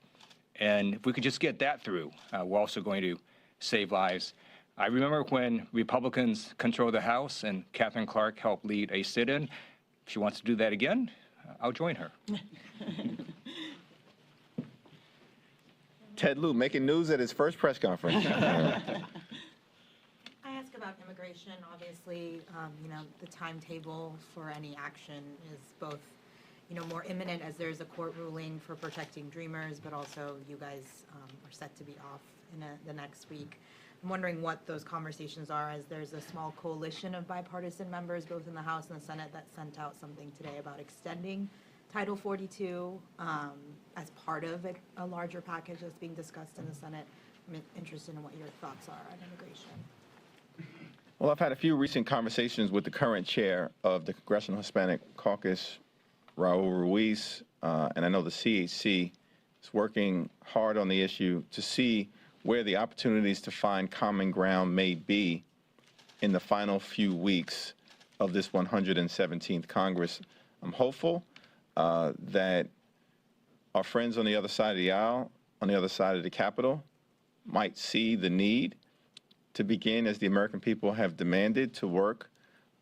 And if we could just get that through, we're also going to save lives. I remember when Republicans controlled the House and Catherine Clark helped lead a sit-in. If she wants to do that again, I'll join her.
Ted Lieu making news at his first press conference.
I ask about immigration. Obviously, you know, the timetable for any action is both, you know, more imminent as there's a court ruling for protecting Dreamers, but also you guys are set to be off in the next week. I'm wondering what those conversations are, as there's a small coalition of bipartisan members, both in the House and the Senate, that sent out something today about extending Title 42 as part of a larger package that's being discussed in the Senate. I'm interested in what your thoughts are on immigration.
Well, I've had a few recent conversations with the current chair of the Congressional Hispanic Caucus, Raul Ruiz, and I know the CHC is working hard on the issue to see where the opportunities to find common ground may be in the final few weeks of this 117th Congress. I'm hopeful that our friends on the other side of the aisle, on the other side of the Capitol, might see the need to begin, as the American people have demanded, to work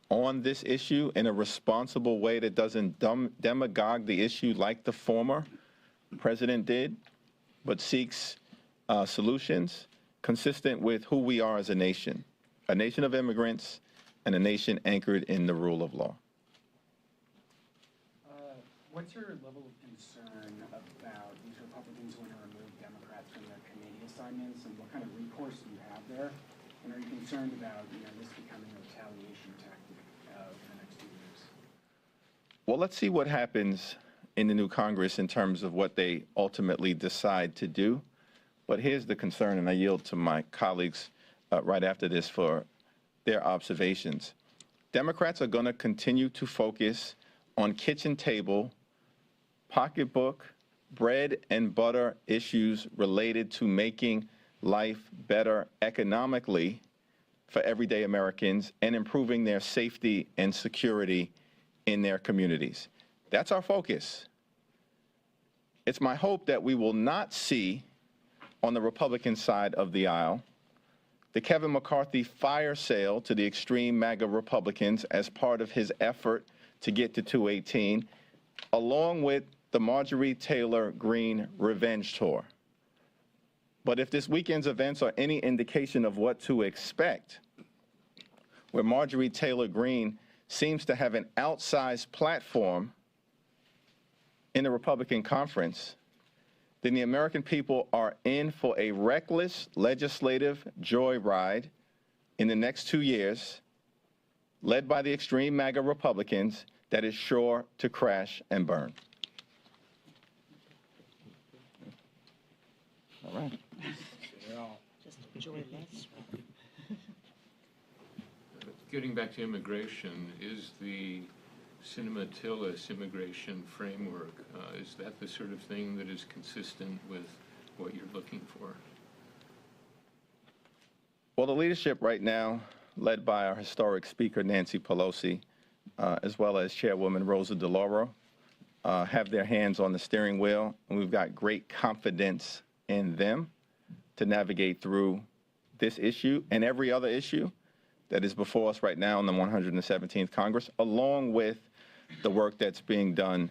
on this issue in a responsible way that doesn't demagogue the issue like the former president did, but seeks solutions consistent with who we are as a nation of immigrants and a nation anchored in the rule of law.
What's your level of concern about these Republicans want to remove Democrats from their committee assignments, and what kind of recourse do you have there? And are you concerned about, you know, this becoming a retaliation tactic for the next 2 years?
Well, let's see what happens in the new Congress in terms of what they ultimately decide to do. But here's the concern, and I yield to my colleagues right after this for their observations. Democrats are going to continue to focus on kitchen table, pocketbook, bread and butter issues related to making life better economically for everyday Americans and improving their safety and security in their communities. That's our focus. It's my hope that we will not see on the Republican side of the aisle the Kevin McCarthy fire sale to the extreme MAGA Republicans as part of his effort to get to 218, along with the Marjorie Taylor Greene revenge tour. But if this weekend's events are any indication of what to expect, where Marjorie Taylor Greene seems to have an outsized platform in the Republican conference, then the American people are in for a reckless legislative joyride in the next 2 years led by the extreme MAGA Republicans, that is sure to crash and burn. All right.
Just enjoy this.
Getting back to immigration, is the Cinema Tillis immigration framework, is that the sort of thing that is consistent with what you're looking for?
Well, the leadership right now, led by our historic Speaker Nancy Pelosi, as well as Chairwoman Rosa DeLauro, have their hands on the steering wheel, and we've got great confidence in them to navigate through this issue and every other issue that is before us right now in the 117th Congress, along with the work that's being done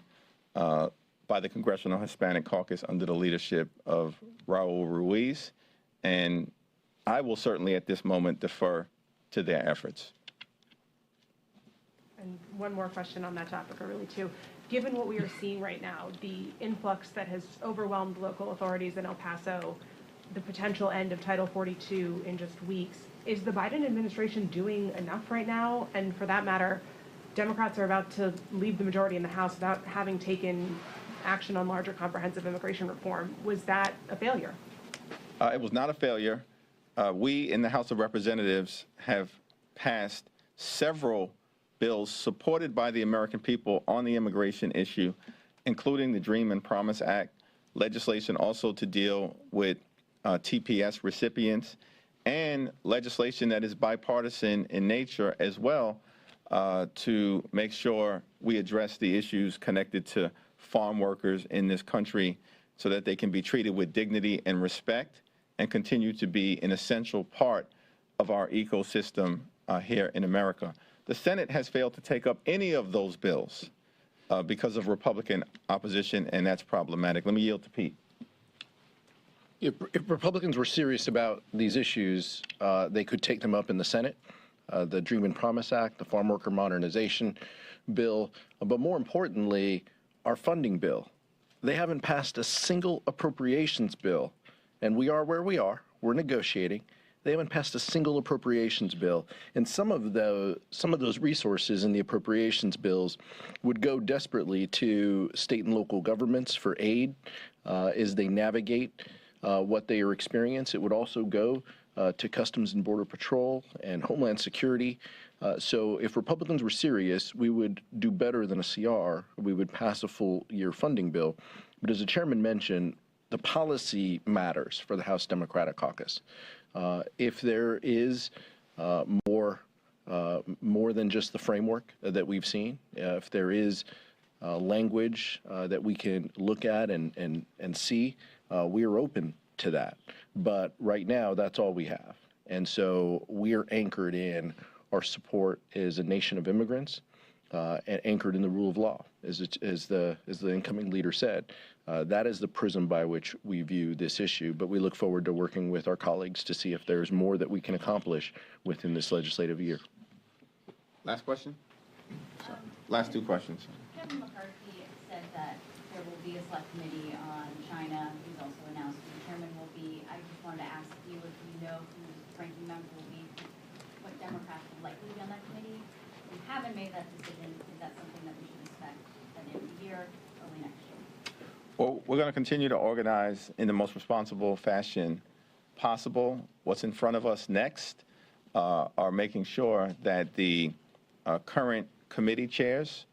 by the Congressional Hispanic Caucus under the leadership of Raul Ruiz. And I will certainly at this moment defer to their efforts.
And one more question on that topic, or really two. Given what we are seeing right now, the influx that has overwhelmed local authorities in El Paso, the potential end of Title 42 in just weeks, is the Biden administration doing enough right now? And for that matter, Democrats are about to leave the majority in the House without having taken action on larger comprehensive immigration reform. Was that a failure?
It was not a failure. We in the House of Representatives have passed several bills supported by the American people on the immigration issue, including the Dream and Promise Act, legislation also to deal with TPS recipients, and legislation that is bipartisan in nature as well, to make sure we address the issues connected to farm workers in this country so that they can be treated with dignity and respect and continue to be an essential part of our ecosystem here in America. The Senate has failed to take up any of those bills because of Republican opposition, and that's problematic. Let me yield to Pete.
If Republicans were serious about these issues, they could take them up in the Senate, the Dream and Promise Act, the Farm Worker Modernization Bill, but more importantly, our funding bill. They haven't passed a single appropriations bill, and we are where we are. We're negotiating. They haven't passed a single appropriations bill, and some of those resources in the appropriations bills would go desperately to state and local governments for aid as they navigate what they are experiencing. It would also go to Customs and Border Patrol and Homeland Security. So if Republicans were serious, we would do better than a CR. We would pass a full-year funding bill. But as the chairman mentioned, the policy matters for the House Democratic Caucus. If there is more than just the framework that we've seen, if there is language that we can look at and see, we are open to that. But right now, that's all we have. And so we are anchored in our support as a nation of immigrants and anchored in the rule of law, as the incoming leader said. That is the prism by which we view this issue, but we look forward to working with our colleagues to see if there's more that we can accomplish within this legislative year.
Last question? Last two questions.
Kevin McCarthy said that there will be a select committee on China. He's also announced who the chairman will be. I just wanted to ask you if you know who the ranking member will be, what Democrats will likely be on that committee. If you haven't made that decision, is that something that we should expect at the end of the year, early next year?
Well, we're going to continue to organize in the most responsible fashion possible. What's in front of us next are making sure that the current committee chairs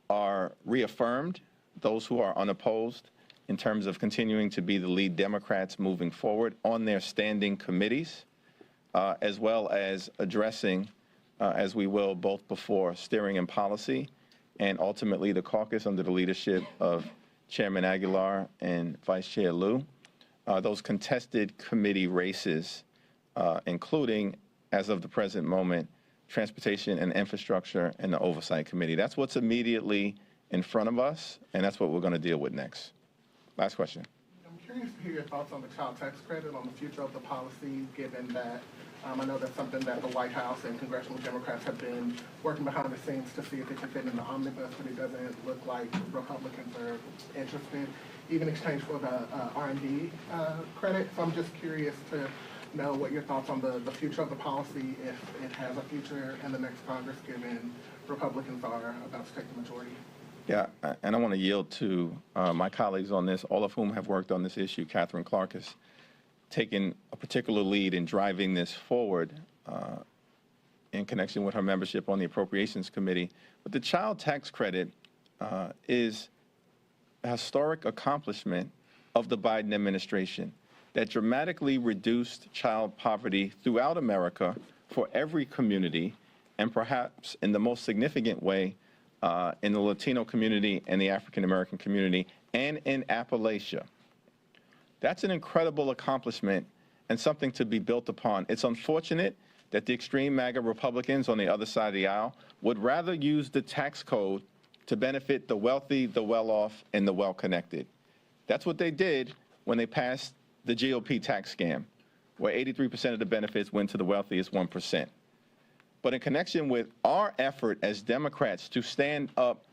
are reaffirmed, those who are unopposed, in terms of continuing to be the lead Democrats moving forward on their standing committees, as well as addressing, as we will, both before steering and policy, and ultimately the caucus under the leadership of Chairman Aguilar and Vice Chair Liu, those contested committee races, including, as of the present moment, Transportation and Infrastructure and the Oversight Committee. That's what's immediately in front of us, and that's what we're going to deal with next. Last question.
I'm curious to hear your thoughts on the child tax credit, on the future of the policy, given that I know that's something that the White House and congressional Democrats have been working behind the scenes to see if it can fit in the omnibus, but it doesn't look like Republicans are interested, even in exchange for the R&D credit. So I'm just curious to know what your thoughts on the future of the policy, if it has a future in the next Congress, given Republicans are about to take the majority.
Yeah, and I want to yield to my colleagues on this, all of whom have worked on this issue. Catherine Clark has taken a particular lead in driving this forward in connection with her membership on the Appropriations Committee. But the child tax credit is a historic accomplishment of the Biden administration that dramatically reduced child poverty throughout America for every community, and perhaps in the most significant way in the Latino community and the African American community, and in Appalachia. That's an incredible accomplishment and something to be built upon. It's unfortunate that the extreme MAGA Republicans on the other side of the aisle would rather use the tax code to benefit the wealthy, the well-off, and the well-connected. That's what they did when they passed the GOP tax scam, where 83% of the benefits went to the wealthiest 1%. But in connection with our effort as Democrats to stand up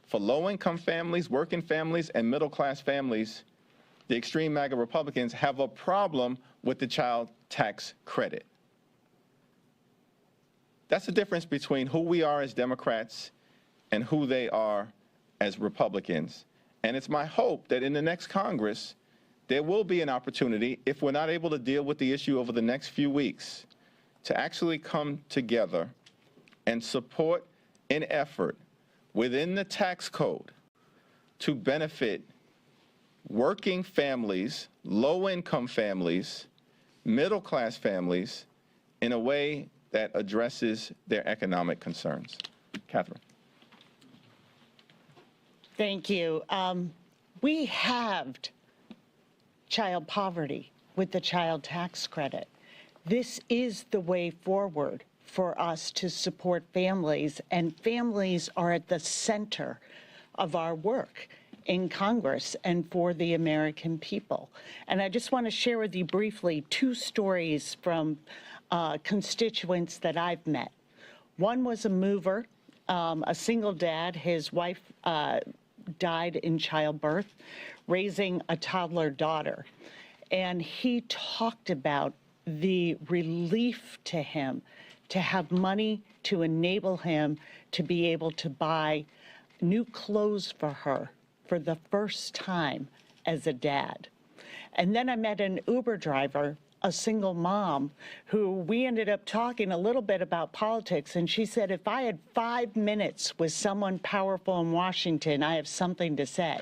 for low-income families, working families, and middle-class families, the extreme MAGA Republicans have a problem with the child tax credit. That's the difference between who we are as Democrats and who they are as Republicans. And it's my hope that in the next Congress, there will be an opportunity, if we're not able to deal with the issue over the next few weeks, to actually come together and support an effort within the tax code to benefit working families, low-income families, middle-class families in a way that addresses their economic concerns. Catherine.
Thank you. We halved child poverty with the child tax credit. This is the way forward for us to support families, and families are at the center of our work in Congress and for the American people. And I just want to share with you briefly two stories from constituents that I've met. One was a mover, a single dad. His wife died in childbirth, raising a toddler daughter. And he talked about the relief to him to have money to enable him to be able to buy new clothes for her for the first time as a dad. And then I met an Uber driver, a single mom, who we ended up talking a little bit about politics, and she said, if I had 5 minutes with someone powerful in Washington, I have something to say.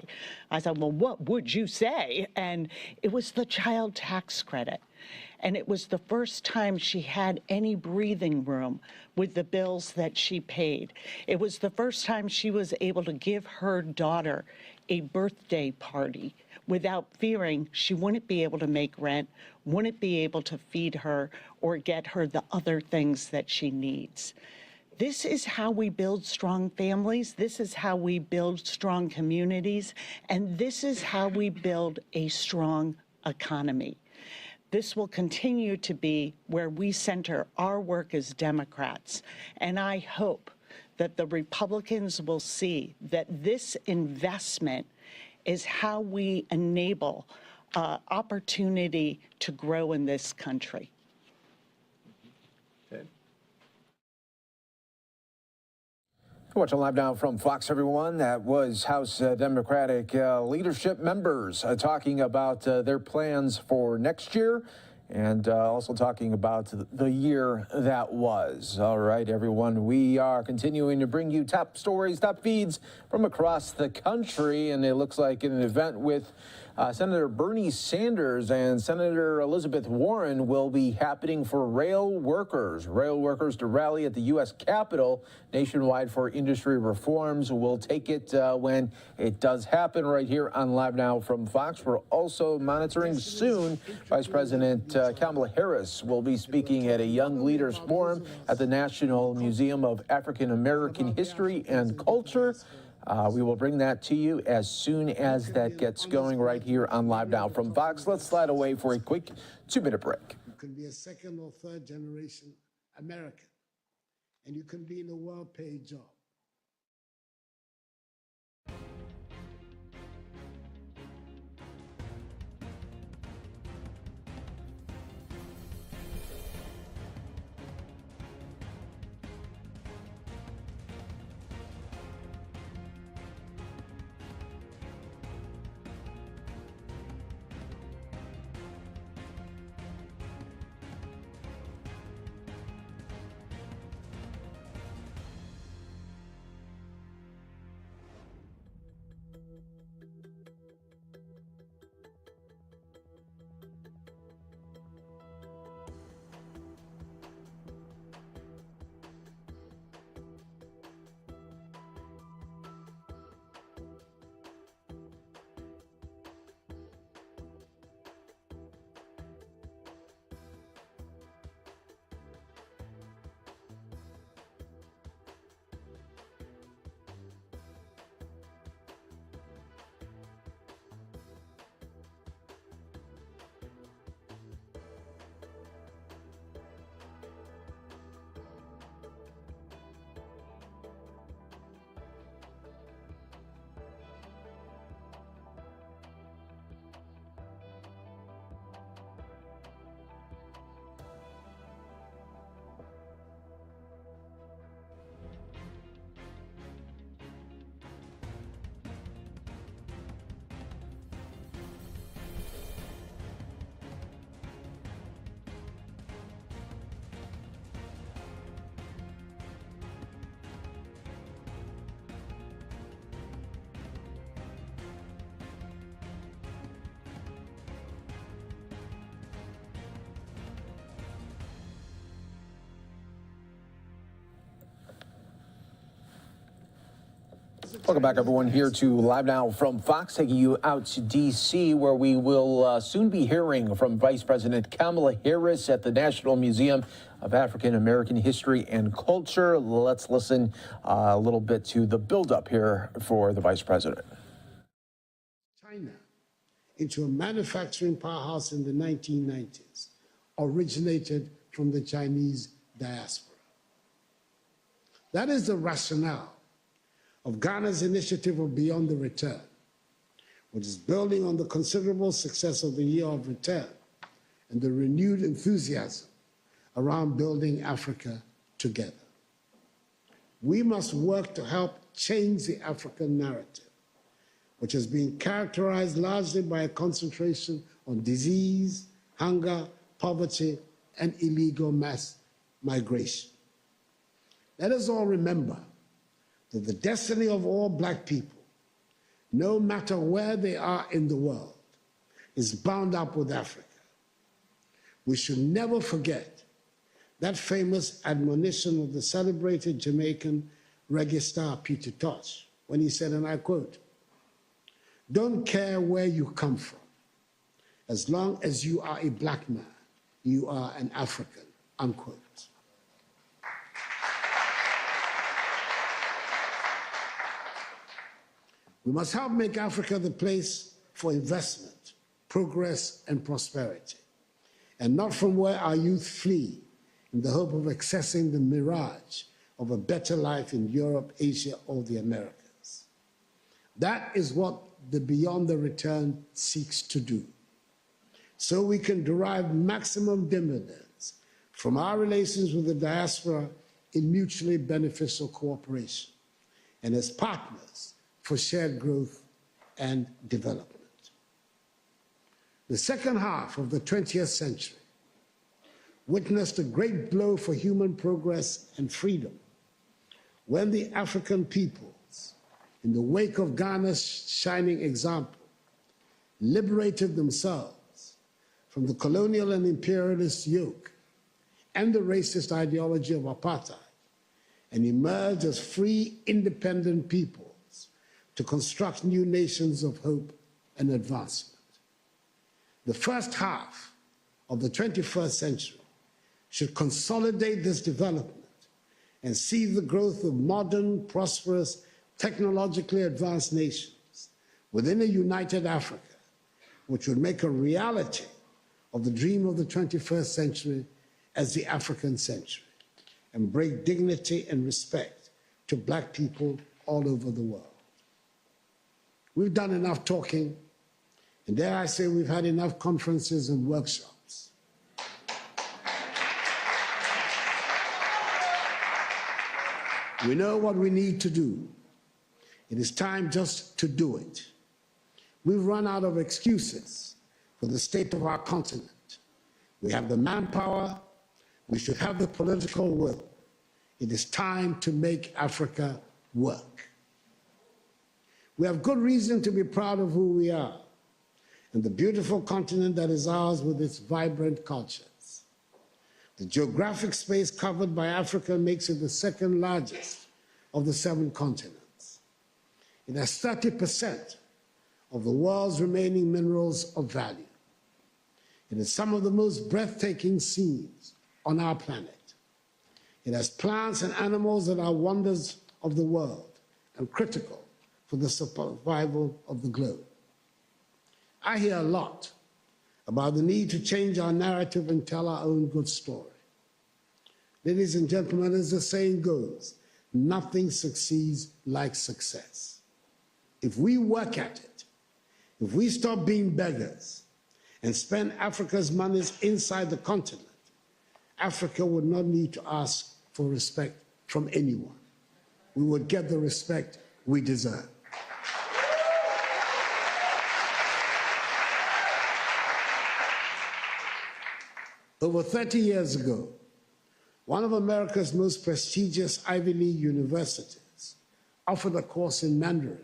I said, well, what would you say? And it was the child tax credit. And it was the first time she had any breathing room with the bills that she paid. It was the first time she was able to give her daughter a birthday party without fearing she wouldn't be able to make rent, wouldn't be able to feed her or get her the other things that she needs. This is how we build strong families. This is how we build strong communities. And this is how we build a strong economy. This will continue to be where we center our work as Democrats. And I hope that the Republicans will see that this investment is how we enable opportunity to grow in this country.
Watching live now from Fox, everyone. That was House Democratic leadership members talking about their plans for next year and also talking about the year that was. All right, everyone, we are continuing to bring you top stories, top feeds from across the country, and it looks like an event with Senator Bernie Sanders and Senator Elizabeth Warren will be happening for rail workers to rally at the U.S. Capitol nationwide for industry reforms. We'll take it when it does happen right here on Live Now from Fox. We're also monitoring soon. Vice President Kamala Harris will be speaking at a Young Leaders Forum at the National Museum of African American History and Culture. We will bring that to you as soon as that gets going right here on Live Now from Fox. Let's slide away for a quick 2-minute break.
You can be a second or third generation American, and you can be in a well-paid job.
Welcome back, everyone, here to Live Now from Fox, taking you out to D.C., where we will soon be hearing from Vice President Kamala Harris at the National Museum of African American History and Culture. Let's listen a little bit to the buildup here for the Vice President.
China into a manufacturing powerhouse in the 1990s originated from the Chinese diaspora. That is the rationale of Ghana's initiative of Beyond the Return, which is building on the considerable success of the Year of Return and the renewed enthusiasm around building Africa together. We must work to help change the African narrative, which has been characterized largely by a concentration on disease, hunger, poverty, and illegal mass migration. Let us all remember that the destiny of all Black people, no matter where they are in the world, is bound up with Africa. We should never forget that famous admonition of the celebrated Jamaican reggae star Peter Tosh, when he said, and I quote, "Don't care where you come from. As long as you are a Black man, you are an African," unquote. We must help make Africa the place for investment, progress, and prosperity, and not from where our youth flee in the hope of accessing the mirage of a better life in Europe, Asia, or the Americas. That is what the Beyond the Return seeks to do, so we can derive maximum dividends from our relations with the diaspora in mutually beneficial cooperation and as partners for shared growth and development. The second half of the 20th century witnessed a great blow for human progress and freedom when the African peoples, in the wake of Ghana's shining example, liberated themselves from the colonial and imperialist yoke and the racist ideology of apartheid and emerged as free, independent peoples to construct new nations of hope and advancement. The first half of the 21st century should consolidate this development and see the growth of modern, prosperous, technologically advanced nations within a united Africa, which would make a reality of the dream of the 21st century as the African century and bring dignity and respect to Black people all over the world. We've done enough talking, and dare I say we've had enough conferences and workshops. We know what we need to do. It is time just to do it. We've run out of excuses for the state of our continent. We have the manpower. We should have the political will. It is time to make Africa work. We have good reason to be proud of who we are and the beautiful continent that is ours with its vibrant cultures. The geographic space covered by Africa makes it the second largest of the 7 continents. It has 30% of the world's remaining minerals of value. It has some of the most breathtaking scenes on our planet. It has plants and animals that are wonders of the world and critical for the survival of the globe. I hear a lot about the need to change our narrative and tell our own good story. Ladies and gentlemen, as the saying goes, nothing succeeds like success. If we work at it, if we stop being beggars and spend Africa's monies inside the continent, Africa would not need to ask for respect from anyone. We would get the respect we deserve. Over 30 years ago, one of America's most prestigious Ivy League universities offered a course in Mandarin,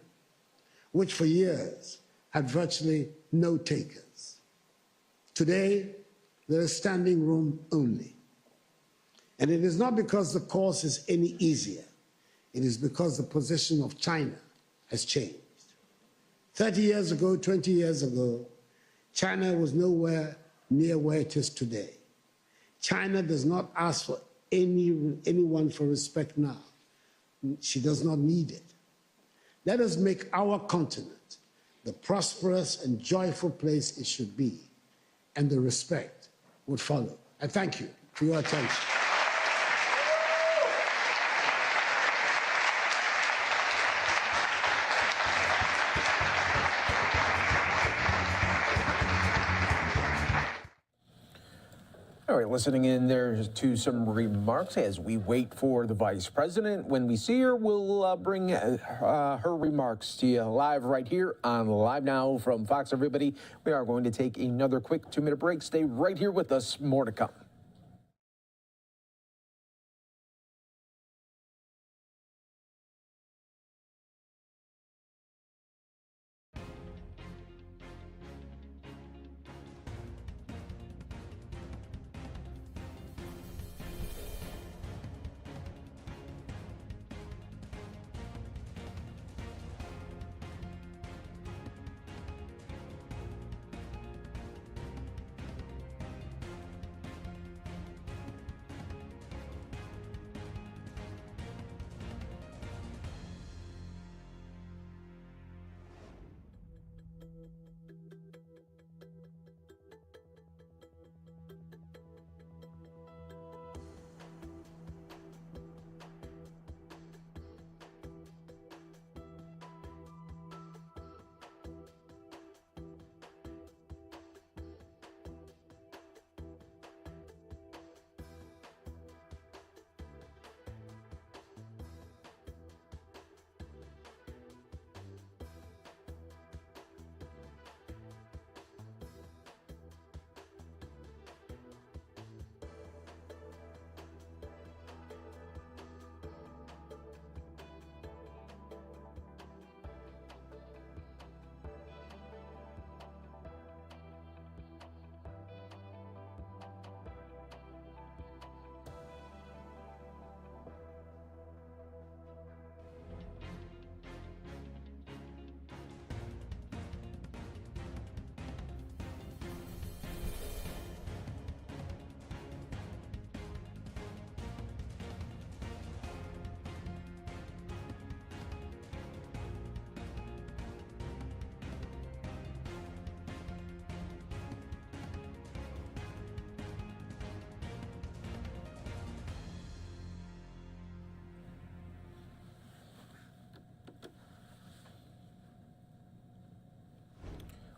which for years had virtually no takers. Today, there is standing room only. And it is not because the course is any easier. It is because the position of China has changed. 30 years ago, 20 years ago, China was nowhere near where it is today. China does not ask for anyone for respect now. She does not need it. Let us make our continent the prosperous and joyful place it should be, and the respect would follow. I thank you for your attention.
All right, listening in there to some remarks as we wait for the vice president. When we see her, we'll bring her remarks to you live right here on Live Now from Fox. Everybody, we are going to take another quick 2-minute break. Stay right here with us. More to come.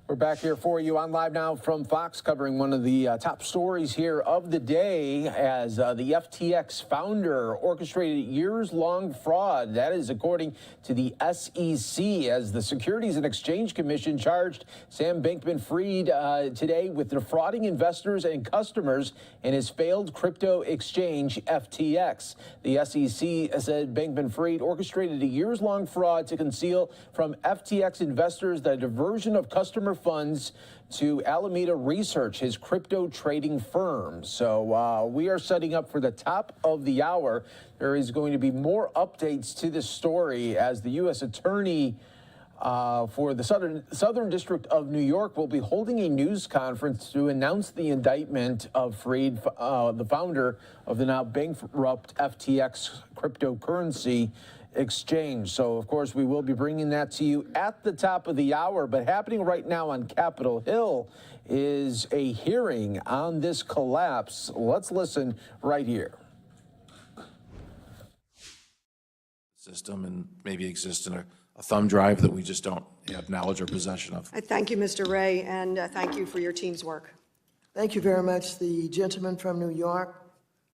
We're back here for you on Live Now from Fox, covering one of the top stories here of the day as the FTX founder orchestrated years-long fraud. That is according to the SEC, as the Securities and Exchange Commission charged Sam Bankman-Fried today with defrauding investors and customers in his failed crypto exchange, FTX. The SEC said Bankman-Fried orchestrated a years-long fraud to conceal from FTX investors the diversion of customer funds to Alameda Research, his crypto trading firm. So we are setting up for the top of the hour. There is going to be more updates to this story as the U.S. Attorney for the Southern District of New York will be holding a news conference to announce the indictment of Fried, the founder of the now bankrupt FTX cryptocurrency exchange. So, of course, we will be bringing that to you at the top of the hour. But happening right now on Capitol Hill is a hearing on this collapse. Let's listen right here.
System and maybe exist in a thumb drive that we just don't have knowledge or possession of.
I thank you, Mr. Ray, and thank you for your team's work.
Thank you very much. The gentleman from New York,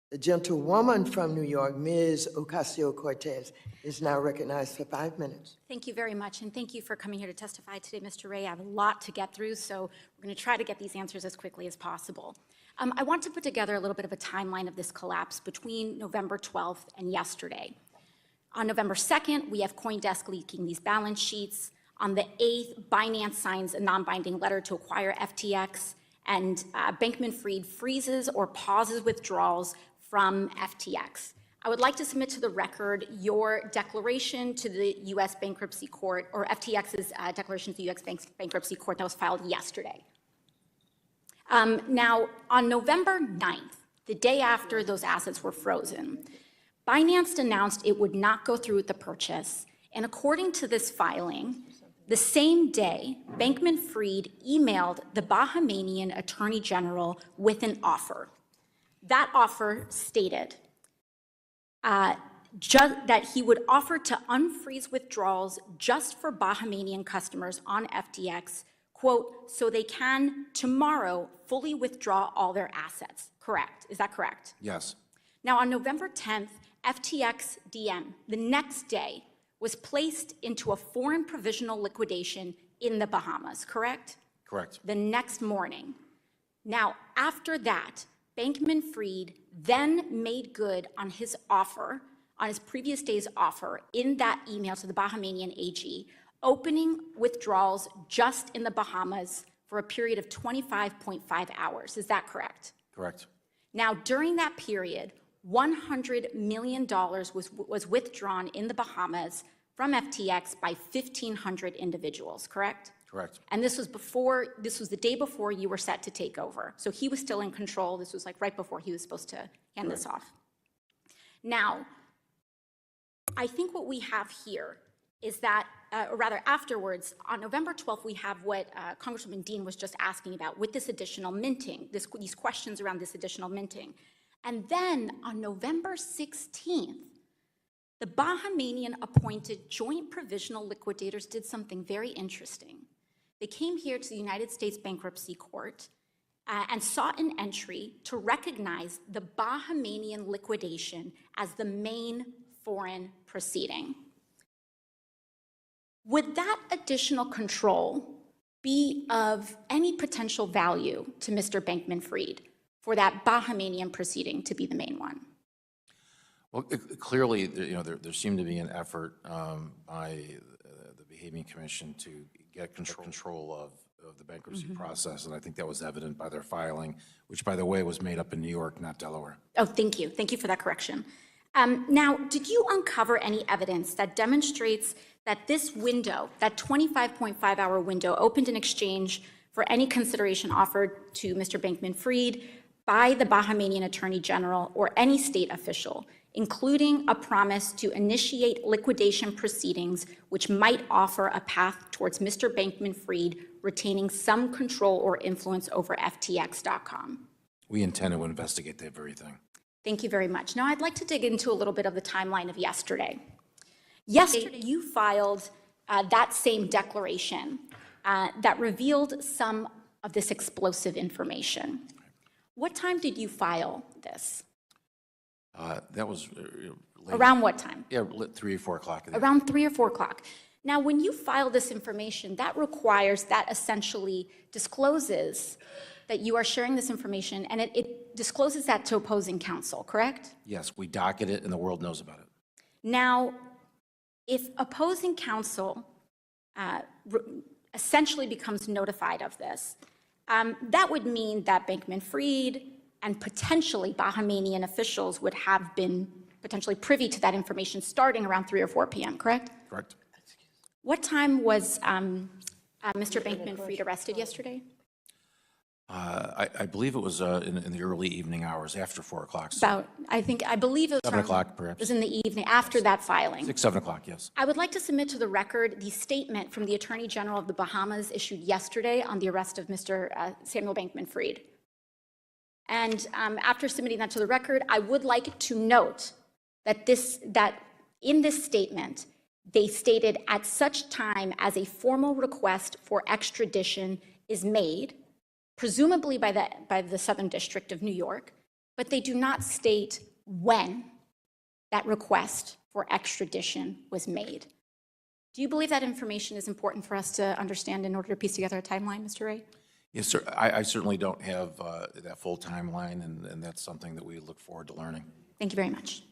the gentlewoman from New York, Ms. Ocasio-Cortez, is now recognized for 5 minutes.
Thank you very much, and thank you for coming here to testify today, Mr. Ray. I have a lot to get through, so we're going to try to get these answers as quickly as possible. I want to put together a little bit of a timeline of this collapse between November 12th and yesterday. On November 2nd, we have CoinDesk leaking these balance sheets. On the 8th, Binance signs a non-binding letter to acquire FTX, and Bankman-Fried freezes or pauses withdrawals from FTX. I would like to submit to the record your declaration to the U.S. Bankruptcy Court, or FTX's declaration to the U.S. Bankruptcy Court that was filed yesterday. Now, on November 9th, the day after those assets were frozen, Binance announced it would not go through with the purchase, and according to this filing, the same day, Bankman-Fried emailed the Bahamian Attorney General with an offer. That offer stated that he would offer to unfreeze withdrawals just for Bahamian customers on FTX, quote, so they can tomorrow fully withdraw all their assets. Correct. Is that correct?
Yes.
Now, on November 10th, FTX DM, the next day, was placed into a foreign provisional liquidation in the Bahamas, correct?
Correct.
The next morning. Now, after that, Bankman-Fried then made good on his offer, on his previous day's offer, in that email to the Bahamian AG, opening withdrawals just in the Bahamas for a period of 25.5 hours. Is that correct?
Correct.
Now, during that period, $100 million was withdrawn in the Bahamas from FTX by 1,500 individuals, correct?
Correct.
And this was the day before you were set to take over. So he was still in control. This was like right before he was supposed to hand this off. Now, I think what we have here is that, or rather afterwards, on November 12th, we have what Congresswoman Dean was just asking about with this additional minting, these questions around this additional minting. And then on November 16th, the Bahamian appointed joint provisional liquidators did something very interesting. They came here to the United States Bankruptcy Court and sought an entry to recognize the Bahamian liquidation as the main foreign proceeding. Would that additional control be of any potential value to Mr. Bankman-Fried for that Bahamian proceeding to be the main one?
Well, clearly, there seemed to be an effort by the Bahamian Commission to get control of the bankruptcy process, and I think that was evident by their filing, which, by the way, was made up in New York, not Delaware.
Oh, thank you. Thank you for that correction. Now, did you uncover any evidence that demonstrates that this window, that 25.5-hour window, opened in exchange for any consideration offered to Mr. Bankman-Fried by the Bahamian Attorney General or any state official, including a promise to initiate liquidation proceedings which might offer a path towards Mr. Bankman-Fried retaining some control or influence over FTX.com?
We intend to investigate that very thing.
Thank you very much. Now, I'd like to dig into a little bit of the timeline of yesterday. Yesterday, you filed that same declaration that revealed some of this explosive information. What time did you file this?
That was late.
Around what time?
Yeah, 3 or 4 o'clock.
Around 3 or 4 o'clock. Now, when you file this information, that essentially discloses that you are sharing this information, and it discloses that to opposing counsel, correct?
Yes, we docket it, and the world knows about it.
Now, if opposing counsel essentially becomes notified of this, that would mean that Bankman-Fried and potentially Bahamian officials would have been potentially privy to that information starting around 3 or 4 p.m., correct?
Correct.
What time was Mr. Bankman-Fried arrested yesterday?
I believe it was in the early evening hours, after 4 o'clock.
I believe it was
7 o'clock, perhaps.
It was in the evening, after that filing.
6, 7 o'clock, yes.
I would like to submit to the record the statement from the Attorney General of the Bahamas issued yesterday on the arrest of Mr. Samuel Bankman-Fried. And after submitting that to the record, I would like to note that in this statement, they stated at such time as a formal request for extradition is made, presumably by the Southern District of New York, but they do not state when that request for extradition was made. Do you believe that information is important for us to understand in order to piece together a timeline, Mr. Ray?
Yes, sir. I certainly don't have that full timeline, and that's something that we look forward to learning.
Thank you very much.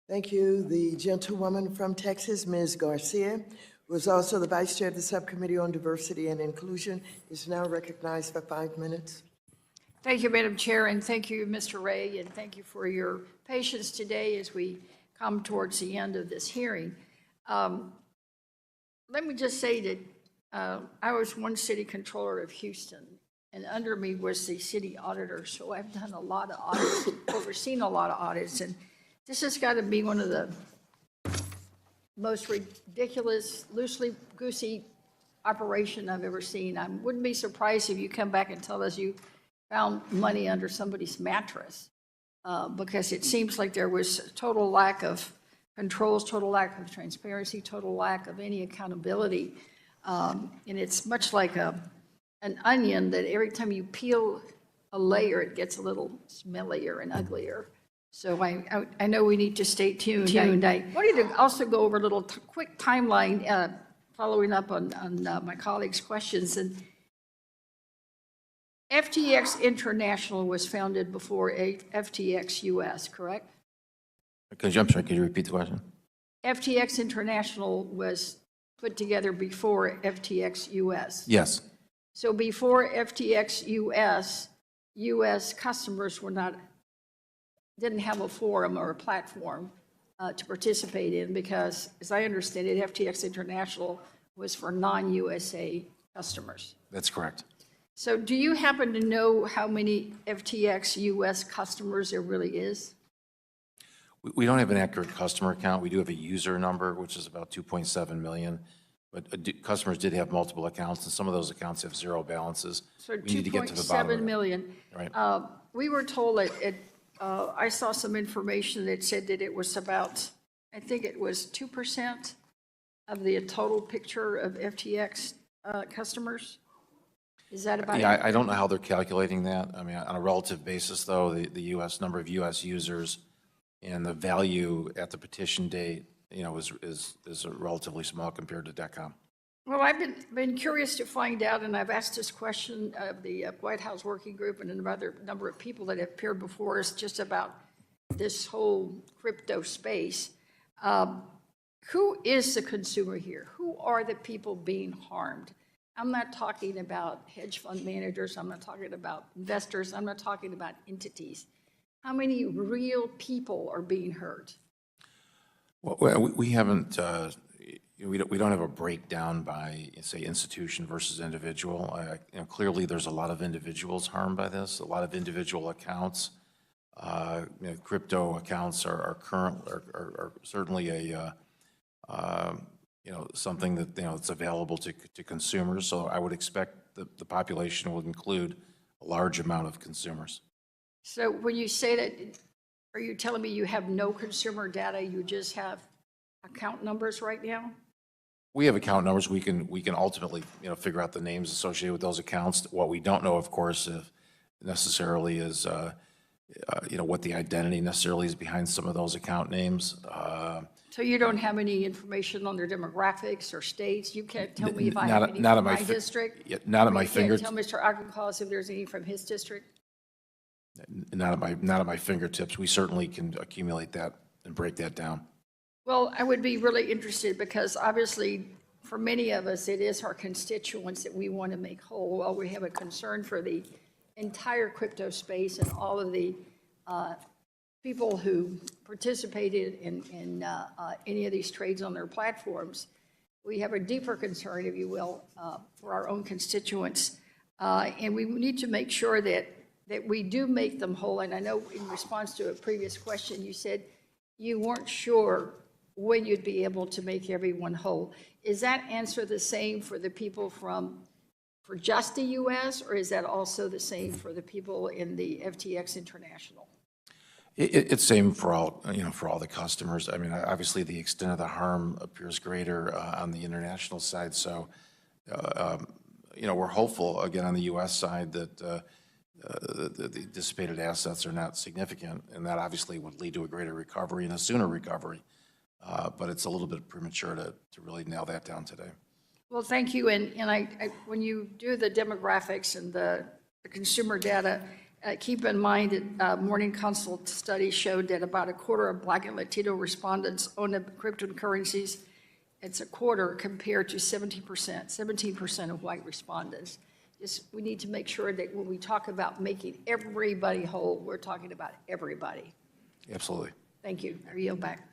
Thank you. The gentlewoman from Texas, Ms. Garcia, who is also the Vice Chair of the Subcommittee on Diversity and Inclusion, is now recognized for 5 minutes.
Thank you, Madam Chair, and thank you, Mr. Ray, and thank you for your patience today as we come towards the end of this hearing. Let me just say that I was one city controller of Houston, and under me was the city auditor, so I've done a lot of audits, overseen a lot of audits, and this has got to be one of the most ridiculous, loosely goosey operation I've ever seen. I wouldn't be surprised if you come back and tell us you found money under somebody's mattress, because it seems like there was total lack of controls, total lack of transparency, total lack of any accountability. And it's much like an onion that every time you peel a layer, it gets a little smellier and uglier. So I know we need to stay tuned. I wanted to also go over a little quick timeline, following up on my colleagues' questions. And FTX International was founded before FTX US, correct?
I'm sorry, could you repeat the question?
FTX International was put together before FTX US.
Yes.
So before FTX US, US customers didn't have a forum or a platform to participate in, because, as I understand it, FTX International was for non-USA customers.
That's correct.
So do you happen to know how many FTX US customers there really is?
We don't have an accurate customer count. We do have a user number, which is about 2.7 million. But customers did have multiple accounts, and some of those accounts have zero balances.
So
we need to get to the bottom of
2.7
it.
million.
Right.
We were told that I saw some information that said that it was about, I think it was 2% of the total picture of FTX customers. Is that about it?
Yeah, I don't know how they're calculating that. I mean, on a relative basis, though, the U.S. number of U.S. users and the value at the petition date, is relatively small compared to DECCOM.
Well, I've been curious to find out, and I've asked this question of the White House Working Group and another number of people that have appeared before us just about this whole crypto space. Who is the consumer here? Who are the people being harmed? I'm not talking about hedge fund managers. I'm not talking about investors. I'm not talking about entities. How many real people are being hurt?
Well, we haven't, we don't have a breakdown by, say, institution versus individual. Clearly, there's a lot of individuals harmed by this, a lot of individual accounts. Crypto accounts are certainly a, something that, it's available to consumers. So I would expect the population would include a large amount of consumers.
So when you say that, are you telling me you have no consumer data, you just have account numbers right now?
We have account numbers. We can ultimately, figure out the names associated with those accounts. What we don't know, of course, necessarily is, what the identity necessarily is behind some of those account names.
So you don't have any information on their demographics or states? You can't tell me if I
Not-
have any
not
from
at
my
my
district?
Yeah, not at my
You can't
fingertips.
tell Mr. Aganclaus if there's any from his district?
Not at my fingertips. We certainly can accumulate that and break that down.
Well, I would be really interested, because obviously, for many of us, it is our constituents that we want to make whole. While we have a concern for the entire crypto space and all of the people who participated in any of these trades on their platforms, we have a deeper concern, if you will, for our own constituents. And we need to make sure that we do make them whole. And I know in response to a previous question, you said you weren't sure when you'd be able to make everyone whole. Is that answer the same for the people for just the U.S., or is that also the same for the people in the FTX International?
It's same for all, for all the customers. I mean, obviously, the extent of the harm appears greater on the international side. So, we're hopeful, again, on the U.S. side that the dissipated assets are not significant, and that obviously would lead to a greater recovery and a sooner recovery. But it's a little bit premature to really nail that down today.
Well, thank you. And when you do the demographics and the consumer data, keep in mind that Morning Consult study showed that about a quarter of Black and Latino respondents own cryptocurrencies. It's a quarter compared to 17% of white respondents. we need to make sure that when we talk about making everybody whole, we're talking about everybody.
Absolutely.
Thank you. I yield back.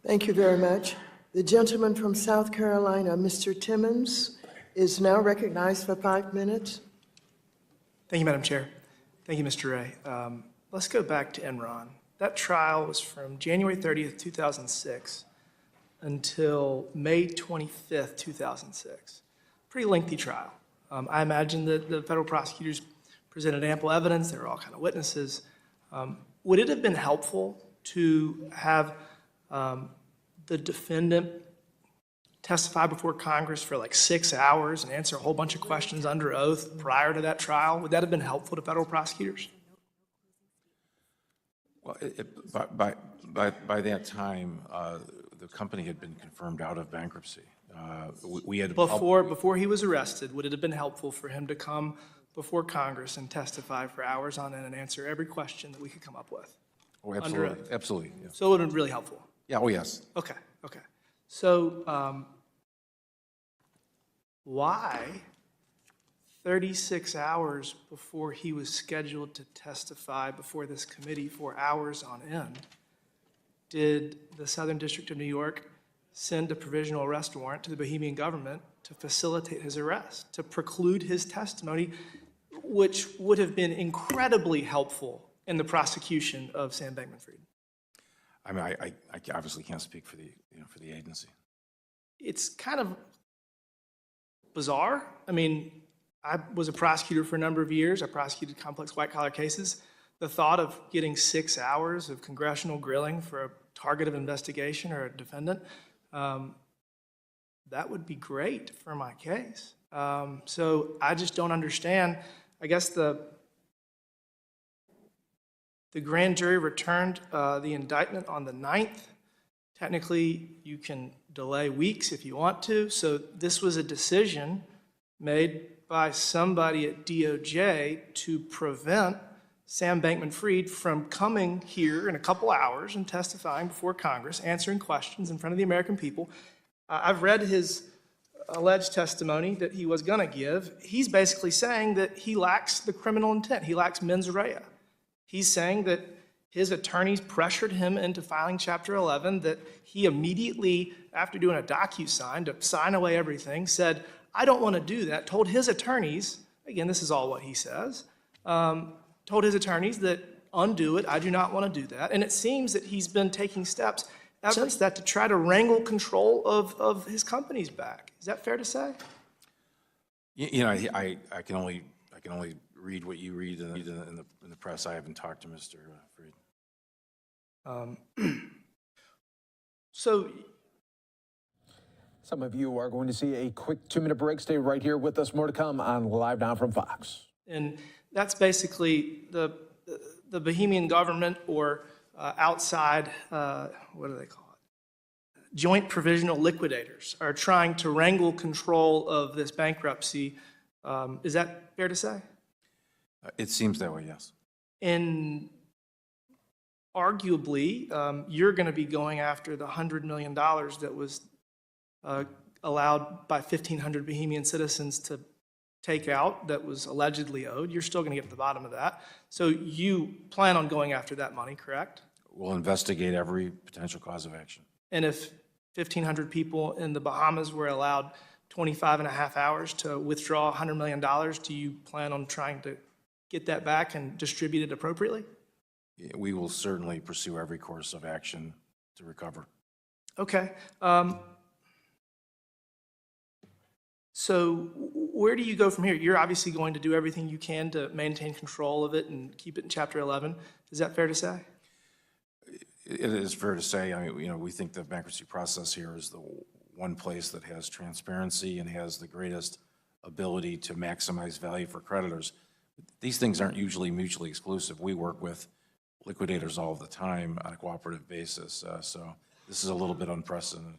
Thank you very much. The gentleman from South Carolina, Mr. Timmons, is now recognized for 5 minutes.
Thank you, Madam Chair. Thank you, Mr. Ray. Let's go back to Enron. That trial was from January 30th, 2006 until May 25th, 2006. Pretty lengthy trial. I imagine that the federal prosecutors presented ample evidence. They were all kind of witnesses. Would it have been helpful to have the defendant testify before Congress for like 6 hours and answer a whole bunch of questions under oath prior to that trial? Would that have been helpful to federal prosecutors?
Well, by that time, the company had been confirmed out of bankruptcy. We had
before he was arrested, would it have been helpful for him to come before Congress and testify for hours on end and answer every question that we could come up with?
Oh, absolutely, absolutely. Yeah.
So it would have been really helpful.
Yeah. Oh, yes.
Okay. Okay. So why 36 hours before he was scheduled to testify before this committee for hours on end did the Southern District of New York send a provisional arrest warrant to the Bohemian government to facilitate his arrest, to preclude his testimony, which would have been incredibly helpful in the prosecution of Sam Bankman-Fried?
I mean, I obviously can't speak for the agency.
It's kind of bizarre. I mean, I was a prosecutor for a number of years. I prosecuted complex white-collar cases. The thought of getting 6 hours of congressional grilling for a target of investigation or a defendant, that would be great for my case. So I just don't understand. I guess the grand jury returned the indictment on the 9th. Technically, you can delay weeks if you want to. So this was a decision made by somebody at DOJ to prevent Sam Bankman-Fried from coming here in a couple hours and testifying before Congress, answering questions in front of the American people. I've read his alleged testimony that he was going to give. He's basically saying that he lacks the criminal intent. He lacks mens rea. He's saying that his attorneys pressured him into filing Chapter 11, that he immediately, after doing a DocuSign to sign away everything, said, I don't want to do that, told his attorneys, again, this is all what he says, told his attorneys that undo it, I do not want to do that. And it seems that he's been taking steps ever since that to try to wrangle control of his companies back. Is that fair to say?
You know, I can only read what you read in the press. I haven't talked to Mr. Fried.
So
some of you are going to see a quick 2-minute break. Stay right here with us. More to come on Live Now from Fox.
And that's basically the Bohemian government or outside, what do they call it? Joint provisional liquidators are trying to wrangle control of this bankruptcy. Is that fair to say?
It seems that way, yes.
And arguably, you're going to be going after the $100 million that was allowed by 1,500 Bohemian citizens to take out that was allegedly owed. You're still going to get to the bottom of that. So you plan on going after that money, correct?
We'll investigate every potential cause of action.
And if 1,500 people in the Bahamas were allowed 25 and a half hours to withdraw $100 million, do you plan on trying to get that back and distribute it appropriately?
We will certainly pursue every course of action to recover.
Okay. So where do you go from here? You're obviously going to do everything you can to maintain control of it and keep it in Chapter 11. Is that fair to say?
It is fair to say. I mean, you know, we think the bankruptcy process here is the one place that has transparency and has the greatest ability to maximize value for creditors. These things aren't usually mutually exclusive. We work with liquidators all the time on a cooperative basis. So this is a little bit unprecedented.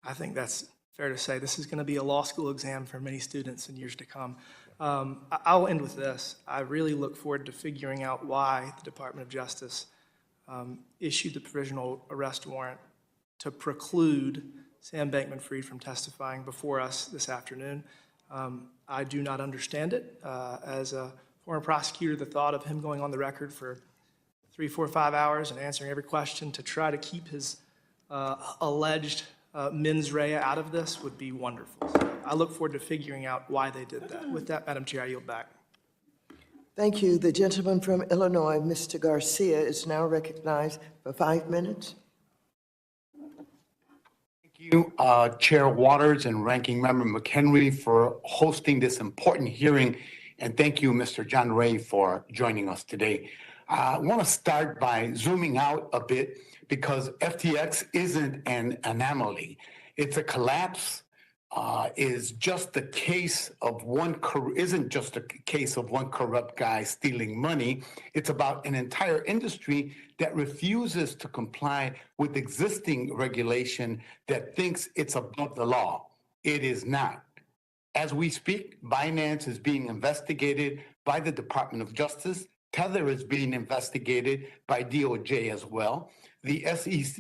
I think that's fair to say. This is going to be a law school exam for many students in years to come. I'll end with this. I really look forward to figuring out why the Department of Justice issued the provisional arrest warrant to preclude Sam Bankman-Fried from testifying before us this afternoon. I do not understand it. As a former prosecutor, the thought of him going on the record for 3, 4, 5 hours and answering every question to try to keep his alleged mens rea out of this would be wonderful. So I look forward to figuring out why they did that. With that, Madam Chair, I yield back.
Thank you. The gentleman from Illinois, Mr. Garcia, is now recognized for 5 minutes.
Thank you, Chair Waters and Ranking Member McHenry, for hosting this important hearing. And thank you, Mr. John Ray, for joining us today. I want to start by zooming out a bit because FTX isn't an anomaly. It's a collapse. Is just the case of isn't just a case of one corrupt guy stealing money. It's about an entire industry that refuses to comply with existing regulation that thinks it's above the law. It is not. As we speak, Binance is being investigated by the Department of Justice. Tether is being investigated by DOJ as well. The SEC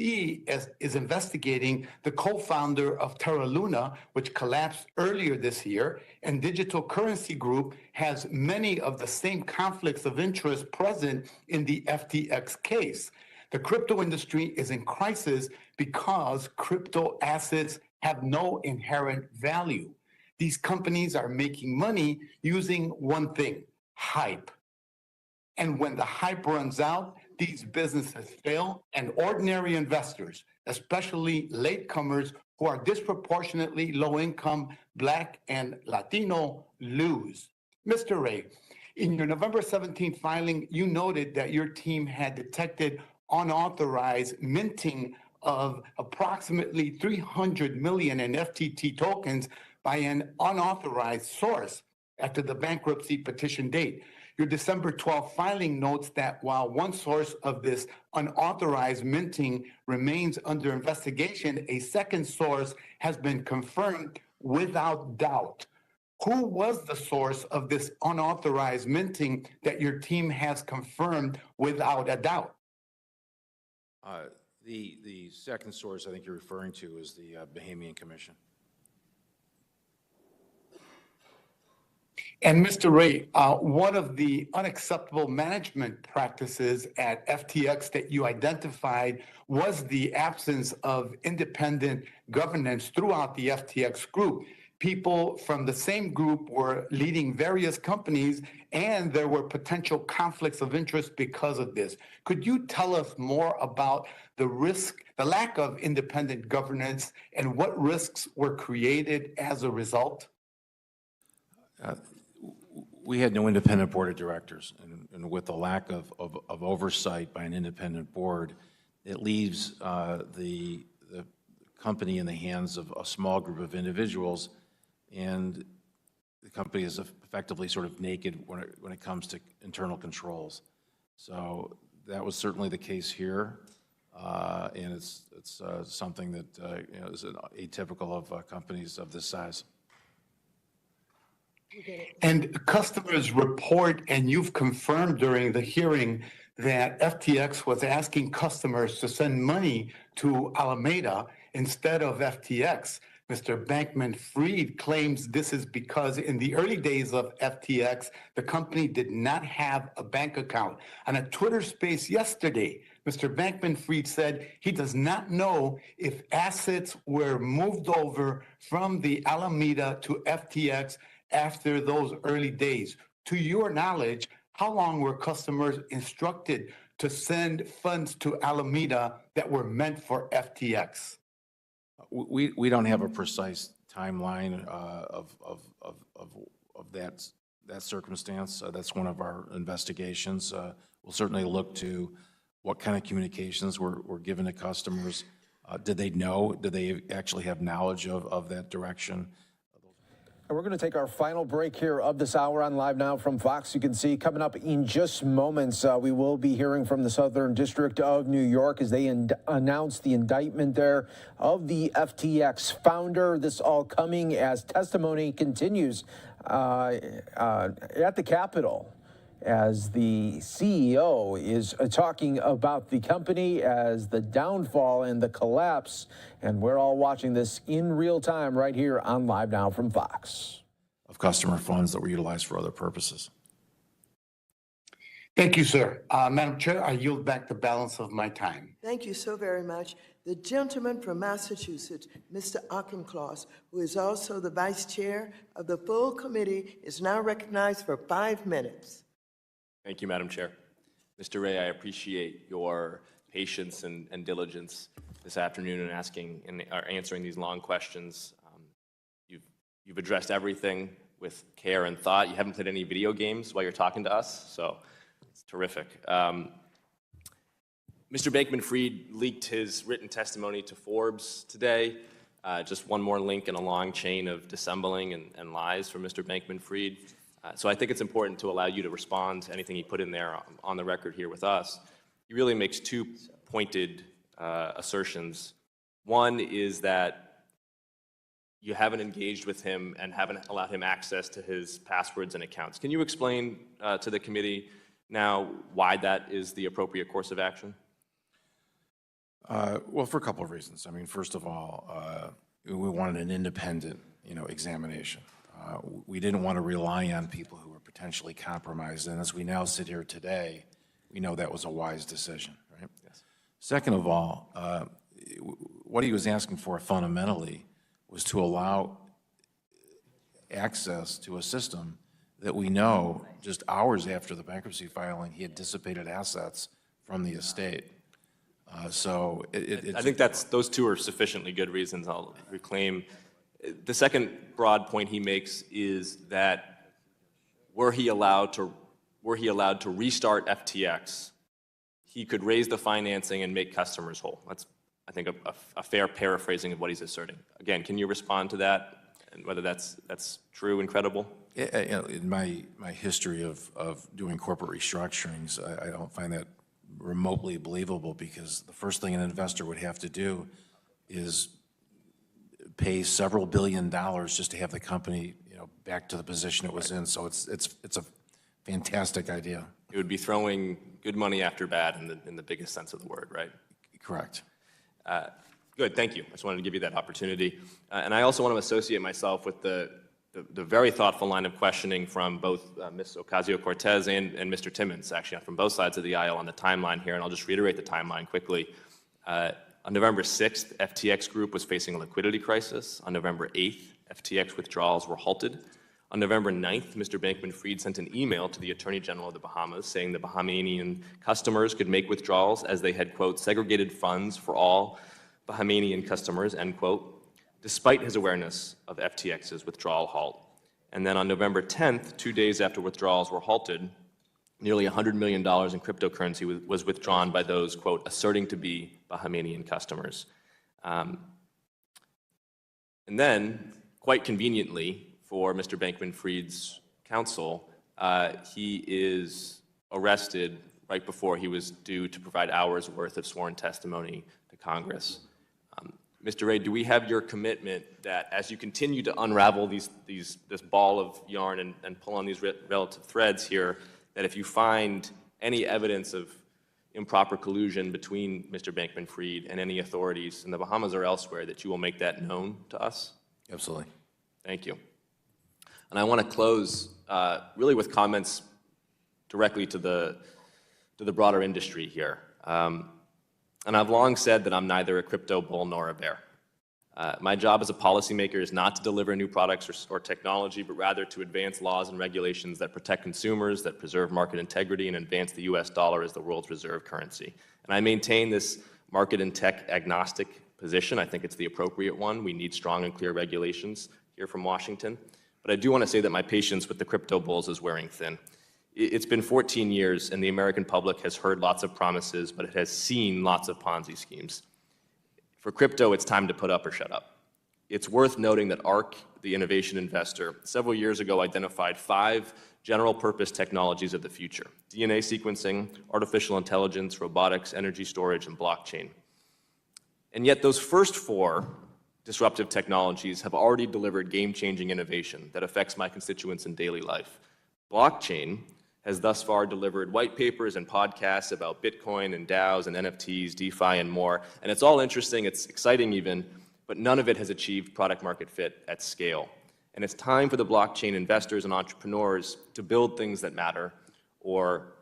is investigating the co-founder of Terra Luna, which collapsed earlier this year, and Digital Currency Group has many of the same conflicts of interest present in the FTX case. The crypto industry is in crisis because crypto assets have no inherent value. These companies are making money using one thing: hype. And when the hype runs out, these businesses fail, and ordinary investors, especially latecomers who are disproportionately low-income, Black and Latino, lose. Mr. Ray, in your November 17th filing, you noted that your team had detected unauthorized minting of approximately 300 million in FTT tokens by an unauthorized source after the bankruptcy petition date. Your December 12th filing notes that while one source of this unauthorized minting remains under investigation, a second source has been confirmed without doubt. Who was the source of this unauthorized minting that your team has confirmed without a doubt?
The second source I think you're referring to is the Bahamian Commission.
And Mr. Ray, one of the unacceptable management practices at FTX that you identified was the absence of independent governance throughout the FTX group. People from the same group were leading various companies, and there were potential conflicts of interest because of this. Could you tell us more about the lack of independent governance, and what risks were created as a result?
We had no independent board of directors, and with the lack of oversight by an independent board, it leaves the company in the hands of a small group of individuals, and the company is effectively sort of naked when it comes to internal controls. So that was certainly the case here, and it's something that is atypical of companies of this size.
And customers report, and you've confirmed during the hearing, that FTX was asking customers to send money to Alameda instead of FTX. Mr. Bankman-Fried claims this is because in the early days of FTX, the company did not have a bank account. On a Twitter space yesterday, Mr. Bankman-Fried said he does not know if assets were moved over from the Alameda to FTX after those early days. To your knowledge, how long were customers instructed to send funds to Alameda that were meant for FTX?
We don't have a precise timeline of that circumstance. That's one of our investigations. We'll certainly look to what kind of communications were given to customers. Did they know? Did they actually have knowledge of that direction?
And we're going to take our final break here of this hour on Live Now from Fox. You can see coming up in just moments, we will be hearing from the Southern District of New York as they announce the indictment there of the FTX founder. This all coming as testimony continues at the Capitol, as the CEO is talking about the company as the downfall and the collapse. And we're all watching this in real time right here on Live Now from Fox.
of customer funds that were utilized for other purposes.
Thank you, sir. Madam Chair, I yield back the balance of my time.
Thank you so very much. The gentleman from Massachusetts, Mr. Auchincloss, who is also the vice chair of the full committee, is now recognized for 5 minutes.
Thank you, Madam Chair. Mr. Ray, I appreciate your patience and diligence this afternoon in asking and answering these long questions. You've addressed everything with care and thought. You haven't played any video games while you're talking to us, so it's terrific. Mr. Bankman-Fried leaked his written testimony to Forbes today. Just one more link in a long chain of dissembling and lies from Mr. Bankman-Fried. So I think it's important to allow you to respond to anything he put in there on the record here with us. He really makes two pointed assertions. One is that you haven't engaged with him and haven't allowed him access to his passwords and accounts. Can you explain to the committee now why that is the appropriate course of action?
Well, for a couple of reasons. I mean, first of all, we wanted an independent, examination. We didn't want to rely on people who were potentially compromised, and as we now sit here today, we know that was a wise decision, right?
Yes.
Second of all, what he was asking for fundamentally was to allow access to a system that we know just hours after the bankruptcy filing, he had dissipated assets from the estate. I
think those two are sufficiently good reasons. I'll reclaim. The second broad point he makes is that were he allowed to restart FTX, he could raise the financing and make customers whole. That's, I think, a fair paraphrasing of what he's asserting. Again, can you respond to that and whether that's true and credible?
In my history of doing corporate restructurings, I don't find that remotely believable, because the first thing an investor would have to do is pay several $1 billion just to have the company, back to the position it was in. So it's a fantastic idea.
It would be throwing good money after bad in the biggest sense of the word, right?
Correct.
Good, thank you. I just wanted to give you that opportunity. And I also want to associate myself with the very thoughtful line of questioning from both Ms. Ocasio-Cortez and Mr. Timmons, actually, from both sides of the aisle on the timeline here, and I'll just reiterate the timeline quickly. On November 6th, FTX Group was facing a liquidity crisis. On November 8th, FTX withdrawals were halted. On November 9th, Mr. Bankman-Fried sent an email to the Attorney General of the Bahamas saying the Bahamian customers could make withdrawals as they had, quote, segregated funds for all Bahamian customers, end quote, despite his awareness of FTX's withdrawal halt. And then on November 10th, 2 days after withdrawals were halted, nearly $100 million in cryptocurrency was withdrawn by those, quote, asserting to be Bahamian customers. And then, quite conveniently for Mr. Bankman-Fried's counsel, he is arrested right before he was due to provide hours worth of sworn testimony to Congress. Mr. Ray, do we have your commitment that as you continue to unravel this ball of yarn and pull on these relative threads here, that if you find any evidence of improper collusion between Mr. Bankman-Fried and any authorities in the Bahamas or elsewhere, that you will make that known to us?
Absolutely.
Thank you. And I want to close really with comments directly to the broader industry here. And I've long said that I'm neither a crypto bull nor a bear. My job as a policymaker is not to deliver new products or technology, but rather to advance laws and regulations that protect consumers, that preserve market integrity, and advance the US dollar as the world's reserve currency. And I maintain this market and tech agnostic position. I think it's the appropriate one. We need strong and clear regulations here from Washington. But I do want to say that my patience with the crypto bulls is wearing thin. It's been 14 years, and the American public has heard lots of promises, but it has seen lots of Ponzi schemes. For crypto, it's time to put up or shut up. It's worth noting that ARK, the innovation investor, several years ago identified 5 general-purpose technologies of the future: DNA sequencing, artificial intelligence, robotics, energy storage, and blockchain. And yet those first 4 disruptive technologies have already delivered game-changing innovation that affects my constituents in daily life. Blockchain has thus far delivered white papers and podcasts about Bitcoin and DAOs and NFTs, DeFi, and more. And it's all interesting, it's exciting even, but none of it has achieved product market fit at scale. And it's time for the blockchain investors and entrepreneurs to build things that matter or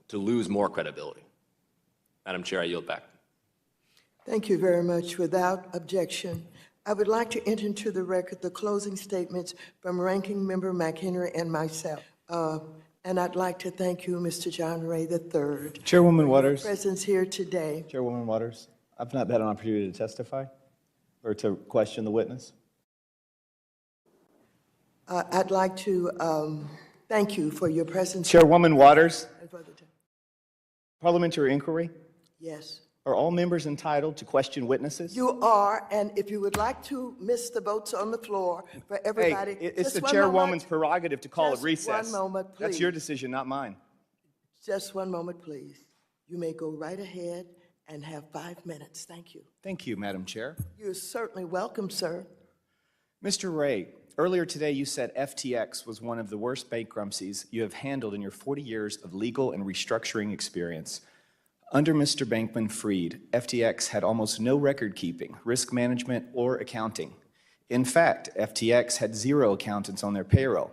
to lose more credibility. Madam Chair, I yield back.
Thank you very much. Without objection, I would like to enter into the record the closing statements from Ranking Member McHenry and myself. And I'd like to thank you, Mr. John Ray III.
Chairwoman Waters.
For your presence here today.
Chairwoman Waters, I've not had an opportunity to testify or to question the witness.
I'd like to thank you for your presence.
Chairwoman Waters,
And for the time.
parliamentary inquiry.
Yes.
Are all members entitled to question witnesses?
You are, and if you would like to miss the votes on the floor for everybody.
Hey, it's
just
the
one
chairwoman's
moment.
prerogative to call
Just
a recess.
1 moment, please.
That's your decision, not mine.
Just 1 moment, please. You may go right ahead and have 5 minutes. Thank you.
Thank you, Madam Chair.
You're certainly welcome, sir.
Mr. Ray, earlier today you said FTX was one of the worst bankruptcies you have handled in your 40 years of legal and restructuring experience. Under Mr. Bankman-Fried, FTX had almost no record keeping, risk management, or accounting. In fact, FTX had 0 accountants on their payroll.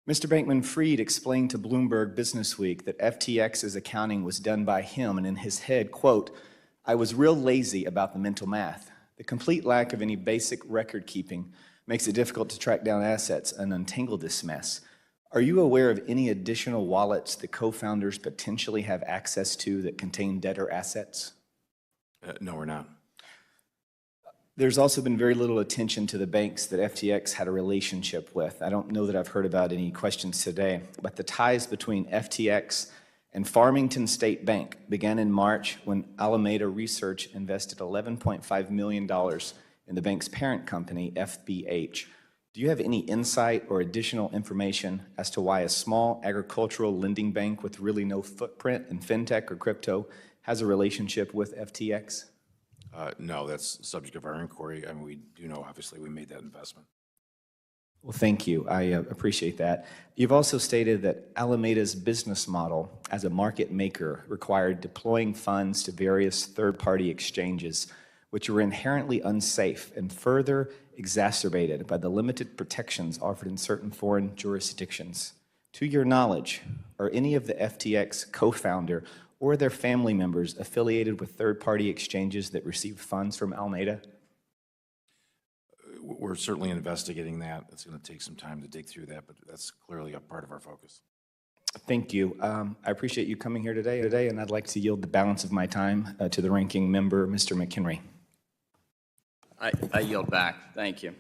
Mr. Bankman-Fried explained to Bloomberg Businessweek that FTX's accounting was done by him, and in his head, quote, "I was real lazy about the mental math. The complete lack of any basic record keeping makes it difficult to track down assets and untangle this mess. Are you aware of any additional wallets the co-founders potentially have access to that contain debtor assets?"
No, we're not.
There's also been very little attention to the banks that FTX had a relationship with. I don't know that I've heard about any questions today, but the ties between FTX and Farmington State Bank began in March when Alameda Research invested $11.5 million in the bank's parent company, FBH. Do you have any insight or additional information as to why a small agricultural lending bank with really no footprint in fintech or crypto has a relationship with FTX?
No, that's subject of our inquiry. I mean, we do know, obviously, we made that investment.
Well, thank you. I appreciate that. You've also stated that Alameda's business model as a market maker required deploying funds to various third-party exchanges, which were inherently unsafe and further exacerbated by the limited protections offered in certain foreign jurisdictions. To your knowledge, are any of the FTX co-founder or their family members affiliated with third-party exchanges that receive funds from Alameda?
We're certainly investigating that. It's going to take some time to dig through that, but that's clearly a part of our focus.
Thank you. I appreciate you coming here today, and I'd like to yield the balance of my time to the ranking member, Mr. McHenry.
I yield back. Thank you.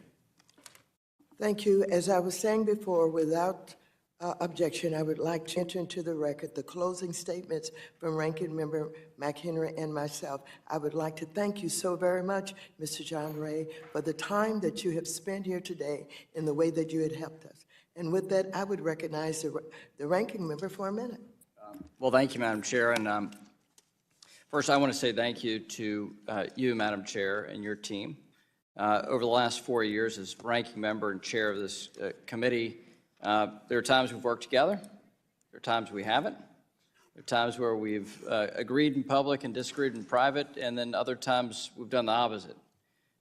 Thank you. As I was saying before, without objection, I would like to enter into the record the closing statements from Ranking Member McHenry and myself. I would like to thank you so very much, Mr. John Ray, for the time that you have spent here today in the way that you had helped us. And with that, I would recognize the Ranking Member for a minute.
Well, thank you, Madam Chair. And first, I want to say thank you to you, Madam Chair, and your team. Over the last 4 years as ranking member and chair of this committee, there are times we've worked together. There are times we haven't. There are times where we've agreed in public and disagreed in private, and then other times we've done the opposite.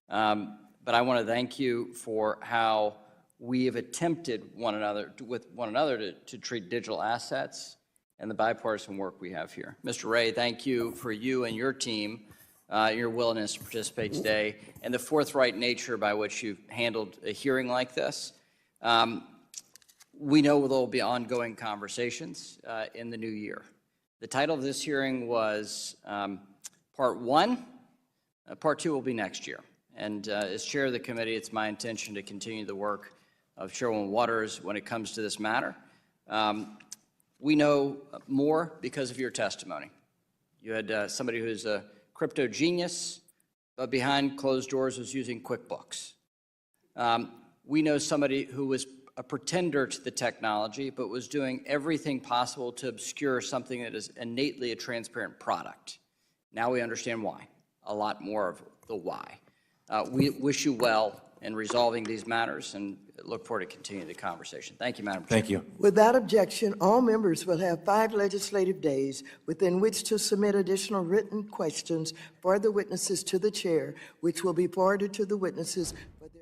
But I want to thank you for how we have attempted with one another to treat digital assets and the bipartisan work we have here. Mr. Ray, thank you for you and your team, your willingness to participate today, and the forthright nature by which you've handled a hearing like this. We know there will be ongoing conversations in the new year. The title of this hearing was Part 1. Part 2 will be next year. And as chair of the committee, it's my intention to continue the work of Chairwoman Waters when it comes to this matter. We know more because of your testimony. You had somebody who's a crypto genius, but behind closed doors was using QuickBooks. We know somebody who was a pretender to the technology, but was doing everything possible to obscure something that is innately a transparent product. Now we understand why, a lot more of the why. We wish you well in resolving these matters and look forward to continuing the conversation. Thank you, Madam Chair.
Thank you.
Without objection, all members will have 5 legislative days within which to submit additional written questions for the witnesses to the chair, which will be forwarded to the witnesses for their...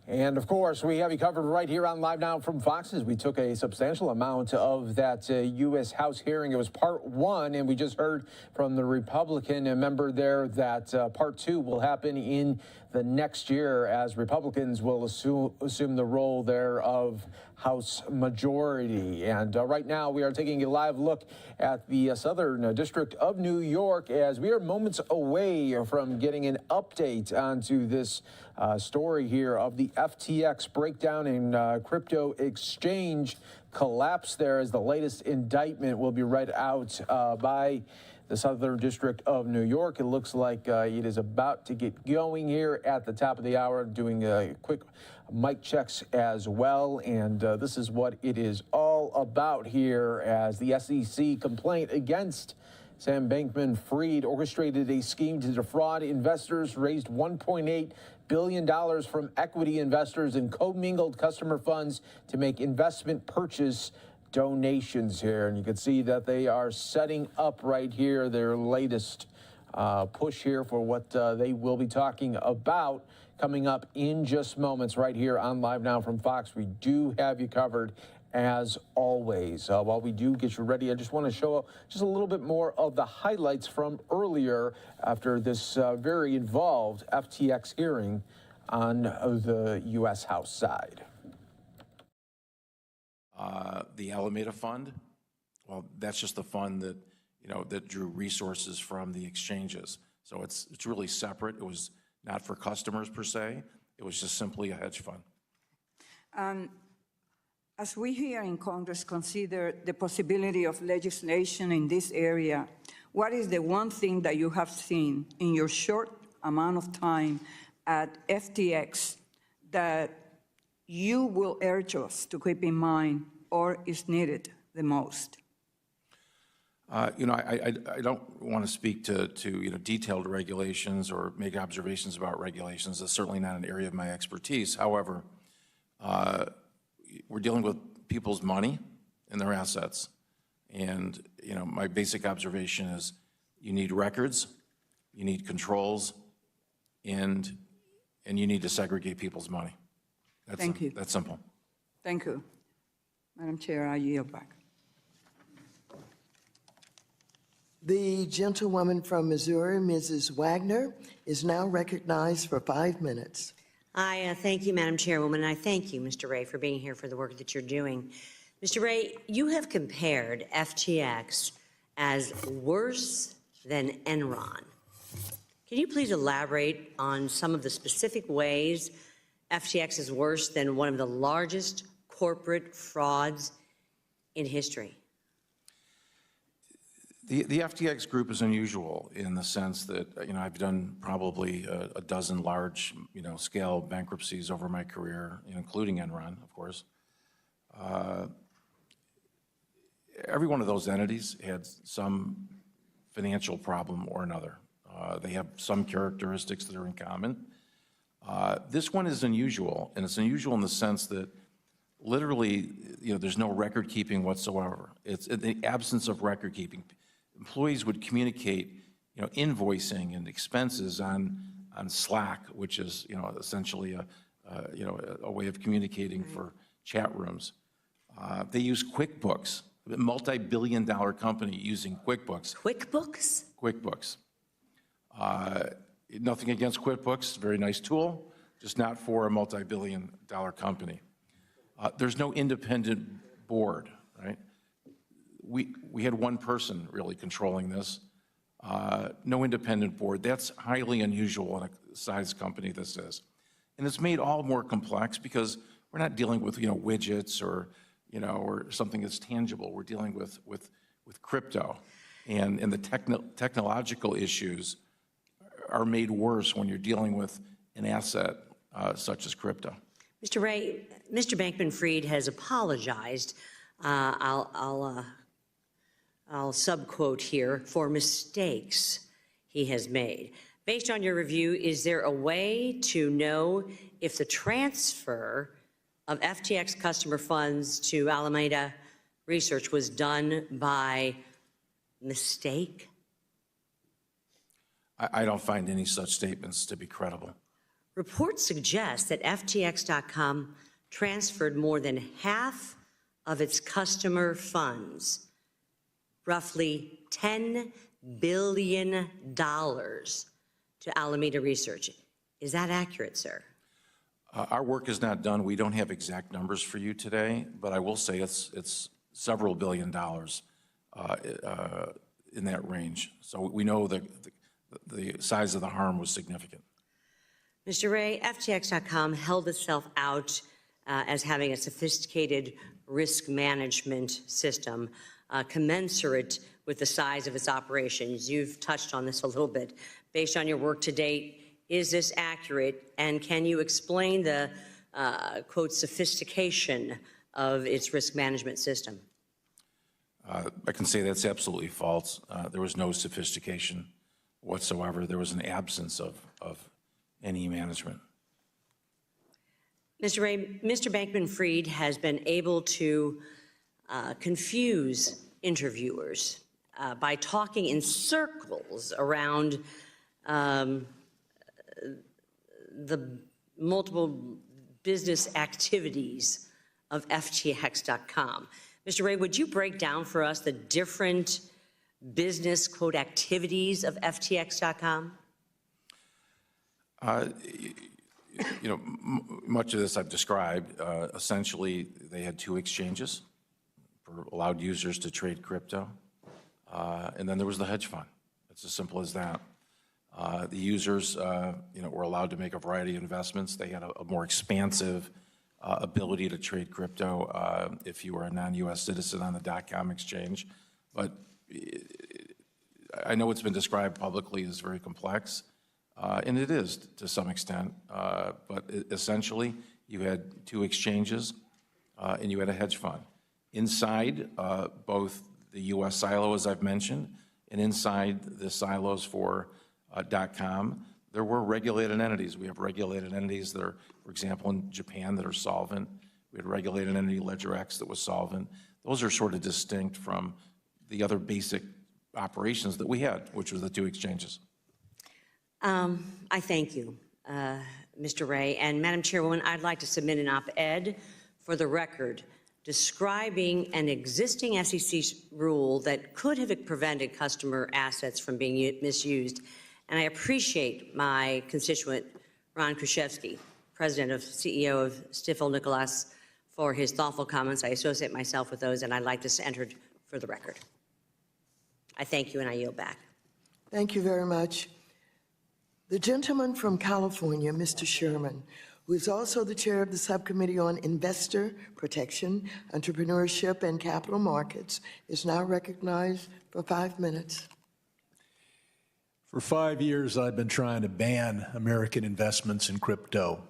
And of course, we have you covered right here on Live Now from Fox as we took a substantial amount of that U.S. House hearing. It was part one, and we just heard from the Republican member there that part two will happen in the next year as Republicans will assume the role there of House majority. And right now we are taking a live look at the Southern District of New York as we are moments away from getting an update onto this story here of the FTX breakdown in crypto exchange collapse there as the latest indictment will be read out by the Southern District of New York. It looks like it is about to get going here at the top of the hour, doing quick mic checks as well. And this is what it is all about here as the SEC complaint against Sam Bankman-Fried orchestrated a scheme to defraud investors, raised $1.8 billion from equity investors and commingled customer funds to make investment purchase donations here. And you can see that they are setting up right here their latest push here for what they will be talking about coming up in just moments right here on Live Now from Fox. We do have you covered as always. While we do get you ready, I just want to show just a little bit more of the highlights from earlier after this very involved FTX hearing on the U.S. House side.
The Alameda Fund, well, that's just the fund that, that drew resources from the exchanges. So it's really separate. It was not for customers per se. It was just simply a hedge fund.
As we here in Congress consider the possibility of legislation in this area, what is the one thing that you have seen in your short amount of time at FTX that you will urge us to keep in mind or is needed the most?
I don't want to speak to detailed regulations or make observations about regulations. That's certainly not an area of my expertise. However, we're dealing with people's money and their assets. And, my basic observation is you need records, you need controls, and you need to segregate people's money.
Thank you.
That's simple.
Thank you. Madam Chair, I yield back.
The gentlewoman from Missouri, Mrs. Wagner, is now recognized for 5 minutes.
I thank you, Madam Chairwoman, and I thank you, Mr. Ray, for being here for the work that you're doing. Mr. Ray, you have compared FTX as worse than Enron. Can you please elaborate on some of the specific ways FTX is worse than one of the largest corporate frauds in history?
The FTX group is unusual in the sense that, I've done probably a dozen large, scale bankruptcies over my career, including Enron, of course. Every one of those entities had some financial problem or another. They have some characteristics that are in common. This one is unusual, and it's unusual in the sense that literally, there's no record keeping whatsoever. It's in the absence of record keeping. Employees would communicate, invoicing and expenses on Slack, which is, essentially a way of communicating for chat rooms. They use QuickBooks, a multi-billion-dollar company using QuickBooks.
QuickBooks?
QuickBooks. Nothing against QuickBooks, very nice tool, just not for a multi-billion-dollar company. There's no independent board, right? We had one person really controlling this, no independent board. That's highly unusual in a size company this is. And it's made all more complex because we're not dealing with, widgets or, or something that's tangible. We're dealing with crypto, and the technological issues are made worse when you're dealing with an asset such as crypto.
Mr. Ray, Mr. Bankman-Fried has apologized. I'll subquote here, for mistakes he has made. Based on your review, is there a way to know if the transfer of FTX customer funds to Alameda Research was done by mistake?
I don't find any such statements to be credible.
Reports suggest that FTX.com transferred more than half of its customer funds, roughly $10 billion, to Alameda Research. Is that accurate, sir?
Our work is not done. We don't have exact numbers for you today, but I will say it's several $1 billion in that range. So we know that the size of the harm was significant.
Mr. Ray, FTX.com held itself out as having a sophisticated risk management system commensurate with the size of its operations. You've touched on this a little bit. Based on your work to date, is this accurate? And can you explain the, quote, sophistication of its risk management system?
I can say that's absolutely false. There was no sophistication whatsoever. There was an absence of any management.
Mr. Ray, Mr. Bankman-Fried has been able to confuse interviewers by talking in circles around the multiple business activities of FTX.com. Mr. Ray, would you break down for us the different business, quote, activities of FTX.com?
Much of this I've described. Essentially, they had 2 exchanges for allowed users to trade crypto. And then there was the hedge fund. It's as simple as that. The users, were allowed to make a variety of investments. They had a more expansive ability to trade crypto if you were a non-U.S. citizen on the .com exchange. But I know it's been described publicly as very complex, and it is to some extent. But essentially, you had 2 exchanges, and you had a hedge fund. Inside both the U.S. silo, as I've mentioned, and inside the silos for .com, there were regulated entities. We have regulated entities that are, for example, in Japan that are solvent. We had a regulated entity, LedgerX, that was solvent. Those are sort of distinct from the other basic operations that we had, which was the 2 exchanges.
I thank you, Mr. Ray. And Madam Chairwoman, I'd like to submit an op-ed for the record describing an existing SEC rule that could have prevented customer assets from being misused. And I appreciate my constituent, Ron Kruszewski, President of CEO of Stifel Nicholas, for his thoughtful comments. I associate myself with those, and I'd like this entered for the record. I thank you, and I yield back.
Thank you very much. The gentleman from California, Mr. Sherman, who is also the chair of the Subcommittee on Investor Protection, Entrepreneurship, and Capital Markets, is now recognized for 5 minutes.
For 5 years, I've been trying to ban American investments in crypto.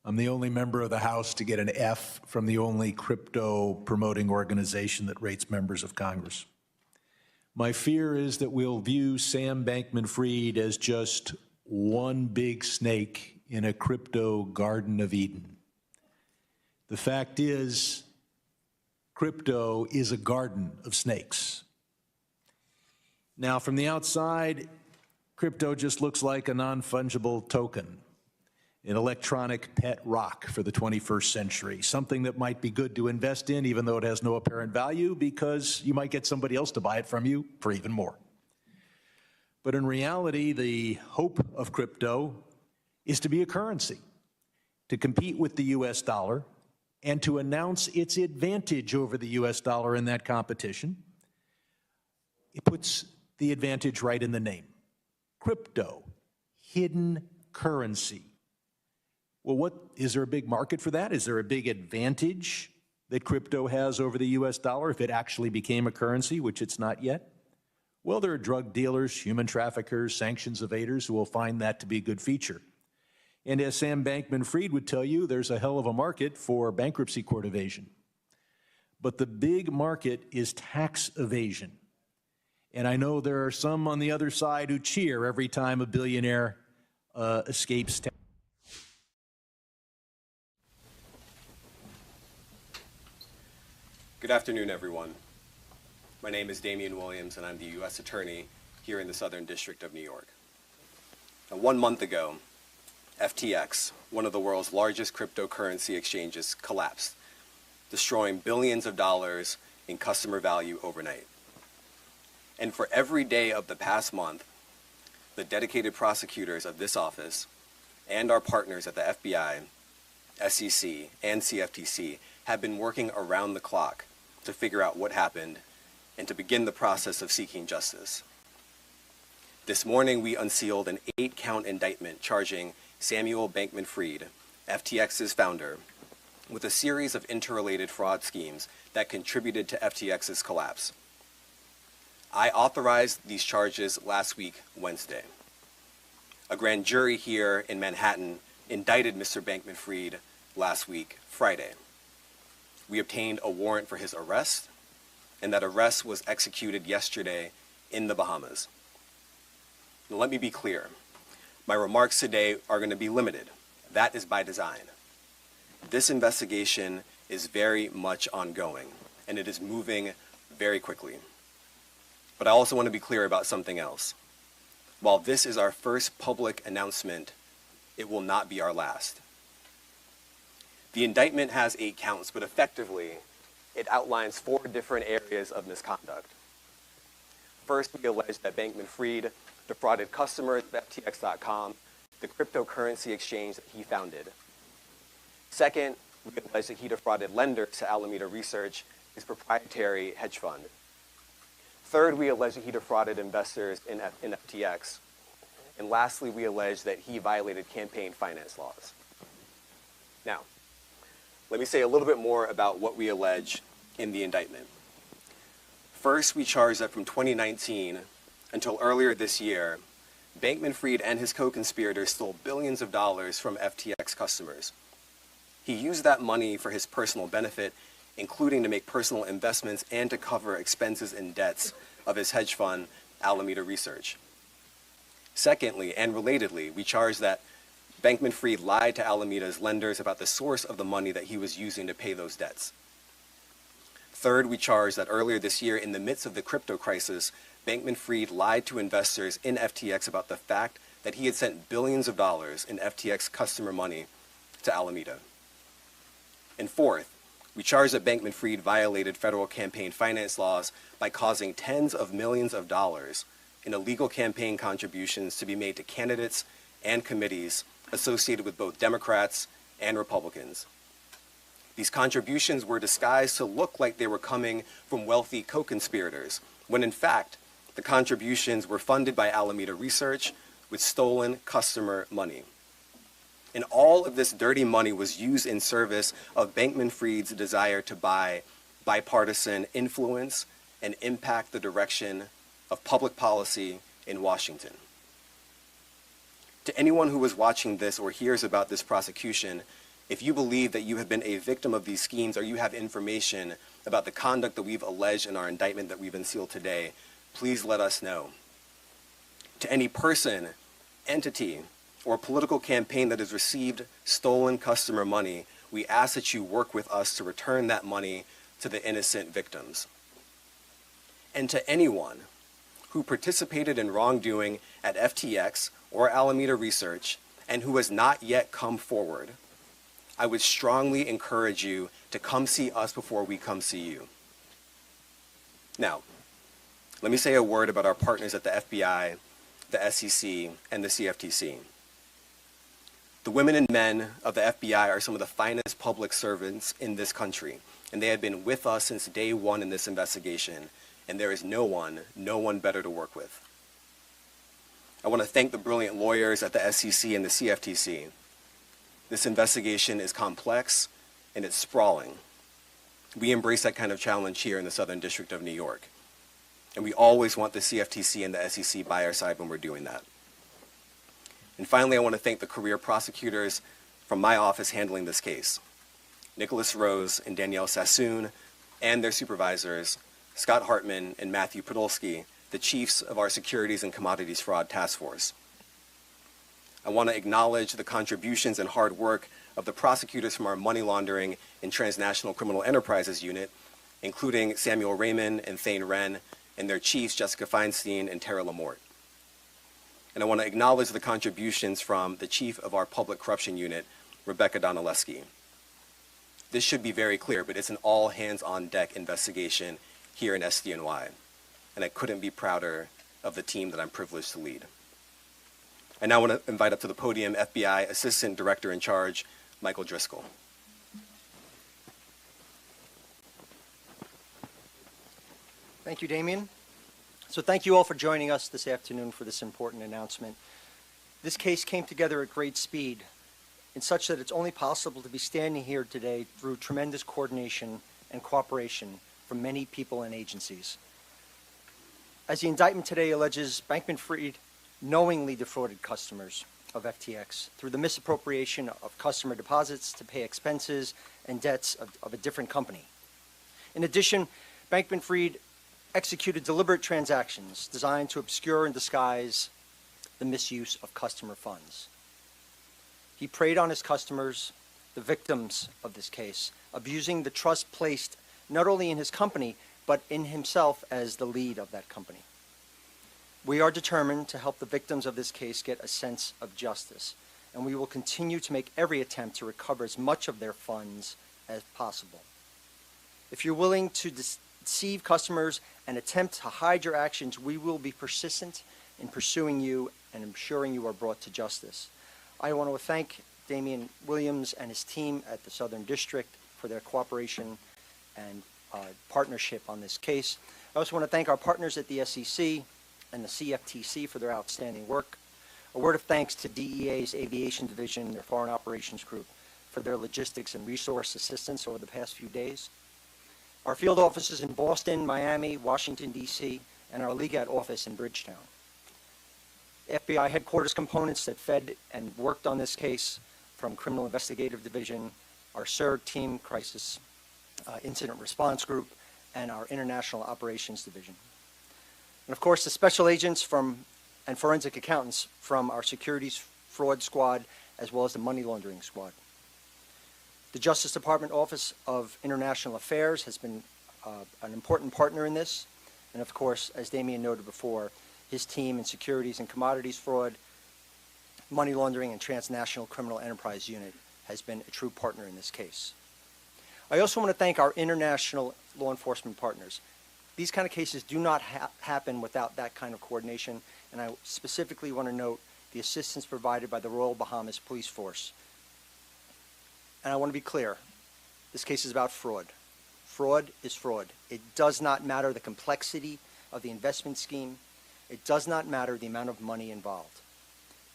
I'm the only member of the House to get an F from the only crypto-promoting organization that rates members of Congress. My fear is that we'll view Sam Bankman-Fried as just one big snake in a crypto Garden of Eden. The fact is, crypto is a garden of snakes. Now, from the outside, crypto just looks like a non-fungible token, an electronic pet rock for the 21st century, something that might be good to invest in even though it has no apparent value because you might get somebody else to buy it from you for even more. But in reality, the hope of crypto is to be a currency, to compete with the US dollar, and to announce its advantage over the US dollar in that competition. It puts the advantage right in the name. Crypto, hidden currency. Well, is there a big market for that? Is there a big advantage that crypto has over the US dollar if it actually became a currency, which it's not yet? Well, there are drug dealers, human traffickers, sanctions evaders who will find that to be a good feature. And as Sam Bankman-Fried would tell you, there's a hell of a market for bankruptcy court evasion. But the big market is tax evasion. And I know there are some on the other side who cheer every time a billionaire escapes tax.
Good afternoon, everyone. My name is Damian Williams, and I'm the U.S. Attorney here in the Southern District of New York. Now, 1 month ago, FTX, one of the world's largest cryptocurrency exchanges, collapsed, destroying billions of dollars in customer value overnight. And for every day of the past month, the dedicated prosecutors of this office and our partners at the FBI, SEC, and CFTC have been working around the clock to figure out what happened and to begin the process of seeking justice. This morning, we unsealed an 8-count indictment charging Samuel Bankman-Fried, FTX's founder, with a series of interrelated fraud schemes that contributed to FTX's collapse. I authorized these charges last week, Wednesday. A grand jury here in Manhattan indicted Mr. Bankman-Fried last week, Friday. We obtained a warrant for his arrest, and that arrest was executed yesterday in the Bahamas. Now, let me be clear. My remarks today are going to be limited. That is by design. This investigation is very much ongoing, and it is moving very quickly. But I also want to be clear about something else. While this is our first public announcement, it will not be our last. The indictment has 8 counts, but effectively, it outlines 4 different areas of misconduct. First, we allege that Bankman-Fried defrauded customers of FTX.com, the cryptocurrency exchange that he founded. Second, we allege that he defrauded lenders to Alameda Research, his proprietary hedge fund. Third, we allege that he defrauded investors in FTX. And lastly, we allege that he violated campaign finance laws. Now, let me say a little bit more about what we allege in the indictment. First, we charge that from 2019 until earlier this year, Bankman-Fried and his co-conspirators stole billions of dollars from FTX customers. He used that money for his personal benefit, including to make personal investments and to cover expenses and debts of his hedge fund, Alameda Research. Secondly, and relatedly, we charge that Bankman-Fried lied to Alameda's lenders about the source of the money that he was using to pay those debts. Third, we charge that earlier this year, in the midst of the crypto crisis, Bankman-Fried lied to investors in FTX about the fact that he had sent billions of dollars in FTX customer money to Alameda. And fourth, we charge that Bankman-Fried violated federal campaign finance laws by causing tens of millions of dollars in illegal campaign contributions to be made to candidates and committees associated with both Democrats and Republicans. These contributions were disguised to look like they were coming from wealthy co-conspirators, when in fact, the contributions were funded by Alameda Research with stolen customer money. And all of this dirty money was used in service of Bankman-Fried's desire to buy bipartisan influence and impact the direction of public policy in Washington. To anyone who is watching this or hears about this prosecution, if you believe that you have been a victim of these schemes or you have information about the conduct that we've alleged in our indictment that we've unsealed today, please let us know. To any person, entity, or political campaign that has received stolen customer money, we ask that you work with us to return that money to the innocent victims. And to anyone who participated in wrongdoing at FTX or Alameda Research and who has not yet come forward, I would strongly encourage you to come see us before we come see you. Now, let me say a word about our partners at the FBI, the SEC, and the CFTC. The women and men of the FBI are some of the finest public servants in this country, and they have been with us since day one in this investigation, and there is no one better to work with. I want to thank the brilliant lawyers at the SEC and the CFTC. This investigation is complex and it's sprawling. We embrace that kind of challenge here in the Southern District of New York. And we always want the CFTC and the SEC by our side when we're doing that. And finally, I want to thank the career prosecutors from my office handling this case, Nicholas Rose and Danielle Sassoon, and their supervisors, Scott Hartman and Matthew Podolsky, the chiefs of our Securities and Commodities Fraud Task Force. I want to acknowledge the contributions and hard work of the prosecutors from our Money Laundering and Transnational Criminal Enterprises Unit, including Samuel Raymond and Thane Wren, and their chiefs, Jessica Feinstein and Tara Lamort. And I want to acknowledge the contributions from the chief of our public corruption unit, Rebecca Donaleski. This should be very clear, but it's an all hands on deck investigation here in SDNY. And I couldn't be prouder of the team that I'm privileged to lead. I now want to invite up to the podium FBI Assistant Director in Charge, Michael Driscoll.
Thank you, Damien. So thank you all for joining us this afternoon for this important announcement. This case came together at great speed, in such that it's only possible to be standing here today through tremendous coordination and cooperation from many people and agencies. As the indictment today alleges, Bankman-Fried knowingly defrauded customers of FTX through the misappropriation of customer deposits to pay expenses and debts of a different company. In addition, Bankman-Fried executed deliberate transactions designed to obscure and disguise the misuse of customer funds. He preyed on his customers, the victims of this case, abusing the trust placed not only in his company, but in himself as the lead of that company. We are determined to help the victims of this case get a sense of justice, and we will continue to make every attempt to recover as much of their funds as possible. If you're willing to deceive customers and attempt to hide your actions, we will be persistent in pursuing you and ensuring you are brought to justice. I want to thank Damian Williams and his team at the Southern District for their cooperation and partnership on this case. I also want to thank our partners at the SEC and the CFTC for their outstanding work. A word of thanks to DEA's Aviation Division, their Foreign Operations Group, for their logistics and resource assistance over the past few days. Our field offices in Boston, Miami, Washington, D.C., and our Legat office in Bridgetown. FBI headquarters components that fed and worked on this case, from Criminal Investigative Division, our CERT team, Crisis Incident Response Group, and our International Operations Division. And of course, the special agents and forensic accountants from our Securities Fraud Squad, as well as the Money Laundering Squad. The Justice Department Office of International Affairs has been an important partner in this. And of course, as Damien noted before, his team in Securities and Commodities Fraud, Money Laundering, and Transnational Criminal Enterprise Unit has been a true partner in this case. I also want to thank our international law enforcement partners. These kind of cases do not happen without that kind of coordination, and I specifically want to note the assistance provided by the Royal Bahamas Police Force. And I want to be clear, this case is about fraud. Fraud is fraud. It does not matter the complexity of the investment scheme. It does not matter the amount of money involved.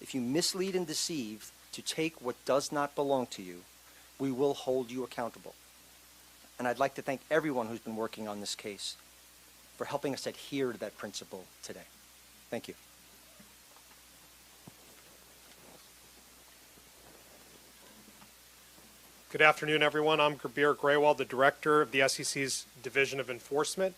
If you mislead and deceive to take what does not belong to you, we will hold you accountable. And I'd like to thank everyone who's been working on this case for helping us adhere to that principle today. Thank you.
Good afternoon, everyone. I'm Kabir Graywal, the Director of the SEC's Division of Enforcement.